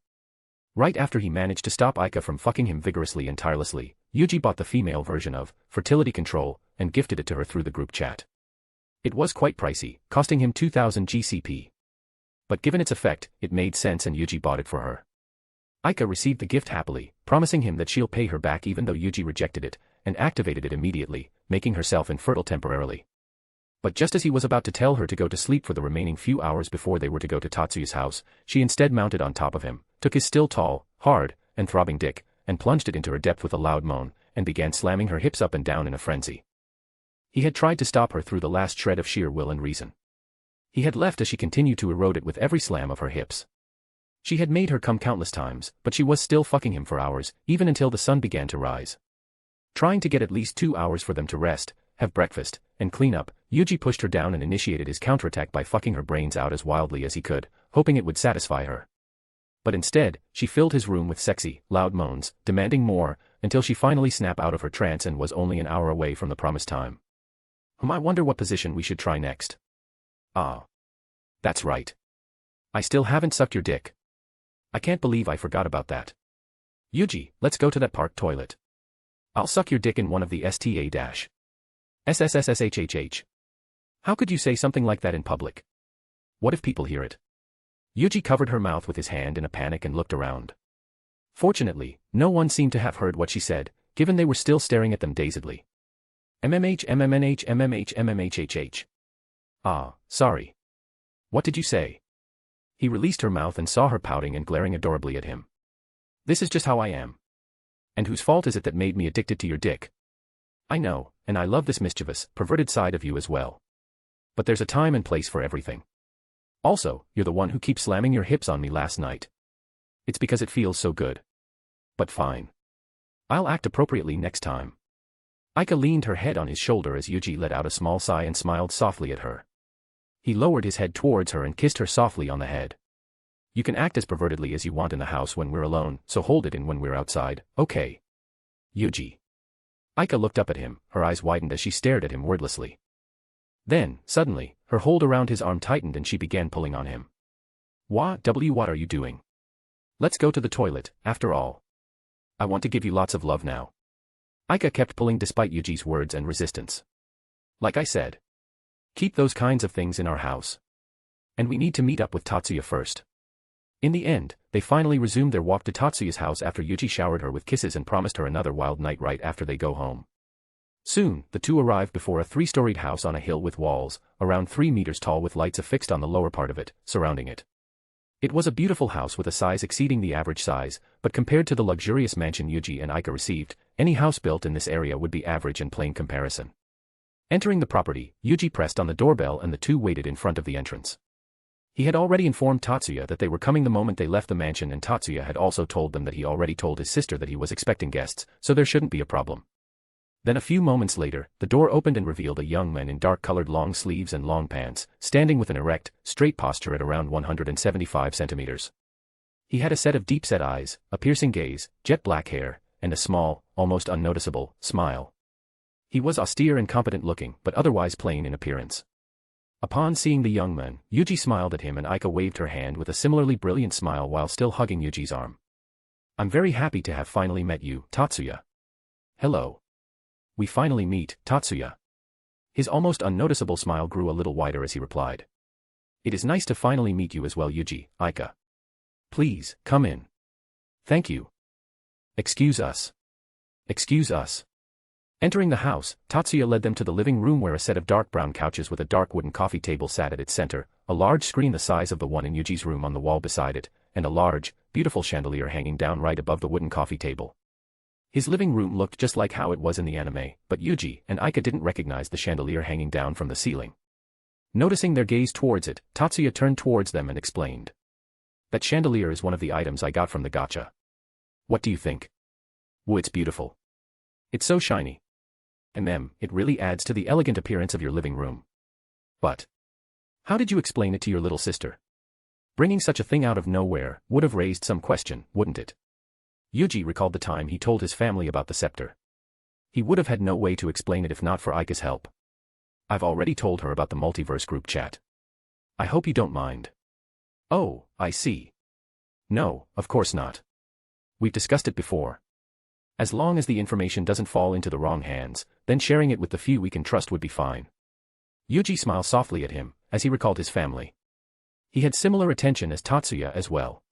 Right after he managed to stop Aika from fucking him vigorously and tirelessly, Yuuji bought the female version of fertility control and gifted it to her through the group chat. It was quite pricey, costing him 2,000 GCP. But given its effect, it made sense and Yuuji bought it for her. Aika received the gift happily, promising him that she'll pay her back even though Yuuji rejected it, and activated it immediately, making herself infertile temporarily. But just as he was about to tell her to go to sleep for the remaining few hours before they were to go to Tatsuya's house, she instead mounted on top of him, took his still tall, hard, and throbbing dick, and plunged it into her depth with a loud moan, and began slamming her hips up and down in a frenzy. He had tried to stop her through the last shred of sheer will and reason. He had left as she continued to erode it with every slam of her hips. She had made her come countless times, but she was still fucking him for hours, even until the sun began to rise. Trying to get at least 2 hours for them to rest, have breakfast, and clean up, Yuuji pushed her down and initiated his counterattack by fucking her brains out as wildly as he could, hoping it would satisfy her. But instead, she filled his room with sexy, loud moans, demanding more, until she finally snapped out of her trance and was only an hour away from the promised time. I wonder what position we should try next. Ah. That's right. I still haven't sucked your dick. I can't believe I forgot about that. Yuuji, let's go to that park toilet. I'll suck your dick in one of the SSSSHHH. How could you say something like that in public? What if people hear it? Yuuji covered her mouth with his hand in a panic and looked around. Fortunately, no one seemed to have heard what she said, given they were still staring at them dazedly. MMH. Ah, sorry. What did you say? He released her mouth and saw her pouting and glaring adorably at him. This is just how I am. And whose fault is it that made me addicted to your dick? I know, and I love this mischievous, perverted side of you as well. But there's a time and place for everything. Also, you're the one who keeps slamming your hips on me last night. It's because it feels so good. But fine. I'll act appropriately next time. Aika leaned her head on his shoulder as Yuuji let out a small sigh and smiled softly at her. He lowered his head towards her and kissed her softly on the head. You can act as pervertedly as you want in the house when we're alone, so hold it in when we're outside, okay? Yuuji. Aika looked up at him, her eyes widened as she stared at him wordlessly. Then, suddenly, her hold around his arm tightened and she began pulling on him. What are you doing? Let's go to the toilet, after all. I want to give you lots of love now. Aika kept pulling despite Yuuji's words and resistance. Like I said. Keep those kinds of things in our house. And we need to meet up with Tatsuya first. In the end, they finally resumed their walk to Tatsuya's house after Yuuji showered her with kisses and promised her another wild night right after they go home. Soon, the two arrived before a 3-storied house on a hill with walls, around 3 meters tall with lights affixed on the lower part of it, surrounding it. It was a beautiful house with a size exceeding the average size, but compared to the luxurious mansion Yuuji and Aika received, any house built in this area would be average in plain comparison. Entering the property, Yuuji pressed on the doorbell and the two waited in front of the entrance. He had already informed Tatsuya that they were coming the moment they left the mansion, and Tatsuya had also told them that he already told his sister that he was expecting guests, so there shouldn't be a problem. Then a few moments later, the door opened and revealed a young man in dark-colored long sleeves and long pants, standing with an erect, straight posture at around 175 centimeters. He had a set of deep-set eyes, a piercing gaze, jet black hair, and a small, almost unnoticeable, smile. He was austere and competent-looking, but otherwise plain in appearance. Upon seeing the young man, Yuuji smiled at him and Aika waved her hand with a similarly brilliant smile while still hugging Yuji's arm. "I'm very happy to have finally met you, Tatsuya." "Hello. We finally meet, Tatsuya." His almost unnoticeable smile grew a little wider as he replied. "It is nice to finally meet you as well, Yuuji, Aika. Please, come in." "Thank you." "Excuse us." "Excuse us." Entering the house, Tatsuya led them to the living room where a set of dark brown couches with a dark wooden coffee table sat at its center, a large screen the size of the one in Yuji's room on the wall beside it, and a large, beautiful chandelier hanging down right above the wooden coffee table. His living room looked just like how it was in the anime, but Yuuji and Aika didn't recognize the chandelier hanging down from the ceiling. Noticing their gaze towards it, Tatsuya turned towards them and explained. "That chandelier is one of the items I got from the gacha. What do you think? Woo, it's beautiful. It's so shiny. It really adds to the elegant appearance of your living room. But how did you explain it to your little sister? Bringing such a thing out of nowhere would have raised some question, wouldn't it?" Yuuji recalled the time he told his family about the scepter. He would have had no way to explain it if not for Aika's help. "I've already told her about the Multiverse Group Chat. I hope you don't mind." "Oh, I see. No, of course not. We've discussed it before. As long as the information doesn't fall into the wrong hands, then sharing it with the few we can trust would be fine." Yuuji smiled softly at him, as he recalled his family. He had similar attention as Tatsuya as well.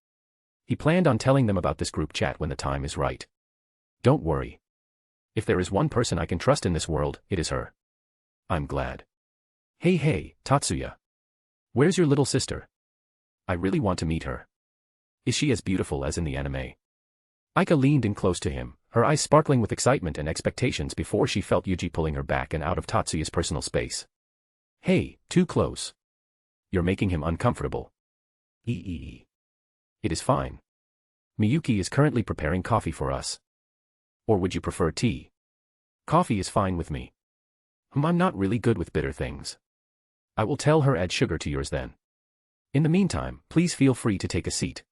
He planned on telling them about this group chat when the time is right. "Don't worry. If there is one person I can trust in this world, it is her. I'm glad." Hey, Tatsuya. Where's your little sister? I really want to meet her. Is she as beautiful as in the anime?" Aika leaned in close to him, her eyes sparkling with excitement and expectations before she felt Yuuji pulling her back and out of Tatsuya's personal space. "Hey, too close. You're making him uncomfortable." It is fine. Miyuki is currently preparing coffee for us. Or would you prefer tea? Coffee is fine with me. I'm not really good with bitter things. I will tell her add sugar to yours then. In the meantime, please feel free to take a seat.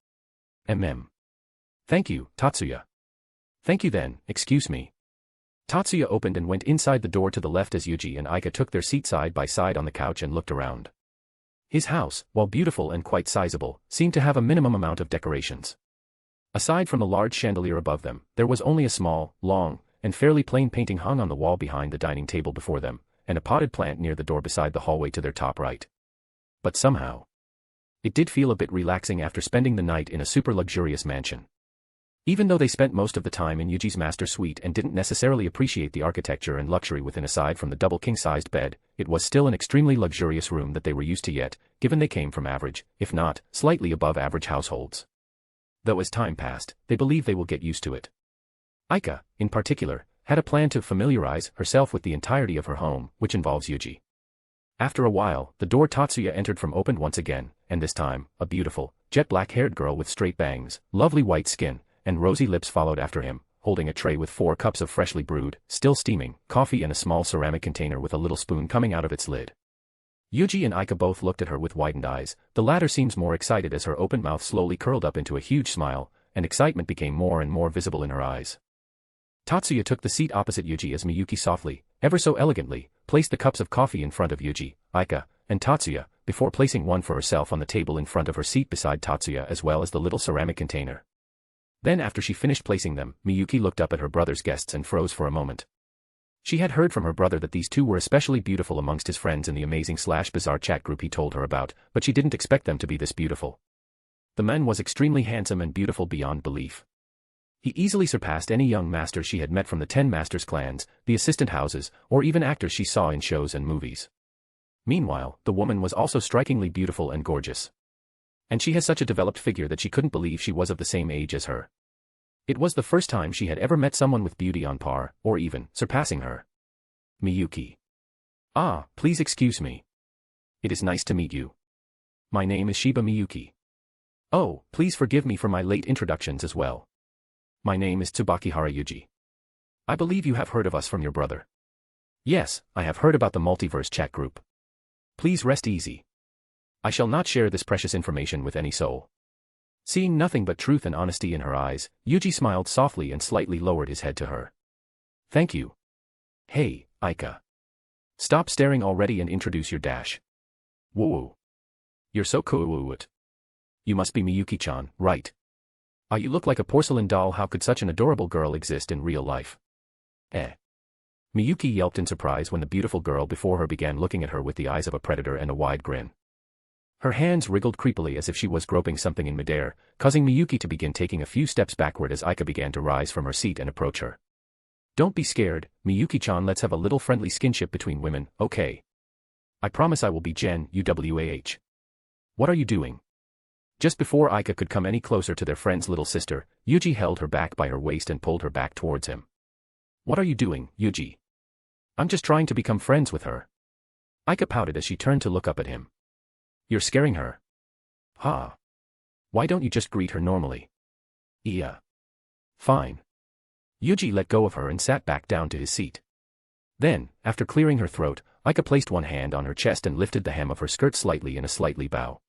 Thank you, Tatsuya. Thank you then, excuse me. Tatsuya opened and went inside the door to the left as Yuuji and Aika took their seat side by side on the couch and looked around. His house, while beautiful and quite sizable, seemed to have a minimum amount of decorations. Aside from the large chandelier above them, there was only a small, long, and fairly plain painting hung on the wall behind the dining table before them, and a potted plant near the door beside the hallway to their top right. But somehow, it did feel a bit relaxing after spending the night in a super luxurious mansion. Even though they spent most of the time in Yuji's master suite and didn't necessarily appreciate the architecture and luxury within aside from the double king-sized bed, it was still an extremely luxurious room that they were used to yet, given they came from average, if not, slightly above average households. Though as time passed, they believe they will get used to it. Aika, in particular, had a plan to familiarize herself with the entirety of her home, which involves Yuuji. After a while, the door Tatsuya entered from opened once again, and this time, a beautiful, jet-black-haired girl with straight bangs, lovely white skin, and rosy lips followed after him, holding a tray with 4 cups of freshly brewed, still steaming, coffee and a small ceramic container with a little spoon coming out of its lid. Yuuji and Aika both looked at her with widened eyes. The latter seems more excited as her open mouth slowly curled up into a huge smile, and excitement became more and more visible in her eyes. Tatsuya took the seat opposite Yuuji as Miyuki softly, ever so elegantly, placed the cups of coffee in front of Yuuji, Aika, and Tatsuya, before placing one for herself on the table in front of her seat beside Tatsuya as well as the little ceramic container. Then after she finished placing them, Miyuki looked up at her brother's guests and froze for a moment. She had heard from her brother that these two were especially beautiful amongst his friends in the amazing/bizarre chat group he told her about, but she didn't expect them to be this beautiful. The man was extremely handsome and beautiful beyond belief. He easily surpassed any young master she had met from the 10 Masters clans, the assistant houses, or even actors she saw in shows and movies. Meanwhile, the woman was also strikingly beautiful and gorgeous. And she has such a developed figure that she couldn't believe she was of the same age as her. It was the first time she had ever met someone with beauty on par, or even surpassing her. Miyuki. Ah, please excuse me. It is nice to meet you. My name is Shiba Miyuki. Oh, please forgive me for my late introductions as well. My name is Tsubakihara Yuuji. I believe you have heard of us from your brother. Yes, I have heard about the Multiverse chat group. Please rest easy. I shall not share this precious information with any soul. Seeing nothing but truth and honesty in her eyes, Yuuji smiled softly and slightly lowered his head to her. Thank you. Hey, Aika. Stop staring already and introduce your dash. Woo. You're so cool. You must be Miyuki-chan, right? Ah, you look like a porcelain doll. How could such an adorable girl exist in real life? Miyuki yelped in surprise when the beautiful girl before her began looking at her with the eyes of a predator and a wide grin. Her hands wriggled creepily as if she was groping something in midair, causing Miyuki to begin taking a few steps backward as Aika began to rise from her seat and approach her. Don't be scared, Miyuki-chan, let's have a little friendly skinship between women, okay? I promise I will be Gen UWAH. What are you doing? Just before Aika could come any closer to their friend's little sister, Yuuji held her back by her waist and pulled her back towards him. What are you doing, Yuuji? I'm just trying to become friends with her. Aika pouted as she turned to look up at him. You're scaring her. Ha. Why don't you just greet her normally? Yeah. Fine. Yuuji let go of her and sat back down to his seat. Then, after clearing her throat, Aika placed one hand on her chest and lifted the hem of her skirt slightly in a slightly bow.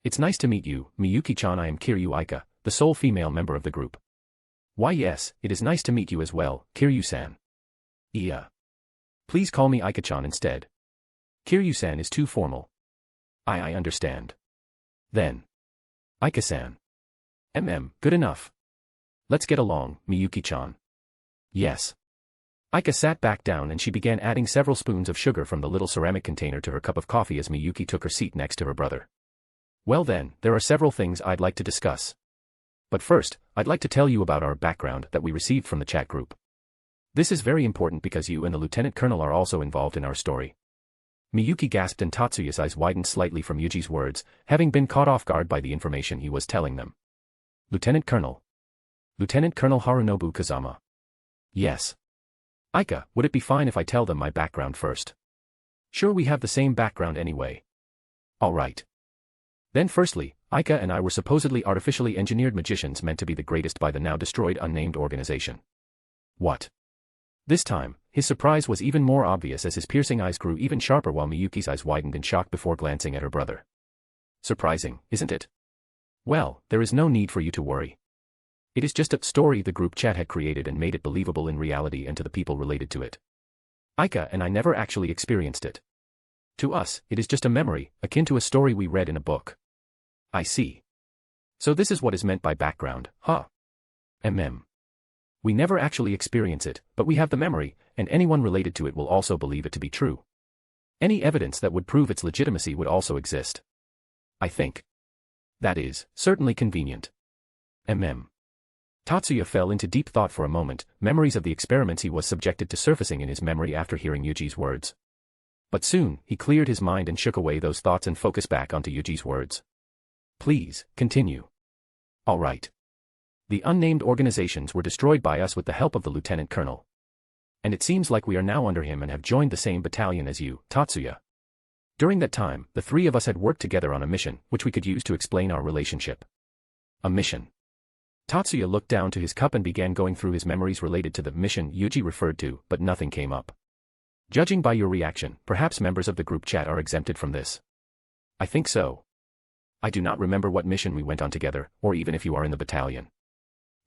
It's nice to meet you, Miyuki-chan. I am Kiryu Aika, the sole female member of the group. Why yes, it is nice to meet you as well, Kiryu-san. Yeah. Please call me Aika-chan instead. Kiryu-san is too formal. I understand. Then. Aika-san. Good enough. Let's get along, Miyuki-chan. Yes. Aika sat back down and she began adding several spoons of sugar from the little ceramic container to her cup of coffee as Miyuki took her seat next to her brother. Well then, there are several things I'd like to discuss. But first, I'd like to tell you about our background that we received from the chat group. This is very important because you and the Lieutenant Colonel are also involved in our story. Miyuki gasped and Tatsuya's eyes widened slightly from Yuji's words, having been caught off guard by the information he was telling them. Lieutenant Colonel. Lieutenant Colonel Harunobu Kazama. Yes. Aika, would it be fine if I tell them my background first? Sure, we have the same background anyway. All right. Then firstly, Aika and I were supposedly artificially engineered magicians meant to be the greatest by the now destroyed unnamed organization. What? This time, his surprise was even more obvious as his piercing eyes grew even sharper while Miyuki's eyes widened in shock before glancing at her brother. Surprising, isn't it? Well, there is no need for you to worry. It is just a story the group chat had created and made it believable in reality and to the people related to it. Aika and I never actually experienced it. To us, it is just a memory, akin to a story we read in a book. I see. So this is what is meant by background, huh? We never actually experience it, but we have the memory, and anyone related to it will also believe it to be true. Any evidence that would prove its legitimacy would also exist. I think. That is, certainly convenient. Tatsuya fell into deep thought for a moment, memories of the experiments he was subjected to surfacing in his memory after hearing Yuji's words. But soon, he cleared his mind and shook away those thoughts and focused back onto Yuji's words. Please, continue. All right. The unnamed organizations were destroyed by us with the help of the Lieutenant Colonel. And it seems like we are now under him and have joined the same battalion as you, Tatsuya. During that time, the three of us had worked together on a mission, which we could use to explain our relationship. A mission. Tatsuya looked down to his cup and began going through his memories related to the mission Yuji referred to, but nothing came up. Judging by your reaction, perhaps members of the group chat are exempted from this. I think so. I do not remember what mission we went on together, or even if you are in the battalion.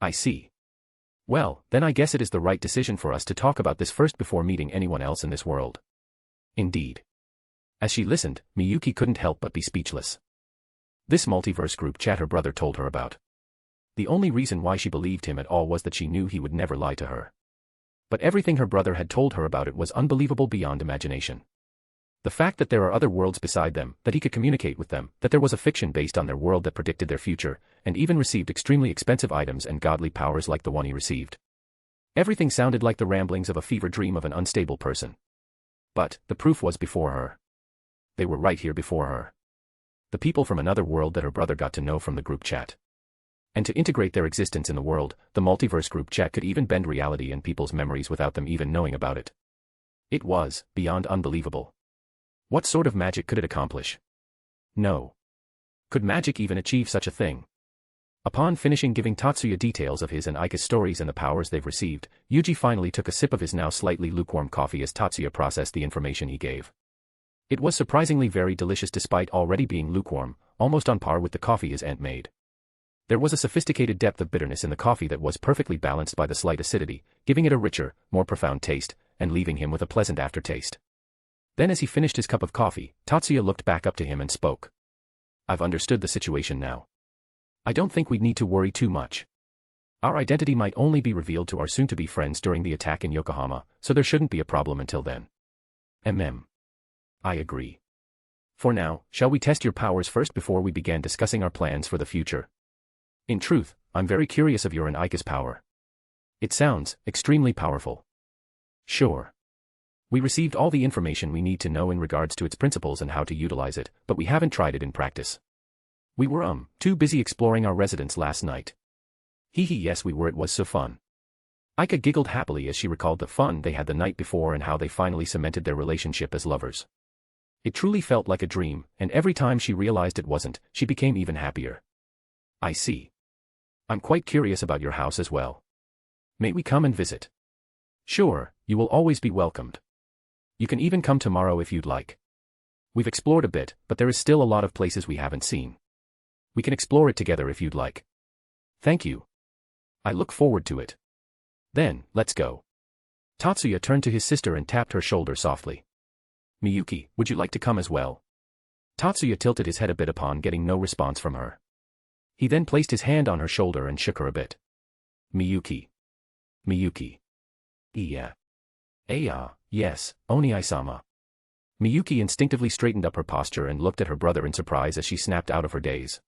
I see. Well, then I guess it is the right decision for us to talk about this first before meeting anyone else in this world. Indeed. As she listened, Miyuki couldn't help but be speechless. This multiverse group chat her brother told her about. The only reason why she believed him at all was that she knew he would never lie to her. But everything her brother had told her about it was unbelievable beyond imagination. The fact that there are other worlds beside them, that he could communicate with them, that there was a fiction based on their world that predicted their future, and even received extremely expensive items and godly powers like the one he received. Everything sounded like the ramblings of a fever dream of an unstable person. But the proof was before her. They were right here before her. The people from another world that her brother got to know from the group chat. And to integrate their existence in the world, the Multiverse Group Chat could even bend reality and people's memories without them even knowing about it. It was beyond unbelievable. What sort of magic could it accomplish? No. Could magic even achieve such a thing? Upon finishing giving Tatsuya details of his and Aika's stories and the powers they've received, Yuuji finally took a sip of his now slightly lukewarm coffee as Tatsuya processed the information he gave. It was surprisingly very delicious despite already being lukewarm, almost on par with the coffee his aunt made. There was a sophisticated depth of bitterness in the coffee that was perfectly balanced by the slight acidity, giving it a richer, more profound taste, and leaving him with a pleasant aftertaste. Then as he finished his cup of coffee, Tatsuya looked back up to him and spoke. I've understood the situation now. I don't think we'd need to worry too much. Our identity might only be revealed to our soon-to-be friends during the attack in Yokohama, so there shouldn't be a problem until then. I agree. For now, shall we test your powers first before we begin discussing our plans for the future? In truth, I'm very curious of your and Aika's power. It sounds extremely powerful. Sure. We received all the information we need to know in regards to its principles and how to utilize it, but we haven't tried it in practice. We were too busy exploring our residence last night. Yes we were, it was so fun. Aika giggled happily as she recalled the fun they had the night before and how they finally cemented their relationship as lovers. It truly felt like a dream, and every time she realized it wasn't, she became even happier. I see. I'm quite curious about your house as well. May we come and visit? Sure, you will always be welcomed. You can even come tomorrow if you'd like. We've explored a bit, but there is still a lot of places we haven't seen. We can explore it together if you'd like. Thank you. I look forward to it. Then, let's go. Tatsuya turned to his sister and tapped her shoulder softly. Miyuki, would you like to come as well? Tatsuya tilted his head a bit upon getting no response from her. He then placed his hand on her shoulder and shook her a bit. Miyuki. Yeah. Yes, Oni-sama. Miyuki instinctively straightened up her posture and looked at her brother in surprise as she snapped out of her daze.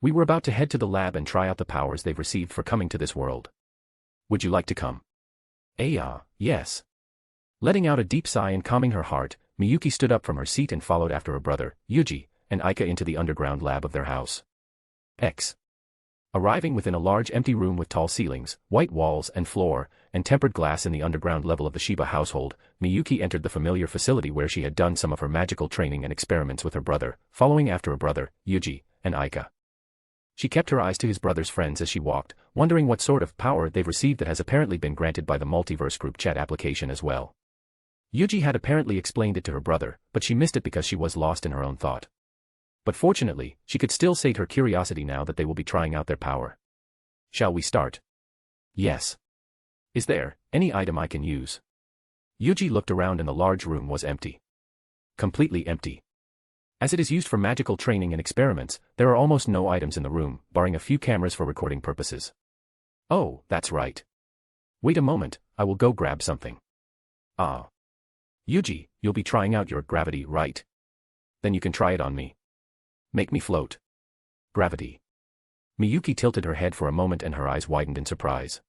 We were about to head to the lab and try out the powers they've received for coming to this world. Would you like to come? Yes. Letting out a deep sigh and calming her heart, Miyuki stood up from her seat and followed after her brother, Yuuji, and Aika into the underground lab of their house. Arriving within a large empty room with tall ceilings, white walls and floor, and tempered glass in the underground level of the Shiba household, Miyuki entered the familiar facility where she had done some of her magical training and experiments with her brother, following after her brother, Yuuji, and Aika. She kept her eyes to his brother's friends as she walked, wondering what sort of power they've received that has apparently been granted by the Multiverse Group Chat application as well. Yuuji had apparently explained it to her brother, but she missed it because she was lost in her own thought. But fortunately, she could still sate her curiosity now that they will be trying out their power. Shall we start? Yes. Is there any item I can use? Yuuji looked around and the large room was empty. Completely empty. As it is used for magical training and experiments, there are almost no items in the room, barring a few cameras for recording purposes. Oh, that's right. Wait a moment, I will go grab something. Yuuji, you'll be trying out your gravity, right? Then you can try it on me. Make me float. Gravity. Miyuki tilted her head for a moment and her eyes widened in surprise.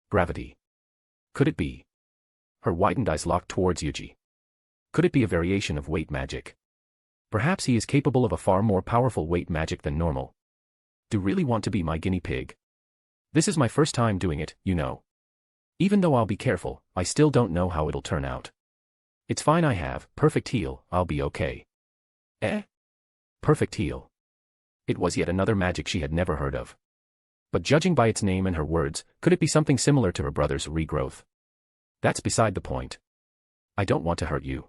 Gravity. Could it be? Her widened eyes locked towards Yuuji. Could it be a variation of weight magic? Perhaps he is capable of a far more powerful weight magic than normal. Do really want to be my guinea pig? This is my first time doing it, you know. Even though I'll be careful, I still don't know how it'll turn out. It's fine, I have perfect heal, I'll be okay. Perfect heal. It was yet another magic she had never heard of. But judging by its name and her words, could it be something similar to her brother's regrowth? That's beside the point. I don't want to hurt you.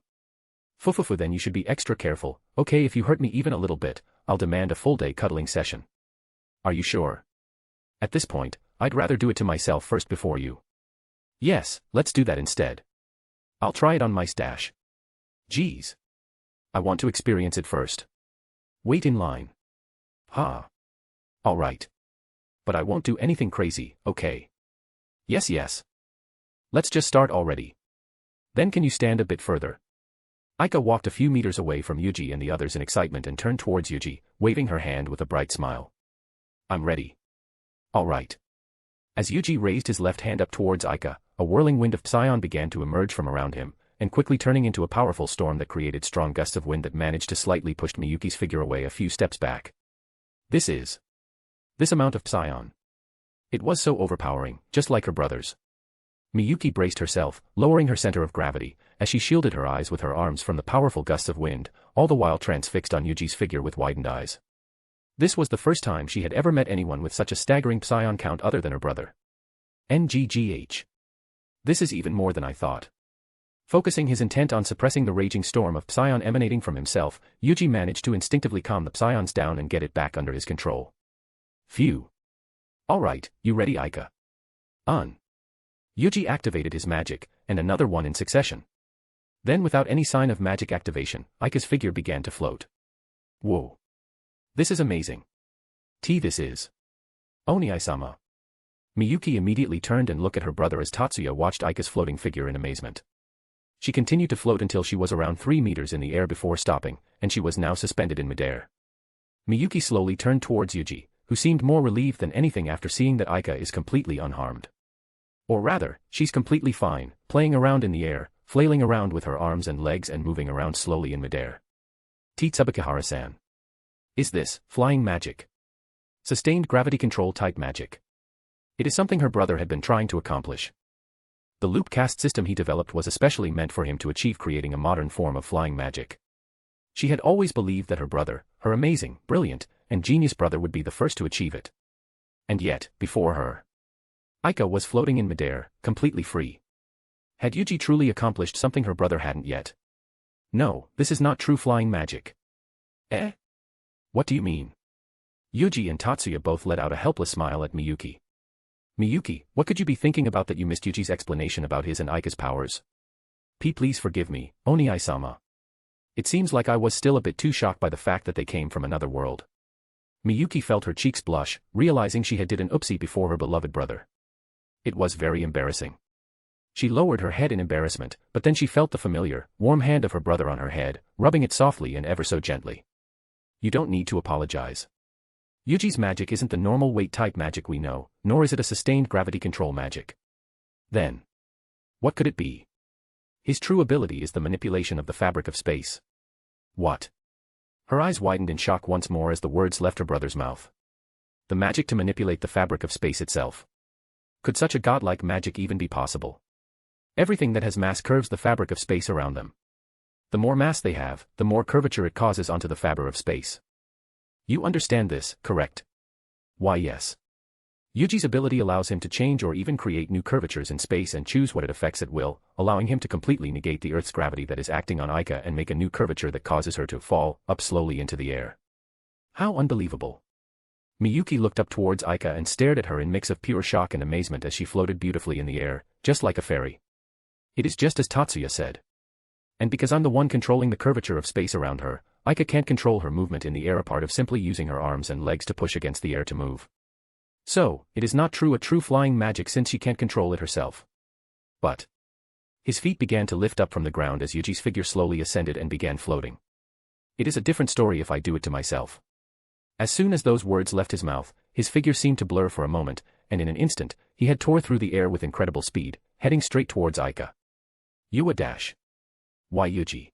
Fufufu, then you should be extra careful, okay? If you hurt me even a little bit, I'll demand a full day cuddling session. Are you sure? At this point, I'd rather do it to myself first before you. Yes, let's do that instead. I'll try it on my stash. Geez. I want to experience it first. Wait in line. All right. But I won't do anything crazy, okay? Yes. Let's just start already. Then can you stand a bit further? Aika walked a few meters away from Yuuji and the others in excitement and turned towards Yuuji, waving her hand with a bright smile. I'm ready. All right. As Yuuji raised his left hand up towards Aika, a whirling wind of Psion began to emerge from around him, and quickly turning into a powerful storm that created strong gusts of wind that managed to slightly push Miyuki's figure away a few steps back. This amount of Psion. It was so overpowering, just like her brothers. Miyuki braced herself, lowering her center of gravity, as she shielded her eyes with her arms from the powerful gusts of wind, all the while transfixed on Yuuji's figure with widened eyes. This was the first time she had ever met anyone with such a staggering Psion count other than her brother. NGGH. This is even more than I thought. Focusing his intent on suppressing the raging storm of Psion emanating from himself, Yuuji managed to instinctively calm the Psions down and get it back under his control. Phew. Alright, you ready, Aika? On. Yuuji activated his magic, and another one in succession. Then without any sign of magic activation, Aika's figure began to float. Whoa. This is amazing. This is. Oni-sama. Miyuki immediately turned and looked at her brother as Tatsuya watched Aika's floating figure in amazement. She continued to float until she was around 3 meters in the air before stopping, and she was now suspended in midair. Miyuki slowly turned towards Yuuji, who seemed more relieved than anything after seeing that Aika is completely unharmed. Or rather, she's completely fine, playing around in the air, flailing around with her arms and legs and moving around slowly in midair. Tsubakihara-san. Is this flying magic? Sustained gravity control type magic. It is something her brother had been trying to accomplish. The loop cast system he developed was especially meant for him to achieve creating a modern form of flying magic. She had always believed that her brother, her amazing, brilliant, and genius brother would be the first to achieve it. And yet, before her, Aika was floating in midair, completely free. Had Yuuji truly accomplished something her brother hadn't yet? No, this is not true flying magic. Eh? What do you mean? Yuuji and Tatsuya both let out a helpless smile at Miyuki. Miyuki, what could you be thinking about that you missed Yuuji's explanation about his and Aika's powers? Please forgive me, Oni-sama. It seems like I was still a bit too shocked by the fact that they came from another world. Miyuki felt her cheeks blush, realizing she had did an oopsie before her beloved brother. It was very embarrassing. She lowered her head in embarrassment, but then she felt the familiar, warm hand of her brother on her head, rubbing it softly and ever so gently. You don't need to apologize. Yuuji's magic isn't the normal weight-type magic we know, nor is it a sustained gravity control magic. Then, what could it be? His true ability is the manipulation of the fabric of space. What? Her eyes widened in shock once more as the words left her brother's mouth. The magic to manipulate the fabric of space itself. Could such a godlike magic even be possible? Everything that has mass curves the fabric of space around them. The more mass they have, the more curvature it causes onto the fabric of space. You understand this, correct? Why yes. Yuuji's ability allows him to change or even create new curvatures in space and choose what it affects at will, allowing him to completely negate the Earth's gravity that is acting on Aika and make a new curvature that causes her to fall up slowly into the air. How unbelievable. Miyuki looked up towards Aika and stared at her in mix of pure shock and amazement as she floated beautifully in the air, just like a fairy. It is just as Tatsuya said. And because I'm the one controlling the curvature of space around her, Aika can't control her movement in the air apart of simply using her arms and legs to push against the air to move. So, it is not true a true flying magic since she can't control it herself. But his feet began to lift up from the ground as Yuuji's figure slowly ascended and began floating. It is a different story if I do it to myself. As soon as those words left his mouth, his figure seemed to blur for a moment, and in an instant, he had tore through the air with incredible speed, heading straight towards Aika. Yua dash. Why Yuuji?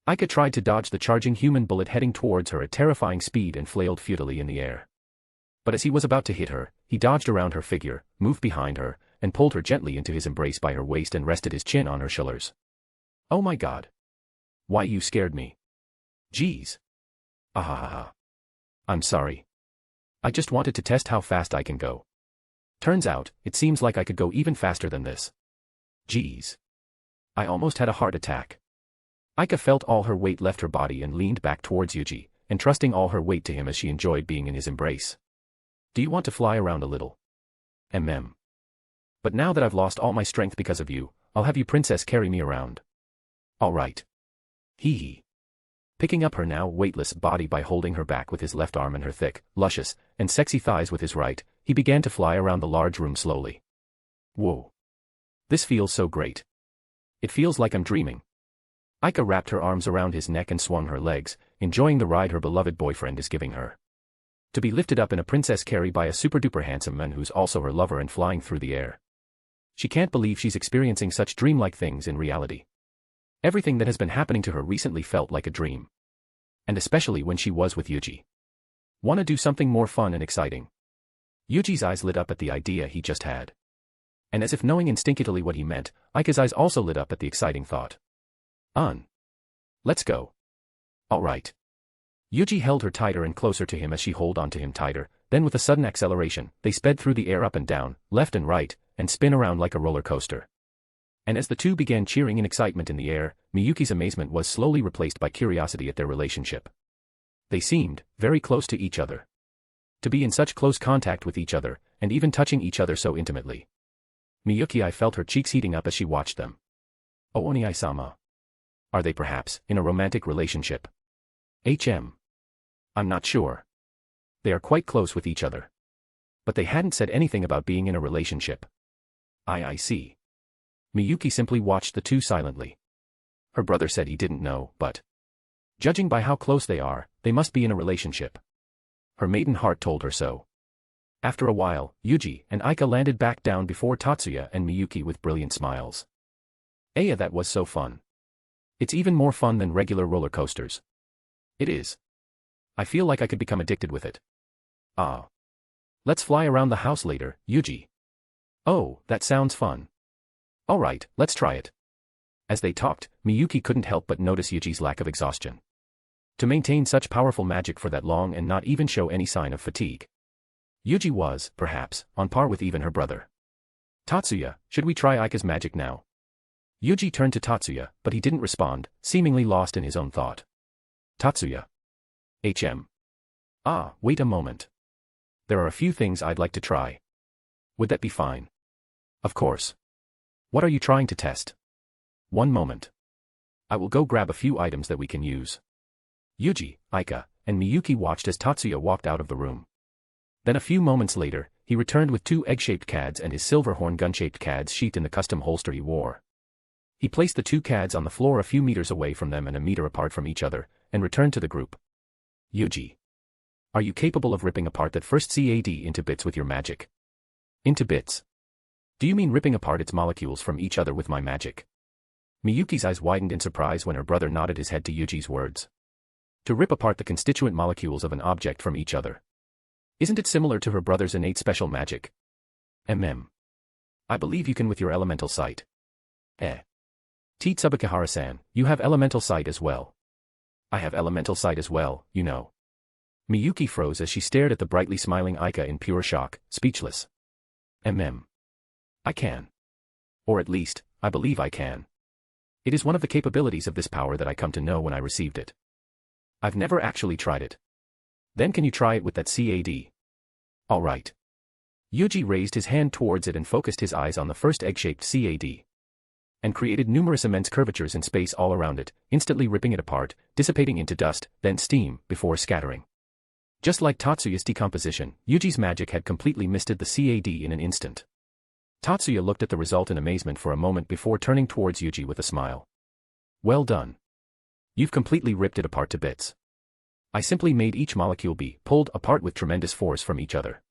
Aika tried to dodge the charging human bullet heading towards her at terrifying speed and flailed futilely in the air. But as he was about to hit her, he dodged around her figure, moved behind her, and pulled her gently into his embrace by her waist and rested his chin on her shoulders. Oh my god. Why you scared me? Jeez. Ahahaha. I'm sorry. I just wanted to test how fast I can go. Turns out, it seems like I could go even faster than this. Jeez. I almost had a heart attack. Aika felt all her weight left her body and leaned back towards Yuuji, entrusting all her weight to him as she enjoyed being in his embrace. Do you want to fly around a little? But now that I've lost all my strength because of you, I'll have you princess carry me around. All right. Hee hee. Picking up her now weightless body by holding her back with his left arm and her thick, luscious, and sexy thighs with his right, he began to fly around the large room slowly. Whoa. This feels so great. It feels like I'm dreaming. Aika wrapped her arms around his neck and swung her legs, enjoying the ride her beloved boyfriend is giving her. To be lifted up in a princess carry by a super-duper handsome man who's also her lover and flying through the air. She can't believe she's experiencing such dreamlike things in reality. Everything that has been happening to her recently felt like a dream. And especially when she was with Yuuji. Wanna do something more fun and exciting? Yuji's eyes lit up at the idea he just had. And as if knowing instinctively what he meant, Aika's eyes also lit up at the exciting thought. Let's go. Alright. Yuuji held her tighter and closer to him as she held on to him tighter, then with a sudden acceleration, they sped through the air up and down, left and right, and spin around like a roller coaster. And as the two began cheering in excitement in the air, Miyuki's amazement was slowly replaced by curiosity at their relationship. They seemed very close to each other. To be in such close contact with each other, and even touching each other so intimately. Miyuki felt her cheeks heating up as she watched them. Oh Oni-sama. Are they perhaps in a romantic relationship? I'm not sure. They are quite close with each other. But they hadn't said anything about being in a relationship. I see. Miyuki simply watched the two silently. Her brother said he didn't know, but judging by how close they are, they must be in a relationship. Her maiden heart told her so. After a while, Yuuji and Aika landed back down before Tatsuya and Miyuki with brilliant smiles. That was so fun. It's even more fun than regular roller coasters. It is. I feel like I could become addicted with it. Let's fly around the house later, Yuuji. Oh, that sounds fun. Alright, let's try it. As they talked, Miyuki couldn't help but notice Yuuji's lack of exhaustion. To maintain such powerful magic for that long and not even show any sign of fatigue. Yuuji was, perhaps, on par with even her brother. Tatsuya, should we try Aika's magic now? Yuuji turned to Tatsuya, but he didn't respond, seemingly lost in his own thought. Tatsuya. Wait a moment. There are a few things I'd like to try. Would that be fine? Of course. What are you trying to test? One moment. I will go grab a few items that we can use. Yuuji, Aika, and Miyuki watched as Tatsuya walked out of the room. Then a few moments later, he returned with two egg-shaped cads and his silver horn gun-shaped cads sheathed in the custom holster he wore. He placed the two cads on the floor a few meters away from them and a meter apart from each other, and returned to the group. Yuuji. Are you capable of ripping apart that first CAD into bits with your magic? Into bits? Do you mean ripping apart its molecules from each other with my magic? Miyuki's eyes widened in surprise when her brother nodded his head to Yuji's words. To rip apart the constituent molecules of an object from each other. Isn't it similar to her brother's innate special magic? I believe you can with your elemental sight. Tsubakihara-san, you have elemental sight as well. I have elemental sight as well, you know. Miyuki froze as she stared at the brightly smiling Aika in pure shock, speechless. I can. Or at least, I believe I can. It is one of the capabilities of this power that I come to know when I received it. I've never actually tried it. Then can you try it with that CAD? Alright. Yuuji raised his hand towards it and focused his eyes on the first egg-shaped CAD. And created numerous immense curvatures in space all around it, instantly ripping it apart, dissipating into dust, then steam, before scattering. Just like Tatsuya's decomposition, Yuuji's magic had completely misted the CAD in an instant. Tatsuya looked at the result in amazement for a moment before turning towards Yuuji with a smile. Well done. You've completely ripped it apart to bits. I simply made each molecule be pulled apart with tremendous force from each other.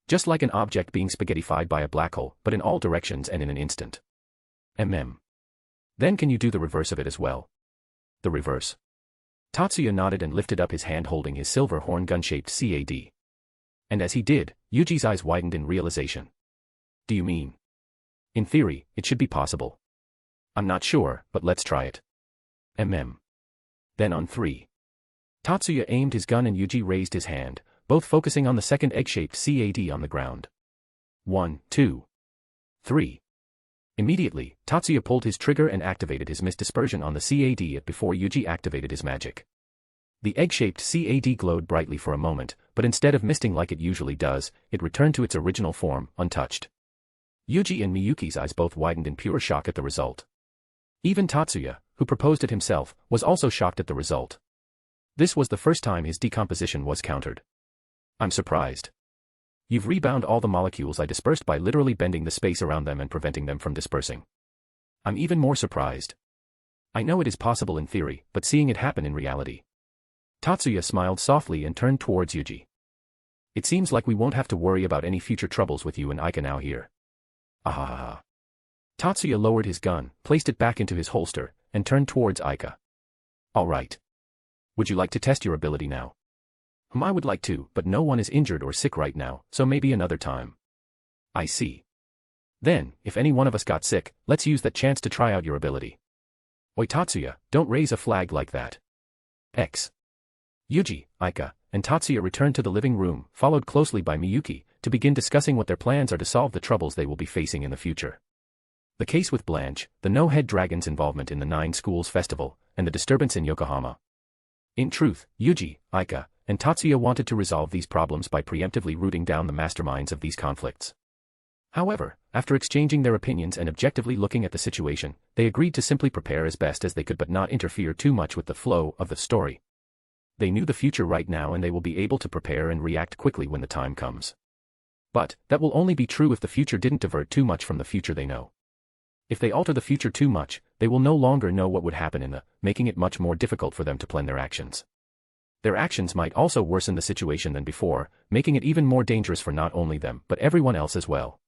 Just like an object being spaghettified by a black hole, but in all directions and in an instant. Then can you do the reverse of it as well? The reverse? Tatsuya nodded and lifted up his hand holding his silver horn gun-shaped CAD. And as he did, Yuji's eyes widened in realization. Do you mean? In theory, it should be possible. I'm not sure, but let's try it. Then on 3. Tatsuya aimed his gun and Yuuji raised his hand, both focusing on the second egg-shaped CAD on the ground. 1, 2, 3. Immediately, Tatsuya pulled his trigger and activated his mist dispersion on the CAD before Yuuji activated his magic. The egg-shaped CAD glowed brightly for a moment, but instead of misting like it usually does, it returned to its original form, untouched. Yuuji and Miyuki's eyes both widened in pure shock at the result. Even Tatsuya, who proposed it himself, was also shocked at the result. This was the first time his decomposition was countered. I'm surprised. You've rebound all the molecules I dispersed by literally bending the space around them and preventing them from dispersing. I'm even more surprised. I know it is possible in theory, but seeing it happen in reality. Tatsuya smiled softly and turned towards Yuji. It seems like we won't have to worry about any future troubles with you and Aika now here. Ahahaha. Tatsuya lowered his gun, placed it back into his holster, and turned towards Aika. Alright. Would you like to test your ability now? I would like to, but no one is injured or sick right now, so maybe another time. I see. Then, if any one of us got sick, let's use that chance to try out your ability. Oi Tatsuya, don't raise a flag like that. X. Yuji, Aika, and Tatsuya returned to the living room, followed closely by Miyuki, to begin discussing what their plans are to solve the troubles they will be facing in the future. The case with Blanche, the no-head dragon's involvement in the Nine Schools Festival, and the disturbance in Yokohama. In truth, Yuji, Aika, and Tatsuya wanted to resolve these problems by preemptively rooting down the masterminds of these conflicts. However, after exchanging their opinions and objectively looking at the situation, they agreed to simply prepare as best as they could but not interfere too much with the flow of the story. They knew the future right now and they will be able to prepare and react quickly when the time comes. But, that will only be true if the future didn't divert too much from the future they know. If they alter the future too much, they will no longer know what would happen in the, making it much more difficult for them to plan their actions. Their actions might also worsen the situation than before, making it even more dangerous for not only them but everyone else as well.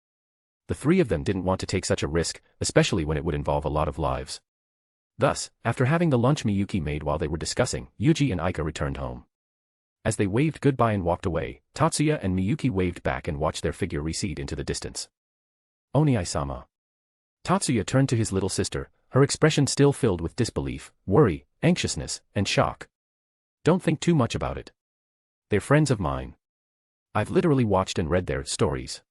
The three of them didn't want to take such a risk, especially when it would involve a lot of lives. Thus, after having the lunch Miyuki made while they were discussing, Yuji and Aika returned home. As they waved goodbye and walked away, Tatsuya and Miyuki waved back and watched their figure recede into the distance. Oni-sama. Tatsuya turned to his little sister, her expression still filled with disbelief, worry, anxiousness, and shock. Don't think too much about it. They're friends of mine. I've literally watched and read their stories.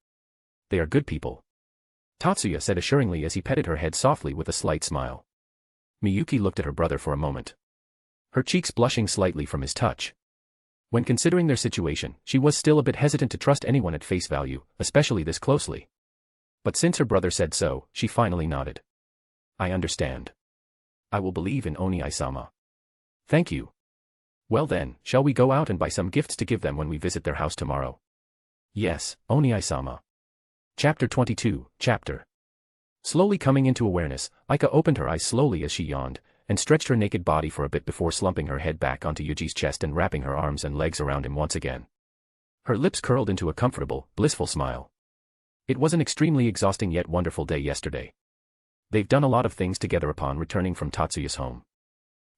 They are good people. Tatsuya said assuringly as he petted her head softly with a slight smile. Miyuki looked at her brother for a moment. Her cheeks blushing slightly from his touch. When considering their situation, she was still a bit hesitant to trust anyone at face value, especially this closely. But since her brother said so, she finally nodded. I understand. I will believe in Oni-sama. Thank you. Well then, shall we go out and buy some gifts to give them when we visit their house tomorrow? Yes, Oni-sama. Chapter 22, Chapter. Slowly coming into awareness, Aika opened her eyes slowly as she yawned, and stretched her naked body for a bit before slumping her head back onto Yuji's chest and wrapping her arms and legs around him once again. Her lips curled into a comfortable, blissful smile. It was an extremely exhausting yet wonderful day yesterday. They've done a lot of things together upon returning from Tatsuya's home.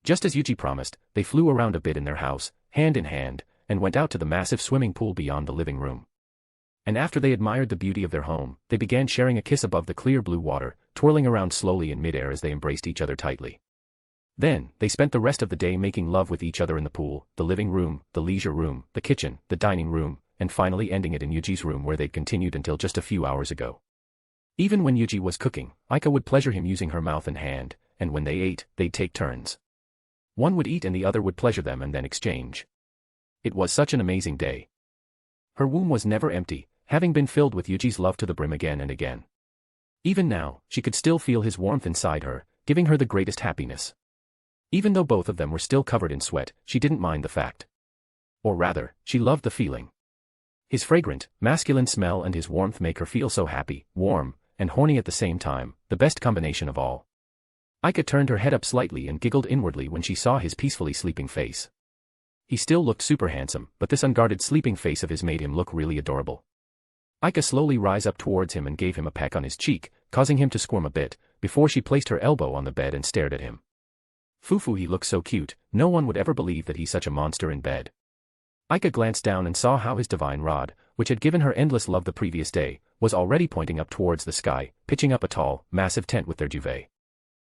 Just as Yuji promised, they flew around a bit in their house, hand in hand, and went out to the massive swimming pool beyond the living room. And after they admired the beauty of their home, they began sharing a kiss above the clear blue water, twirling around slowly in midair as they embraced each other tightly. Then, they spent the rest of the day making love with each other in the pool, the living room, the leisure room, the kitchen, the dining room, and finally ending it in Yuji's room where they'd continued until just a few hours ago. Even when Yuji was cooking, Aika would pleasure him using her mouth and hand, and when they ate, they'd take turns. One would eat and the other would pleasure them and then exchange. It was such an amazing day. Her womb was never empty, having been filled with Yuji's love to the brim again and again. Even now, she could still feel his warmth inside her, giving her the greatest happiness. Even though both of them were still covered in sweat, she didn't mind the fact. Or rather, she loved the feeling. His fragrant, masculine smell and his warmth make her feel so happy, warm, and horny at the same time, the best combination of all. Aika turned her head up slightly and giggled inwardly when she saw his peacefully sleeping face. He still looked super handsome, but this unguarded sleeping face of his made him look really adorable. Aika slowly rose up towards him and gave him a peck on his cheek, causing him to squirm a bit, before she placed her elbow on the bed and stared at him. Fufu, he looks so cute, no one would ever believe that he's such a monster in bed. Aika glanced down and saw how his divine rod, which had given her endless love the previous day, was already pointing up towards the sky, pitching up a tall, massive tent with their duvet.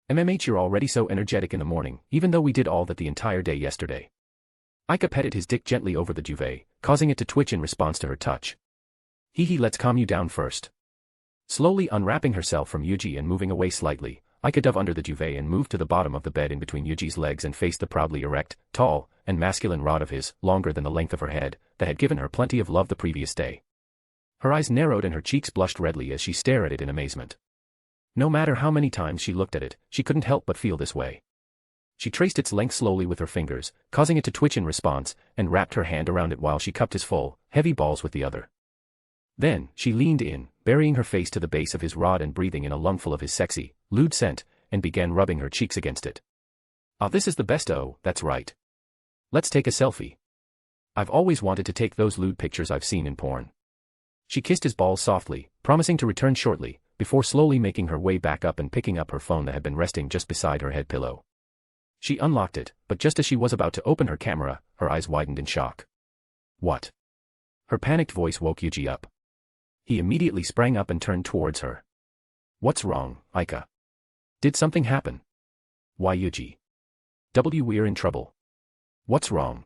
You're already so energetic in the morning, even though we did all that the entire day yesterday. Aika petted his dick gently over the duvet, causing it to twitch in response to her touch. Let's calm you down first. Slowly unwrapping herself from Yuji and moving away slightly, Aika dove under the duvet and moved to the bottom of the bed in between Yuji's legs and faced the proudly erect, tall, and masculine rod of his, longer than the length of her head, that had given her plenty of love the previous day. Her eyes narrowed and her cheeks blushed redly as she stared at it in amazement. No matter how many times she looked at it, she couldn't help but feel this way. She traced its length slowly with her fingers, causing it to twitch in response, and wrapped her hand around it while she cupped his full, heavy balls with the other. Then, she leaned in, burying her face to the base of his rod and breathing in a lungful of his sexy, lewd scent, and began rubbing her cheeks against it. "Ah, this is the best. Oh, that's right. Let's take a selfie. I've always wanted to take those lewd pictures I've seen in porn." She kissed his balls softly, promising to return shortly, before slowly making her way back up and picking up her phone that had been resting just beside her head pillow. She unlocked it, but just as she was about to open her camera, her eyes widened in shock. "What?" Her panicked voice woke Yuuji up. He immediately sprang up and turned towards her. "What's wrong, Aika? Did something happen?" "Why, Yuuji? We're in trouble. What's wrong?"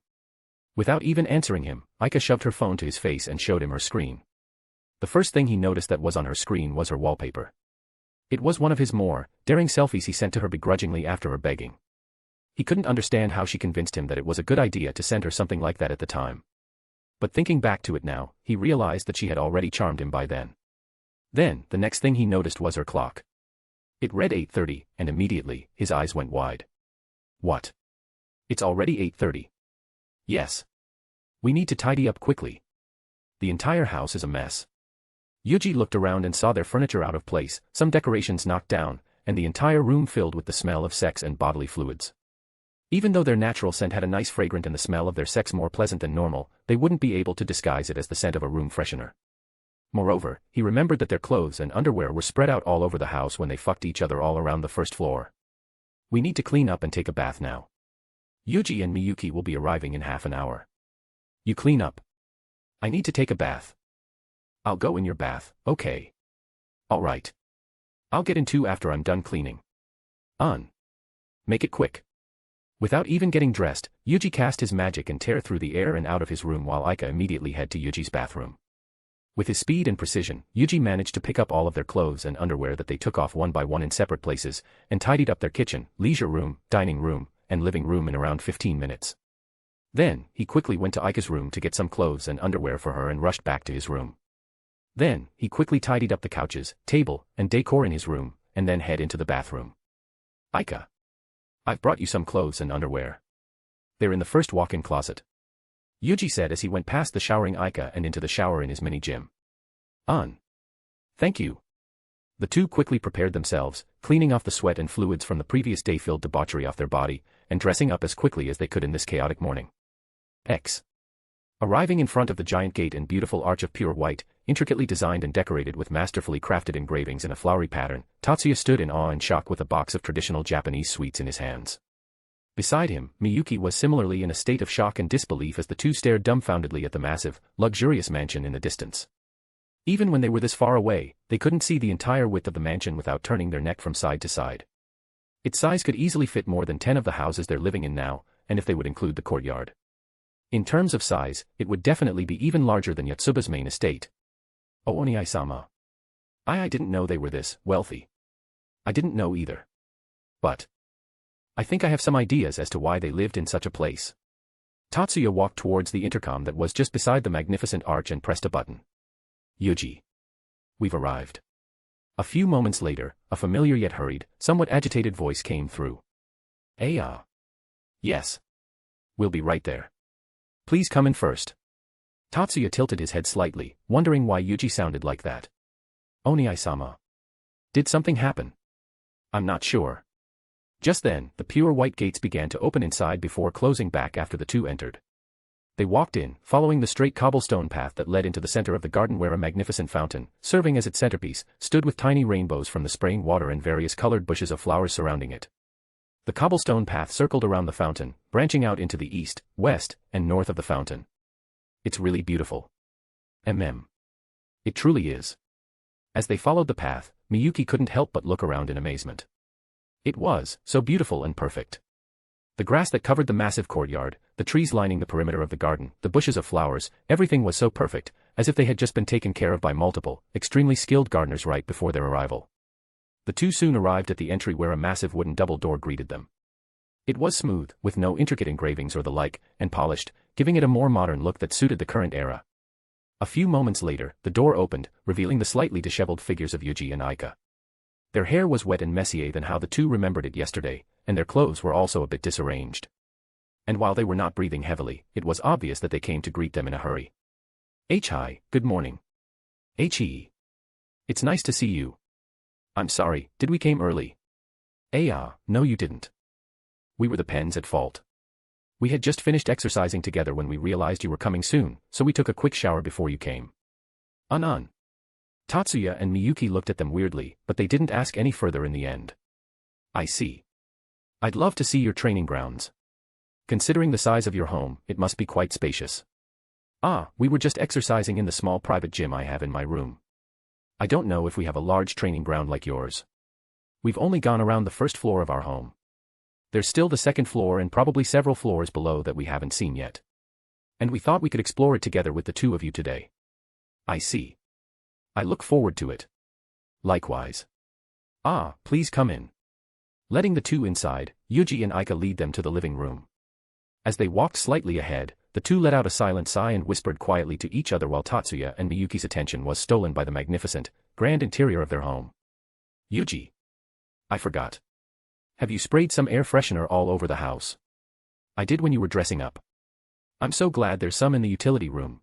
Without even answering him, Aika shoved her phone to his face and showed him her screen. The first thing he noticed that was on her screen was her wallpaper. It was one of his more daring selfies he sent to her begrudgingly after her begging. He couldn't understand how she convinced him that it was a good idea to send her something like that at the time. But thinking back to it now, he realized that she had already charmed him by then. Then, the next thing he noticed was her clock. It read 8:30, and immediately, his eyes went wide. "What? It's already 8:30. Yes. We need to tidy up quickly. The entire house is a mess." Yuuji looked around and saw their furniture out of place, some decorations knocked down, and the entire room filled with the smell of sex and bodily fluids. Even though their natural scent had a nice fragrance and the smell of their sex more pleasant than normal, they wouldn't be able to disguise it as the scent of a room freshener. Moreover, he remembered that their clothes and underwear were spread out all over the house when they fucked each other all around the first floor. "We need to clean up and take a bath now. Yuuji and Miyuki will be arriving in half an hour. You clean up. I need to take a bath." "I'll go in your bath, okay?" "All right. I'll get in too after I'm done cleaning." Make it quick." Without even getting dressed, Yuuji cast his magic and tear through the air and out of his room while Aika immediately head to Yuji's bathroom. With his speed and precision, Yuuji managed to pick up all of their clothes and underwear that they took off one by one in separate places, and tidied up their kitchen, leisure room, dining room, and living room in around 15 minutes. Then, he quickly went to Aika's room to get some clothes and underwear for her and rushed back to his room. Then, he quickly tidied up the couches, table, and decor in his room, and then head into the bathroom. "Aika, I've brought you some clothes and underwear. They're in the first walk-in closet," Yuuji said as he went past the showering Aika and into the shower in his mini-gym. Thank you." The two quickly prepared themselves, cleaning off the sweat and fluids from the previous day-filled debauchery off their body, and dressing up as quickly as they could in this chaotic morning. Arriving in front of the giant gate and beautiful arch of pure white, intricately designed and decorated with masterfully crafted engravings in a flowery pattern, Tatsuya stood in awe and shock with a box of traditional Japanese sweets in his hands. Beside him, Miyuki was similarly in a state of shock and disbelief as the two stared dumbfoundedly at the massive, luxurious mansion in the distance. Even when they were this far away, they couldn't see the entire width of the mansion without turning their neck from side to side. Its size could easily fit more than 10 of the houses they're living in now, and if they would include the courtyard. In terms of size, it would definitely be even larger than Yotsuba's main estate. "Oh, Oniai-sama. I didn't know they were this wealthy." "I didn't know either. But I think I have some ideas as to why they lived in such a place." Tatsuya walked towards the intercom that was just beside the magnificent arch and pressed a button. "Yuuji. We've arrived." A few moments later, a familiar yet hurried, somewhat agitated voice came through. Yes. We'll be right there. Please come in first." Tatsuya tilted his head slightly, wondering why Yuuji sounded like that. "Oniai-sama. Did something happen?" "I'm not sure." Just then, the pure white gates began to open inside before closing back after the two entered. They walked in, following the straight cobblestone path that led into the center of the garden where a magnificent fountain, serving as its centerpiece, stood with tiny rainbows from the spraying water and various colored bushes of flowers surrounding it. The cobblestone path circled around the fountain, branching out into the east, west, and north of the fountain. "It's really beautiful. It truly is." As they followed the path, Miyuki couldn't help but look around in amazement. It was so beautiful and perfect. The grass that covered the massive courtyard, the trees lining the perimeter of the garden, the bushes of flowers, everything was so perfect, as if they had just been taken care of by multiple, extremely skilled gardeners right before their arrival. The two soon arrived at the entry where a massive wooden double door greeted them. It was smooth, with no intricate engravings or the like, and polished, giving it a more modern look that suited the current era. A few moments later, the door opened, revealing the slightly disheveled figures of Yuuji and Aika. Their hair was wet and messier than how the two remembered it yesterday, and their clothes were also a bit disarranged. And while they were not breathing heavily, it was obvious that they came to greet them in a hurry. "Hi, good morning. He. It's nice to see you. I'm sorry, did we came early? No you didn't. We were the pens at fault. We had just finished exercising together when we realized you were coming soon, so we took a quick shower before you came. Tatsuya and Miyuki looked at them weirdly, but they didn't ask any further in the end. I see. I'd love to see your training grounds. Considering the size of your home, it must be quite spacious. We were just exercising in the small private gym I have in my room. I don't know if we have a large training ground like yours. We've only gone around the first floor of our home. There's still the second floor and probably several floors below that we haven't seen yet. And we thought we could explore it together with the two of you today. I see. I look forward to it. Likewise. Please come in. Letting the two inside, Yuuji and Aika lead them to the living room. As they walked slightly ahead, the two let out a silent sigh and whispered quietly to each other while Tatsuya and Miyuki's attention was stolen by the magnificent, grand interior of their home. Yuuji. I forgot. Have you sprayed some air freshener all over the house? I did when you were dressing up. I'm so glad there's some in the utility room.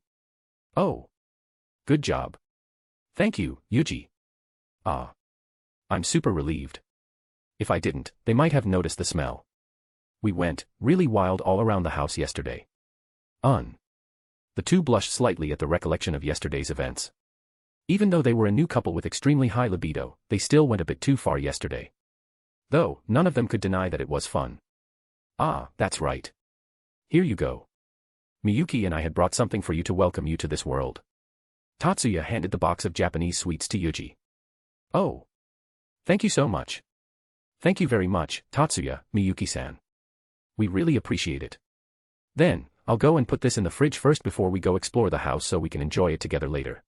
Oh. Good job. Thank you, Yuuji. I'm super relieved. If I didn't, they might have noticed the smell. We went really wild all around the house yesterday. The two blushed slightly at the recollection of yesterday's events. Even though they were a new couple with extremely high libido, they still went a bit too far yesterday. Though, none of them could deny that it was fun. That's right. Here you go. Miyuki and I had brought something for you to welcome you to this world. Tatsuya handed the box of Japanese sweets to Yuuji. Oh. Thank you so much. Thank you very much, Tatsuya, Miyuki-san. We really appreciate it. Then, I'll go and put this in the fridge first before we go explore the house so we can enjoy it together later.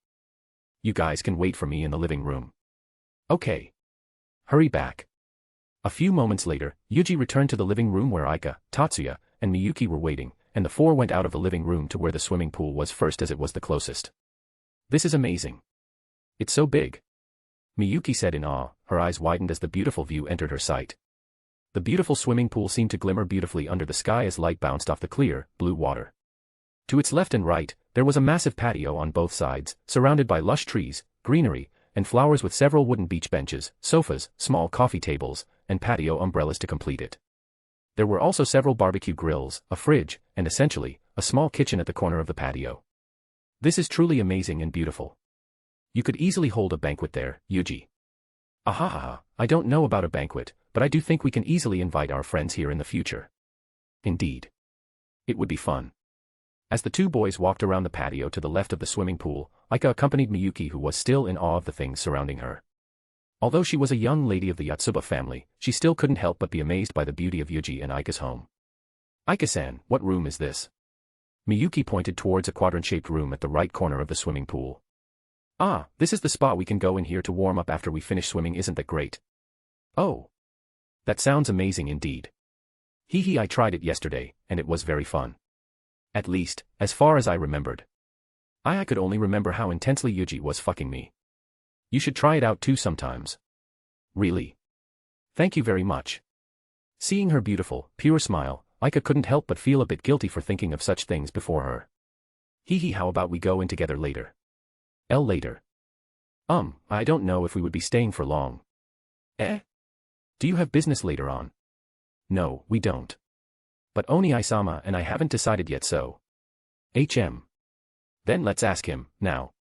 You guys can wait for me in the living room. Okay. Hurry back. A few moments later, Yuuji returned to the living room where Aika, Tatsuya, and Miyuki were waiting, and the four went out of the living room to where the swimming pool was first as it was the closest. This is amazing. It's so big. Miyuki said in awe, her eyes widened as the beautiful view entered her sight. The beautiful swimming pool seemed to glimmer beautifully under the sky as light bounced off the clear, blue water. To its left and right, there was a massive patio on both sides, surrounded by lush trees, greenery, and flowers with several wooden beach benches, sofas, small coffee tables, and patio umbrellas to complete it. There were also several barbecue grills, a fridge, and essentially, a small kitchen at the corner of the patio. This is truly amazing and beautiful. You could easily hold a banquet there, Yuuji. I don't know about a banquet, but I do think we can easily invite our friends here in the future. Indeed. It would be fun. As the two boys walked around the patio to the left of the swimming pool, Aika accompanied Miyuki who was still in awe of the things surrounding her. Although she was a young lady of the Yotsuba family, she still couldn't help but be amazed by the beauty of Yuuji and Aika's home. Aika-san, what room is this? Miyuki pointed towards a quadrant-shaped room at the right corner of the swimming pool. This is the spot we can go in here to warm up after we finish swimming, isn't that great? Oh. That sounds amazing indeed. I tried it yesterday, and it was very fun. At least, as far as I remembered. I could only remember how intensely Yuuji was fucking me. You should try it out too sometimes. Really? Thank you very much. Seeing her beautiful, pure smile, Aika couldn't help but feel a bit guilty for thinking of such things before her. How about we go in together later? Later. I don't know if we would be staying for long. Do you have business later on? No, we don't. But Oni-sama and I haven't decided yet so. Then let's ask him, now.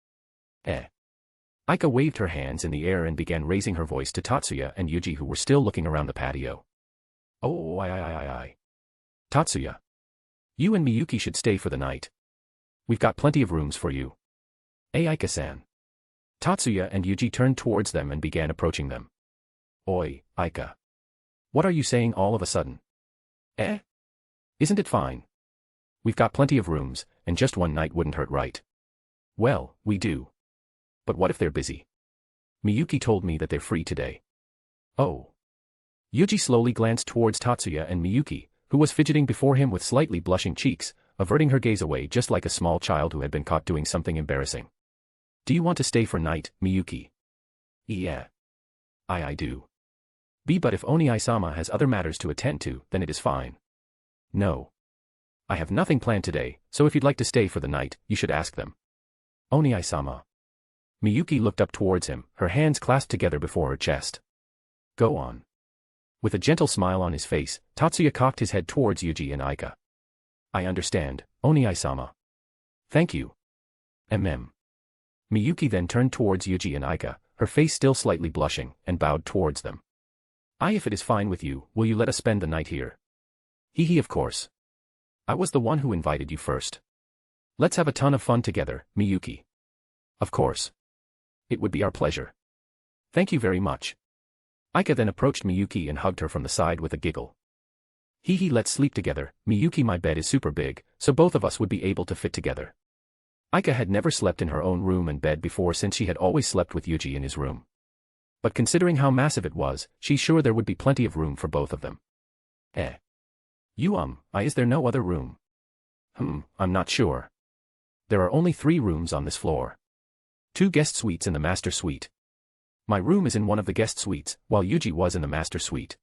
Aika waved her hands in the air and began raising her voice to Tatsuya and Yuuji who were still looking around the patio. Tatsuya. You and Miyuki should stay for the night. We've got plenty of rooms for you. Aika-san. Tatsuya and Yuuji turned towards them and began approaching them. Oi, Aika. What are you saying all of a sudden? Isn't it fine? We've got plenty of rooms, and just one night wouldn't hurt, right? Well, we do. But what if they're busy? Miyuki told me that they're free today. Oh. Yuuji slowly glanced towards Tatsuya and Miyuki, who was fidgeting before him with slightly blushing cheeks, averting her gaze away just like a small child who had been caught doing something embarrassing. Do you want to stay for night, Miyuki? Yeah. I do. But if Oni-sama has other matters to attend to, then it is fine. No. I have nothing planned today, so if you'd like to stay for the night, you should ask them. Oni-sama. Miyuki looked up towards him, her hands clasped together before her chest. Go on. With a gentle smile on his face, Tatsuya cocked his head towards Yuji and Aika. I understand, Oni-sama. Thank you. Miyuki then turned towards Yuji and Aika, her face still slightly blushing, and bowed towards them. If it is fine with you, will you let us spend the night here? Hee of course. I was the one who invited you first. Let's have a ton of fun together, Miyuki. Of course. It would be our pleasure. Thank you very much. Aika then approached Miyuki and hugged her from the side with a giggle. Let's sleep together, Miyuki. My bed is super big, so both of us would be able to fit together. Aika had never slept in her own room and bed before since she had always slept with Yuji in his room. But considering how massive it was, she's sure there would be plenty of room for both of them. Is there no other room? I'm not sure. There are only 3 rooms on this floor. 2 guest suites and the master suite. My room is in one of the guest suites, while Yuji was in the master suite.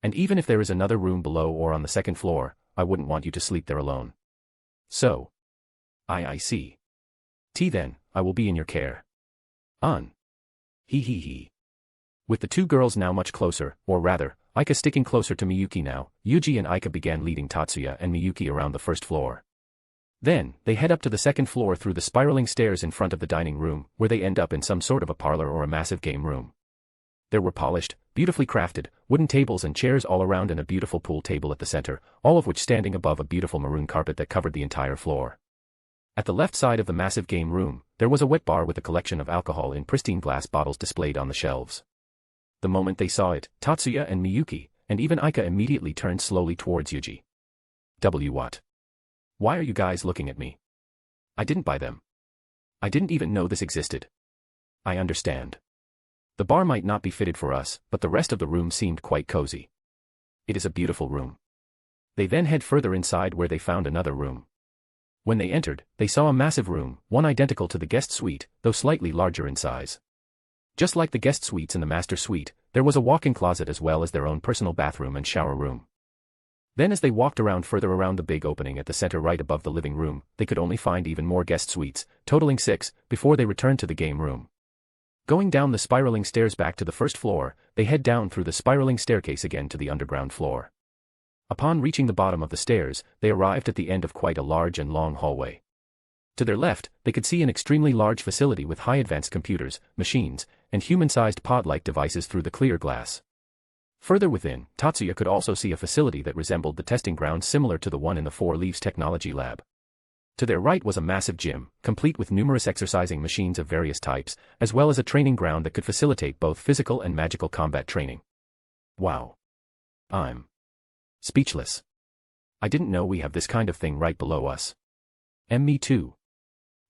And even if there is another room below or on the 2nd floor, I wouldn't want you to sleep there alone. So. I see. Then, I will be in your care. With the 2 girls now much closer, or rather, Aika sticking closer to Miyuki now, Yuji and Aika began leading Tatsuya and Miyuki around the 1st floor. Then, they head up to the 2nd floor through the spiraling stairs in front of the dining room, where they end up in some sort of a parlor or a massive game room. There were polished, beautifully crafted, wooden tables and chairs all around and a beautiful pool table at the center, all of which standing above a beautiful maroon carpet that covered the entire floor. At the left side of the massive game room, there was a wet bar with a collection of alcohol in pristine glass bottles displayed on the shelves. The moment they saw it, Tatsuya and Miyuki, and even Aika immediately turned slowly towards Yuji. What? Why are you guys looking at me? I didn't buy them. I didn't even know this existed. I understand. The bar might not be fitted for us, but the rest of the room seemed quite cozy. It is a beautiful room. They then head further inside where they found another room. When they entered, they saw a massive room, one identical to the guest suite, though slightly larger in size. Just like the guest suites in the master suite, there was a walk-in closet as well as their own personal bathroom and shower room. Then as they walked around further around the big opening at the center right above the living room, they could only find even more guest suites, totaling 6, before they returned to the game room. Going down the spiraling stairs back to the 1st floor, they head down through the spiraling staircase again to the underground floor. Upon reaching the bottom of the stairs, they arrived at the end of quite a large and long hallway. To their left, they could see an extremely large facility with high advanced computers, machines, and human-sized pod-like devices through the clear glass. Further within, Tatsuya could also see a facility that resembled the testing ground similar to the one in the 4 Leaves Technology Lab. To their right was a massive gym, complete with numerous exercising machines of various types, as well as a training ground that could facilitate both physical and magical combat training. Wow. I'm speechless. I didn't know we have this kind of thing right below us. Me too.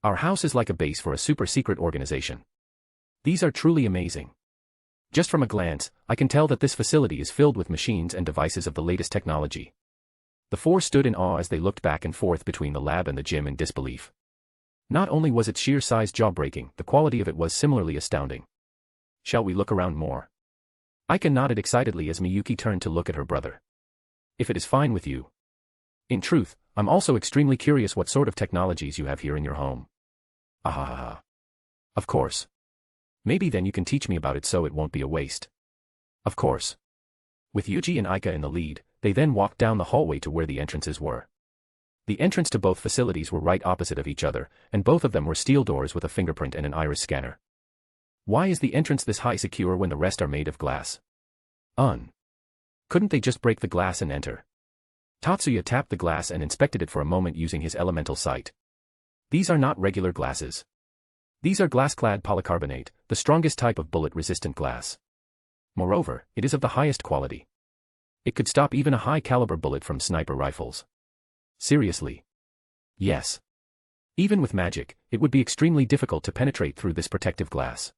Our house is like a base for a super secret organization. These are truly amazing. Just from a glance, I can tell that this facility is filled with machines and devices of the latest technology. The 4 stood in awe as they looked back and forth between the lab and the gym in disbelief. Not only was its sheer size jaw-breaking, the quality of it was similarly astounding. Shall we look around more? Aika nodded excitedly as Miyuki turned to look at her brother. If it is fine with you. In truth, I'm also extremely curious what sort of technologies you have here in your home. Ahahaha. Of course. Maybe then you can teach me about it so it won't be a waste. Of course. With Yuji and Aika in the lead, they then walked down the hallway to where the entrances were. The entrance to both facilities were right opposite of each other, and both of them were steel doors with a fingerprint and an iris scanner. Why is the entrance this high secure when the rest are made of glass? Couldn't they just break the glass and enter? Tatsuya tapped the glass and inspected it for a moment using his elemental sight. These are not regular glasses. These are glass-clad polycarbonate, the strongest type of bullet-resistant glass. Moreover, it is of the highest quality. It could stop even a high-caliber bullet from sniper rifles. Seriously? Yes. Even with magic, it would be extremely difficult to penetrate through this protective glass.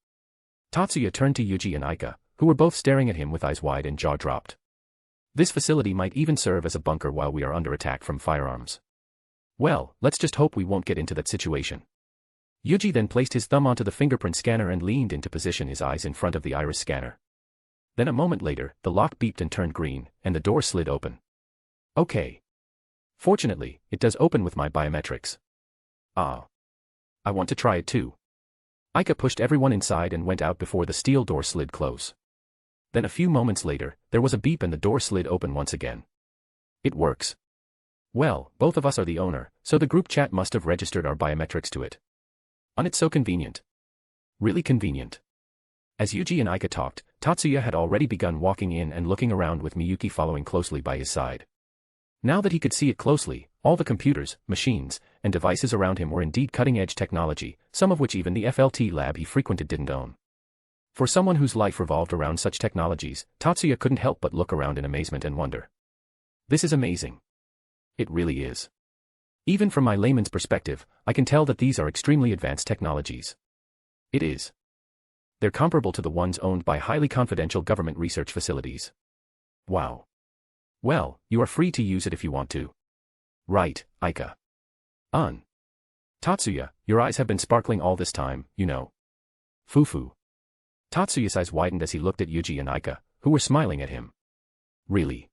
Tatsuya turned to Yuji and Aika, who were both staring at him with eyes wide and jaw dropped. This facility might even serve as a bunker while we are under attack from firearms. Well, let's just hope we won't get into that situation. Yuji then placed his thumb onto the fingerprint scanner and leaned into position, his eyes in front of the iris scanner. Then a moment later, the lock beeped and turned green, and the door slid open. Okay. Fortunately, it does open with my biometrics. I want to try it too. Aika pushed everyone inside and went out before the steel door slid close. Then a few moments later, there was a beep and the door slid open once again. It works. Well, both of us are the owner, so the group chat must have registered our biometrics to it. And it's so convenient. Really convenient. As Yuuji and Aika talked, Tatsuya had already begun walking in and looking around with Miyuki following closely by his side. Now that he could see it closely, all the computers, machines, and devices around him were indeed cutting-edge technology, some of which even the FLT lab he frequented didn't own. For someone whose life revolved around such technologies, Tatsuya couldn't help but look around in amazement and wonder. This is amazing. It really is. Even from my layman's perspective, I can tell that these are extremely advanced technologies. It is. They're comparable to the ones owned by highly confidential government research facilities. Wow. Well, you are free to use it if you want to. Right, Aika. Tatsuya, your eyes have been sparkling all this time, you know. Fufu. Tatsuya's eyes widened as he looked at Yuuji and Aika, who were smiling at him. Really?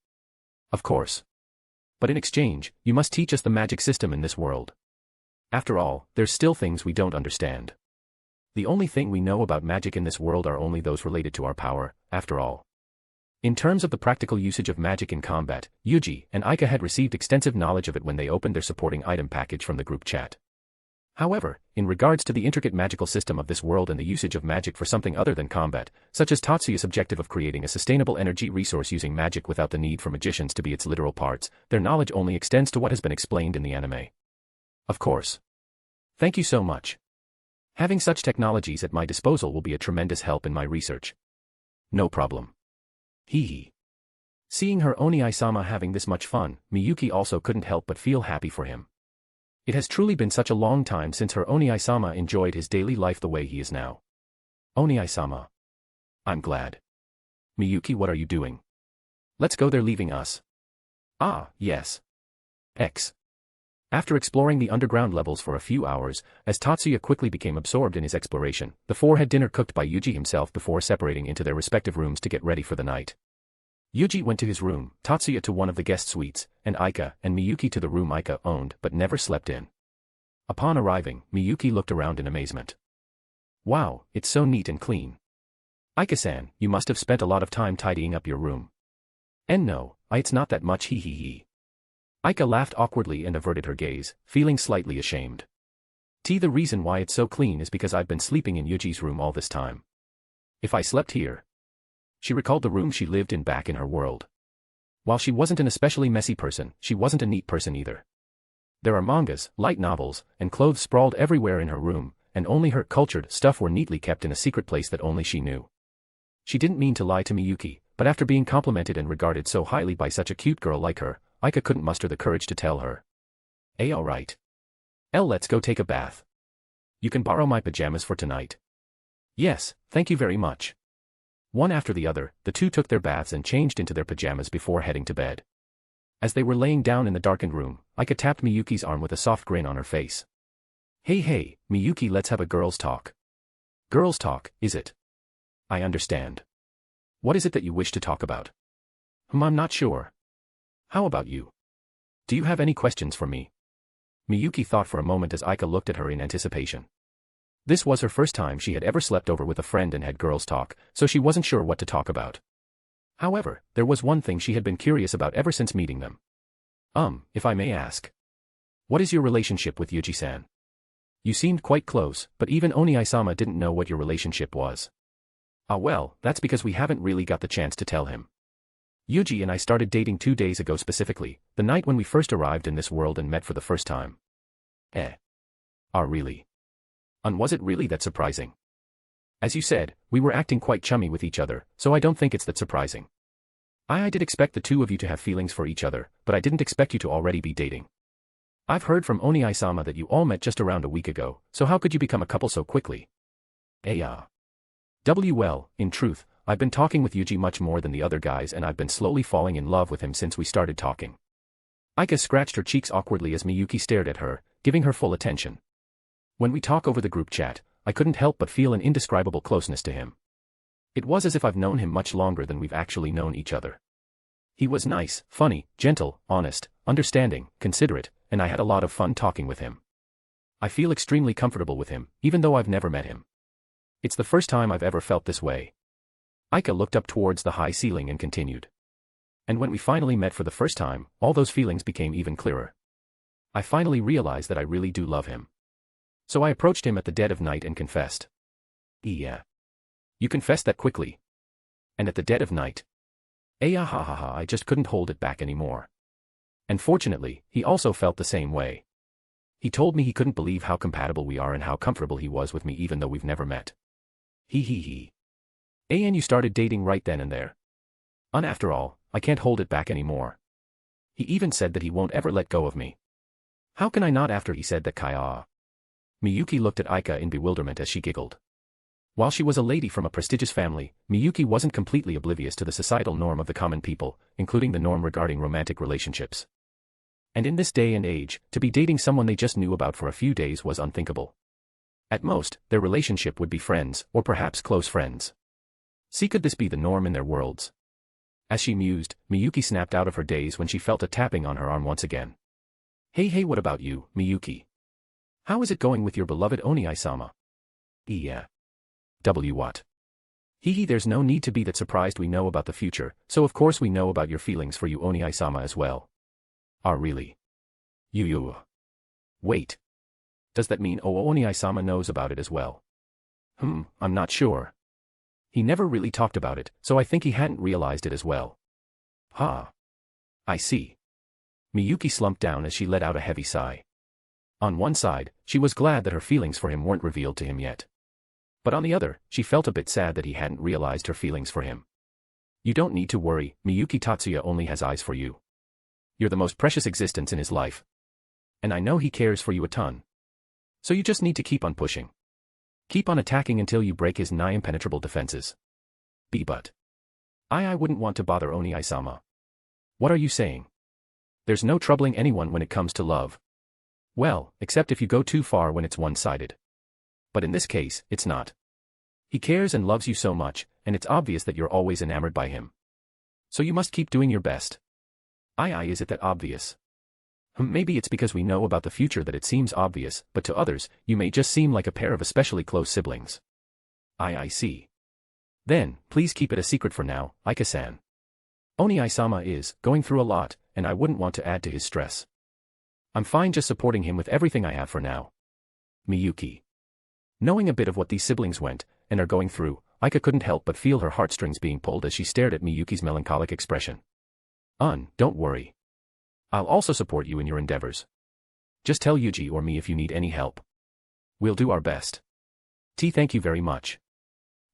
Of course. But in exchange, you must teach us the magic system in this world. After all, there's still things we don't understand. The only thing we know about magic in this world are only those related to our power, after all. In terms of the practical usage of magic in combat, Yuuji and Aika had received extensive knowledge of it when they opened their supporting item package from the group chat. However, in regards to the intricate magical system of this world and the usage of magic for something other than combat, such as Tatsuya's objective of creating a sustainable energy resource using magic without the need for magicians to be its literal parts, their knowledge only extends to what has been explained in the anime. Of course. Thank you so much. Having such technologies at my disposal will be a tremendous help in my research. No problem. Hee hee. Seeing her Oni-sama having this much fun, Miyuki also couldn't help but feel happy for him. It has truly been such a long time since her Oni-sama enjoyed his daily life the way he is now. Oni-sama. I'm glad. Miyuki, what are you doing? Let's go, they're leaving us. Ah, yes. After exploring the underground levels for a few hours, as Tatsuya quickly became absorbed in his exploration, the four had dinner cooked by Yuuji himself before separating into their respective rooms to get ready for the night. Yuuji went to his room, Tatsuya to one of the guest suites, and Aika and Miyuki to the room Aika owned but never slept in. Upon arriving, Miyuki looked around in amazement. Wow, it's so neat and clean. Aika-san, you must have spent a lot of time tidying up your room. And no, it's not that much, hee hee hee. Aika laughed awkwardly and averted her gaze, feeling slightly ashamed. The reason why it's so clean is because I've been sleeping in Yuji's room all this time. If I slept here. She recalled the room she lived in back in her world. While she wasn't an especially messy person, she wasn't a neat person either. There are mangas, light novels, and clothes sprawled everywhere in her room, and only her cultured stuff were neatly kept in a secret place that only she knew. She didn't mean to lie to Miyuki, but after being complimented and regarded so highly by such a cute girl like her, Aika couldn't muster the courage to tell her. Alright. Let's go take a bath. You can borrow my pajamas for tonight. Yes, thank you very much. One after the other, the two took their baths and changed into their pajamas before heading to bed. As they were laying down in the darkened room, Aika tapped Miyuki's arm with a soft grin on her face. Hey, Miyuki, let's have a girls' talk. Girls' talk, is it? I understand. What is it that you wish to talk about? I'm not sure. How about you? Do you have any questions for me? Miyuki thought for a moment as Aika looked at her in anticipation. This was her first time she had ever slept over with a friend and had girls' talk, so she wasn't sure what to talk about. However, there was one thing she had been curious about ever since meeting them. If I may ask. What is your relationship with Yuji-san? You seemed quite close, but even Oni-sama didn't know what your relationship was. Well, that's because we haven't really got the chance to tell him. Yuji and I started dating 2 days ago specifically, the night when we first arrived in this world and met for the first time. Really? And was it really that surprising? As you said, we were acting quite chummy with each other, so I don't think it's that surprising. I did expect the two of you to have feelings for each other, but I didn't expect you to already be dating. I've heard from Oni-sama that you all met just around a week ago, so how could you become a couple so quickly? Well, in truth, I've been talking with Yuji much more than the other guys and I've been slowly falling in love with him since we started talking. Aika scratched her cheeks awkwardly as Miyuki stared at her, giving her full attention. When we talk over the group chat, I couldn't help but feel an indescribable closeness to him. It was as if I've known him much longer than we've actually known each other. He was nice, funny, gentle, honest, understanding, considerate, and I had a lot of fun talking with him. I feel extremely comfortable with him, even though I've never met him. It's the first time I've ever felt this way. Aika looked up towards the high ceiling and continued. And when we finally met for the first time, all those feelings became even clearer. I finally realized that I really do love him. So I approached him at the dead of night and confessed. Yeah. You confessed that quickly. And at the dead of night. Ha ha ha, I just couldn't hold it back anymore. And fortunately, he also felt the same way. He told me he couldn't believe how compatible we are and how comfortable he was with me even though we've never met. He. And you started dating right then and there. And after all, I can't hold it back anymore. He even said that he won't ever let go of me. How can I not after he said that Kaya? Miyuki looked at Aika in bewilderment as she giggled. While she was a lady from a prestigious family, Miyuki wasn't completely oblivious to the societal norm of the common people, including the norm regarding romantic relationships. And in this day and age, to be dating someone they just knew about for a few days was unthinkable. At most, their relationship would be friends, or perhaps close friends. See, could this be the norm in their worlds? As she mused, Miyuki snapped out of her daze when she felt a tapping on her arm once again. Hey, what about you, Miyuki? How is it going with your beloved Oni-sama? Yeah. What? There's no need to be that surprised. We know about the future, so of course we know about your feelings for you Oni-sama as well. Ah, really? You. Wait. Does that mean Oni-sama knows about it as well? I'm not sure. He never really talked about it, so I think he hadn't realized it as well. I see. Miyuki slumped down as she let out a heavy sigh. On one side, she was glad that her feelings for him weren't revealed to him yet. But on the other, she felt a bit sad that he hadn't realized her feelings for him. You don't need to worry, Miyuki. Tatsuya only has eyes for you. You're the most precious existence in his life. And I know he cares for you a ton. So you just need to keep on pushing. Keep on attacking until you break his nigh impenetrable defenses. But I wouldn't want to bother Oni-sama. What are you saying? There's no troubling anyone when it comes to love. Well, except if you go too far when it's one-sided. But in this case, it's not. He cares and loves you so much, and it's obvious that you're always enamored by him. So you must keep doing your best. Is it that obvious? Maybe it's because we know about the future that it seems obvious, but to others, you may just seem like a pair of especially close siblings. I see. Then, please keep it a secret for now, Aika-san. Oni-sama is going through a lot, and I wouldn't want to add to his stress. I'm fine just supporting him with everything I have for now. Miyuki. Knowing a bit of what these siblings went, and are going through, Aika couldn't help but feel her heartstrings being pulled as she stared at Miyuki's melancholic expression. Don't worry. I'll also support you in your endeavors. Just tell Yuuji or me if you need any help. We'll do our best. Thank you very much.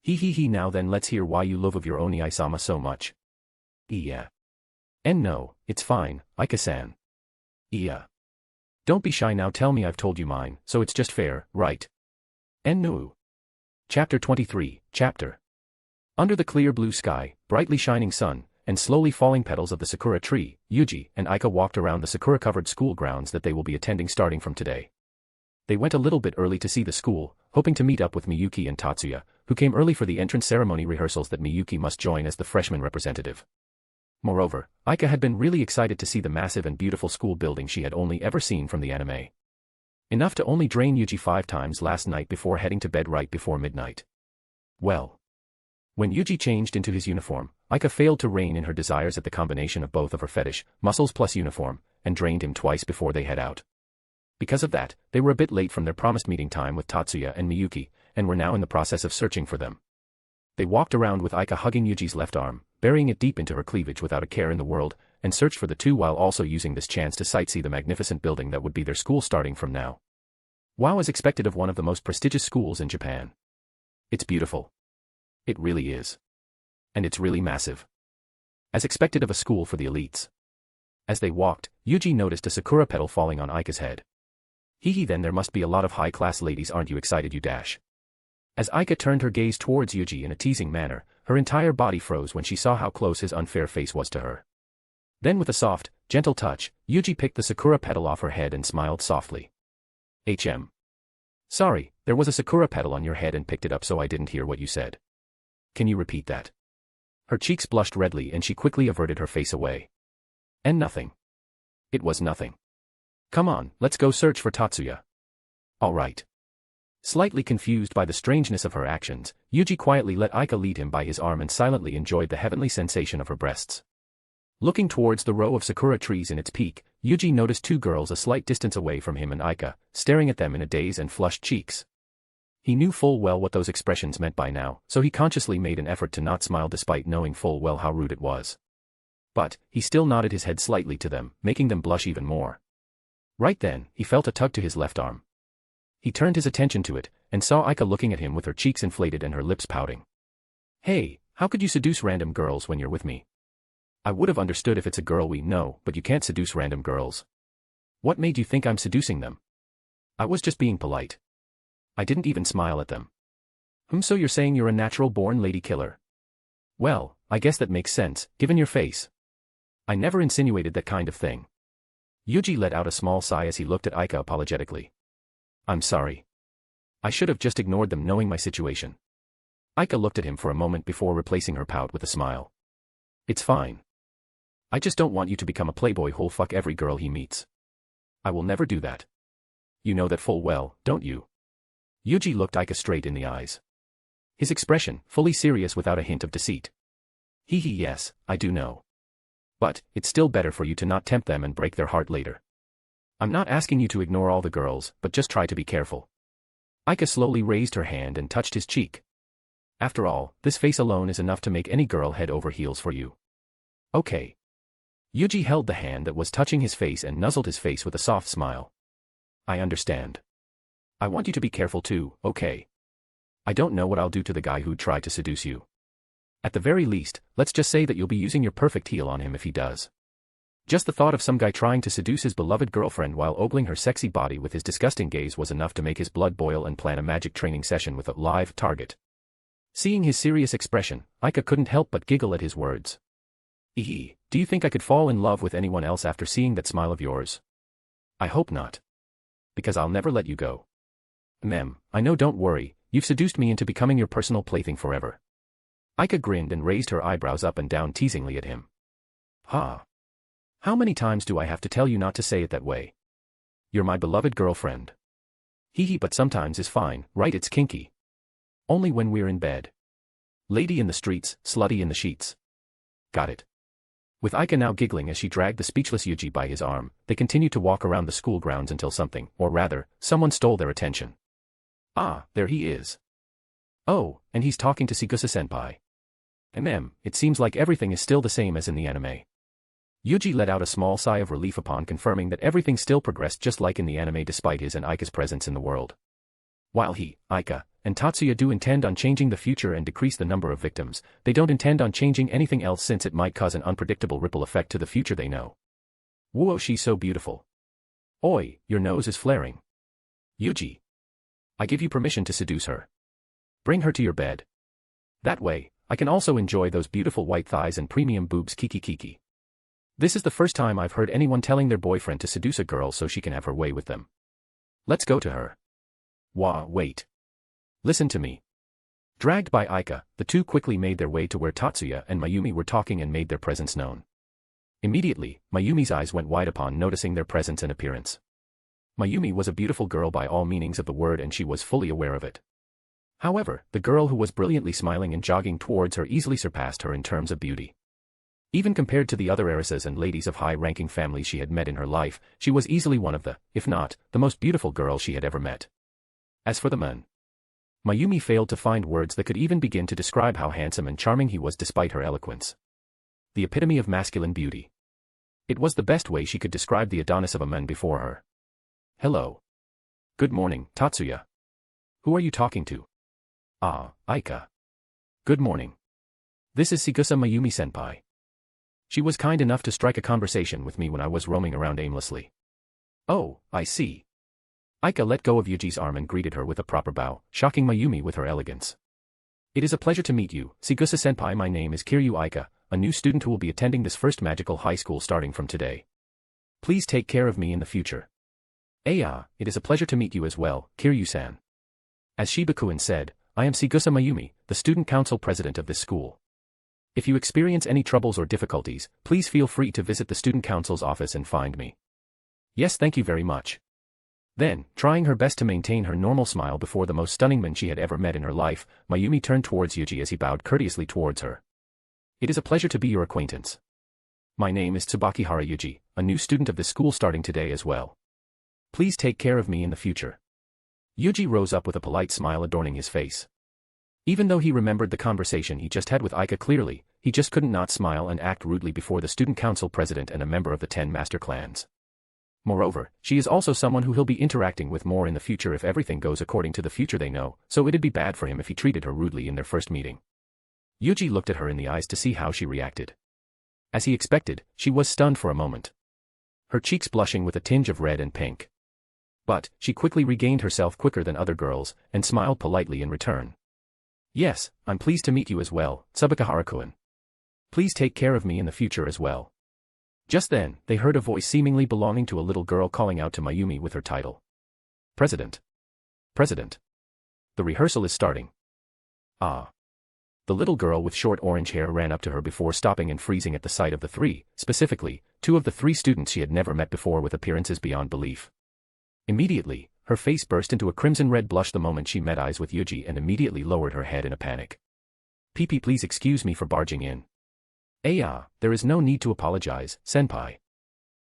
Now then let's hear why you love of your Oni-sama so much. Yeah. And no, it's fine, Aika-san. Yeah. Don't be shy now, tell me. I've told you mine, so it's just fair, right? And no. Chapter 23, Chapter. Under the clear blue sky, brightly shining sun, and slowly falling petals of the sakura tree, Yuuji and Aika walked around the sakura-covered school grounds that they will be attending starting from today. They went a little bit early to see the school, hoping to meet up with Miyuki and Tatsuya, who came early for the entrance ceremony rehearsals that Miyuki must join as the freshman representative. Moreover, Aika had been really excited to see the massive and beautiful school building she had only ever seen from the anime. Enough to only drain Yuuji 5 times last night before heading to bed right before midnight. Well. When Yuuji changed into his uniform, Aika failed to rein in her desires at the combination of both of her fetish, muscles plus uniform, and drained him twice before they head out. Because of that, they were a bit late from their promised meeting time with Tatsuya and Miyuki, and were now in the process of searching for them. They walked around with Aika hugging Yuji's left arm, burying it deep into her cleavage without a care in the world, and searched for the two while also using this chance to sightsee the magnificent building that would be their school starting from now. Wow, as expected of one of the most prestigious schools in Japan. It's beautiful. It really is. And it's really massive. As expected of a school for the elites. As they walked, Yuuji noticed a sakura petal falling on Aika's head. Then there must be a lot of high-class ladies, aren't you excited you dash? As Aika turned her gaze towards Yuuji in a teasing manner, her entire body froze when she saw how close his unfair face was to her. Then with a soft, gentle touch, Yuuji picked the sakura petal off her head and smiled softly. Sorry, there was a sakura petal on your head and picked it up so I didn't hear what you said. Can you repeat that? Her cheeks blushed redly and she quickly averted her face away. And nothing. It was nothing. Come on, let's go search for Tatsuya. All right. Slightly confused by the strangeness of her actions, Yuuji quietly let Aika lead him by his arm and silently enjoyed the heavenly sensation of her breasts. Looking towards the row of sakura trees in its peak, Yuuji noticed two girls a slight distance away from him and Aika, staring at them in a daze and flushed cheeks. He knew full well what those expressions meant by now, so he consciously made an effort to not smile despite knowing full well how rude it was. But, he still nodded his head slightly to them, making them blush even more. Right then, he felt a tug to his left arm. He turned his attention to it, and saw Aika looking at him with her cheeks inflated and her lips pouting. Hey, how could you seduce random girls when you're with me? I would have understood if it's a girl we know, but you can't seduce random girls. What made you think I'm seducing them? I was just being polite. I didn't even smile at them. So you're saying you're a natural-born lady killer? Well, I guess that makes sense, given your face. I never insinuated that kind of thing. Yuuji let out a small sigh as he looked at Aika apologetically. I'm sorry. I should have just ignored them knowing my situation. Aika looked at him for a moment before replacing her pout with a smile. It's fine. I just don't want you to become a playboy who'll fuck every girl he meets. I will never do that. You know that full well, don't you? Yuuji looked Aika straight in the eyes. His expression, fully serious without a hint of deceit. Yes, I do know. But, it's still better for you to not tempt them and break their heart later. I'm not asking you to ignore all the girls, but just try to be careful. Aika slowly raised her hand and touched his cheek. After all, this face alone is enough to make any girl head over heels for you. Okay. Yuuji held the hand that was touching his face and nuzzled his face with a soft smile. I understand. I want you to be careful too, okay? I don't know what I'll do to the guy who'd try to seduce you. At the very least, let's just say that you'll be using your perfect heel on him if he does. Just the thought of some guy trying to seduce his beloved girlfriend while ogling her sexy body with his disgusting gaze was enough to make his blood boil and plan a magic training session with a live target. Seeing his serious expression, Aika couldn't help but giggle at his words. Do you think I could fall in love with anyone else after seeing that smile of yours? I hope not. Because I'll never let you go. I know, don't worry, you've seduced me into becoming your personal plaything forever. Aika grinned and raised her eyebrows up and down teasingly at him. How many times do I have to tell you not to say it that way? You're my beloved girlfriend. But sometimes is fine, right? It's kinky. Only when we're in bed. Lady in the streets, slutty in the sheets. Got it. With Aika now giggling as she dragged the speechless Yuuji by his arm, they continued to walk around the school grounds until something, or rather, someone stole their attention. There he is. Oh, and he's talking to Tsubakihara Yuuji. It seems like everything is still the same as in the anime. Yuuji let out a small sigh of relief upon confirming that everything still progressed just like in the anime despite his and Aika's presence in the world. While he, Aika, and Tatsuya do intend on changing the future and decrease the number of victims, they don't intend on changing anything else since it might cause an unpredictable ripple effect to the future they know. Whoa, she's so beautiful. Oi, your nose is flaring. Yuuji. I give you permission to seduce her. Bring her to your bed. That way, I can also enjoy those beautiful white thighs and premium boobs kiki. This is the first time I've heard anyone telling their boyfriend to seduce a girl so she can have her way with them. Let's go to her. Wait. Listen to me. Dragged by Aika, the two quickly made their way to where Tatsuya and Mayumi were talking and made their presence known. Immediately, Mayumi's eyes went wide upon noticing their presence and appearance. Mayumi was a beautiful girl by all meanings of the word and she was fully aware of it. However, the girl who was brilliantly smiling and jogging towards her easily surpassed her in terms of beauty. Even compared to the other heiresses and ladies of high-ranking families she had met in her life, she was easily one of the, if not, the most beautiful girls she had ever met. As for the man, Mayumi failed to find words that could even begin to describe how handsome and charming he was despite her eloquence. The epitome of masculine beauty. It was the best way she could describe the Adonis of a man before her. Hello. Good morning, Tatsuya. Who are you talking to? Aika. Good morning. This is Mayumi-senpai. She was kind enough to strike a conversation with me when I was roaming around aimlessly. Oh, I see. Aika let go of Yuji's arm and greeted her with a proper bow, shocking Mayumi with her elegance. It is a pleasure to meet you, Tsubakihara-senpai. My name is Kiryu Aika, a new student who will be attending this first magical high school starting from today. Please take care of me in the future. It is a pleasure to meet you as well, Kiryu-san. As Shibakuin said, I am Tsubakihara Mayumi, the student council president of this school. If you experience any troubles or difficulties, please feel free to visit the student council's office and find me. Yes, thank you very much. Then, trying her best to maintain her normal smile before the most stunning man she had ever met in her life, Mayumi turned towards Yuji as he bowed courteously towards her. It is a pleasure to be your acquaintance. My name is Tsubakihara Yuuji, a new student of this school starting today as well. Please take care of me in the future. Yuji rose up with a polite smile adorning his face. Even though he remembered the conversation he just had with Aika clearly, he just couldn't not smile and act rudely before the student council president and a member of the 10 master clans. Moreover, she is also someone who he'll be interacting with more in the future if everything goes according to the future they know, so it'd be bad for him if he treated her rudely in their first meeting. Yuji looked at her in the eyes to see how she reacted. As he expected, she was stunned for a moment. Her cheeks blushing with a tinge of red and pink. But, she quickly regained herself quicker than other girls, and smiled politely in return. Yes, I'm pleased to meet you as well, Tsubakihara-kun. Please take care of me in the future as well. Just then, they heard a voice seemingly belonging to a little girl calling out to Mayumi with her title. President. President. The rehearsal is starting. Ah. The little girl with short orange hair ran up to her before stopping and freezing at the sight of the three, specifically, 2 of the 3 students she had never met before with appearances beyond belief. Immediately, her face burst into a crimson-red blush the moment she met eyes with Yuji and immediately lowered her head in a panic. PP, please excuse me for barging in. There is no need to apologize, senpai.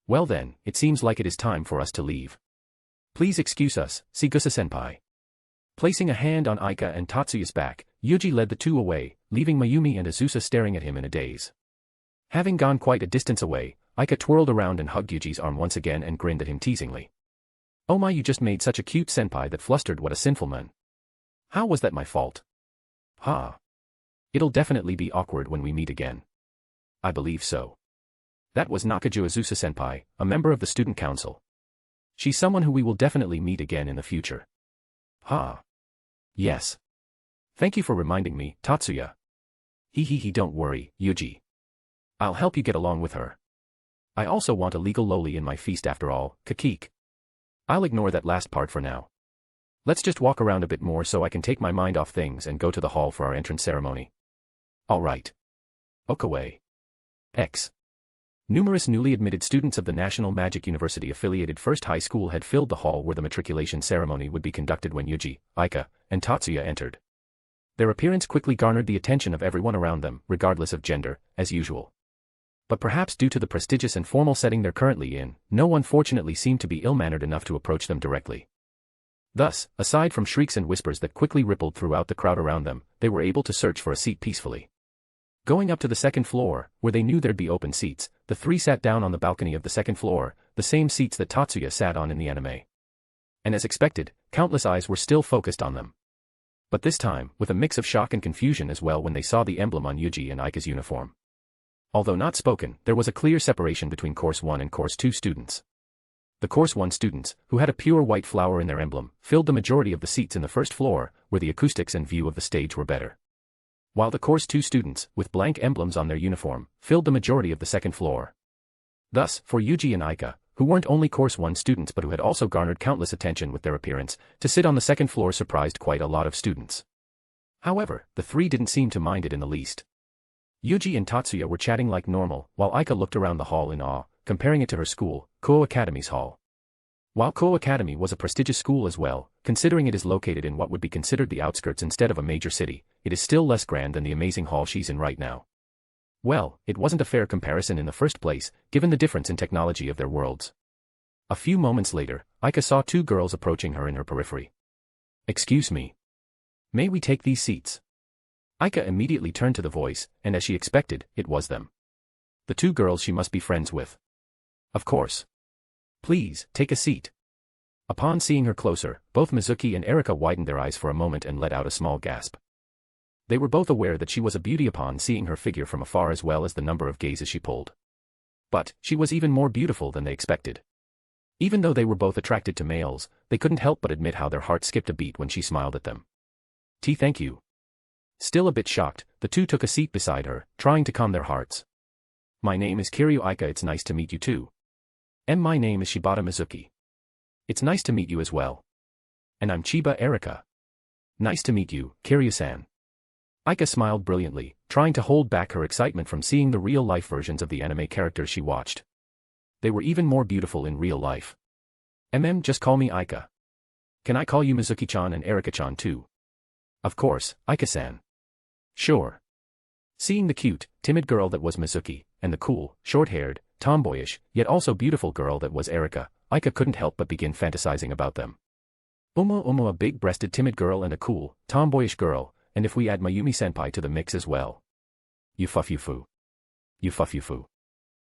Well then, it seems like it is time for us to leave. Please excuse us, Shigusa-senpai. Placing a hand on Aika and Tatsuya's back, Yuji led the 2 away, leaving Mayumi and Azusa staring at him in a daze. Having gone quite a distance away, Aika twirled around and hugged Yuji's arm once again and grinned at him teasingly. Oh my, you just made such a cute senpai that flustered, what a sinful man. How was that my fault? Ha. It'll definitely be awkward when we meet again. I believe so. That was Nakaju Azusa-senpai, a member of the student council. She's someone who we will definitely meet again in the future. Ha. Yes. Thank you for reminding me, Tatsuya. Don't worry, Yuji. I'll help you get along with her. I also want a legal loli in my feast after all, Kakik. I'll ignore that last part for now. Let's just walk around a bit more so I can take my mind off things and go to the hall for our entrance ceremony. Alright. Okawe. X. Numerous newly admitted students of the National Magic University affiliated First High School had filled the hall where the matriculation ceremony would be conducted when Yuji, Aika, and Tatsuya entered. Their appearance quickly garnered the attention of everyone around them, regardless of gender, as usual. But perhaps due to the prestigious and formal setting they're currently in, no one fortunately seemed to be ill-mannered enough to approach them directly. Thus, aside from shrieks and whispers that quickly rippled throughout the crowd around them, they were able to search for a seat peacefully. Going up to the second floor, where they knew there'd be open seats, the 3 sat down on the balcony of the second floor, the same seats that Tatsuya sat on in the anime. And as expected, countless eyes were still focused on them. But this time, with a mix of shock and confusion as well when they saw the emblem on Yuji and Aika's uniform. Although not spoken, there was a clear separation between Course 1 and Course 2 students. The Course 1 students, who had a pure white flower in their emblem, filled the majority of the seats in the first floor, where the acoustics and view of the stage were better. While the Course 2 students, with blank emblems on their uniform, filled the majority of the second floor. Thus, for Yuji and Aika, who weren't only Course 1 students but who had also garnered countless attention with their appearance, to sit on the second floor surprised quite a lot of students. However, the 3 didn't seem to mind it in the least. Yuji and Tatsuya were chatting like normal, while Aika looked around the hall in awe, comparing it to her school, Kuo Academy's hall. While Kuo Academy was a prestigious school as well, considering it is located in what would be considered the outskirts instead of a major city, it is still less grand than the amazing hall she's in right now. Well, it wasn't a fair comparison in the first place, given the difference in technology of their worlds. A few moments later, Aika saw 2 girls approaching her in her periphery. Excuse me. May we take these seats? Aika immediately turned to the voice, and as she expected, it was them. The 2 girls she must be friends with. Of course. Please, take a seat. Upon seeing her closer, both Mizuki and Erika widened their eyes for a moment and let out a small gasp. They were both aware that she was a beauty upon seeing her figure from afar as well as the number of gazes she pulled. But, she was even more beautiful than they expected. Even though they were both attracted to males, they couldn't help but admit how their hearts skipped a beat when she smiled at them. Thank you. Still a bit shocked, the 2 took a seat beside her, trying to calm their hearts. My name is Kiryu Aika, it's nice to meet you too. And my name is Shibata Mizuki. It's nice to meet you as well. And I'm Chiba Erika. Nice to meet you, Kiryu-san. Aika smiled brilliantly, trying to hold back her excitement from seeing the real-life versions of the anime characters she watched. They were even more beautiful in real life. Just call me Aika. Can I call you Mizuki-chan and Erika-chan too? Of course, Aika-san. Sure. Seeing the cute, timid girl that was Mizuki, and the cool, short-haired, tomboyish, yet also beautiful girl that was Erika, Aika couldn't help but begin fantasizing about them. A big-breasted timid girl and a cool, tomboyish girl, and if we add Mayumi-senpai to the mix as well. Yufufu.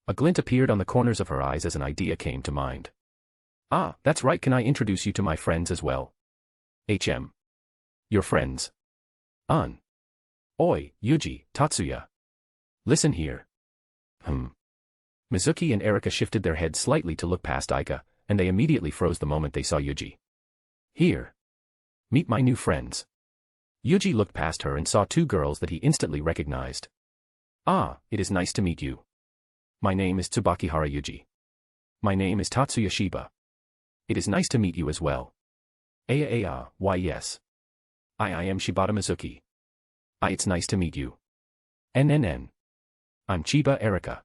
A glint appeared on the corners of her eyes as an idea came to mind. Ah, that's right, can I introduce you to my friends as well? Your friends? Oi, Yuuji, Tatsuya. Listen here. Mizuki and Erika shifted their heads slightly to look past Aika, and they immediately froze the moment they saw Yuuji. Here. Meet my new friends. Yuuji looked past her and saw two girls that he instantly recognized. Ah, it is nice to meet you. My name is Tsubakihara Yuuji. My name is Tatsuya Shiba. It is nice to meet you as well. Why yes. I am Shibata Mizuki. It's nice to meet you. I'm Chiba Erika.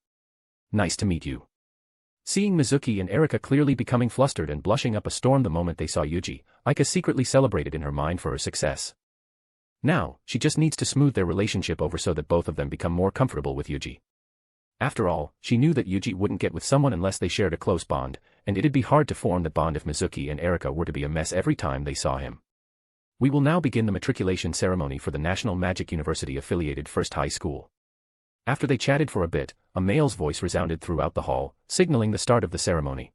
Nice to meet you. Seeing Mizuki and Erika clearly becoming flustered and blushing up a storm the moment they saw Yuuji, Aika secretly celebrated in her mind for her success. Now, she just needs to smooth their relationship over so that both of them become more comfortable with Yuuji. After all, she knew that Yuuji wouldn't get with someone unless they shared a close bond, and it'd be hard to form that bond if Mizuki and Erika were to be a mess every time they saw him. We will now begin the matriculation ceremony for the National Magic University-affiliated First High School. After they chatted for a bit, a male's voice resounded throughout the hall, signaling the start of the ceremony.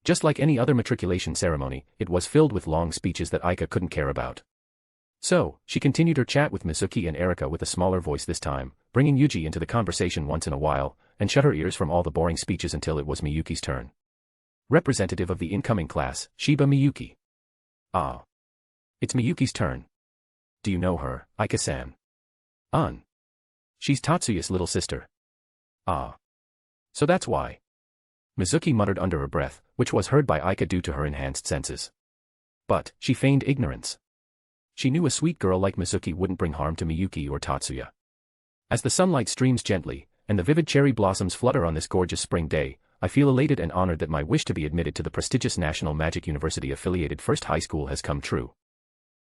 Just like any other matriculation ceremony, it was filled with long speeches that Aika couldn't care about. So, she continued her chat with Mizuki and Erika with a smaller voice this time, bringing Yuuji into the conversation once in a while, and shut her ears from all the boring speeches until it was Miyuki's turn. Representative of the incoming class, Shiba Miyuki. Ah. It's Miyuki's turn. Do you know her, Aika-san? She's Tatsuya's little sister. Ah. So that's why. Mizuki muttered under her breath, which was heard by Aika due to her enhanced senses. But, she feigned ignorance. She knew a sweet girl like Mizuki wouldn't bring harm to Miyuki or Tatsuya. As the sunlight streams gently, and the vivid cherry blossoms flutter on this gorgeous spring day, I feel elated and honored that my wish to be admitted to the prestigious National Magic University-affiliated First High School has come true.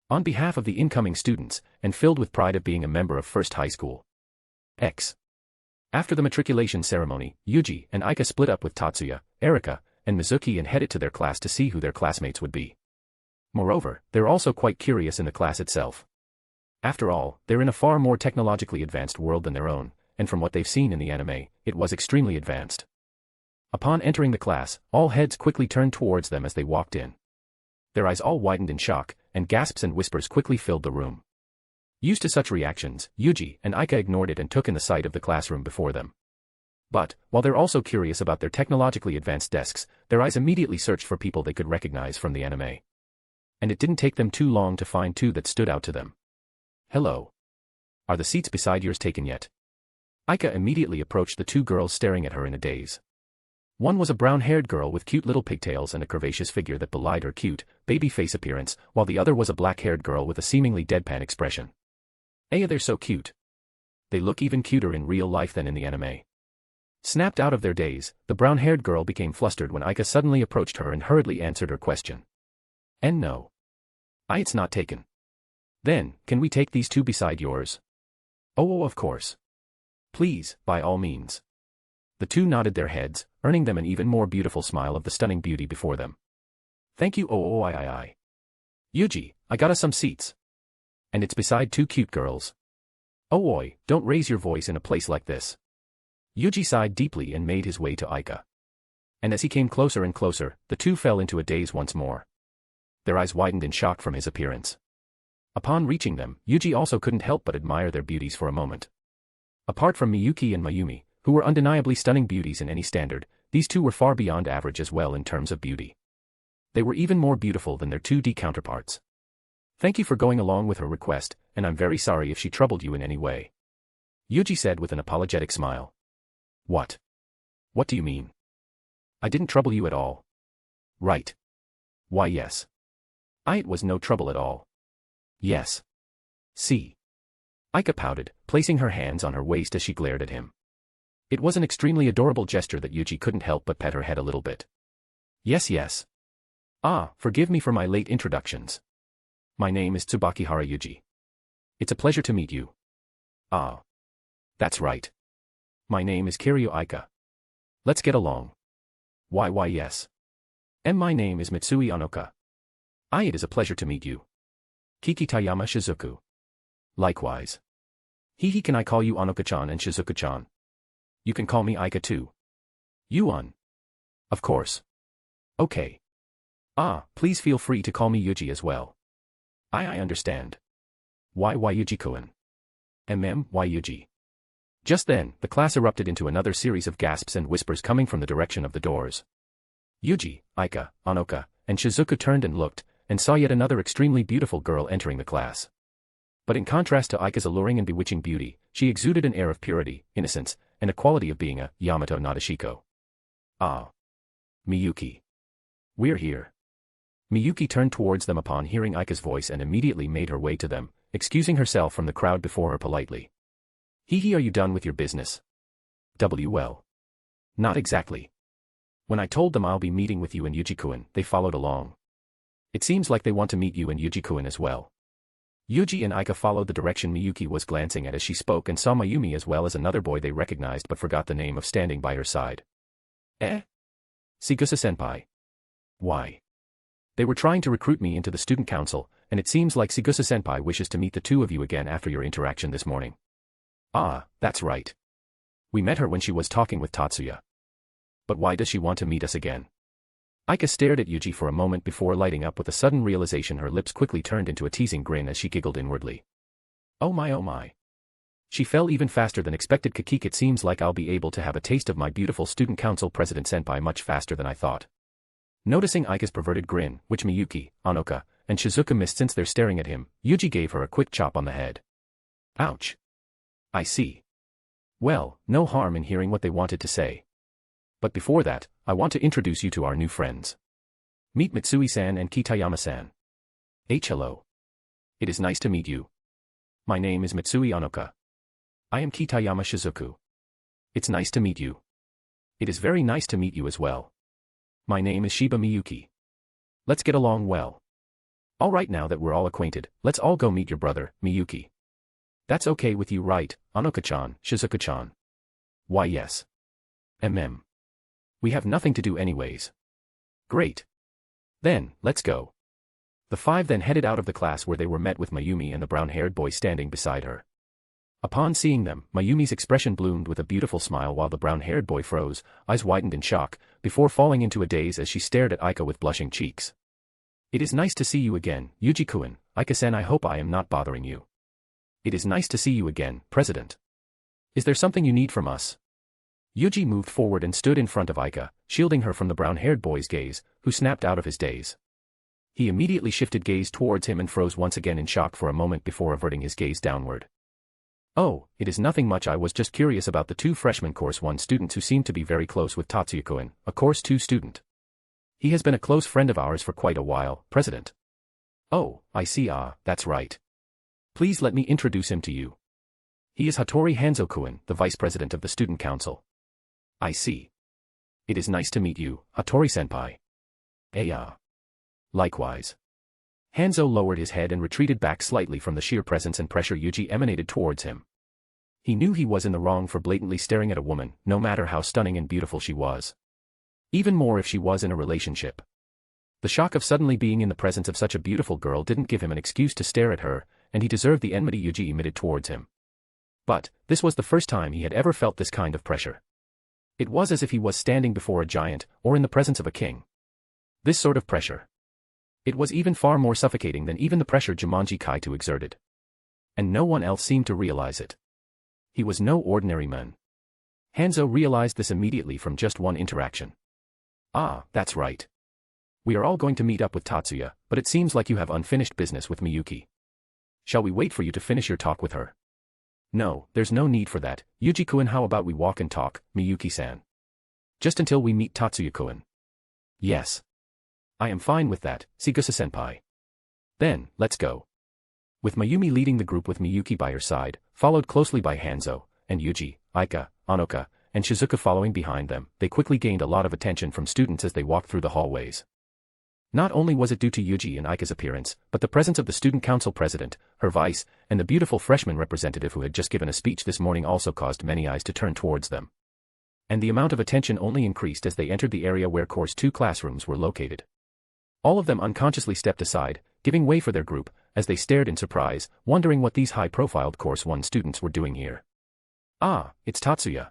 On behalf of the incoming students, and filled with pride of being a member of First High School. After the matriculation ceremony, Yuuji and Aika split up with Tatsuya, Erika, and Mizuki and headed to their class to see who their classmates would be. Moreover, they're also quite curious in the class itself. After all, they're in a far more technologically advanced world than their own, and from what they've seen in the anime, it was extremely advanced. Upon entering the class, all heads quickly turned towards them as they walked in. Their eyes all widened in shock, and gasps and whispers quickly filled the room. Used to such reactions, Yuuji and Aika ignored it and took in the sight of the classroom before them. But, while they're also curious about their technologically advanced desks, their eyes immediately searched for people they could recognize from the anime. And it didn't take them too long to find two that stood out to them. Hello. Are the seats beside yours taken yet? Aika immediately approached the two girls staring at her in a daze. One was a brown-haired girl with cute little pigtails and a curvaceous figure that belied her cute, baby face appearance, while the other was a black-haired girl with a seemingly deadpan expression. They're so cute. They look even cuter in real life than in the anime. Snapped out of their daze, the brown-haired girl became flustered when Aika suddenly approached her and hurriedly answered her question. No. It's not taken. Then, can we take these two beside yours? Oh, of course. Please, by all means. The two nodded their heads, earning them an even more beautiful smile of the stunning beauty before them. Thank you. Yuuji, I got us some seats. And it's beside two cute girls. Don't raise your voice in a place like this. Yuuji sighed deeply and made his way to Aika. And as he came closer and closer, the two fell into a daze once more. Their eyes widened in shock from his appearance. Upon reaching them, Yuuji also couldn't help but admire their beauties for a moment. Apart from Miyuki and Mayumi, who were undeniably stunning beauties in any standard, these two were far beyond average as well in terms of beauty. They were even more beautiful than their 2D counterparts. Thank you for going along with her request, and I'm very sorry if she troubled you in any way. Yuuji said with an apologetic smile. What? What do you mean? I didn't trouble you at all. Right. Why yes. It was no trouble at all. Yes. See. Aika pouted, placing her hands on her waist as she glared at him. It was an extremely adorable gesture that Yuuji couldn't help but pet her head a little bit. Yes. Ah, forgive me for my late introductions. My name is Tsubakihara Yuuji. It's a pleasure to meet you. Ah. That's right. My name is Kiryu Aika. Let's get along. Why yes. And my name is Mitsui Anoka. It is a pleasure to meet you. Kiki Tayama Shizuku. Likewise. Hihi, can I call you Anoka-chan and Shizuku-chan? You can call me Aika too. Yuan. Of course. Okay. Please feel free to call me Yuuji as well. I understand. Why Yuuji-kun? Why Yuuji? Just then, the class erupted into another series of gasps and whispers coming from the direction of the doors. Yuuji, Aika, Anoka, and Shizuku turned and looked, and saw yet another extremely beautiful girl entering the class. But in contrast to Aika's alluring and bewitching beauty, she exuded an air of purity, innocence, and a quality of being a Yamato Nadeshiko. Miyuki. We're here. Miyuki turned towards them upon hearing Aika's voice and immediately made her way to them, excusing herself from the crowd before her politely. Hihi, are you done with your business? Well. Not exactly. When I told them I'll be meeting with you and Yuuji-kun, they followed along. It seems like they want to meet you and Yuuji-kun as well. Yuuji and Aika followed the direction Miyuki was glancing at as she spoke and saw Mayumi as well as another boy they recognized but forgot the name of standing by her side. Sigusa-senpai. Why? They were trying to recruit me into the student council, and it seems like Sigusa-senpai wishes to meet the two of you again after your interaction this morning. That's right. We met her when she was talking with Tatsuya. But why does she want to meet us again? Aika stared at Yuuji for a moment before lighting up with a sudden realization. Her lips quickly turned into a teasing grin as she giggled inwardly. Oh my. She fell even faster than expected. Kakik, it seems like I'll be able to have a taste of my beautiful student council president senpai much faster than I thought. Noticing Aika's perverted grin, which Miyuki, Anoka, and Shizuka missed since they're staring at him, Yuuji gave her a quick chop on the head. Ouch. I see. Well, no harm in hearing what they wanted to say. But before that, I want to introduce you to our new friends. Meet Mitsui-san and Kitayama-san. Hello. It is nice to meet you. My name is Mitsui Anoka. I am Kitayama Shizuku. It's nice to meet you. It is very nice to meet you as well. My name is Shiba Miyuki. Let's get along well. Alright, now that we're all acquainted, let's all go meet your brother, Miyuki. That's okay with you, right, Anoka-chan, Shizuku-chan? Why yes. We have nothing to do anyways. Great. Then, let's go. The five then headed out of the class where they were met with Mayumi and the brown-haired boy standing beside her. Upon seeing them, Mayumi's expression bloomed with a beautiful smile while the brown-haired boy froze, eyes widened in shock, before falling into a daze as she stared at Aika with blushing cheeks. It is nice to see you again, Yuuji-kun. Aika-san, I hope I am not bothering you. It is nice to see you again, President. Is there something you need from us? Yuuji moved forward and stood in front of Aika, shielding her from the brown-haired boy's gaze, who snapped out of his daze. He immediately shifted gaze towards him and froze once again in shock for a moment before averting his gaze downward. Oh, it is nothing much. I was just curious about the two freshman Course 1 students who seem to be very close with Tatsuya-kun, a Course 2 student. He has been a close friend of ours for quite a while, President. Oh, I see. That's right. Please let me introduce him to you. He is Hattori Hanzo-kun, the Vice President of the Student Council. I see. It is nice to meet you, Hattori-senpai. Likewise. Hanzo lowered his head and retreated back slightly from the sheer presence and pressure Yuuji emanated towards him. He knew he was in the wrong for blatantly staring at a woman, no matter how stunning and beautiful she was. Even more if she was in a relationship. The shock of suddenly being in the presence of such a beautiful girl didn't give him an excuse to stare at her, and he deserved the enmity Yuuji emitted towards him. But, this was the first time he had ever felt this kind of pressure. It was as if he was standing before a giant, or in the presence of a king. This sort of pressure. It was even far more suffocating than even the pressure Jumanji Kaito exerted. And no one else seemed to realize it. He was no ordinary man. Hanzo realized this immediately from just one interaction. That's right. We are all going to meet up with Tatsuya, but it seems like you have unfinished business with Miyuki. Shall we wait for you to finish your talk with her? No, there's no need for that, Yuuji-kun. How about we walk and talk, Miyuki-san? Just until we meet Tatsuya-kun. Yes. I am fine with that, Sigusa-senpai. Then, let's go. With Mayumi leading the group with Miyuki by her side, followed closely by Hanzo, and Yuuji, Aika, Anoka, and Shizuka following behind them, they quickly gained a lot of attention from students as they walked through the hallways. Not only was it due to Yuuji and Aika's appearance, but the presence of the student council president, her vice, and the beautiful freshman representative who had just given a speech this morning also caused many eyes to turn towards them. And the amount of attention only increased as they entered the area where Course 2 classrooms were located. All of them unconsciously stepped aside, giving way for their group, as they stared in surprise, wondering what these high-profile Course 1 students were doing here. Ah, it's Tatsuya.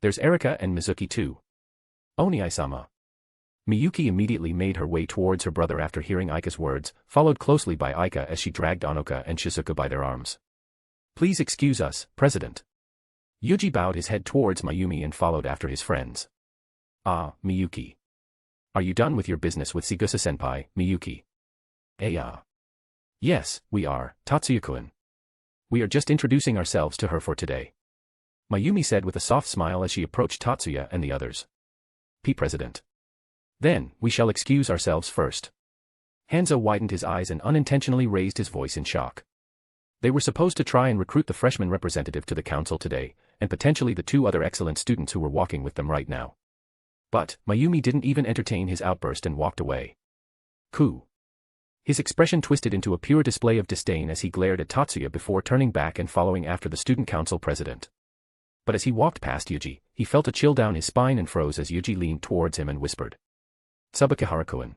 There's Erika and Mizuki too. Oniai-sama. Miyuki immediately made her way towards her brother after hearing Aika's words, followed closely by Aika as she dragged Anoka and Shizuka by their arms. Please excuse us, President. Yuuji bowed his head towards Mayumi and followed after his friends. Ah, Miyuki. Are you done with your business with Chigusa-senpai, Miyuki? Yes, we are, Tatsuya-kun. We are just introducing ourselves to her for today. Mayumi said with a soft smile as she approached Tatsuya and the others. President. Then, we shall excuse ourselves first. Hanzo widened his eyes and unintentionally raised his voice in shock. They were supposed to try and recruit the freshman representative to the council today, and potentially the 2 other excellent students who were walking with them right now. But, Mayumi didn't even entertain his outburst and walked away. Coo. His expression twisted into a pure display of disdain as he glared at Tatsuya before turning back and following after the student council president. But as he walked past Yuuji, he felt a chill down his spine and froze as Yuuji leaned towards him and whispered. Tsubakihara-kun.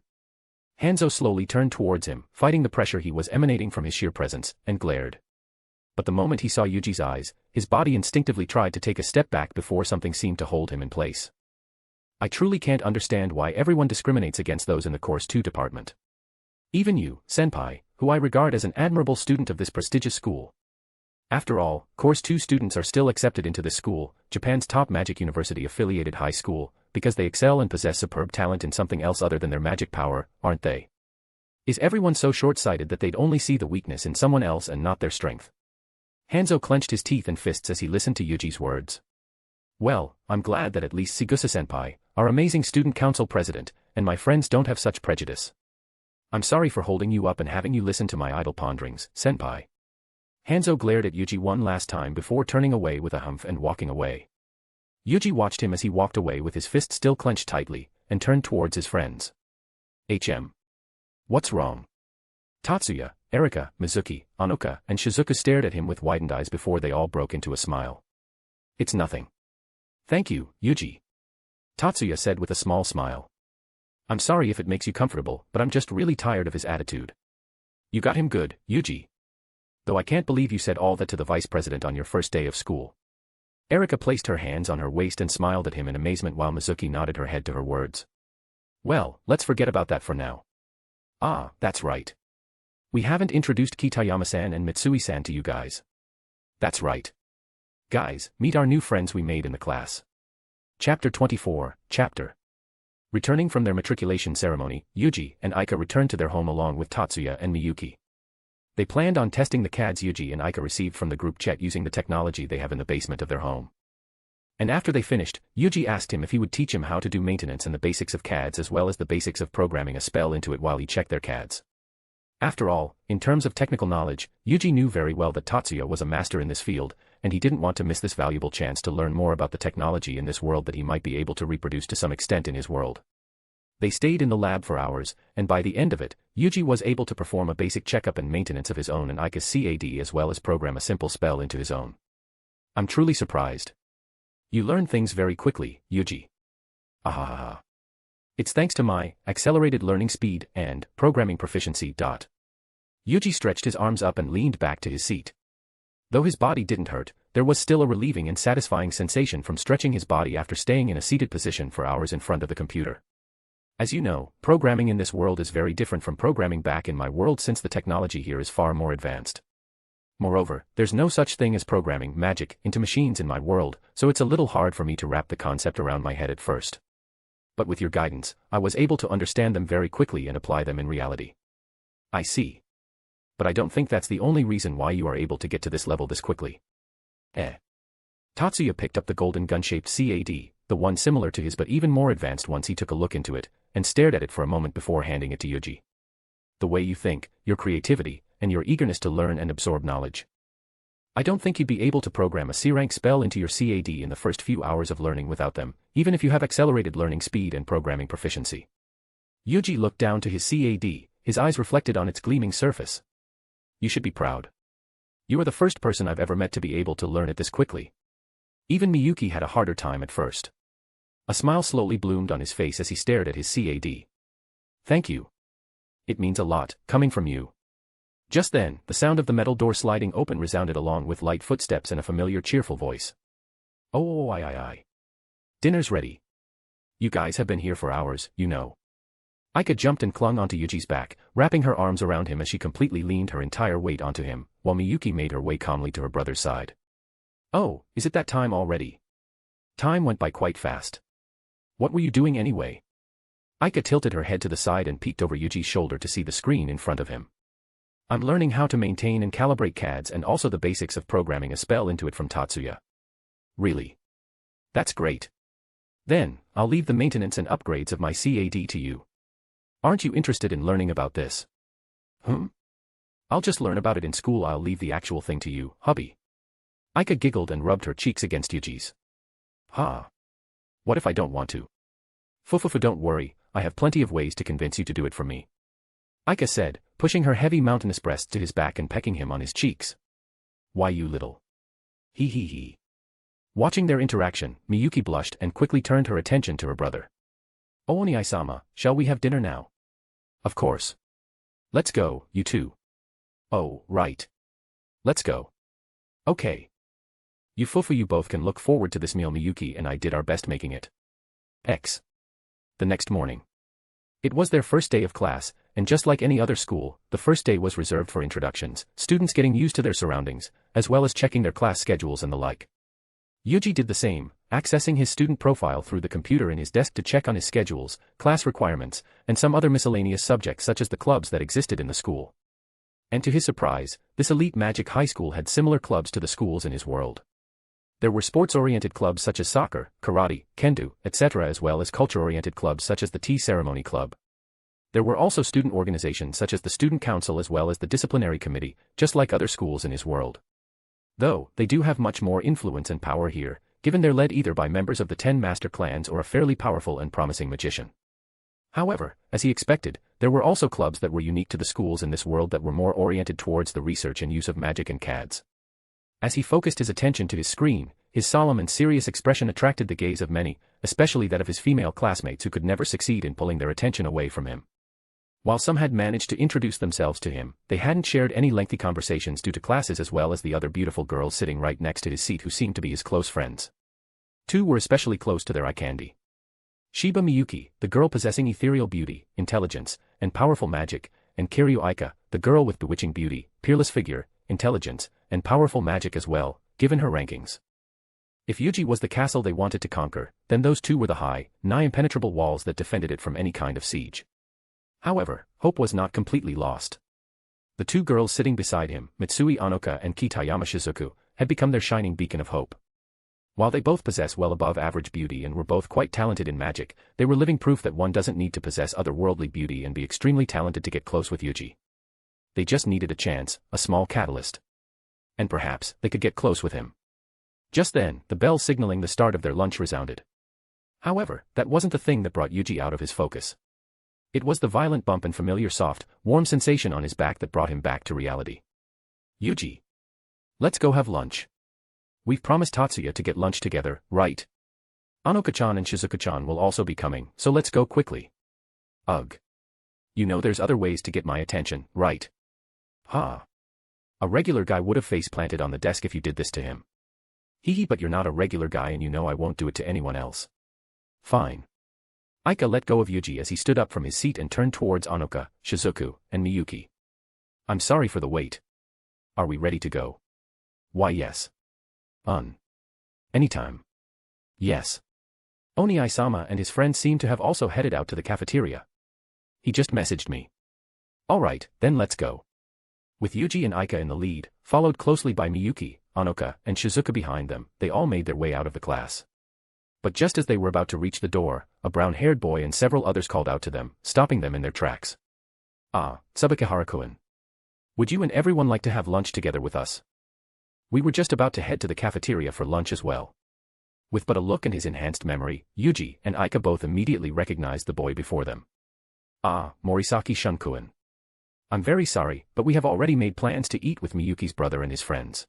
Hanzo slowly turned towards him, fighting the pressure he was emanating from his sheer presence, and glared. But the moment he saw Yuji's eyes, his body instinctively tried to take a step back before something seemed to hold him in place. I truly can't understand why everyone discriminates against those in the Course 2 department. Even you, senpai, who I regard as an admirable student of this prestigious school. After all, Course 2 students are still accepted into this school, Japan's top magic university-affiliated high school, because they excel and possess superb talent in something else other than their magic power, aren't they? Is everyone so short-sighted that they'd only see the weakness in someone else and not their strength? Hanzo clenched his teeth and fists as he listened to Yuji's words. Well, I'm glad that at least Chigusa-senpai, our amazing student council president, and my friends don't have such prejudice. I'm sorry for holding you up and having you listen to my idle ponderings, senpai. Hanzo glared at Yuuji one last time before turning away with a humph and walking away. Yuuji watched him as he walked away with his fist still clenched tightly, and turned towards his friends. What's wrong? Tatsuya, Erika, Mizuki, Anoka, and Shizuka stared at him with widened eyes before they all broke into a smile. It's nothing. Thank you, Yuuji. Tatsuya said with a small smile. I'm sorry if it makes you comfortable, but I'm just really tired of his attitude. You got him good, Yuuji. Though I can't believe you said all that to the vice president on your first day of school. Erika placed her hands on her waist and smiled at him in amazement while Mizuki nodded her head to her words. Well, let's forget about that for now. Ah, that's right. We haven't introduced Kitayama-san and Mitsui-san to you guys. That's right. Guys, meet our new friends we made in the class. Chapter 24, Chapter. Returning from their matriculation ceremony, Yuuji and Aika returned to their home along with Tatsuya and Miyuki. They planned on testing the CADs Yuuji and Aika received from the group chat using the technology they have in the basement of their home. And after they finished, Yuuji asked him if he would teach him how to do maintenance and the basics of CADs as well as the basics of programming a spell into it while he checked their CADs. After all, in terms of technical knowledge, Yuuji knew very well that Tatsuya was a master in this field, and he didn't want to miss this valuable chance to learn more about the technology in this world that he might be able to reproduce to some extent in his world. They stayed in the lab for hours, and by the end of it, Yuuji was able to perform a basic checkup and maintenance of his own and Aika's CAD as well as program a simple spell into his own. I'm truly surprised. You learn things very quickly, Yuuji. Ahahaha. It's thanks to my accelerated learning speed and programming proficiency. Yuuji stretched his arms up and leaned back to his seat. Though his body didn't hurt, there was still a relieving and satisfying sensation from stretching his body after staying in a seated position for hours in front of the computer. As you know, programming in this world is very different from programming back in my world since the technology here is far more advanced. Moreover, there's no such thing as programming magic into machines in my world, so it's a little hard for me to wrap the concept around my head at first. But with your guidance, I was able to understand them very quickly and apply them in reality. I see. But I don't think that's the only reason why you are able to get to this level this quickly. Tatsuya picked up the golden gun-shaped CAD, the one similar to his but even more advanced once he took a look into it, and stared at it for a moment before handing it to Yuuji. The way you think, your creativity, and your eagerness to learn and absorb knowledge. I don't think you'd be able to program a C-rank spell into your CAD in the first few hours of learning without them, even if you have accelerated learning speed and programming proficiency. Yuuji looked down to his CAD, his eyes reflected on its gleaming surface. You should be proud. You are the first person I've ever met to be able to learn it this quickly. Even Miyuki had a harder time at first. A smile slowly bloomed on his face as he stared at his CAD. Thank you. It means a lot, coming from you. Just then, the sound of the metal door sliding open resounded along with light footsteps and a familiar cheerful voice. Oh, aye. Dinner's ready. You guys have been here for hours, you know. Aika jumped and clung onto Yuji's back, wrapping her arms around him as she completely leaned her entire weight onto him, while Miyuki made her way calmly to her brother's side. Oh, is it that time already? Time went by quite fast. What were you doing anyway? Aika tilted her head to the side and peeked over Yuji's shoulder to see the screen in front of him. I'm learning how to maintain and calibrate CADs and also the basics of programming a spell into it from Tatsuya. Really? That's great. Then, I'll leave the maintenance and upgrades of my CAD to you. Aren't you interested in learning about this? I'll just learn about it in school. I'll leave the actual thing to you, hubby. Aika giggled and rubbed her cheeks against Yuji's. Ha. What if I don't want to? Fufufu, don't worry, I have plenty of ways to convince you to do it for me. Aika said, pushing her heavy mountainous breasts to his back and pecking him on his cheeks. Why you little. He. Watching their interaction, Miyuki blushed and quickly turned her attention to her brother. Oni-sama, shall we have dinner now? Of course. Let's go, you two. Oh, right. Let's go. Okay. You fufu, you both can look forward to this meal. Miyuki and I did our best making it. The next morning. It was their first day of class, and just like any other school, the first day was reserved for introductions, students getting used to their surroundings, as well as checking their class schedules and the like. Yuuji did the same, accessing his student profile through the computer in his desk to check on his schedules, class requirements, and some other miscellaneous subjects such as the clubs that existed in the school. And to his surprise, this elite magic high school had similar clubs to the schools in his world. There were sports-oriented clubs such as soccer, karate, kendo, etc., as well as culture-oriented clubs such as the Tea Ceremony Club. There were also student organizations such as the Student Council as well as the Disciplinary Committee, just like other schools in his world. Though, they do have much more influence and power here, given they're led either by members of the 10 master clans or a fairly powerful and promising magician. However, as he expected, there were also clubs that were unique to the schools in this world that were more oriented towards the research and use of magic and CADs. As he focused his attention to his screen, his solemn and serious expression attracted the gaze of many, especially that of his female classmates who could never succeed in pulling their attention away from him. While some had managed to introduce themselves to him, they hadn't shared any lengthy conversations due to classes as well as the other beautiful girls sitting right next to his seat who seemed to be his close friends. Two were especially close to their eye candy. Shiba Miyuki, the girl possessing ethereal beauty, intelligence, and powerful magic, and Kiryu Aika, the girl with bewitching beauty, peerless figure, intelligence, and powerful magic as well, given her rankings. If Yuuji was the castle they wanted to conquer, then those two were the high, nigh impenetrable walls that defended it from any kind of siege. However, hope was not completely lost. The two girls sitting beside him, Mitsui Anoka and Kitayama Shizuku, had become their shining beacon of hope. While they both possess well above average beauty and were both quite talented in magic, they were living proof that one doesn't need to possess otherworldly beauty and be extremely talented to get close with Yuuji. They just needed a chance, a small catalyst. And perhaps, they could get close with him. Just then, the bell signaling the start of their lunch resounded. However, that wasn't the thing that brought Yuuji out of his focus. It was the violent bump and familiar soft, warm sensation on his back that brought him back to reality. Yuuji. Let's go have lunch. We've promised Tatsuya to get lunch together, right? Anoka-chan and Shizuku-chan will also be coming, so let's go quickly. Ugh. You know there's other ways to get my attention, right? Ha. A regular guy would have face planted on the desk if you did this to him. Hee, but you're not a regular guy and you know I won't do it to anyone else. Fine. Aika let go of Yuuji as he stood up from his seat and turned towards Anoka, Shizuku, and Miyuki. I'm sorry for the wait. Are we ready to go? Why yes. Anytime. Yes. Oni-sama and his friends seem to have also headed out to the cafeteria. He just messaged me. Alright, then let's go. With Yuuji and Aika in the lead, followed closely by Miyuki, Anoka, and Shizuku behind them, they all made their way out of the class. But just as they were about to reach the door, a brown-haired boy and several others called out to them, stopping them in their tracks. Ah, Tsubakihara-kun. Would you and everyone like to have lunch together with us? We were just about to head to the cafeteria for lunch as well. With but a look in his enhanced memory, Yuuji and Aika both immediately recognized the boy before them. Ah, Morisaki Shunkuen. I'm very sorry, but we have already made plans to eat with Miyuki's brother and his friends.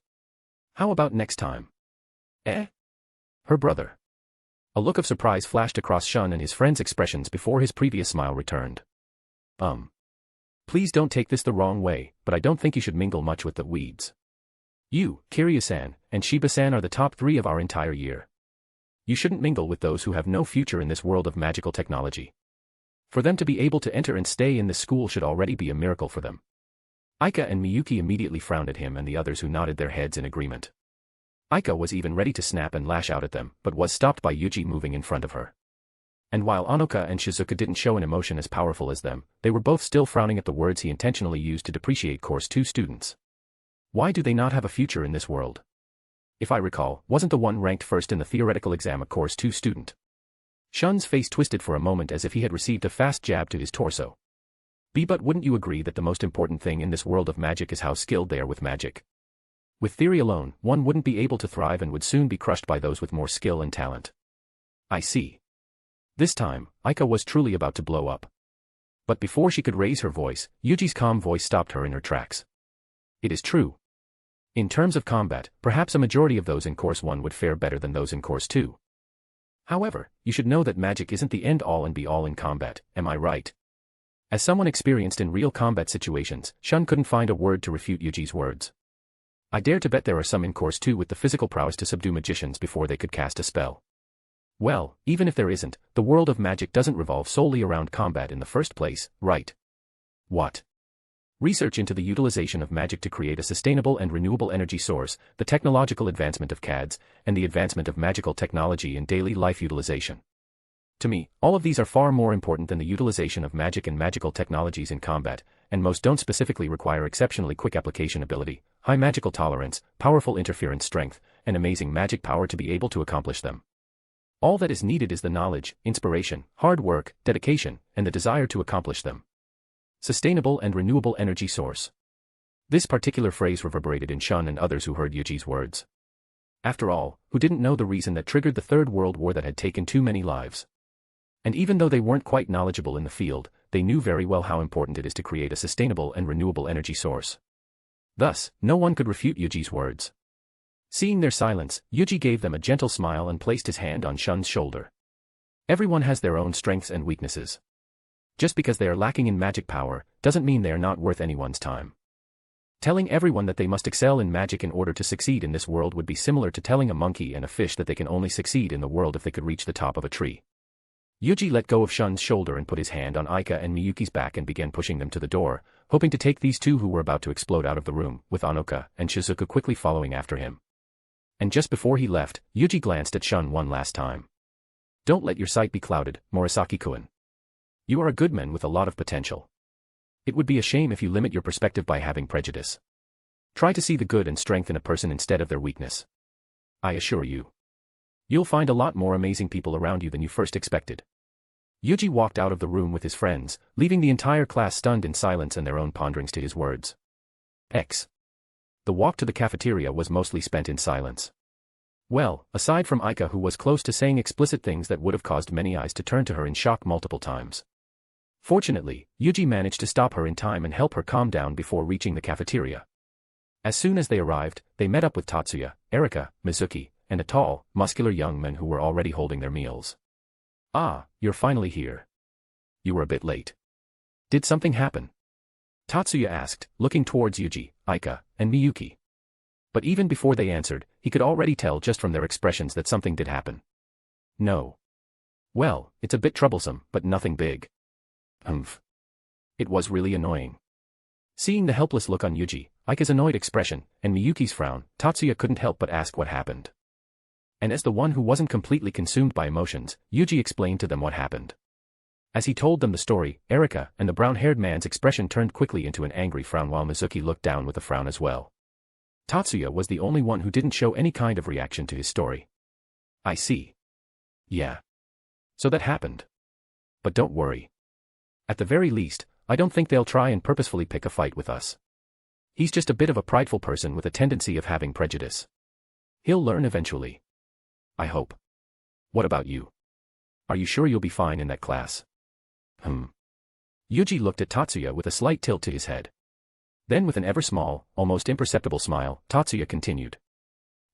How about next time? Eh? Her brother. A look of surprise flashed across Shun and his friend's expressions before his previous smile returned. Please don't take this the wrong way, but I don't think you should mingle much with the weeds. You, Kiryu-san, and Shiba-san are the top 3 of our entire year. You shouldn't mingle with those who have no future in this world of magical technology. For them to be able to enter and stay in this school should already be a miracle for them. Aika and Miyuki immediately frowned at him and the others who nodded their heads in agreement. Aika was even ready to snap and lash out at them, but was stopped by Yuuji moving in front of her. And while Anoka and Shizuka didn't show an emotion as powerful as them, they were both still frowning at the words he intentionally used to depreciate Course 2 students. Why do they not have a future in this world? If I recall, wasn't the one ranked first in the theoretical exam a Course 2 student? Shun's face twisted for a moment as if he had received a fast jab to his torso. But wouldn't you agree that the most important thing in this world of magic is how skilled they are with magic? With theory alone, one wouldn't be able to thrive and would soon be crushed by those with more skill and talent. I see. This time, Aika was truly about to blow up. But before she could raise her voice, Yuji's calm voice stopped her in her tracks. It is true. In terms of combat, perhaps a majority of those in Course 1 would fare better than those in Course 2. However, you should know that magic isn't the end-all and be-all in combat, am I right? As someone experienced in real combat situations, Shun couldn't find a word to refute Yuji's words. I dare to bet there are some in Course 2 with the physical prowess to subdue magicians before they could cast a spell. Well, even if there isn't, the world of magic doesn't revolve solely around combat in the first place, right? What? Research into the utilization of magic to create a sustainable and renewable energy source, the technological advancement of CADs, and the advancement of magical technology in daily life utilization. To me, all of these are far more important than the utilization of magic and magical technologies in combat, and most don't specifically require exceptionally quick application ability, high magical tolerance, powerful interference strength, and amazing magic power to be able to accomplish them. All that is needed is the knowledge, inspiration, hard work, dedication, and the desire to accomplish them. Sustainable and renewable energy source. This particular phrase reverberated in Shun and others who heard Yuji's words. After all, who didn't know the reason that triggered the Third World War that had taken too many lives? And even though they weren't quite knowledgeable in the field, they knew very well how important it is to create a sustainable and renewable energy source. Thus, no one could refute Yuji's words. Seeing their silence, Yuji gave them a gentle smile and placed his hand on Shun's shoulder. Everyone has their own strengths and weaknesses. Just because they are lacking in magic power, doesn't mean they are not worth anyone's time. Telling everyone that they must excel in magic in order to succeed in this world would be similar to telling a monkey and a fish that they can only succeed in the world if they could reach the top of a tree. Yuji let go of Shun's shoulder and put his hand on Aika and Miyuki's back and began pushing them to the door, hoping to take these two who were about to explode out of the room, with Anoka and Shizuka quickly following after him. And just before he left, Yuji glanced at Shun one last time. Don't let your sight be clouded, Morisaki-kun. You are a good man with a lot of potential. It would be a shame if you limit your perspective by having prejudice. Try to see the good and strength in a person instead of their weakness. I assure you. You'll find a lot more amazing people around you than you first expected. Yuji walked out of the room with his friends, leaving the entire class stunned in silence and their own ponderings to his words. The walk to the cafeteria was mostly spent in silence. Well, aside from Aika who was close to saying explicit things that would have caused many eyes to turn to her in shock multiple times. Fortunately, Yuji managed to stop her in time and help her calm down before reaching the cafeteria. As soon as they arrived, they met up with Tatsuya, Erika, Mizuki, and a tall, muscular young man who were already holding their meals. Ah, you're finally here. You were a bit late. Did something happen? Tatsuya asked, looking towards Yuji, Aika, and Miyuki. But even before they answered, he could already tell just from their expressions that something did happen. No. Well, it's a bit troublesome, but nothing big. It was really annoying. Seeing the helpless look on Yuji, Aika's annoyed expression, and Miyuki's frown, Tatsuya couldn't help but ask what happened. And as the one who wasn't completely consumed by emotions, Yuji explained to them what happened. As he told them the story, Erika and the brown-haired man's expression turned quickly into an angry frown while Mizuki looked down with a frown as well. Tatsuya was the only one who didn't show any kind of reaction to his story. I see. Yeah. So that happened. But don't worry. At the very least, I don't think they'll try and purposefully pick a fight with us. He's just a bit of a prideful person with a tendency of having prejudice. He'll learn eventually. I hope. What about you? Are you sure you'll be fine in that class? Yuuji looked at Tatsuya with a slight tilt to his head. Then with an ever-small, almost imperceptible smile, Tatsuya continued.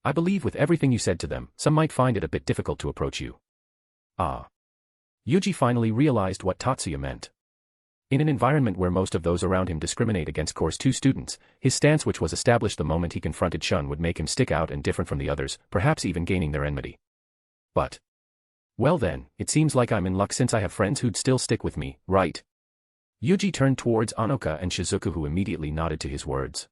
I believe with everything you said to them, some might find it a bit difficult to approach you. Ah. Yuuji finally realized what Tatsuya meant. In an environment where most of those around him discriminate against Course 2 students, his stance which was established the moment he confronted Shun would make him stick out and different from the others, perhaps even gaining their enmity. But. Well then, it seems like I'm in luck since I have friends who'd still stick with me, right? Yuuji turned towards Anoka and Shizuku, who immediately nodded to his words.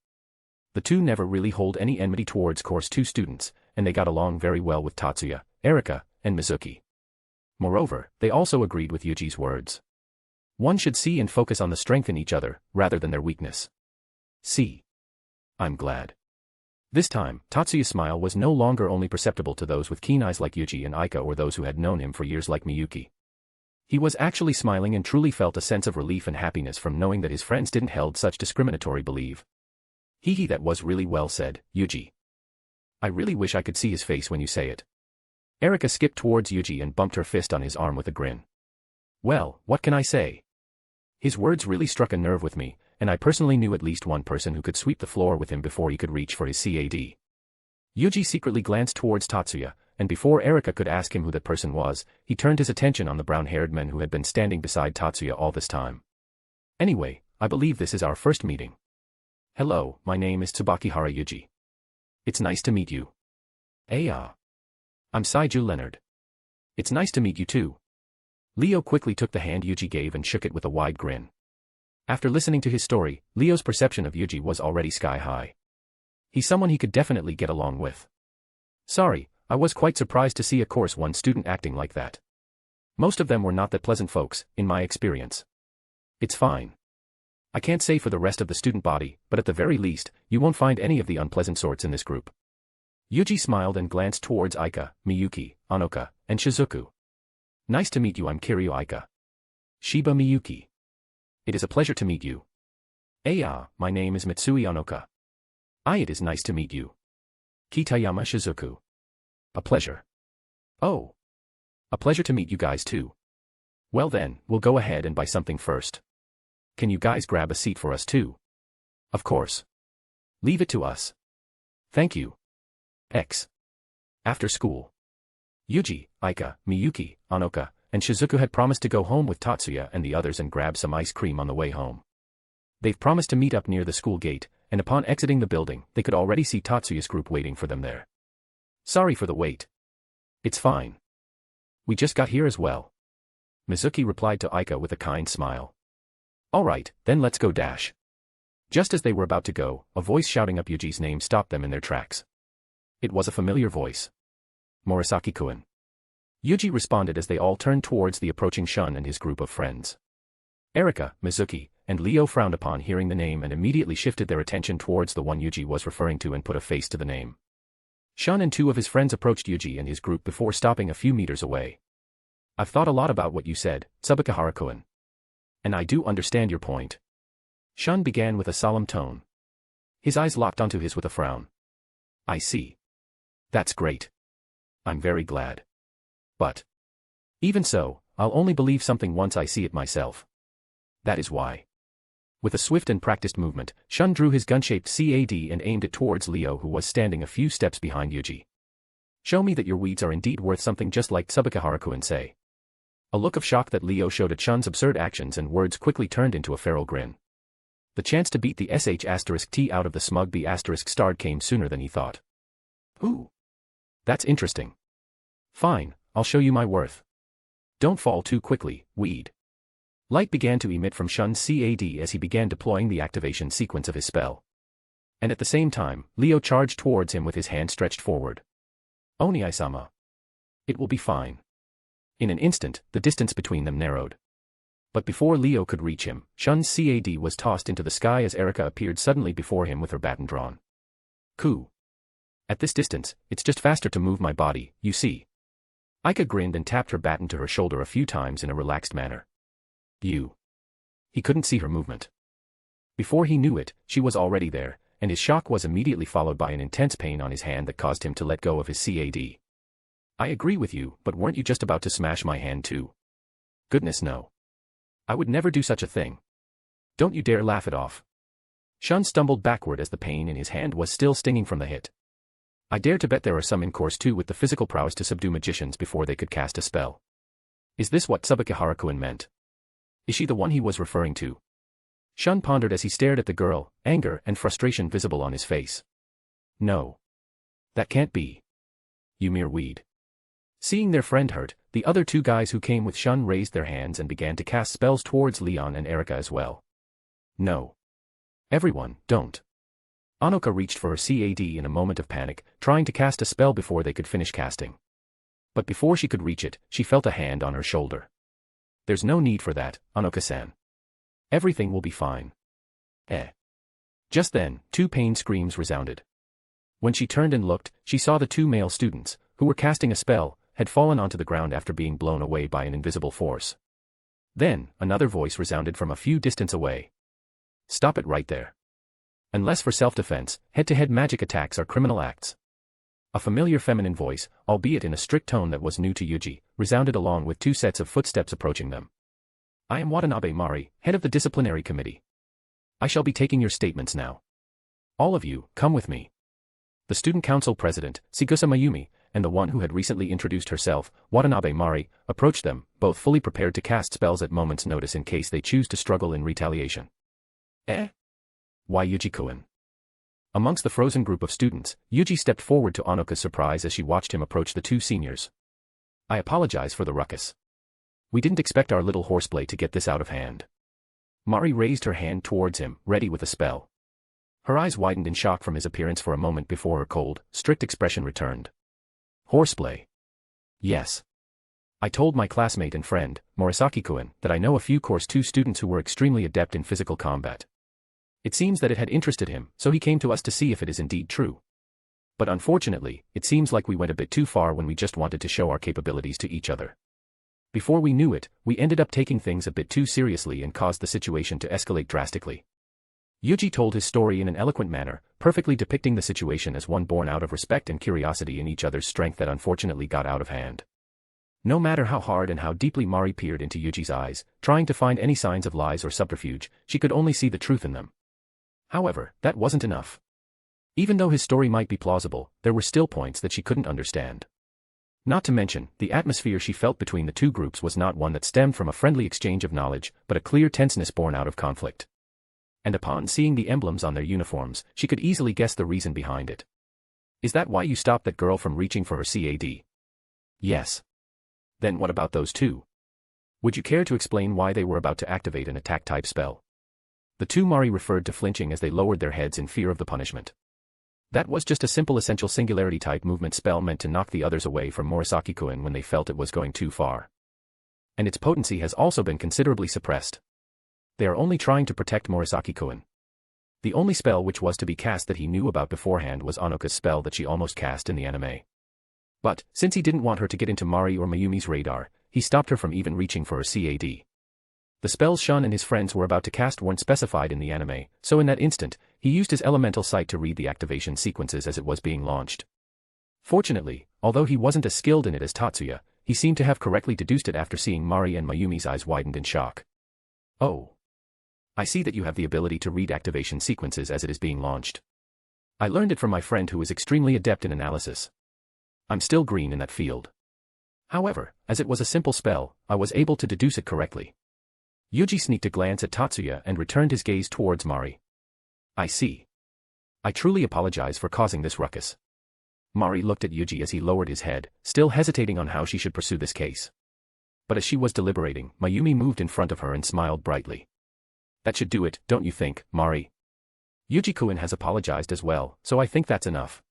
The two never really hold any enmity towards Course 2 students, and they got along very well with Tatsuya, Erika, and Mizuki. Moreover, they also agreed with Yuji's words. One should see and focus on the strength in each other, rather than their weakness. See. I'm glad. This time, Tatsuya's smile was no longer only perceptible to those with keen eyes like Yuuji and Aika or those who had known him for years like Miyuki. He was actually smiling and truly felt a sense of relief and happiness from knowing that his friends didn't held such discriminatory belief. Hee, that was really well said, Yuuji. I really wish I could see his face when you say it. Erika skipped towards Yuuji and bumped her fist on his arm with a grin. Well, what can I say? His words really struck a nerve with me, and I personally knew at least one person who could sweep the floor with him before he could reach for his CAD. Yuuji secretly glanced towards Tatsuya, and before Erika could ask him who that person was, he turned his attention on the brown-haired man who had been standing beside Tatsuya all this time. Anyway, I believe this is our first meeting. Hello, my name is Tsubakihara Yuuji. It's nice to meet you. I'm Saiju Leonard. It's nice to meet you too. Leo quickly took the hand Yuuji gave and shook it with a wide grin. After listening to his story, Leo's perception of Yuuji was already sky-high. He's someone he could definitely get along with. Sorry, I was quite surprised to see a Course 1 student acting like that. Most of them were not that pleasant folks, in my experience. It's fine. I can't say for the rest of the student body, but at the very least, you won't find any of the unpleasant sorts in this group. Yuuji smiled and glanced towards Aika, Miyuki, Anoka, and Shizuku. Nice to meet you, I'm Kiryu Aika. Shiba Miyuki. It is a pleasure to meet you. My name is Mitsui Anoka. It is nice to meet you. Kitayama Shizuku. A pleasure. Oh. A pleasure to meet you guys too. Well then, we'll go ahead and buy something first. Can you guys grab a seat for us too? Of course. Leave it to us. Thank you. After school. Yuuji, Aika, Miyuki, Anoka, and Shizuku had promised to go home with Tatsuya and the others and grab some ice cream on the way home. They've promised to meet up near the school gate, and upon exiting the building, they could already see Tatsuya's group waiting for them there. Sorry for the wait. It's fine. We just got here as well. Mizuki replied to Aika with a kind smile. Alright, then let's go dash. Just as they were about to go, a voice shouting up Yuji's name stopped them in their tracks. It was a familiar voice. Morisaki-kun. Yuuji responded as they all turned towards the approaching Shun and his group of friends. Erika, Mizuki, and Leo frowned upon hearing the name and immediately shifted their attention towards the one Yuuji was referring to and put a face to the name. Shun and two of his friends approached Yuuji and his group before stopping a few meters away. I've thought a lot about what you said, Tsubakihara-kun. And I do understand your point. Shun began with a solemn tone. His eyes locked onto his with a frown. I see. That's great. I'm very glad. But. Even so, I'll only believe something once I see it myself. That is why. With a swift and practiced movement, Shun drew his gun-shaped CAD and aimed it towards Leo, who was standing a few steps behind Yuuji. Show me that your weeds are indeed worth something, just like Tsubakihara-kun say. A look of shock that Leo showed at Shun's absurd actions and words quickly turned into a feral grin. The chance to beat the sh*t out of the smug b** starred came sooner than he thought. Ooh. That's interesting. Fine, I'll show you my worth. Don't fall too quickly, weed. Light began to emit from Shun's CAD as he began deploying the activation sequence of his spell. And at the same time, Leo charged towards him with his hand stretched forward. Oni-sama. It will be fine. In an instant, the distance between them narrowed. But before Leo could reach him, Shun's CAD was tossed into the sky as Erika appeared suddenly before him with her baton drawn. Coup. At this distance, it's just faster to move my body, you see. Aika grinned and tapped her baton to her shoulder a few times in a relaxed manner. You. He couldn't see her movement. Before he knew it, she was already there, and his shock was immediately followed by an intense pain on his hand that caused him to let go of his CAD. I agree with you, but weren't you just about to smash my hand too? Goodness no. I would never do such a thing. Don't you dare laugh it off. Shun stumbled backward as the pain in his hand was still stinging from the hit. I dare to bet there are some in course 2 with the physical prowess to subdue magicians before they could cast a spell. Is this what Tsubakihara meant? Is she the one he was referring to? Shun pondered as he stared at the girl, anger and frustration visible on his face. No. That can't be. You mere weed. Seeing their friend hurt, the other 2 guys who came with Shun raised their hands and began to cast spells towards Leon and Erika as well. No. Everyone, don't. Anoka reached for her CAD in a moment of panic, trying to cast a spell before they could finish casting. But before she could reach it, she felt a hand on her shoulder. There's no need for that, Anoka-san. Everything will be fine. Just then, 2 pain screams resounded. When she turned and looked, she saw the 2 male students, who were casting a spell, had fallen onto the ground after being blown away by an invisible force. Then, another voice resounded from a few distance away. Stop it right there. Unless for self-defense, head-to-head magic attacks are criminal acts. A familiar feminine voice, albeit in a strict tone that was new to Yuuji, resounded along with 2 sets of footsteps approaching them. I am Watanabe Mari, head of the disciplinary committee. I shall be taking your statements now. All of you, come with me. The student council president, Chigusa Mayumi, and the one who had recently introduced herself, Watanabe Mari, approached them, both fully prepared to cast spells at moment's notice in case they choose to struggle in retaliation. Why Yuuji-kun? Amongst the frozen group of students, Yuuji stepped forward to Anoka's surprise as she watched him approach the 2 seniors. I apologize for the ruckus. We didn't expect our little horseplay to get this out of hand. Mari raised her hand towards him, ready with a spell. Her eyes widened in shock from his appearance for a moment before her cold, strict expression returned. Horseplay. Yes. I told my classmate and friend, Morisaki-kun, that I know a few Course 2 students who were extremely adept in physical combat. It seems that it had interested him, so he came to us to see if it is indeed true. But unfortunately, it seems like we went a bit too far when we just wanted to show our capabilities to each other. Before we knew it, we ended up taking things a bit too seriously and caused the situation to escalate drastically. Yuuji told his story in an eloquent manner, perfectly depicting the situation as one born out of respect and curiosity in each other's strength that unfortunately got out of hand. No matter how hard and how deeply Mari peered into Yuji's eyes, trying to find any signs of lies or subterfuge, she could only see the truth in them. However, that wasn't enough. Even though his story might be plausible, there were still points that she couldn't understand. Not to mention, the atmosphere she felt between the 2 groups was not one that stemmed from a friendly exchange of knowledge, but a clear tenseness born out of conflict. And upon seeing the emblems on their uniforms, she could easily guess the reason behind it. Is that why you stopped that girl from reaching for her CAD? Yes. Then what about those 2? Would you care to explain why they were about to activate an attack-type spell? The 2 Mari referred to flinching as they lowered their heads in fear of the punishment. That was just a simple essential singularity-type movement spell meant to knock the others away from Morisaki-kun when they felt it was going too far. And its potency has also been considerably suppressed. They are only trying to protect Morisaki-kun. The only spell which was to be cast that he knew about beforehand was Anoka's spell that she almost cast in the anime. But, since he didn't want her to get into Mari or Mayumi's radar, he stopped her from even reaching for her CAD. The spells Shun and his friends were about to cast weren't specified in the anime, so in that instant, he used his elemental sight to read the activation sequences as it was being launched. Fortunately, although he wasn't as skilled in it as Tatsuya, he seemed to have correctly deduced it after seeing Mari and Mayumi's eyes widened in shock. Oh. I see that you have the ability to read activation sequences as it is being launched. I learned it from my friend who is extremely adept in analysis. I'm still green in that field. However, as it was a simple spell, I was able to deduce it correctly. Yuuji sneaked a glance at Tatsuya and returned his gaze towards Mari. I see. I truly apologize for causing this ruckus. Mari looked at Yuuji as he lowered his head, still hesitating on how she should pursue this case. But as she was deliberating, Mayumi moved in front of her and smiled brightly. That should do it, don't you think, Mari? Yuuji-kun has apologized as well, so I think that's enough.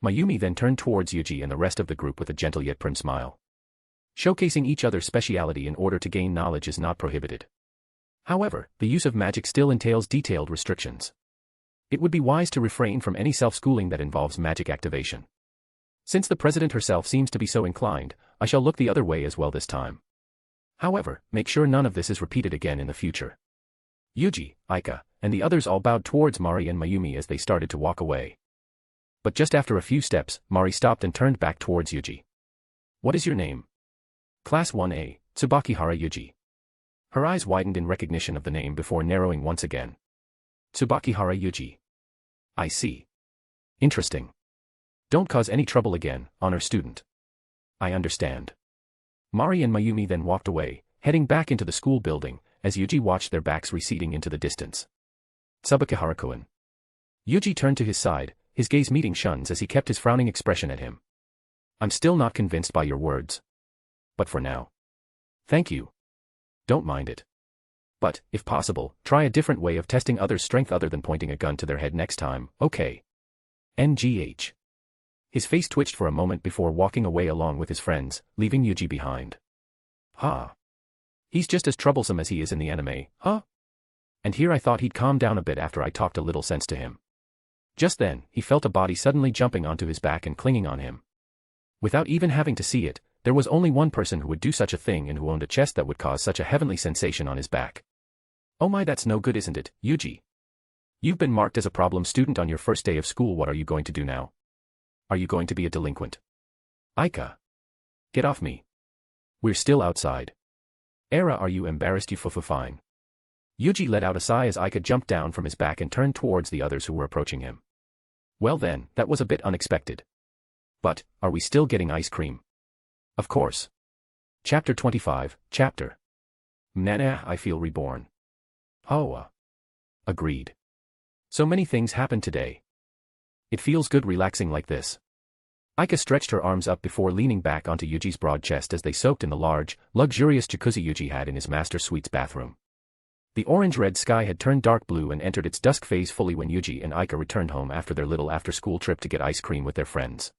Mayumi then turned towards Yuuji and the rest of the group with a gentle yet prim smile. Showcasing each other's speciality in order to gain knowledge is not prohibited. However, the use of magic still entails detailed restrictions. It would be wise to refrain from any self-schooling that involves magic activation. Since the president herself seems to be so inclined, I shall look the other way as well this time. However, make sure none of this is repeated again in the future. Yuuji, Aika, and the others all bowed towards Mari and Mayumi as they started to walk away. But just after a few steps, Mari stopped and turned back towards Yuuji. What is your name? Class 1A, Tsubakihara Yuuji. Her eyes widened in recognition of the name before narrowing once again. Tsubakihara Yuuji. I see. Interesting. Don't cause any trouble again, honor student. I understand. Mari and Mayumi then walked away, heading back into the school building, as Yuuji watched their backs receding into the distance. Tsubakihara-kun. Yuuji turned to his side, his gaze meeting Shun's as he kept his frowning expression at him. I'm still not convinced by your words. But for now. Thank you. Don't mind it. But, if possible, try a different way of testing others' strength other than pointing a gun to their head next time, okay? NGH. His face twitched for a moment before walking away along with his friends, leaving Yuuji behind. Huh. He's just as troublesome as he is in the anime, huh? And here I thought he'd calm down a bit after I talked a little sense to him. Just then, he felt a body suddenly jumping onto his back and clinging on him. Without even having to see it, there was only one person who would do such a thing and who owned a chest that would cause such a heavenly sensation on his back. Oh my, that's no good, isn't it, Yuuji? You've been marked as a problem student on your first day of school. What are you going to do now? Are you going to be a delinquent? Aika. Get off me. We're still outside. Era, are you embarrassed? You fine. Yuuji let out a sigh as Aika jumped down from his back and turned towards the others who were approaching him. Well then, that was a bit unexpected. But, are we still getting ice cream? Of course. Chapter 25, Chapter. Mnana, I feel reborn. Oh. Agreed. So many things happened today. It feels good relaxing like this. Aika stretched her arms up before leaning back onto Yuuji's broad chest as they soaked in the large, luxurious jacuzzi Yuuji had in his master suite's bathroom. The orange-red sky had turned dark blue and entered its dusk phase fully when Yuuji and Aika returned home after their little after-school trip to get ice cream with their friends.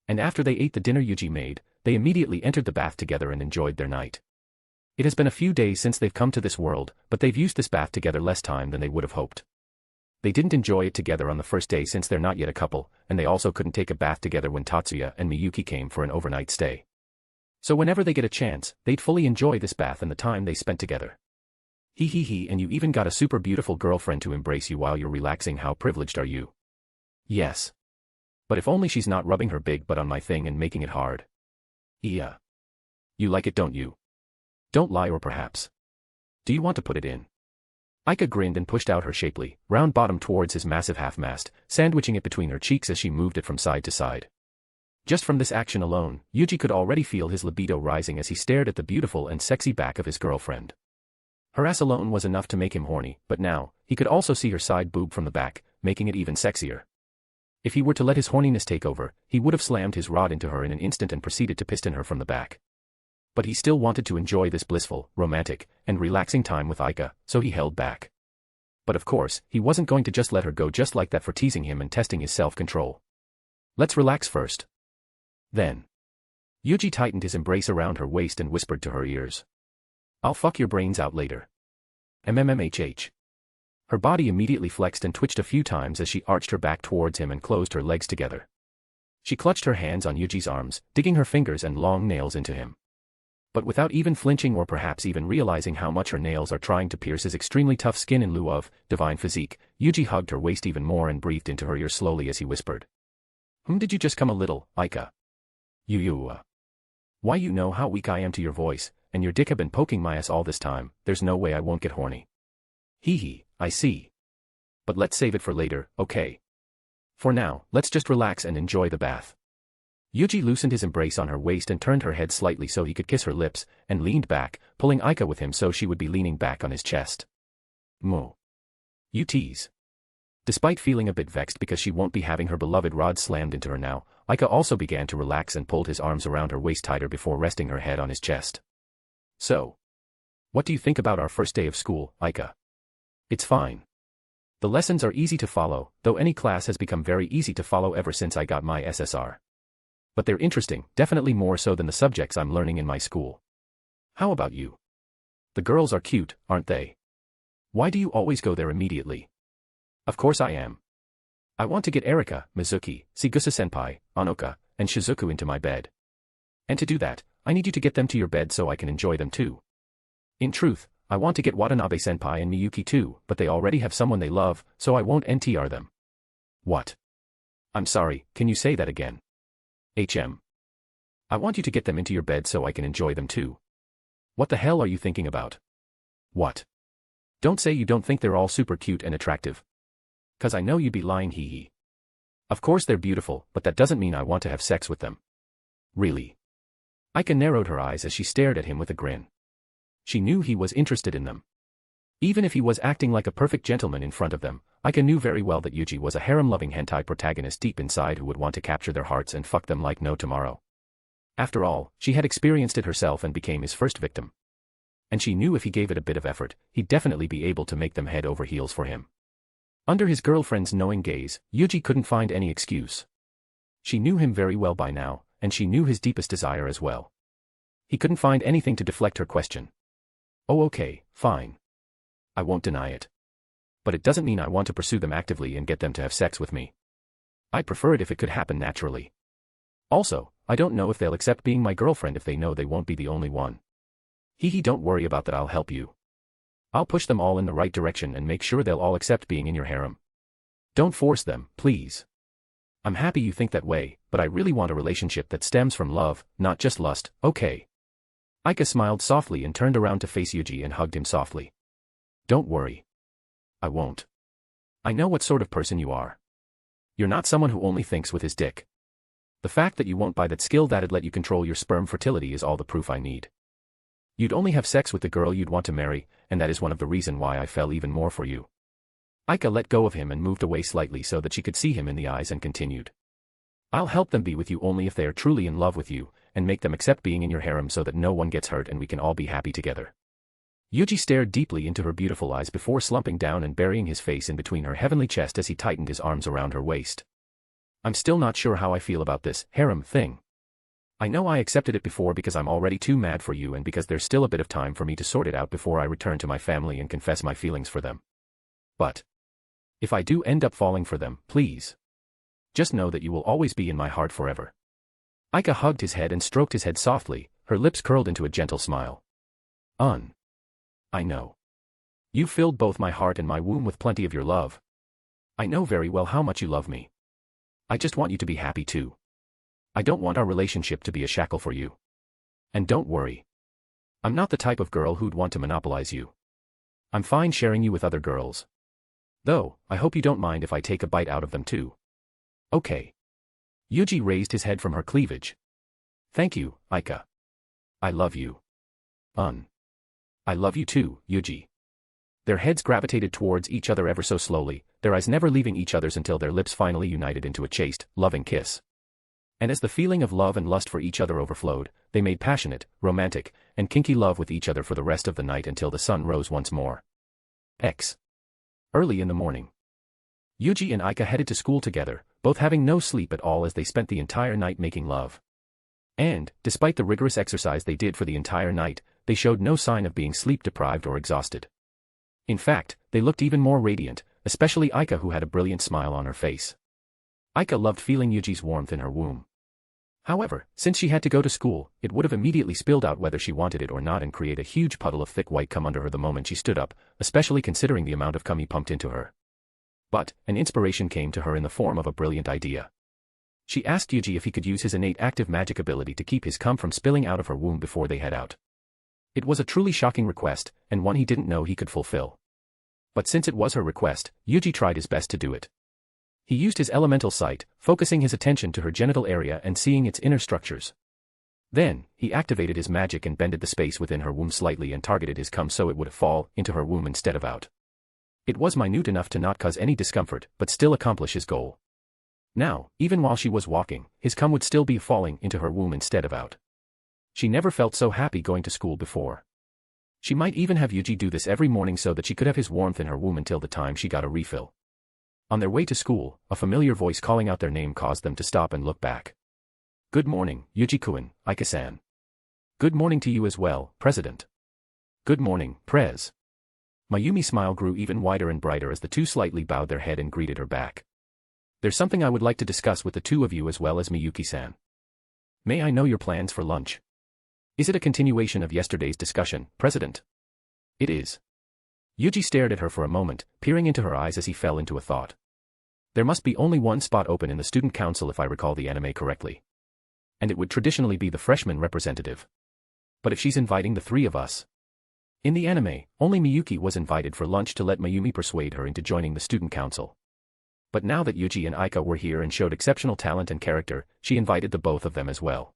And after they ate the dinner Yuuji made, they immediately entered the bath together and enjoyed their night. It has been a few days since they've come to this world, but they've used this bath together less time than they would have hoped. They didn't enjoy it together on the first day since they're not yet a couple, and they also couldn't take a bath together when Tatsuya and Miyuki came for an overnight stay. So whenever they get a chance, they'd fully enjoy this bath and the time they spent together. Hee, and you even got a super beautiful girlfriend to embrace you while you're relaxing. How privileged are you? Yes. But if only she's not rubbing her big butt on my thing and making it hard. Yeah. You like it, don't you? Don't lie, or perhaps. Do you want to put it in? Aika grinned and pushed out her shapely, round bottom towards his massive half-mast, sandwiching it between her cheeks as she moved it from side to side. Just from this action alone, Yuuji could already feel his libido rising as he stared at the beautiful and sexy back of his girlfriend. Her ass alone was enough to make him horny, but now, he could also see her side boob from the back, making it even sexier. If he were to let his horniness take over, he would have slammed his rod into her in an instant and proceeded to piston her from the back. But he still wanted to enjoy this blissful, romantic, and relaxing time with Aika, so he held back. But of course, he wasn't going to just let her go just like that for teasing him and testing his self-control. Let's relax first. Then. Yuuji tightened his embrace around her waist and whispered to her ears. I'll fuck your brains out later. MMMHH. Her body immediately flexed and twitched a few times as she arched her back towards him and closed her legs together. She clutched her hands on Yuuji's arms, digging her fingers and long nails into him. But without even flinching or perhaps even realizing how much her nails are trying to pierce his extremely tough skin in lieu of divine physique, Yuuji hugged her waist even more and breathed into her ear slowly as he whispered. Did you just come a little, Aika? Why, you know how weak I am to your voice, and your dick have been poking my ass all this time. There's no way I won't get horny. Hee, I see. But let's save it for later, okay? For now, let's just relax and enjoy the bath. Yuuji loosened his embrace on her waist and turned her head slightly so he could kiss her lips, and leaned back, pulling Aika with him so she would be leaning back on his chest. Moo. You tease. Despite feeling a bit vexed because she won't be having her beloved rod slammed into her now, Aika also began to relax and pulled his arms around her waist tighter before resting her head on his chest. So. What do you think about our first day of school, Aika? It's fine. The lessons are easy to follow, though any class has become very easy to follow ever since I got my SSR. But they're interesting, definitely more so than the subjects I'm learning in my school. How about you? The girls are cute, aren't they? Why do you always go there immediately? Of course I am. I want to get Erika, Mizuki, Sigusa-senpai, Anoka, and Shizuku into my bed. And to do that, I need you to get them to your bed so I can enjoy them too. In truth, I want to get Watanabe-senpai and Miyuki too, but they already have someone they love, so I won't NTR them. What? I'm sorry, can you say that again? I want you to get them into your bed so I can enjoy them too. What the hell are you thinking about? What? Don't say you don't think they're all super cute and attractive. 'Cause I know you'd be lying, hee hee. Of course they're beautiful, but that doesn't mean I want to have sex with them. Really? Aika narrowed her eyes as she stared at him with a grin. She knew he was interested in them. Even if he was acting like a perfect gentleman in front of them, Aika knew very well that Yuuji was a harem-loving hentai protagonist deep inside who would want to capture their hearts and fuck them like no tomorrow. After all, she had experienced it herself and became his first victim. And she knew if he gave it a bit of effort, he'd definitely be able to make them head over heels for him. Under his girlfriend's knowing gaze, Yuuji couldn't find any excuse. She knew him very well by now, and she knew his deepest desire as well. He couldn't find anything to deflect her question. Oh okay, fine. I won't deny it. But it doesn't mean I want to pursue them actively and get them to have sex with me. I'd prefer it if it could happen naturally. Also, I don't know if they'll accept being my girlfriend if they know they won't be the only one. Hee hee, don't worry about that, I'll help you. I'll push them all in the right direction and make sure they'll all accept being in your harem. Don't force them, please. I'm happy you think that way, but I really want a relationship that stems from love, not just lust, okay? Aika smiled softly and turned around to face Yuuji and hugged him softly. Don't worry. I won't. I know what sort of person you are. You're not someone who only thinks with his dick. The fact that you won't buy that skill that'd let you control your sperm fertility is all the proof I need. You'd only have sex with the girl you'd want to marry, and that is one of the reasons why I fell even more for you. Aika let go of him and moved away slightly so that she could see him in the eyes and continued. I'll help them be with you only if they are truly in love with you, and make them accept being in your harem so that no one gets hurt and we can all be happy together. Yuuji stared deeply into her beautiful eyes before slumping down and burying his face in between her heavenly chest as he tightened his arms around her waist. I'm still not sure how I feel about this harem thing. I know I accepted it before because I'm already too mad for you and because there's still a bit of time for me to sort it out before I return to my family and confess my feelings for them. But if I do end up falling for them, please just know that you will always be in my heart forever. Aika hugged his head and stroked his head softly, her lips curled into a gentle smile. I know. You filled both my heart and my womb with plenty of your love. I know very well how much you love me. I just want you to be happy too. I don't want our relationship to be a shackle for you. And don't worry. I'm not the type of girl who'd want to monopolize you. I'm fine sharing you with other girls. Though, I hope you don't mind if I take a bite out of them too. Okay. Yuuji raised his head from her cleavage. Thank you, Aika. I love you. I love you too, Yuuji. Their heads gravitated towards each other ever so slowly, their eyes never leaving each other's until their lips finally united into a chaste, loving kiss. And as the feeling of love and lust for each other overflowed, they made passionate, romantic, and kinky love with each other for the rest of the night until the sun rose once more. Early in the morning. Yuuji and Aika headed to school together, both having no sleep at all as they spent the entire night making love. And, despite the rigorous exercise they did for the entire night, they showed no sign of being sleep-deprived or exhausted. In fact, they looked even more radiant, especially Aika, who had a brilliant smile on her face. Aika loved feeling Yuji's warmth in her womb. However, since she had to go to school, it would have immediately spilled out whether she wanted it or not and create a huge puddle of thick white cum under her the moment she stood up, especially considering the amount of cum he pumped into her. But, an inspiration came to her in the form of a brilliant idea. She asked Yuuji if he could use his innate active magic ability to keep his cum from spilling out of her womb before they head out. It was a truly shocking request, and one he didn't know he could fulfill. But since it was her request, Yuuji tried his best to do it. He used his elemental sight, focusing his attention to her genital area and seeing its inner structures. Then, he activated his magic and bended the space within her womb slightly and targeted his cum so it would fall into her womb instead of out. It was minute enough to not cause any discomfort, but still accomplish his goal. Now, even while she was walking, his cum would still be falling into her womb instead of out. She never felt so happy going to school before. She might even have Yuuji do this every morning so that she could have his warmth in her womb until the time she got a refill. On their way to school, a familiar voice calling out their name caused them to stop and look back. Good morning, Yuuji-kun, Aika-san. Good morning to you as well, President. Good morning, Prez. Mayumi's smile grew even wider and brighter as the two slightly bowed their head and greeted her back. There's something I would like to discuss with the two of you as well as Miyuki-san. May I know your plans for lunch? Is it a continuation of yesterday's discussion, President? It is. Yuuji stared at her for a moment, peering into her eyes as he fell into a thought. There must be only one spot open in the student council if I recall the anime correctly. And it would traditionally be the freshman representative. But if she's inviting the three of us, In the anime, only Miyuki was invited for lunch to let Mayumi persuade her into joining the student council. But now that Yuji and Aika were here and showed exceptional talent and character, she invited the both of them as well.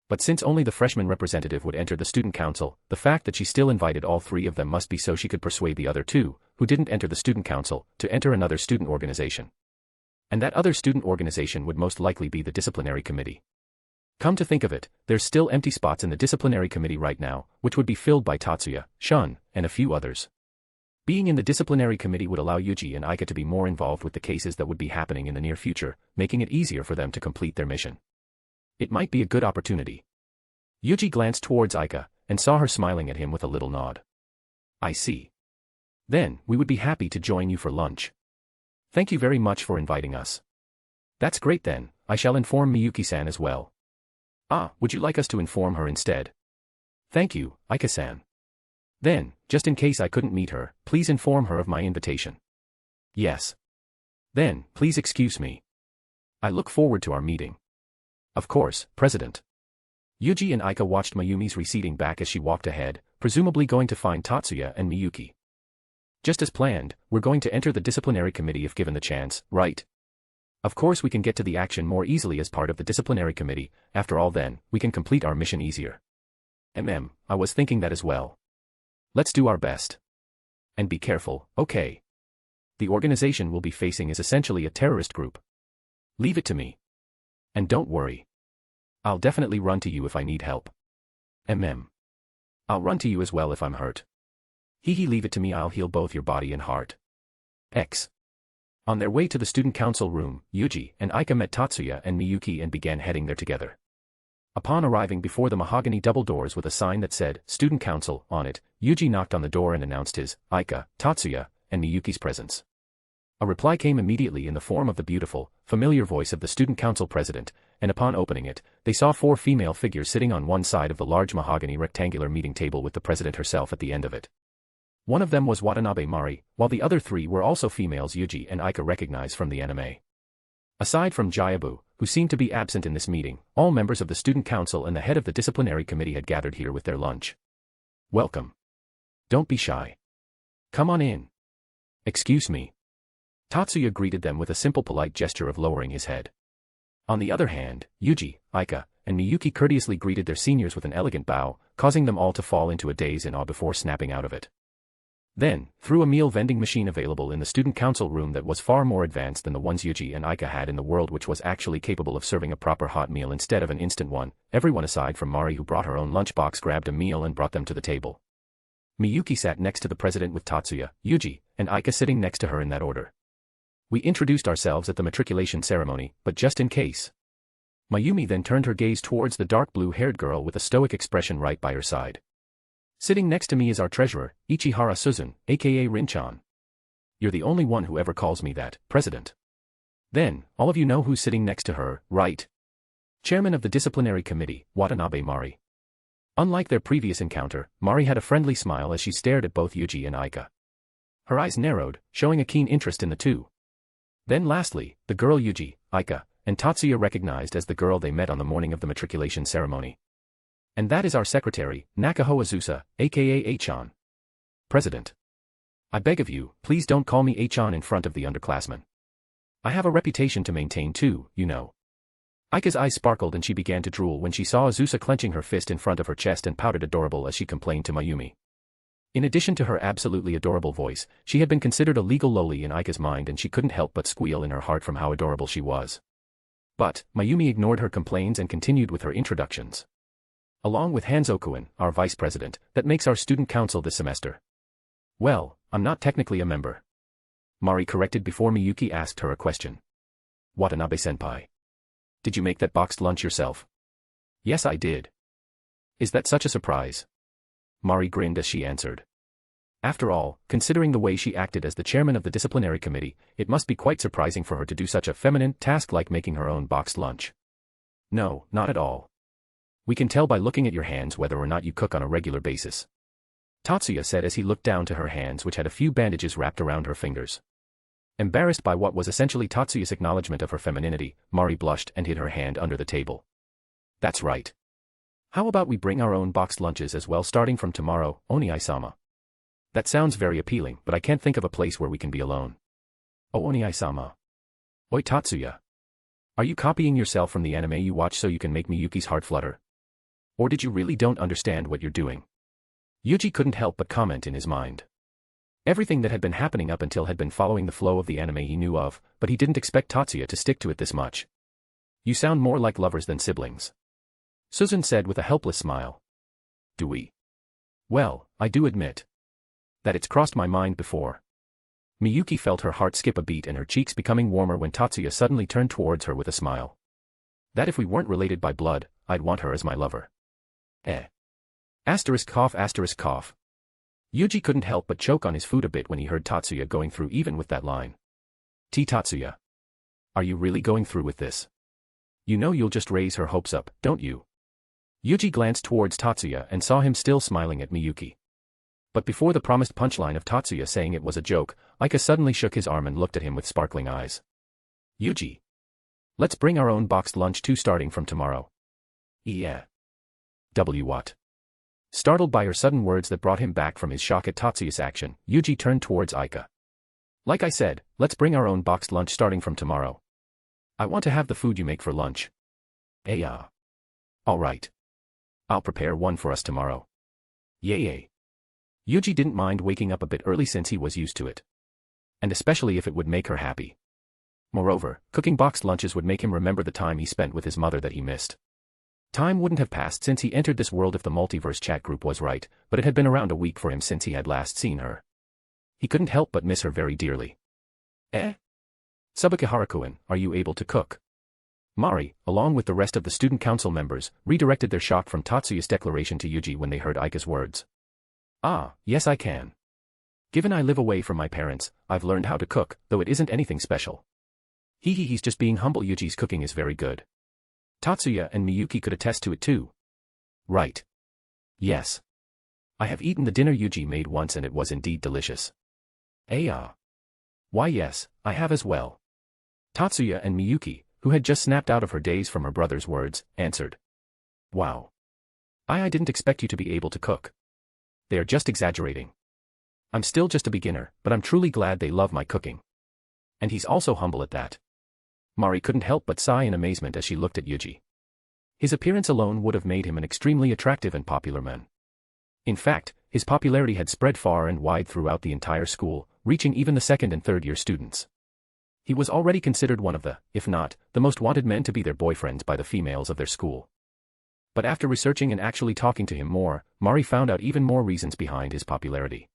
But since only the freshman representative would enter the student council, the fact that she still invited all three of them must be so she could persuade the other two, who didn't enter the student council, to enter another student organization. And that other student organization would most likely be the disciplinary committee. Come to think of it, there's still empty spots in the disciplinary committee right now, which would be filled by Tatsuya, Shun, and a few others. Being in the disciplinary committee would allow Yuji and Aika to be more involved with the cases that would be happening in the near future, making it easier for them to complete their mission. It might be a good opportunity. Yuji glanced towards Aika, and saw her smiling at him with a little nod. I see. Then, we would be happy to join you for lunch. Thank you very much for inviting us. That's great then, I shall inform Miyuki-san as well. Ah, would you like us to inform her instead? Thank you, Aika-san. Then, just in case I couldn't meet her, please inform her of my invitation. Yes. Then, please excuse me. I look forward to our meeting. Of course, President. Yuji and Aika watched Mayumi's receding back as she walked ahead, presumably going to find Tatsuya and Miyuki. Just as planned, we're going to enter the disciplinary committee if given the chance, right? Of course we can get to the action more easily as part of the disciplinary committee, after all then, we can complete our mission easier. I was thinking that as well. Let's do our best. And be careful, okay? The organization we'll be facing is essentially a terrorist group. Leave it to me. And don't worry. I'll definitely run to you if I need help. I'll run to you as well if I'm hurt. Leave it to me, I'll heal both your body and heart. On their way to the student council room, Yuji and Aika met Tatsuya and Miyuki and began heading there together. Upon arriving before the mahogany double doors with a sign that said, Student Council, on it, Yuji knocked on the door and announced his, Aika, Tatsuya, and Miyuki's presence. A reply came immediately in the form of the beautiful, familiar voice of the student council president, and upon opening it, they saw 4 female figures sitting on one side of the large mahogany rectangular meeting table with the president herself at the end of it. One of them was Watanabe Mari, while the other 3 were also females Yuji and Aika recognized from the anime. Aside from Jayabu, who seemed to be absent in this meeting, all members of the student council and the head of the disciplinary committee had gathered here with their lunch. Welcome. Don't be shy. Come on in. Excuse me. Tatsuya greeted them with a simple polite gesture of lowering his head. On the other hand, Yuji, Aika, and Miyuki courteously greeted their seniors with an elegant bow, causing them all to fall into a daze in awe before snapping out of it. Then, through a meal vending machine available in the student council room that was far more advanced than the ones Yuji and Aika had in the world, which was actually capable of serving a proper hot meal instead of an instant one, everyone aside from Mari, who brought her own lunchbox, grabbed a meal and brought them to the table. Miyuki sat next to the president with Tatsuya, Yuji, and Aika sitting next to her in that order. We introduced ourselves at the matriculation ceremony, but just in case. Mayumi then turned her gaze towards the dark blue-haired girl with a stoic expression right by her side. Sitting next to me is our treasurer, Ichihara Suzun, aka Rin-chan. You're the only one who ever calls me that, President. Then, all of you know who's sitting next to her, right? Chairman of the disciplinary committee, Watanabe Mari. Unlike their previous encounter, Mari had a friendly smile as she stared at both Yuji and Aika. Her eyes narrowed, showing a keen interest in the two. Then lastly, the girl Yuji, Aika, and Tatsuya recognized as the girl they met on the morning of the matriculation ceremony. And that is our secretary, Nakaho Azusa, aka A-chan. President. I beg of you, please don't call me A-chan in front of the underclassmen. I have a reputation to maintain too, you know. Aika's eyes sparkled and she began to drool when she saw Azusa clenching her fist in front of her chest and pouted adorable as she complained to Mayumi. In addition to her absolutely adorable voice, she had been considered a legal loli in Aika's mind and she couldn't help but squeal in her heart from how adorable she was. But, Mayumi ignored her complaints and continued with her introductions. Along with Hanzo-kun, our vice president, that makes our student council this semester. Well, I'm not technically a member. Mari corrected before Miyuki asked her a question. Watanabe-senpai. Did you make that boxed lunch yourself? Yes, I did. Is that such a surprise? Mari grinned as she answered. After all, considering the way she acted as the chairman of the disciplinary committee, it must be quite surprising for her to do such a feminine task like making her own boxed lunch. No, not at all. We can tell by looking at your hands whether or not you cook on a regular basis. Tatsuya said as he looked down to her hands, which had a few bandages wrapped around her fingers. Embarrassed by what was essentially Tatsuya's acknowledgement of her femininity, Mari blushed and hid her hand under the table. That's right. How about we bring our own boxed lunches as well starting from tomorrow, Oni-sama? That sounds very appealing, but I can't think of a place where we can be alone. Oh, Oni-sama. Oi, Tatsuya. Are you copying yourself from the anime you watch so you can make Miyuki's heart flutter? Or did you really don't understand what you're doing? Yuuji couldn't help but comment in his mind. Everything that had been happening up until had been following the flow of the anime he knew of, but he didn't expect Tatsuya to stick to it this much. You sound more like lovers than siblings. Suzun said with a helpless smile. Do we? Well, I do admit that it's crossed my mind before. Miyuki felt her heart skip a beat and her cheeks becoming warmer when Tatsuya suddenly turned towards her with a smile. That if we weren't related by blood, I'd want her as my lover. Asterisk cough. Yuuji couldn't help but choke on his food a bit when he heard Tatsuya going through even with that line. Tatsuya. Are you really going through with this? You know you'll just raise her hopes up, don't you? Yuuji glanced towards Tatsuya and saw him still smiling at Miyuki. But before the promised punchline of Tatsuya saying it was a joke, Aika suddenly shook his arm and looked at him with sparkling eyes. Yuuji. Let's bring our own boxed lunch too starting from tomorrow. Yeah. What? Startled by her sudden words that brought him back from his shock at Tatsuya's action, Yuuji turned towards Aika. Like I said, let's bring our own boxed lunch starting from tomorrow. I want to have the food you make for lunch. Yeah. All right. I'll prepare one for us tomorrow. Yay. Yuuji didn't mind waking up a bit early since he was used to it. And especially if it would make her happy. Moreover, cooking boxed lunches would make him remember the time he spent with his mother that he missed. Time wouldn't have passed since he entered this world if the Multiverse Chat group was right, but it had been around a week for him since he had last seen her. He couldn't help but miss her very dearly. Tsubakihara-kun, are you able to cook? Mari, along with the rest of the student council members, redirected their shock from Tatsuya's declaration to Yuuji when they heard Aika's words. Ah, yes I can. Given I live away from my parents, I've learned how to cook, though it isn't anything special. He's just being humble. Yuuji's cooking is very good. Tatsuya and Miyuki could attest to it too. Right. Yes. I have eaten the dinner Yuuji made once and it was indeed delicious. Why yes, I have as well. Tatsuya and Miyuki, who had just snapped out of her daze from her brother's words, answered. Wow. I didn't expect you to be able to cook. They are just exaggerating. I'm still just a beginner, but I'm truly glad they love my cooking. And he's also humble at that. Mari couldn't help but sigh in amazement as she looked at Yuuji. His appearance alone would have made him an extremely attractive and popular man. In fact, his popularity had spread far and wide throughout the entire school, reaching even the second and third year students. He was already considered one of the, if not, the most wanted men to be their boyfriends by the females of their school. But after researching and actually talking to him more, Mari found out even more reasons behind his popularity.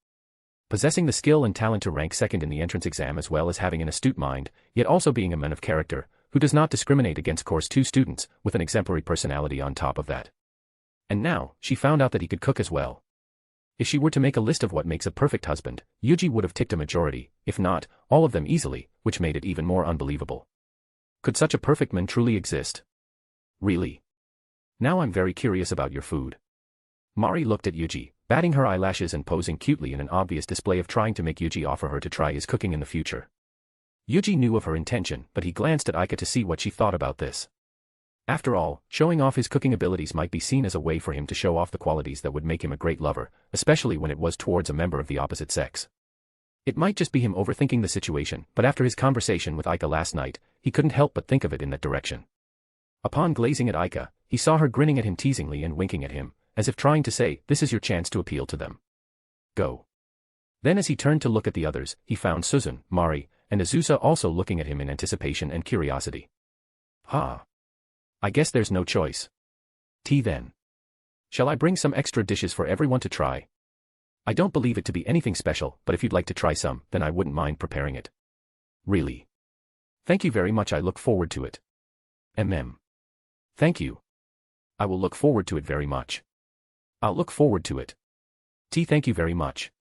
Possessing the skill and talent to rank second in the entrance exam as well as having an astute mind, yet also being a man of character, who does not discriminate against Course 2 students, with an exemplary personality on top of that. And now, she found out that he could cook as well. If she were to make a list of what makes a perfect husband, Yuuji would have ticked a majority, if not, all of them easily, which made it even more unbelievable. Could such a perfect man truly exist? Really? Now I'm very curious about your food. Mari looked at Yuuji, batting her eyelashes and posing cutely in an obvious display of trying to make Yuuji offer her to try his cooking in the future. Yuuji knew of her intention, but he glanced at Aika to see what she thought about this. After all, showing off his cooking abilities might be seen as a way for him to show off the qualities that would make him a great lover, especially when it was towards a member of the opposite sex. It might just be him overthinking the situation, but after his conversation with Aika last night, he couldn't help but think of it in that direction. Upon glazing at Aika, he saw her grinning at him teasingly and winking at him, as if trying to say, this is your chance to appeal to them. Go. Then as he turned to look at the others, he found Suzun, Mari, and Azusa also looking at him in anticipation and curiosity. I guess there's no choice. Tea then. Shall I bring some extra dishes for everyone to try? I don't believe it to be anything special, but if you'd like to try some, then I wouldn't mind preparing it. Really? Thank you very much, I look forward to it. Thank you. I will look forward to it very much. I'll look forward to it. Tea, thank you very much.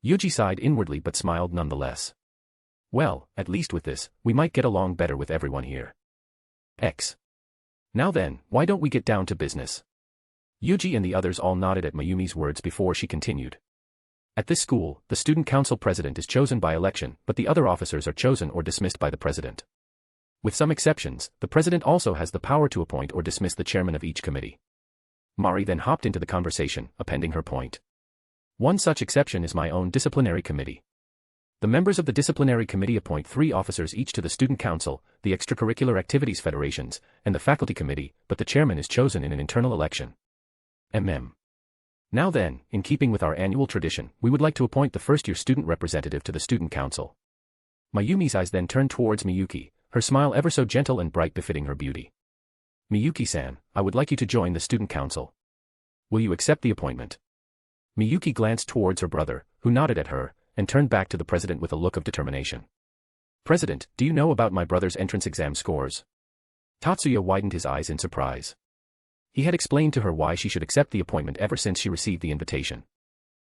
Yuuji sighed inwardly but smiled nonetheless. Well, at least with this, we might get along better with everyone here. Now then, why don't we get down to business? Yuuji and the others all nodded at Mayumi's words before she continued. At this school, the student council president is chosen by election, but the other officers are chosen or dismissed by the president. With some exceptions, the president also has the power to appoint or dismiss the chairman of each committee. Mari then hopped into the conversation, appending her point. One such exception is my own disciplinary committee. The members of the disciplinary committee appoint 3 officers each to the student council, the extracurricular activities federations, and the faculty committee, but the chairman is chosen in an internal election. Now then, in keeping with our annual tradition, we would like to appoint the first-year student representative to the student council. Mayumi's eyes then turned towards Miyuki, her smile ever so gentle and bright befitting her beauty. Miyuki-san, I would like you to join the student council. Will you accept the appointment? Miyuki glanced towards her brother, who nodded at her, and turned back to the president with a look of determination. President, do you know about my brother's entrance exam scores? Tatsuya widened his eyes in surprise. He had explained to her why she should accept the appointment ever since she received the invitation.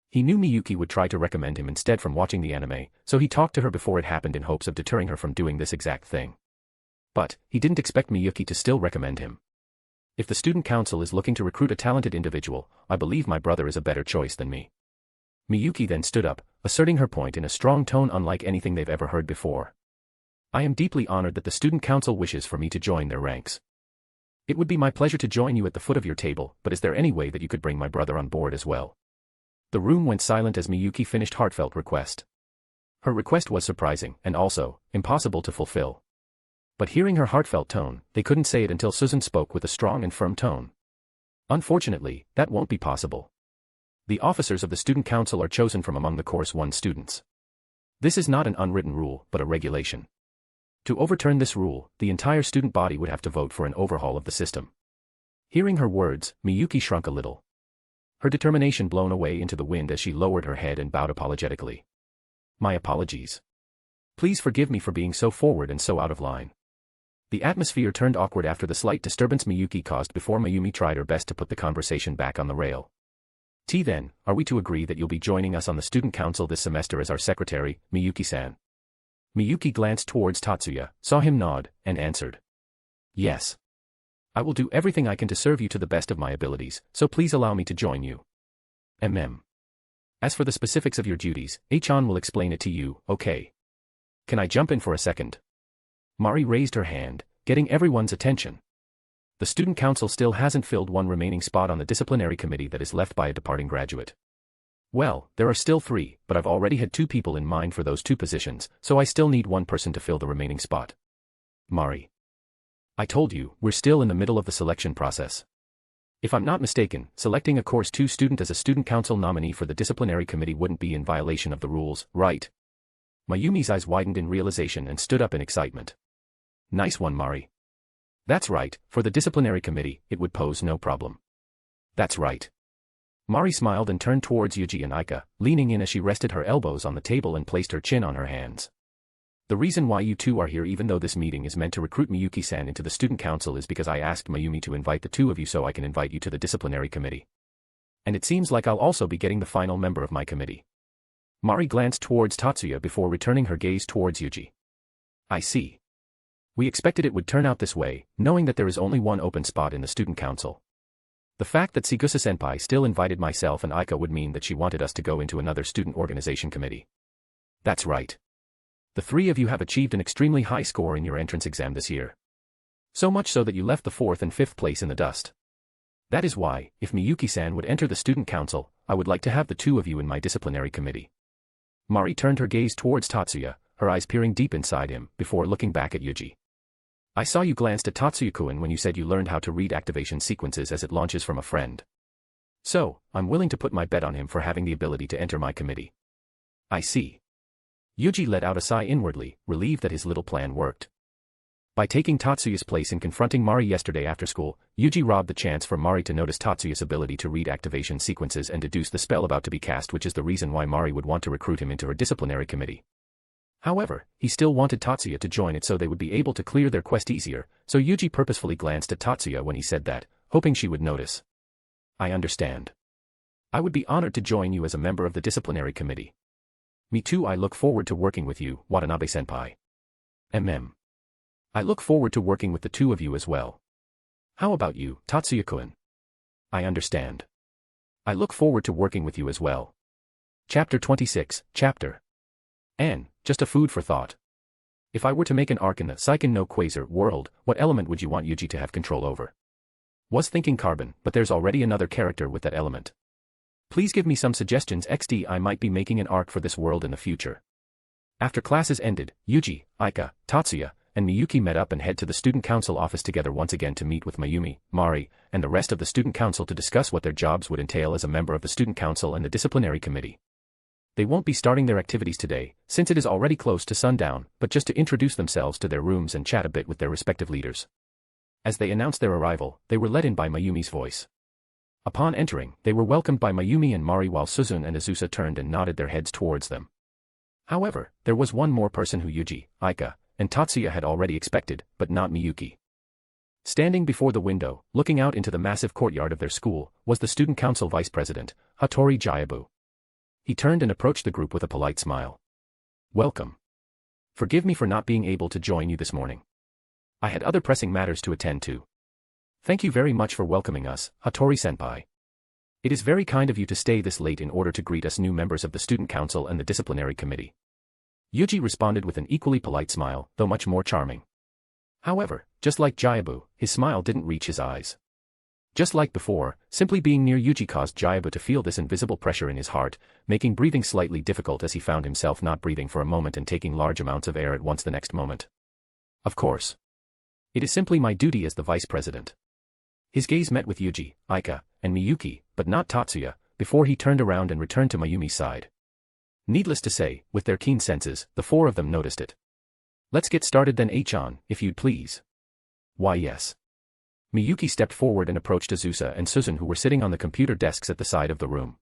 He knew Miyuki would try to recommend him instead from watching the anime, so he talked to her before it happened in hopes of deterring her from doing this exact thing. But, he didn't expect Miyuki to still recommend him. If the student council is looking to recruit a talented individual, I believe my brother is a better choice than me. Miyuki then stood up, asserting her point in a strong tone unlike anything they've ever heard before. I am deeply honored that the student council wishes for me to join their ranks. It would be my pleasure to join you at the foot of your table, but is there any way that you could bring my brother on board as well? The room went silent as Miyuki finished heartfelt request. Her request was surprising, and also, impossible to fulfill. But hearing her heartfelt tone, they couldn't say it until Susan spoke with a strong and firm tone. Unfortunately, that won't be possible. The officers of the student council are chosen from among the Course 1 students. This is not an unwritten rule, but a regulation. To overturn this rule, the entire student body would have to vote for an overhaul of the system. Hearing her words, Miyuki shrunk a little. Her determination blown away into the wind as she lowered her head and bowed apologetically. My apologies. Please forgive me for being so forward and so out of line. The atmosphere turned awkward after the slight disturbance Miyuki caused before Mayumi tried her best to put the conversation back on the rail. Then, are we to agree that you'll be joining us on the student council this semester as our secretary, Miyuki-san? Miyuki glanced towards Tatsuya, saw him nod, and answered. Yes. I will do everything I can to serve you to the best of my abilities, so please allow me to join you. As for the specifics of your duties, Achan will explain it to you, okay? Can I jump in for a second? Mari raised her hand, getting everyone's attention. The student council still hasn't filled one remaining spot on the disciplinary committee that is left by a departing graduate. Well, there are still 3, but I've already had 2 people in mind for those 2 positions, so I still need 1 person to fill the remaining spot. Mari. I told you, we're still in the middle of the selection process. If I'm not mistaken, selecting a Course 2 student as a student council nominee for the disciplinary committee wouldn't be in violation of the rules, right? Mayumi's eyes widened in realization and stood up in excitement. Nice one, Mari. That's right, for the disciplinary committee, it would pose no problem. That's right. Mari smiled and turned towards Yuuji and Aika, leaning in as she rested her elbows on the table and placed her chin on her hands. The reason why you two are here even though this meeting is meant to recruit Miyuki-san into the student council is because I asked Mayumi to invite the 2 of you so I can invite you to the disciplinary committee. And it seems like I'll also be getting the final member of my committee. Mari glanced towards Tatsuya before returning her gaze towards Yuuji. I see. We expected it would turn out this way, knowing that there is only 1 open spot in the student council. The fact that Sigusa-senpai still invited myself and Aika would mean that she wanted us to go into another student organization committee. That's right. The 3 of you have achieved an extremely high score in your entrance exam this year. So much so that you left the 4th and 5th place in the dust. That is why, if Miyuki-san would enter the student council, I would like to have the 2 of you in my disciplinary committee. Mari turned her gaze towards Tatsuya, her eyes peering deep inside him, before looking back at Yuuji. I saw you glanced at Tatsuya-kun when you said you learned how to read activation sequences as it launches from a friend. So, I'm willing to put my bet on him for having the ability to enter my committee. I see. Yuuji let out a sigh inwardly, relieved that his little plan worked. By taking Tatsuya's place in confronting Mari yesterday after school, Yuuji robbed the chance for Mari to notice Tatsuya's ability to read activation sequences and deduce the spell about to be cast, which is the reason why Mari would want to recruit him into her disciplinary committee. However, he still wanted Tatsuya to join it so they would be able to clear their quest easier, so Yuuji purposefully glanced at Tatsuya when he said that, hoping she would notice. I understand. I would be honored to join you as a member of the disciplinary committee. Me too. I look forward to working with you, Watanabe-senpai. I look forward to working with the 2 of you as well. How about you, Tatsuya-kun? I understand. I look forward to working with you as well. Chapter 26, Chapter. And, just a food for thought. If I were to make an arc in the Seiken no Quasar world, what element would you want Yuuji to have control over? Was thinking carbon, but there's already another character with that element. Please give me some suggestions XD. I might be making an arc for this world in the future. After classes ended, Yuuji, Aika, Tatsuya, and Miyuki met up and head to the student council office together once again to meet with Mayumi, Mari, and the rest of the student council to discuss what their jobs would entail as a member of the student council and the disciplinary committee. They won't be starting their activities today, since it is already close to sundown, but just to introduce themselves to their rooms and chat a bit with their respective leaders. As they announced their arrival, they were led in by Mayumi's voice. Upon entering, they were welcomed by Mayumi and Mari while Suzune and Azusa turned and nodded their heads towards them. However, there was one more person who Yuuji, Aika, and Tatsuya had already expected, but not Miyuki. Standing before the window, looking out into the massive courtyard of their school, was the student council vice president, Hattori Jayabu. He turned and approached the group with a polite smile. Welcome. Forgive me for not being able to join you this morning. I had other pressing matters to attend to. Thank you very much for welcoming us, Hattori-senpai. It is very kind of you to stay this late in order to greet us new members of the student council and the disciplinary committee. Yuuji responded with an equally polite smile, though much more charming. However, just like Jayabu, his smile didn't reach his eyes. Just like before, simply being near Yuuji caused Jayabu to feel this invisible pressure in his heart, making breathing slightly difficult as he found himself not breathing for a moment and taking large amounts of air at once the next moment. Of course. It is simply my duty as the vice president. His gaze met with Yuuji, Aika, and Miyuki, but not Tatsuya, before he turned around and returned to Mayumi's side. Needless to say, with their keen senses, the four of them noticed it. Let's get started then Achan, if you'd please. Why yes. Miyuki stepped forward and approached Azusa and Suzune who were sitting on the computer desks at the side of the room.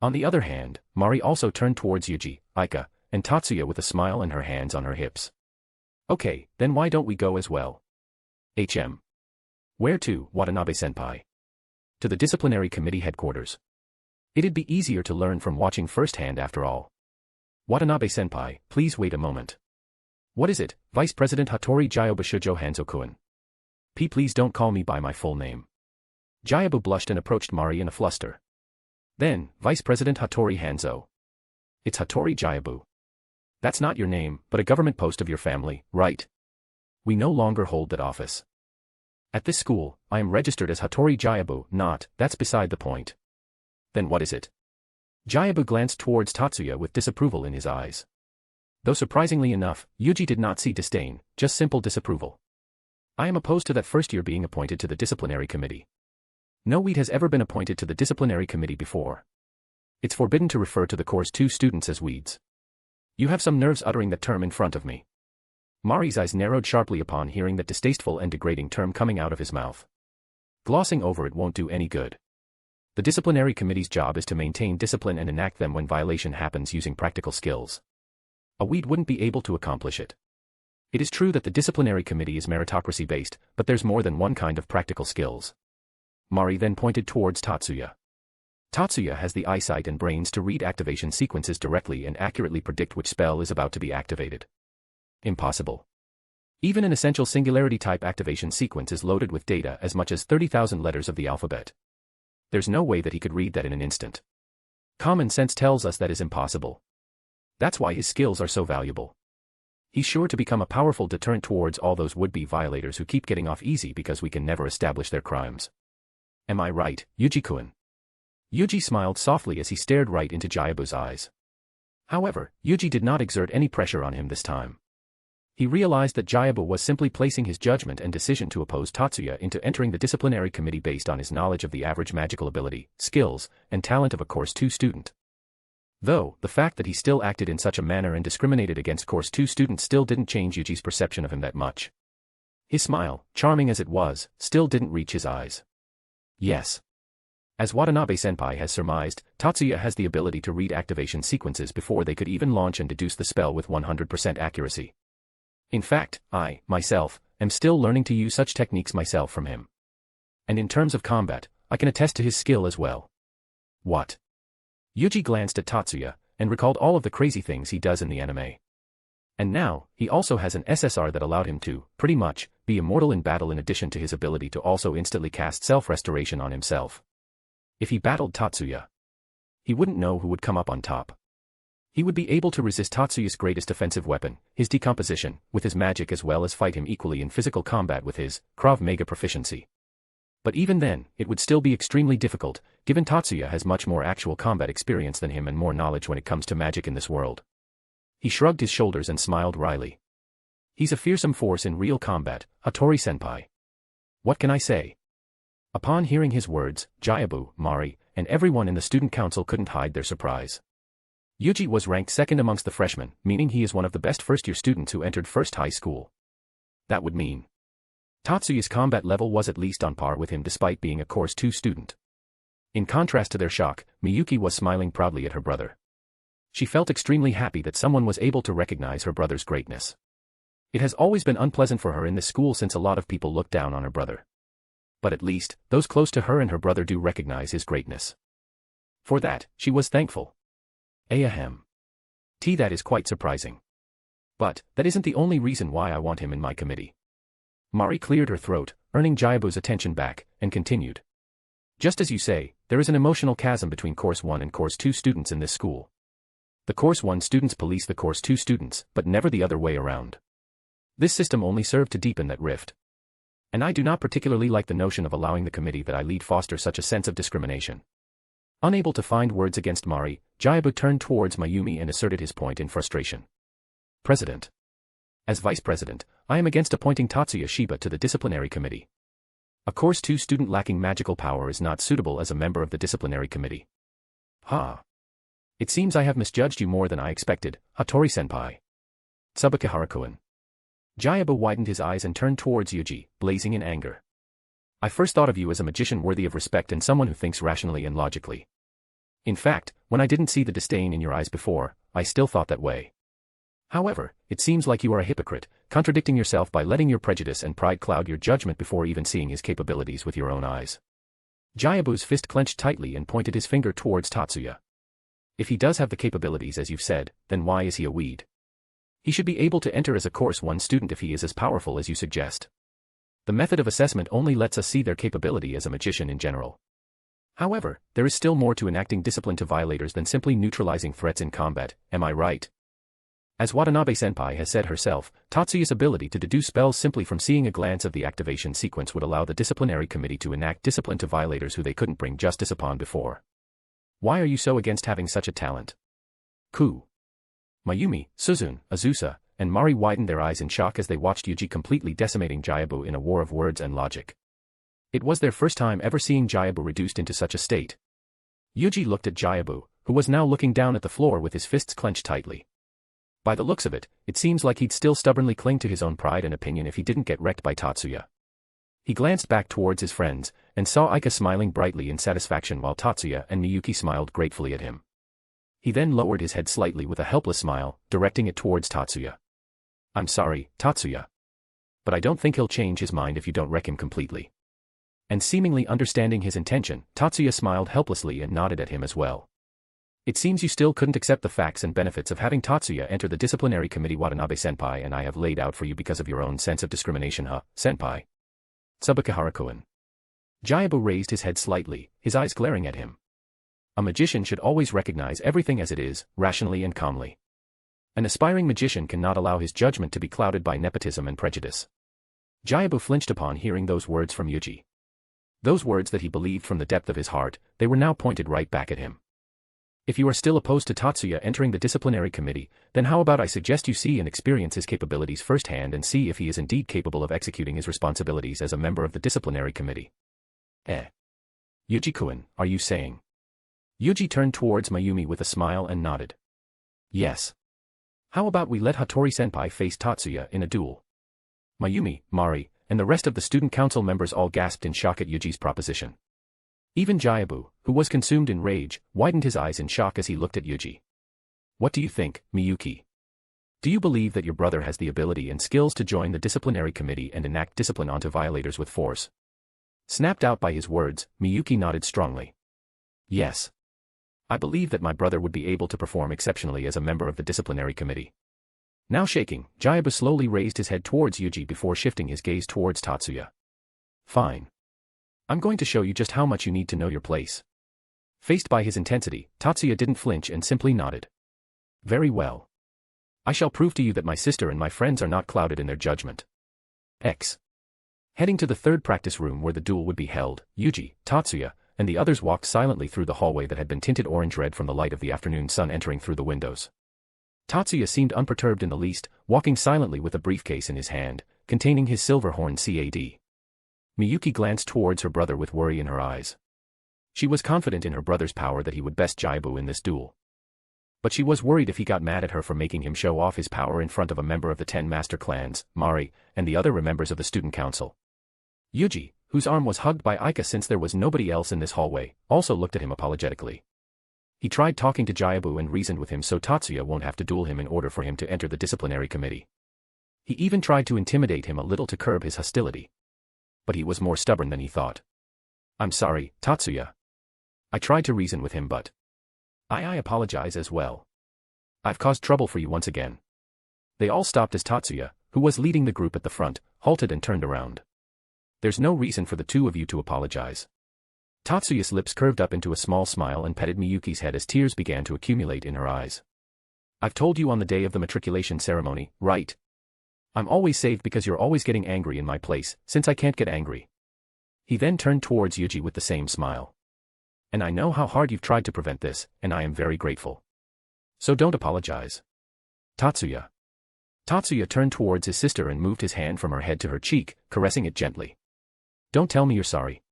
On the other hand, Mari also turned towards Yuuji, Aika, and Tatsuya with a smile and her hands on her hips. Okay, then why don't we go as well? Where to, Watanabe-senpai? To the disciplinary committee headquarters. It'd be easier to learn from watching firsthand after all. Watanabe-senpai, please wait a moment. What is it, Vice President Hattori Jayabu Shujo Hanzo-kun? Please don't call me by my full name. Jayabu blushed and approached Mari in a fluster. Then, Vice President Hattori Hanzo. It's Hattori Jayabu. That's not your name, but a government post of your family, right? We no longer hold that office. At this school, I am registered as Hattori Jayabu, not, that's beside the point. Then what is it? Jayabu glanced towards Tatsuya with disapproval in his eyes. Though surprisingly enough, Yuuji did not see disdain, just simple disapproval. I am opposed to that first year being appointed to the disciplinary committee. No weed has ever been appointed to the disciplinary committee before. It's forbidden to refer to the course 2 students as weeds. You have some nerves uttering that term in front of me. Mari's eyes narrowed sharply upon hearing that distasteful and degrading term coming out of his mouth. Glossing over it won't do any good. The disciplinary committee's job is to maintain discipline and enact them when violation happens using practical skills. A weed wouldn't be able to accomplish it. It is true that the disciplinary committee is meritocracy-based, but there's more than one kind of practical skills. Mari then pointed towards Tatsuya. Tatsuya has the eyesight and brains to read activation sequences directly and accurately predict which spell is about to be activated. Impossible. Even an essential singularity-type activation sequence is loaded with data as much as 30,000 letters of the alphabet. There's no way that he could read that in an instant. Common sense tells us that is impossible. That's why his skills are so valuable. He's sure to become a powerful deterrent towards all those would-be violators who keep getting off easy because we can never establish their crimes. Am I right, Yuuji-kun? Yuuji smiled softly as he stared right into Jayabu's eyes. However, Yuuji did not exert any pressure on him this time. He realized that Jayabu was simply placing his judgment and decision to oppose Tatsuya into entering the disciplinary committee based on his knowledge of the average magical ability, skills, and talent of a Course 2 student. Though, the fact that he still acted in such a manner and discriminated against Course 2 students still didn't change Yuuji's perception of him that much. His smile, charming as it was, still didn't reach his eyes. Yes. As Watanabe-senpai has surmised, Tatsuya has the ability to read activation sequences before they could even launch and deduce the spell with 100% accuracy. In fact, I, myself, am still learning to use such techniques myself from him. And in terms of combat, I can attest to his skill as well. What? Yuuji glanced at Tatsuya, and recalled all of the crazy things he does in the anime. And now, he also has an SSR that allowed him to, pretty much, be immortal in battle in addition to his ability to also instantly cast self-restoration on himself. If he battled Tatsuya, he wouldn't know who would come up on top. He would be able to resist Tatsuya's greatest offensive weapon, his decomposition, with his magic as well as fight him equally in physical combat with his Krav Maga proficiency. But even then, it would still be extremely difficult, given Tatsuya has much more actual combat experience than him and more knowledge when it comes to magic in this world. He shrugged his shoulders and smiled wryly. He's a fearsome force in real combat, Hattori-senpai. What can I say? Upon hearing his words, Jayabu, Mari, and everyone in the student council couldn't hide their surprise. Yuuji was ranked second amongst the freshmen, meaning he is one of the best first-year students who entered first high school. That would mean Tatsuya's combat level was at least on par with him despite being a Course 2 student. In contrast to their shock, Miyuki was smiling proudly at her brother. She felt extremely happy that someone was able to recognize her brother's greatness. It has always been unpleasant for her in this school since a lot of people look down on her brother. But at least, those close to her and her brother do recognize his greatness. For that, she was thankful. Ahem. That is quite surprising. But, that isn't the only reason why I want him in my committee. Mari cleared her throat, earning Jayabu's attention back, and continued. Just as you say, there is an emotional chasm between Course 1 and Course 2 students in this school. The Course 1 students police the Course 2 students, but never the other way around. This system only served to deepen that rift. And I do not particularly like the notion of allowing the committee that I lead foster such a sense of discrimination. Unable to find words against Mari, Jayabu turned towards Mayumi and asserted his point in frustration. President. As Vice President, I am against appointing Tatsuya Shiba to the disciplinary committee. A Course 2 student lacking magical power is not suitable as a member of the disciplinary committee. Ha. It seems I have misjudged you more than I expected, Hattori-senpai. Tsubakihara-kun. Jayabu widened his eyes and turned towards Yuuji, blazing in anger. I first thought of you as a magician worthy of respect and someone who thinks rationally and logically. In fact, when I didn't see the disdain in your eyes before, I still thought that way. However, it seems like you are a hypocrite, contradicting yourself by letting your prejudice and pride cloud your judgment before even seeing his capabilities with your own eyes. Jayabu's fist clenched tightly and pointed his finger towards Tatsuya. If he does have the capabilities as you've said, then why is he a weed? He should be able to enter as a Course 1 student if he is as powerful as you suggest. The method of assessment only lets us see their capability as a magician in general. However, there is still more to enacting discipline to violators than simply neutralizing threats in combat, am I right? As Watanabe-senpai has said herself, Tatsuya's ability to deduce spells simply from seeing a glance of the activation sequence would allow the disciplinary committee to enact discipline to violators who they couldn't bring justice upon before. Why are you so against having such a talent? Ku. Mayumi, Suzune, Azusa, and Mari widened their eyes in shock as they watched Yuuji completely decimating Jayabu in a war of words and logic. It was their first time ever seeing Jayabu reduced into such a state. Yuuji looked at Jayabu, who was now looking down at the floor with his fists clenched tightly. By the looks of it, it seems like he'd still stubbornly cling to his own pride and opinion if he didn't get wrecked by Tatsuya. He glanced back towards his friends, and saw Aika smiling brightly in satisfaction while Tatsuya and Miyuki smiled gratefully at him. He then lowered his head slightly with a helpless smile, directing it towards Tatsuya. I'm sorry, Tatsuya. But I don't think he'll change his mind if you don't wreck him completely. And seemingly understanding his intention, Tatsuya smiled helplessly and nodded at him as well. It seems you still couldn't accept the facts and benefits of having Tatsuya enter the disciplinary committee Watanabe-senpai and I have laid out for you because of your own sense of discrimination, huh, senpai? Tsubakihara-kun. Jayabu raised his head slightly, his eyes glaring at him. A magician should always recognize everything as it is, rationally and calmly. An aspiring magician cannot allow his judgment to be clouded by nepotism and prejudice. Jayabu flinched upon hearing those words from Yuuji. Those words that he believed from the depth of his heart, they were now pointed right back at him. If you are still opposed to Tatsuya entering the disciplinary committee, then how about I suggest you see and experience his capabilities firsthand and see if he is indeed capable of executing his responsibilities as a member of the disciplinary committee. Yuuji-kun, are you saying? Yuuji turned towards Mayumi with a smile and nodded. Yes. How about we let Hattori-senpai face Tatsuya in a duel? Mayumi, Mari, and the rest of the student council members all gasped in shock at Yuuji's proposition. Even Jayabu, who was consumed in rage, widened his eyes in shock as he looked at Yuuji. What do you think, Miyuki? Do you believe that your brother has the ability and skills to join the disciplinary committee and enact discipline onto violators with force? Snapped out by his words, Miyuki nodded strongly. Yes. I believe that my brother would be able to perform exceptionally as a member of the disciplinary committee. Now shaking, Jayabu slowly raised his head towards Yuuji before shifting his gaze towards Tatsuya. Fine. I'm going to show you just how much you need to know your place. Faced by his intensity, Tatsuya didn't flinch and simply nodded. Very well. I shall prove to you that my sister and my friends are not clouded in their judgment. Heading to the third practice room where the duel would be held, Yuuji, Tatsuya, and the others walked silently through the hallway that had been tinted orange-red from the light of the afternoon sun entering through the windows. Tatsuya seemed unperturbed in the least, walking silently with a briefcase in his hand, containing his silver horn CAD. Miyuki glanced towards her brother with worry in her eyes. She was confident in her brother's power that he would best Jaibu in this duel. But she was worried if he got mad at her for making him show off his power in front of a member of the 10 master clans, Mari, and the other members of the student council. Yuuji, whose arm was hugged by Aika since there was nobody else in this hallway, also looked at him apologetically. He tried talking to Jaibu and reasoned with him so Tatsuya won't have to duel him in order for him to enter the disciplinary committee. He even tried to intimidate him a little to curb his hostility. But he was more stubborn than he thought. I'm sorry, Tatsuya. I tried to reason with him but I apologize as well. I've caused trouble for you once again. They all stopped as Tatsuya, who was leading the group at the front, halted and turned around. There's no reason for the two of you to apologize. Tatsuya's lips curved up into a small smile and petted Miyuki's head as tears began to accumulate in her eyes. I've told you on the day of the matriculation ceremony, right? I'm always saved because you're always getting angry in my place, since I can't get angry. He then turned towards Yuuji with the same smile. And I know how hard you've tried to prevent this, and I am very grateful. So don't apologize. Tatsuya. Tatsuya turned towards his sister and moved his hand from her head to her cheek, caressing it gently. Don't tell me you're sorry.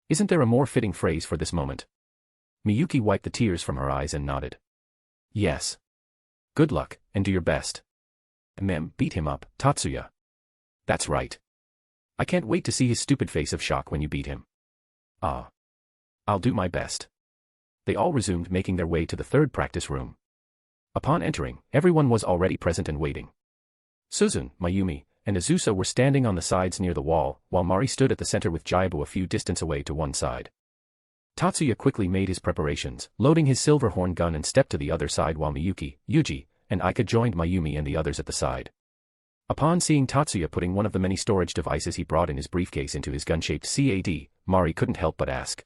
Isn't there a more fitting phrase for this moment? Miyuki wiped the tears from her eyes and nodded. Yes. Good luck, and do your best. Beat him up, Tatsuya. That's right. I can't wait to see his stupid face of shock when you beat him. Ah. I'll do my best. They all resumed making their way to the third practice room. Upon entering, everyone was already present and waiting. Suzun, Mayumi, and Azusa were standing on the sides near the wall, while Mari stood at the center with Jaibu a few distance away to one side. Tatsuya quickly made his preparations, loading his silver horn gun and stepped to the other side while Miyuki, Yuuji, and Aika joined Mayumi and the others at the side. Upon seeing Tatsuya putting one of the many storage devices he brought in his briefcase into his gun-shaped CAD, Mari couldn't help but ask.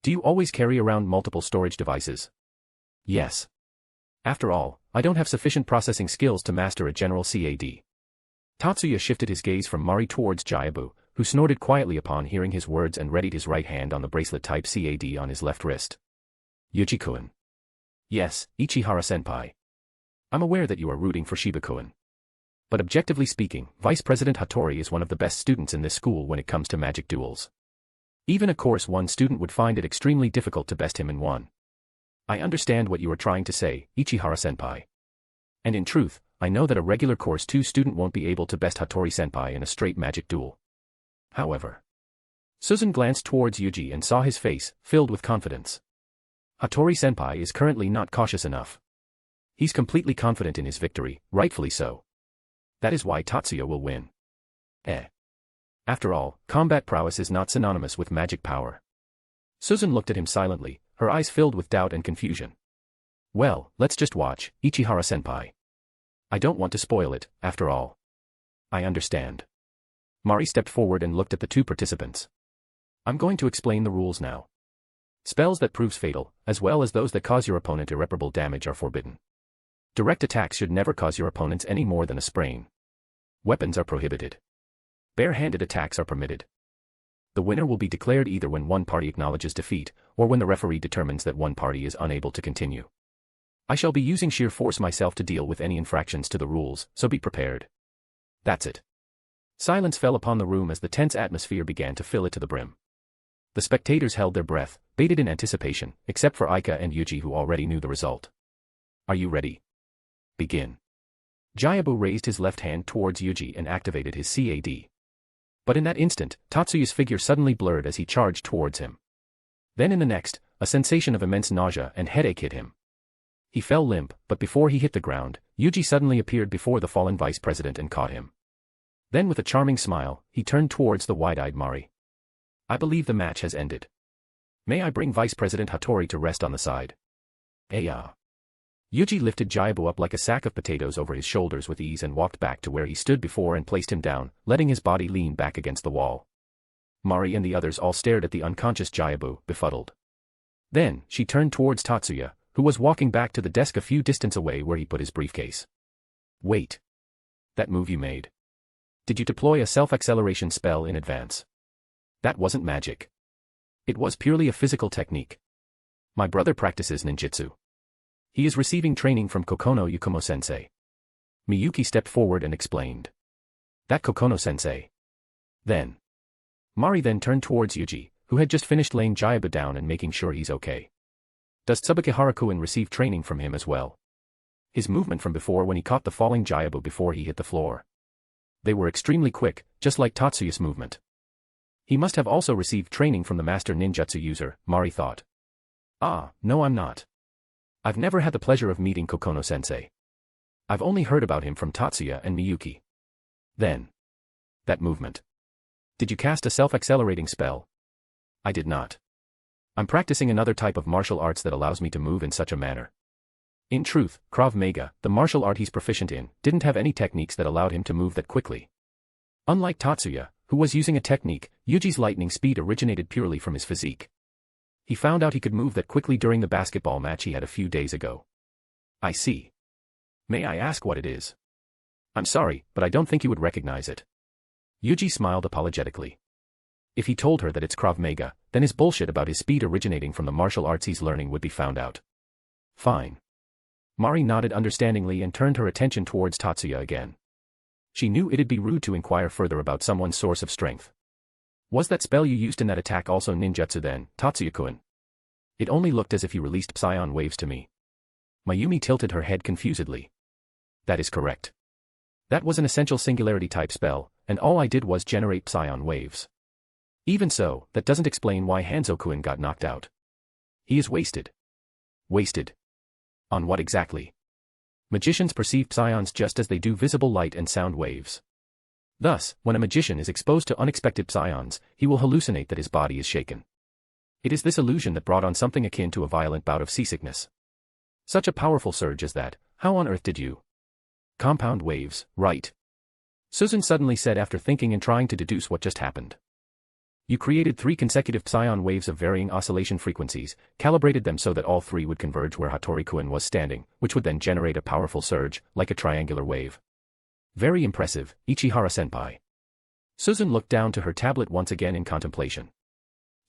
Do you always carry around multiple storage devices? Yes. After all, I don't have sufficient processing skills to master a general CAD. Tatsuya shifted his gaze from Mari towards Jaibu, who snorted quietly upon hearing his words and readied his right hand on the bracelet-type CAD on his left wrist. Yuuji-kun. Yes, Ichihara-senpai. I'm aware that you are rooting for Shiba-kun. But objectively speaking, Vice President Hattori is one of the best students in this school when it comes to magic duels. Even a Course 1 student would find it extremely difficult to best him in one. I understand what you are trying to say, Ichihara-senpai. And in truth, I know that a regular Course 2 student won't be able to best Hattori-senpai in a straight magic duel. However, Suzun glanced towards Yuuji and saw his face, filled with confidence. Hattori-senpai is currently not cautious enough. He's completely confident in his victory, rightfully so. That is why Tatsuya will win. After all, combat prowess is not synonymous with magic power. Suzun looked at him silently, her eyes filled with doubt and confusion. Well, let's just watch, Ichihara-senpai. I don't want to spoil it, after all. I understand. Mari stepped forward and looked at the two participants. I'm going to explain the rules now. Spells that proves fatal, as well as those that cause your opponent irreparable damage are forbidden. Direct attacks should never cause your opponents any more than a sprain. Weapons are prohibited. Bare-handed attacks are permitted. The winner will be declared either when one party acknowledges defeat, or when the referee determines that one party is unable to continue. I shall be using sheer force myself to deal with any infractions to the rules, so be prepared. That's it. Silence fell upon the room as the tense atmosphere began to fill it to the brim. The spectators held their breath, bated in anticipation, except for Aika and Yuuji who already knew the result. Are you ready? Begin. Jaibu raised his left hand towards Yuuji and activated his CAD. But in that instant, Tatsuya's figure suddenly blurred as he charged towards him. Then in the next, a sensation of immense nausea and headache hit him. He fell limp, but before he hit the ground, Yuuji suddenly appeared before the fallen vice president and caught him. Then with a charming smile, he turned towards the wide-eyed Mari. I believe the match has ended. May I bring Vice President Hattori to rest on the side? Yuuji lifted Jaibu up like a sack of potatoes over his shoulders with ease and walked back to where he stood before and placed him down, letting his body lean back against the wall. Mari and the others all stared at the unconscious Jaibu, befuddled. Then, she turned towards Tatsuya, who was walking back to the desk a few distance away where he put his briefcase. Wait. That move you made. Did you deploy a self-acceleration spell in advance? That wasn't magic. It was purely a physical technique. My brother practices ninjutsu. He is receiving training from Kokono Yukumo-sensei. Miyuki stepped forward and explained. That Kokono-sensei. Then. Mari then turned towards Yuuji, who had just finished laying Jaiba down and making sure he's okay. Does Tsubakihara-kun receive training from him as well? His movement from before when he caught the falling Jaiba before he hit the floor. They were extremely quick, just like Tatsuya's movement. He must have also received training from the master ninjutsu user, Mari thought. Ah, no I'm not. I've never had the pleasure of meeting Kokono-sensei. I've only heard about him from Tatsuya and Miyuki. Then. That movement. Did you cast a self-accelerating spell? I did not. I'm practicing another type of martial arts that allows me to move in such a manner. In truth, Krav Maga, the martial art he's proficient in, didn't have any techniques that allowed him to move that quickly. Unlike Tatsuya, who was using a technique, Yuji's lightning speed originated purely from his physique. He found out he could move that quickly during the basketball match he had a few days ago. I see. May I ask what it is? I'm sorry, but I don't think you would recognize it. Yuuji smiled apologetically. If he told her that it's Krav Maga, then his bullshit about his speed originating from the martial arts he's learning would be found out. Fine. Mari nodded understandingly and turned her attention towards Tatsuya again. She knew it'd be rude to inquire further about someone's source of strength. Was that spell you used in that attack also ninjutsu then, Tatsuya-kun? It only looked as if you released psion waves to me. Mayumi tilted her head confusedly. That is correct. That was an essential singularity type spell, and all I did was generate psion waves. Even so, that doesn't explain why Hanzo-kun got knocked out. He is wasted. Wasted? On what exactly? Magicians perceive psions just as they do visible light and sound waves. Thus, when a magician is exposed to unexpected psions, he will hallucinate that his body is shaken. It is this illusion that brought on something akin to a violent bout of seasickness. Such a powerful surge as that, how on earth did you? Compound waves, right? Susan suddenly said after thinking and trying to deduce what just happened. You created 3 consecutive psion waves of varying oscillation frequencies, calibrated them so that all 3 would converge where Hattori-kun was standing, which would then generate a powerful surge, like a triangular wave. Very impressive, Ichihara-senpai. Susan looked down to her tablet once again in contemplation.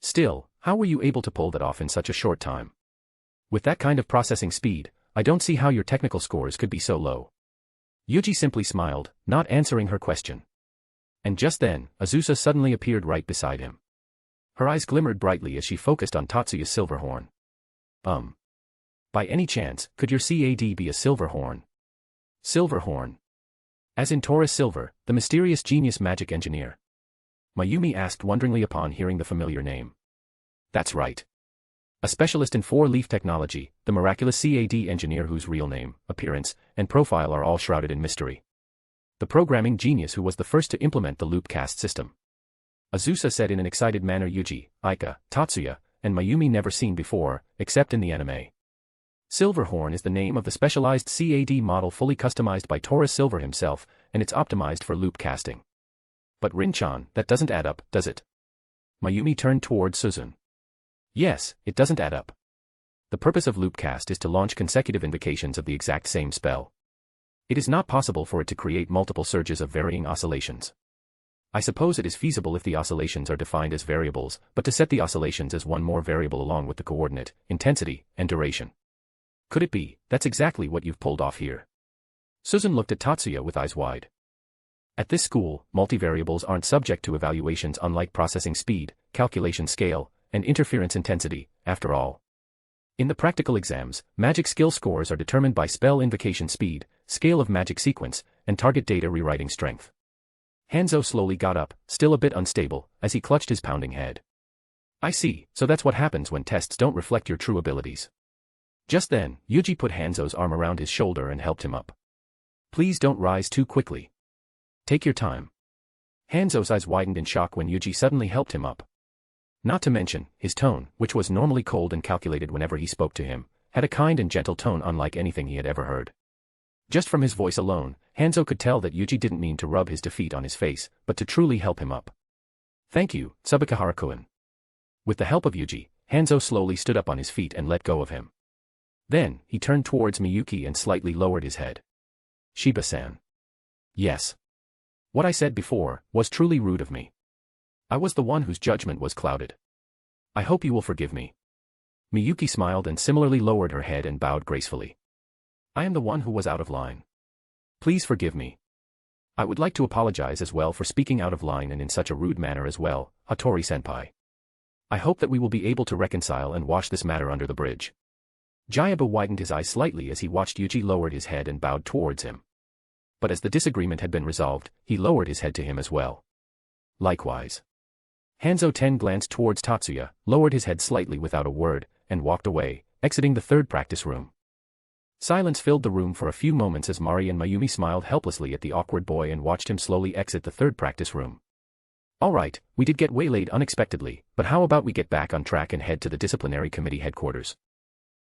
Still, how were you able to pull that off in such a short time? With that kind of processing speed, I don't see how your technical scores could be so low. Yuuji simply smiled, not answering her question. And just then, Azusa suddenly appeared right beside him. Her eyes glimmered brightly as she focused on Tatsuya's silver horn. By any chance, could your CAD be a silver horn? Silver horn. As in Taurus Silver, the mysterious genius magic engineer. Mayumi asked wonderingly upon hearing the familiar name. That's right. A specialist in 4-leaf technology, the miraculous CAD engineer whose real name, appearance, and profile are all shrouded in mystery. The programming genius who was the first to implement the loop cast system. Azusa said in an excited manner. Yuuji, Aika, Tatsuya, and Mayumi never seen before, except in the anime. Silverhorn is the name of the specialized CAD model fully customized by Taurus Silver himself, and it's optimized for loop casting. But Rin-chan, that doesn't add up, does it? Mayumi turned towards Susan. Yes, it doesn't add up. The purpose of loopcast is to launch consecutive invocations of the exact same spell. It is not possible for it to create multiple surges of varying oscillations. I suppose it is feasible if the oscillations are defined as variables, but to set the oscillations as one more variable along with the coordinate, intensity, and duration. Could it be, that's exactly what you've pulled off here? Susan looked at Tatsuya with eyes wide. At this school, multivariables aren't subject to evaluations unlike processing speed, calculation scale, and interference intensity, after all. In the practical exams, magic skill scores are determined by spell invocation speed, scale of magic sequence, and target data rewriting strength. Hanzo slowly got up, still a bit unstable, as he clutched his pounding head. I see, so that's what happens when tests don't reflect your true abilities. Just then, Yuuji put Hanzo's arm around his shoulder and helped him up. Please don't rise too quickly. Take your time. Hanzo's eyes widened in shock when Yuuji suddenly helped him up. Not to mention, his tone, which was normally cold and calculated whenever he spoke to him, had a kind and gentle tone unlike anything he had ever heard. Just from his voice alone, Hanzo could tell that Yuuji didn't mean to rub his defeat on his face, but to truly help him up. Thank you, Tsubakihara-kun. With the help of Yuuji, Hanzo slowly stood up on his feet and let go of him. Then, he turned towards Miyuki and slightly lowered his head. Shiba-san. Yes. What I said before was truly rude of me. I was the one whose judgment was clouded. I hope you will forgive me. Miyuki smiled and similarly lowered her head and bowed gracefully. I am the one who was out of line. Please forgive me. I would like to apologize as well for speaking out of line and in such a rude manner as well, Hattori-senpai. I hope that we will be able to reconcile and wash this matter under the bridge. Jayaba widened his eyes slightly as he watched Yuji lowered his head and bowed towards him. But as the disagreement had been resolved, he lowered his head to him as well. Likewise. Hanzo Ten glanced towards Tatsuya, lowered his head slightly without a word, and walked away, exiting the third practice room. Silence filled the room for a few moments as Mari and Mayumi smiled helplessly at the awkward boy and watched him slowly exit the third practice room. Alright, we did get waylaid unexpectedly, but how about we get back on track and head to the disciplinary committee headquarters?